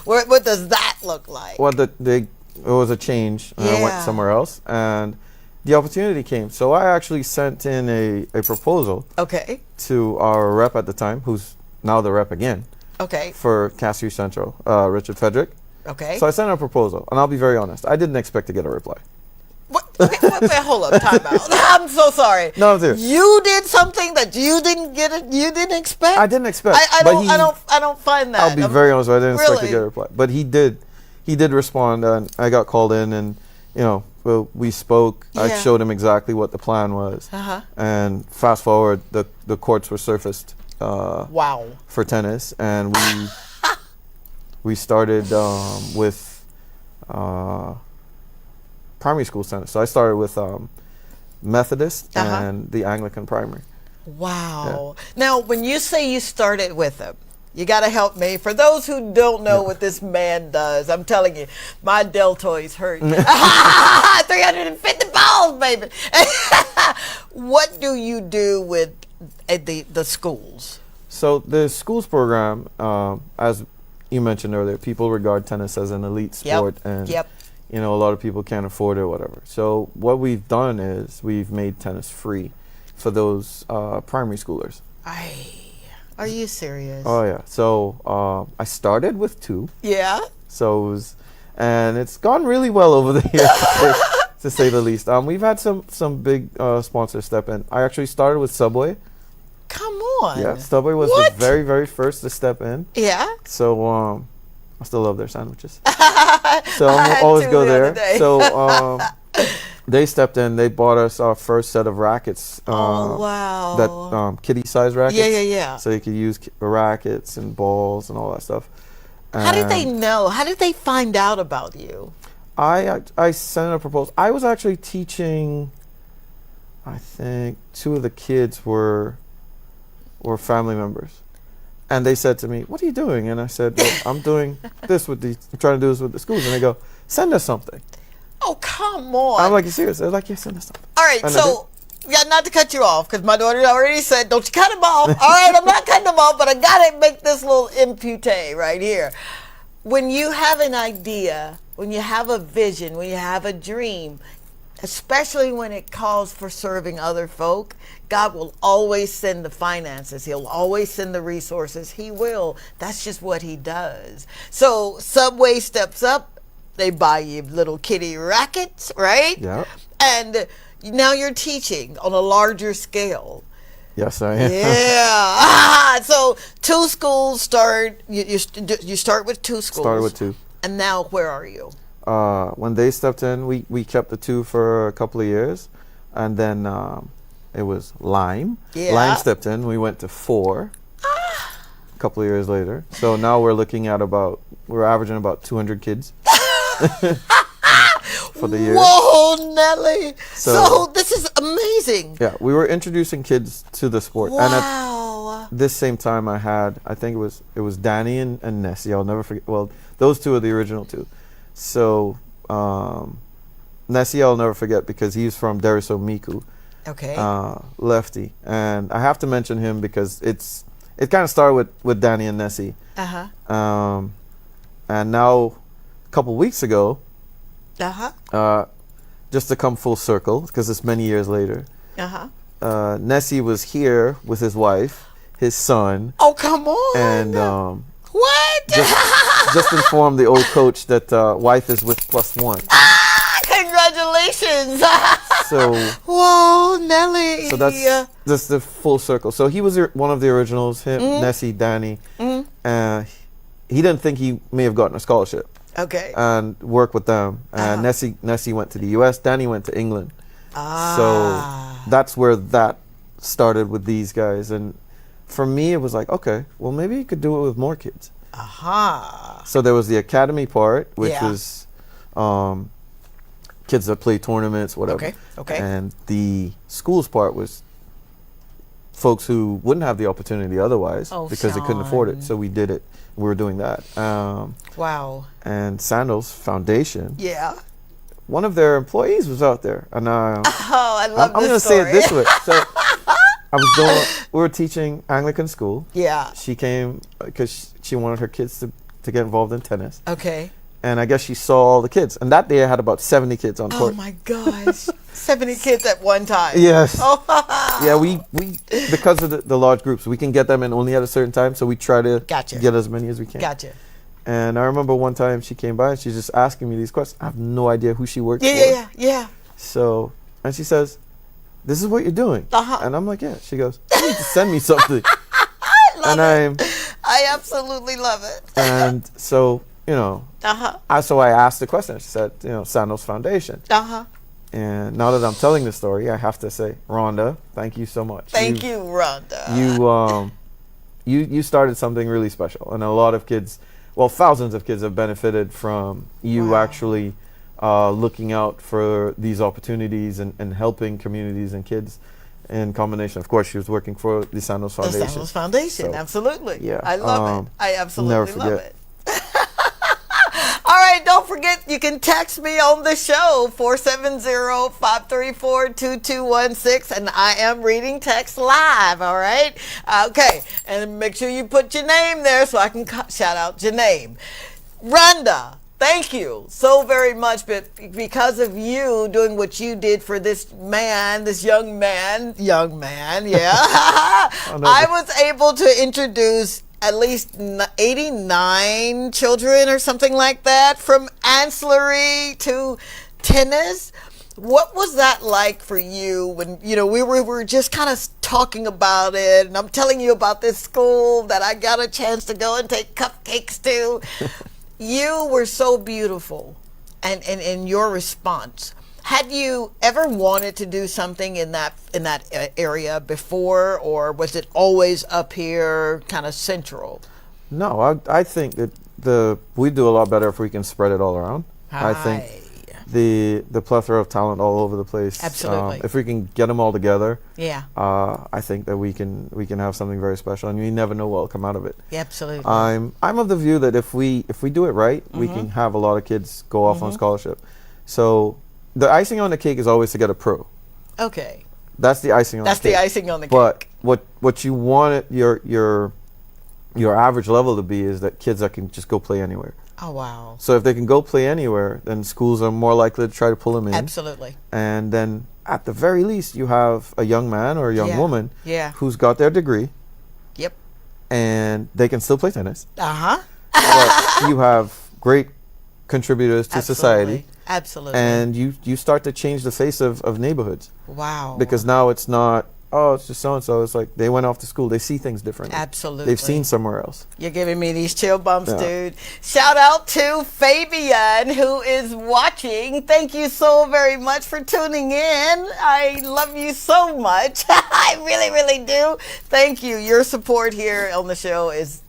What does that look like? Well, it was a change. I went somewhere else, and the opportunity came. So I actually sent in a proposal. Okay. To our rep at the time, who's now the rep again. Okay. For Castry Central, Richard Frederick. Okay. So I sent a proposal, and I'll be very honest, I didn't expect to get a reply. Wait, hold up, time out. I'm so sorry. No, I'm serious. You did something that you didn't get it. You didn't expect. I didn't expect. I don't find that. I'll be very honest. I didn't expect to Really? get a reply, but he did. He did respond, and I got called in, and we spoke. I Yeah. showed him exactly what the plan was, and fast forward, the courts were surfaced. Wow. For tennis, and we started with primary school tennis. So I started with Methodist and the Anglican primary. Wow. Now, when you say you started with him, you got to help me. For those who don't know what this man does, I'm telling you, my deltoids hurt. 350 balls, baby. What do you do with the schools? So the schools program, as you mentioned earlier, people regard tennis as an elite sport, and you know, a lot of people can't afford it or whatever. So what we've done is we've made tennis free for those primary schoolers. Are you serious? Oh yeah. So I started with 2. Yeah. So it was, and it's gone really well over the years, to say the least. We've had some big sponsors step in. I actually started with Subway. Come on. Yeah, Subway was the very, very first to step in. Yeah. So I still love their sandwiches. So I'll always go there. So they stepped in. They bought us our first set of rackets. Wow. That kitty size rackets. Yeah. So you could use rackets and balls and all that stuff. How did they know? How did they find out about you? I sent a proposal. I was actually teaching. I think 2 of the kids were family members, and they said to me, "What are you doing?" And I said, "Well, I'm doing this I'm trying to do this with the schools." And they go, "Send us something." Oh, come on. I'm like, "You serious?" They're like, "Yeah, send us something." All right, and so not to cut you off, because my daughter already said, "Don't you cut him off." All right, I'm not cutting him off, but I gotta make this little impute right here. When you have an idea, when you have a vision, when you have a dream, especially when it calls for serving other folk, God will always send the finances. He'll always send the resources. He will. That's just what he does. So Subway steps up. They buy you little kitty rackets, right? Yeah. And now you're teaching on a larger scale. Yes, I am. Yeah. So 2 schools start. You start with 2 schools. Started with 2. And now where are you? When they stepped in, we kept the 2 for a couple of years, and then it was Lime. Yeah. Lime stepped in. We went to 4 a couple of years later. So now we're looking at we're averaging about 200 kids for the year. Whoa, Nelly! So this is amazing. Yeah, we were introducing kids to the sport, and at this same time, I think it was Danny and Nessie. I'll never forget. Well, those 2 are the original 2. So Nessie I'll never forget because he's from Deriso Miku. Okay. Lefty. And I have to mention him because it kind of started with Danny and Nessie. Uh-huh. And now a couple weeks ago, just to come full circle, because it's many years later, Nessie was here with his wife, his son. Oh, come on. And what? just informed the old coach that wife is with +1. Congratulations. So whoa, Nelly. So that's the full circle. So he was one of the originals, him, Nessie, Danny. He didn't think he may have gotten a scholarship. Okay. And worked with them. And Nessie went to the US, Danny went to England. So that's where that started with these guys. And for me, it was like, okay, well, maybe you could do it with more kids. So there was the academy part, which was kids that play tournaments, whatever. Okay. And the schools part was folks who wouldn't have the opportunity otherwise because they couldn't afford it. So we did it. We were doing that. Wow. And Sandals Foundation. Yeah. One of their employees was out there, and I love I'm going to say it this way. So we were teaching Anglican school. Yeah. She came because she wanted her kids to get involved in tennis. Okay. And I guess she saw all the kids. And that day I had about 70 kids on court. Oh my gosh. 70 kids at one time. Yes. Oh. Yeah, we because of the large groups, we can get them in only at a certain time. So we try to get as many as we can. Gotcha. And I remember one time she came by and she's just asking me these questions. I have no idea who she works for. Yeah. So, and she says, "This is what you're doing." And I'm like, "Yeah." She goes, "You need to send me something." I absolutely love it. And so, so I asked the question. She said, Sandals Foundation. And now that I'm telling the story, I have to say, Rhonda, thank you so much. Thank you, Rhonda. You started something really special, and a lot of kids, well, thousands of kids have benefited from you actually looking out for these opportunities and helping communities and kids in combination. Of course, she was working for the Sandos Foundation. The Sandos Foundation, So, absolutely. yeah, I love it. I absolutely never love forget. it. All right, don't forget, you can text me on the show, 470-534-2216, and I am reading text live, all right? Okay, and make sure you put your name there so I can shout out your name. Rhonda, thank you so very much, but because of you doing what you did for this man, this young man, yeah, I was able to introduce at least 89 children or something like that, from ancillary to tennis. What was that like for you when, we were just kind of talking about it, and I'm telling you about this school that I got a chance to go and take cupcakes to. You were so beautiful and in your response. Had you ever wanted to do something in that area before, or was it always up here, kind of central? No, I think that we do a lot better if we can spread it all around. I think the plethora of talent all over the place. Absolutely. If we can get them all together, yeah. I think that we can have something very special, and you never know what will come out of it. Yeah, absolutely. I'm of the view that if we do it right, we can have a lot of kids go off on scholarship. So the icing on the cake is always to get a pro. Okay. That's the icing on the cake. That's the icing on the cake. But what you want your average level to be is that kids that can just go play anywhere. Oh, wow. So if they can go play anywhere, then schools are more likely to try to pull them in. Absolutely. And then at the very least, you have a young man or a young woman who's got their degree. Yep. And they can still play tennis. Uh-huh. But you have great contributors to society. Absolutely. And you start to change the face of neighborhoods. Wow. Because now it's not, it's just so-and-so. It's like they went off to school. They see things differently. Absolutely. They've seen somewhere else. You're giving me these chill bumps, dude. Shout out to Fabian, who is watching. Thank you so very much for tuning in. I love you so much. I really, really do. Thank you. Your support here on the show is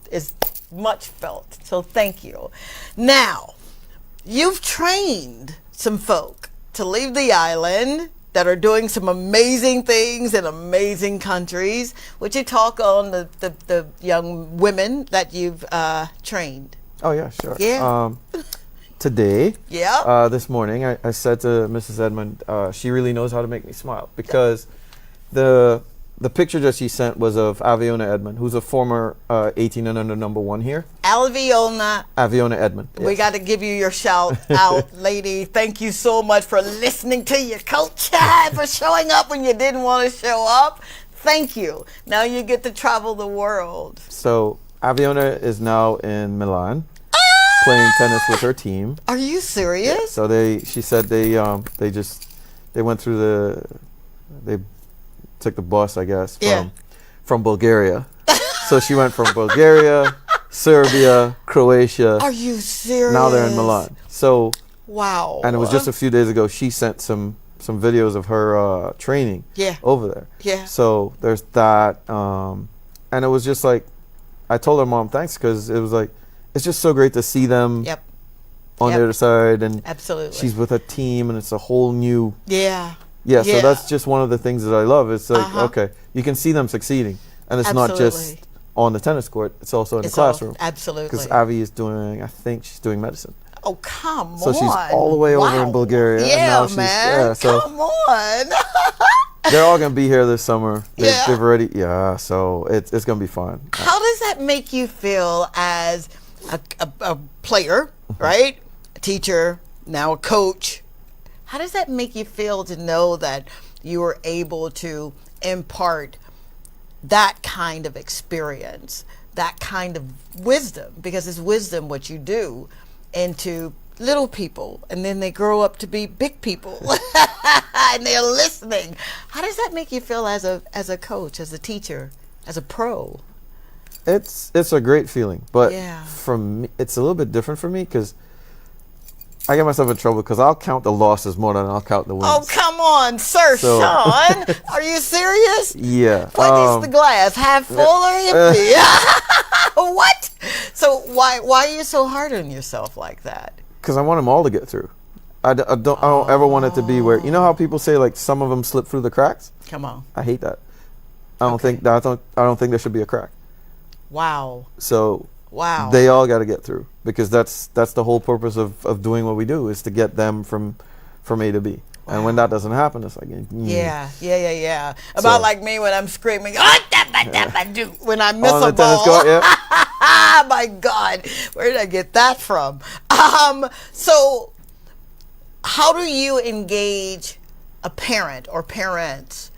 much felt. So thank you. Now, you've trained some folk to leave the island that are doing some amazing things in amazing countries. Would you talk on the young women that you've trained? Oh, yeah, sure. Yeah. Today, this morning, I said to Mrs. Edmond, she really knows how to make me smile, because the picture that she sent was of Aviona Edmond, who's a former 18 and under #1 here. Aviona Edmond. We got to give you your shout out, lady. Thank you so much for listening to your coach, for showing up when you didn't want to show up. Thank you. Now you get to travel the world. So Aviona is now in Milan playing tennis with her team. Are you serious? Yeah, so she said they went through they took the bus, I guess, from Bulgaria. So she went from Bulgaria, Serbia, Croatia. Are you serious? Now they're in Milan. So wow. And it was just a few days ago she sent some videos of her training over there. Yeah. So there's that, and it was just like, I told her mom thanks, because it was like, it's just so great to see them on the other side, and absolutely she's with a team, and it's a whole new Yeah, so that's just one of the things that I love. It's like, okay, you can see them succeeding, and it's not just on the tennis court, it's also in the classroom. Absolutely. Because Avi is I think she's doing medicine. Oh, come on. So she's all the way over in Bulgaria. Yeah, and now she's, man. So come on. they're all going to be here this summer. They've already, so it's going to be fun. How does that make you feel as a player, right? A teacher, now a coach? How does that make you feel to know that you were able to impart that kind of experience, that kind of wisdom, because it's wisdom what you do, into little people, and then they grow up to be big people and they're listening? How does that make you feel as a coach, as a teacher, as a pro? It's a great feeling, but for me, it's a little bit different for me, because I get myself in trouble because I'll count the losses more than I'll count the wins. Oh, come on, Sean. Are you serious? Yeah. What is the glass, half full or empty? What? So why are you so hard on yourself like that? Because I want them all to get through. I don't ever want it to be where, you know how people say like some of them slip through the cracks. Come on. I hate that. I don't think there should be a crack. Wow. So wow, they all got to get through, because that's the whole purpose of doing what we do, is to get them from A to B. Wow. And when that doesn't happen, it's like yeah. About like me when I'm screaming, when I miss a ball. Court, yeah. My God, where did I get that from? So how do you engage a parent or parents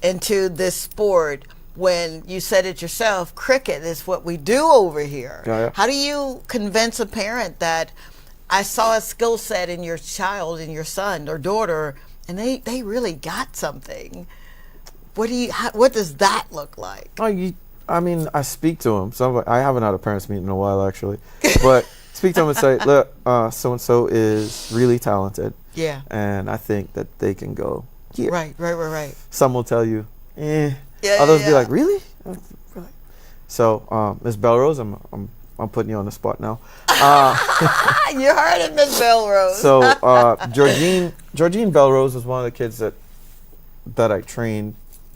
into this sport when you said it yourself, cricket is what we do over here? Yeah. How do you convince a parent that I saw a skill set in your child, in your son or daughter, and they really got something? What does that look like? I mean, I speak to them. So I haven't had a parents meeting in a while, actually. But speak to them and say, look, so-and-so is really talented. Yeah. And I think that they can go here. Right. Some will tell you, Yeah, others be like, really? So, Miss Belrose, I'm putting you on the spot now. You heard it, Miss Belrose. So, Georgine Belrose was one of the kids that I trained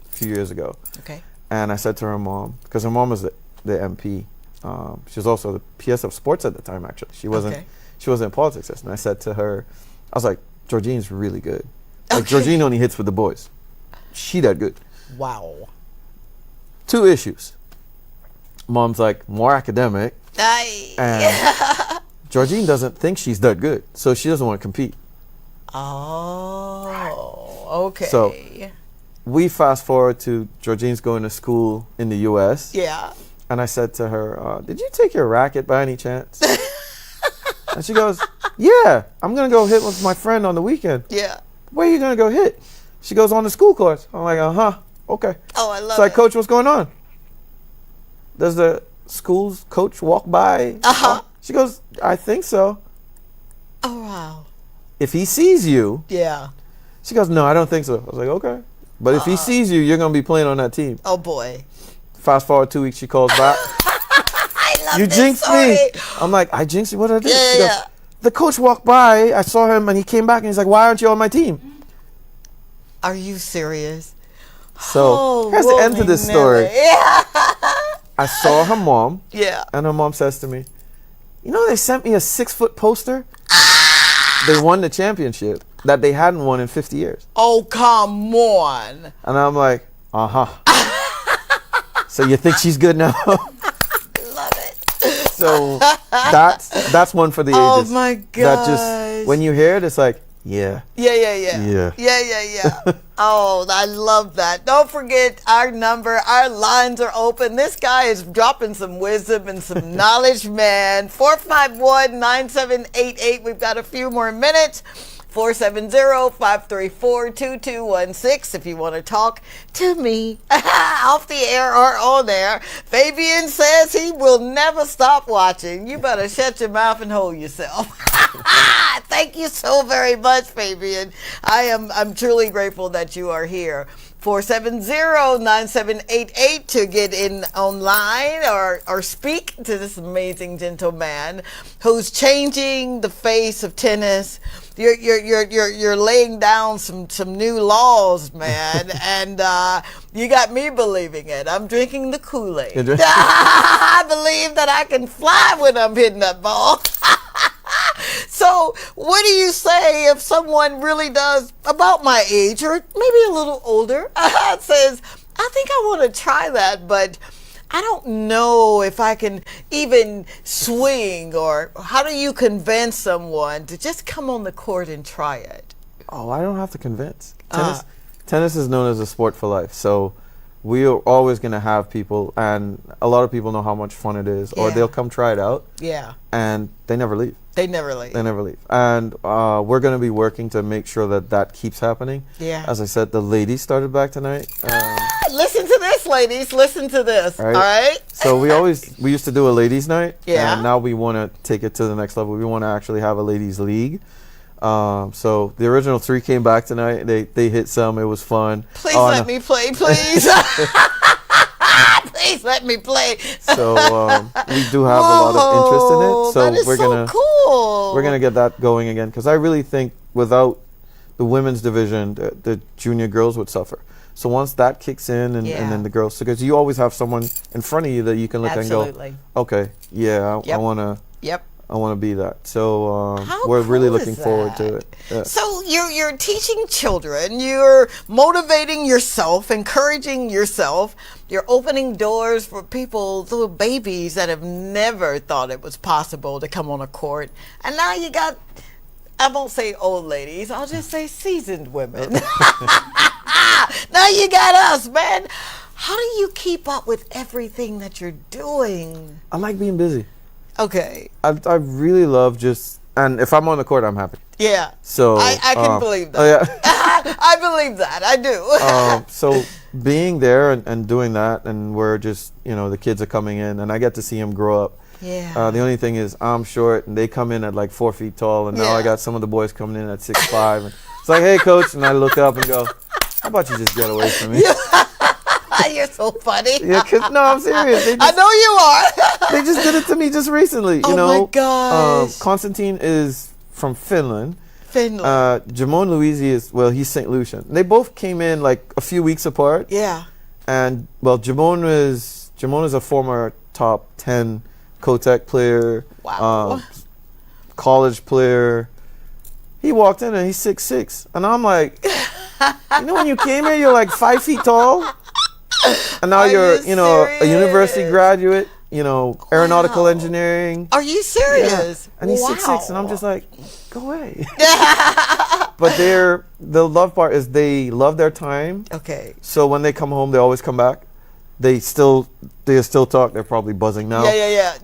a few years ago. Okay. And I said to her mom, because her mom was the MP. She was also the PS of sports at the time, actually. She wasn't in politics. And I said to her, I was like, Georgine's really good. Like, Georgine only hits with the boys. She that good. Wow. 2 issues. Mom's like, more academic. And Georgine doesn't think she's that good, so she doesn't want to compete. Oh, okay. So we fast forward to Georgine's going to school in the U.S. Yeah. And I said to her, did you take your racket by any chance? And she goes, yeah, I'm going to go hit with my friend on the weekend. Yeah. Where are you going to go hit? She goes, on the school course. I'm like, okay. Oh, I love it. So I like, Coach, what's going on? Does the school's coach walk by? She goes, I think so. Oh, wow. If he sees you. Yeah. She goes, no, I don't think so. I was like, okay. But if he sees you, you're going to be playing on that team. Oh, boy. Fast forward 2 weeks, she calls back. I love You this jinxed story. me. I'm like, I jinxed you? What did I do? Yeah, She goes, the coach walked by. I saw him and he came back and he's like, why aren't you on my team? Are you serious? So here's the end to this story. Yeah. I saw her mom. Yeah. And her mom says to me, you know, they sent me a 6-foot poster. They won the championship that they hadn't won in 50 years. Oh, come on. And I'm like, So you think she's good now? Love it. So that's one for the ages. Oh, my God. That just, when you hear it, it's like, yeah. Yeah. Oh, I love that. Don't forget our number. Our lines are open. This guy is dropping some wisdom and some knowledge, man. 451-9788. We've got a few more minutes. 470-534-2216 if you want to talk to me off the air or on air. Fabian says he will never stop watching. You better shut your mouth and hold yourself. Thank you so very much, Fabian. I'm truly grateful that you are here. 470-9788 to get in online or speak to this amazing gentleman who's changing the face of tennis. You're laying down some new laws, man, and you got me believing it. I'm drinking the Kool-Aid. I believe that I can fly when I'm hitting that ball. So what do you say if someone really does, about my age or maybe a little older, says, I think I want to try that, but I don't know if I can even swing, or how do you convince someone to just come on the court and try it? Oh, I don't have to convince. Tennis is known as a sport for life. So we are always going to have people, and a lot of people know how much fun it is, or they'll come try it out. Yeah. And they never leave. They never leave. And we're going to be working to make sure that keeps happening. Yeah. As I said, the ladies started back tonight. Listen to this, ladies. Listen to this. All right? So we used to do a ladies' night. Yeah. And now we want to take it to the next level. We want to actually have a ladies' league. So the original 3 came back tonight. They hit some. It was fun. Please let me play, please. Please let me play. So we do have a lot of interest in it. So that is cool. We're gonna get that going again because I really think without the women's division, the junior girls would suffer. So once that kicks in, and then the girls, because you always have someone in front of you that you can look and go, okay, yeah, I wanna. Yep. I want to be that. So we're really looking forward to it. Yeah. So you're teaching children, you're motivating yourself, encouraging yourself, you're opening doors for people, little babies that have never thought it was possible to come on a court. And now you got, I won't say old ladies, I'll just say seasoned women. Now you got us, man. How do you keep up with everything that you're doing? I like being busy. Okay. I really love and if I'm on the court, I'm happy. Yeah. So I can believe that. Oh, yeah. I believe that. I do. So being there and doing that, and we're just, the kids are coming in, and I get to see them grow up. Yeah. The only thing is I'm short, and they come in at like 4 feet tall, and now I got some of the boys coming in at 6'5". And it's like, hey, coach, and I look up and go, how about you just get away from me? You're so funny. Yeah, no, I'm serious. I know you are. They just did it to me just recently. Oh my gosh. Konstantin is from Finland. Jamon Luisi he's St. Lucian. They both came in like a few weeks apart. Yeah. And Jamon is a former top 10 Kotek player. Wow. College player. He walked in and he's 6'6". And I'm like, when you came here, you're like 5 feet tall. And now you're a university graduate, aeronautical engineering. Are you serious? Yeah. And he's 6'6", and I'm just like, go away. But the love part is they love their time. Okay. So when they come home, they always come back. They still talk. They're probably buzzing now. Yeah.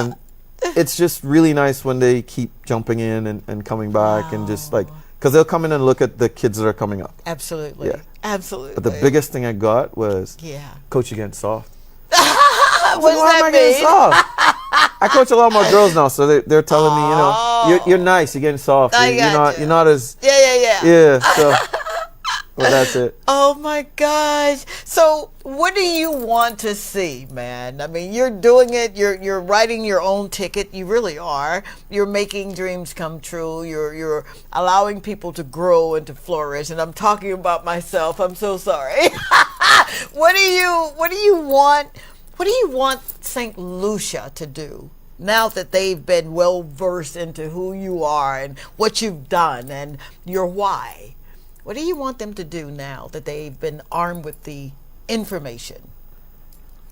And it's just really nice when they keep jumping in and coming back and just like, because they'll come in and look at the kids that are coming up. Absolutely. Yeah. Absolutely. But the biggest thing I got was, Coach, you're getting soft. What does why am I getting soft? I coach a lot more girls now, so they're telling me, you're nice, you're getting soft. You're not as yeah. So well, that's it. Oh my gosh! So what do you want to see, man? I mean, you're doing it. You're writing your own ticket. You really are. You're making dreams come true. You're allowing people to grow and to flourish. And I'm talking about myself. I'm so sorry. What do you want? What do you want St. Lucia to do now that they've been well versed into who you are and what you've done and your why? What do you want them to do now that they've been armed with the information?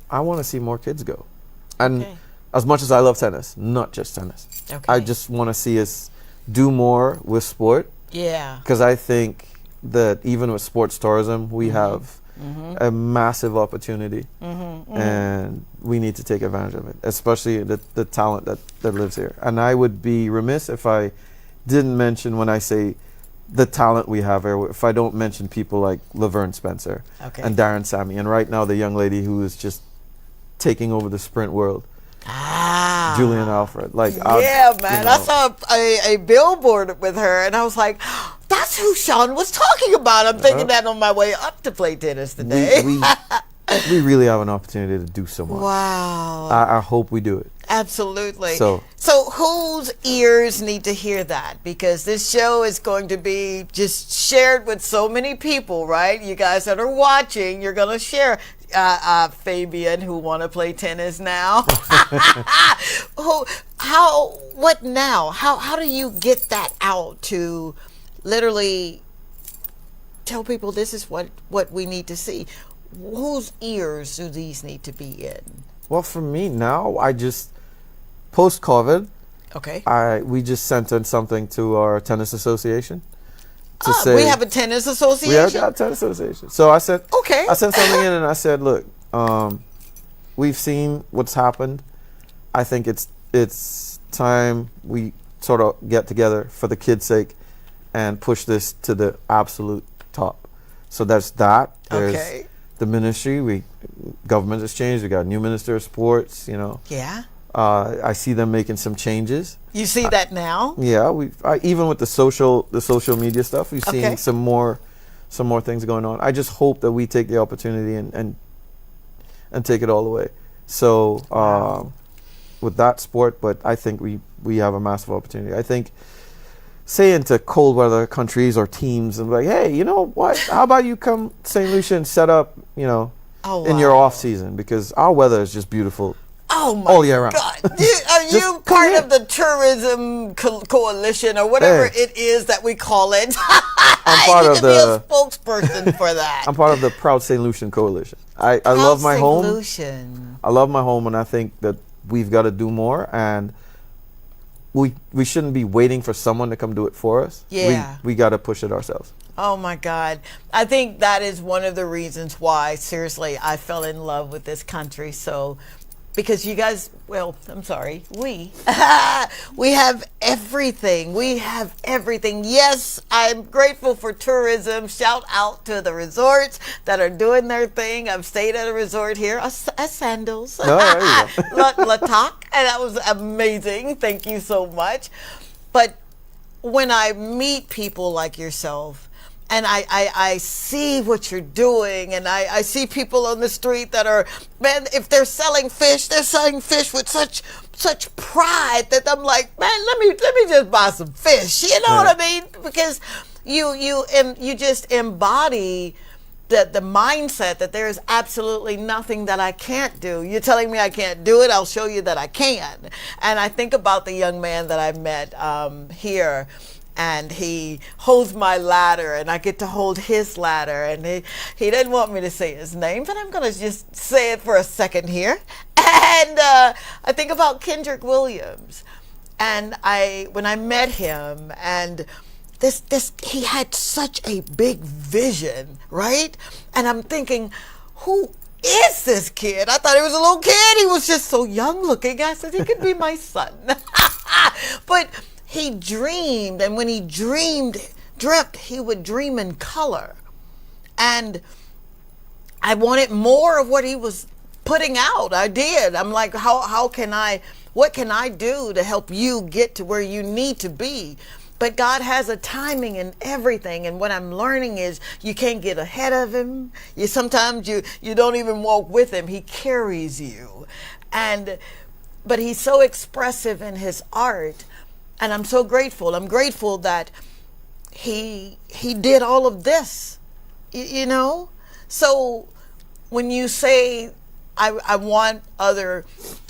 I want to see more kids go. And as much as I love tennis, not just tennis. Okay. I just want to see us do more with sport. Yeah. Because I think that even with sports tourism, we have a massive opportunity. And we need to take advantage of it, especially the talent that lives here. And I would be remiss if I didn't mention when I say the talent we have here, if I don't mention people like Laverne Spencer and Darren Sammy, and right now the young lady who is just taking over the sprint world, Julian Alfred. Like, man, I saw a billboard with her, and I was like, that's who Sean was talking about. I'm thinking that on my way up to play tennis today. We really have an opportunity to do so much. Wow. I hope we do it. Absolutely. So whose ears need to hear that? Because this show is going to be just shared with so many people, right? You guys that are watching, you're going to share. Fabian, who want to play tennis now. What now? How do you get that out to literally tell people this is what we need to see? Whose ears do these need to be in? Well, for me now, I just post-COVID, we just sent in something to our tennis association to say we have a tennis association. We have a tennis association. So I sent something in and I said, look, we've seen what's happened. I think it's time we sort of get together for the kids' sake and push this to the absolute top. So there's that. There's the ministry. Government has changed. We got a new minister of sports. Yeah. I see them making some changes. You see that now? Yeah, even with the social media stuff, we've seen some more things going on. I just hope that we take the opportunity and and take it all the way. So with that sport, but I think we have a massive opportunity. I think saying to cold weather countries or teams and like, hey, you know what? How about you come St. Lucia and set up, you know, in your off season, because our weather is just beautiful. Oh my all year round. God! Are you part of the tourism coalition or whatever it is that we call it? I'm part of be a spokesperson for that. I'm part of the Proud St. Lucian Coalition. I love my home. Lucian. I love my home, and I think that we've got to do more, and we shouldn't be waiting for someone to come do it for us. Yeah. We got to push it ourselves. Oh my God. I think that is one of the reasons why, seriously, I fell in love with this country. So, because you guys, well, I'm sorry, we have everything. We have everything. Yes, I'm grateful for tourism. Shout out to the resorts that are doing their thing. I've stayed at a resort here, at Sandals, La Toc, and that was amazing. Thank you so much. But when I meet people like yourself, and I see what you're doing, and I see people on the street that are, man, if they're selling fish with such pride that I'm like, man, let me just buy some fish. You know what I mean? Because you just embody the mindset that there is absolutely nothing that I can't do. You're telling me I can't do it, I'll show you that I can. And I think about the young man that I met here, and he holds my ladder, and I get to hold his ladder, and he didn't want me to say his name, but I'm going to just say it for a second here. And I think about Kendrick Williams, and when I met him, and he had such a big vision, right? And I'm thinking, who is this kid? I thought he was a little kid. He was just so young looking. I said, he could be my son. But he dreamed, and when he dreamt, he would dream in color. And I wanted more of what he was putting out. I did. I'm like, what can I do to help you get to where you need to be? But God has a timing in everything, and what I'm learning is you can't get ahead of him. Sometimes you don't even walk with him. He carries you. But he's so expressive in his art. And I'm so grateful. I'm grateful that he did all of this, you know? So when you say, I want other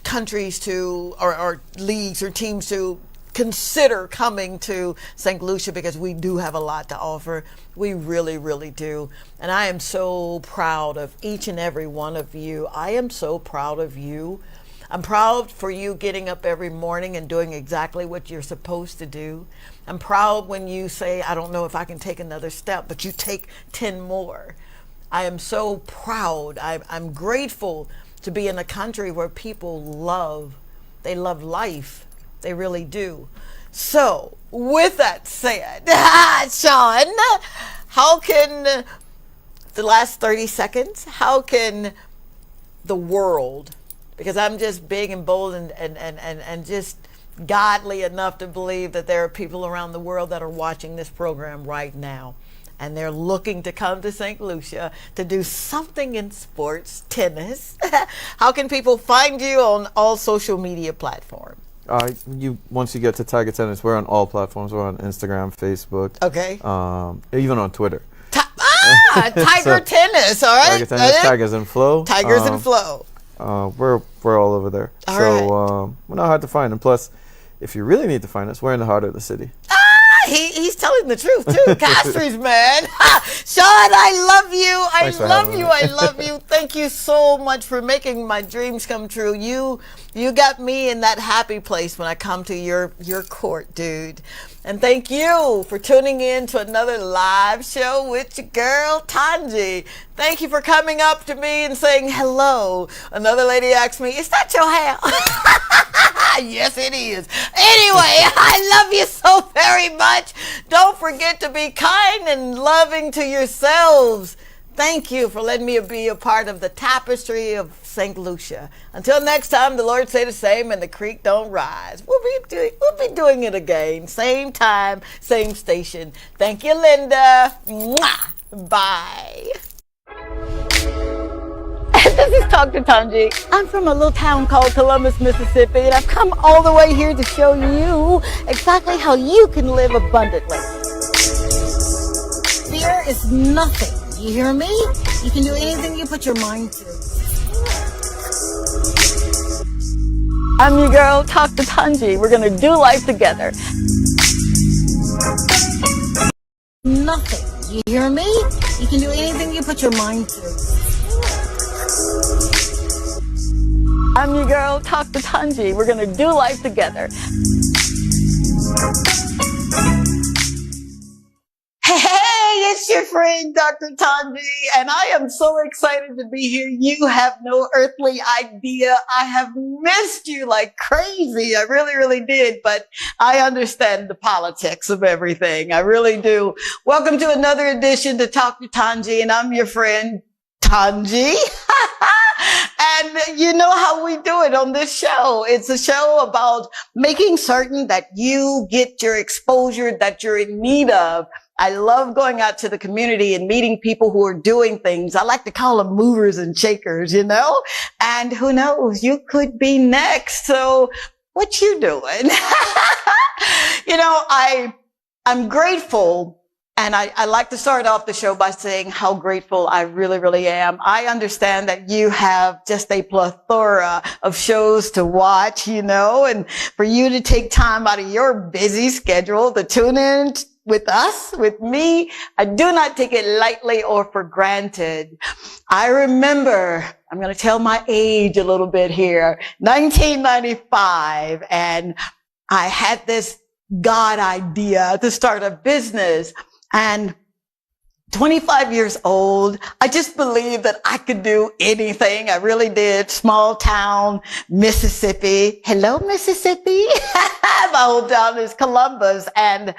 countries to, or leagues or teams to consider coming to St. Lucia, because we do have a lot to offer. We really, really do. And I am so proud of each and every one of you. I am so proud of you. I'm proud for you getting up every morning and doing exactly what you're supposed to do. I'm proud when you say, I don't know if I can take another step, but you take 10 more. I am so proud. I'm grateful to be in a country where people love life. They really do. So, with that said, Sean, how can, the last 30 seconds, how can the world, because I'm just big and bold and just godly enough to believe that there are people around the world that are watching this program right now, and they're looking to come to St. Lucia to do something in sports, tennis. How can people find you on all social media platforms? Once you get to Tiger Tennis, we're on all platforms. We're on Instagram, Facebook. Okay. Even on Twitter. Tiger Tennis, all right? Tiger Tennis, Tigers in Flow. Tigers in Flow. We're all over there. All right. We're not hard to find. And plus, if you really need to find us, we're in the heart of the city. He's telling the truth too. Castries, man. Sean, I love you. I love you. Thank you so much for making my dreams come true. You got me in that happy place when I come to your court, dude. And thank you for tuning in to another live show with your girl, Tongie. Thank you for coming up to me and saying hello. Another lady asked me, is that your hair? Yes, it is. Anyway, I love you so very much. Don't forget to be kind and loving to yourselves. Thank you for letting me be a part of the tapestry of St. Lucia. Until next time, the Lord say the same and the creek don't rise. We'll be doing it again. Same time, same station. Thank you, Linda. Mwah. Bye. This is Dr. Tongie. I'm from a little town called Columbus, Mississippi, and I've come all the way here to show you exactly how you can live abundantly. Fear is nothing. You hear me? You can do anything you put your mind to. I'm your girl, Dr. Tongie. We're going to do life together. Nothing. You hear me? You can do anything you put your mind to. I'm your girl, Dr. Tongie. We're going to do life together. Hey, it's your friend, Dr. Tongie, and I am so excited to be here. You have no earthly idea. I have missed you like crazy. I really, really did, but I understand the politics of everything. I really do. Welcome to another edition to Dr. Tongie, and I'm your friend, Tongie. And you know how we do it on this show. It's a show about making certain that you get your exposure that you're in need of. I love going out to the community and meeting people who are doing things. I like to call them movers and shakers, you know, and who knows, you could be next. So what you doing? You know, I'm grateful. And I like to start off the show by saying how grateful I really, really am. I understand that you have just a plethora of shows to watch, you know, and for you to take time out of your busy schedule to tune in with us, with me, I do not take it lightly or for granted. I remember, I'm going to tell my age a little bit here, 1995, and I had this God idea to start a business. And 25 years old, I just believed that I could do anything. I really did. Small town, Mississippi. Hello, Mississippi. My hometown is Columbus. And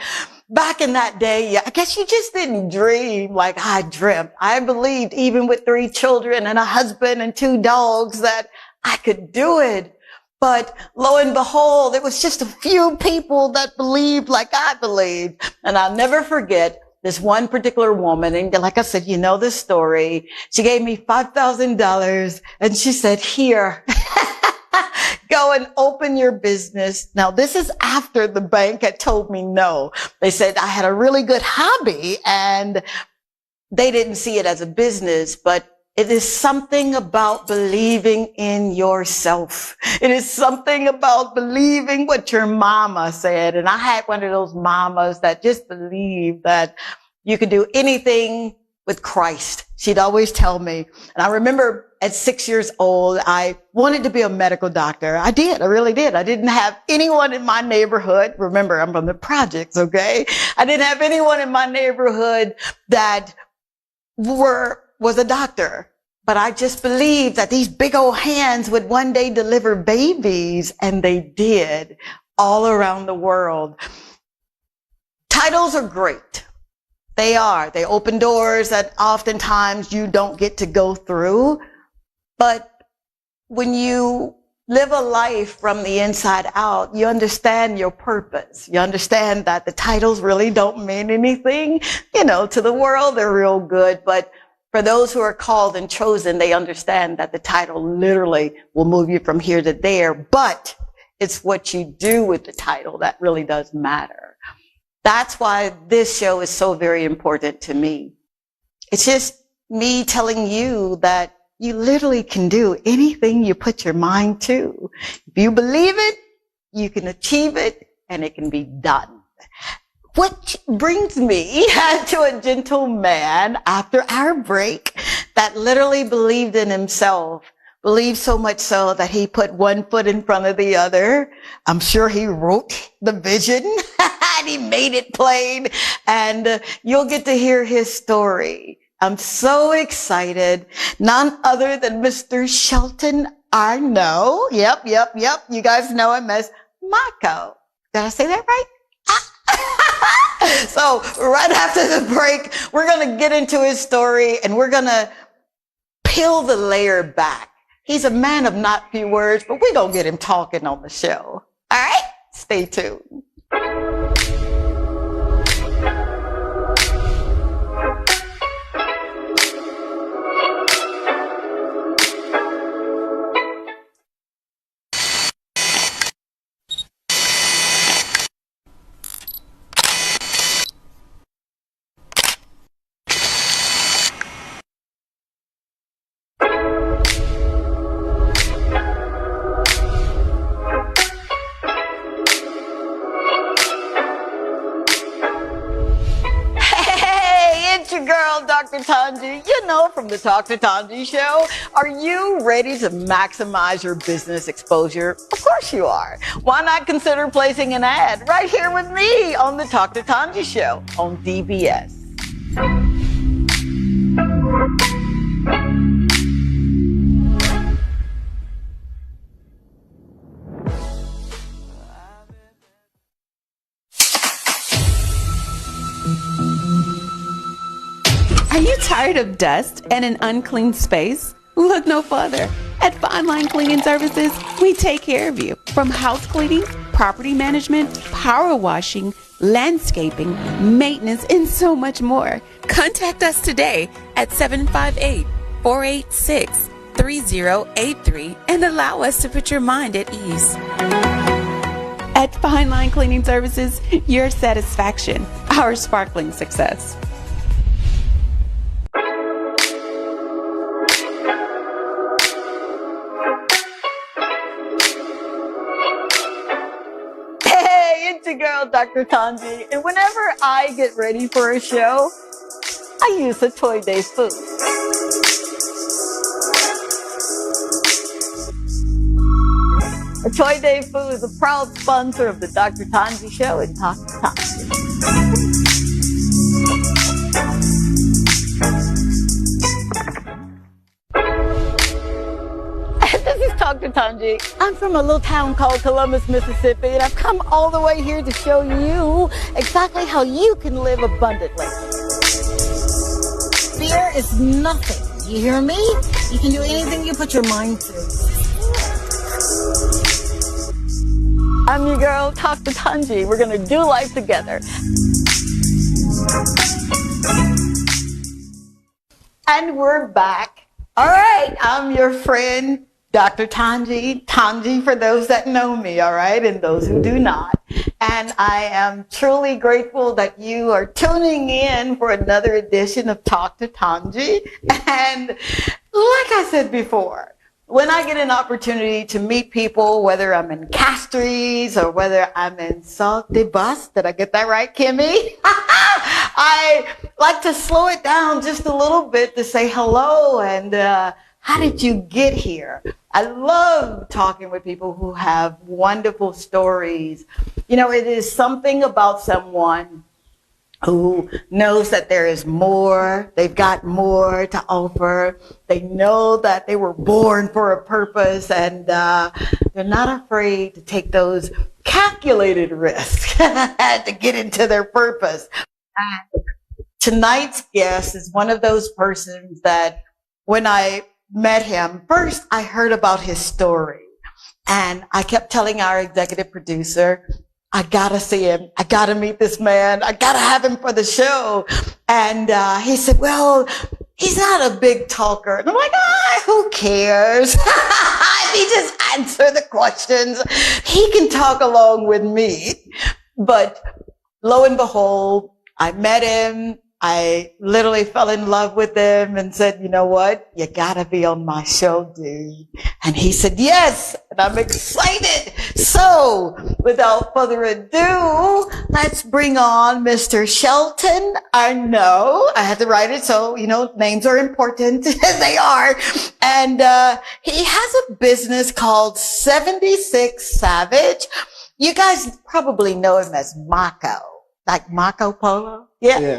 back in that day, I guess you just didn't dream like I dreamt. I believed even with 3 children and a husband and 2 dogs that I could do it. But lo and behold, it was just a few people that believed like I believed. And I'll never forget this one particular woman. And like I said, you know this story. She gave me $5,000 and she said, here, go and open your business. Now, this is after the bank had told me no. They said I had a really good hobby and they didn't see it as a business, but it is something about believing in yourself. It is something about believing what your mama said. And I had one of those mamas that just believed that you could do anything with Christ. She'd always tell me. And I remember at 6 years old, I wanted to be a medical doctor. I did. I really did. I didn't have anyone in my neighborhood. Remember, I'm from the projects, okay? I didn't have anyone in my neighborhood that was a doctor, but I just believed that these big old hands would one day deliver babies, and they did all around the world. Titles are great. They are. They open doors that oftentimes you don't get to go through. But when you live a life from the inside out, you understand your purpose. You understand that the titles really don't mean anything. You know, to the world, they're real good, but for those who are called and chosen, they understand that the title literally will move you from here to there, but it's what you do with the title that really does matter. That's why this show is so very important to me. It's just me telling you that you literally can do anything you put your mind to. If you believe it, you can achieve it, and it can be done. Which brings me to a gentleman after our break that literally believed in himself, believed so much so that he put one foot in front of the other. I'm sure he wrote the vision and he made it plain, and you'll get to hear his story. I'm so excited. None other than Mr. Shelton Arneau. Yep. You guys know him as Marco. Did I say that right? So right after the break, we're going to get into his story and we're going to peel the layer back. He's a man of not few words, but we're going to get him talking on the show. All right? Stay tuned. girl, Dr. Tongie. You know from the Talk to Tongie show. Are you ready to maximize your business exposure? Of course you are. Why not consider placing an ad right here with me on the Talk to Tongie show on DBS? Are you tired of dust and an unclean space? Look no further. At Fine Line Cleaning Services, we take care of you. From house cleaning, property management, power washing, landscaping, maintenance, and so much more. Contact us today at 758-486-3083 and allow us to put your mind at ease. At Fine Line Cleaning Services, your satisfaction, our sparkling success. It's your girl, Dr. Tongie, and whenever I get ready for a show, I use a Toy Day food. A Toy Day food is a proud sponsor of the Dr. Tongie show and Talk to Tongie. This is Talk to Tongie. I'm from a little town called Columbus, Mississippi, and I've come all the way here to show you exactly how you can live abundantly. Fear is nothing. You hear me? You can do anything you put your mind to. I'm your girl, Talk to Tongie. We're going to do life together. And we're back. All right, I'm your friend, Dr. Tongie. Tongie for those that know me, all right, and those who do not. And I am truly grateful that you are tuning in for another edition of Talk to Tongie. And like I said before, when I get an opportunity to meet people, whether I'm in Castries or whether I'm in Sault de Bus, did I get that right, Kimmy? I like to slow it down just a little bit to say hello and how did you get here? I love talking with people who have wonderful stories. You know, it is something about someone who knows that there is more, they've got more to offer, they know that they were born for a purpose, and they're not afraid to take those calculated risks to get into their purpose. And tonight's guest is one of those persons that when I met him, first I heard about his story, and I kept telling our executive producer, I gotta see him. I gotta meet this man. I gotta have him for the show. And he said, well, he's not a big talker. And I'm like, who cares? If he just answer the questions, he can talk along with me. But lo and behold, I met him. I literally fell in love with him and said, you know what? You gotta be on my show, dude. And he said, yes. And I'm excited. So without further ado, let's bring on Mr. Shelton Arneau. I had to write it. So, you know, names are important. They are. And, he has a business called 76 Savage. You guys probably know him as Mako. Like Marco Polo? Yeah.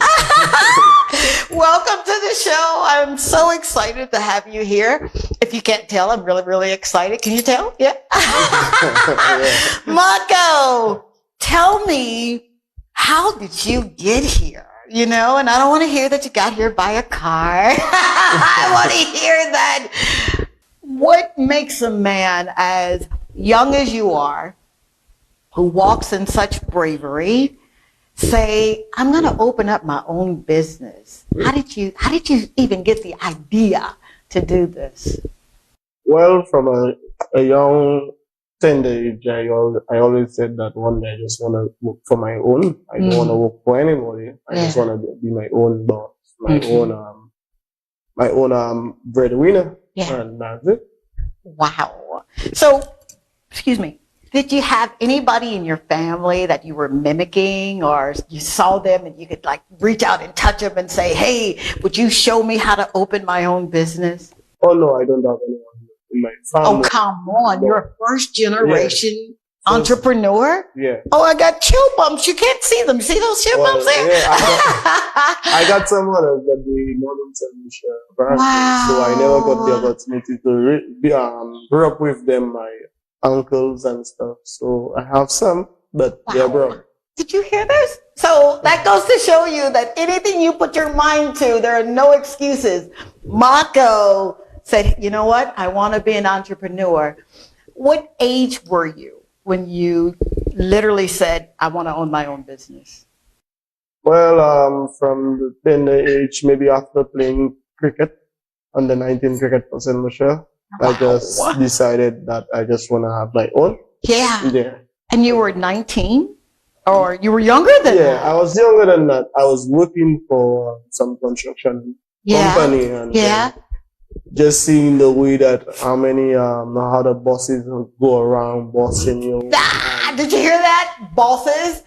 Welcome to the show. I'm so excited to have you here. If you can't tell, I'm really, really excited. Can you tell? Yeah. Marco, tell me, how did you get here? You know, and I don't want to hear that you got here by a car. I want to hear that. What makes a man as young as you are, who walks in such bravery, say, I'm going to open up my own business? How did you even get the idea to do this? Well, from a young tender age, I always said that one day I just want to work for my own. I don't want to work for anybody. I just want to be my own boss, my own breadwinner. Yeah. And that's it. Wow. So, excuse me. Did you have anybody in your family that you were mimicking, or you saw them and you could like reach out and touch them and say, hey, would you show me how to open my own business? Oh, no, I don't have anyone in my family. Oh, come on. You're a first generation entrepreneur? Yeah. Oh, I got chill bumps. You can't see them. See those chill bumps there? Yeah, I got some others, but the modern solution. Wow. So I never got the opportunity to grow up with them, my uncles and stuff. So I have some, but they're brown. Did you hear this? So that goes to show you that anything you put your mind to, there are no excuses. Mako said, you know what? I want to be an entrepreneur. What age were you when you literally said, I want to own my own business? Well, from the tender age, maybe after playing cricket, under 19 cricket for St. Michelle, I just decided that I just want to have my own. Yeah. Yeah. And you were 19? Or you were younger than that? Yeah, I was younger than that. I was working for some construction company, and just seeing the way that how the bosses go around bossing you. Did you hear that? Bosses?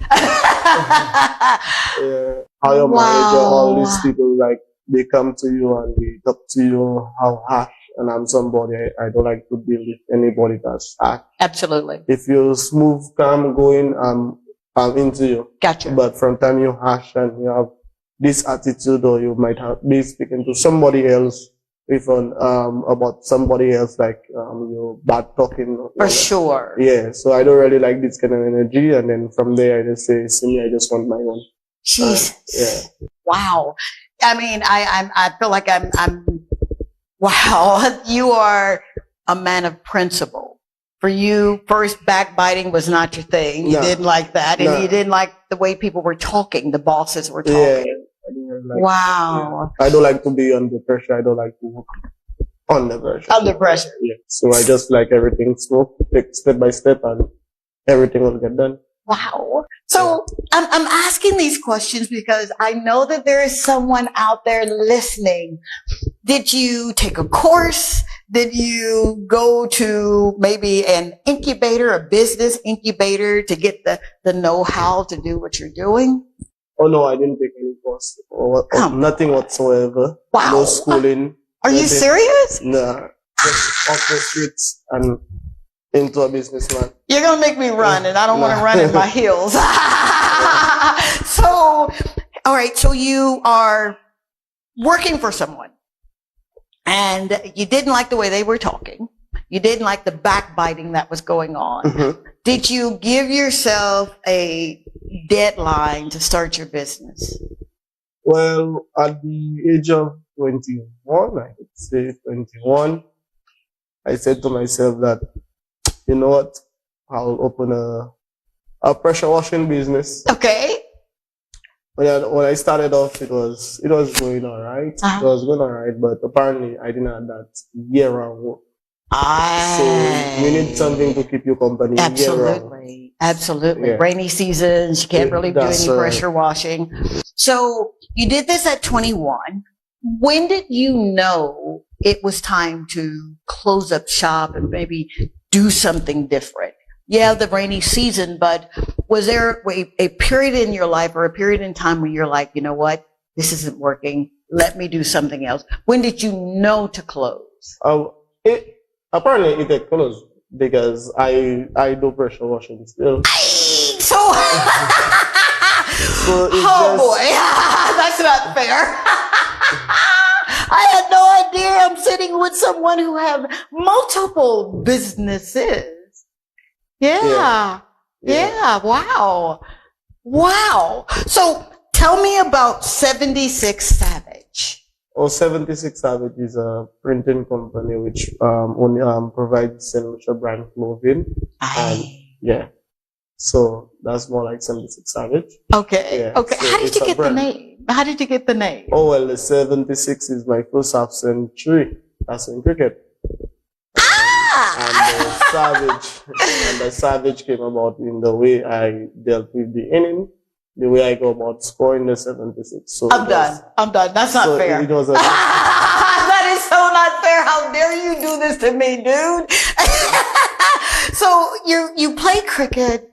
How your manager, all these people, like, they come to you and they talk to you how harsh. And I'm somebody, I don't like to deal with anybody that's harsh. Absolutely. If you're smooth, calm, going, I'm into you. Gotcha. But from time you harsh and you have this attitude, or you might be speaking to somebody else, even about somebody else, like you bad talking. For sure. Yeah. So I don't really like this kind of energy. And then from there, I just say, see, I just want my own. Jesus. Wow. I mean, I feel like I'm. Wow. You are a man of principle. For you, first, backbiting was not your thing. You didn't like that. And you didn't like the way people were talking, the bosses were talking. Yeah. Wow. I don't like to be under pressure. I don't like to work under pressure. Under pressure. Yeah. So I just like everything slow, take step by step, and everything will get done. Wow. So I'm asking these questions because I know that there is someone out there listening. Did you take a course? Did you go to maybe an incubator, a business incubator, to get the know-how to do what you're doing? Oh, no, I didn't take any course or nothing whatsoever. Wow. No schooling. Are you serious? No. Just off the streets and into a businessman. You're going to make me run, and I don't want to run in my heels. So, all right, so you are working for someone. And you didn't like the way they were talking. You didn't like the backbiting that was going on. Mm-hmm. Did you give yourself a deadline to start your business? Well, at the age of 21, I would say 21, I said to myself that, you know what, I'll open a pressure washing business. Okay. When I started off, it was going all right. It was going all right, but apparently I didn't have that year-round work. So you need something to keep you company Absolutely. Absolutely. Yeah. Rainy seasons, you can't really do any pressure washing. So you did this at 21. When did you know it was time to close up shop and maybe do something different? Yeah, the rainy season, but was there a period in your life or a period in time where you're like, you know what, this isn't working, let me do something else? When did you know to close? Apparently it had closed because I do pressure washing still. So, boy, that's not fair. I had no idea I'm sitting with someone who have multiple businesses. Yeah. Wow. So tell me about 76 Savage. 76 Savage is a printing company which only provides St. brand clothing. And yeah. So that's more like 76 Savage. Okay. Yeah. Okay. So How did you get the name? How did you get the name? Oh, well, the 76 is my first half century. That's in cricket. And the Savage came about in the way I dealt with the inning, the way I go about scoring the 76. So I'm done. That's not fair. It was that is so not fair. How dare you do this to me, dude? So you play cricket,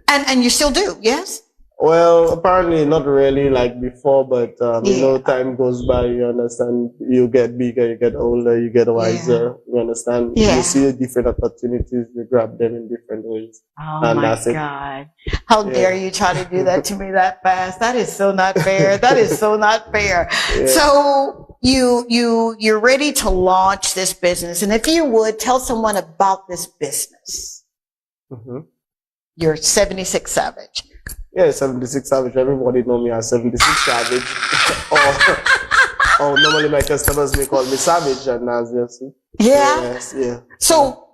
and you still do, yes? Well, apparently not really like before, but you know, time goes by. You understand? You get bigger, you get older, you get wiser. You understand? You see different opportunities, you grab them in different ways. Oh and my that's it. God! How dare you try to do that to me that fast? That is so not fair. That is so not fair. So you're ready to launch this business, and if you would tell someone about this business, you're 76 Savage. Yeah, 76 Savage. Everybody know me as 76 Savage. or normally my customers may call me Savage, and that's just it. Yeah. Yeah. So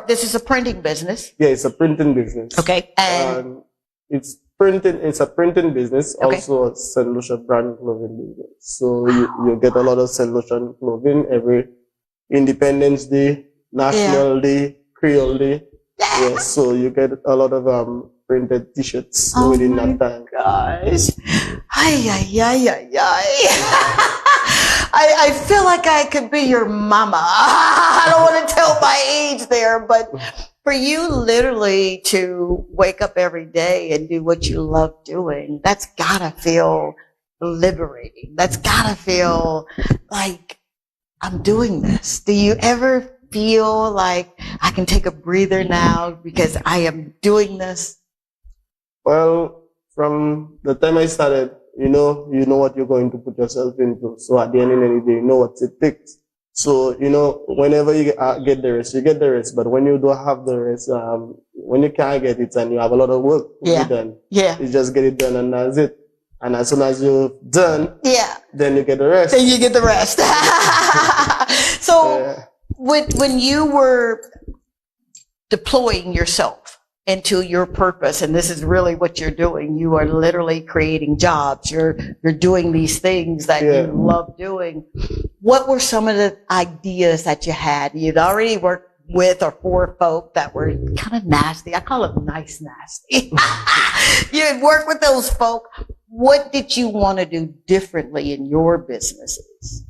this is a printing business. Yeah, it's a printing business. Okay. And it's a printing business, also a St. Lucia brand clothing business. So you get a lot of St. Lucian clothing every Independence Day, National Day, Creole Day. Yeah, so you get a lot of printed t-shirts within that time. Gosh. I feel like I could be your mama. I don't want to tell my age there, but for you literally to wake up every day and do what you love doing, that's gotta feel liberating. That's gotta feel like I'm doing this. Do you ever feel like I can take a breather now because I am doing this? Well, from the time I started, you know what you're going to put yourself into. So at the end of the day, you know what it takes. So, you know, whenever you get the rest, you get the rest. But when you don't have the rest, when you can't get it and you have a lot of work to be done, you just get it done and that's it. And as soon as you're done, then you get the rest. Then you get the rest. So when you were deploying yourself into your purpose, and this is really what you're doing, you are literally creating jobs. You're doing these things that you love doing. What were some of the ideas that you had? You'd already worked with or for folk that were kind of nasty. I call it nice nasty. You had worked with those folk. What did you want to do differently in your businesses?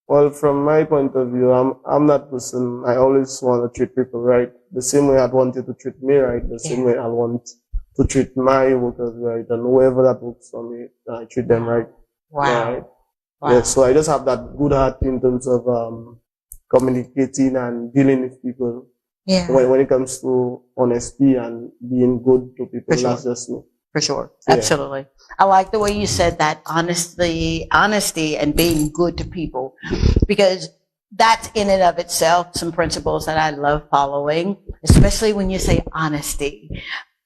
Well, from my point of view, I'm that person. I always want to treat people right. The same way I'd want you to treat me right, the same way I want to treat my workers right. And whoever that works for me, I treat them right. Wow. Right? Yeah, so I just have that good heart in terms of communicating and dealing with people. Yeah. When it comes to honesty and being good to people, that's just me. For sure. Absolutely. I like the way you said that, honesty and being good to people, because that's in and of itself some principles that I love following, especially when you say honesty.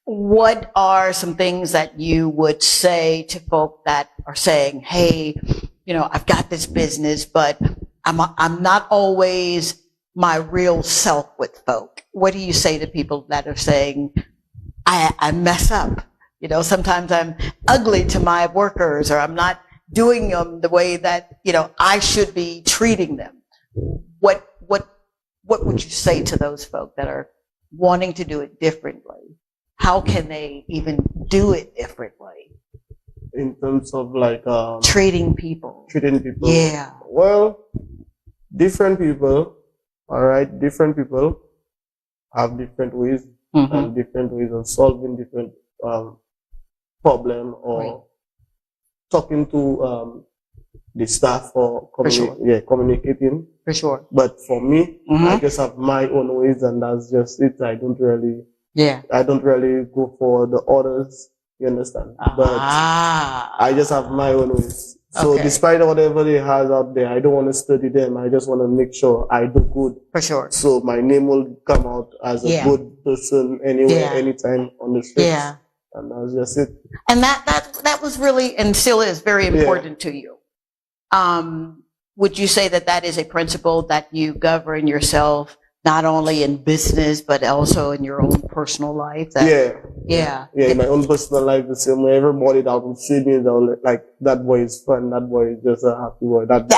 What are some things that you would say to folk that are saying, hey, you know, I've got this business, but I'm not always my real self with folk? What do you say to people that are saying, I mess up? You know, sometimes I'm ugly to my workers, or I'm not doing them the way that, you know, I should be treating them. What would you say to those folk that are wanting to do it differently? How can they even do it differently? In terms of like treating people. Yeah. Well, different people, all right, different people have different ways and different ways of solving different problem or talking to the staff or communicating. For sure. But for me, I just have my own ways, and that's just it. I don't really go for the orders. You understand? But I just have my own ways. So despite whatever they have out there, I don't want to study them. I just want to make sure I do good. For sure. So my name will come out as a good person anywhere, anytime on the streets. Yeah. And that's just it. And that was really, and still is, very important to you. Would you say that is a principle that you govern yourself, not only in business, but also in your own personal life? Yeah, in my own personal life, the same way. Everybody that will see me, they'll like, that boy is fun, that boy is just a happy boy. That boy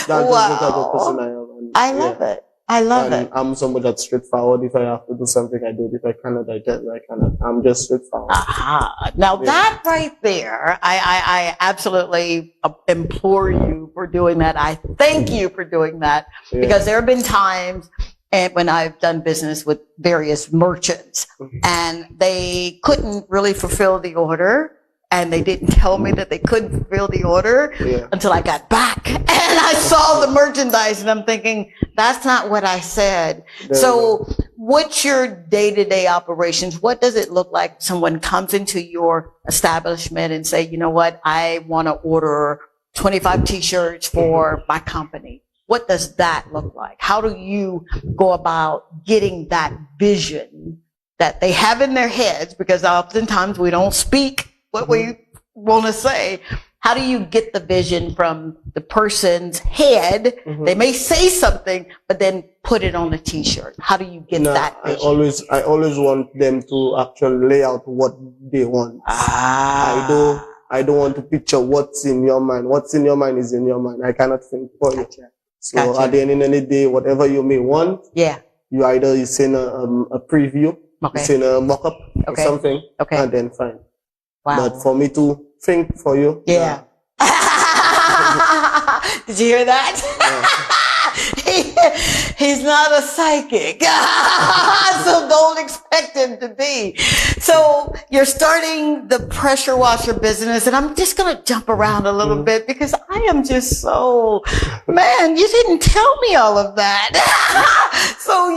that's just the type of person I am. And, I love it. I love it. I'm somebody that's straightforward. If I have to do something, I do it. If I cannot, I cannot. I'm just straightforward. Aha. Now that right there, I absolutely implore you for doing that. I thank you for doing that because there have been times when I've done business with various merchants and they couldn't really fulfill the order. And they didn't tell me that they couldn't fulfill the order until I got back. And I saw the merchandise and I'm thinking, that's not what I said. So what's your day-to-day operations? What does it look like? Someone comes into your establishment and say, you know what? I want to order 25 t-shirts for my company. What does that look like? How do you go about getting that vision that they have in their heads? Because oftentimes we don't speak what we want to say. How do you get the vision from the person's head? They may say something, but then put it on the t-shirt. How do you get that vision? I always want them to actually lay out what they want. I don't want to picture what's in your mind. What's in your mind is in your mind. I cannot think for you. So at the end of the day, whatever you may want, you either send a preview, you send a mock-up or something, and then fine. Wow. But for me to think for you. Yeah. Did you hear that? He's not a psychic. So don't expect him to be. So you're starting the pressure washer business, and I'm just going to jump around a little bit because I am just so, man, you didn't tell me all of that. So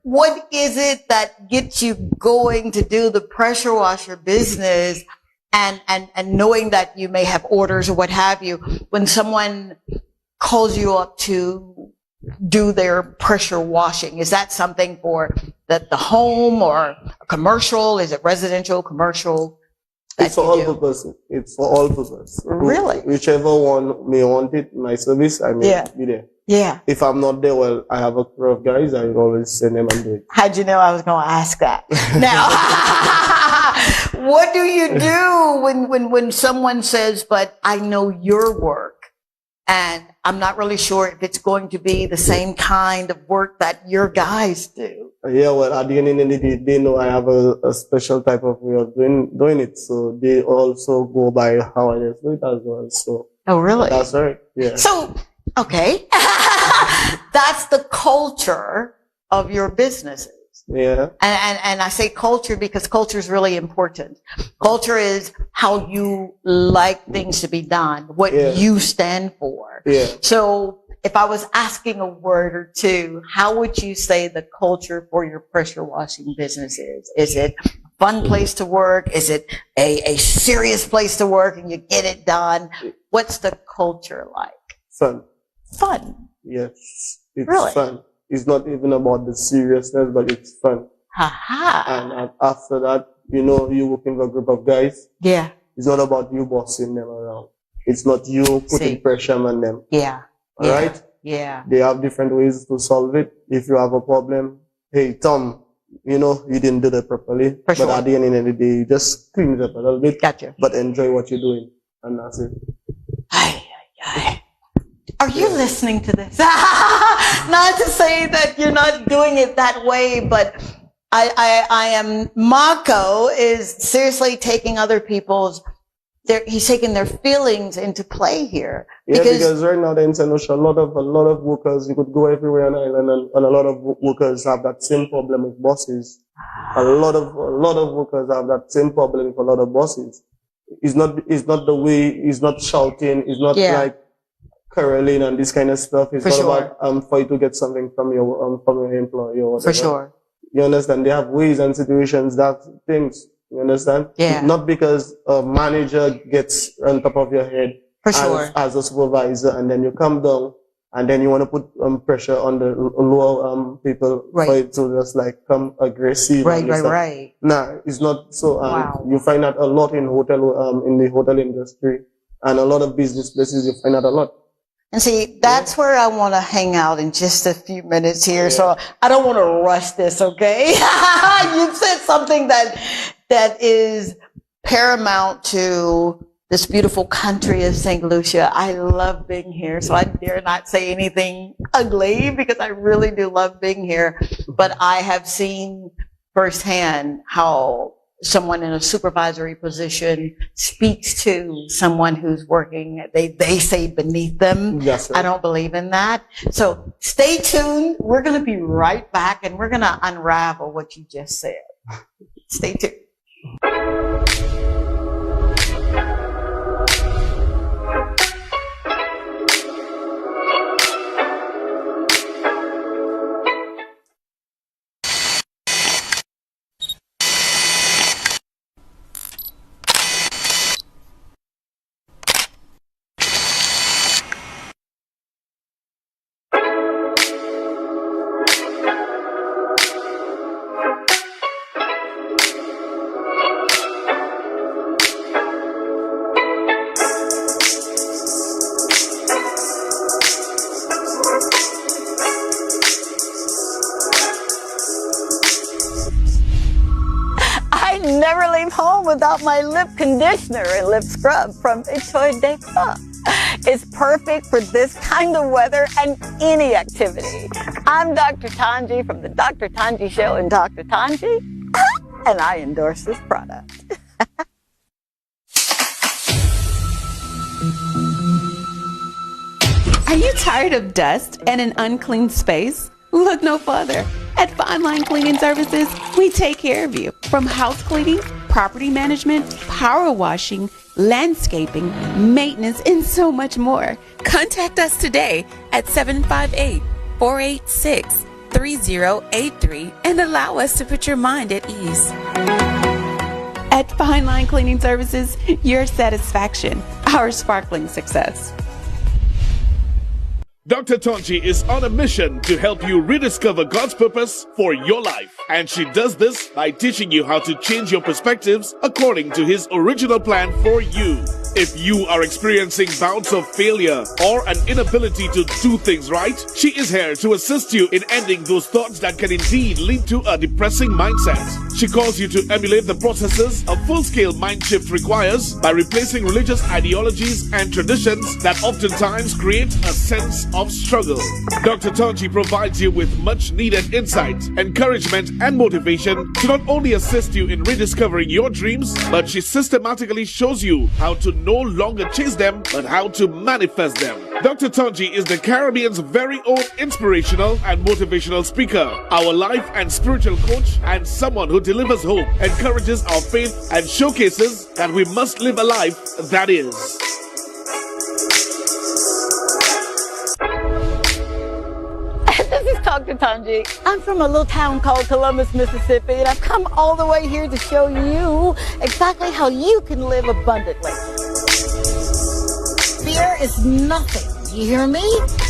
what is it that gets you going to do the pressure washer business and knowing that you may have orders or what have you, when someone calls you up to do their pressure washing? Is that something for the home or commercial? Is it residential, commercial? It's for all purpose. It's for all purpose. Really? Whichever one may want it, my service, I may be there. Yeah. If I'm not there, well, I have a crew of guys. I always send them and do it. How'd you know I was going to ask that? Now, what do you do when someone says, but I know your work and I'm not really sure if it's going to be the same kind of work that your guys do? Yeah, well, at the end of the day, they know I have a special type of way of doing it. So they also go by how I do it as well. So. Oh, really? That's right. Yeah. So, okay. That's the culture of your businesses. Yeah. And I say culture because culture is really important. Culture is how you like things to be done, what you stand for. Yeah. So if I was asking a word or two, how would you say the culture for your pressure washing business is? Is it a fun place to work? Is it a serious place to work and you get it done? What's the culture like? Fun. Fun. Yes. It's really? Fun. It's not even about the seriousness, but it's fun. And after that, you working with a group of guys. Yeah. It's not about you bossing them around. It's not you putting pressure on them. Yeah. All right? Yeah. They have different ways to solve it. If you have a problem, hey, Tom, you didn't do that properly. But at the end of the day, you just clean it up a little bit. Gotcha. But enjoy what you're doing. And that's it. Are you listening to this? Not to say that you're not doing it that way, but I am, Mako is seriously taking other people's, he's taking their feelings into play here. Yeah, because right now in St. Lucia, a lot of workers, you could go everywhere on the island and a lot of workers have that same problem with bosses. A lot of workers have that same problem with a lot of bosses. It's not the way, it's not shouting, it's not like caroling and this kind of stuff. It's all about for you to get something from your employer or whatever. For sure. You understand? They have ways and situations, things. You understand? Yeah. Not because a manager gets on top of your head as a supervisor, and then you come down and then you want to put pressure on the lower people for it to just come aggressive. Right. Nah, it's not so. You find that a lot in the hotel industry and a lot of business places. You find that a lot. And see, that's where I want to hang out in just a few minutes here. So I don't want to rush this, okay? You said something that is paramount to this beautiful country of St. Lucia. I love being here, so I dare not say anything ugly because I really do love being here. But I have seen firsthand how someone in a supervisory position speaks to someone who's working, they say beneath them. Yes, I don't believe in that. So stay tuned. We're going to be right back and we're going to unravel what you just said. Stay tuned. Never leave home without my lip conditioner and lip scrub from Etoile de Feu. It's perfect for this kind of weather and any activity. I'm Dr. Tongie from the Dr. Tongie Show and Dr. Tongie, and I endorse this product. Are you tired of dust and an unclean space? Look no further. At Fine Line Cleaning Services, we take care of you. From house cleaning, property management, power washing, landscaping, maintenance, and so much more. Contact us today at 758-486-3083 and allow us to put your mind at ease. At Fine Line Cleaning Services, your satisfaction, our sparkling success. Dr. Tongie is on a mission to help you rediscover God's purpose for your life. And she does this by teaching you how to change your perspectives according to His original plan for you. If you are experiencing bouts of failure or an inability to do things right, she is here to assist you in ending those thoughts that can indeed lead to a depressing mindset. She calls you to emulate the processes a full-scale mind shift requires by replacing religious ideologies and traditions that oftentimes create a sense of struggle. Dr. Tongie provides you with much needed insight, encouragement, and motivation to not only assist you in rediscovering your dreams, but she systematically shows you how to no longer chase them, but how to manifest them. Dr. Tongie is the Caribbean's very own inspirational and motivational speaker, our life and spiritual coach, and someone who delivers hope, encourages our faith, and showcases that we must live a life that is. This is Dr. Tongie. I'm from a little town called Columbus, Mississippi, and I've come all the way here to show you exactly how you can live abundantly. Fear is nothing. You hear me?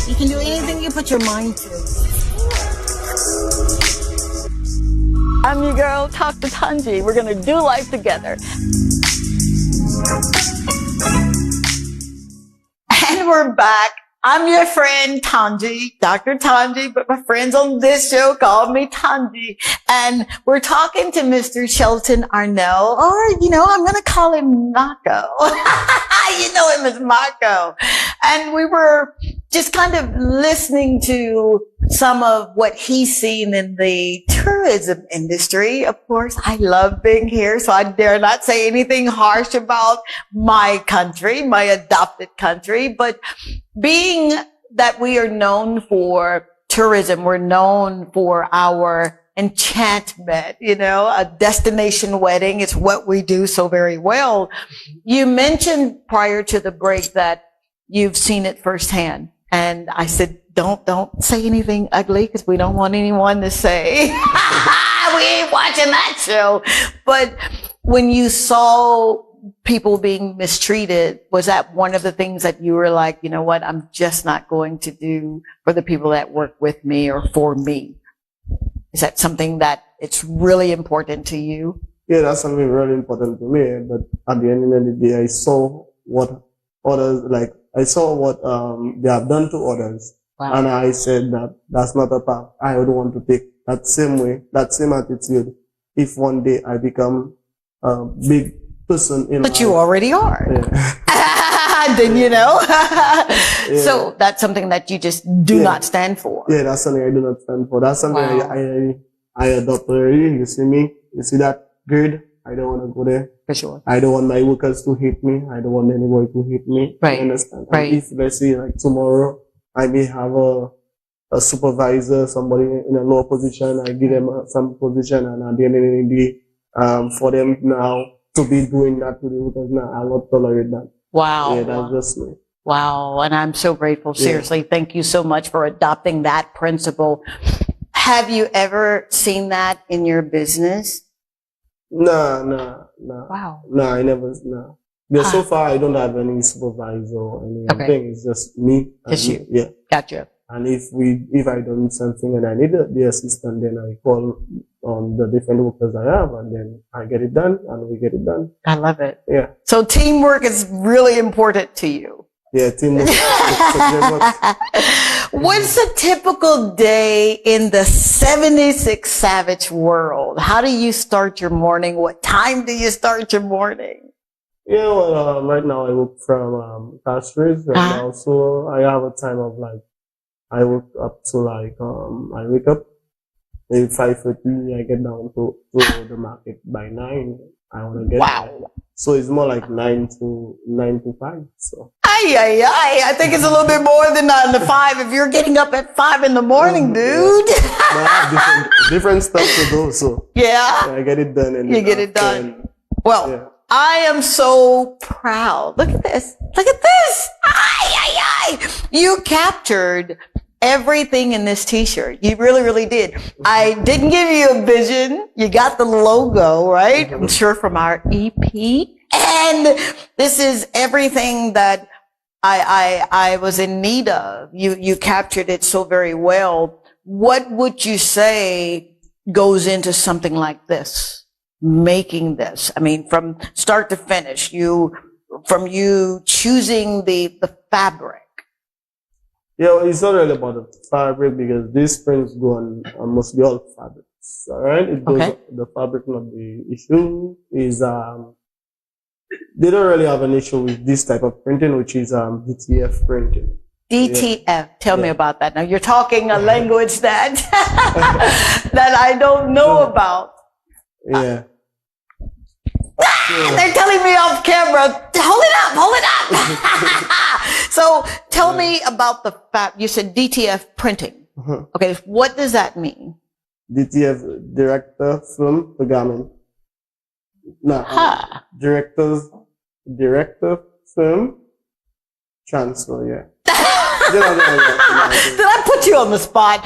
You can do anything you put your mind to. I'm your girl, Dr. Tongie. We're going to do life together. And we're back. I'm your friend, Tongie, Dr. Tongie, but my friends on this show call me Tongie. And we're talking to Mr. Shelton Arneau, or, I'm going to call him Mako. You know him as Mako. And we were just kind of listening to some of what he's seen in the tourism industry. Of course, I love being here, so I dare not say anything harsh about my country, my adopted country. But being that we are known for tourism, we're known for our enchantment, a destination wedding is what we do so very well. You mentioned prior to the break that you've seen it firsthand. And I said, don't say anything ugly because we don't want anyone to say, we ain't watching that show. But when you saw people being mistreated, was that one of the things that you were like, you know what, I'm just not going to do for the people that work with me or for me? Is that something that it's really important to you? Yeah, that's something really important to me. But at the end of the day, I saw what others, I saw what they have done to others. Wow. And I said that that's not a path I would want to take that same way, that same attitude. If one day I become big person in But you already are. Yeah. Then you know. Yeah. So that's something that you just do not stand for. Yeah, that's something I do not stand for. That's something I adopt already. You see me? You see that grade? I don't want to go there. For sure. I don't want my workers to hate me. I don't want anybody to hate me. Right. You understand? Right. And if, let's say, like tomorrow, I may have a supervisor, somebody in a lower position, I give them some position, and at the end of the day, for them now to be doing that to the workers now, I'll not tolerate that. Wow. Yeah, that's just me. Wow. And I'm so grateful. Seriously. Thank you so much for adopting that principle. Have you ever seen that in your business? No. Wow. No, I never, no. Because so far I don't have any supervisor or anything. It's just me. Just you. Yeah. Gotcha. And if I don't do something and I need the assistant, then I call on the different workers I have, and then I get it done, and we get it done. I love it. Yeah. So teamwork is really important to you. Yeah, teamwork. What's a typical day in the 76 Savage world? How do you start your morning? What time do you start your morning? Yeah, well, right now I work from Castries right now, so I have a time of like, I work up to like, I wake up maybe 5:30, I get down to the market by 9. I want to get there. So it's more like 9 to 5, so. I think it's a little bit more than 9 to 5 if you're getting up at 5 in the morning, dude. I have different stuff to do, so. Yeah. I get it done. And you get it done. Well, I am so proud. Look at this. Look at this. You captured everything in this t-shirt. You really, really did. I didn't give you a vision. You got the logo, right? I'm sure from our EP. And this is everything that I was in need of. You captured it so very well. What would you say goes into something like this? Making this, I mean, from start to finish, from you choosing the fabric. Yeah, well, it's not really about the fabric because these prints go on mostly all fabrics. All right, it goes the fabric, not the issue. Is they don't really have an issue with this type of printing, which is DTF printing. DTF. Tell me about that. Now you're talking a language that that I don't know about. Yeah. They're telling me off camera, hold it up. So tell me about the fact, you said DTF printing. Okay, what does that mean? DTF, Director Film Pergamon. No, Director Film Transfer, yeah. Did I put you on the spot?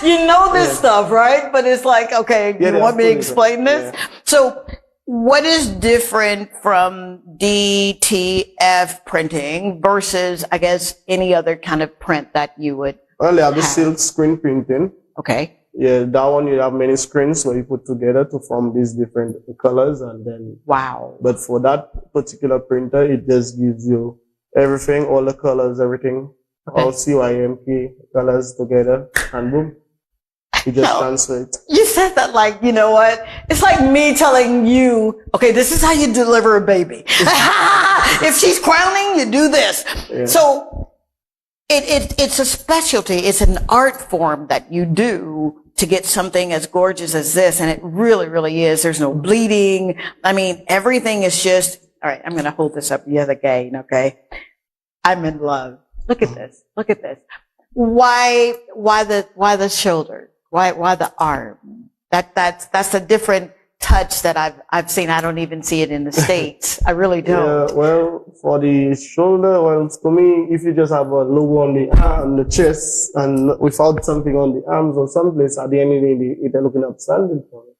You know this stuff, right? But it's like, okay, you want me to explain this? Yeah. So what is different from DTF printing versus, I guess, any other kind of print that you would Well, they have the silk screen printing. Okay. Yeah, that one you have many screens where you put together to form these different colors, and then But for that particular printer, it just gives you everything, all the colors, everything, all CYMK colors together, and boom, you just transfer it. You said that like, you know what? It's like me telling you, okay, this is how you deliver a baby. If she's crowning, you do this. Yeah. So it's a specialty. It's an art form that you do to get something as gorgeous as this. And it really, really is. There's no bleeding. I mean, everything is just, all right, I'm going to hold this up yet again. Okay. I'm in love. Look at this. Look at this. Why the shoulder? Why the arm? That's a different touch that I've seen. I don't even see it in the States. I really don't. Yeah, well, for the shoulder, well, for me, if you just have a logo on the arm, the chest, and without something on the arms or someplace, at the end of the day, it's looking outstanding for me.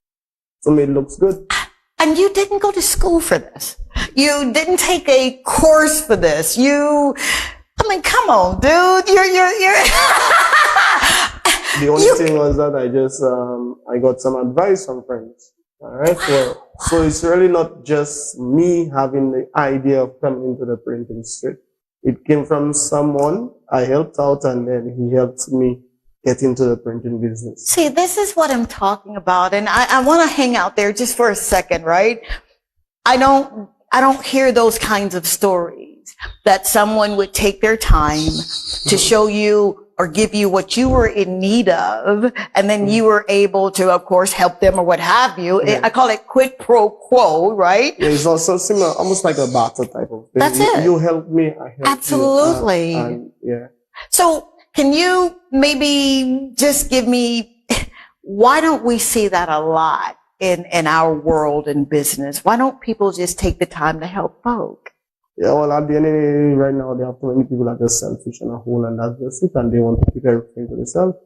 So me, it looks good. And you didn't go to school for this. You didn't take a course for this. I mean, come on, dude. You're The only thing was that I got some advice from friends. All right. So it's really not just me having the idea of coming into the print industry. It came from someone I helped out, and then he helped me get into the printing business. See, this is what I'm talking about. And I want to hang out there just for a second, right? I don't hear those kinds of stories that someone would take their time to show you or give you what you were in need of, and then you were able to, of course, help them or what have you. Yeah. I call it quid pro quo, right? Yeah, it's also similar, almost like a barter type of thing. That's it. You help me, I help Absolutely. you. And yeah. So can you maybe just give me, why don't we see that a lot in our world and business? Why don't people just take the time to help folk? Yeah, well, at the end of the day, right now, there are too many people that are just selfish and a whole, and that's just it, and they want to keep everything to themselves.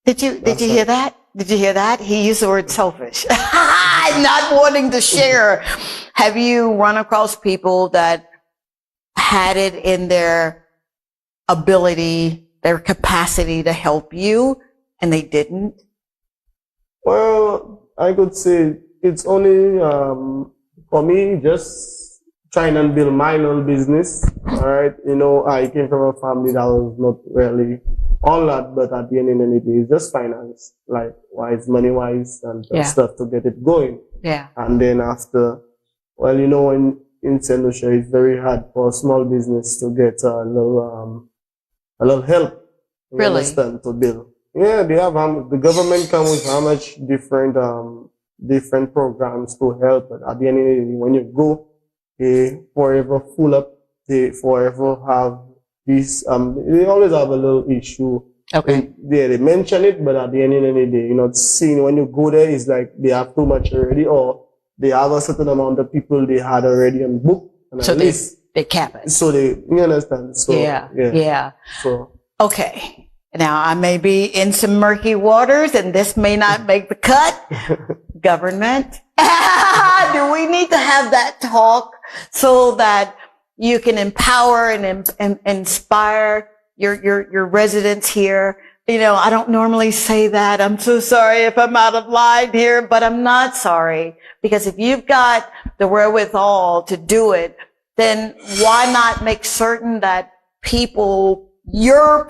Did you hear that? Did you hear that? He used the word selfish. Not wanting to share. Have you run across people that had it in their ability, their capacity to help you, and they didn't? Well, I could say it's only, for me, just trying and build my little business. All right. You know, I came from a family that was not really all that, but at the end of the day, it's just finance, like wise, money wise, and stuff to get it going. Yeah. And then after, well, you know, in St. Lucia, it's very hard for a small business to get a little help. You Really? understand, to build. Yeah, they have, the government come with how much different programs to help, but at the end of the day, when you go, they forever full up, they forever have this, they always have a little issue. Okay. They mention it, but at the end of the day, you're not seeing, when you go there, it's like they have too much already, or they have a certain amount of people they had already on book. And So they cap it. So you understand? So, yeah. So. Okay. Now, I may be in some murky waters, and this may not make the cut. Government. Do we need to have that talk so that you can empower and inspire your residents here? You know, I don't normally say that. I'm so sorry if I'm out of line here, but I'm not sorry, because if you've got the wherewithal to do it, then why not make certain that your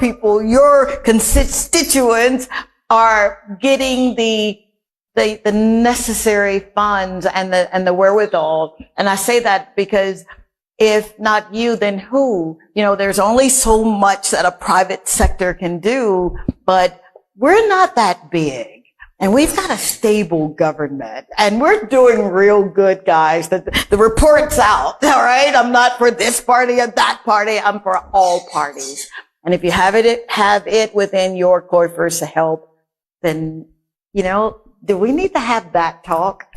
constituents are getting the necessary funds and the wherewithal. And I say that because if not you, then who? You know, there's only so much that a private sector can do, but we're not that big. And we've got a stable government, and we're doing real good, guys. The report's out, all right? I'm not for this party or that party. I'm for all parties. And if you have it within your coffers to help, then, you know, do we need to have that talk?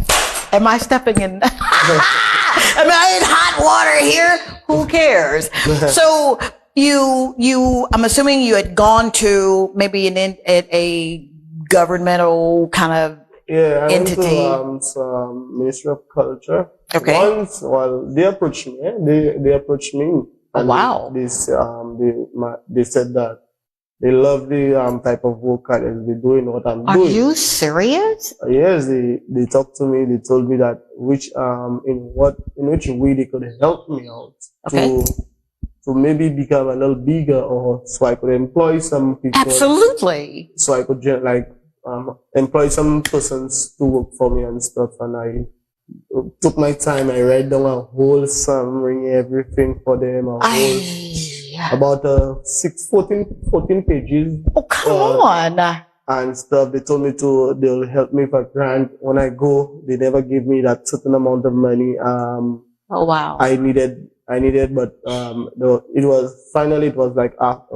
Am I stepping in? Am I in hot water here? Who cares? So I'm assuming you had gone to maybe a governmental kind of entity. I went to Ministry of Culture. Okay. Once, well, they approached me. They approached me. Oh, wow. They said that they love the type of work that they're doing, what I'm doing. Are you serious? Yes, they talked to me. They told me that in which way they could help me out to maybe become a little bigger, or so I could employ some people. Absolutely. So I could employ some persons to work for me and stuff. And I took my time. I write down a whole summary, everything for them. About 14 pages. Oh, come on. And stuff. They told me they'll help me for a grant. When I go, they never give me that certain amount of money. Oh, wow. I needed, but, it was like about,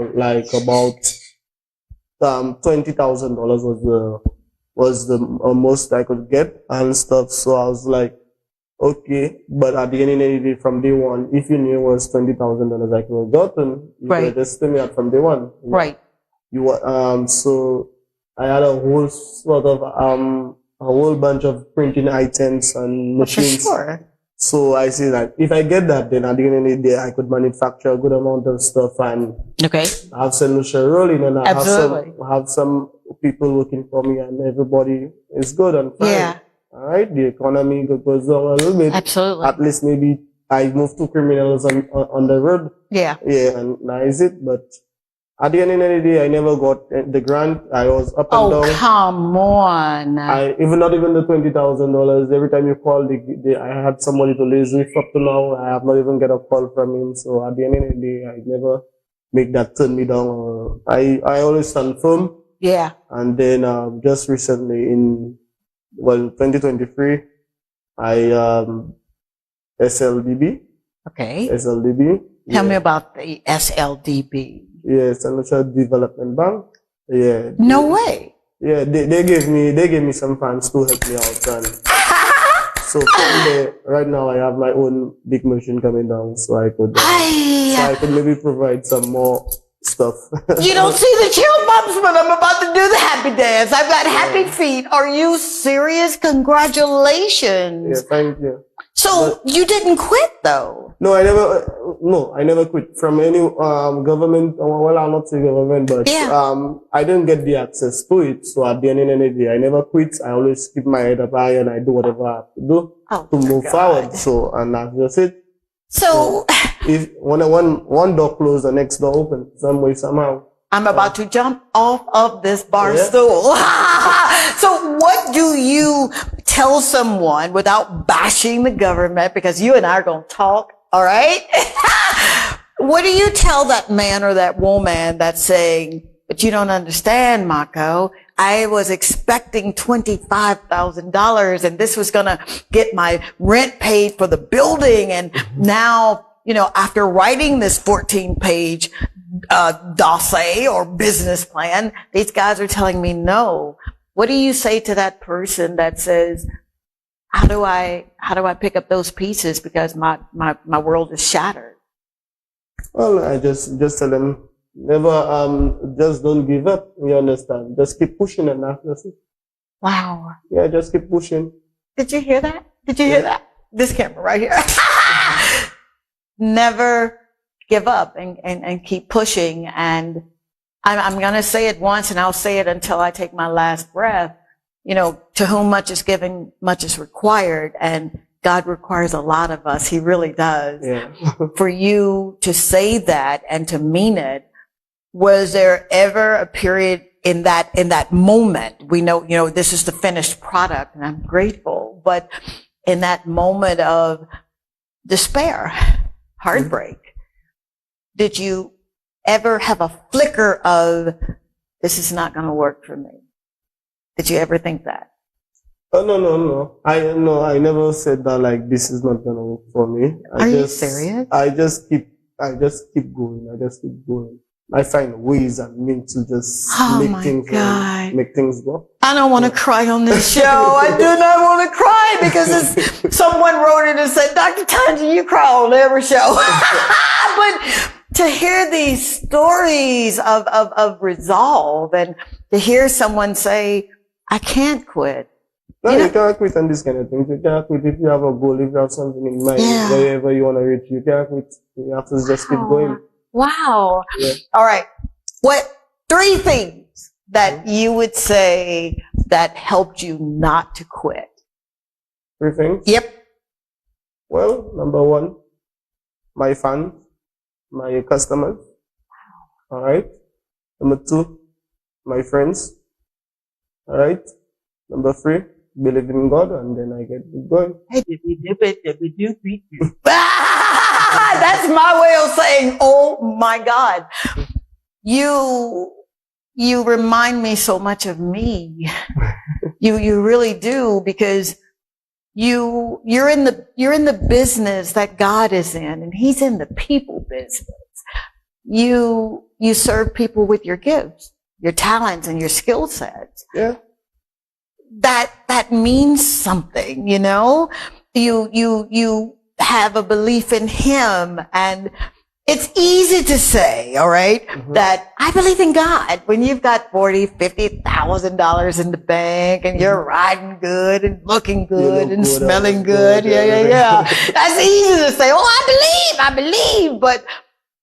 $20,000 was the most I could get and stuff. So I was like, okay, but at the end of the day, from day one, if you knew it was $20,000 I could have gotten, you could have just tell me out from day one. Right. So I had a whole sort of, a whole bunch of printing items and machines. For sure. So I see that if I get that, then at the end of the day, I could manufacture a good amount of stuff and have St. Lucia rolling, and I have some people working for me, and everybody is good and fine. Yeah. All right, the economy goes down a little bit. Absolutely. At least maybe I move 2 criminals on the road. Yeah. Yeah, and that is it. But At the end of the day, I never got the grant. I was up and down. Oh, come on. Not even the $20,000. Every time you call, I had somebody to liaise with. Up to now, I have not even get a call from him. So at the end of the day, I never make that turn me down. I always stand firm. Yeah. And then just recently in 2023, I SLDB. Okay. SLDB. Tell me about the SLDB. Yes, Social Development Bank. Yeah. No way. Yeah, they gave me some funds to help me out, and so from there, right now I have my own big machine coming down, so I could maybe provide some more stuff. You don't see the chill bumps, but I'm about to do the happy dance. I've got happy feet. Are you serious? Congratulations. Yeah, thank you. So you didn't quit though? No, I never quit from any government. Well, I'll not say government, but I didn't get the access to it. So at the end of the day, I never quit. I always keep my head up high and I do whatever I have to do to move forward. So, and that's just it. So if one door closed, the next door open, some way, somehow. I'm about to jump off of this bar stool. So what do you tell someone without bashing the government? Because you and I are going to talk, all right? What do you tell that man or that woman that's saying, but you don't understand, Mako? I was expecting $25,000 and this was going to get my rent paid for the building. And now, you know, after writing this 14-page dossier or business plan, these guys are telling me no. What do you say to that person that says, how do I pick up those pieces because my world is shattered? Well, I just tell them, never, just don't give up. You understand? Just keep pushing and that's it. Wow. Yeah, just keep pushing. Did you hear that? Did you hear that? This camera right here. Never give up and keep pushing. And I'm going to say it once and I'll say it until I take my last breath. You know, to whom much is given, much is required. And God requires a lot of us. He really does. Yeah. For you to say that and to mean it, was there ever a period in that moment? We know, you know, this is the finished product and I'm grateful, but in that moment of despair, heartbreak, did you ever have a flicker of, this is not going to work for me? Did you ever think that? Oh, no. I never said that, like, this is not going to work for me. Are you serious? I just keep going. I find ways and means to just make things go. I don't want to cry on this show. I do not want to cry because someone wrote it and said, Dr. Tongie, you cry on every show. But to hear these stories of resolve and to hear someone say, I can't quit. No, you can't quit on this kind of things. You can't quit if you have a goal, if you have something in mind, wherever you want to reach. You can't quit. You have to just keep going. Wow. Yeah. All right. What 3 things that you would say that helped you not to quit? 3 things? Yep. Well, number 1, my fans, my customers. Wow. All right. Number 2, my friends. All right. Number 3, believe in God, and then I get going. That's my way of saying, oh my God. You remind me so much of me. You really do, because you're in the business that God is in, and He's in the people business. You serve people with your gifts, your talents, and your skill sets. Yeah. That means something, you know? You have a belief in Him, and it's easy to say, all right, that I believe in God when you've got $40,000, $50,000 in the bank and you're riding good and looking good and smelling good. Yeah. That's easy to say, oh, I believe. But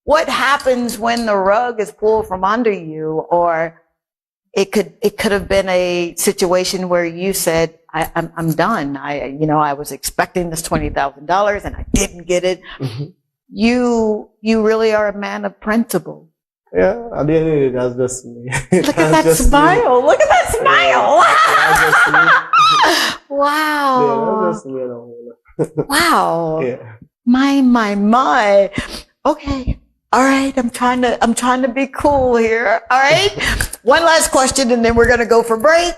what happens when the rug is pulled from under you? Or it could have been a situation where you said, I'm done. I was expecting this $20,000 and I didn't get it. You really are a man of principle. Yeah, at the end of the day, that's just me. Look at that smile. Look at that smile. Wow. Yeah, that's just me. Wow. Yeah. My. Okay. All right. I'm trying to be cool here. All right. One last question and then we're going to go for break.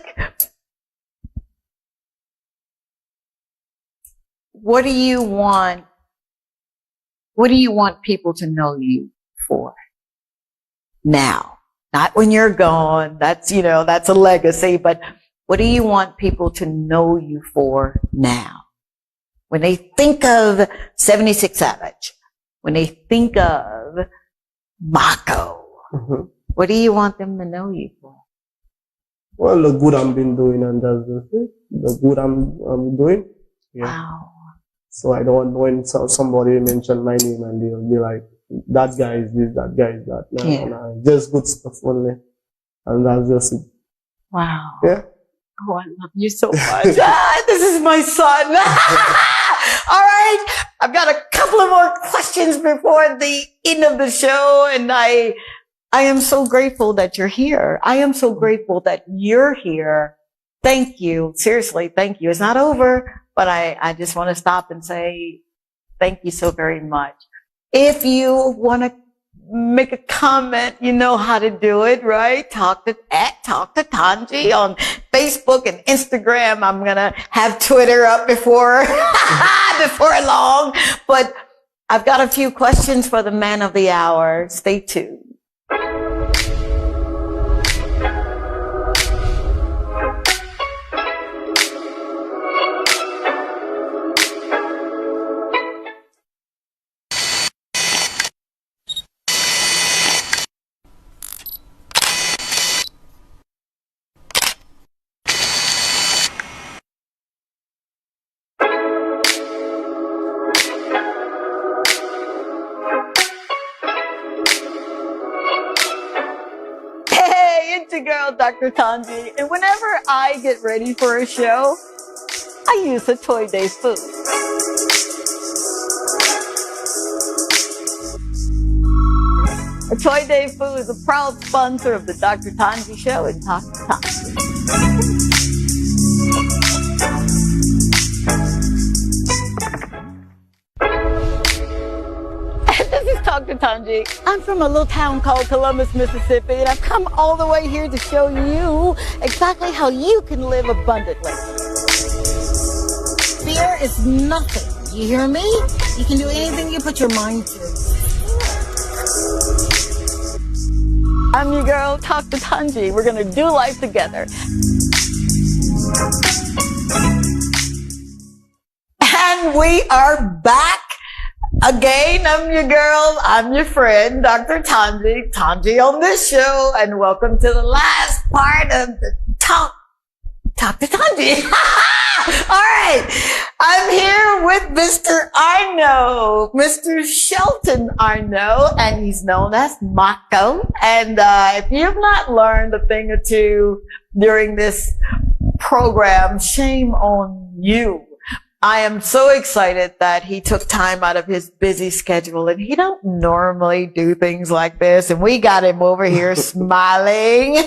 What do you want people to know you for now? Not when you're gone. That's a legacy, but what do you want people to know you for now? When they think of 76 Savage, when they think of Mako, what do you want them to know you for? Well, the good I've been doing, and that's just it. The good I'm doing. Yeah. Wow. So I don't when somebody mention my name and they'll be like, that guy is this, that guy is that. No, no, just good stuff only. And that's just it. Wow. Yeah. Oh, I love you so much. This is my son. All right. I've got a couple of more questions before the end of the show. And I am so grateful that you're here. I am so grateful that you're here. Thank you. Seriously, thank you. It's not over. But I just want to stop and say thank you so very much. If you want to make a comment, you know how to do it, right? Talk to Tongie on Facebook and Instagram. I'm going to have Twitter up before long. But I've got a few questions for the man of the hour. Stay tuned. Girl, Dr. Tongie, and whenever I get ready for a show, I use a Toy Day food. A Toy Day food is a proud sponsor of the Dr. Tongie Show and Talk to Tongie. This is Dr. Tongie. I'm from a little town called Columbus, Mississippi, and I've come all the way here to show you exactly how you can live abundantly. Fear is nothing. You hear me? You can do anything you put your mind to. I'm your girl, Dr. Tongie. We're going to do life together. And we are back. Again, I'm your girl, I'm your friend, Dr. Tongie on this show, and welcome to the last part of the Talk to Tongie. All right, I'm here with Mr. Arneau, Mr. Shelton Arneau, and he's known as Mako. And if you've not learned a thing or two during this program, shame on you. I am so excited that he took time out of his busy schedule, and he don't normally do things like this. And we got him over here smiling.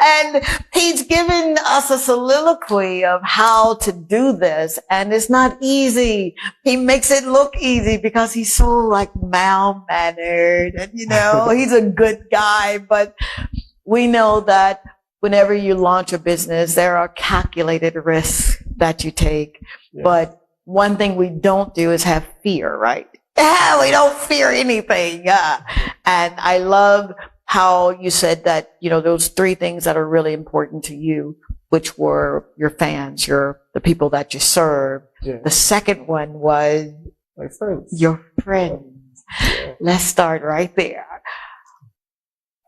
And he's given us a soliloquy of how to do this. And it's not easy. He makes it look easy because he's so like mal-mannered and, he's a good guy. But we know that whenever you launch a business, there are calculated risks that you take. Yeah. But one thing we don't do is have fear, right? Yeah, we don't fear anything. Yeah. And I love how you said that, those three things that are really important to you, which were your fans, the people that you serve. Yeah. The second one was my friends. Your friends. Yeah. Let's start right there.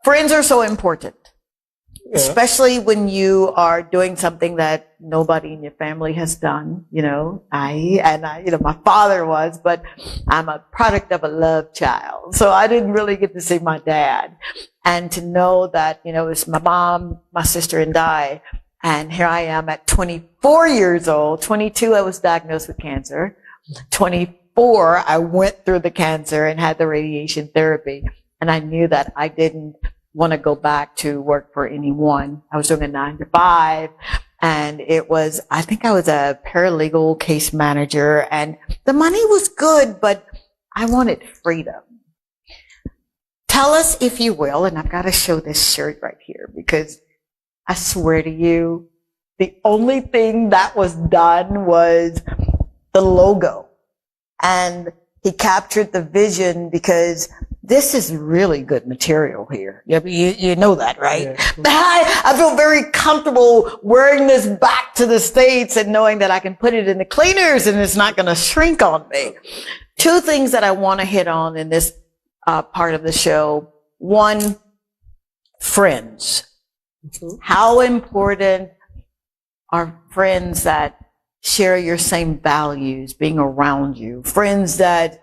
Friends are so important. Yeah. Especially when you are doing something that nobody in your family has done, my father was, but I'm a product of a love child. So I didn't really get to see my dad. And to know that, it's my mom, my sister, and I. And here I am at 24 years old. 22, I was diagnosed with cancer. 24, I went through the cancer and had the radiation therapy. and I knew that I didn't want to go back to work for anyone. I was doing a 9 to 5, and I think I was a paralegal case manager, and the money was good, but I wanted freedom. Tell us, if you will, and I've got to show this shirt right here, because I swear to you, the only thing that was done was the logo. And he captured the vision, because this is really good material here. You know that, right? Yeah. I feel very comfortable wearing this back to the States and knowing that I can put it in the cleaners and it's not going to shrink on me. 2 things that I want to hit on in this part of the show. 1, friends. How important are friends that share your same values, being around you? Friends that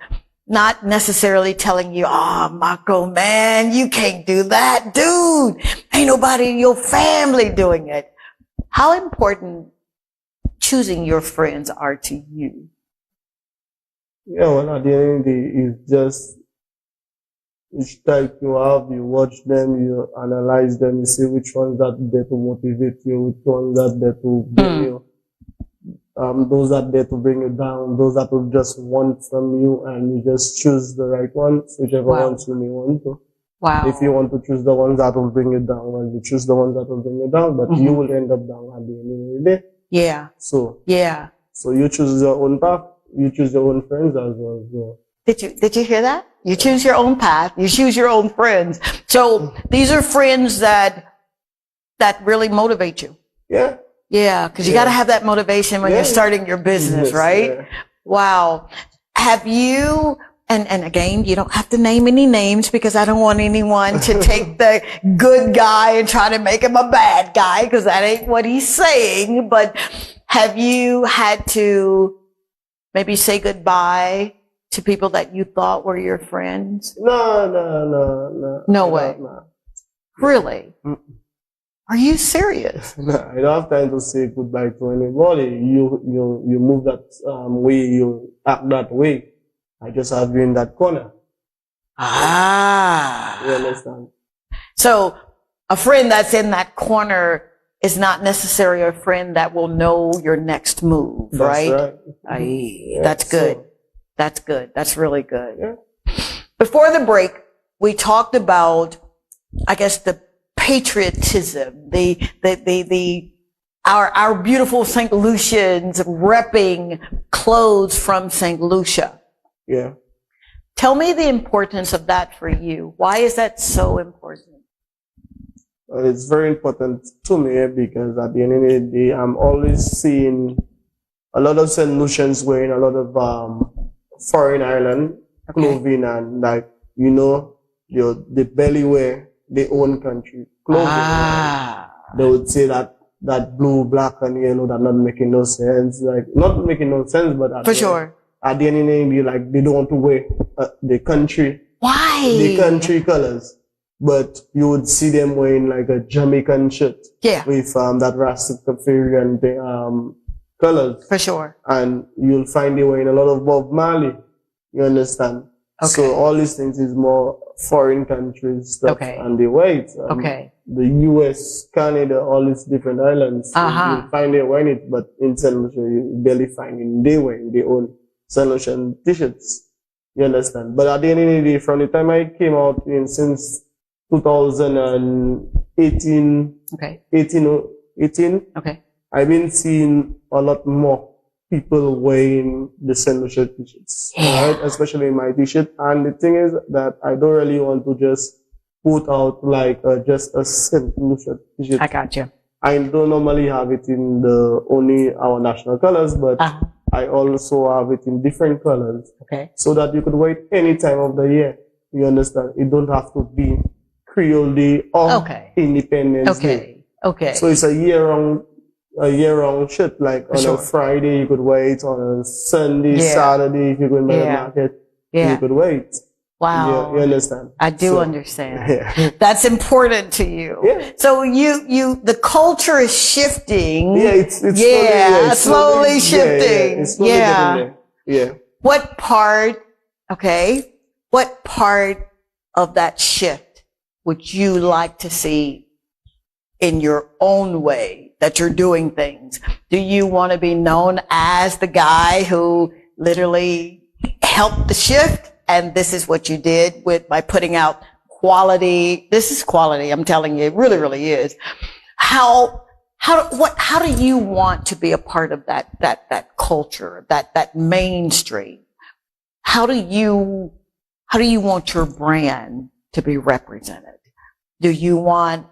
not necessarily telling you, Marco, man, you can't do that. Dude, ain't nobody in your family doing it. How important choosing your friends are to you? Yeah, well, at the end of the day, it's just each type you have, you watch them, you analyze them, you see which ones that there to motivate you, which ones that there to bring you. Those that there to bring you down, those that will just want from you, and you just choose the right ones, whichever ones you may want to. Wow. If you want to choose the ones that will bring you down, well, you choose the ones that will bring you down, but you will end up down at the end of the day. Yeah. So you choose your own path, you choose your own friends as well. So. Did you hear that? You choose your own path, you choose your own friends. So these are friends that really motivate you. Yeah. Yeah, because you got to have that motivation when you're starting your business, right? Yeah. Wow. Have you, and again, you don't have to name any names, because I don't want anyone to take the good guy and try to make him a bad guy, because that ain't what he's saying. But have you had to maybe say goodbye to people that you thought were your friends? No. No way. No. Really? Are you serious? No, I don't have time to say goodbye to anybody. You move that way, you act that way. I just have you in that corner. You understand? So a friend that's in that corner is not necessarily a friend that will know your next move, right? That's good. That's good. That's really good. Yeah. Before the break, we talked about, I guess, the patriotism, our beautiful St. Lucians repping clothes from St. Lucia. Yeah. Tell me the importance of that for you. Why is that so important? It's very important to me, because at the end of the day, I'm always seeing a lot of St. Lucians wearing a lot of foreign island clothing, and they barely wear their own country clothing. They would say that blue, black, and yellow, that not making no sense. Like, not making no sense, but at the end of the day, like, they don't want to wear the country. Why? The country colors. But you would see them wearing like a Jamaican shirt. Yeah. With that Rastafarian colors. For sure. And you'll find they wearing a lot of Bob Marley. You understand? Okay. So all these things is more foreign countries stuff. Okay. And they wear it. The US, Canada, all these different islands. You'll find they wearing it, but in St. Lucia, you barely find they wearing their own St. Lucian t-shirts. You understand? But at the end of the day, from the time I came out since 2018, 18, I've been seeing a lot more people wearing the St. Lucia t-shirts, right? Especially my t-shirt. And the thing is that I don't really want to just put out like just a St. Lucia t-shirt. I got you. I don't normally have it in only our national colors, but I also have it in different colors. Okay. So that you could wear it any time of the year. You understand? It don't have to be Creole Day or Independence Day. Okay. So it's a year-round shirt. Like on a Friday, you could wear it. On a Sunday, Saturday, if you're going by the market, you could wear it. Wow. You understand? I do understand. Yeah. That's important to you. Yeah. So the culture is shifting. Yeah, it's slowly shifting. It's slowly getting there. Yeah. What part of that shift would you like to see in your own way that you're doing things? Do you want to be known as the guy who literally helped the shift? And this is what you did by putting out quality. This is quality. I'm telling you, it really, really is. How do you want to be a part of that culture, that mainstream? How do you want your brand to be represented? Do you want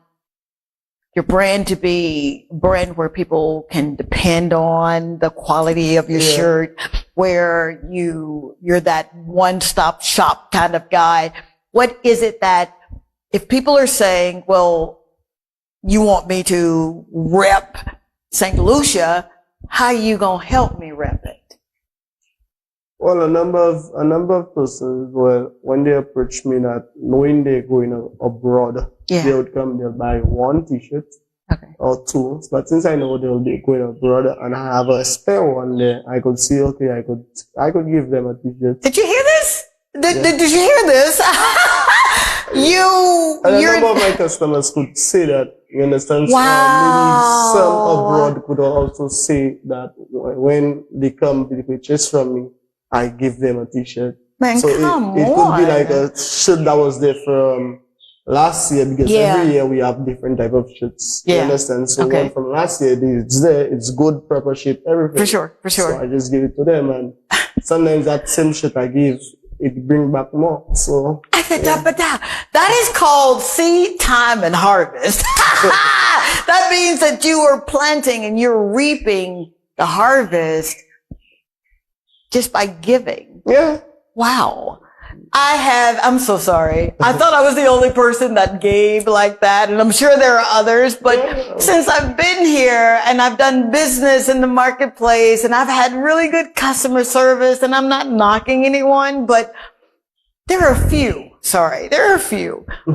your brand to be a brand where people can depend on the quality of your shirt, where you're that one-stop shop kind of guy? What is it that if people are saying, well, you want me to rep St. Lucia, how are you going to help me rep it? Well, a number of persons, well, when they approach me, not knowing they're going abroad, they would come, they'll buy one t-shirt or two. But since I know they'll be going abroad and I have a spare one there, I could see, okay, I could give them a t-shirt. Did you hear this? Did you hear this? And a number of my customers could say that, you understand? Wow. Maybe some abroad could also say that when they come to purchase from me, I give them a t-shirt. Man, so come it could on. be like a shirt that was there from last year, because every year we have different type of shirts. You understand? So one from last year, it's there, it's good, proper shape, everything. For sure. So I just give it to them, and sometimes that same shirt I give, it bring back more. So that is called seed time and harvest. That means that you are planting and you're reaping the harvest just by giving. Yeah. Wow. I'm so sorry. I thought I was the only person that gave like that, and I'm sure there are others, but since I've been here and I've done business in the marketplace and I've had really good customer service, and I'm not knocking anyone, but there are a few.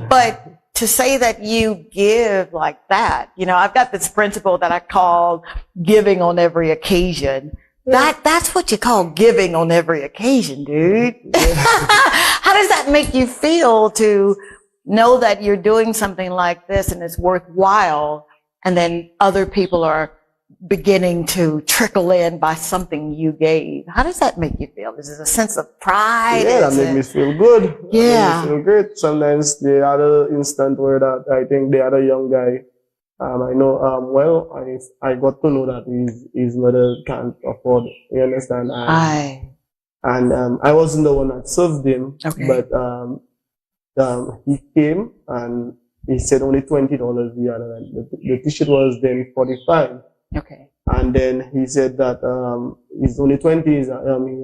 But to say that you give like that, I've got this principle that I call giving on every occasion. That's what you call giving on every occasion, dude. How does that make you feel to know that you're doing something like this and it's worthwhile, and then other people are beginning to trickle in by something you gave? How does that make you feel? Is it a sense of pride? Yeah, that makes me feel good. Yeah. That makes me feel great. Sometimes the other instant where that I think the other young guy, I know, I got to know that his mother can't afford, you understand? And I wasn't the one that served him, but he came and he said only $20 the other night. The t-shirt was then $45. Okay. And then he said that it's only 20 he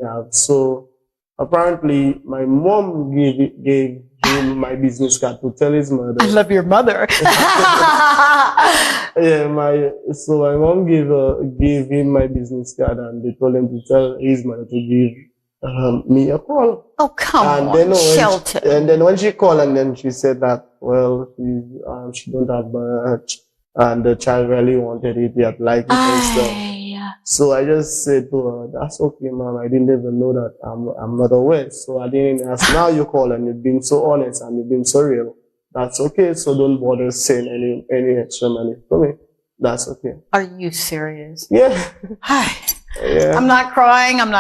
have. So apparently my mom gave him my business card to tell his mother. I love your mother. So my mom gave him my business card, and they told him to tell his mother to give me a call. Oh, come on, Shelton. And then when she called, and then she said that, well, she don't have much, and the child really wanted it, yet like it and stuff. So I just said to her, that's okay, mom. I didn't even know that. I'm not aware. So I didn't ask. Now you call and you've been so honest and you've been so real. That's okay. So don't bother saying any extra money for me. That's okay. Are you serious? Yeah. Yeah. I'm not crying. I'm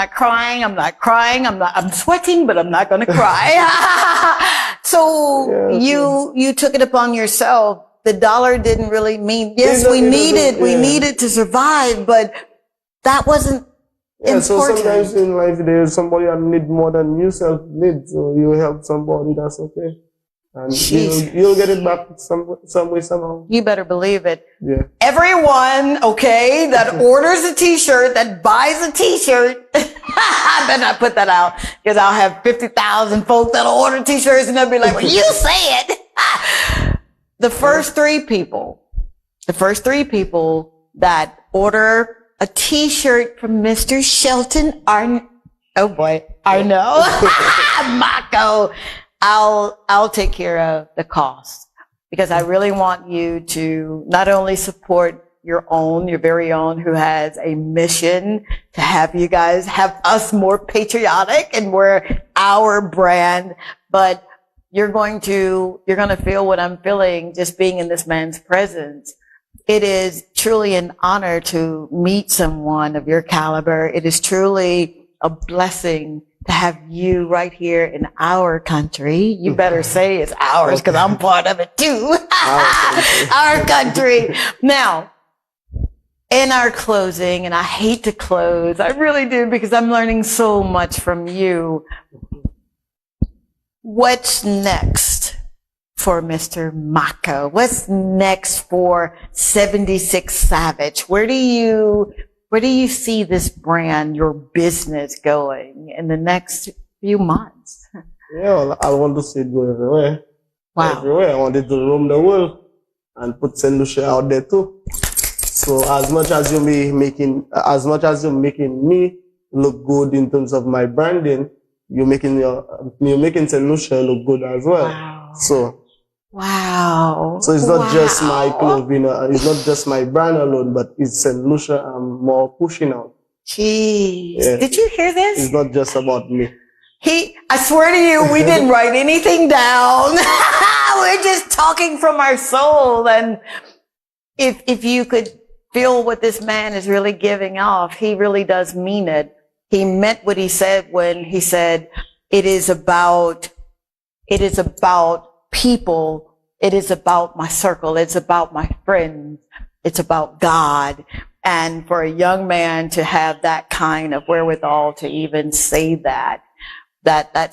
sweating, but I'm not going to cry. So you took it upon yourself. The dollar didn't really mean, yes, we needed to survive, but that wasn't important. So sometimes in life there's somebody that need more than you self need. So you help somebody, that's okay. And you'll get it back some way, somehow. You better believe it. Yeah. Everyone, that orders a t-shirt, that buys a t-shirt, I better not put that out, because I'll have 50,000 folks that'll order t-shirts and they'll be like, well, you say it. The first three people that order a t-shirt from Mr. Shelton Arneau, Mako, I'll take care of the cost, because I really want you to not only support your very own, who has a mission to have you guys, have us more patriotic and wear our brand, but you're going to feel what I'm feeling just being in this man's presence. It is truly an honor to meet someone of your caliber. It is truly a blessing to have you right here in our country. You better say it's ours because I'm part of it too. Our country. Now, in our closing, and I hate to close, I really do because I'm learning so much from you. What's next for Mr. Mako? What's next for 76 Savage? Where do you see this brand, your business going in the next few months? Yeah, well, I want to see it go everywhere. Wow. Everywhere. I want it to roam the world and put St. Lucia out there too. So as much as you're making me look good in terms of my branding, you're making St. Lucia look good as well. Wow. So it's not just my clothing, it's not just my brand alone, but it's St. Lucia I'm more pushing out. Jeez. Yeah. Did you hear this? It's not just about me. I swear to you, we didn't write anything down. We're just talking from our soul. And if you could feel what this man is really giving off, he really does mean it. He meant what he said when he said, it is about people. It is about my circle. It's about my friends. It's about God. And for a young man to have that kind of wherewithal to even say that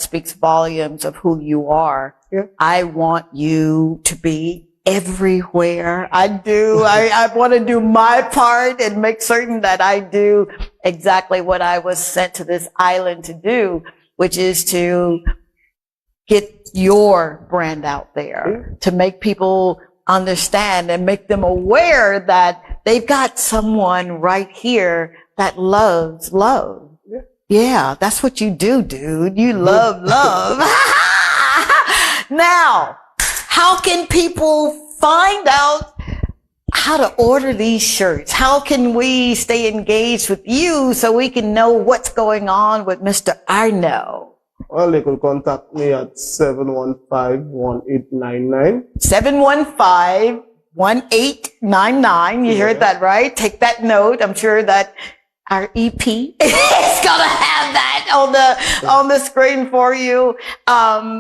speaks volumes of who you are. Yeah. I want you to be everywhere. I do. I want to do my part and make certain that I do exactly what I was sent to this island to do, which is to get your brand out there, to make people understand and make them aware that they've got someone right here that loves love. Yeah, that's what you do, dude. You love love. Now, how can people find out how to order these shirts? How can we stay engaged with you so we can know what's going on with Mr. Arneau? Well, they could contact me at 715-1899. 715-1899. You heard that right? Take that note. I'm sure that our EP is gonna have that on the screen for you.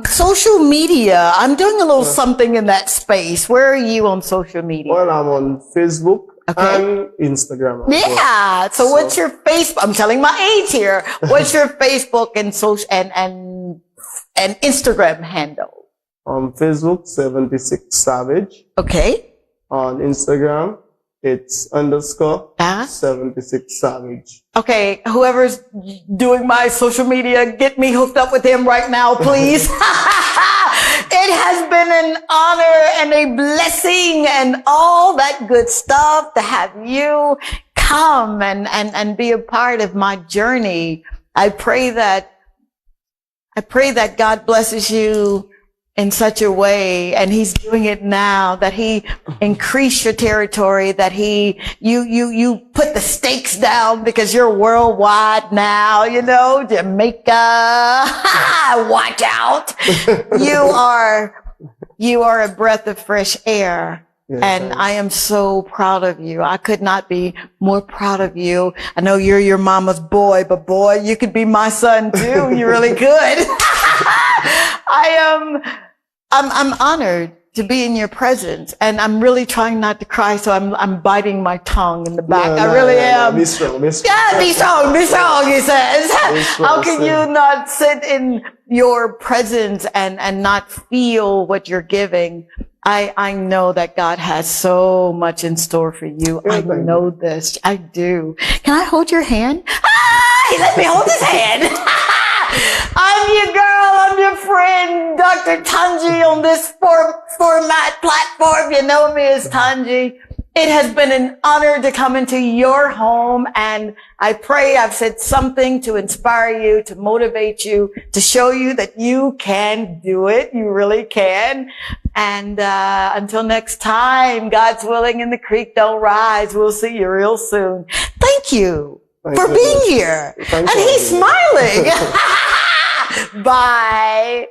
Social media. I'm doing a little something in that space. Where are you on social media? Well, I'm on Facebook and Instagram. Yeah. So what's your Facebook? I'm telling my age here. What's your Facebook and social and Instagram handle? On Facebook, 76 Savage. Okay. On Instagram, it's _76 Savage. Okay, whoever's doing my social media, get me hooked up with him right now, please. It has been an honor and a blessing and all that good stuff to have you come and be a part of my journey. I pray that God blesses you in such a way, and he's doing it now, that he increased your territory, that you put the stakes down because you're worldwide now, Jamaica, watch out. You are a breath of fresh air. Yes, and I am so proud of you. I could not be more proud of you. I know you're your mama's boy, but boy, you could be my son too. You really could. I'm honored to be in your presence, and I'm really trying not to cry, so I'm biting my tongue in the back. I really am. Be strong. Yeah, be strong, he says. How can you not sit in your presence and not feel what you're giving? I know that God has so much in store for you. I know this. I do. Can I hold your hand? He let me hold his hand. I'm your girl, I'm your friend, Dr. Tongie on this format platform. You know me as Tongie. It has been an honor to come into your home, and I pray I've said something to inspire you, to motivate you, to show you that you can do it. You really can. And until next time, God's willing and the creek don't rise. We'll see you real soon. Thank you for being here. And he's smiling. Bye.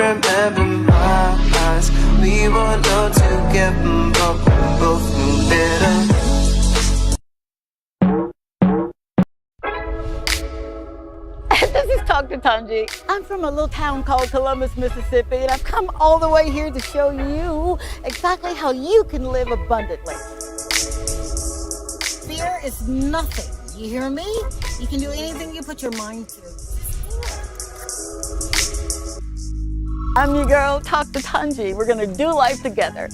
remember my eyes. We were known together, but we both knew better. This is Dr. Tongie. I'm from a little town called Columbus, Mississippi, and I've come all the way here to show you exactly how you can live abundantly. Fear is nothing. You hear me? You can do anything you put your mind to. I'm your girl, Dr. Tongie. We're gonna do life together.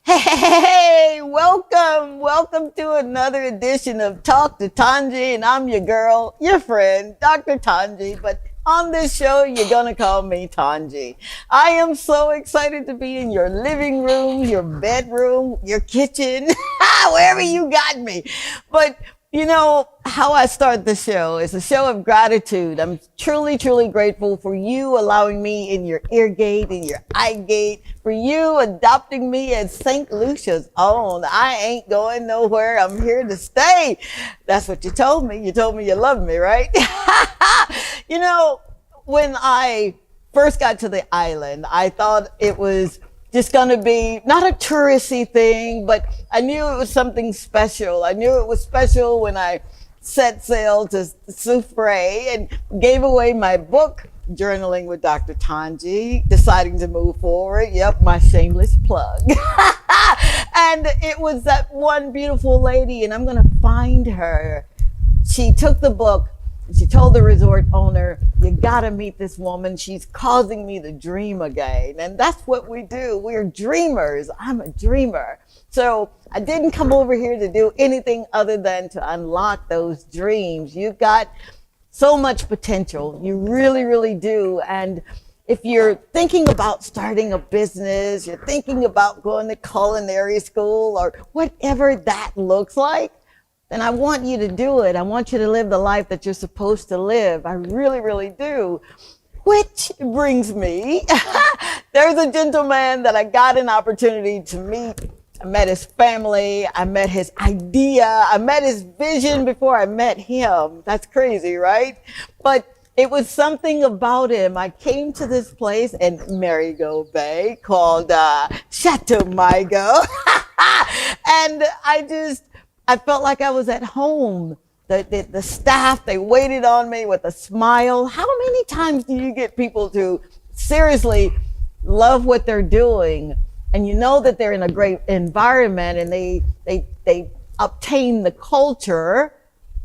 Hey, welcome to another edition of Talk to Tongie, and I'm your girl, your friend, Dr. Tongie, but on this show, you're gonna call me Tongie. I am so excited to be in your living room, your bedroom, your kitchen, wherever you got me. But you know, how I start the show is a show of gratitude. I'm truly, truly grateful for you allowing me in your ear gate, in your eye gate, for you adopting me as St. Lucia's own. I ain't going nowhere. I'm here to stay. That's what you told me. You told me you love me, right? You know, when I first got to the island, I thought it was just gonna be not a touristy thing, but I knew it was something special. I knew it was special when I set sail to Soufrière and gave away my book, Journaling with Dr. Tongie, deciding to move forward. Yep, my shameless plug. And it was that one beautiful lady, and I'm gonna find her. She took the book. She told the resort owner, you gotta meet this woman. She's causing me to dream again. And that's what we do. We're dreamers. I'm a dreamer. So I didn't come over here to do anything other than to unlock those dreams. You've got so much potential. You really, really do. And if you're thinking about starting a business, you're thinking about going to culinary school or whatever that looks like, then I want you to do it. I want you to live the life that you're supposed to live. I really, really do. Which brings me, there's a gentleman that I got an opportunity to meet. I met his family. I met his idea. I met his vision before I met him. That's crazy, right? But it was something about him. I came to this place in Marigot Bay called Chateau Marigot. And I felt like I was at home. The staff, they waited on me with a smile. How many times do you get people to seriously love what they're doing, and you know that they're in a great environment, and they obtain the culture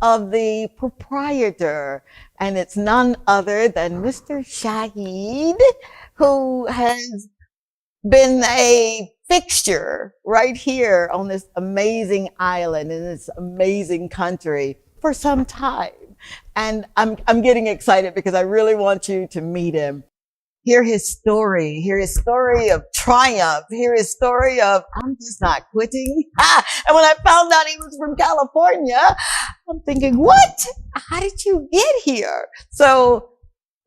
of the proprietor, and it's none other than Mr. Shahid, who has been a fixture right here on this amazing island in this amazing country for some time. And I'm getting excited because I really want you to meet him. Hear his story of triumph, hear his story of, I'm just not quitting. And when I found out he was from California, I'm thinking, what? How did you get here? So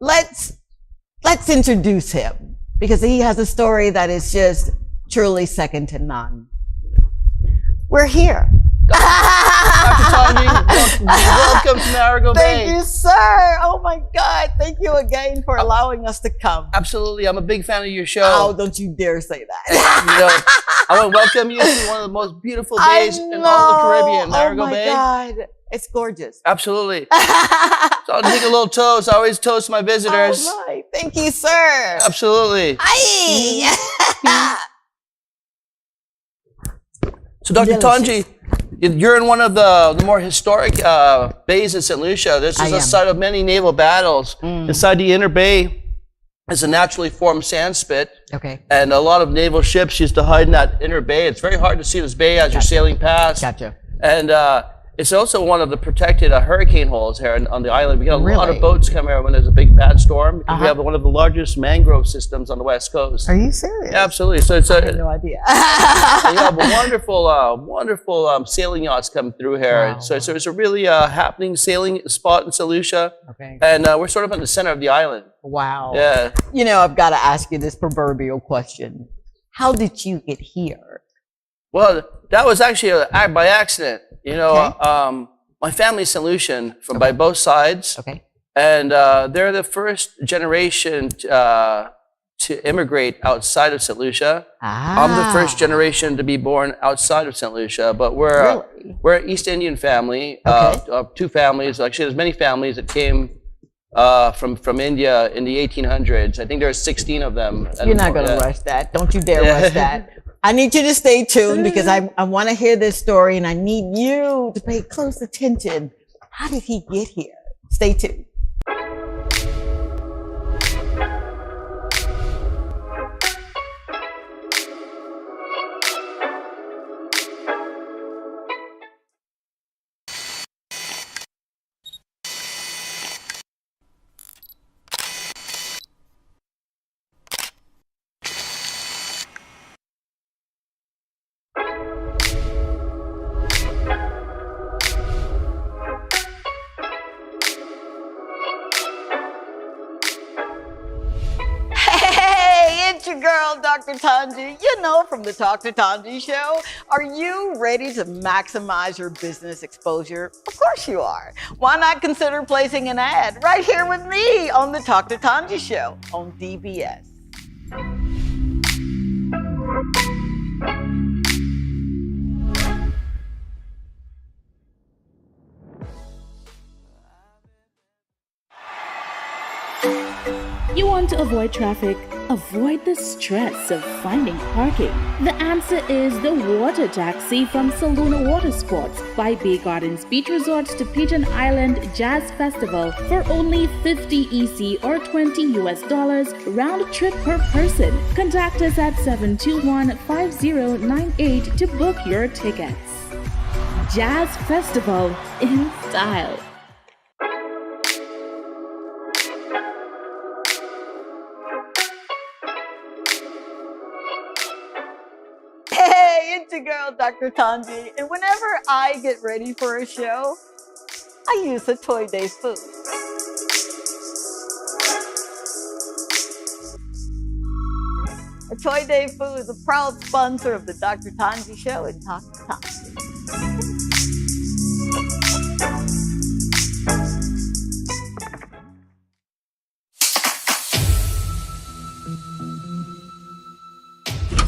let's introduce him, because he has a story that is just truly second to none. We're here. Dr. Tongie, welcome to Marigot Bay. Thank you, sir. Oh my God. Thank you again for allowing us to come. Absolutely. I'm a big fan of your show. Oh, don't you dare say that. You know, I want to welcome you to one of the most beautiful days in all the Caribbean, Marigot Bay. Oh my God. It's gorgeous. Absolutely. So I'll take a little toast. I always toast my visitors. All right. Thank you, sir. Absolutely. Aye. So, Dr. Tongie, you're in one of the more historic bays in St. Lucia. This is a site of many naval battles. Inside the inner bay is a naturally formed sand spit. Okay. And a lot of naval ships used to hide in that inner bay. It's very hard to see this bay as you're sailing past. Gotcha. And it's also one of the protected hurricane holes here on the island. We get a lot of boats come here when there's a big bad storm, because we have one of the largest mangrove systems on the West Coast. Are you serious? Yeah, absolutely. So it's I had no idea. you have wonderful sailing yachts come through here. Wow. So it's a really happening sailing spot in St. Lucia. Okay. And we're sort of in the center of the island. Wow. Yeah. You know, I've got to ask you this proverbial question. How did you get here? Well, that was actually by accident. You know, my family's St. Lucian by both sides. Okay. And they're the first generation to immigrate outside of St. Lucia. I'm the first generation to be born outside of St. Lucia, but we're an East Indian family, of 2 families. Actually, there's many families that came from India in the 1800s. I think there are 16 of them. You're not going to rush that. Don't you dare rush that. I need you to stay tuned because I want to hear this story and I need you to pay close attention. How did he get here? Stay tuned. Your girl, Dr. Tongie, you know, from the Talk to Tongie show. Are you ready to maximize your business exposure? Of course you are. Why not consider placing an ad right here with me on the Talk to Tongie show on DBS? You want to avoid traffic? Avoid the stress of finding parking? The answer is the Water Taxi from Saluna Water Sports by Bay Gardens Beach Resort to Pigeon Island Jazz Festival for only $50 EC or $20 US round trip per person. Contact us at 721-5098 to book your tickets. Jazz Festival in style. Hey, it's your girl, Dr. Tongie, and whenever I get ready for a show, I use a Toy Day food. A Toy Day food is a proud sponsor of the Dr. Tongie show and Talk to Tongie.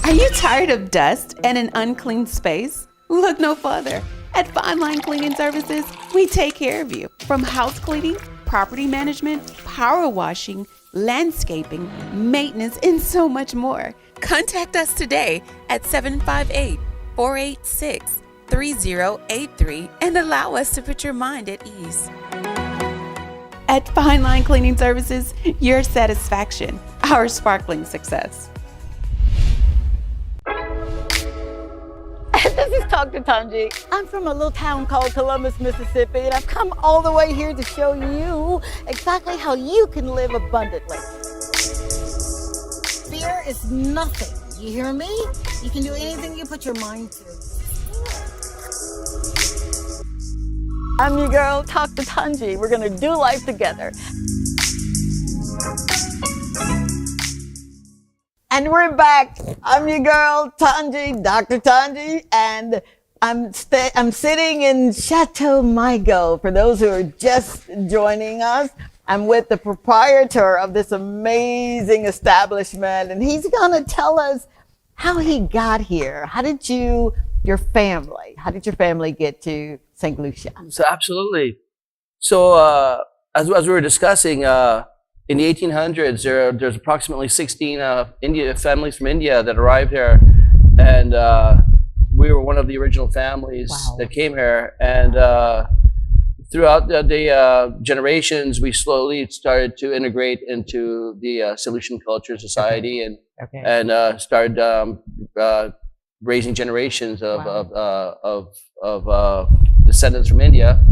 Are you tired of dust and an unclean space? Look no further. At Fine Line Cleaning Services, we take care of you. From house cleaning, property management, power washing, landscaping, maintenance, and so much more. Contact us today at 758-486-3083 and allow us to put your mind at ease. At Fine Line Cleaning Services, your satisfaction, our sparkling success. This is Talk to Tongie. I'm from a little town called Columbus, Mississippi, and I've come all the way here to show you exactly how you can live abundantly. Fear is nothing. You hear me? You can do anything you put your mind to. I'm your girl, Talk to Tongie. We're gonna do life together. And we're back. I'm your girl, Tongie, Dr. Tongie, and I'm sitting in Chateau Migo. For those who are just joining us, I'm with the proprietor of this amazing establishment, and he's gonna tell us how he got here. How did your family get to St. Lucia? So absolutely. So as we were discussing, in the 1800s, there's approximately 16 families from India that arrived here, and we were one of the original families that came here. And throughout the generations, we slowly started to integrate into the St. Lucian Culture Society and started raising generations of descendants from India.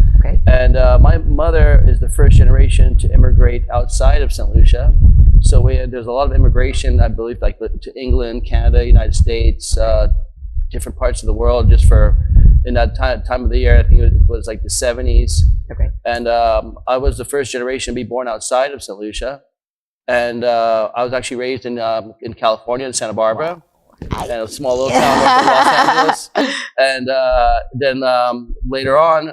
And my mother is the first generation to immigrate outside of St. Lucia. So there's a lot of immigration, I believe, like to England, Canada, United States, different parts of the world, just in that time of the year. I think it was like the 70s. And I was the first generation to be born outside of St. Lucia. And I was actually raised in California, in Santa Barbara. in a small little town north of Los Angeles. And then later on,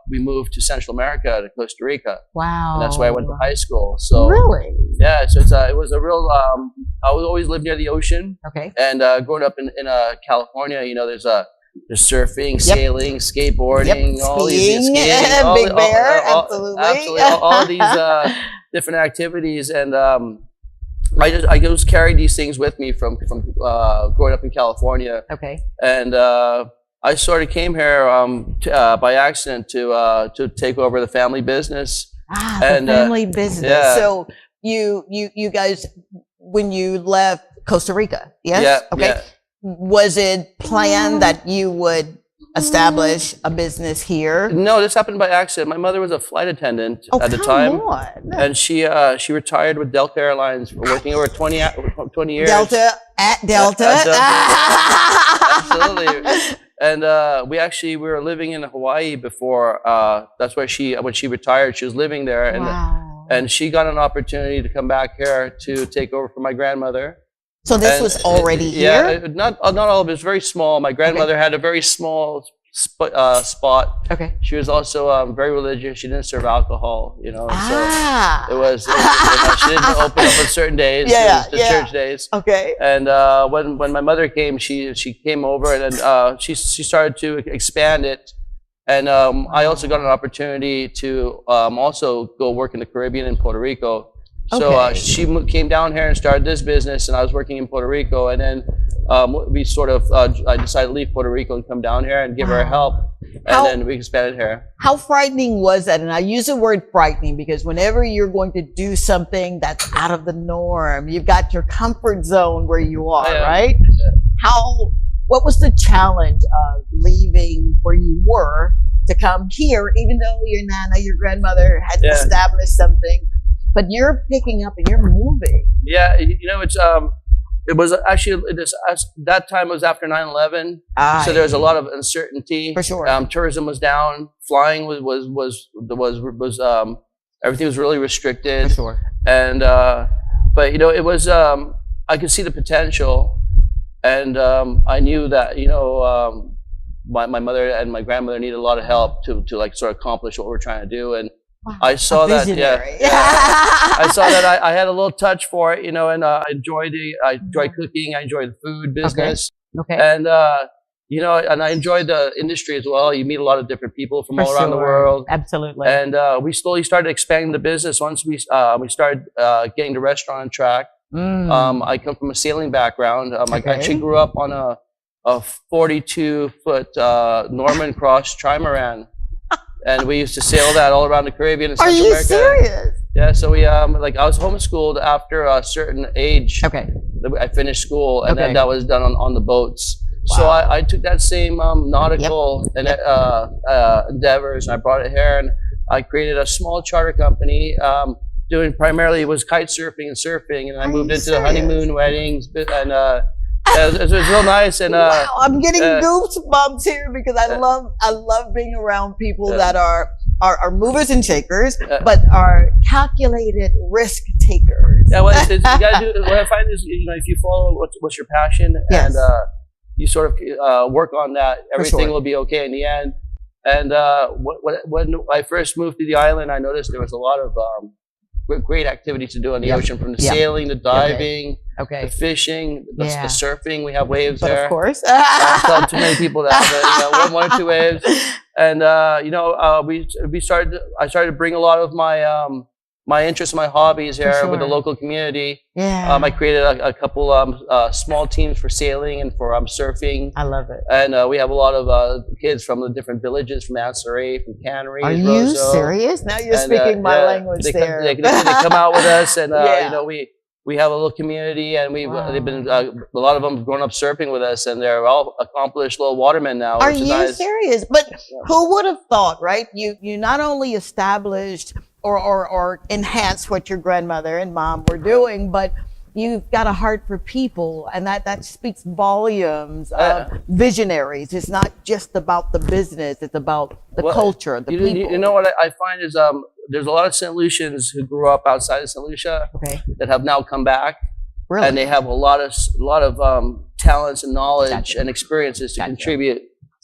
we moved to Central America, to Costa Rica. Wow. And that's where I went to high school. So really? Yeah, so it was a real, I would always live near the ocean. Okay. And growing up in California, you know, there's surfing, sailing, skateboarding, all these skating, Big Bear, absolutely. all these different activities, and I just carried these things with me from growing up in California. Okay. And I sort of came here by accident to take over the family business. The family business. Yeah. So you guys, when you left Costa Rica, yes? Yeah. Okay. Yeah. Was it planned that you would establish a business here? No, this happened by accident. My mother was a flight attendant at the time. And she retired with Delta Airlines for working over 20 years. Delta. Absolutely. And we were living in Hawaii before. That's where when she retired, she was living there. And, and she got an opportunity to come back here to take over for my grandmother. So this was already here? Yeah, not all of it. It was very small. My grandmother had a very small spot. Okay. She was also very religious. She didn't serve alcohol, you know. Ah. So it was she didn't open up on certain days. The church days. Okay. And when my mother came, she came over and then she started to expand it. And I also got an opportunity to also go work in the Caribbean in Puerto Rico. So she came down here and started this business, and I was working in Puerto Rico. And then we sort of, I decided to leave Puerto Rico and come down here and give her help. And then we expanded here. How frightening was that? And I use the word frightening because whenever you're going to do something that's out of the norm, you've got your comfort zone where you are, right? Yeah. What was the challenge of leaving where you were to come here, even though your nana, your grandmother had established something? But you're picking up and you're moving. Yeah, you know, it was actually that time was after 9/11, so there was a lot of uncertainty. For sure. Tourism was down. Flying was everything was really restricted. For sure. And but you know, it was I could see the potential, and I knew that my mother and my grandmother needed a lot of help to like sort of accomplish what we're trying to do. And I saw that, I saw that I had a little touch for it, and I enjoyed cooking, I enjoyed the food business, and and I enjoyed the industry as well. You meet a lot of different people from all around the world, absolutely. And we slowly started expanding the business once we started getting the restaurant on track. I come from a sailing background. I actually grew up on a 42-foot Norman Cross trimaran. And we used to sail that all around the Caribbean and Central America. Are you serious? Yeah, so we I was homeschooled after a certain age. Okay. I finished school, and then that was done on the boats. Wow. So I took that same nautical endeavors, and I brought it here, and I created a small charter company. Doing primarily was kite surfing and surfing, and I moved into the honeymoon weddings, and it was real nice. And wow, I'm getting goosebumps here because I love being around people that are movers and shakers, but are calculated risk takers. Yeah, what you gotta do. What I find is, if you follow what's your passion, and you sort of work on that, everything will be okay in the end. And when I first moved to the island, I noticed there was a lot of great activities to do on the ocean, from the sailing, the diving, the fishing, the surfing. We have waves there. Of course. I don't tell too many people that, but one or two waves. And I started to bring a lot of my interests, my hobbies here with the local community. Yeah. I created a couple small teams for sailing and for surfing. I love it. And we have a lot of kids from the different villages, from Ansaray, from Cannery. Are you serious? Now you're speaking my language there. They come out with us, and we have a little community, and they've been a lot of them have grown up surfing with us, and they're all accomplished little watermen now. Are you serious? But who would have thought, right? You not only established or enhanced what your grandmother and mom were doing, but you've got a heart for people, and that speaks volumes of visionaries. It's not just about the business; it's about the culture, the people. You know what I find is there's a lot of St. Lucians who grew up outside of St. Lucia that have now come back, and they have a lot of talents and knowledge and experiences to contribute.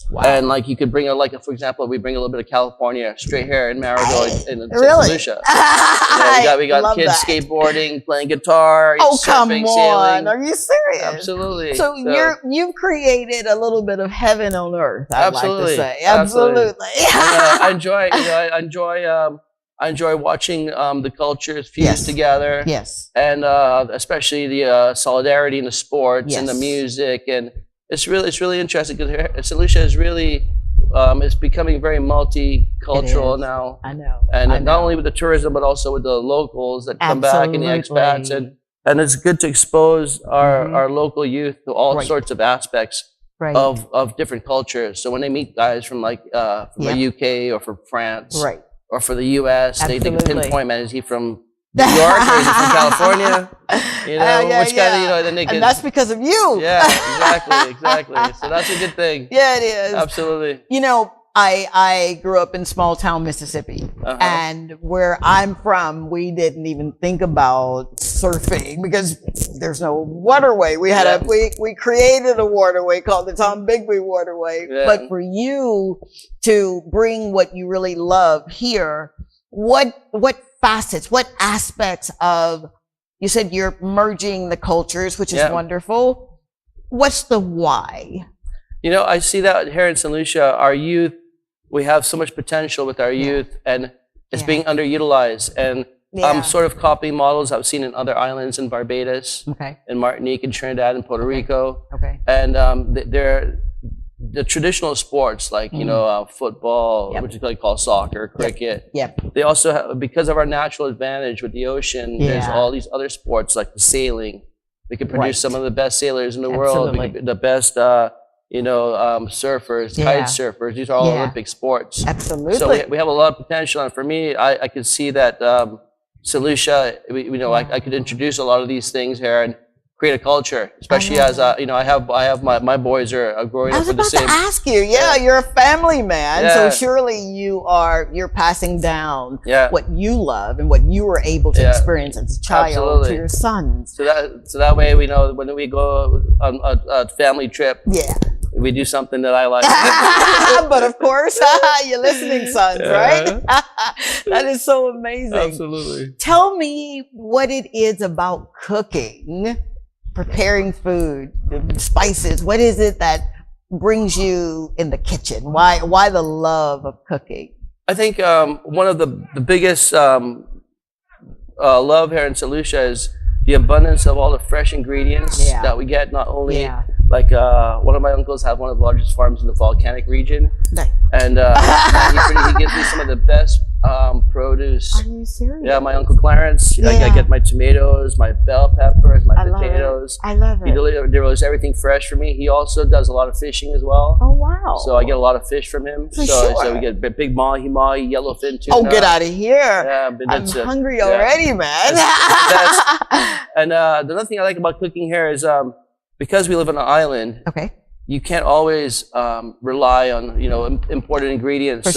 Wow. And like you could bring for example, we bring a little bit of California straight here in Marigold in Really? St. Lucia. We got kids skateboarding, playing guitar, surfing, sailing. Are you serious? Absolutely. So you've created a little bit of heaven on earth. I'd like to say. Absolutely. I enjoy watching the cultures fuse together. Yes. And especially the solidarity in the sports and the music, and it's really interesting because St. Lucia is really it's becoming very multicultural now. I know. And not only with the tourism, but also with the locals that come back and the expats, and it's good to expose our local youth to all sorts of aspects of different cultures. So when they meet guys from the UK or from France, or for the US, they can pinpoint, man, is he from New York or is he from California? You know, which kind of, you know, then they can. And that's because of you. Yeah, exactly. So that's a good thing. Yeah, it is. Absolutely. You know, I grew up in small town Mississippi, and where I'm from, we didn't even think about surfing because there's no waterway. We had we created a waterway called the Tom Bigby Waterway. Yeah. But for you to bring what you really love here, what facets, what aspects of, you said you're merging the cultures, which is wonderful. What's the why? You know, I see that here in St. Lucia, our youth, we have so much potential with our youth, and it's being underutilized. And I'm sort of copying models I've seen in other islands in Barbados, in Martinique, and Trinidad, and Puerto Rico. And they're the traditional sports like, you know, football, which is called soccer, cricket. They also have, because of our natural advantage with the ocean, there's all these other sports like the sailing. We can produce some of the best sailors in the world, the best surfers, kite surfers. These are all Olympic sports. Absolutely. So we have a lot of potential, and for me, I could see that St. Lucia, I could introduce a lot of these things here and create a culture, especially as I have my boys are growing up with the same. I was about to ask you. You're a family man, so surely you're passing down what you love and what you were able to experience as a child to your sons. So that way we know when we go on a family trip. We do something that I like. But of course, you're listening, sons, right? That is so amazing. Absolutely. Tell me what it is about cooking, preparing food, the spices. What is it that brings you in the kitchen? Why the love of cooking? I think one of the biggest love here in St. Lucia is the abundance of all the fresh ingredients that we get. Not only like one of my uncles have one of the largest farms in the volcanic region, and he gives me some of the best produce. Are you serious? Yeah, my uncle Clarence. I get my tomatoes, my bell peppers, my potatoes. I love it. He delivers everything fresh for me. He also does a lot of fishing as well. Oh wow! So I get a lot of fish from him. So we get big mahi, yellowfin tuna. Oh, get out of here! Yeah, I'm hungry already, man. And the other thing I like about cooking here is because we live on an island. You can't always rely on imported ingredients.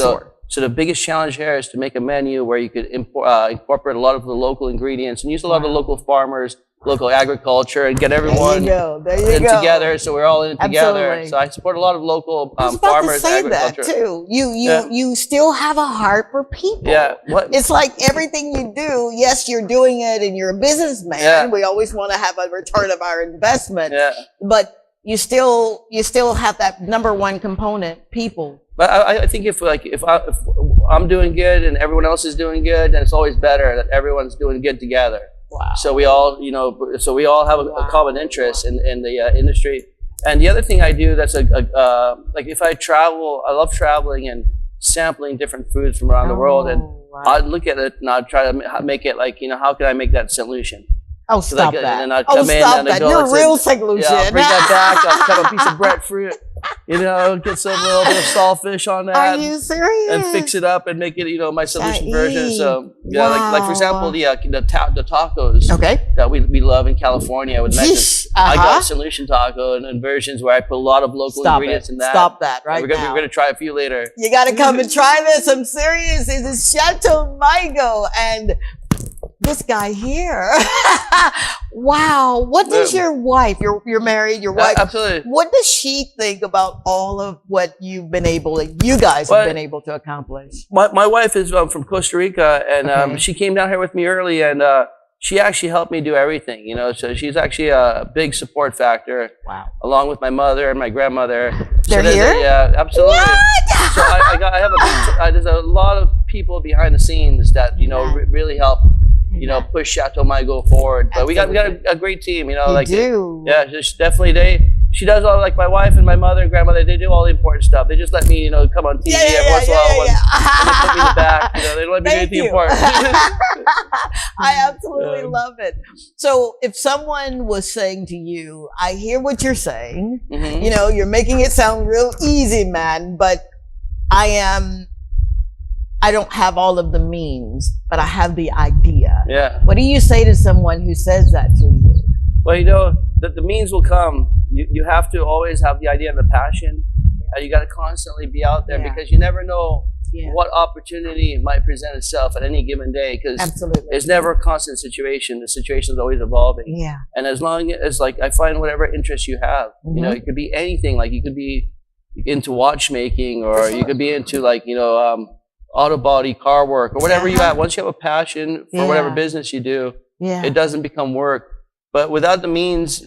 So the biggest challenge here is to make a menu where you could incorporate a lot of the local ingredients and use a lot of the local farmers, local agriculture, and get everyone together. So we're all in it together. Absolutely. So I support a lot of local I was farmers, about to say agriculture. that too. You still have a heart for people. It's like everything you do. Yes, you're doing it, and you're a businessman. We always want to have a return of our investment. But you still have that number one component, people. But I think if I'm doing good and everyone else is doing good, then it's always better that everyone's doing good together. Wow. So we all, have a common interest in the industry. And the other thing I do that's like if I travel, I love traveling and sampling different foods from around the world, and I'd look at it and I'd try to make it like, how can I make that solution? Oh, stop that. And I'd come in and I'd go, you're a real solution. Yeah, I'll bring that back. I'll cut a piece of breadfruit, get some little bit of saltfish on that. Are you serious? And fix it up and make it, my solution version. So like for example, the tacos that we love in California with mention. I got a solution taco and versions where I put a lot of local ingredients in that. Stop that right now. We're gonna try a few later. You gotta come and try this. I'm serious. It is Chateau Migo and this guy here. Wow. What does your wife, you're married, your wife, absolutely. What does she think about all of what you guys have been able to accomplish? My wife is from Costa Rica, and she came down here with me early, and she actually helped me do everything, you know, so she's actually a big support factor. Wow. Along with my mother and my grandmother. They're so here? Yeah, absolutely. What? So I have there's a lot of people behind the scenes that, you know, really help, you know, push Chateau Go forward. But we got a great team, you know. Yeah, just definitely she does all, like my wife and my mother and grandmother, they do all the important stuff. They just let me, you know, come on TV every once in a while and they put me in the back. You know, they don't let me do anything important. I absolutely love it. So if someone was saying to you, I hear what you're saying, you know, you're making it sound real easy, man, but I don't have all of the means, but I have the idea. Yeah. What do you say to someone who says that to you? Well, you know, the means will come. You have to always have the idea and the passion. You got to constantly be out there because you never know what opportunity might present itself at any given day, because it's never a constant situation. The situation is always evolving. Yeah. And as long as, like, I find whatever interest you have, you know, it could be anything. Like, you could be into watchmaking, or you could be into, like, you know, auto body car work, or whatever you have. Once you have a passion for whatever business you do, it doesn't become work. But without the means,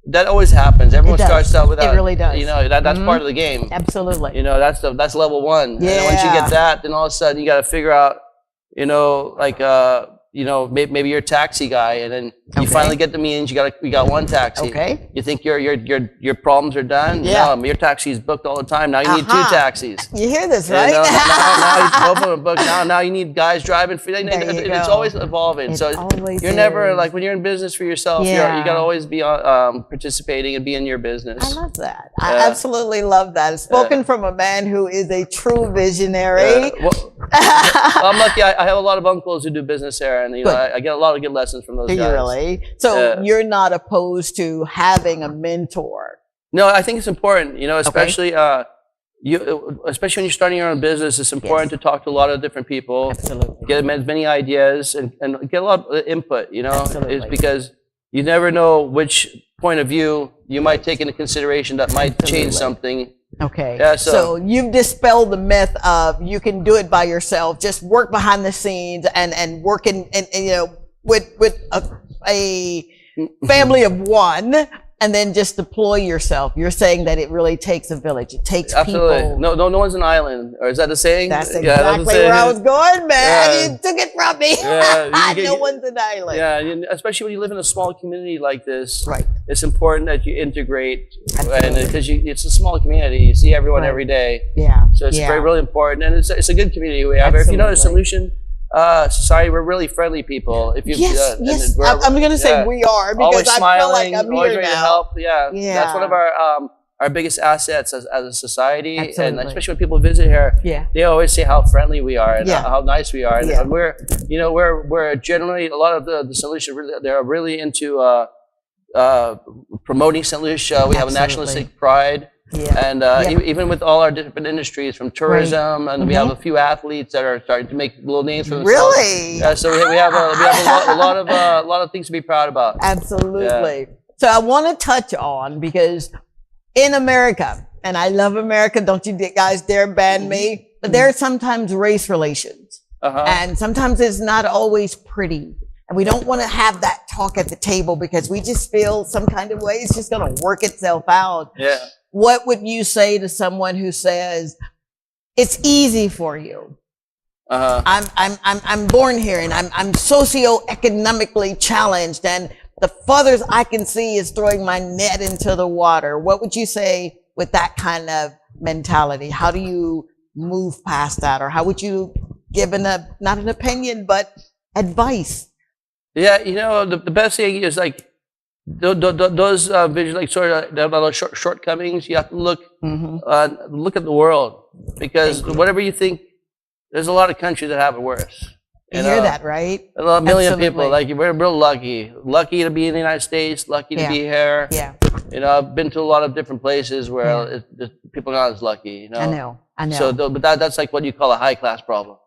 that always happens. Everyone starts out without. It really does. You know, that's part of the game. Absolutely. You know, that's level one. Yeah. And once you get that, then all of a sudden you got to figure out, you know, like you know, maybe you're a taxi guy, and then you finally get the means. You got one taxi. Okay. You think your problems are done? Yeah. No, your taxi is booked all the time. Now you need two taxis. You hear this, right? You know, now both of them booked. Now you need guys driving for you. It's always evolving. You're never, like, when you're in business for yourself, you got to always be participating and be in your business. I love that. I absolutely love that. Spoken from a man who is a true visionary. Well, I'm lucky. I have a lot of uncles who do business there, and you know, I get a lot of good lessons from those guys. Really? So you're not opposed to having a mentor? No, I think it's important. You know, especially especially when you're starting your own business, it's important to talk to a lot of different people, get as many ideas, and get a lot of input. You know, it's because you never know which point of view you might take into consideration that might change something. Okay. Yeah, so you've dispelled the myth of you can do it by yourself. Just work behind the scenes and work in you know, with a family of one, and then just deploy yourself. You're saying that it really takes a village. It takes people. No one's an island. Or is that the saying? That's exactly where I was going, man. Yeah. You took it from me. Yeah, no one's an island. Yeah, especially when you live in a small community like this. Right. It's important that you integrate, and because it's a small community, you see everyone every day. Yeah. So it's really important, and it's a good community we have. If you know the Solution Society, we're really friendly people. If you yes, I'm going to say we are, because always I smiling, feel like I'm always here ready to now. help. Yeah, that's one of our biggest assets as a society, and especially when people visit here, they always say how friendly we are and how nice we are, and we're generally, a lot of the Solution, they're really into promoting St. Lucia. We have a nationalistic pride. And even with all our different industries, from tourism, and we have a few athletes that are starting to make little names for themselves. Really? So we have a lot of things to be proud about. Absolutely. Yeah. So I want to touch on, because in America, and I love America, don't you guys dare ban me, but there are sometimes race relations, and sometimes it's not always pretty. And we don't want to have that talk at the table, because we just feel some kind of way it's just going to work itself out. Yeah. What would you say to someone who says it's easy for you? I'm born here, and I'm socioeconomically challenged, and the farthest I can see is throwing my net into the water. What would you say with that kind of mentality? How do you move past that, or how would you give not an opinion, but advice? Yeah, you know, the best thing is, like, those visions, like, sort of, they have a lot of shortcomings. You have to look at the world, because whatever you think, there's a lot of countries that have it worse. You hear that, right? A million people. Like, we're real lucky to be in the United States, lucky to be here. Yeah. You know, I've been to a lot of different places where people are not as lucky. You know. I know. So, but that's like what you call a high class problem.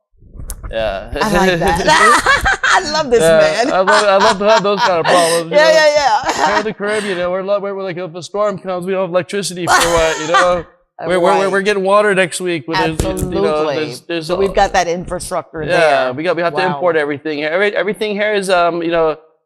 Yeah. I like that. I love this man. I love to have those kind of problems. Yeah. Here in the Caribbean, we're like, if a storm comes, we don't have electricity for what, We're getting water next week. Absolutely. So we've got that infrastructure there. Yeah, we have to import everything. Everything here is,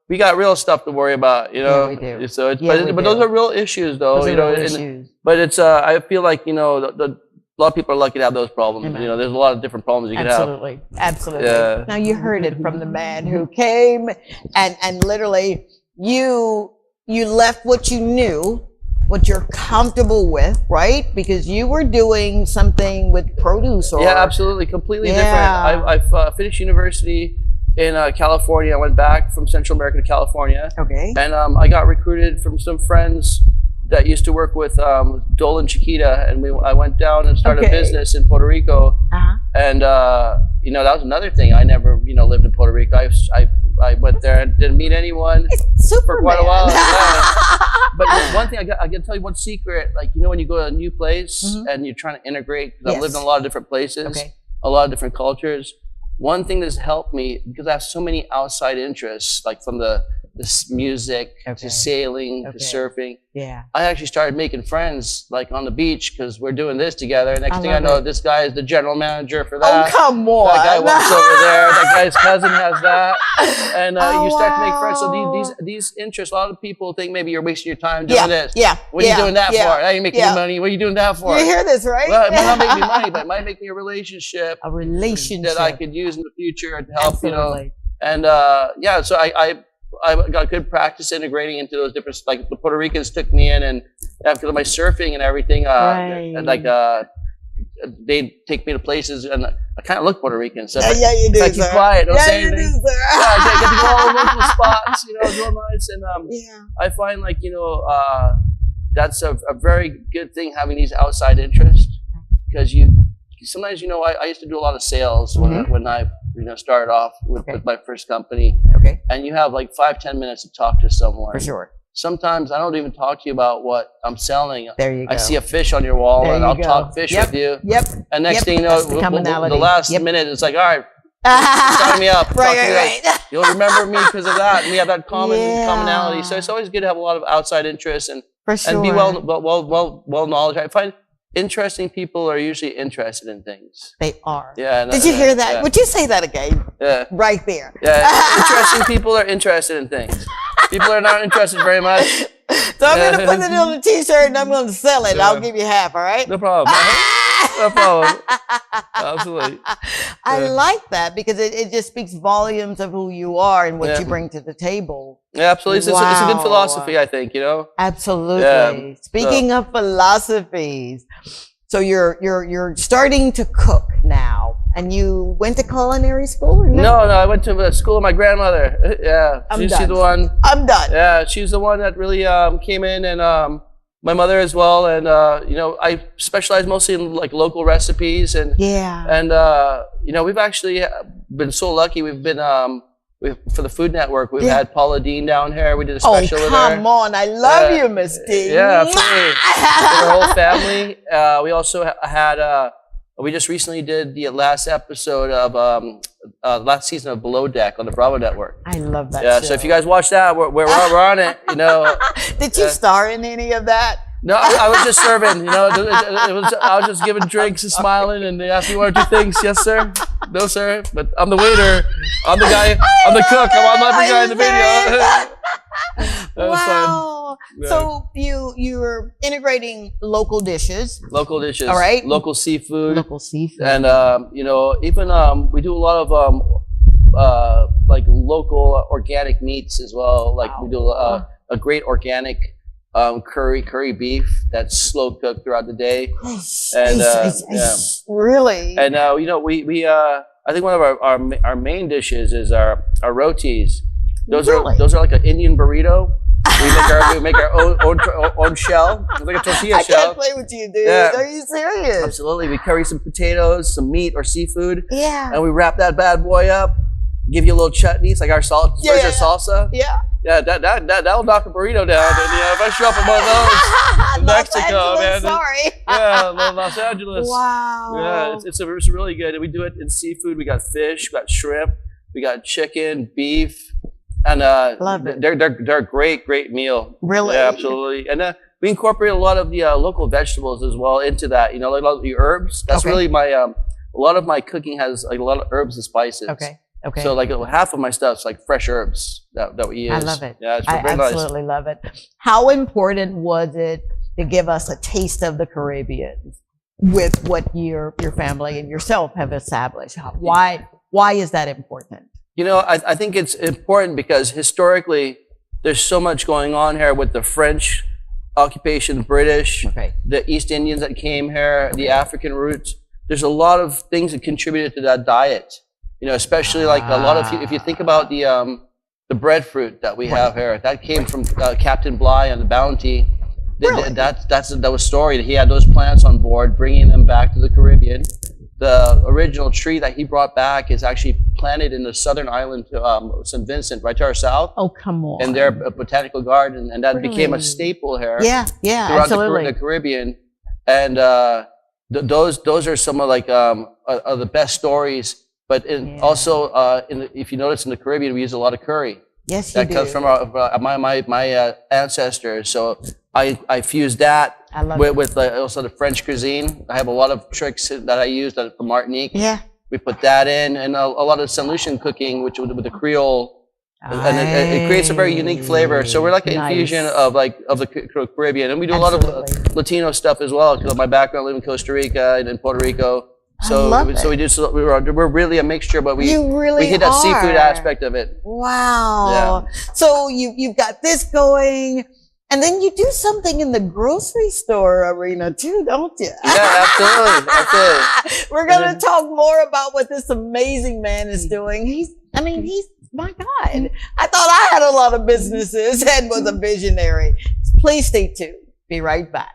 we got real stuff to worry about, Yeah, we do. So, but those are real issues, though. Those are real issues. But it's, I feel like, a lot of people are lucky to have those problems. There's a lot of different problems you can have. Absolutely. Yeah. Now you heard it from the man who came and literally you left what you knew, what you're comfortable with, right? Because you were doing something with produce or... Yeah, absolutely. Completely different. I've finished university in California. I went back from Central America to California. Okay. And I got recruited from some friends that used to work with Dole and Chiquita, and I went down and started a business in Puerto Rico. And that was another thing. I never lived in Puerto Rico. I went there and didn't meet anyone for quite a while. But one thing I can tell you, one secret, like when you go to a new place and you're trying to integrate, because I've lived in a lot of different places, a lot of different cultures. One thing that's helped me, because I have so many outside interests, like from this music to sailing to surfing. Yeah. I actually started making friends like on the beach because we're doing this together. Next thing I know, this guy is the general manager for that. Oh, come on. That guy works over there. That guy's cousin has that. And you start to make friends. So these interests, a lot of people think maybe you're wasting your time doing this. Yeah. What are you doing that for? How are you making money? What are you doing that for? You hear this, right? Well, it might not make me money, but it might make me a relationship. A relationship. That I could use in the future to help, Absolutely. And so I got good practice integrating into those different, like the Puerto Ricans took me in, and after my surfing and everything, they'd take me to places, and I kind of look Puerto Rican. So you do, I keep quiet, don't say anything. You do, sir. I get to go all over the spots, real nice. And I find that's a very good thing, having these outside interests, because sometimes I used to do a lot of sales when I started off with my first company. Okay. And you have like 5-10 minutes to talk to someone. For sure. Sometimes I don't even talk to you about what I'm selling. There you go. I see a fish on your wall, and I'll talk fish with you. Yep. And next thing you know, the last minute, it's like, all right, sign me up. Right. You'll remember me because of that. And we have that commonality. So it's always good to have a lot of outside interests and be well knowledge. I find interesting people are usually interested in things. They are. Yeah. Did you hear that? Would you say that again? Yeah. Right there. Yeah. Interesting people are interested in things. People are not interested very much. So I'm going to put it on a t-shirt and I'm going to sell it. I'll give you half, all right? No problem. No problem. Absolutely. I like that because it just speaks volumes of who you are and what you bring to the table. Yeah, absolutely. It's a good philosophy, I think, Absolutely. Yeah. Speaking of philosophies, so you're starting to cook now, and you went to culinary school or no? No, I went to the school of my grandmother. Yeah, she's the one. I'm done. Yeah, she's the one that really came in, and my mother as well. And I specialize mostly in like local recipes, and we've actually been so lucky. We've been for the Food Network, we've had Paula Dean down here. We did a special with her. Oh, come on. I love you, Miss Dean. Yeah, absolutely. With our whole family. We also had, we just recently did the last episode of, last season of Below Deck on the Bravo Network. I love that Yeah, show. so if you guys watch that, we're on it, Did you star in any of that? No, I was just serving, I was just giving drinks and smiling, and they asked me 1 or 2 things. Yes, sir. No, sir. But I'm the waiter. I'm the guy. I'm the cook. I'm every guy in the video. Wow. Yeah. So you were integrating local dishes. Local dishes. All right. Local seafood. Local seafood. And, even we do a lot of like local organic meats as well. Like we do a great organic curry beef that's slow cooked throughout the day. Really? And we I think one of our main dishes is our rotis. Those are like an Indian burrito. We make our own shell. It's like a tortilla shell. I can't play with you, dude. Yeah. Are you serious? Absolutely. We curry some potatoes, some meat or seafood. Yeah. And we wrap that bad boy up. Give you a little chutney. It's like our salsa. Yeah. Yeah, that'll knock a burrito down. And if I show up in one of those in Mexico, man. Sorry. Yeah, Los Angeles. Wow. Yeah, it's really good. And we do it in seafood. We got fish, we got shrimp. We got chicken, beef, and Love it. They're a great meal. Really? Yeah, absolutely. And we incorporate a lot of the local vegetables as well into that. You know, like a lot of the herbs. That's really my a lot of my cooking has like a lot of herbs and spices. Okay. So like half of my stuff's like fresh herbs that we use. I love it. Yeah, it's I very nice. absolutely love it. How important was it to give us a taste of the Caribbean with what your family and yourself have established? Why is that important? You know, I think it's important because historically there's so much going on here with the French occupation, British, the East Indians that came here, the African roots. There's a lot of things that contributed to that diet. You know, especially like a lot of, if you think about the breadfruit that we have here, that came from Captain Bligh on the Bounty. That was story. He had those plants on board, bringing them back to the Caribbean. The original tree that he brought back is actually planted in the southern island, St. Vincent, right to our south. Oh, come on. And their botanical garden, and that became a staple here. Yeah, throughout absolutely. the Caribbean, and those are some of like of the best stories. But also, if you notice in the Caribbean, we use a lot of curry. Yes, you that do. comes from my ancestors. So I fuse that with also the French cuisine. I have a lot of tricks that I use from Martinique. Yeah. We put that in, and a lot of St. Lucian cooking, which with the Creole, and it creates a very unique flavor. So we're like an infusion of the Caribbean, and we do a lot of Latino stuff as well. Because my background, I live in Costa Rica and in Puerto Rico. So we do. So we're really a mixture, but we hit that seafood aspect of it. Wow. Yeah. So you've got this going, and then you do something in the grocery store arena too, don't you? Yeah, absolutely. We're going to talk more about what this amazing man is doing. He's my God. I thought I had a lot of businesses and was a visionary. Please stay tuned. Be right back.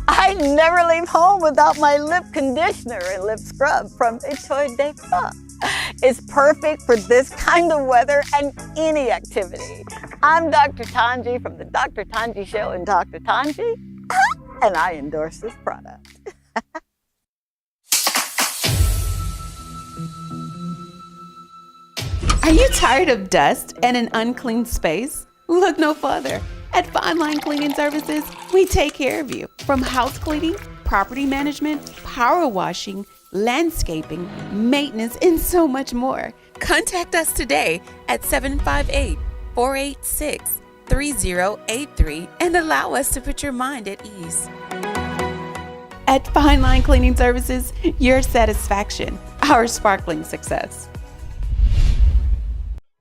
I never leave home without my lip conditioner and lip scrub from T2T. It's perfect for this kind of weather and any activity. I'm Dr. Tongie from the Dr. Tongie Show and Dr. Tongie, and I endorse this product. Are you tired of dust and an unclean space? Look no further. At Fine Line Cleaning Services, we take care of you. From house cleaning, property management, power washing, landscaping, maintenance, and so much more. Contact us today at 758-486-3083 and allow us to put your mind at ease. At Fine Line Cleaning Services, your satisfaction, our sparkling success.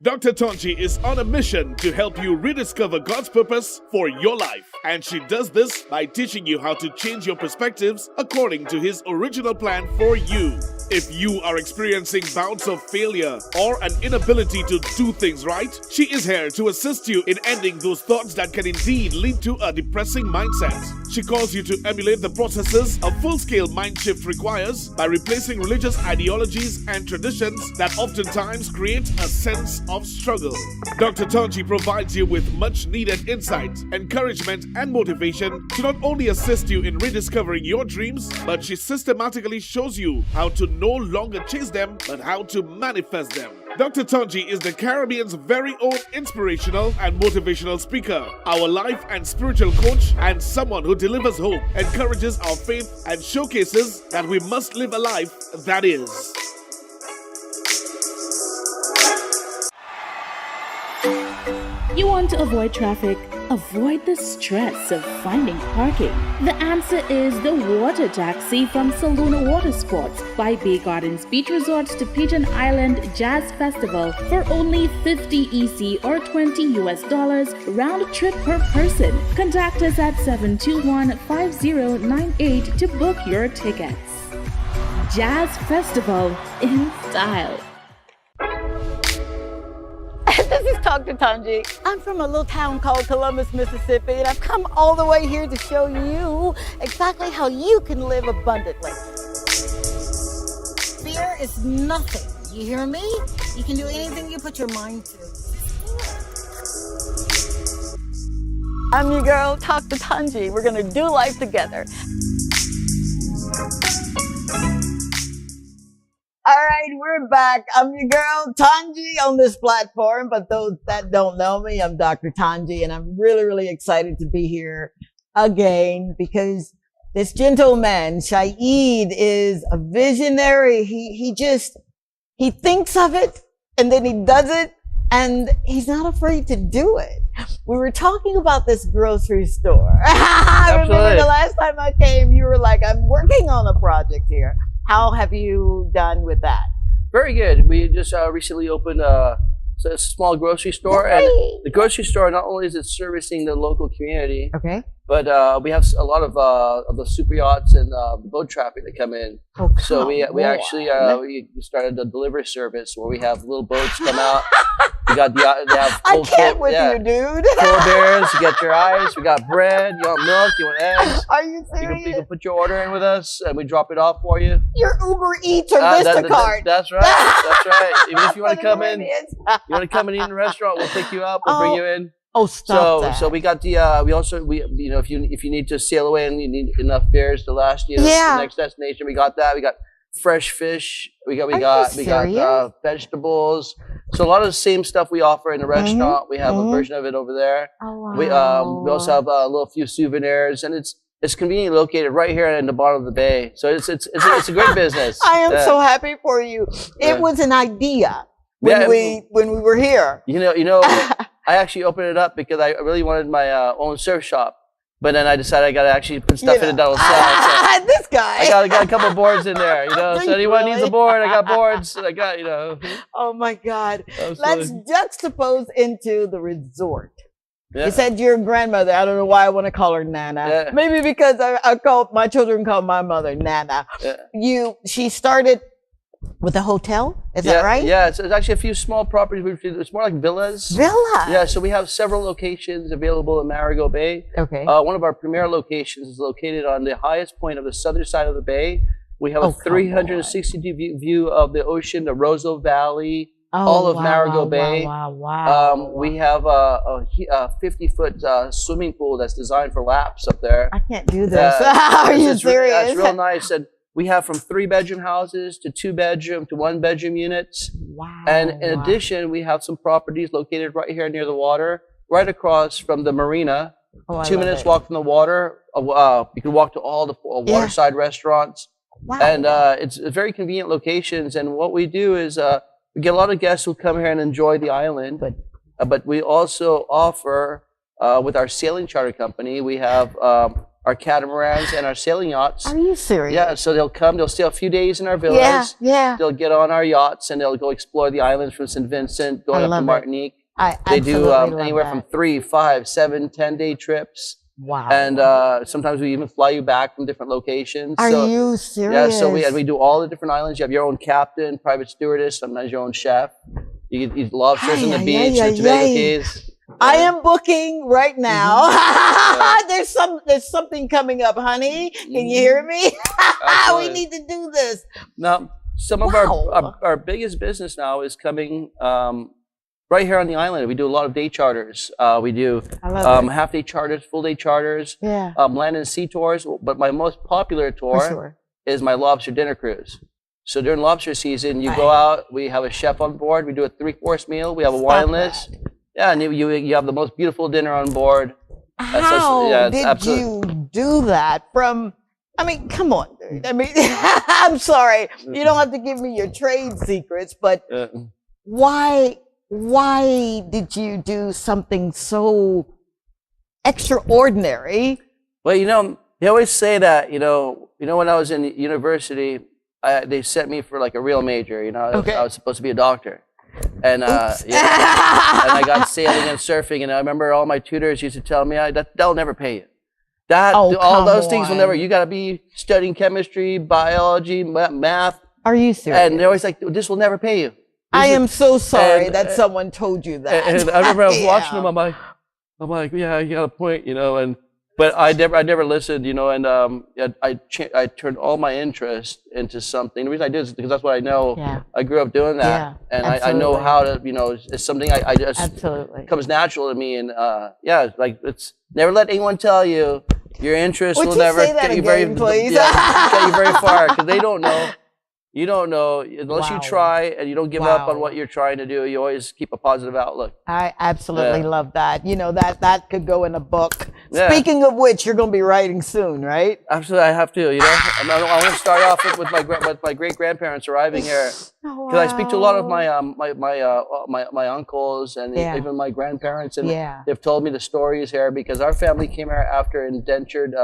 Dr. Tongie is on a mission to help you rediscover God's purpose for your life. And she does this by teaching you how to change your perspectives according to His original plan for you. If you are experiencing bouts of failure or an inability to do things right, she is here to assist you in ending those thoughts that can indeed lead to a depressing mindset. She calls you to emulate the processes a full-scale mind shift requires by replacing religious ideologies and traditions that oftentimes create a sense of struggle. Dr. Tongie provides you with much-needed insight, encouragement, and motivation to not only assist you in rediscovering your dreams, but she systematically shows you how to no longer chase them, but how to manifest them. Dr. Tongie is the Caribbean's very own inspirational and motivational speaker, our life and spiritual coach, and someone who delivers hope, encourages our faith, and showcases that we must live a life that is. You want to avoid traffic, Avoid the stress of finding parking. The answer is the Water Taxi from Saluna Water Sports by Bay Gardens Beach Resorts to Pigeon Island Jazz Festival for only $50 EC or $20 US round trip per person. Contact us at 721-5098 to book your tickets. Jazz Festival in style. This is Dr. Tongie. I'm from a little town called Columbus, Mississippi, and I've come all the way here to show you exactly how you can live abundantly. Fear is nothing. You hear me? You can do anything you put your mind to. I'm your girl, Dr. Tongie. We're gonna do life together. All right, we're back. I'm your girl, Tongie, on this platform. But those that don't know me, I'm Dr. Tongie, and I'm really, really excited to be here again because this gentleman, Shaid, is a visionary. He thinks of it and then he does it, and he's not afraid to do it. We were talking about this grocery store. I remember the last time I came, you were like, I'm working on a project here. How have you done with that? Very good. We just recently opened a small grocery store. And the grocery store, not only is it servicing the local community, but we have a lot of the super yachts and boat traffic that come in. So we actually we started a delivery service where we have little boats come out. We got they have I can't with you, dude. Polar bears, you get your ice. We got bread. You want milk? You want eggs? Are you serious? You can put your order in with us, and we drop it off for you. Your Uber Eats or Instacart. That's right. That's right. Even if you want to come in, and eat in the restaurant, we'll pick you up. We'll bring you in. Oh, stop that. So we got the you know, if you need to sail away and you need enough beers to last you to the next destination, we got that. We got fresh fish. We got vegetables. So a lot of the same stuff we offer in the restaurant. We have a version of it over there. Oh, wow. We also have a little few souvenirs, and it's conveniently located right here in the bottom of the bay. So it's a great business. I am so happy for you. It was an idea when we were here. You know, I actually opened it up because I really wanted my own surf shop. But then I decided I got to actually put stuff in it that will sell. So this guy. I got a couple boards in there, you know. So anyone needs a board, I got boards. I got, you know. Oh my God. Absolutely. Let's juxtapose into the resort. Yeah. You said your grandmother. I don't know why I want to call her Nana. Yeah. Maybe because my children call my mother Nana. Yeah. She started with a hotel, is that right? Yeah, it's actually a few small properties. It's more like villas. Villas? Yeah, so we have several locations available in Marigot Bay. Okay. One of our premier locations is located on the highest point of the southern side of the bay. We have a 360 view of the ocean, the Roseau Valley, all of Marigot Bay. Wow. We have a 50-foot swimming pool that's designed for laps up there. I can't do this. Are you serious? That's real nice. And we have from 3-bedroom houses to 2-bedroom to 1-bedroom units. Wow. And in addition, we have some properties located right here near the water, right across from the marina. 2 minutes walk from the water. You can walk to all the waterside restaurants. Wow. And it's very convenient locations. And what we do is we get a lot of guests who come here and enjoy the island. But we also offer, with our sailing charter company, we have our catamarans and our sailing yachts. Are you serious? Yeah, so they'll come, they'll stay a few days in our villas. Yeah. They'll get on our yachts and they'll go explore the islands from St. Vincent, going up to Martinique. They do anywhere from 3, 5, 7, 10-day trips. Wow. And sometimes we even fly you back from different locations. Are you serious? Yeah, so we do all the different islands. You have your own captain, private stewardess, sometimes your own chef. You can eat lobsters on the beach, the Tobago Cays. I am booking right now. There's something coming up, honey. Can you hear me? We need to do this. Now, some of our biggest business now is coming right here on the island. We do a lot of day charters. We do half-day charters, full-day charters, land and sea tours. But my most popular tour is my lobster dinner cruise. So during lobster season, you go out, we have a chef on board, we do a 3-course meal, we have a wine list. Yeah, and you have the most beautiful dinner on board. How did you do that? Come on, dude. I mean, I'm sorry. You don't have to give me your trade secrets, but why did you do something so extraordinary. Well, they always say that, when I was in university, they sent me for like a real major, I was supposed to be a doctor. And and I got sailing and surfing, and I remember all my tutors used to tell me that'll never pay you. All those things will never. You got to be studying chemistry, biology, math. Are you serious? And they're always like, this will never pay you. I am so sorry that someone told you that. And I remember I was watching them. I'm like, yeah, you got a point, But I never listened, and I turned all my interest into something. The reason I did is because that's what I know. Yeah. I grew up doing that, and I know how to, it's something I just comes natural to me, and it's never let anyone tell you your interest will never get you very far, because they don't know. You don't know unless you try, and you don't give up on what you're trying to do. You always keep a positive outlook. I absolutely love that. That could go in a book. Yeah. Speaking of which, you're going to be writing soon, right? Absolutely, I have to. I want to start off with my great grandparents arriving here, because I speak to a lot of my uncles and even my grandparents, and they've told me the stories here, because our family came here after indentured.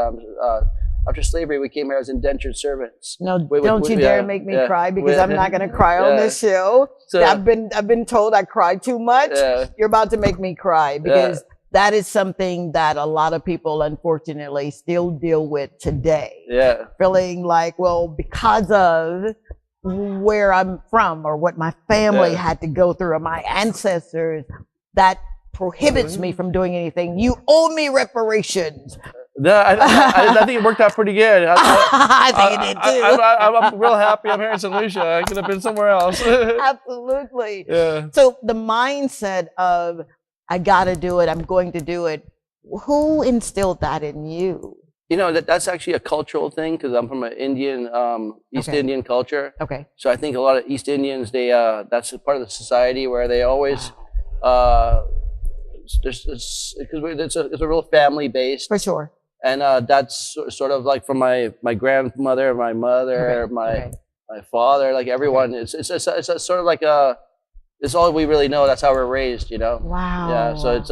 After slavery, we came here as indentured servants. No, don't you dare make me cry, because I'm not going to cry on this show. So, I've been told I cry too much. You're about to make me cry, because that is something that a lot of people, unfortunately, still deal with today. Yeah. Feeling like, well, because of where I'm from or what my family had to go through or my ancestors, that prohibits me from doing anything. You owe me reparations. No, I think it worked out pretty good. I think it did too. I'm real happy I'm here in St. Lucia. I could have been somewhere else. Absolutely. Yeah. So the mindset of, I got to do it, I'm going to do it, who instilled that in you? That's actually a cultural thing, because I'm from an Indian, East Indian culture. Okay. So I think a lot of East Indians, that's a part of the society where they always, it's a real family based. For sure. And that's sort of like from my grandmother, my mother, my father, like everyone. It's sort of like it's all we really know. That's how we're raised, Wow. Yeah. So it's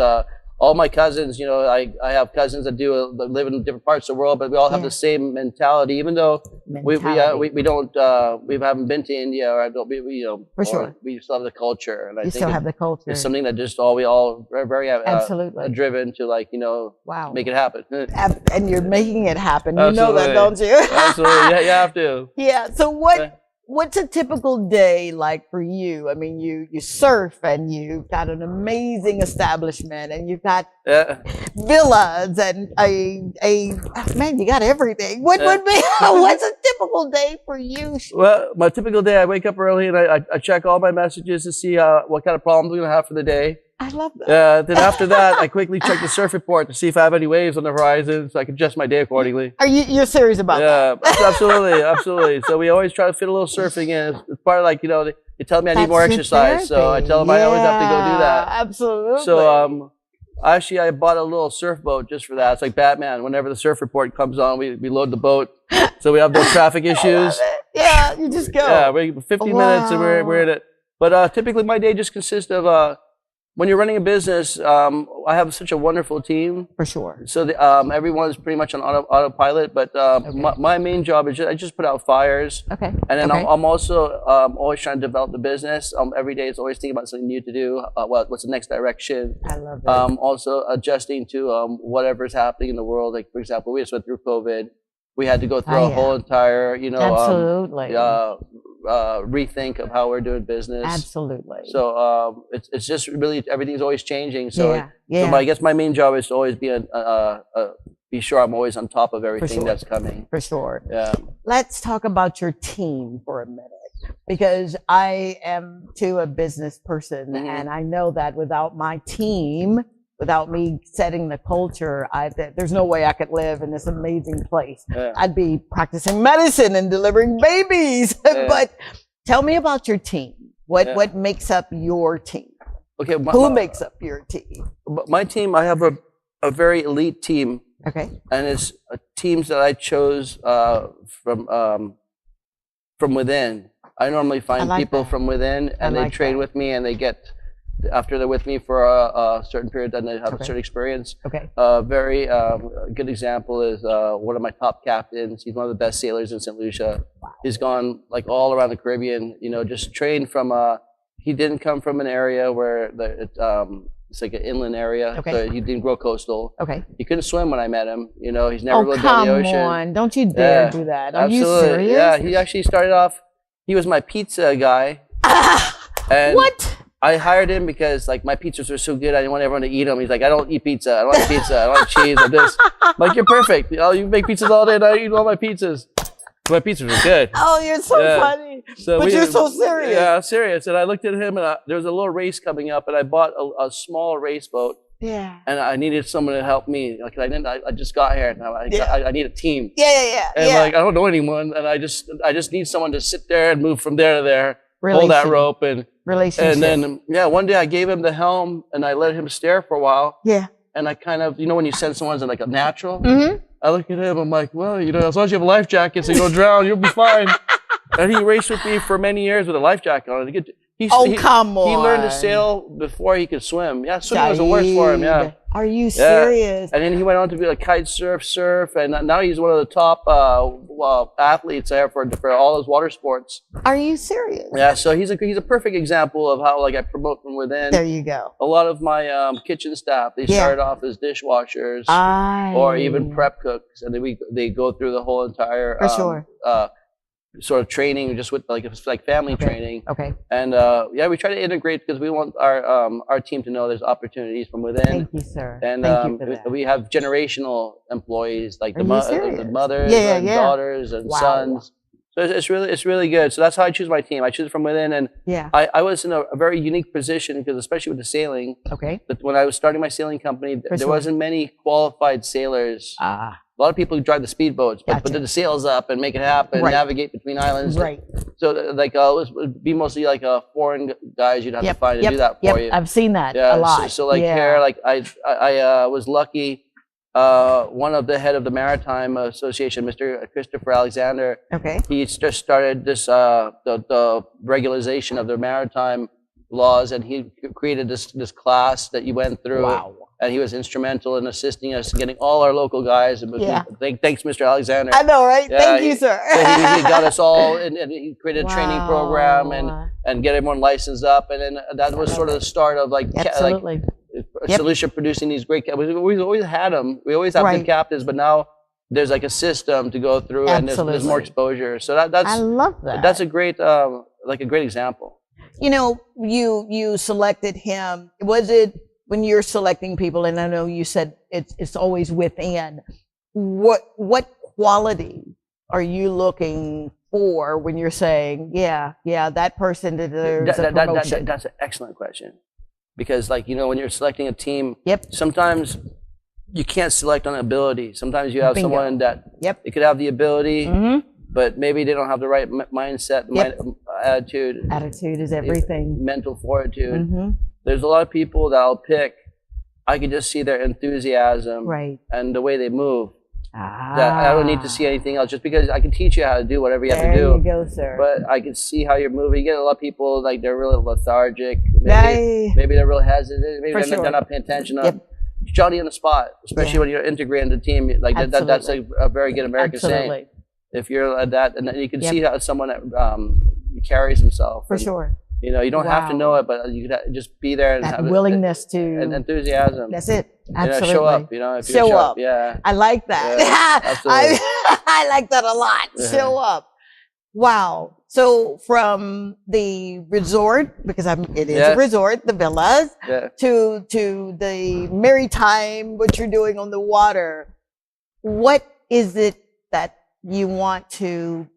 all my cousins. I have cousins that live in different parts of the world, but we all have the same mentality. Even though we haven't been to India, or for sure, we still have the culture, and I think still have the culture. It's something that we all are very absolutely driven to make it happen. And you're making it happen. You know that, don't you? Absolutely. Yeah, you have to. Yeah. So what's a typical day like for you? I mean, you surf, and you've got an amazing establishment, and you've got villas, and man, you got everything. What's a typical day for you? Well, my typical day, I wake up early, and I check all my messages to see what kind of problems we're going to have for the day. I love that. Then after that, I quickly check the surf report to see if I have any waves on the horizon, so I can adjust my day accordingly. You're serious about that? Yeah, absolutely. So we always try to fit a little surfing in. It's part of they tell me I need more exercise, so I tell them I always have to go do that. Absolutely. So actually, I bought a little surf boat just for that. It's like Batman. Whenever the surf report comes on, we load the boat, so we have no traffic issues. Yeah, you just go. Yeah, 15 minutes and we're in it. But typically, my day just consists of. When you're running a business, I have such a wonderful team. For sure. So everyone's pretty much on autopilot, but my main job is I just put out fires. Okay. And then I'm also always trying to develop the business. Every day is always thinking about something new to do. What's the next direction? I love that. Also adjusting to whatever's happening in the world. Like, for example, we just went through COVID. We had to go through a whole entire, absolutely. Rethink of how we're doing business. Absolutely. So it's just really, everything's always changing. So, so I guess my main job is to always be sure I'm always on top of everything that's coming. For sure. Yeah. Let's talk about your team for a minute, because I am too a business person, and I know that without my team, without me setting the culture, there's no way I could live in this amazing place. Yeah. I'd be practicing medicine and delivering babies. But tell me about your team. What makes up your team? Okay. Who makes up your team? My team, I have a very elite team. Okay. And it's teams that I chose from within. I normally find people from within, and they train with me, and they get after they're with me for a certain period, then they have a certain experience. Okay. Very good example is one of my top captains. He's one of the best sailors in St. Lucia. He's gone like all around the Caribbean, just trained from, he didn't come from an area where it's like an inland area. Okay. So he didn't grow coastal. Okay. He couldn't swim when I met him. He's never Oh, lived on the ocean. come on. Don't you dare do that. Are you Absolutely. serious? Yeah, he actually started off, he was my pizza guy. And what? I hired him because like my pizzas were so good, I didn't want everyone to eat them. He's like, I don't eat pizza. I don't like pizza. I don't like cheese or this. I'm like, you're perfect. You make pizzas all day and I eat all my pizzas. My pizzas were good. Oh, you're so funny. But you're so serious. Yeah, I'm serious. And I looked at him and there was a little race coming up and I bought a small race boat. Yeah. And I needed someone to help me. Like I just got here and I need a team. Yeah. And like I don't know anyone and I just need someone to sit there and move from there to there. Hold that rope and then one day I gave him the helm and I let him stare for a while. Yeah. And I kind of, when you send someone as like a natural, Mm-hmm. I look at him, I'm like, well, as long as you have a life jacket so you don't drown, you'll be fine. And he raced with me for many years with a life jacket on. Come on. He learned to sail before he could swim. Yeah, swimming was the worst for him, yeah. Are you serious? And then he went on to be like kite surf, and now he's one of the top athletes there for all his water sports. Are you serious? Yeah, so he's a perfect example of how like I promote from within. There you go. A lot of my kitchen staff, they started off as dishwashers or even prep cooks, and then they go through the whole entire sort of training, just with like family training. Okay. And we try to integrate because we want our team to know there's opportunities from within. Thank you, sir. And Thank you for that. we have generational employees like the serious? mothers and daughters and sons. So it's really good. So that's how I choose my team. I choose from within, and I was in a very unique position because especially with the sailing. Okay. But when I was starting my sailing company, there wasn't many qualified sailors. A lot of people who drive the speedboats, but the sails up and make it happen, navigate between islands. Right. So like it would be mostly like foreign guys you'd have to find to do that for you. I've seen that a lot. So like here, like I was lucky. One of the head of the Maritime Association, Mr. Christopher Alexander. Okay. He just started this the regularization of the maritime laws, and he created this class that you went through. Wow. And he was instrumental in assisting us getting all our local guys. Thanks, Mr. Alexander. I know, right? Thank you, sir. So he got us all, and he created a training program and get everyone licensed up. And then that was sort of the start of Solution producing these great captains. We always had them. We always have good captains, but now there's like a system to go through, and there's more exposure. So that's I love that. That's a great a great example. You selected him. Was it when you're selecting people? And I know you said it's always within. What quality are you looking for when you're saying, that person deserves a promotion? That's an excellent question. Because when you're selecting a team, sometimes you can't select on ability. Sometimes you have someone that they could have the ability, but maybe they don't have the right mindset, attitude. Attitude is everything. Mental fortitude. There's a lot of people that I'll pick. I can just see their enthusiasm and the way they move. That I don't need to see anything else, just because I can teach you how to do whatever you have to do. There you go, sir. But I can see how you're moving. You get a lot of people they're really lethargic. Maybe they're real hesitant. Maybe they're not paying attention. Johnny on the spot, especially when you're integrating the team. That's a very good American saying. If you're at that, and then you can see how someone that carries himself. For sure. You don't have to know it, but you could just be there and that have willingness to and enthusiasm. That's it. Absolutely. Show up. If you show up. Yeah. I like that. Yeah, absolutely. I like that a lot. Yeah. Show up. Wow. So from the resort, because it is a resort, the villas, to the maritime, what you're doing on the water, what is it that you want to,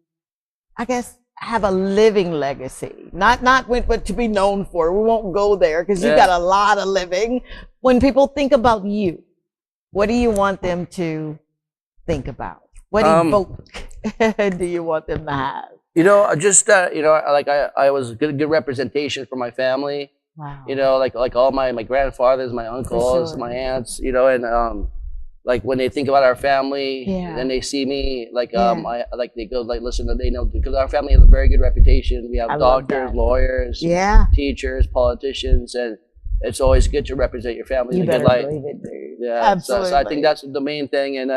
I guess, have a living legacy, not what to be known for? We won't go there because you got a lot of living. When people think about you, what do you want them to think about? What evoke do you want them to have? I was a good representation for my family. Wow. Like all my grandfathers, my uncles, my aunts, and when they think about our family and they see me, they go listen, they know, because our family has a very good reputation. We have doctors, lawyers, teachers, politicians, and it's always good to represent your family in a good light. Believe it, dude. Yeah, Absolutely. So I think that's the main thing. And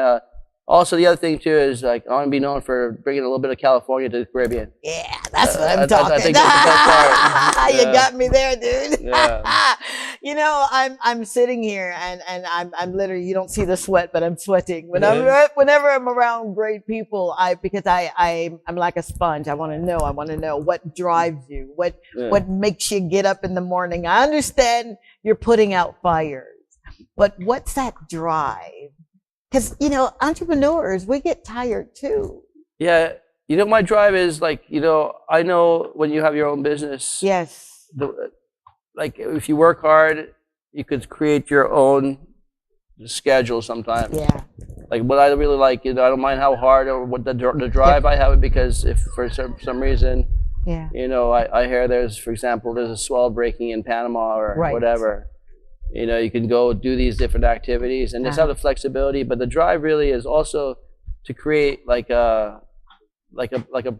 also the other thing too is like I want to be known for bringing a little bit of California to the Caribbean. Yeah, that's what I'm talking. I think that's the best part. You got me there, dude. Yeah. You know, I'm sitting here and I'm literally, you don't see the sweat, but I'm sweating. Whenever I'm around great people, because I'm like a sponge. I want to know what drives you, what makes you get up in the morning. I understand you're putting out fires, but what's that drive? Because, you know, entrepreneurs, we get tired too. Yeah. You know, my drive is like, you know, I know when you have your own business. Yes. Like if you work hard, you could create your own schedule sometimes. Yeah. Like what I really like, you know, I don't mind how hard or what the drive I have it, because if for some reason, you know, I hear there's, for example, there's a swell breaking in Panama or whatever. You know, you can go do these different activities and just have the flexibility. But the drive really is also to create like a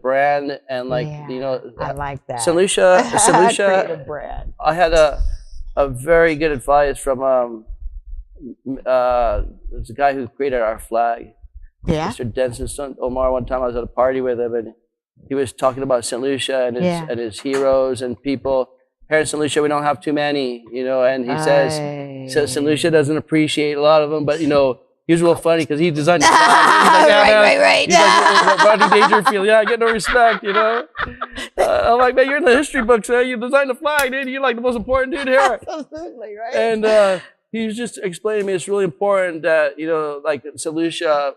brand and like, you know, I like that. Solutia, create a brand. I had a very good advice from there's a guy who created our flag. Yeah. Mr. Denson's son Omar. One time I was at a party with him and he was talking about St. Lucia and his heroes and people. Here in St. Lucia, we don't have too many, you know, and he says St. Lucia doesn't appreciate a lot of them, but, you know, he was real funny because he designed the flag. Right. He's like, Rodney Dangerfield, I get no respect, you know. I'm like, man, you're in the history books, man. You designed the flag, dude. You're like the most important dude here. Absolutely, right. And he was just explaining to me it's really important that, you know, like St. Lucia,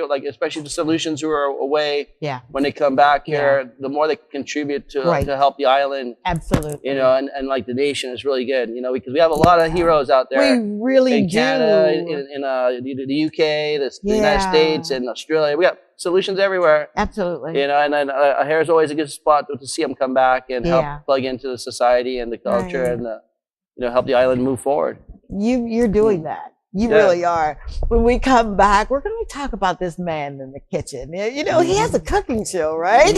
like especially the Solutions who are away, when they come back here, the more they contribute to help the island. Absolutely. You know, and like the nation is really good, you know, because we have a lot of heroes out there. We really in Canada, in the UK, the United States, and Australia. We got Solutions everywhere. Absolutely. You know, and then here is always a good spot to see them come back and help plug into the society and the culture and you know, help the island move forward. You're doing that. You really are. When we come back, we're going to talk about this man in the kitchen. You know, he has a cooking show, right?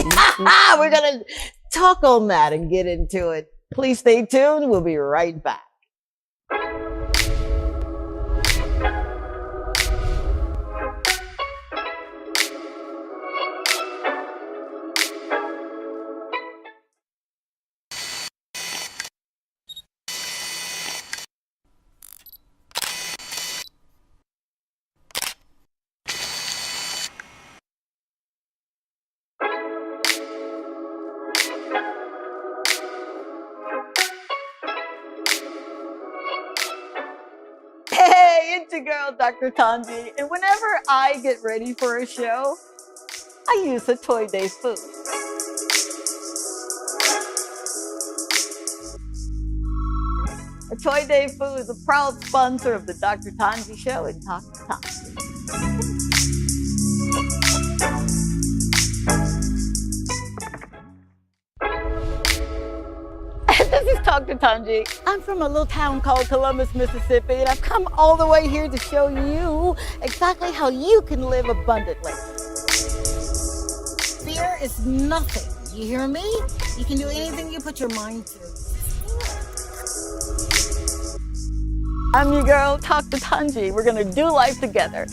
We're going to talk on that and get into it. Please stay tuned. We'll be right back. It's your girl, Dr. Tongie, and whenever I get ready for a show, I use a Toy Day food. A Toy Day food is a proud sponsor of the Dr. Tongie Show and Talk to Tongie. This is Talk to Tongie. I'm from a little town called Columbus, Mississippi, and I've come all the way here to show you exactly how you can live abundantly. Fear is nothing. You hear me? You can do anything you put your mind to. I'm your girl, Talk to Tongie. We're gonna do life together.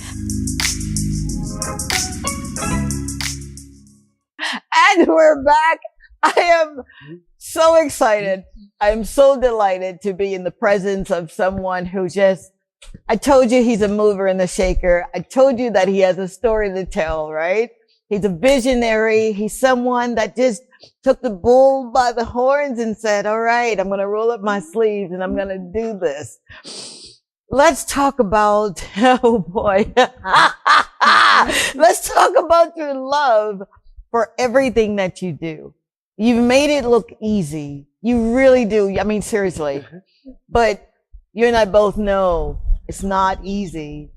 And we're back. I am so excited. I am so delighted to be in the presence of someone who I told you he's a mover and a shaker. I told you that he has a story to tell, right? He's a visionary. He's someone that just took the bull by the horns and said, all right, I'm going to roll up my sleeves and I'm going to do this. Let's talk about, oh boy. Let's talk about your love for everything that you do. You've made it look easy. You really do. I mean, seriously. But you and I both know it's not easy.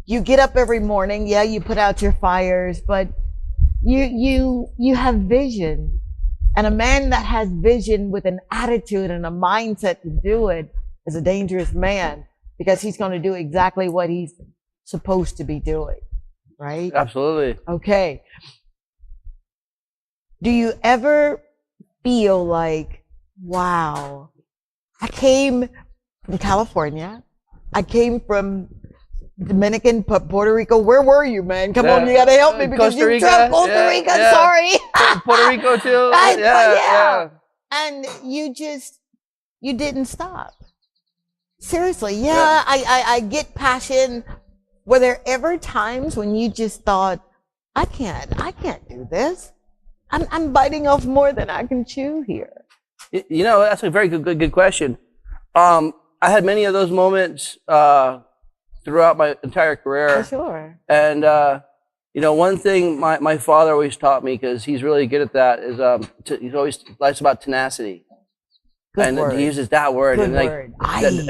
You get up every morning. Yeah, you put out your fires, but you have vision. And a man that has vision with an attitude and a mindset to do it is a dangerous man, because he's going to do exactly what he's supposed to be doing. Right? Absolutely. Okay. Do you ever feel like, wow, I came from California. I came from Dominican, Puerto Rico. Where were you, man? Come on, you gotta help me because Costa you traveled Costa Rica. Sorry. Puerto Rico too. Yeah. And you didn't stop. Seriously, yeah. I get passion. Were there ever times when you just thought, I can't do this. I'm biting off more than I can chew here. You know, that's a very good question. I had many of those moments throughout my entire career. For sure. And you know, one thing my father always taught me, because he's really good at that, is he's always likes about tenacity. Good word. He uses that word. Good and word.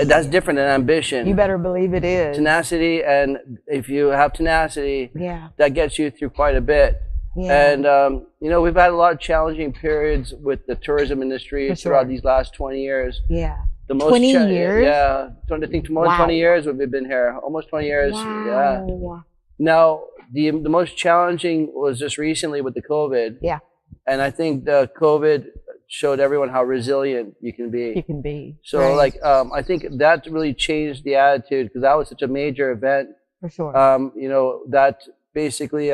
That's different than ambition. You better believe it is. Tenacity, and if you have tenacity, yeah, that gets you through quite a bit. Yeah. And you know, we've had a lot of challenging periods with the tourism industry throughout these last 20 years. Yeah. The most 20 years? Yeah. I think more than 20 years we've been here. Almost 20 years. Wow. Yeah. Now, the most challenging was just recently with the COVID. Yeah. And I think the COVID showed everyone how resilient you can be. You can be. So right. like, I think that really changed the attitude, because that was such a major event. For sure. You know, that basically,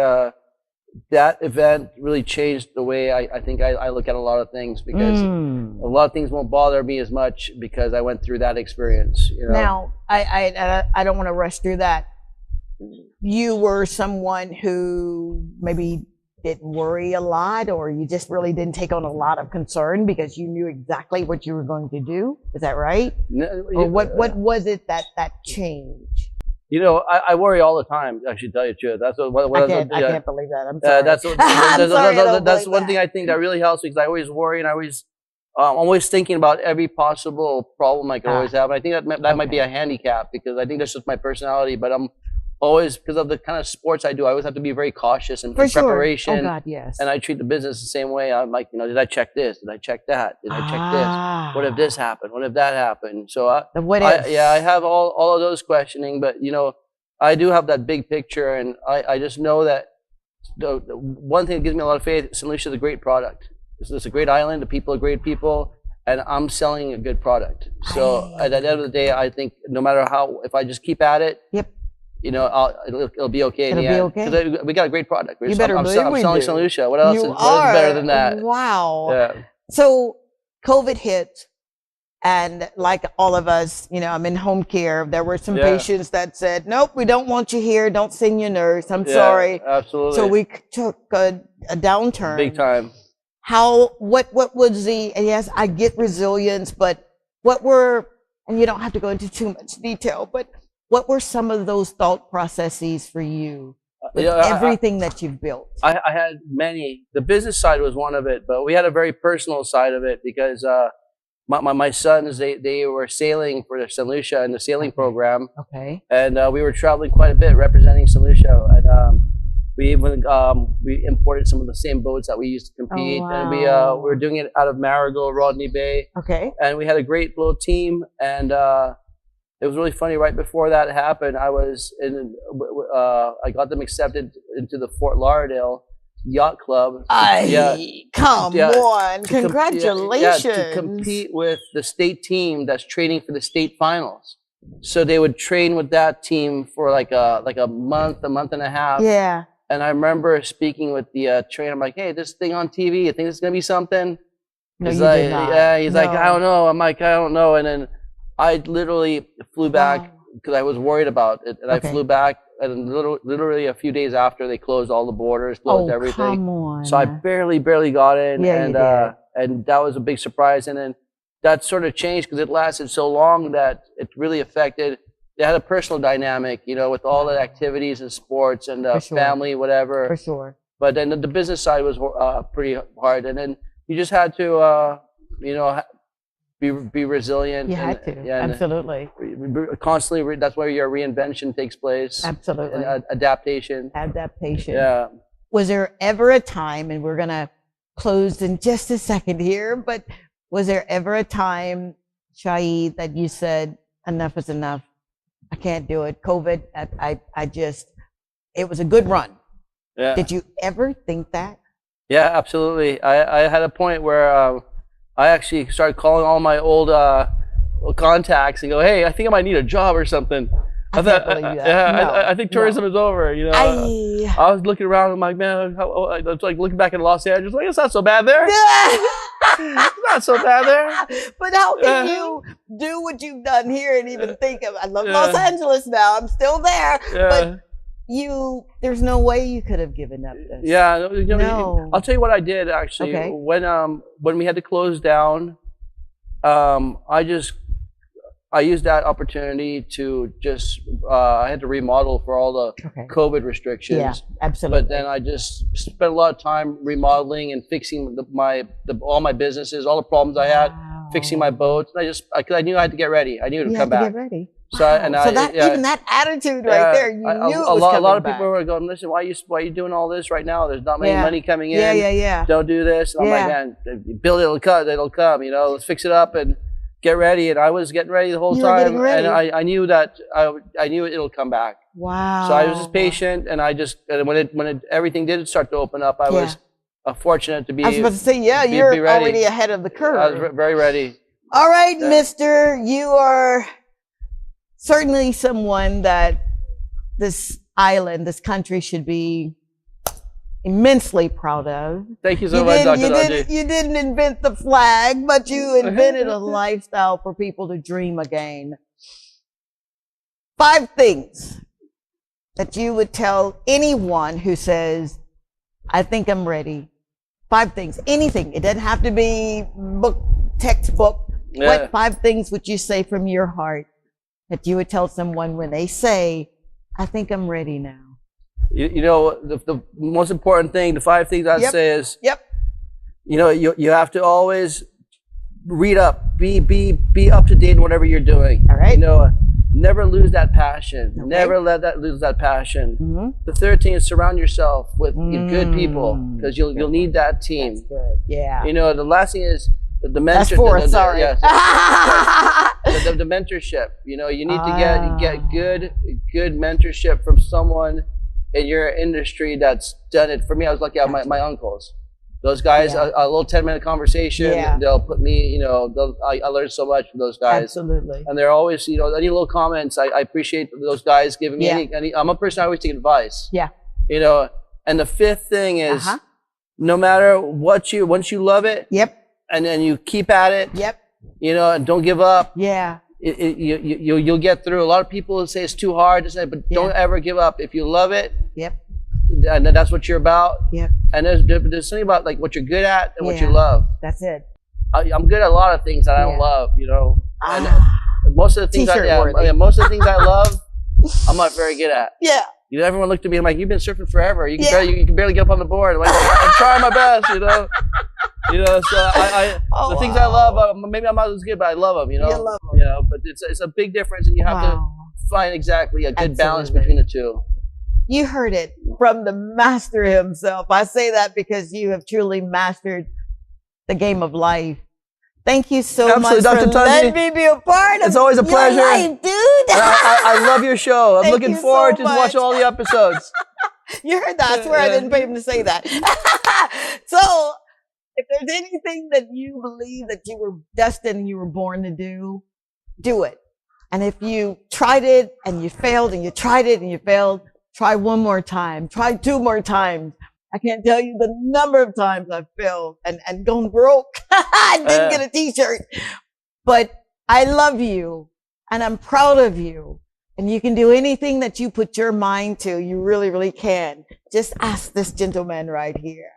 that event really changed the way I think I look at a lot of things, because a lot of things won't bother me as much because I went through that experience. You know? Now, I don't want to rush through that. You were someone who maybe didn't worry a lot, or you just really didn't take on a lot of concern because you knew exactly what you were going to do. Is that right? No, or what was it that changed? You know, I worry all the time. I should tell you the truth. That's what I can't believe that. I'm sorry. That's one thing I think that really helps me, because I always worry, and I'm always thinking about every possible problem I could always have. And I think that might be a handicap, because I think that's just my personality. But I'm always, because of the kind of sports I do, I always have to be very cautious and preparation. Oh God, yes. And I treat the business the same way. I'm like, you know, did I check this? Did I check that? Did I check this? What if this happened? What if that happened? So I have all of those questioning, but you know, I do have that big picture, and I just know that the one thing that gives me a lot of faith, St. Lucia is a great product. It's a great island. The people are great people, and I'm selling a good product. So at the end of the day, I think no matter how, if I just keep at it, you know, it'll be okay in the end. Because we got a great product. You better believe I'm selling St. Lucia. What else is better than that? Wow. Yeah. So COVID hit, and like all of us, you know, I'm in home care. There were some patients that said, nope, we don't want you here. Don't send your nurse. I'm sorry. Absolutely. So we took a downturn. Big time. What was the, yes, I get resilience, but what were, and you don't have to go into too much detail, but what were some of those thought processes for you with everything that you've built? I had many. The business side was one of it, but we had a very personal side of it, because my sons, they were sailing for St. Lucia in the sailing program. Okay. And we were traveling quite a bit representing St. Lucia. And we even we imported some of the same boats that we used to compete. Oh, wow. And we were doing it out of Marigot, Rodney Bay. Okay. And we had a great little team. And it was really funny. Right before that happened, I was I got them accepted into the Fort Lauderdale Yacht Club. Come on! Congratulations! To compete with the state team that's training for the state finals. So they would train with that team for like a month and a half. Yeah. And I remember speaking with the trainer. I'm like, hey, this thing on TV, you think it's gonna be something? No, he's you like, did not. yeah. He's like, No. I don't know. I'm like, I don't know. And then I literally flew back because I was worried about it, and I flew back. And literally a few days after, they closed all the borders, closed everything. Come on. So I barely got in, Yeah, you did. And that was a big surprise. And then that sort of changed because it lasted so long that it really affected. They had a personal dynamic, you know, with all the activities and sports and family, whatever. For sure. But then the business side was pretty hard, and then you just had to, you know, be resilient. You had to, absolutely. Constantly, that's where your reinvention takes place. Absolutely. And adaptation. Adaptation. Yeah. Was there ever a time, and we're going to close in just a second here, but was there ever a time, Shahid, that you said, enough is enough? I can't do it. COVID, it was a good run. Yeah. Did you ever think that? Yeah, absolutely. I had a point where I actually started calling all my old contacts and go, hey, I think I might need a job or something. I think tourism is over. You know, I was looking around. I'm like, man, I was like looking back in Los Angeles. Like, it's not so bad there. It's not so bad there. But how can you do what you've done here and even think of? I love Los Angeles now. I'm still there, but there's no way you could have given up this. Yeah, I'll tell you what I did actually. Okay. When we had to close down, I used that opportunity to just, I had to remodel for all the COVID restrictions. Yeah, absolutely. But then I just spent a lot of time remodeling and fixing all my businesses, all the problems I had, fixing my boats. And I knew I had to get ready. I knew it would come back. Get ready. So, even that attitude right there, you knew it was coming a lot of back. people were going, listen, why are you doing all this right now? There's not many money coming in. Yeah. Don't do this. And I'm like, man, build it, it'll come. You know, let's fix it up and get ready. And I was getting ready the whole time, and I knew that I knew it'll come back. Wow. So I was just patient, and when everything did start to open up, I was fortunate to be. I was about to say, you're already ahead of the curve. I was very ready. All right, Mister, you are certainly someone that this island, this country should be immensely proud of. Thank you so much, Dr. Tongie. You didn't invent the flag, but you invented a lifestyle for people to dream again. 5 things that you would tell anyone who says, I think I'm ready. 5 things, anything. It doesn't have to be textbook. What 5 things would you say from your heart that you would tell someone when they say, I think I'm ready now? You know, the most important thing, the 5 things I'd say is, you know, you have to always read up, be up to date in whatever you're doing. All right. You know, never lose that passion. Okay. Never lose that passion. Mm-hmm. The 3rd thing is surround yourself with good people, because you'll need that team. That's good. Yeah. You know, the last thing is the mentor. That's 4, sorry. The mentorship. You know, you need to get good mentorship from someone in your industry that's done it. For me, I was lucky. I have my uncles. Those guys, a little 10-minute conversation, they'll put me, you know, I learned so much from those guys. Absolutely. And they're always, you know, any little comments, I appreciate those guys giving me any, I'm a person I always take advice. Yeah. You know, and the 5th thing is, no matter once you love it, and then you keep at it, you know, and don't give up. Yeah. You'll get through. A lot of people say it's too hard to say, but don't ever give up. If you love it, and that's what you're about. And there's something about like what you're good at and what you love. That's it. I'm good at a lot of things that I don't love, you know. And most of the things most of the things I love, I'm not very good at. Yeah. You know, everyone looked at me. I'm like, you've been surfing forever. You can barely get up on the board. I'm like, I'm trying my best, you know. You know, so the things I love, maybe I'm not as good, but I love them. You know. You love them. You know, but it's a big difference, and you have to find exactly a good balance between the two. You heard it from the master himself. I say that because you have truly mastered the game of life. Thank you so much Dr. for Tongie. letting me be a part of It's always a pleasure. your life, dude. I love your show. I'm Thank looking you forward so to watching all the episodes. You heard that. I swear I didn't pay him to say that. So, if there's anything that you believe that you were destined, you were born to do, do it. And if you tried it and you failed and you tried it and you failed, try one more time. Try 2 more times. I can't tell you the number of times I've failed and gone broke. I didn't get a t-shirt. But I love you and I'm proud of you. And you can do anything that you put your mind to. You really, really can. Just ask this gentleman right here.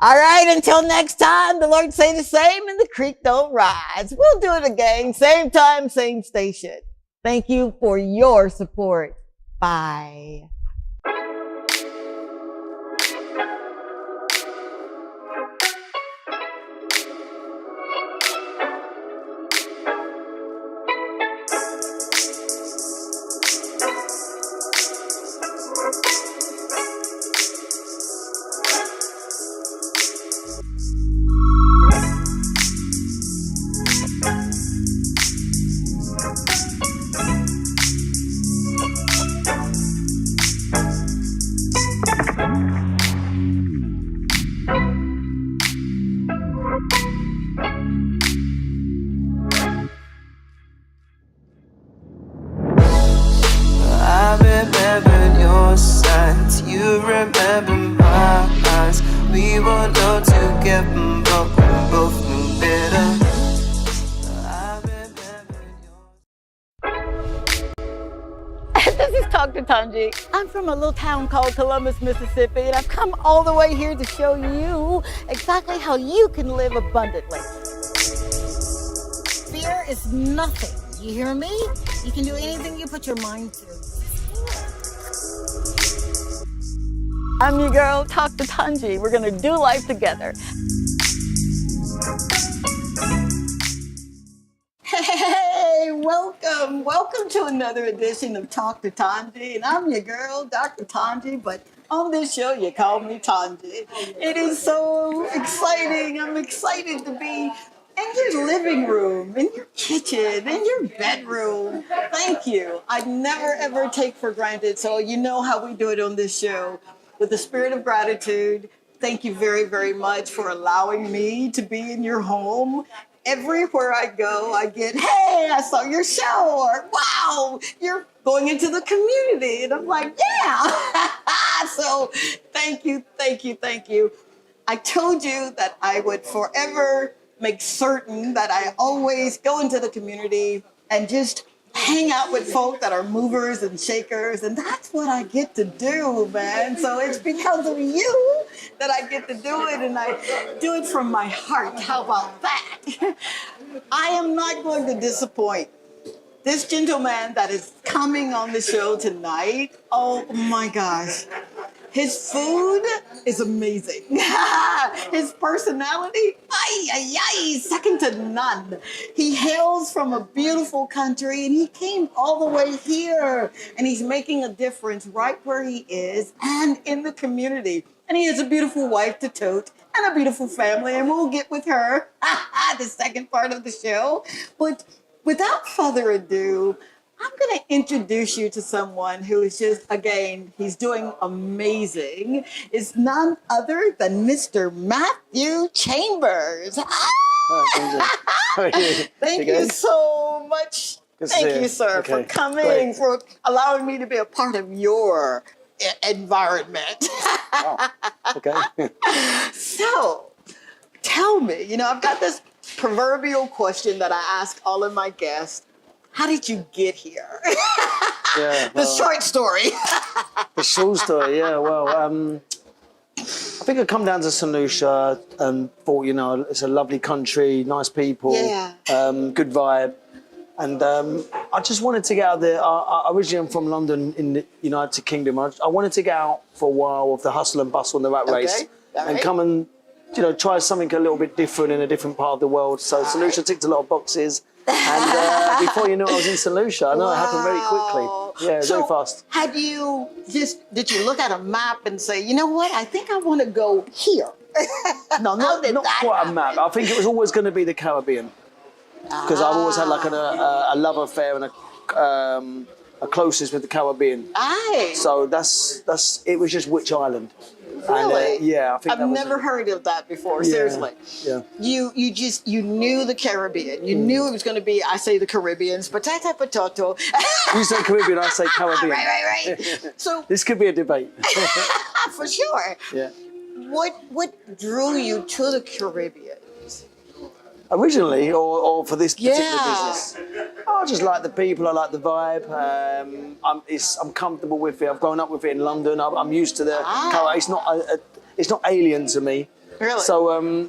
All right, until next time, the Lord say the same and the creek don't rise. We'll do it again. Same time, same station. Thank you for your support. Bye. Tongie. I'm from a little town called Columbus, Mississippi, and I've come all the way here to show you exactly how you can live abundantly. Fear is nothing. You hear me? You can do anything you put your mind to. I'm your girl, Talk to Tongie. We're gonna do life together. Hey, welcome. Welcome to another edition of Talk to Tongie. And I'm your girl, Dr. Tongie, but on this show, you call me Tongie. It is so exciting. I'm excited to be in your living room, in your kitchen, in your bedroom. Thank you. I never, ever take for granted. So you know how we do it on this show. With the spirit of gratitude, thank you very, very much for allowing me to be in your home. Everywhere I go, I get, hey, I saw your show, or wow, you're going into the community. And I'm like, yeah. So thank you, thank you, thank you. I told you that I would forever make certain that I always go into the community and just hang out with folk that are movers and shakers, and that's what I get to do, man. So it's because of you that I get to do it, and I do it from my heart. How about that? I am not going to disappoint this gentleman that is coming on the show tonight. Oh my gosh. His food is amazing. His personality, second to none. He hails from a beautiful country and he came all the way here and he's making a difference right where he is and in the community. And he has a beautiful wife to tote and a beautiful family, and we'll get with her the second part of the show. But without further ado, I'm going to introduce you to someone who is just, again, he's doing amazing. It's none other than Mr. Matthew Chambers. Thank you so much. Thank you, sir, for coming, for allowing me to be a part of your environment. Okay. So, tell me, you know, I've got this proverbial question that I ask all of my guests. How did you get here? Yeah, the short story. The short story, yeah. Well, I think I come down to St. Lucia and thought, you know, it's a lovely country, nice people, good vibe. And I just wanted to get out there. I originally am from London in the United Kingdom. I wanted to get out for a while of the hustle and bustle and the rat race and come and, you know, try something a little bit different in a different part of the world. So St. Lucia ticked a lot of boxes. And before you knew it, I was in St. Lucia. I know it happened very quickly. Yeah, very fast. Did you look at a map and say, you know what, I think I want to go here? No, not quite a map. I think it was always going to be the Caribbean. Because I've always had like a love affair and a closeness with the Caribbean. Aye. So it was just which island. Really? And, yeah, I think I've never heard of that before. Seriously. Yeah. You knew the Caribbean. You knew it was going to be. I say the Caribbeans, potato. You say Caribbean, I say Caribbean. Right. So this could be a debate. For sure. Yeah. What drew you to the Caribbean? Originally, or for this particular business? I just like the people, I like the vibe. I'm comfortable with it. I've grown up with it in London. I'm used to the color. It's not alien to me. Really? So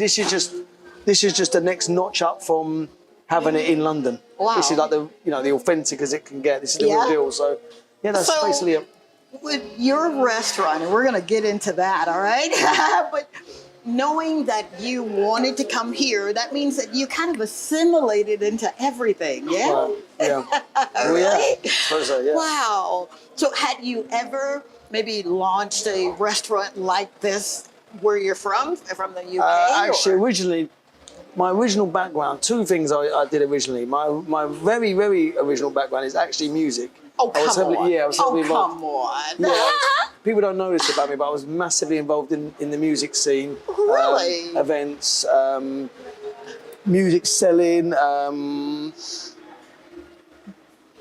this is just the next notch up from having it in London. Wow. This is like the authentic as it can get. This is the real deal. So yeah, that's basically it. With your restaurant, and we're going to get into that, all right? But knowing that you wanted to come here, that means that you kind of assimilated into everything, yeah? Well, yeah. Really? Yeah. So, yeah. Wow. So had you ever maybe launched a restaurant like this where you're from the UK? Actually, originally, my original background, two things I did originally. My very, very original background is actually music. Oh, come on. Yeah, I was heavily involved. Come on. Yeah, people don't know this about me, but I was massively involved in the music scene. Really? Events, music selling,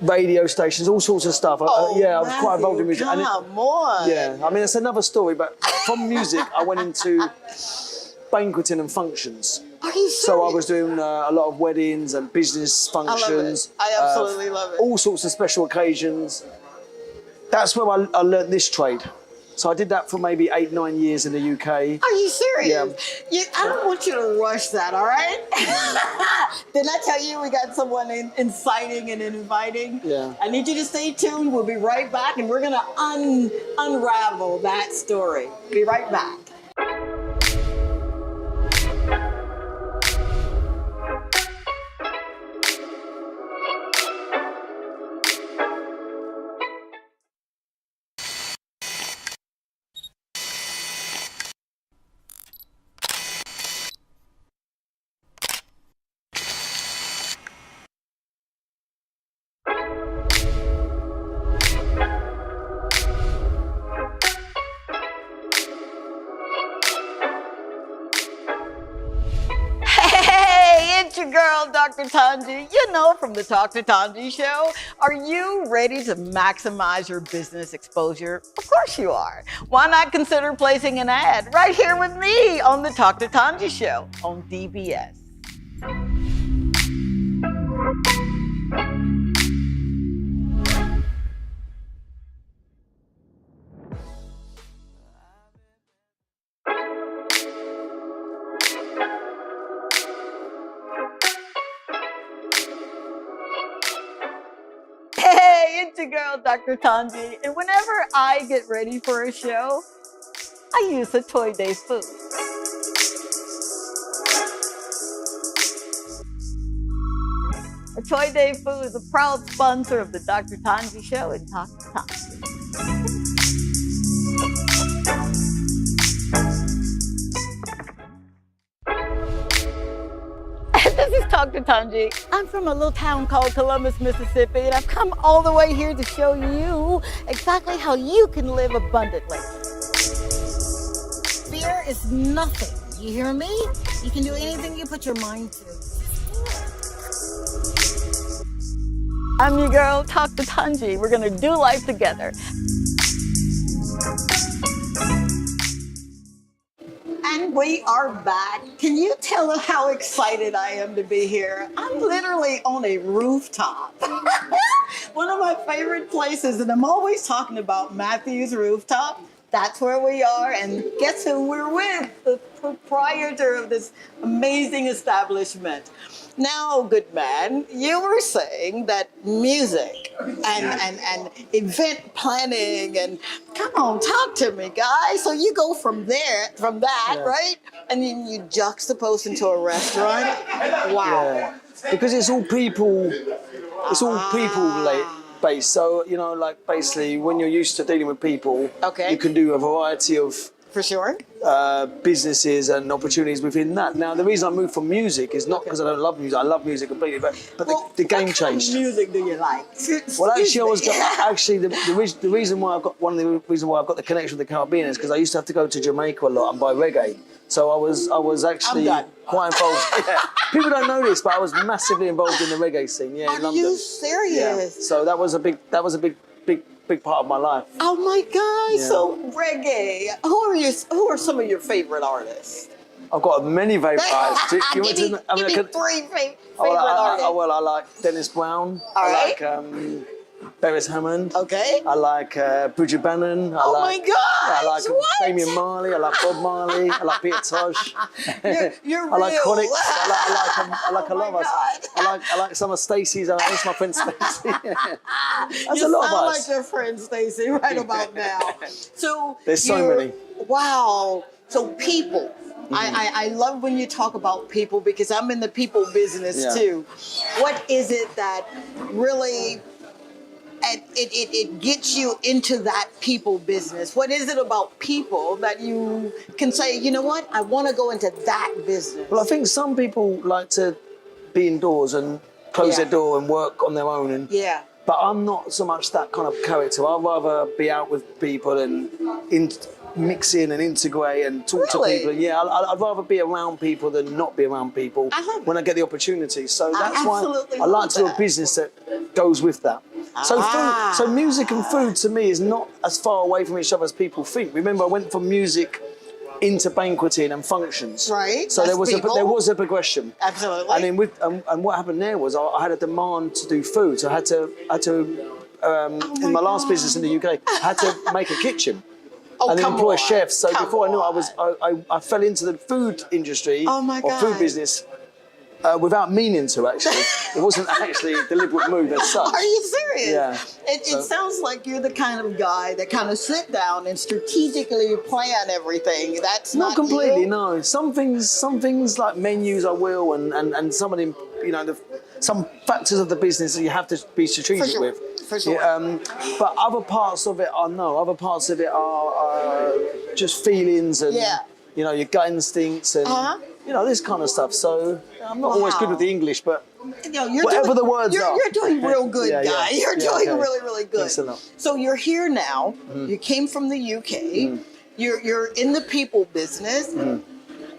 radio stations, all sorts of stuff. I was quite involved in music. Come on. Yeah, I mean, it's another story, but from music, I went into banqueting and functions. Are Are you serious? So I was doing a lot of weddings and business functions. I absolutely love it. All sorts of special occasions. That's where I learned this trade. So I did that for maybe 8-9 years in the UK. Are you serious? Yeah. I don't want you to rush that, all right? Did I tell you we got someone inciting and inviting? Yeah. I need you to stay tuned. We'll be right back, and we're going to unravel that story. Be right back. Your girl, Dr. Tongie. You know, from the Talk to Tongie show. Are you ready to maximize your business exposure? Of course you are. Why not consider placing an ad right here with me on the Talk to Tongie show on DBS? Hey, it's your girl, Dr. Tongie, and whenever I get ready for a show, I use a Toy Day food. A Toy Day food is a proud sponsor of the Dr. Tongie show and Talk to Tongie. This is Talk to Tongie. I'm from a little town called Columbus, Mississippi, and I've come all the way here to show you exactly how you can live abundantly. Fear is nothing. You hear me? You can do anything you put your mind to. I'm your girl, Talk to Tongie. We're gonna do life together. And we are back. Can you tell how excited I am to be here? I'm literally on a rooftop. One of my favorite places, and I'm always talking about Matthew's Rooftop. That's where we are, and guess who we're with? The proprietor of this amazing establishment. Now, good man, you were saying that music and event planning and come on, talk to me, guys. So you go from that, right? And then you juxtapose into a restaurant. Wow. Yeah. Because it's all people based. So, you know, like basically when you're used to dealing with people, you can do a variety of businesses and opportunities within that. Now, the reason I moved from music is not because I don't love music. I love music completely, but the game changed. What kind of music do you like? Well, actually, the reason why I've got the connection with the Caribbean is because I used to have to go to Jamaica a lot and buy reggae. So I was actually quite involved. Yeah. People don't know this, but I was massively involved in the reggae scene. Yeah, in London. Are you serious? Yeah. So that was a big part of my life. Oh my God! Yeah. So reggae. Who are some of your favorite artists? I've got many favourite artists. Give me three favorite artists. I like Dennis Brown. All right. I like Beres Hammond. Okay. I like Bridget Bannon. My God! I like Damian Marley. I like Bob Marley. I like Peter Tosh. You're I like real. Chronics. I like a lot of us. I like some of Stacey's. I miss my friend Stacey. That's a lot of us. You sound like your friend Stacey right about now. So there's so many. Wow. So people. I love when you talk about people because I'm in the people business too. What is it that really it gets you into that people business? What is it about people that you can say, you know what, I want to go into that business? Well, I think some people like to be indoors and close their door and work on their own. But I'm not so much that kind of character. I'd rather be out with people and mix in and integrate and talk to people. Yeah, I'd rather be around people than not be around people when I get the opportunity. So that's why I like to do a business that goes with that. So music and food to me is not as far away from each other as people think. Remember, I went from music into banqueting and functions. Right. So there That's was a progression. Absolutely. And then and what happened there was I had a demand to do food, so I had to in my last business in the UK, I had to make a kitchen. And then employ chefs. So before I knew it, I fell into the food industry or food business without meaning to, actually. It wasn't actually a deliberate move as such. Are you serious? Yeah. It sounds like you're the kind of guy that kind of sit down and strategically plan everything. That's not completely, you? no. Some things like menus I will, and some of them, some factors of the business that you have to be strategic with. For sure. But other parts of it are no. Other parts of it are just feelings and your gut instincts and this kind of stuff. So I'm not always good with the English, but whatever the words are. You're doing real good, guy. You're doing okay. really, really good. Thanks a lot. So you're here now. You came from the UK. You're in the people business.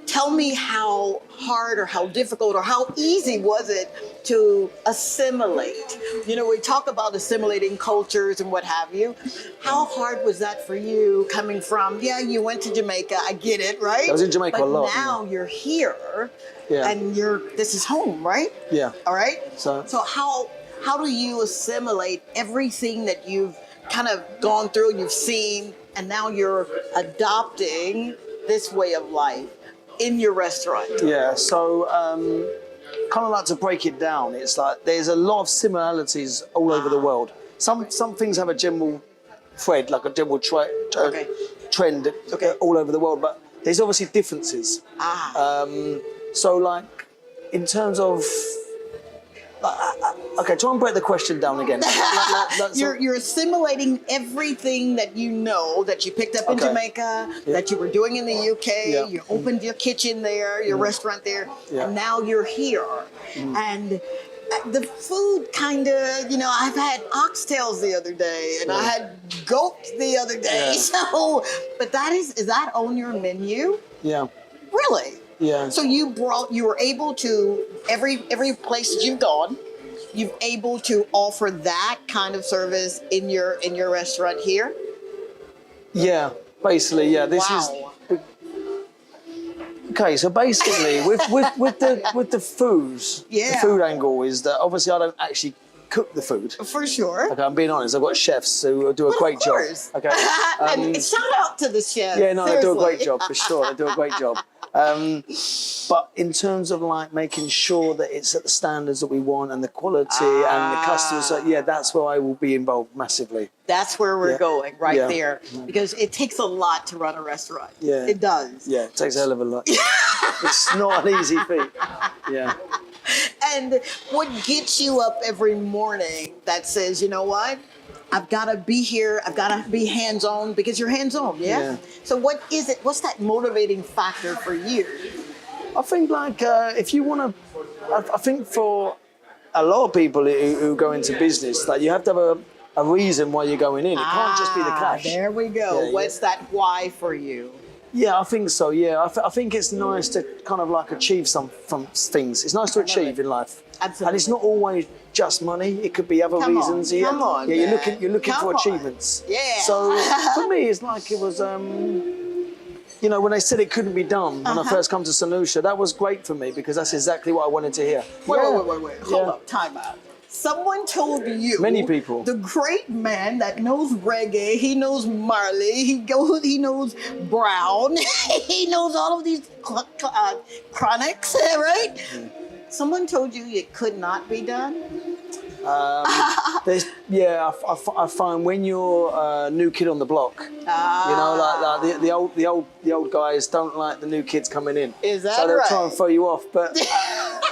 Tell me how hard or how difficult or how easy was it to assimilate? We talk about assimilating cultures and what have you. How hard was that for you coming from, you went to Jamaica, I get it, right? I was in Jamaica a lot. But now you're here and this is home, right? Yeah. All right? So how do you assimilate everything that you've kind of gone through, you've seen, and now you're adopting this way of life in your restaurant? Yeah, so kind of like to break it down. It's like there's a lot of similarities all over the world. Some things have a general thread, like a general trend all over the world, but there's obviously differences. So like in terms of try and break the question down again. You're assimilating everything that you know that you picked up in Jamaica, that you were doing in the UK. You opened your kitchen there, your restaurant there, and now you're here. And the food kind of, I've had oxtails the other day, and I had goat the other day. So, but is that on your menu? Yeah. Really? Yeah. So you were able to, every place that you've gone, you've able to offer that kind of service in your restaurant here? Yeah, basically, yeah. This is okay. So basically, with the foods, the food angle is that obviously I don't actually cook the food. For sure. Okay, I'm being honest. I've got chefs who do a great job. Okay. And shout out to the chefs. Yeah, no, seriously. they do a great job for sure. They do a great job. But in terms of like making sure that it's at the standards that we want and the quality and the customers, that's where I will be involved massively. That's where we're going, there. Because it takes a lot to run a restaurant. Yeah. It does. Yeah, it takes a hell of a lot. It's not an easy feat. Yeah. And what gets you up every morning that says, you know what? I've got to be here. I've got to be hands-on, because you're hands-on, yeah? So what is it? What's that motivating factor for you? I think like if you want to, I think for a lot of people who go into business, like you have to have a reason why you're going in. It can't just be the cash. There we go. Yeah, What's that why for you? Yeah, I think so. Yeah, I think it's nice to kind of like achieve some things. It's nice to achieve in life. Absolutely. And it's not always just money. It could be other reasons. Come on, yeah, man. you're looking for achievements. Yeah. So for me, it's like it was. When they said it couldn't be done when I first come to St. Lucia, that was great for me because that's exactly what I wanted to hear. Wait. Hold up. Time out. Someone told you. Many people. The great man that knows reggae, he knows Marley, he knows Brown, he knows all of these chronics, right? Someone told you it could not be done? I find when you're a new kid on the block, like the old guys don't like the new kids coming in. Is that so they'll right? try and throw you off, but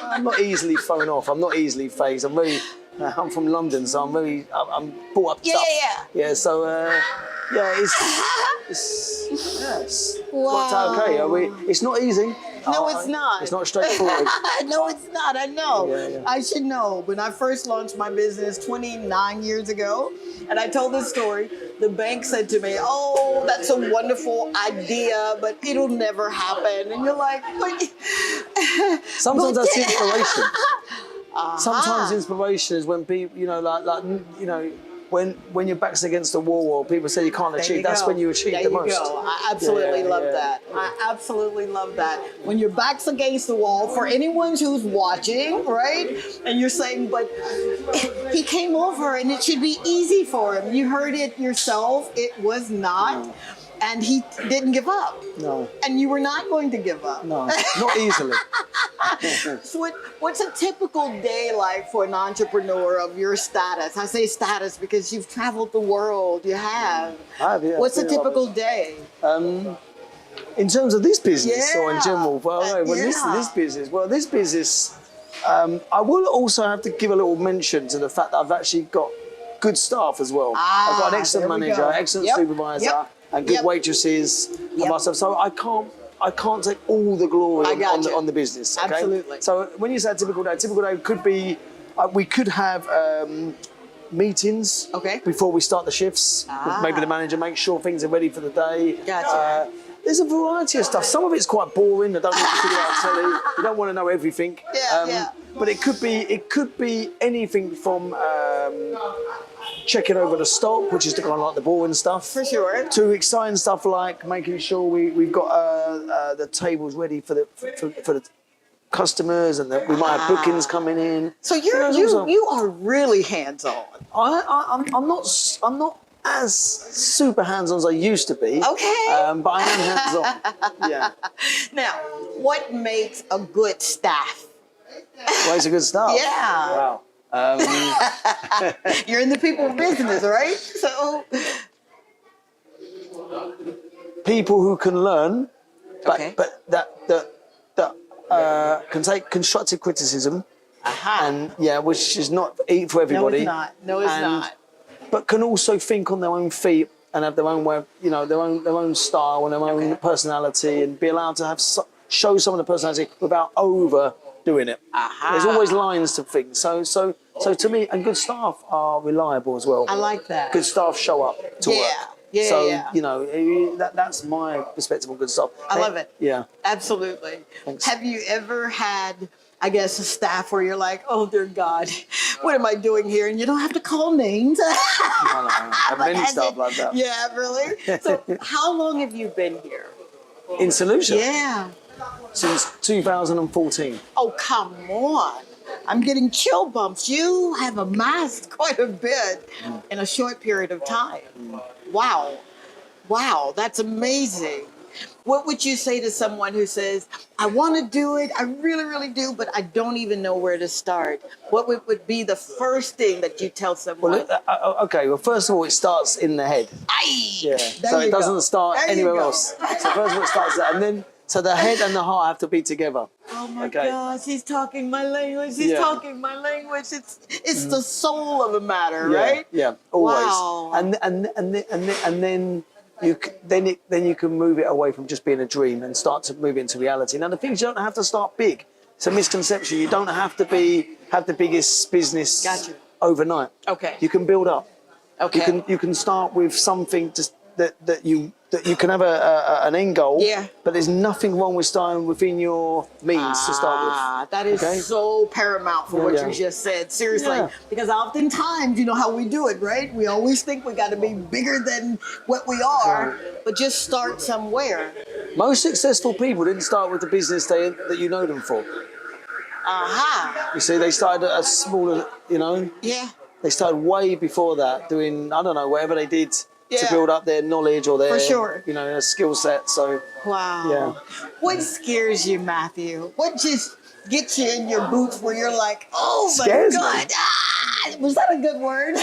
I'm not easily thrown off. I'm not easily phased. I'm from London, so I'm brought up tough. Yeah. So it's worked out okay. It's not easy. No, it's not. It's not straightforward. No, it's not. I know. Yeah. I should know. When I first launched my business 29 years ago, and I told this story, the bank said to me, "Oh, that's a wonderful idea, but it'll never happen." And you're like, sometimes that's inspiration. Sometimes inspiration is when people, when your back's against the wall, or people say you can't achieve, that's when you achieve there the you most. Go. I absolutely love that. I absolutely love that. When your back's against the wall, for anyone who's watching, right? And you're saying, but he came over and it should be easy for him. You heard it yourself. It was not. No. And he didn't give up. No. And you were not going to give up. No, not easily. So what's a typical day like for an entrepreneur of your status? I say status because you've traveled the world. You have. I have, yeah. What's a typical day? In terms of this business or in general? Well, this business, I will also have to give a little mention to the fact that I've actually got good staff as well. I've got an excellent manager, excellent supervisor, and good waitresses and myself. So I can't take all the glory on the business. Okay? Absolutely. So when you say a typical day could be, we could have meetings before we start the shifts. Maybe the manager makes sure things are ready for the day. Gotcha. There's a variety of stuff. Some of it's quite boring. I don't want to see it on telly. You don't want to know everything. But it could be anything from checking over the stock, which is the kind of like the boring stuff. For sure. To exciting stuff like making sure we've got the tables ready for the customers, and that we might have bookings coming in. So you are really hands-on. I'm not as super hands-on as I used to be. Okay. But I am hands-on. Yeah. Now, what makes a good staff? What makes a good staff? Yeah. Wow. You're in the people business, right? So people who can learn, but that can take constructive criticism, and which is not for everybody. No, it's not. But can also think on their own feet and have their own way, their own style and their own personality, and be allowed to show some of the personality without overdoing it. There's always lines to things. So to me, and good staff are reliable as well. I like that. Good staff show up to work. That's my perspective on good staff. I love it. Yeah. Absolutely. Thanks. Have you ever had, I guess, a staff where you're like, oh dear God, what am I doing here? And you don't have to call names. No. I have many staff like that. Yeah, really? So how long have you been here? In Solution? Yeah. Since 2014. Oh, come on. I'm getting chill bumps. You have amassed quite a bit in a short period of time. Wow. Wow, that's amazing. What would you say to someone who says, I want to do it, I really, really do, but I don't even know where to start? What would be the first thing that you tell someone? Well, first of all, it starts in the head. Yeah. So it doesn't start anywhere else. So first of all, it starts there. And then, so the head and the heart have to be together. Oh my gosh, he's talking my language. He's talking my language. It's the soul of the matter, right? Yeah, always. Wow. And then you can move it away from just being a dream and start to move into reality. Now the things, you don't have to start big. It's a misconception. You don't have to have the biggest business overnight. Okay. You can build up. Okay. You can start with something just that you can have an end goal. Yeah. But there's nothing wrong with starting within your means to start with. That is so paramount for what you just said. Seriously. Because oftentimes, you know how we do it, right? We always think we got to be bigger than what we are, but just start somewhere. Most successful people didn't start with the business that you know them for. You see, they started at a smaller, Yeah. They started way before that, doing, I don't know, whatever they did to build up their knowledge or their, skill set. So, wow. Yeah. What scares you, Matthew? What just gets you in your boots where you're like, oh my Scares God. me. Was that a good word?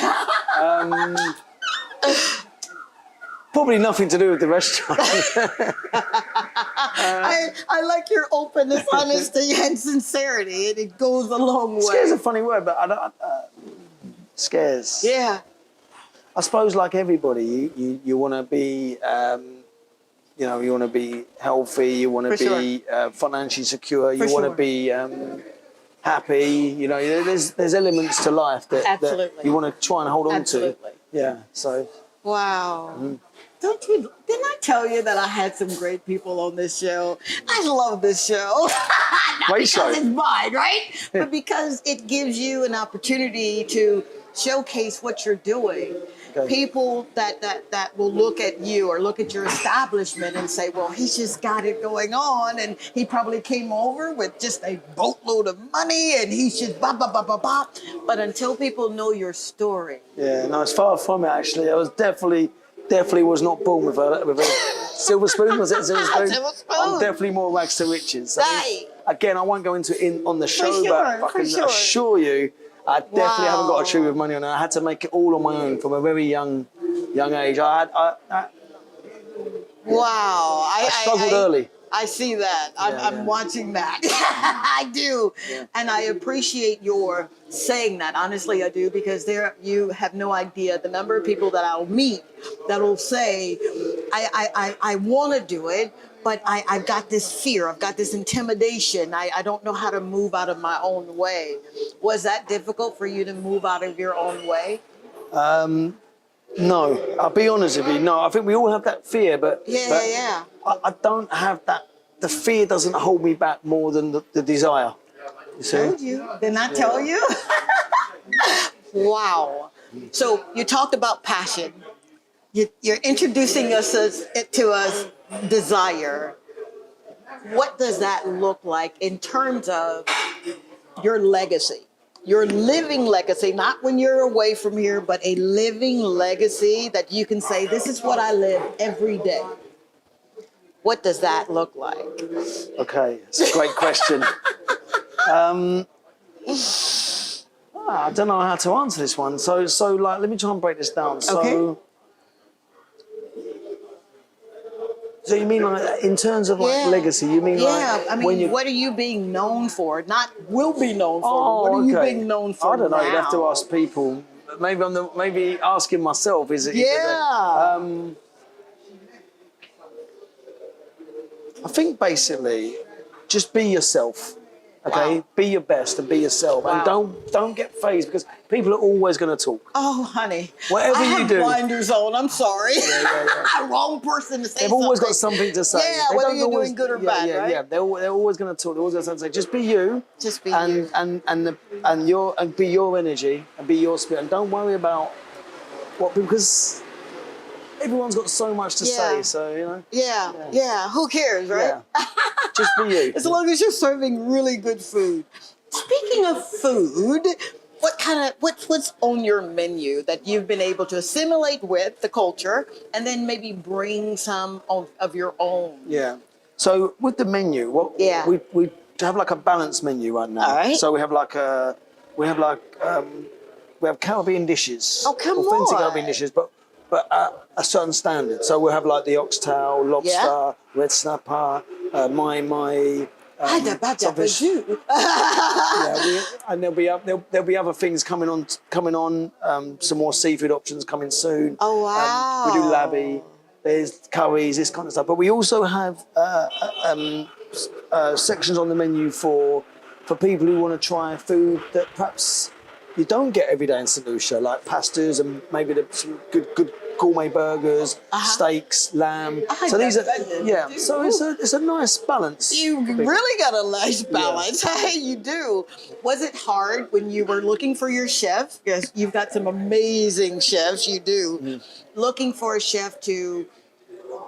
Probably nothing to do with the restaurant. I like your openness, honesty, and sincerity. It goes a long way. Scares a funny word, but I don't. Scares. Yeah. I suppose, like everybody, you want to be, you want to be healthy. You want to be financially secure. You want to be happy. There's elements to life that you want to try and hold on to. Yeah. So. Wow. Didn't I tell you that I had some great people on this show? I love this show. Not Great because show. it's mine, right? But because it gives you an opportunity to showcase what you're doing. People that will look at you or look at your establishment and say, well, he's just got it going on, and he probably came over with just a boatload of money, and he's just blah, blah, blah, blah, blah. But until people know your story. Yeah, no, it's far from it, actually. I was definitely was not born with a silver spoon. Was it a silver spoon? Silver spoon. I'm definitely more rags to riches. Again, I won't go into it on the show, but I can assure you, I definitely haven't got a tree with money on it. I had to make it all on my own from a very young age. Wow. I struggled early. I see that. I'm watching that. I do. Yeah. And I appreciate your saying that. Honestly, I do, because you have no idea the number of people that I'll meet that'll say, I want to do it, but I've got this fear. I've got this intimidation. I don't know how to move out of my own way. Was that difficult for you to move out of your own way? No, I'll be honest with you. No, I think we all have that fear, but I don't have that. The fear doesn't hold me back more than the desire. You see? Told you. Didn't I tell you? Wow. So you talked about passion. You're introducing us to us desire. What does that look like in terms of your legacy? Your living legacy, not when you're away from here, but a living legacy that you can say, this is what I live every day. What does that look like? Okay, it's a great question. I don't know how to answer this one. So like, let me try and break this down. So you mean like in terms of like legacy? You mean like I mean, what are you being known for? Not will be known for. What are you being known for? I don't know. Now? You'd have to ask people. Maybe asking myself. Is it? I think basically, just be yourself. Okay, be your best and be yourself, and don't get fazed, because people are always going to talk. Oh, honey, whatever you do, blinders on. I'm sorry, wrong person to say. They've always got something to say. Yeah, whether you're doing good or bad, right? Yeah, they're always going to talk. They're always going to say, just be you. Just be you. And be your energy and be your spirit, and don't worry about what, because everyone's got so much to say. So you know. Yeah. Who cares, right? Yeah. Just be you. As long as you're serving really good food. Speaking of food, what's on your menu that you've been able to assimilate with the culture, and then maybe bring some of your own? Yeah. So with the menu, we have like a balanced menu right now. All right. So we have Caribbean dishes. Oh, come authentic on. Caribbean dishes, but at a certain standard. So we'll have like the oxtail, lobster, red snapper, my and there'll be other things coming on. Some more seafood options coming soon. Oh wow! We do labby. There's curries, this kind of stuff. But we also have sections on the menu for people who want to try food that perhaps you don't get every day in St. Lucia, like pastas and maybe some good gourmet burgers, steaks, lamb. So these are So it's a nice balance. You really got a nice balance. Hey, you do. Was it hard when you were looking for your chef? Because you've got some amazing chefs. You do. Looking for a chef to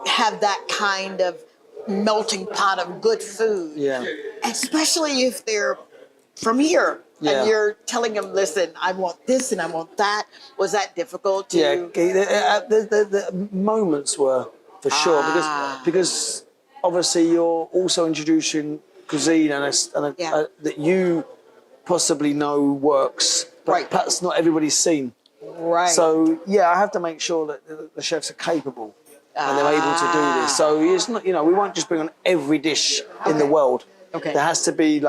have that kind of melting pot of good food. Yeah. Especially if they're from here. And you're telling them, listen, I want this and I want that. Was that difficult to... Yeah, the moments were, for sure, because obviously you're also introducing cuisine that you possibly know works, but perhaps not everybody's seen. Right. So, I have to make sure that the chefs are capable and they're able to do this. So it's not, we won't just bring on every dish in the world. Okay. There has to be it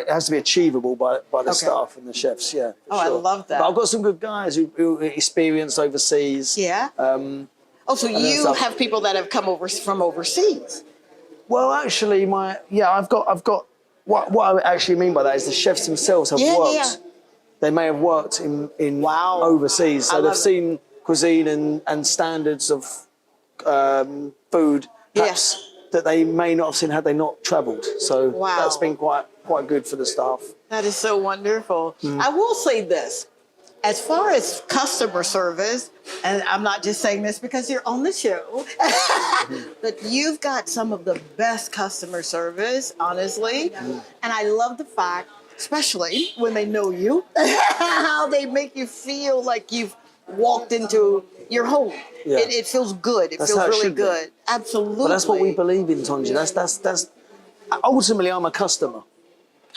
has to be achievable by the staff and the chefs. Yeah. I love that. But I've got some good guys who experienced overseas. Yeah. So you have people that have come over from overseas. Well, actually, I've got what I actually mean by that is the chefs themselves have worked. Yeah. They may have worked in overseas, so they've seen cuisine and standards of food. Perhaps, that they may not have seen had they not travelled. So that's been quite good for the staff. That is so wonderful. I will say this. as far as customer service, and I'm not just saying this because you're on the show, but you've got some of the best customer service, honestly. And I love the fact, especially when they know you, how they make you feel like you've walked into your home. Yeah. It feels good. It That's feels how it really should be. good. Absolutely. But that's what we believe in, Tongie. That's ultimately, I'm a customer.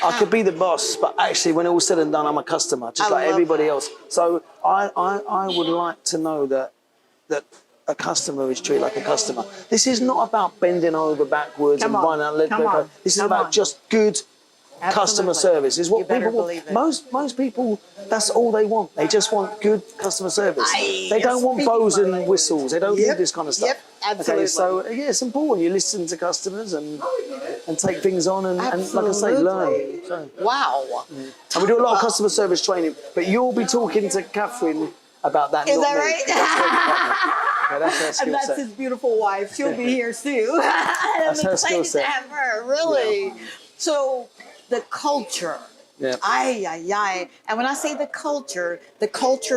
I could be the boss, but actually, when it all said and done, I'm a customer, just like everybody else. So I would like to know that a customer is treated like a customer. This is not about bending over backwards and finding out. This is about just good customer service. Is what people want. Most people, that's all they want. They just want good customer service. They don't want bows and whistles. They don't need this kind of stuff. Yep, absolutely. Okay, so yeah, it's important. You listen to customers and take things on and like I say, learn. So. Wow. And we do a lot of customer service training, but you'll be talking to Catherine about that. Is not that me. right? Okay, that's her skill And that's set. his beautiful wife. She'll be here soon. That's I'm her skill excited to set. have her, really. Yeah. So the culture. Yeah. And when I say the culture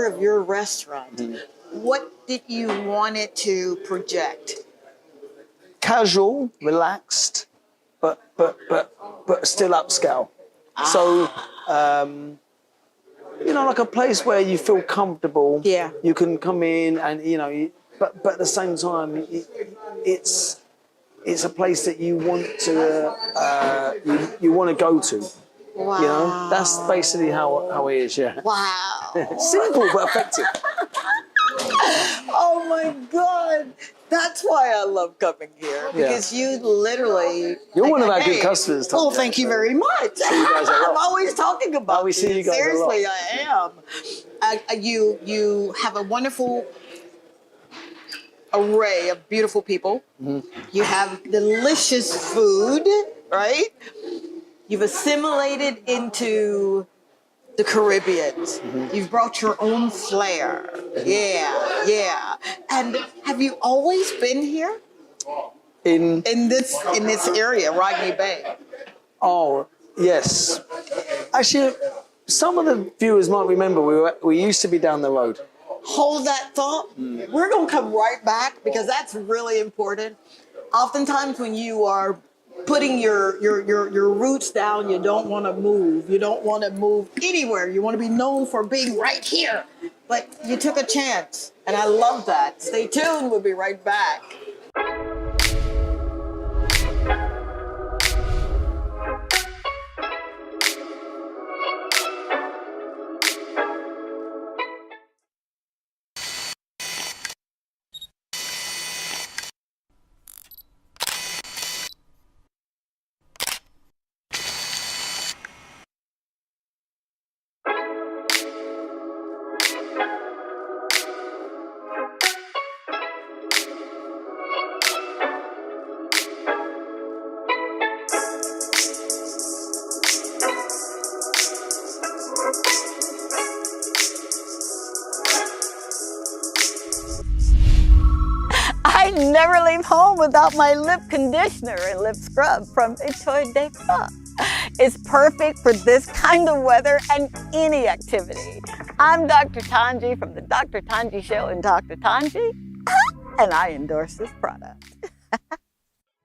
of your restaurant, what did you want it to project? Casual, relaxed, but still upscale. So, like a place where you feel comfortable. Yeah. You can come in and but at the same time, it's a place that you want to you want to go to. Wow. That's basically how it is. Yeah. Wow. Simple but effective. Oh my God. That's why I love coming here, because you literally... You're one of our good customers, Tom. Well, thank you very much. See you guys a lot. I'm always talking about we see you guys Seriously, a lot. I am. You have a wonderful array of beautiful people. You have delicious food, right? You've assimilated into the Caribbean. You've brought your own flair. Yeah. And have you always been here? In this area, Rodney Bay? Oh, yes. Actually, some of the viewers might remember we used to be down the road. Hold that thought. We're going to come right back because that's really important. Oftentimes when you are putting your roots down, you don't want to move. You don't want to move anywhere. You want to be known for being right here. But you took a chance, and I love that. Stay tuned. We'll be right back. I never leave home without my lip conditioner and lip scrub from Etoile de Croix. It's perfect for this kind of weather and any activity. I'm Dr. Tongie from the Dr. Tongie Show and Dr. Tongie, and I endorse this product.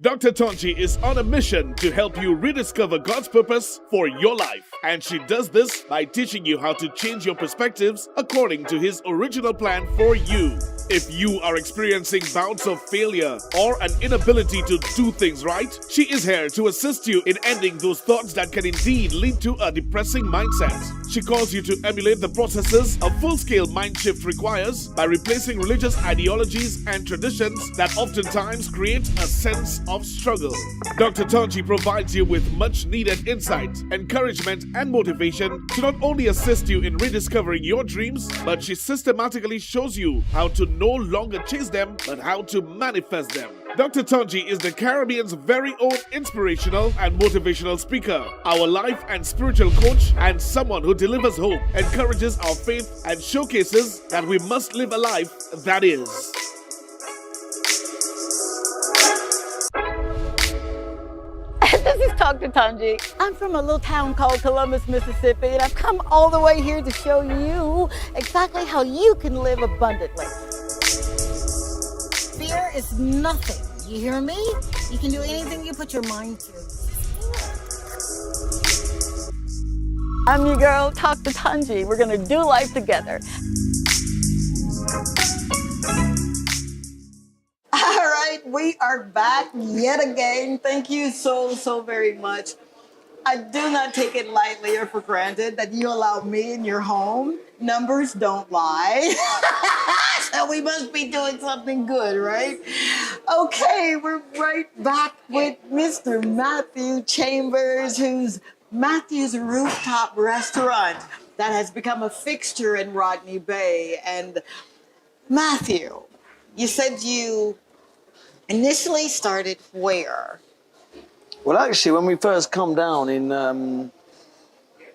Dr. Tongie is on a mission to help you rediscover God's purpose for your life. And she does this by teaching you how to change your perspectives according to His original plan for you. If you are experiencing bouts of failure or an inability to do things right, she is here to assist you in ending those thoughts that can indeed lead to a depressing mindset. She calls you to emulate the processes a full-scale mind shift requires by replacing religious ideologies and traditions that oftentimes create a sense of struggle. Dr. Tongie provides you with much-needed insight, encouragement, and motivation to not only assist you in rediscovering your dreams, but she systematically shows you how to no longer chase them, but how to manifest them. Dr. Tongie is the Caribbean's very own inspirational and motivational speaker, our life and spiritual coach, and someone who delivers hope, encourages our faith, and showcases that we must live a life that is. this is Dr. Tongie. I'm from a little town called Columbus, Mississippi, and I've come all the way here to show you exactly how you can live abundantly. Fear is nothing. You hear me? You can do anything you put your mind to. I'm your girl, Dr. Tongie. We're gonna do life together. All right, we are back yet again. Thank you so very much. I do not take it lightly or for granted that you allow me in your home. Numbers don't lie. So we must be doing something good, right? Okay, we're right back with Mr. Matthew Chambers, who's Matthew's Rooftop Restaurant that has become a fixture in Rodney Bay. And Matthew, you said you initially started where? Well, actually, when we first come down in,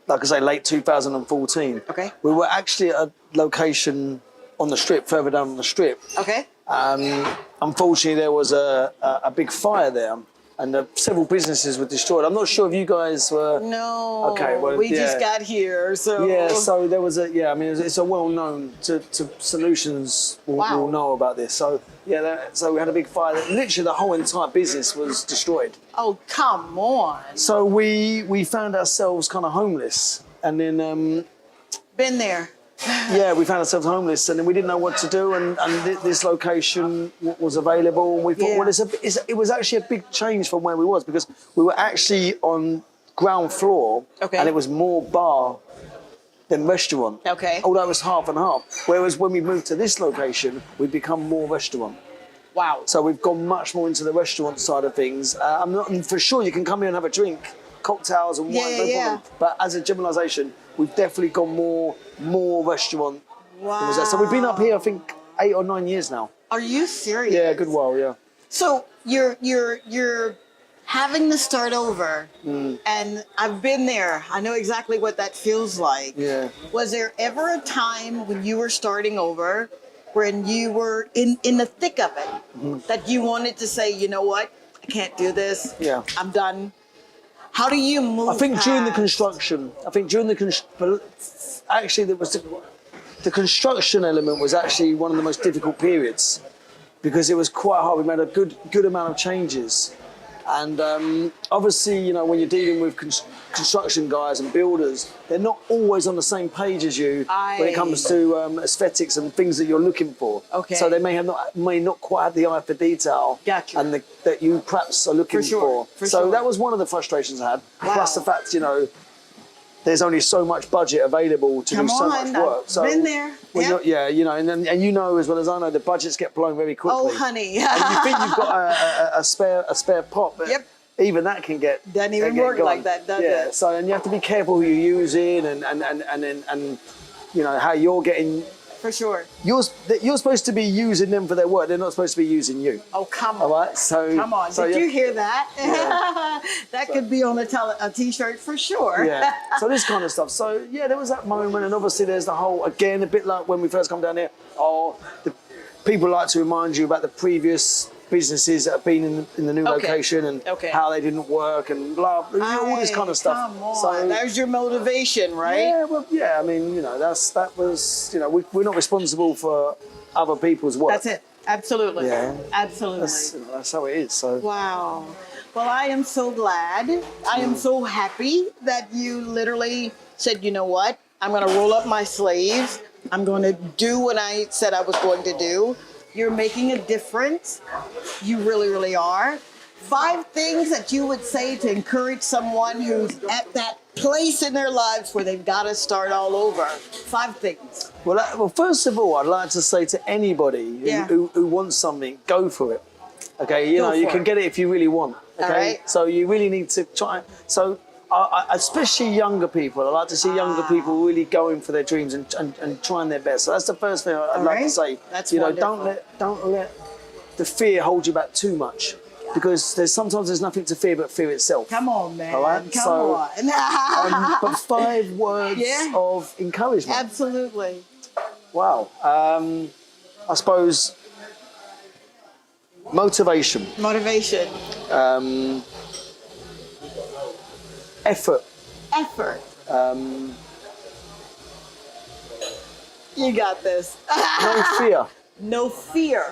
like I say, late 2014, okay, we were actually at a location on the strip, further down on the strip. Okay. Unfortunately, there was a big fire there, and several businesses were destroyed. I'm not sure if you guys were... No, okay, well, we just got here, so... Yeah, so there was I mean, it's a well-known to solutions will know about this. So, yeah, so we had a big fire. Literally, the whole entire business was destroyed. Oh, come on. So we found ourselves kind of homeless, and then... Been there. Yeah, we found ourselves homeless, and then we didn't know what to do, and this location was available, and we thought, well, it was actually a big change from where we was, because we were actually on ground floor, and it was more bar than restaurant. Okay. Although it was half and half. Whereas when we moved to this location, we've become more restaurant. Wow. So we've gone much more into the restaurant side of things. I'm not for sure you can come here and have a drink, cocktails and wine, no problem. But as a generalisation, we've definitely gone more restaurant. Wow. So we've been up here, I think, 8 or 9 years now. Are you serious? Yeah, a good while, yeah. So you're having to start over, and I've been there. I know exactly what that feels like. Yeah. Was there ever a time when you were starting over, when you were in the thick of it, that you wanted to say, you know what, I can't do this. Yeah. I'm done. How do you move? I think during the construction. Actually, there was the construction element was actually one of the most difficult periods, because it was quite hard. We made a good amount of changes, and obviously, you know, when you're dealing with construction guys and builders, they're not always on the same page as you when it comes to aesthetics and things that you're looking for. Okay. So they may not quite have the eye for detail, and that you perhaps are looking for. So that was one of the frustrations I had. Wow. Plus the fact, you know, there's only so much budget available to do so much work. So been there. Yeah, you know, and you know as well as I know, the budgets get blown very quickly. Oh, honey. And you think you've got a spare pot, but even that can get doesn't even work like that, does it? So and you have to be careful who you're using and you know how you're getting. For sure. You're supposed to be using them for their work. They're not supposed to be using you. Oh, come on. All right. So come on. Did you hear that? Yeah. That could be on a T-shirt for sure. Yeah. So this kind of stuff. So yeah, there was that moment, and obviously there's the whole again a bit like when we first come down here. The people like to remind you about the previous businesses that have been in the new location and how they didn't work and blah, all this kind of stuff. Come on. So there's your motivation, right? Yeah, well, yeah. I mean, you know, that was, you know, we're not responsible for other people's work. That's it. Absolutely. Yeah. Absolutely. That's how it is. So. Wow. Well, I am so glad. I am so happy that you literally said, you know what? I'm going to roll up my sleeves. I'm going to do what I said I was going to do. You're making a difference. You really, really are. 5 things that you would say to encourage someone who's at that place in their lives where they've got to start all over. 5 things. Well, first of all, I'd like to say to anybody who wants something, go for it. Okay, you know, you can get it if you really want. Okay, all right. So you really need to try. So, especially younger people, I like to see younger people really going for their dreams and trying their best. So that's the first thing I'd like to say. That's you know, wonderful. don't let the fear hold you back too much, because sometimes there's nothing to fear but fear itself. Come on, man. All right? Come on. But 5 words of encouragement. Absolutely. Wow. I suppose motivation. Motivation. Effort. Effort. You got this. No fear. No fear.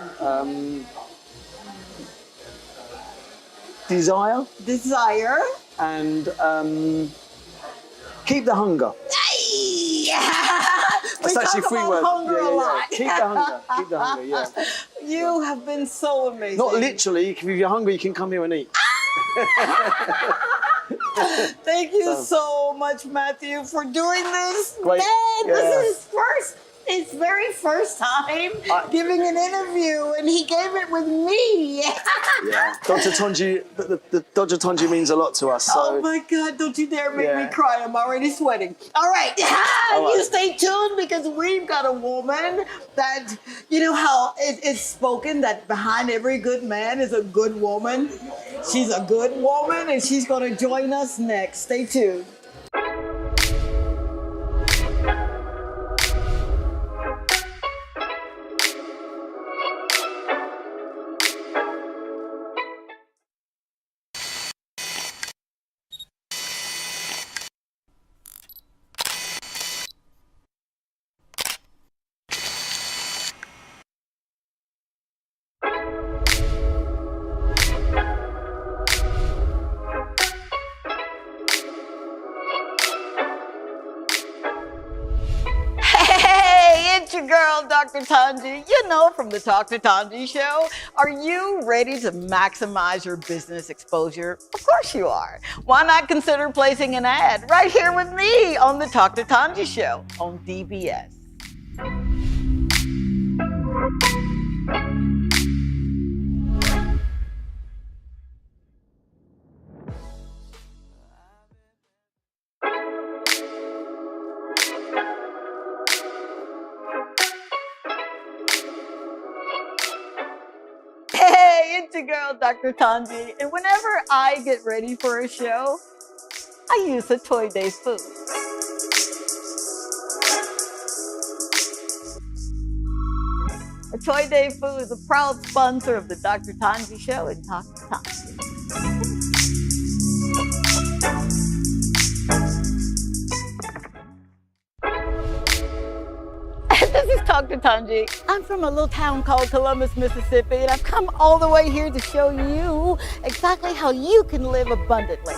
Desire. Desire. And keep the hunger. That's actually talk 3 about words. hunger a lot. Keep the hunger. Keep the hunger, yeah. You have been so amazing. Not literally, if you're hungry, you can come here and eat. Thank you so much, Matthew, for doing this. Great. Man, Yeah. this is his very first time giving an interview, and he gave it with me. Yeah. Dr. Tongie, the Dr. Tongie means a lot to us. So. Oh my God, don't you dare make me cry. I'm already sweating. All right. You stay tuned because we've got a woman that, you know how it's spoken that behind every good man is a good woman. She's a good woman and she's going to join us next. Stay tuned. Your girl, Dr. Tongie. You know, from the Dr. Tongie show. Are you ready to maximize your business exposure? Of course you are. Why not consider placing an ad right here with me on the Dr. Tongie show on DBS? It's your girl, Dr. Tongie, and whenever I get ready for a show, I use a Toy Day food. A Toy Day food is a proud sponsor of the Dr. Tongie show and Dr. Tongie. This is Dr. Tongie. I'm from a little town called Columbus, Mississippi, and I've come all the way here to show you exactly how you can live abundantly.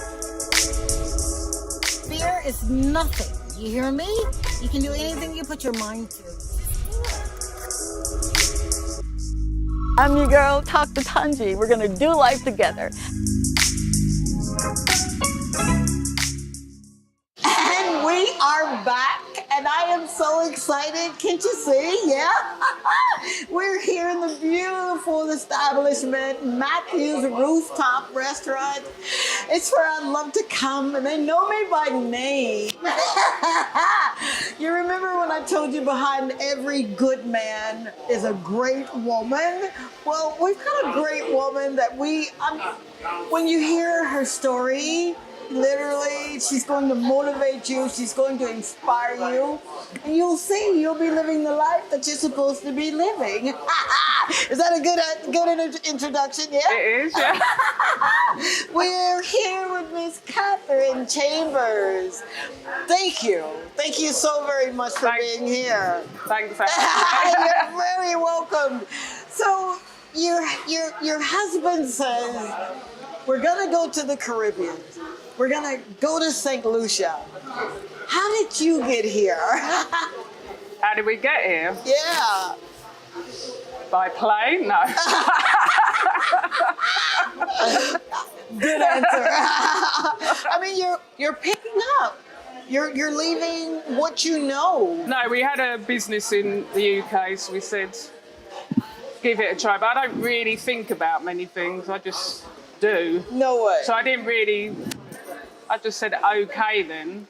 Fear is nothing. You hear me? You can do anything you put your mind to. I'm your girl, Dr. Tongie. We're gonna do life together. And we are back. And I am so excited. Can't you see? Yeah. We're here in the beautiful establishment, Matthew's Rooftop Restaurant. It's where I love to come, and they know me by name. You remember when I told you behind every good man is a great woman? Well, we've got a great woman that when you hear her story, literally, she's going to motivate you. She's going to inspire you. And you'll see, you'll be living the life that you're supposed to be living. Is that a good introduction? Yeah? It is, yeah. We're here with Miss Catherine Chambers. Thank you. Thank you so very much for being here. Thanks for having me. You're very welcome. So, your husband says, we're going to go to the Caribbean. We're gonna go to St. Lucia. How did you get here? How did we get here? Yeah. By plane? No. Good answer. I mean, you're picking up. You're leaving what you know. No, we had a business in the UK, so we said, give it a try. But I don't really think about many things. I just do. No way. So I just said okay then.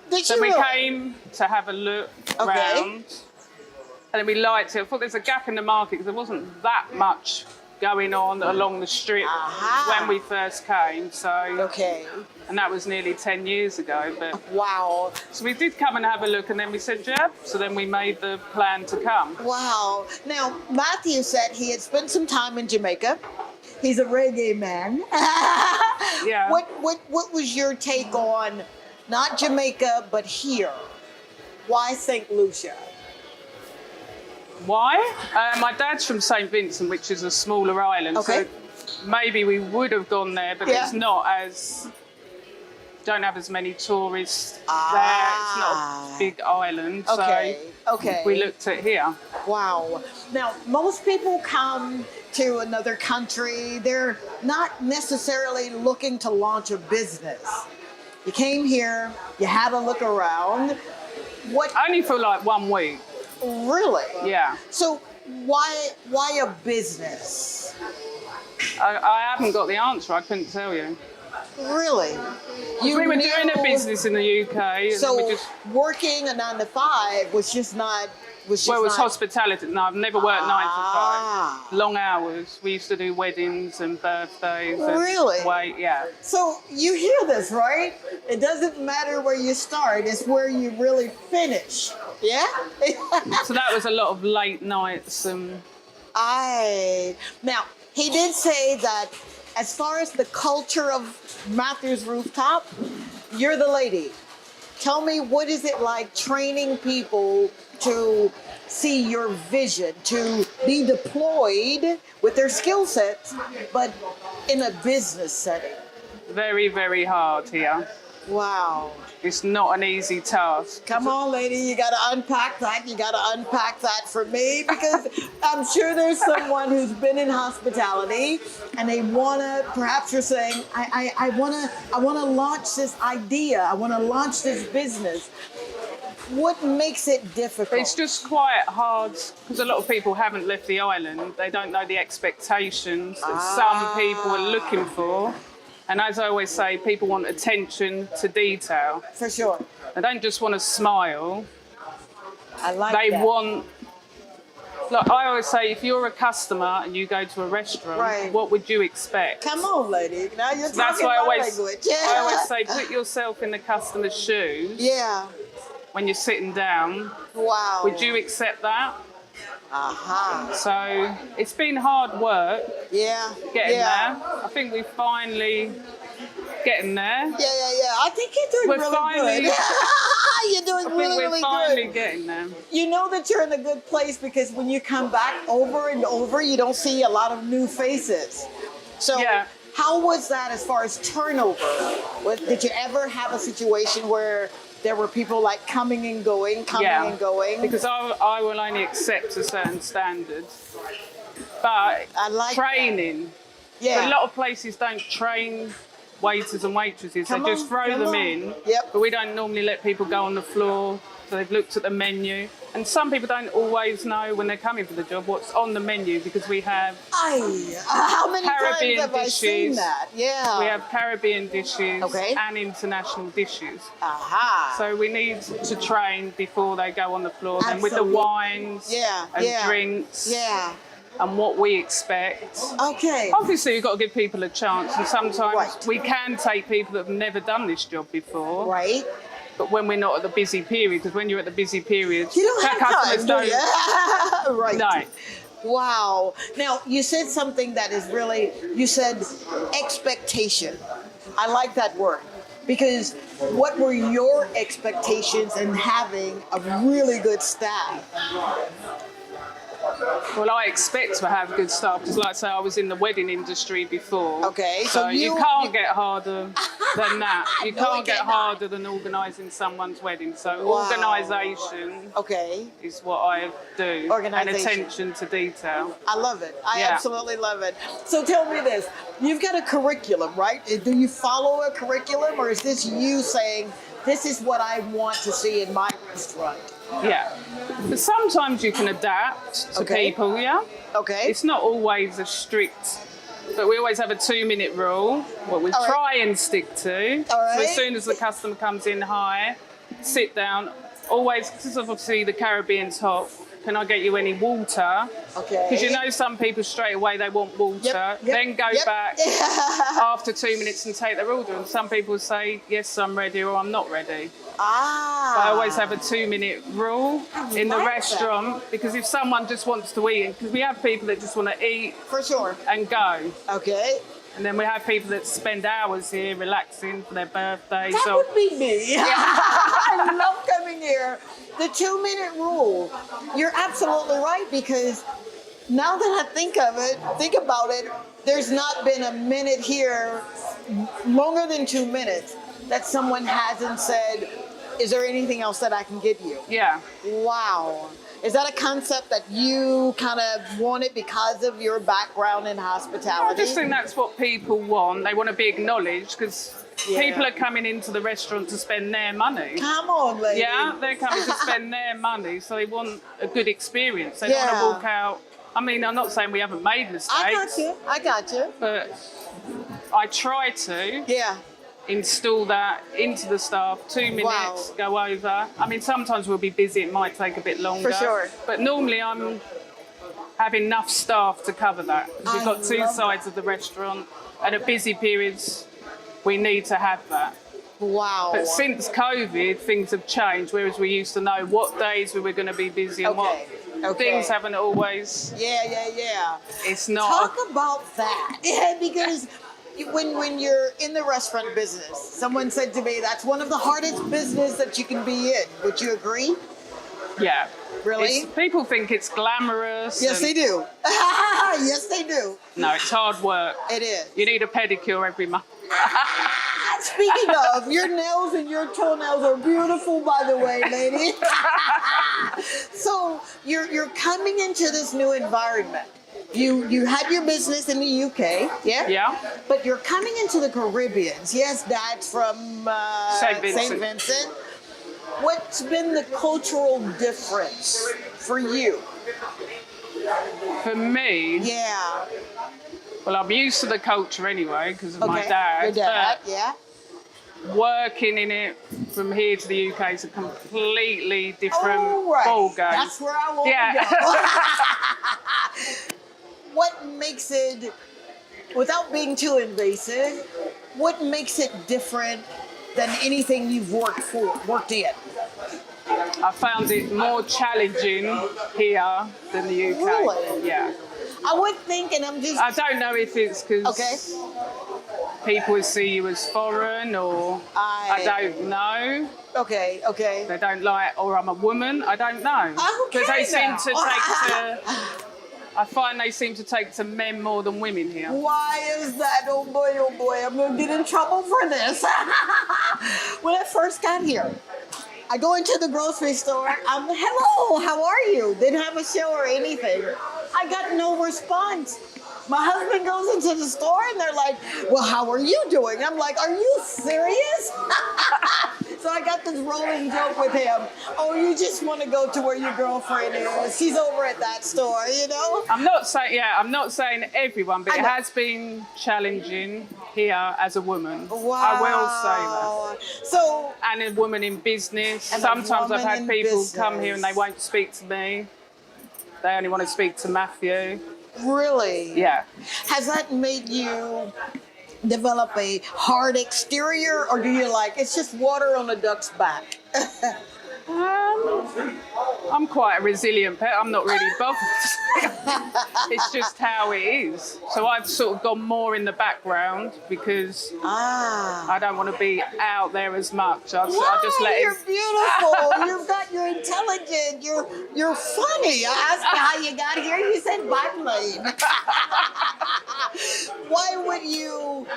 Did you we really? came to have a look round, and then we liked it. I thought there's a gap in the market because there wasn't that much going on along the strip when we first came. So and that was nearly 10 years ago. But wow. So we did come and have a look, and then we said yeah. So then we made the plan to come. Wow. Now Matthew said he had spent some time in Jamaica. He's a reggae man. Yeah. What was your take on not Jamaica but here? Why St. Lucia? Why? My dad's from St. Vincent, which is a smaller island. Okay. So maybe we would have gone there, but it's not as. Don't have as many tourists there. It's not a big island. Okay. We looked at here. Wow. Now, most people come to another country. They're not necessarily looking to launch a business. You came here, you had a look around. What? Only for like 1 week. Really? Yeah. So why a business? I haven't got the answer. I couldn't tell you. Really? We were doing a business in the UK. So and we just, working a 9 to 5 was just not. Was just well, it was not, hospitality. No, I've never worked 9 to 5. Long hours. We used to do weddings and birthdays. Really? And wait, yeah. So you hear this, right? It doesn't matter where you start; it's where you really finish. Yeah. So that was a lot of late nights and. Now he did say that as far as the culture of Matthews Rooftop, you're the lady. Tell me, what is it like training people to see your vision, to be deployed with their skill sets, but in a business setting? Very, very hard here. Wow. It's not an easy task. Come on, lady, you got to unpack that. You got to unpack that for me, because I'm sure there's someone who's been in hospitality and they want to, perhaps you're saying, I want to launch this idea. I want to launch this business. What makes it difficult? It's just quite hard because a lot of people haven't left the island. They don't know the expectations that some people are looking for. And as I always say, people want attention to detail. For sure. They don't just want to smile. I like that. They that. want... Look, I always say, if you're a customer and you go to a restaurant, what would you expect? Come on, lady. Now you're talking That's why my language. Yeah. I always say, put yourself in the customer's shoes. Yeah. When you're sitting down. Wow. Would you accept that? Aha. So it's been hard work. Yeah. Getting there. I think we're finally getting there. Yeah. I think you're doing really good. You're doing really good. We're finally getting there. You know that you're in a good place because when you come back over and over, you don't see a lot of new faces. So how was that as far as turnover? Did you ever have a situation where there were people like coming and going? Because I will only accept a certain standard. But I like training. Yeah. A lot of places don't train waiters and waitresses. They just throw them in. Yep. But we don't normally let people go on the floor. So they've looked at the menu. And some people don't always know when they're coming for the job what's on the menu, because we have how many Caribbean times have dishes. I seen that? Yeah. We have Caribbean dishes and international dishes. Aha. So we need to train before they go on the floor. Then with the Absolutely. wines and drinks. Yeah. And what we expect. Okay. Obviously, you've got to give people a chance, and sometimes we can take people that have never done this job before. Right. But when we're not at the busy period, because when you're at the busy period, you don't have customers time, do you? Right. No. Wow. Now, you said something that is really, you said expectation. I like that word. Because what were your expectations in having a really good staff? Well, I expect to have good staff because, like I say, I was in the wedding industry before. Okay, so you can't get harder than that. You can't get harder than organising someone's wedding. So organisation is what I do. And attention to detail. I love it. I absolutely love it. So tell me this. You've got a curriculum, right? Do you follow a curriculum, or is this you saying, this is what I want to see in my restaurant? Yeah. But sometimes you can adapt to people, Okay. It's not always a strict, but we always have a 2-minute rule, what we try and stick to. So as soon as the customer comes in, hi, sit down, always, because obviously the Caribbean's hot, can I get you any water? Okay. Because you know some people straight away, they want water, then go back after 2 minutes and take their order. And some people say, yes, I'm ready, or I'm not ready. Ah. I always have a 2-minute rule in the restaurant, because if someone just wants to eat, because we have people that just want to eat for sure and go. Okay. And then we have people that spend hours here relaxing for their birthday. That would be me. Yeah. I love coming here. The 2-minute rule. You're absolutely right, because now that I think about it, there's not been a minute here longer than 2 minutes that someone hasn't said, is there anything else that I can get you? Yeah. Wow. Is that a concept that you kind of wanted because of your background in hospitality? I just think that's what people want. They want to be acknowledged, because people are coming into the restaurant to spend their money. Come on, lady. Yeah, they're coming to spend their money, so they want a good experience. They don't want to walk out. I mean, I'm not saying we haven't made mistakes. I got you. But I try to install that into the staff. 2 minutes, go over. I mean, sometimes we'll be busy. It might take a bit longer. For sure. But normally I'm have enough staff to cover that. We've got two sides of the restaurant, and at busy periods, we need to have that. Wow. But since COVID, things have changed, whereas we used to know what days we were going to be busy and what things haven't always. Yeah. It's not. Talk about that. Yeah, because when you're in the restaurant business, someone said to me, that's one of the hardest business that you can be in. Would you agree? Yeah. Really? People think it's glamorous. Yes, they do. Yes, they do. No, it's hard work. It is. You need a pedicure every month. Speaking of, your nails and your toenails are beautiful, by the way, lady. So you're coming into this new environment. You had your business in the UK, yeah? Yeah. But you're coming into the Caribbean. Yes, that's from St. Vincent. St. Vincent. What's been the cultural difference for you? For me? Yeah. Well, I'm used to the culture anyway because of my dad. Your dad, but working in it from here to the UK is a completely different ball game. That's where I want to go. What makes it, without being too invasive, what makes it different than anything you've worked in? I found it more challenging here than the UK. Really? Yeah. I would think, and I'm just... I don't know if it's because people would see you as foreign, or I don't know. Okay. They don't like, or I'm a woman, I don't know. Because they seem to take to... I find they seem to take to men more than women here. Why is that? Oh boy, I'm going to get in trouble for this. When I first got here, I go into the grocery store, hello, how are you? Didn't have a show or anything. I got no response. My husband goes into the store and they're like, well, how are you doing? I'm like, are you serious? So I got this rolling joke with him. Oh, you just want to go to where your girlfriend is. She's over at that store, you know? I'm not saying everyone, but it has been challenging here as a woman. Wow. I will say that. So, and a woman in business. And sometimes I've had people business. come here and they won't speak to me. They only want to speak to Matthew. Really? Yeah. Has that made you develop a hard exterior, or do you like, it's just water on a duck's back? I'm quite a resilient pet. I'm not really bothered. It's just how it is. So I've sort of gone more in the background because I don't want to be out there as much. I just let You're beautiful. You've got, you're intelligent. You're funny. I asked you how you got here. You said biplane. Why would you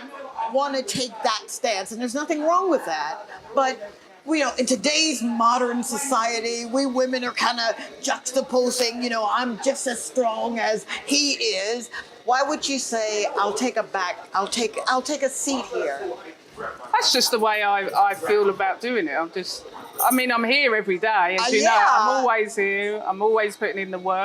want to take that stance? And there's nothing wrong with that, but in today's modern society, we women are kind of juxtaposing, I'm just as strong as he is. Why would you say, I'll take a seat here? That's just the way I feel about doing it. I'm here every day, as you know. I'm always here. I'm always putting in the work.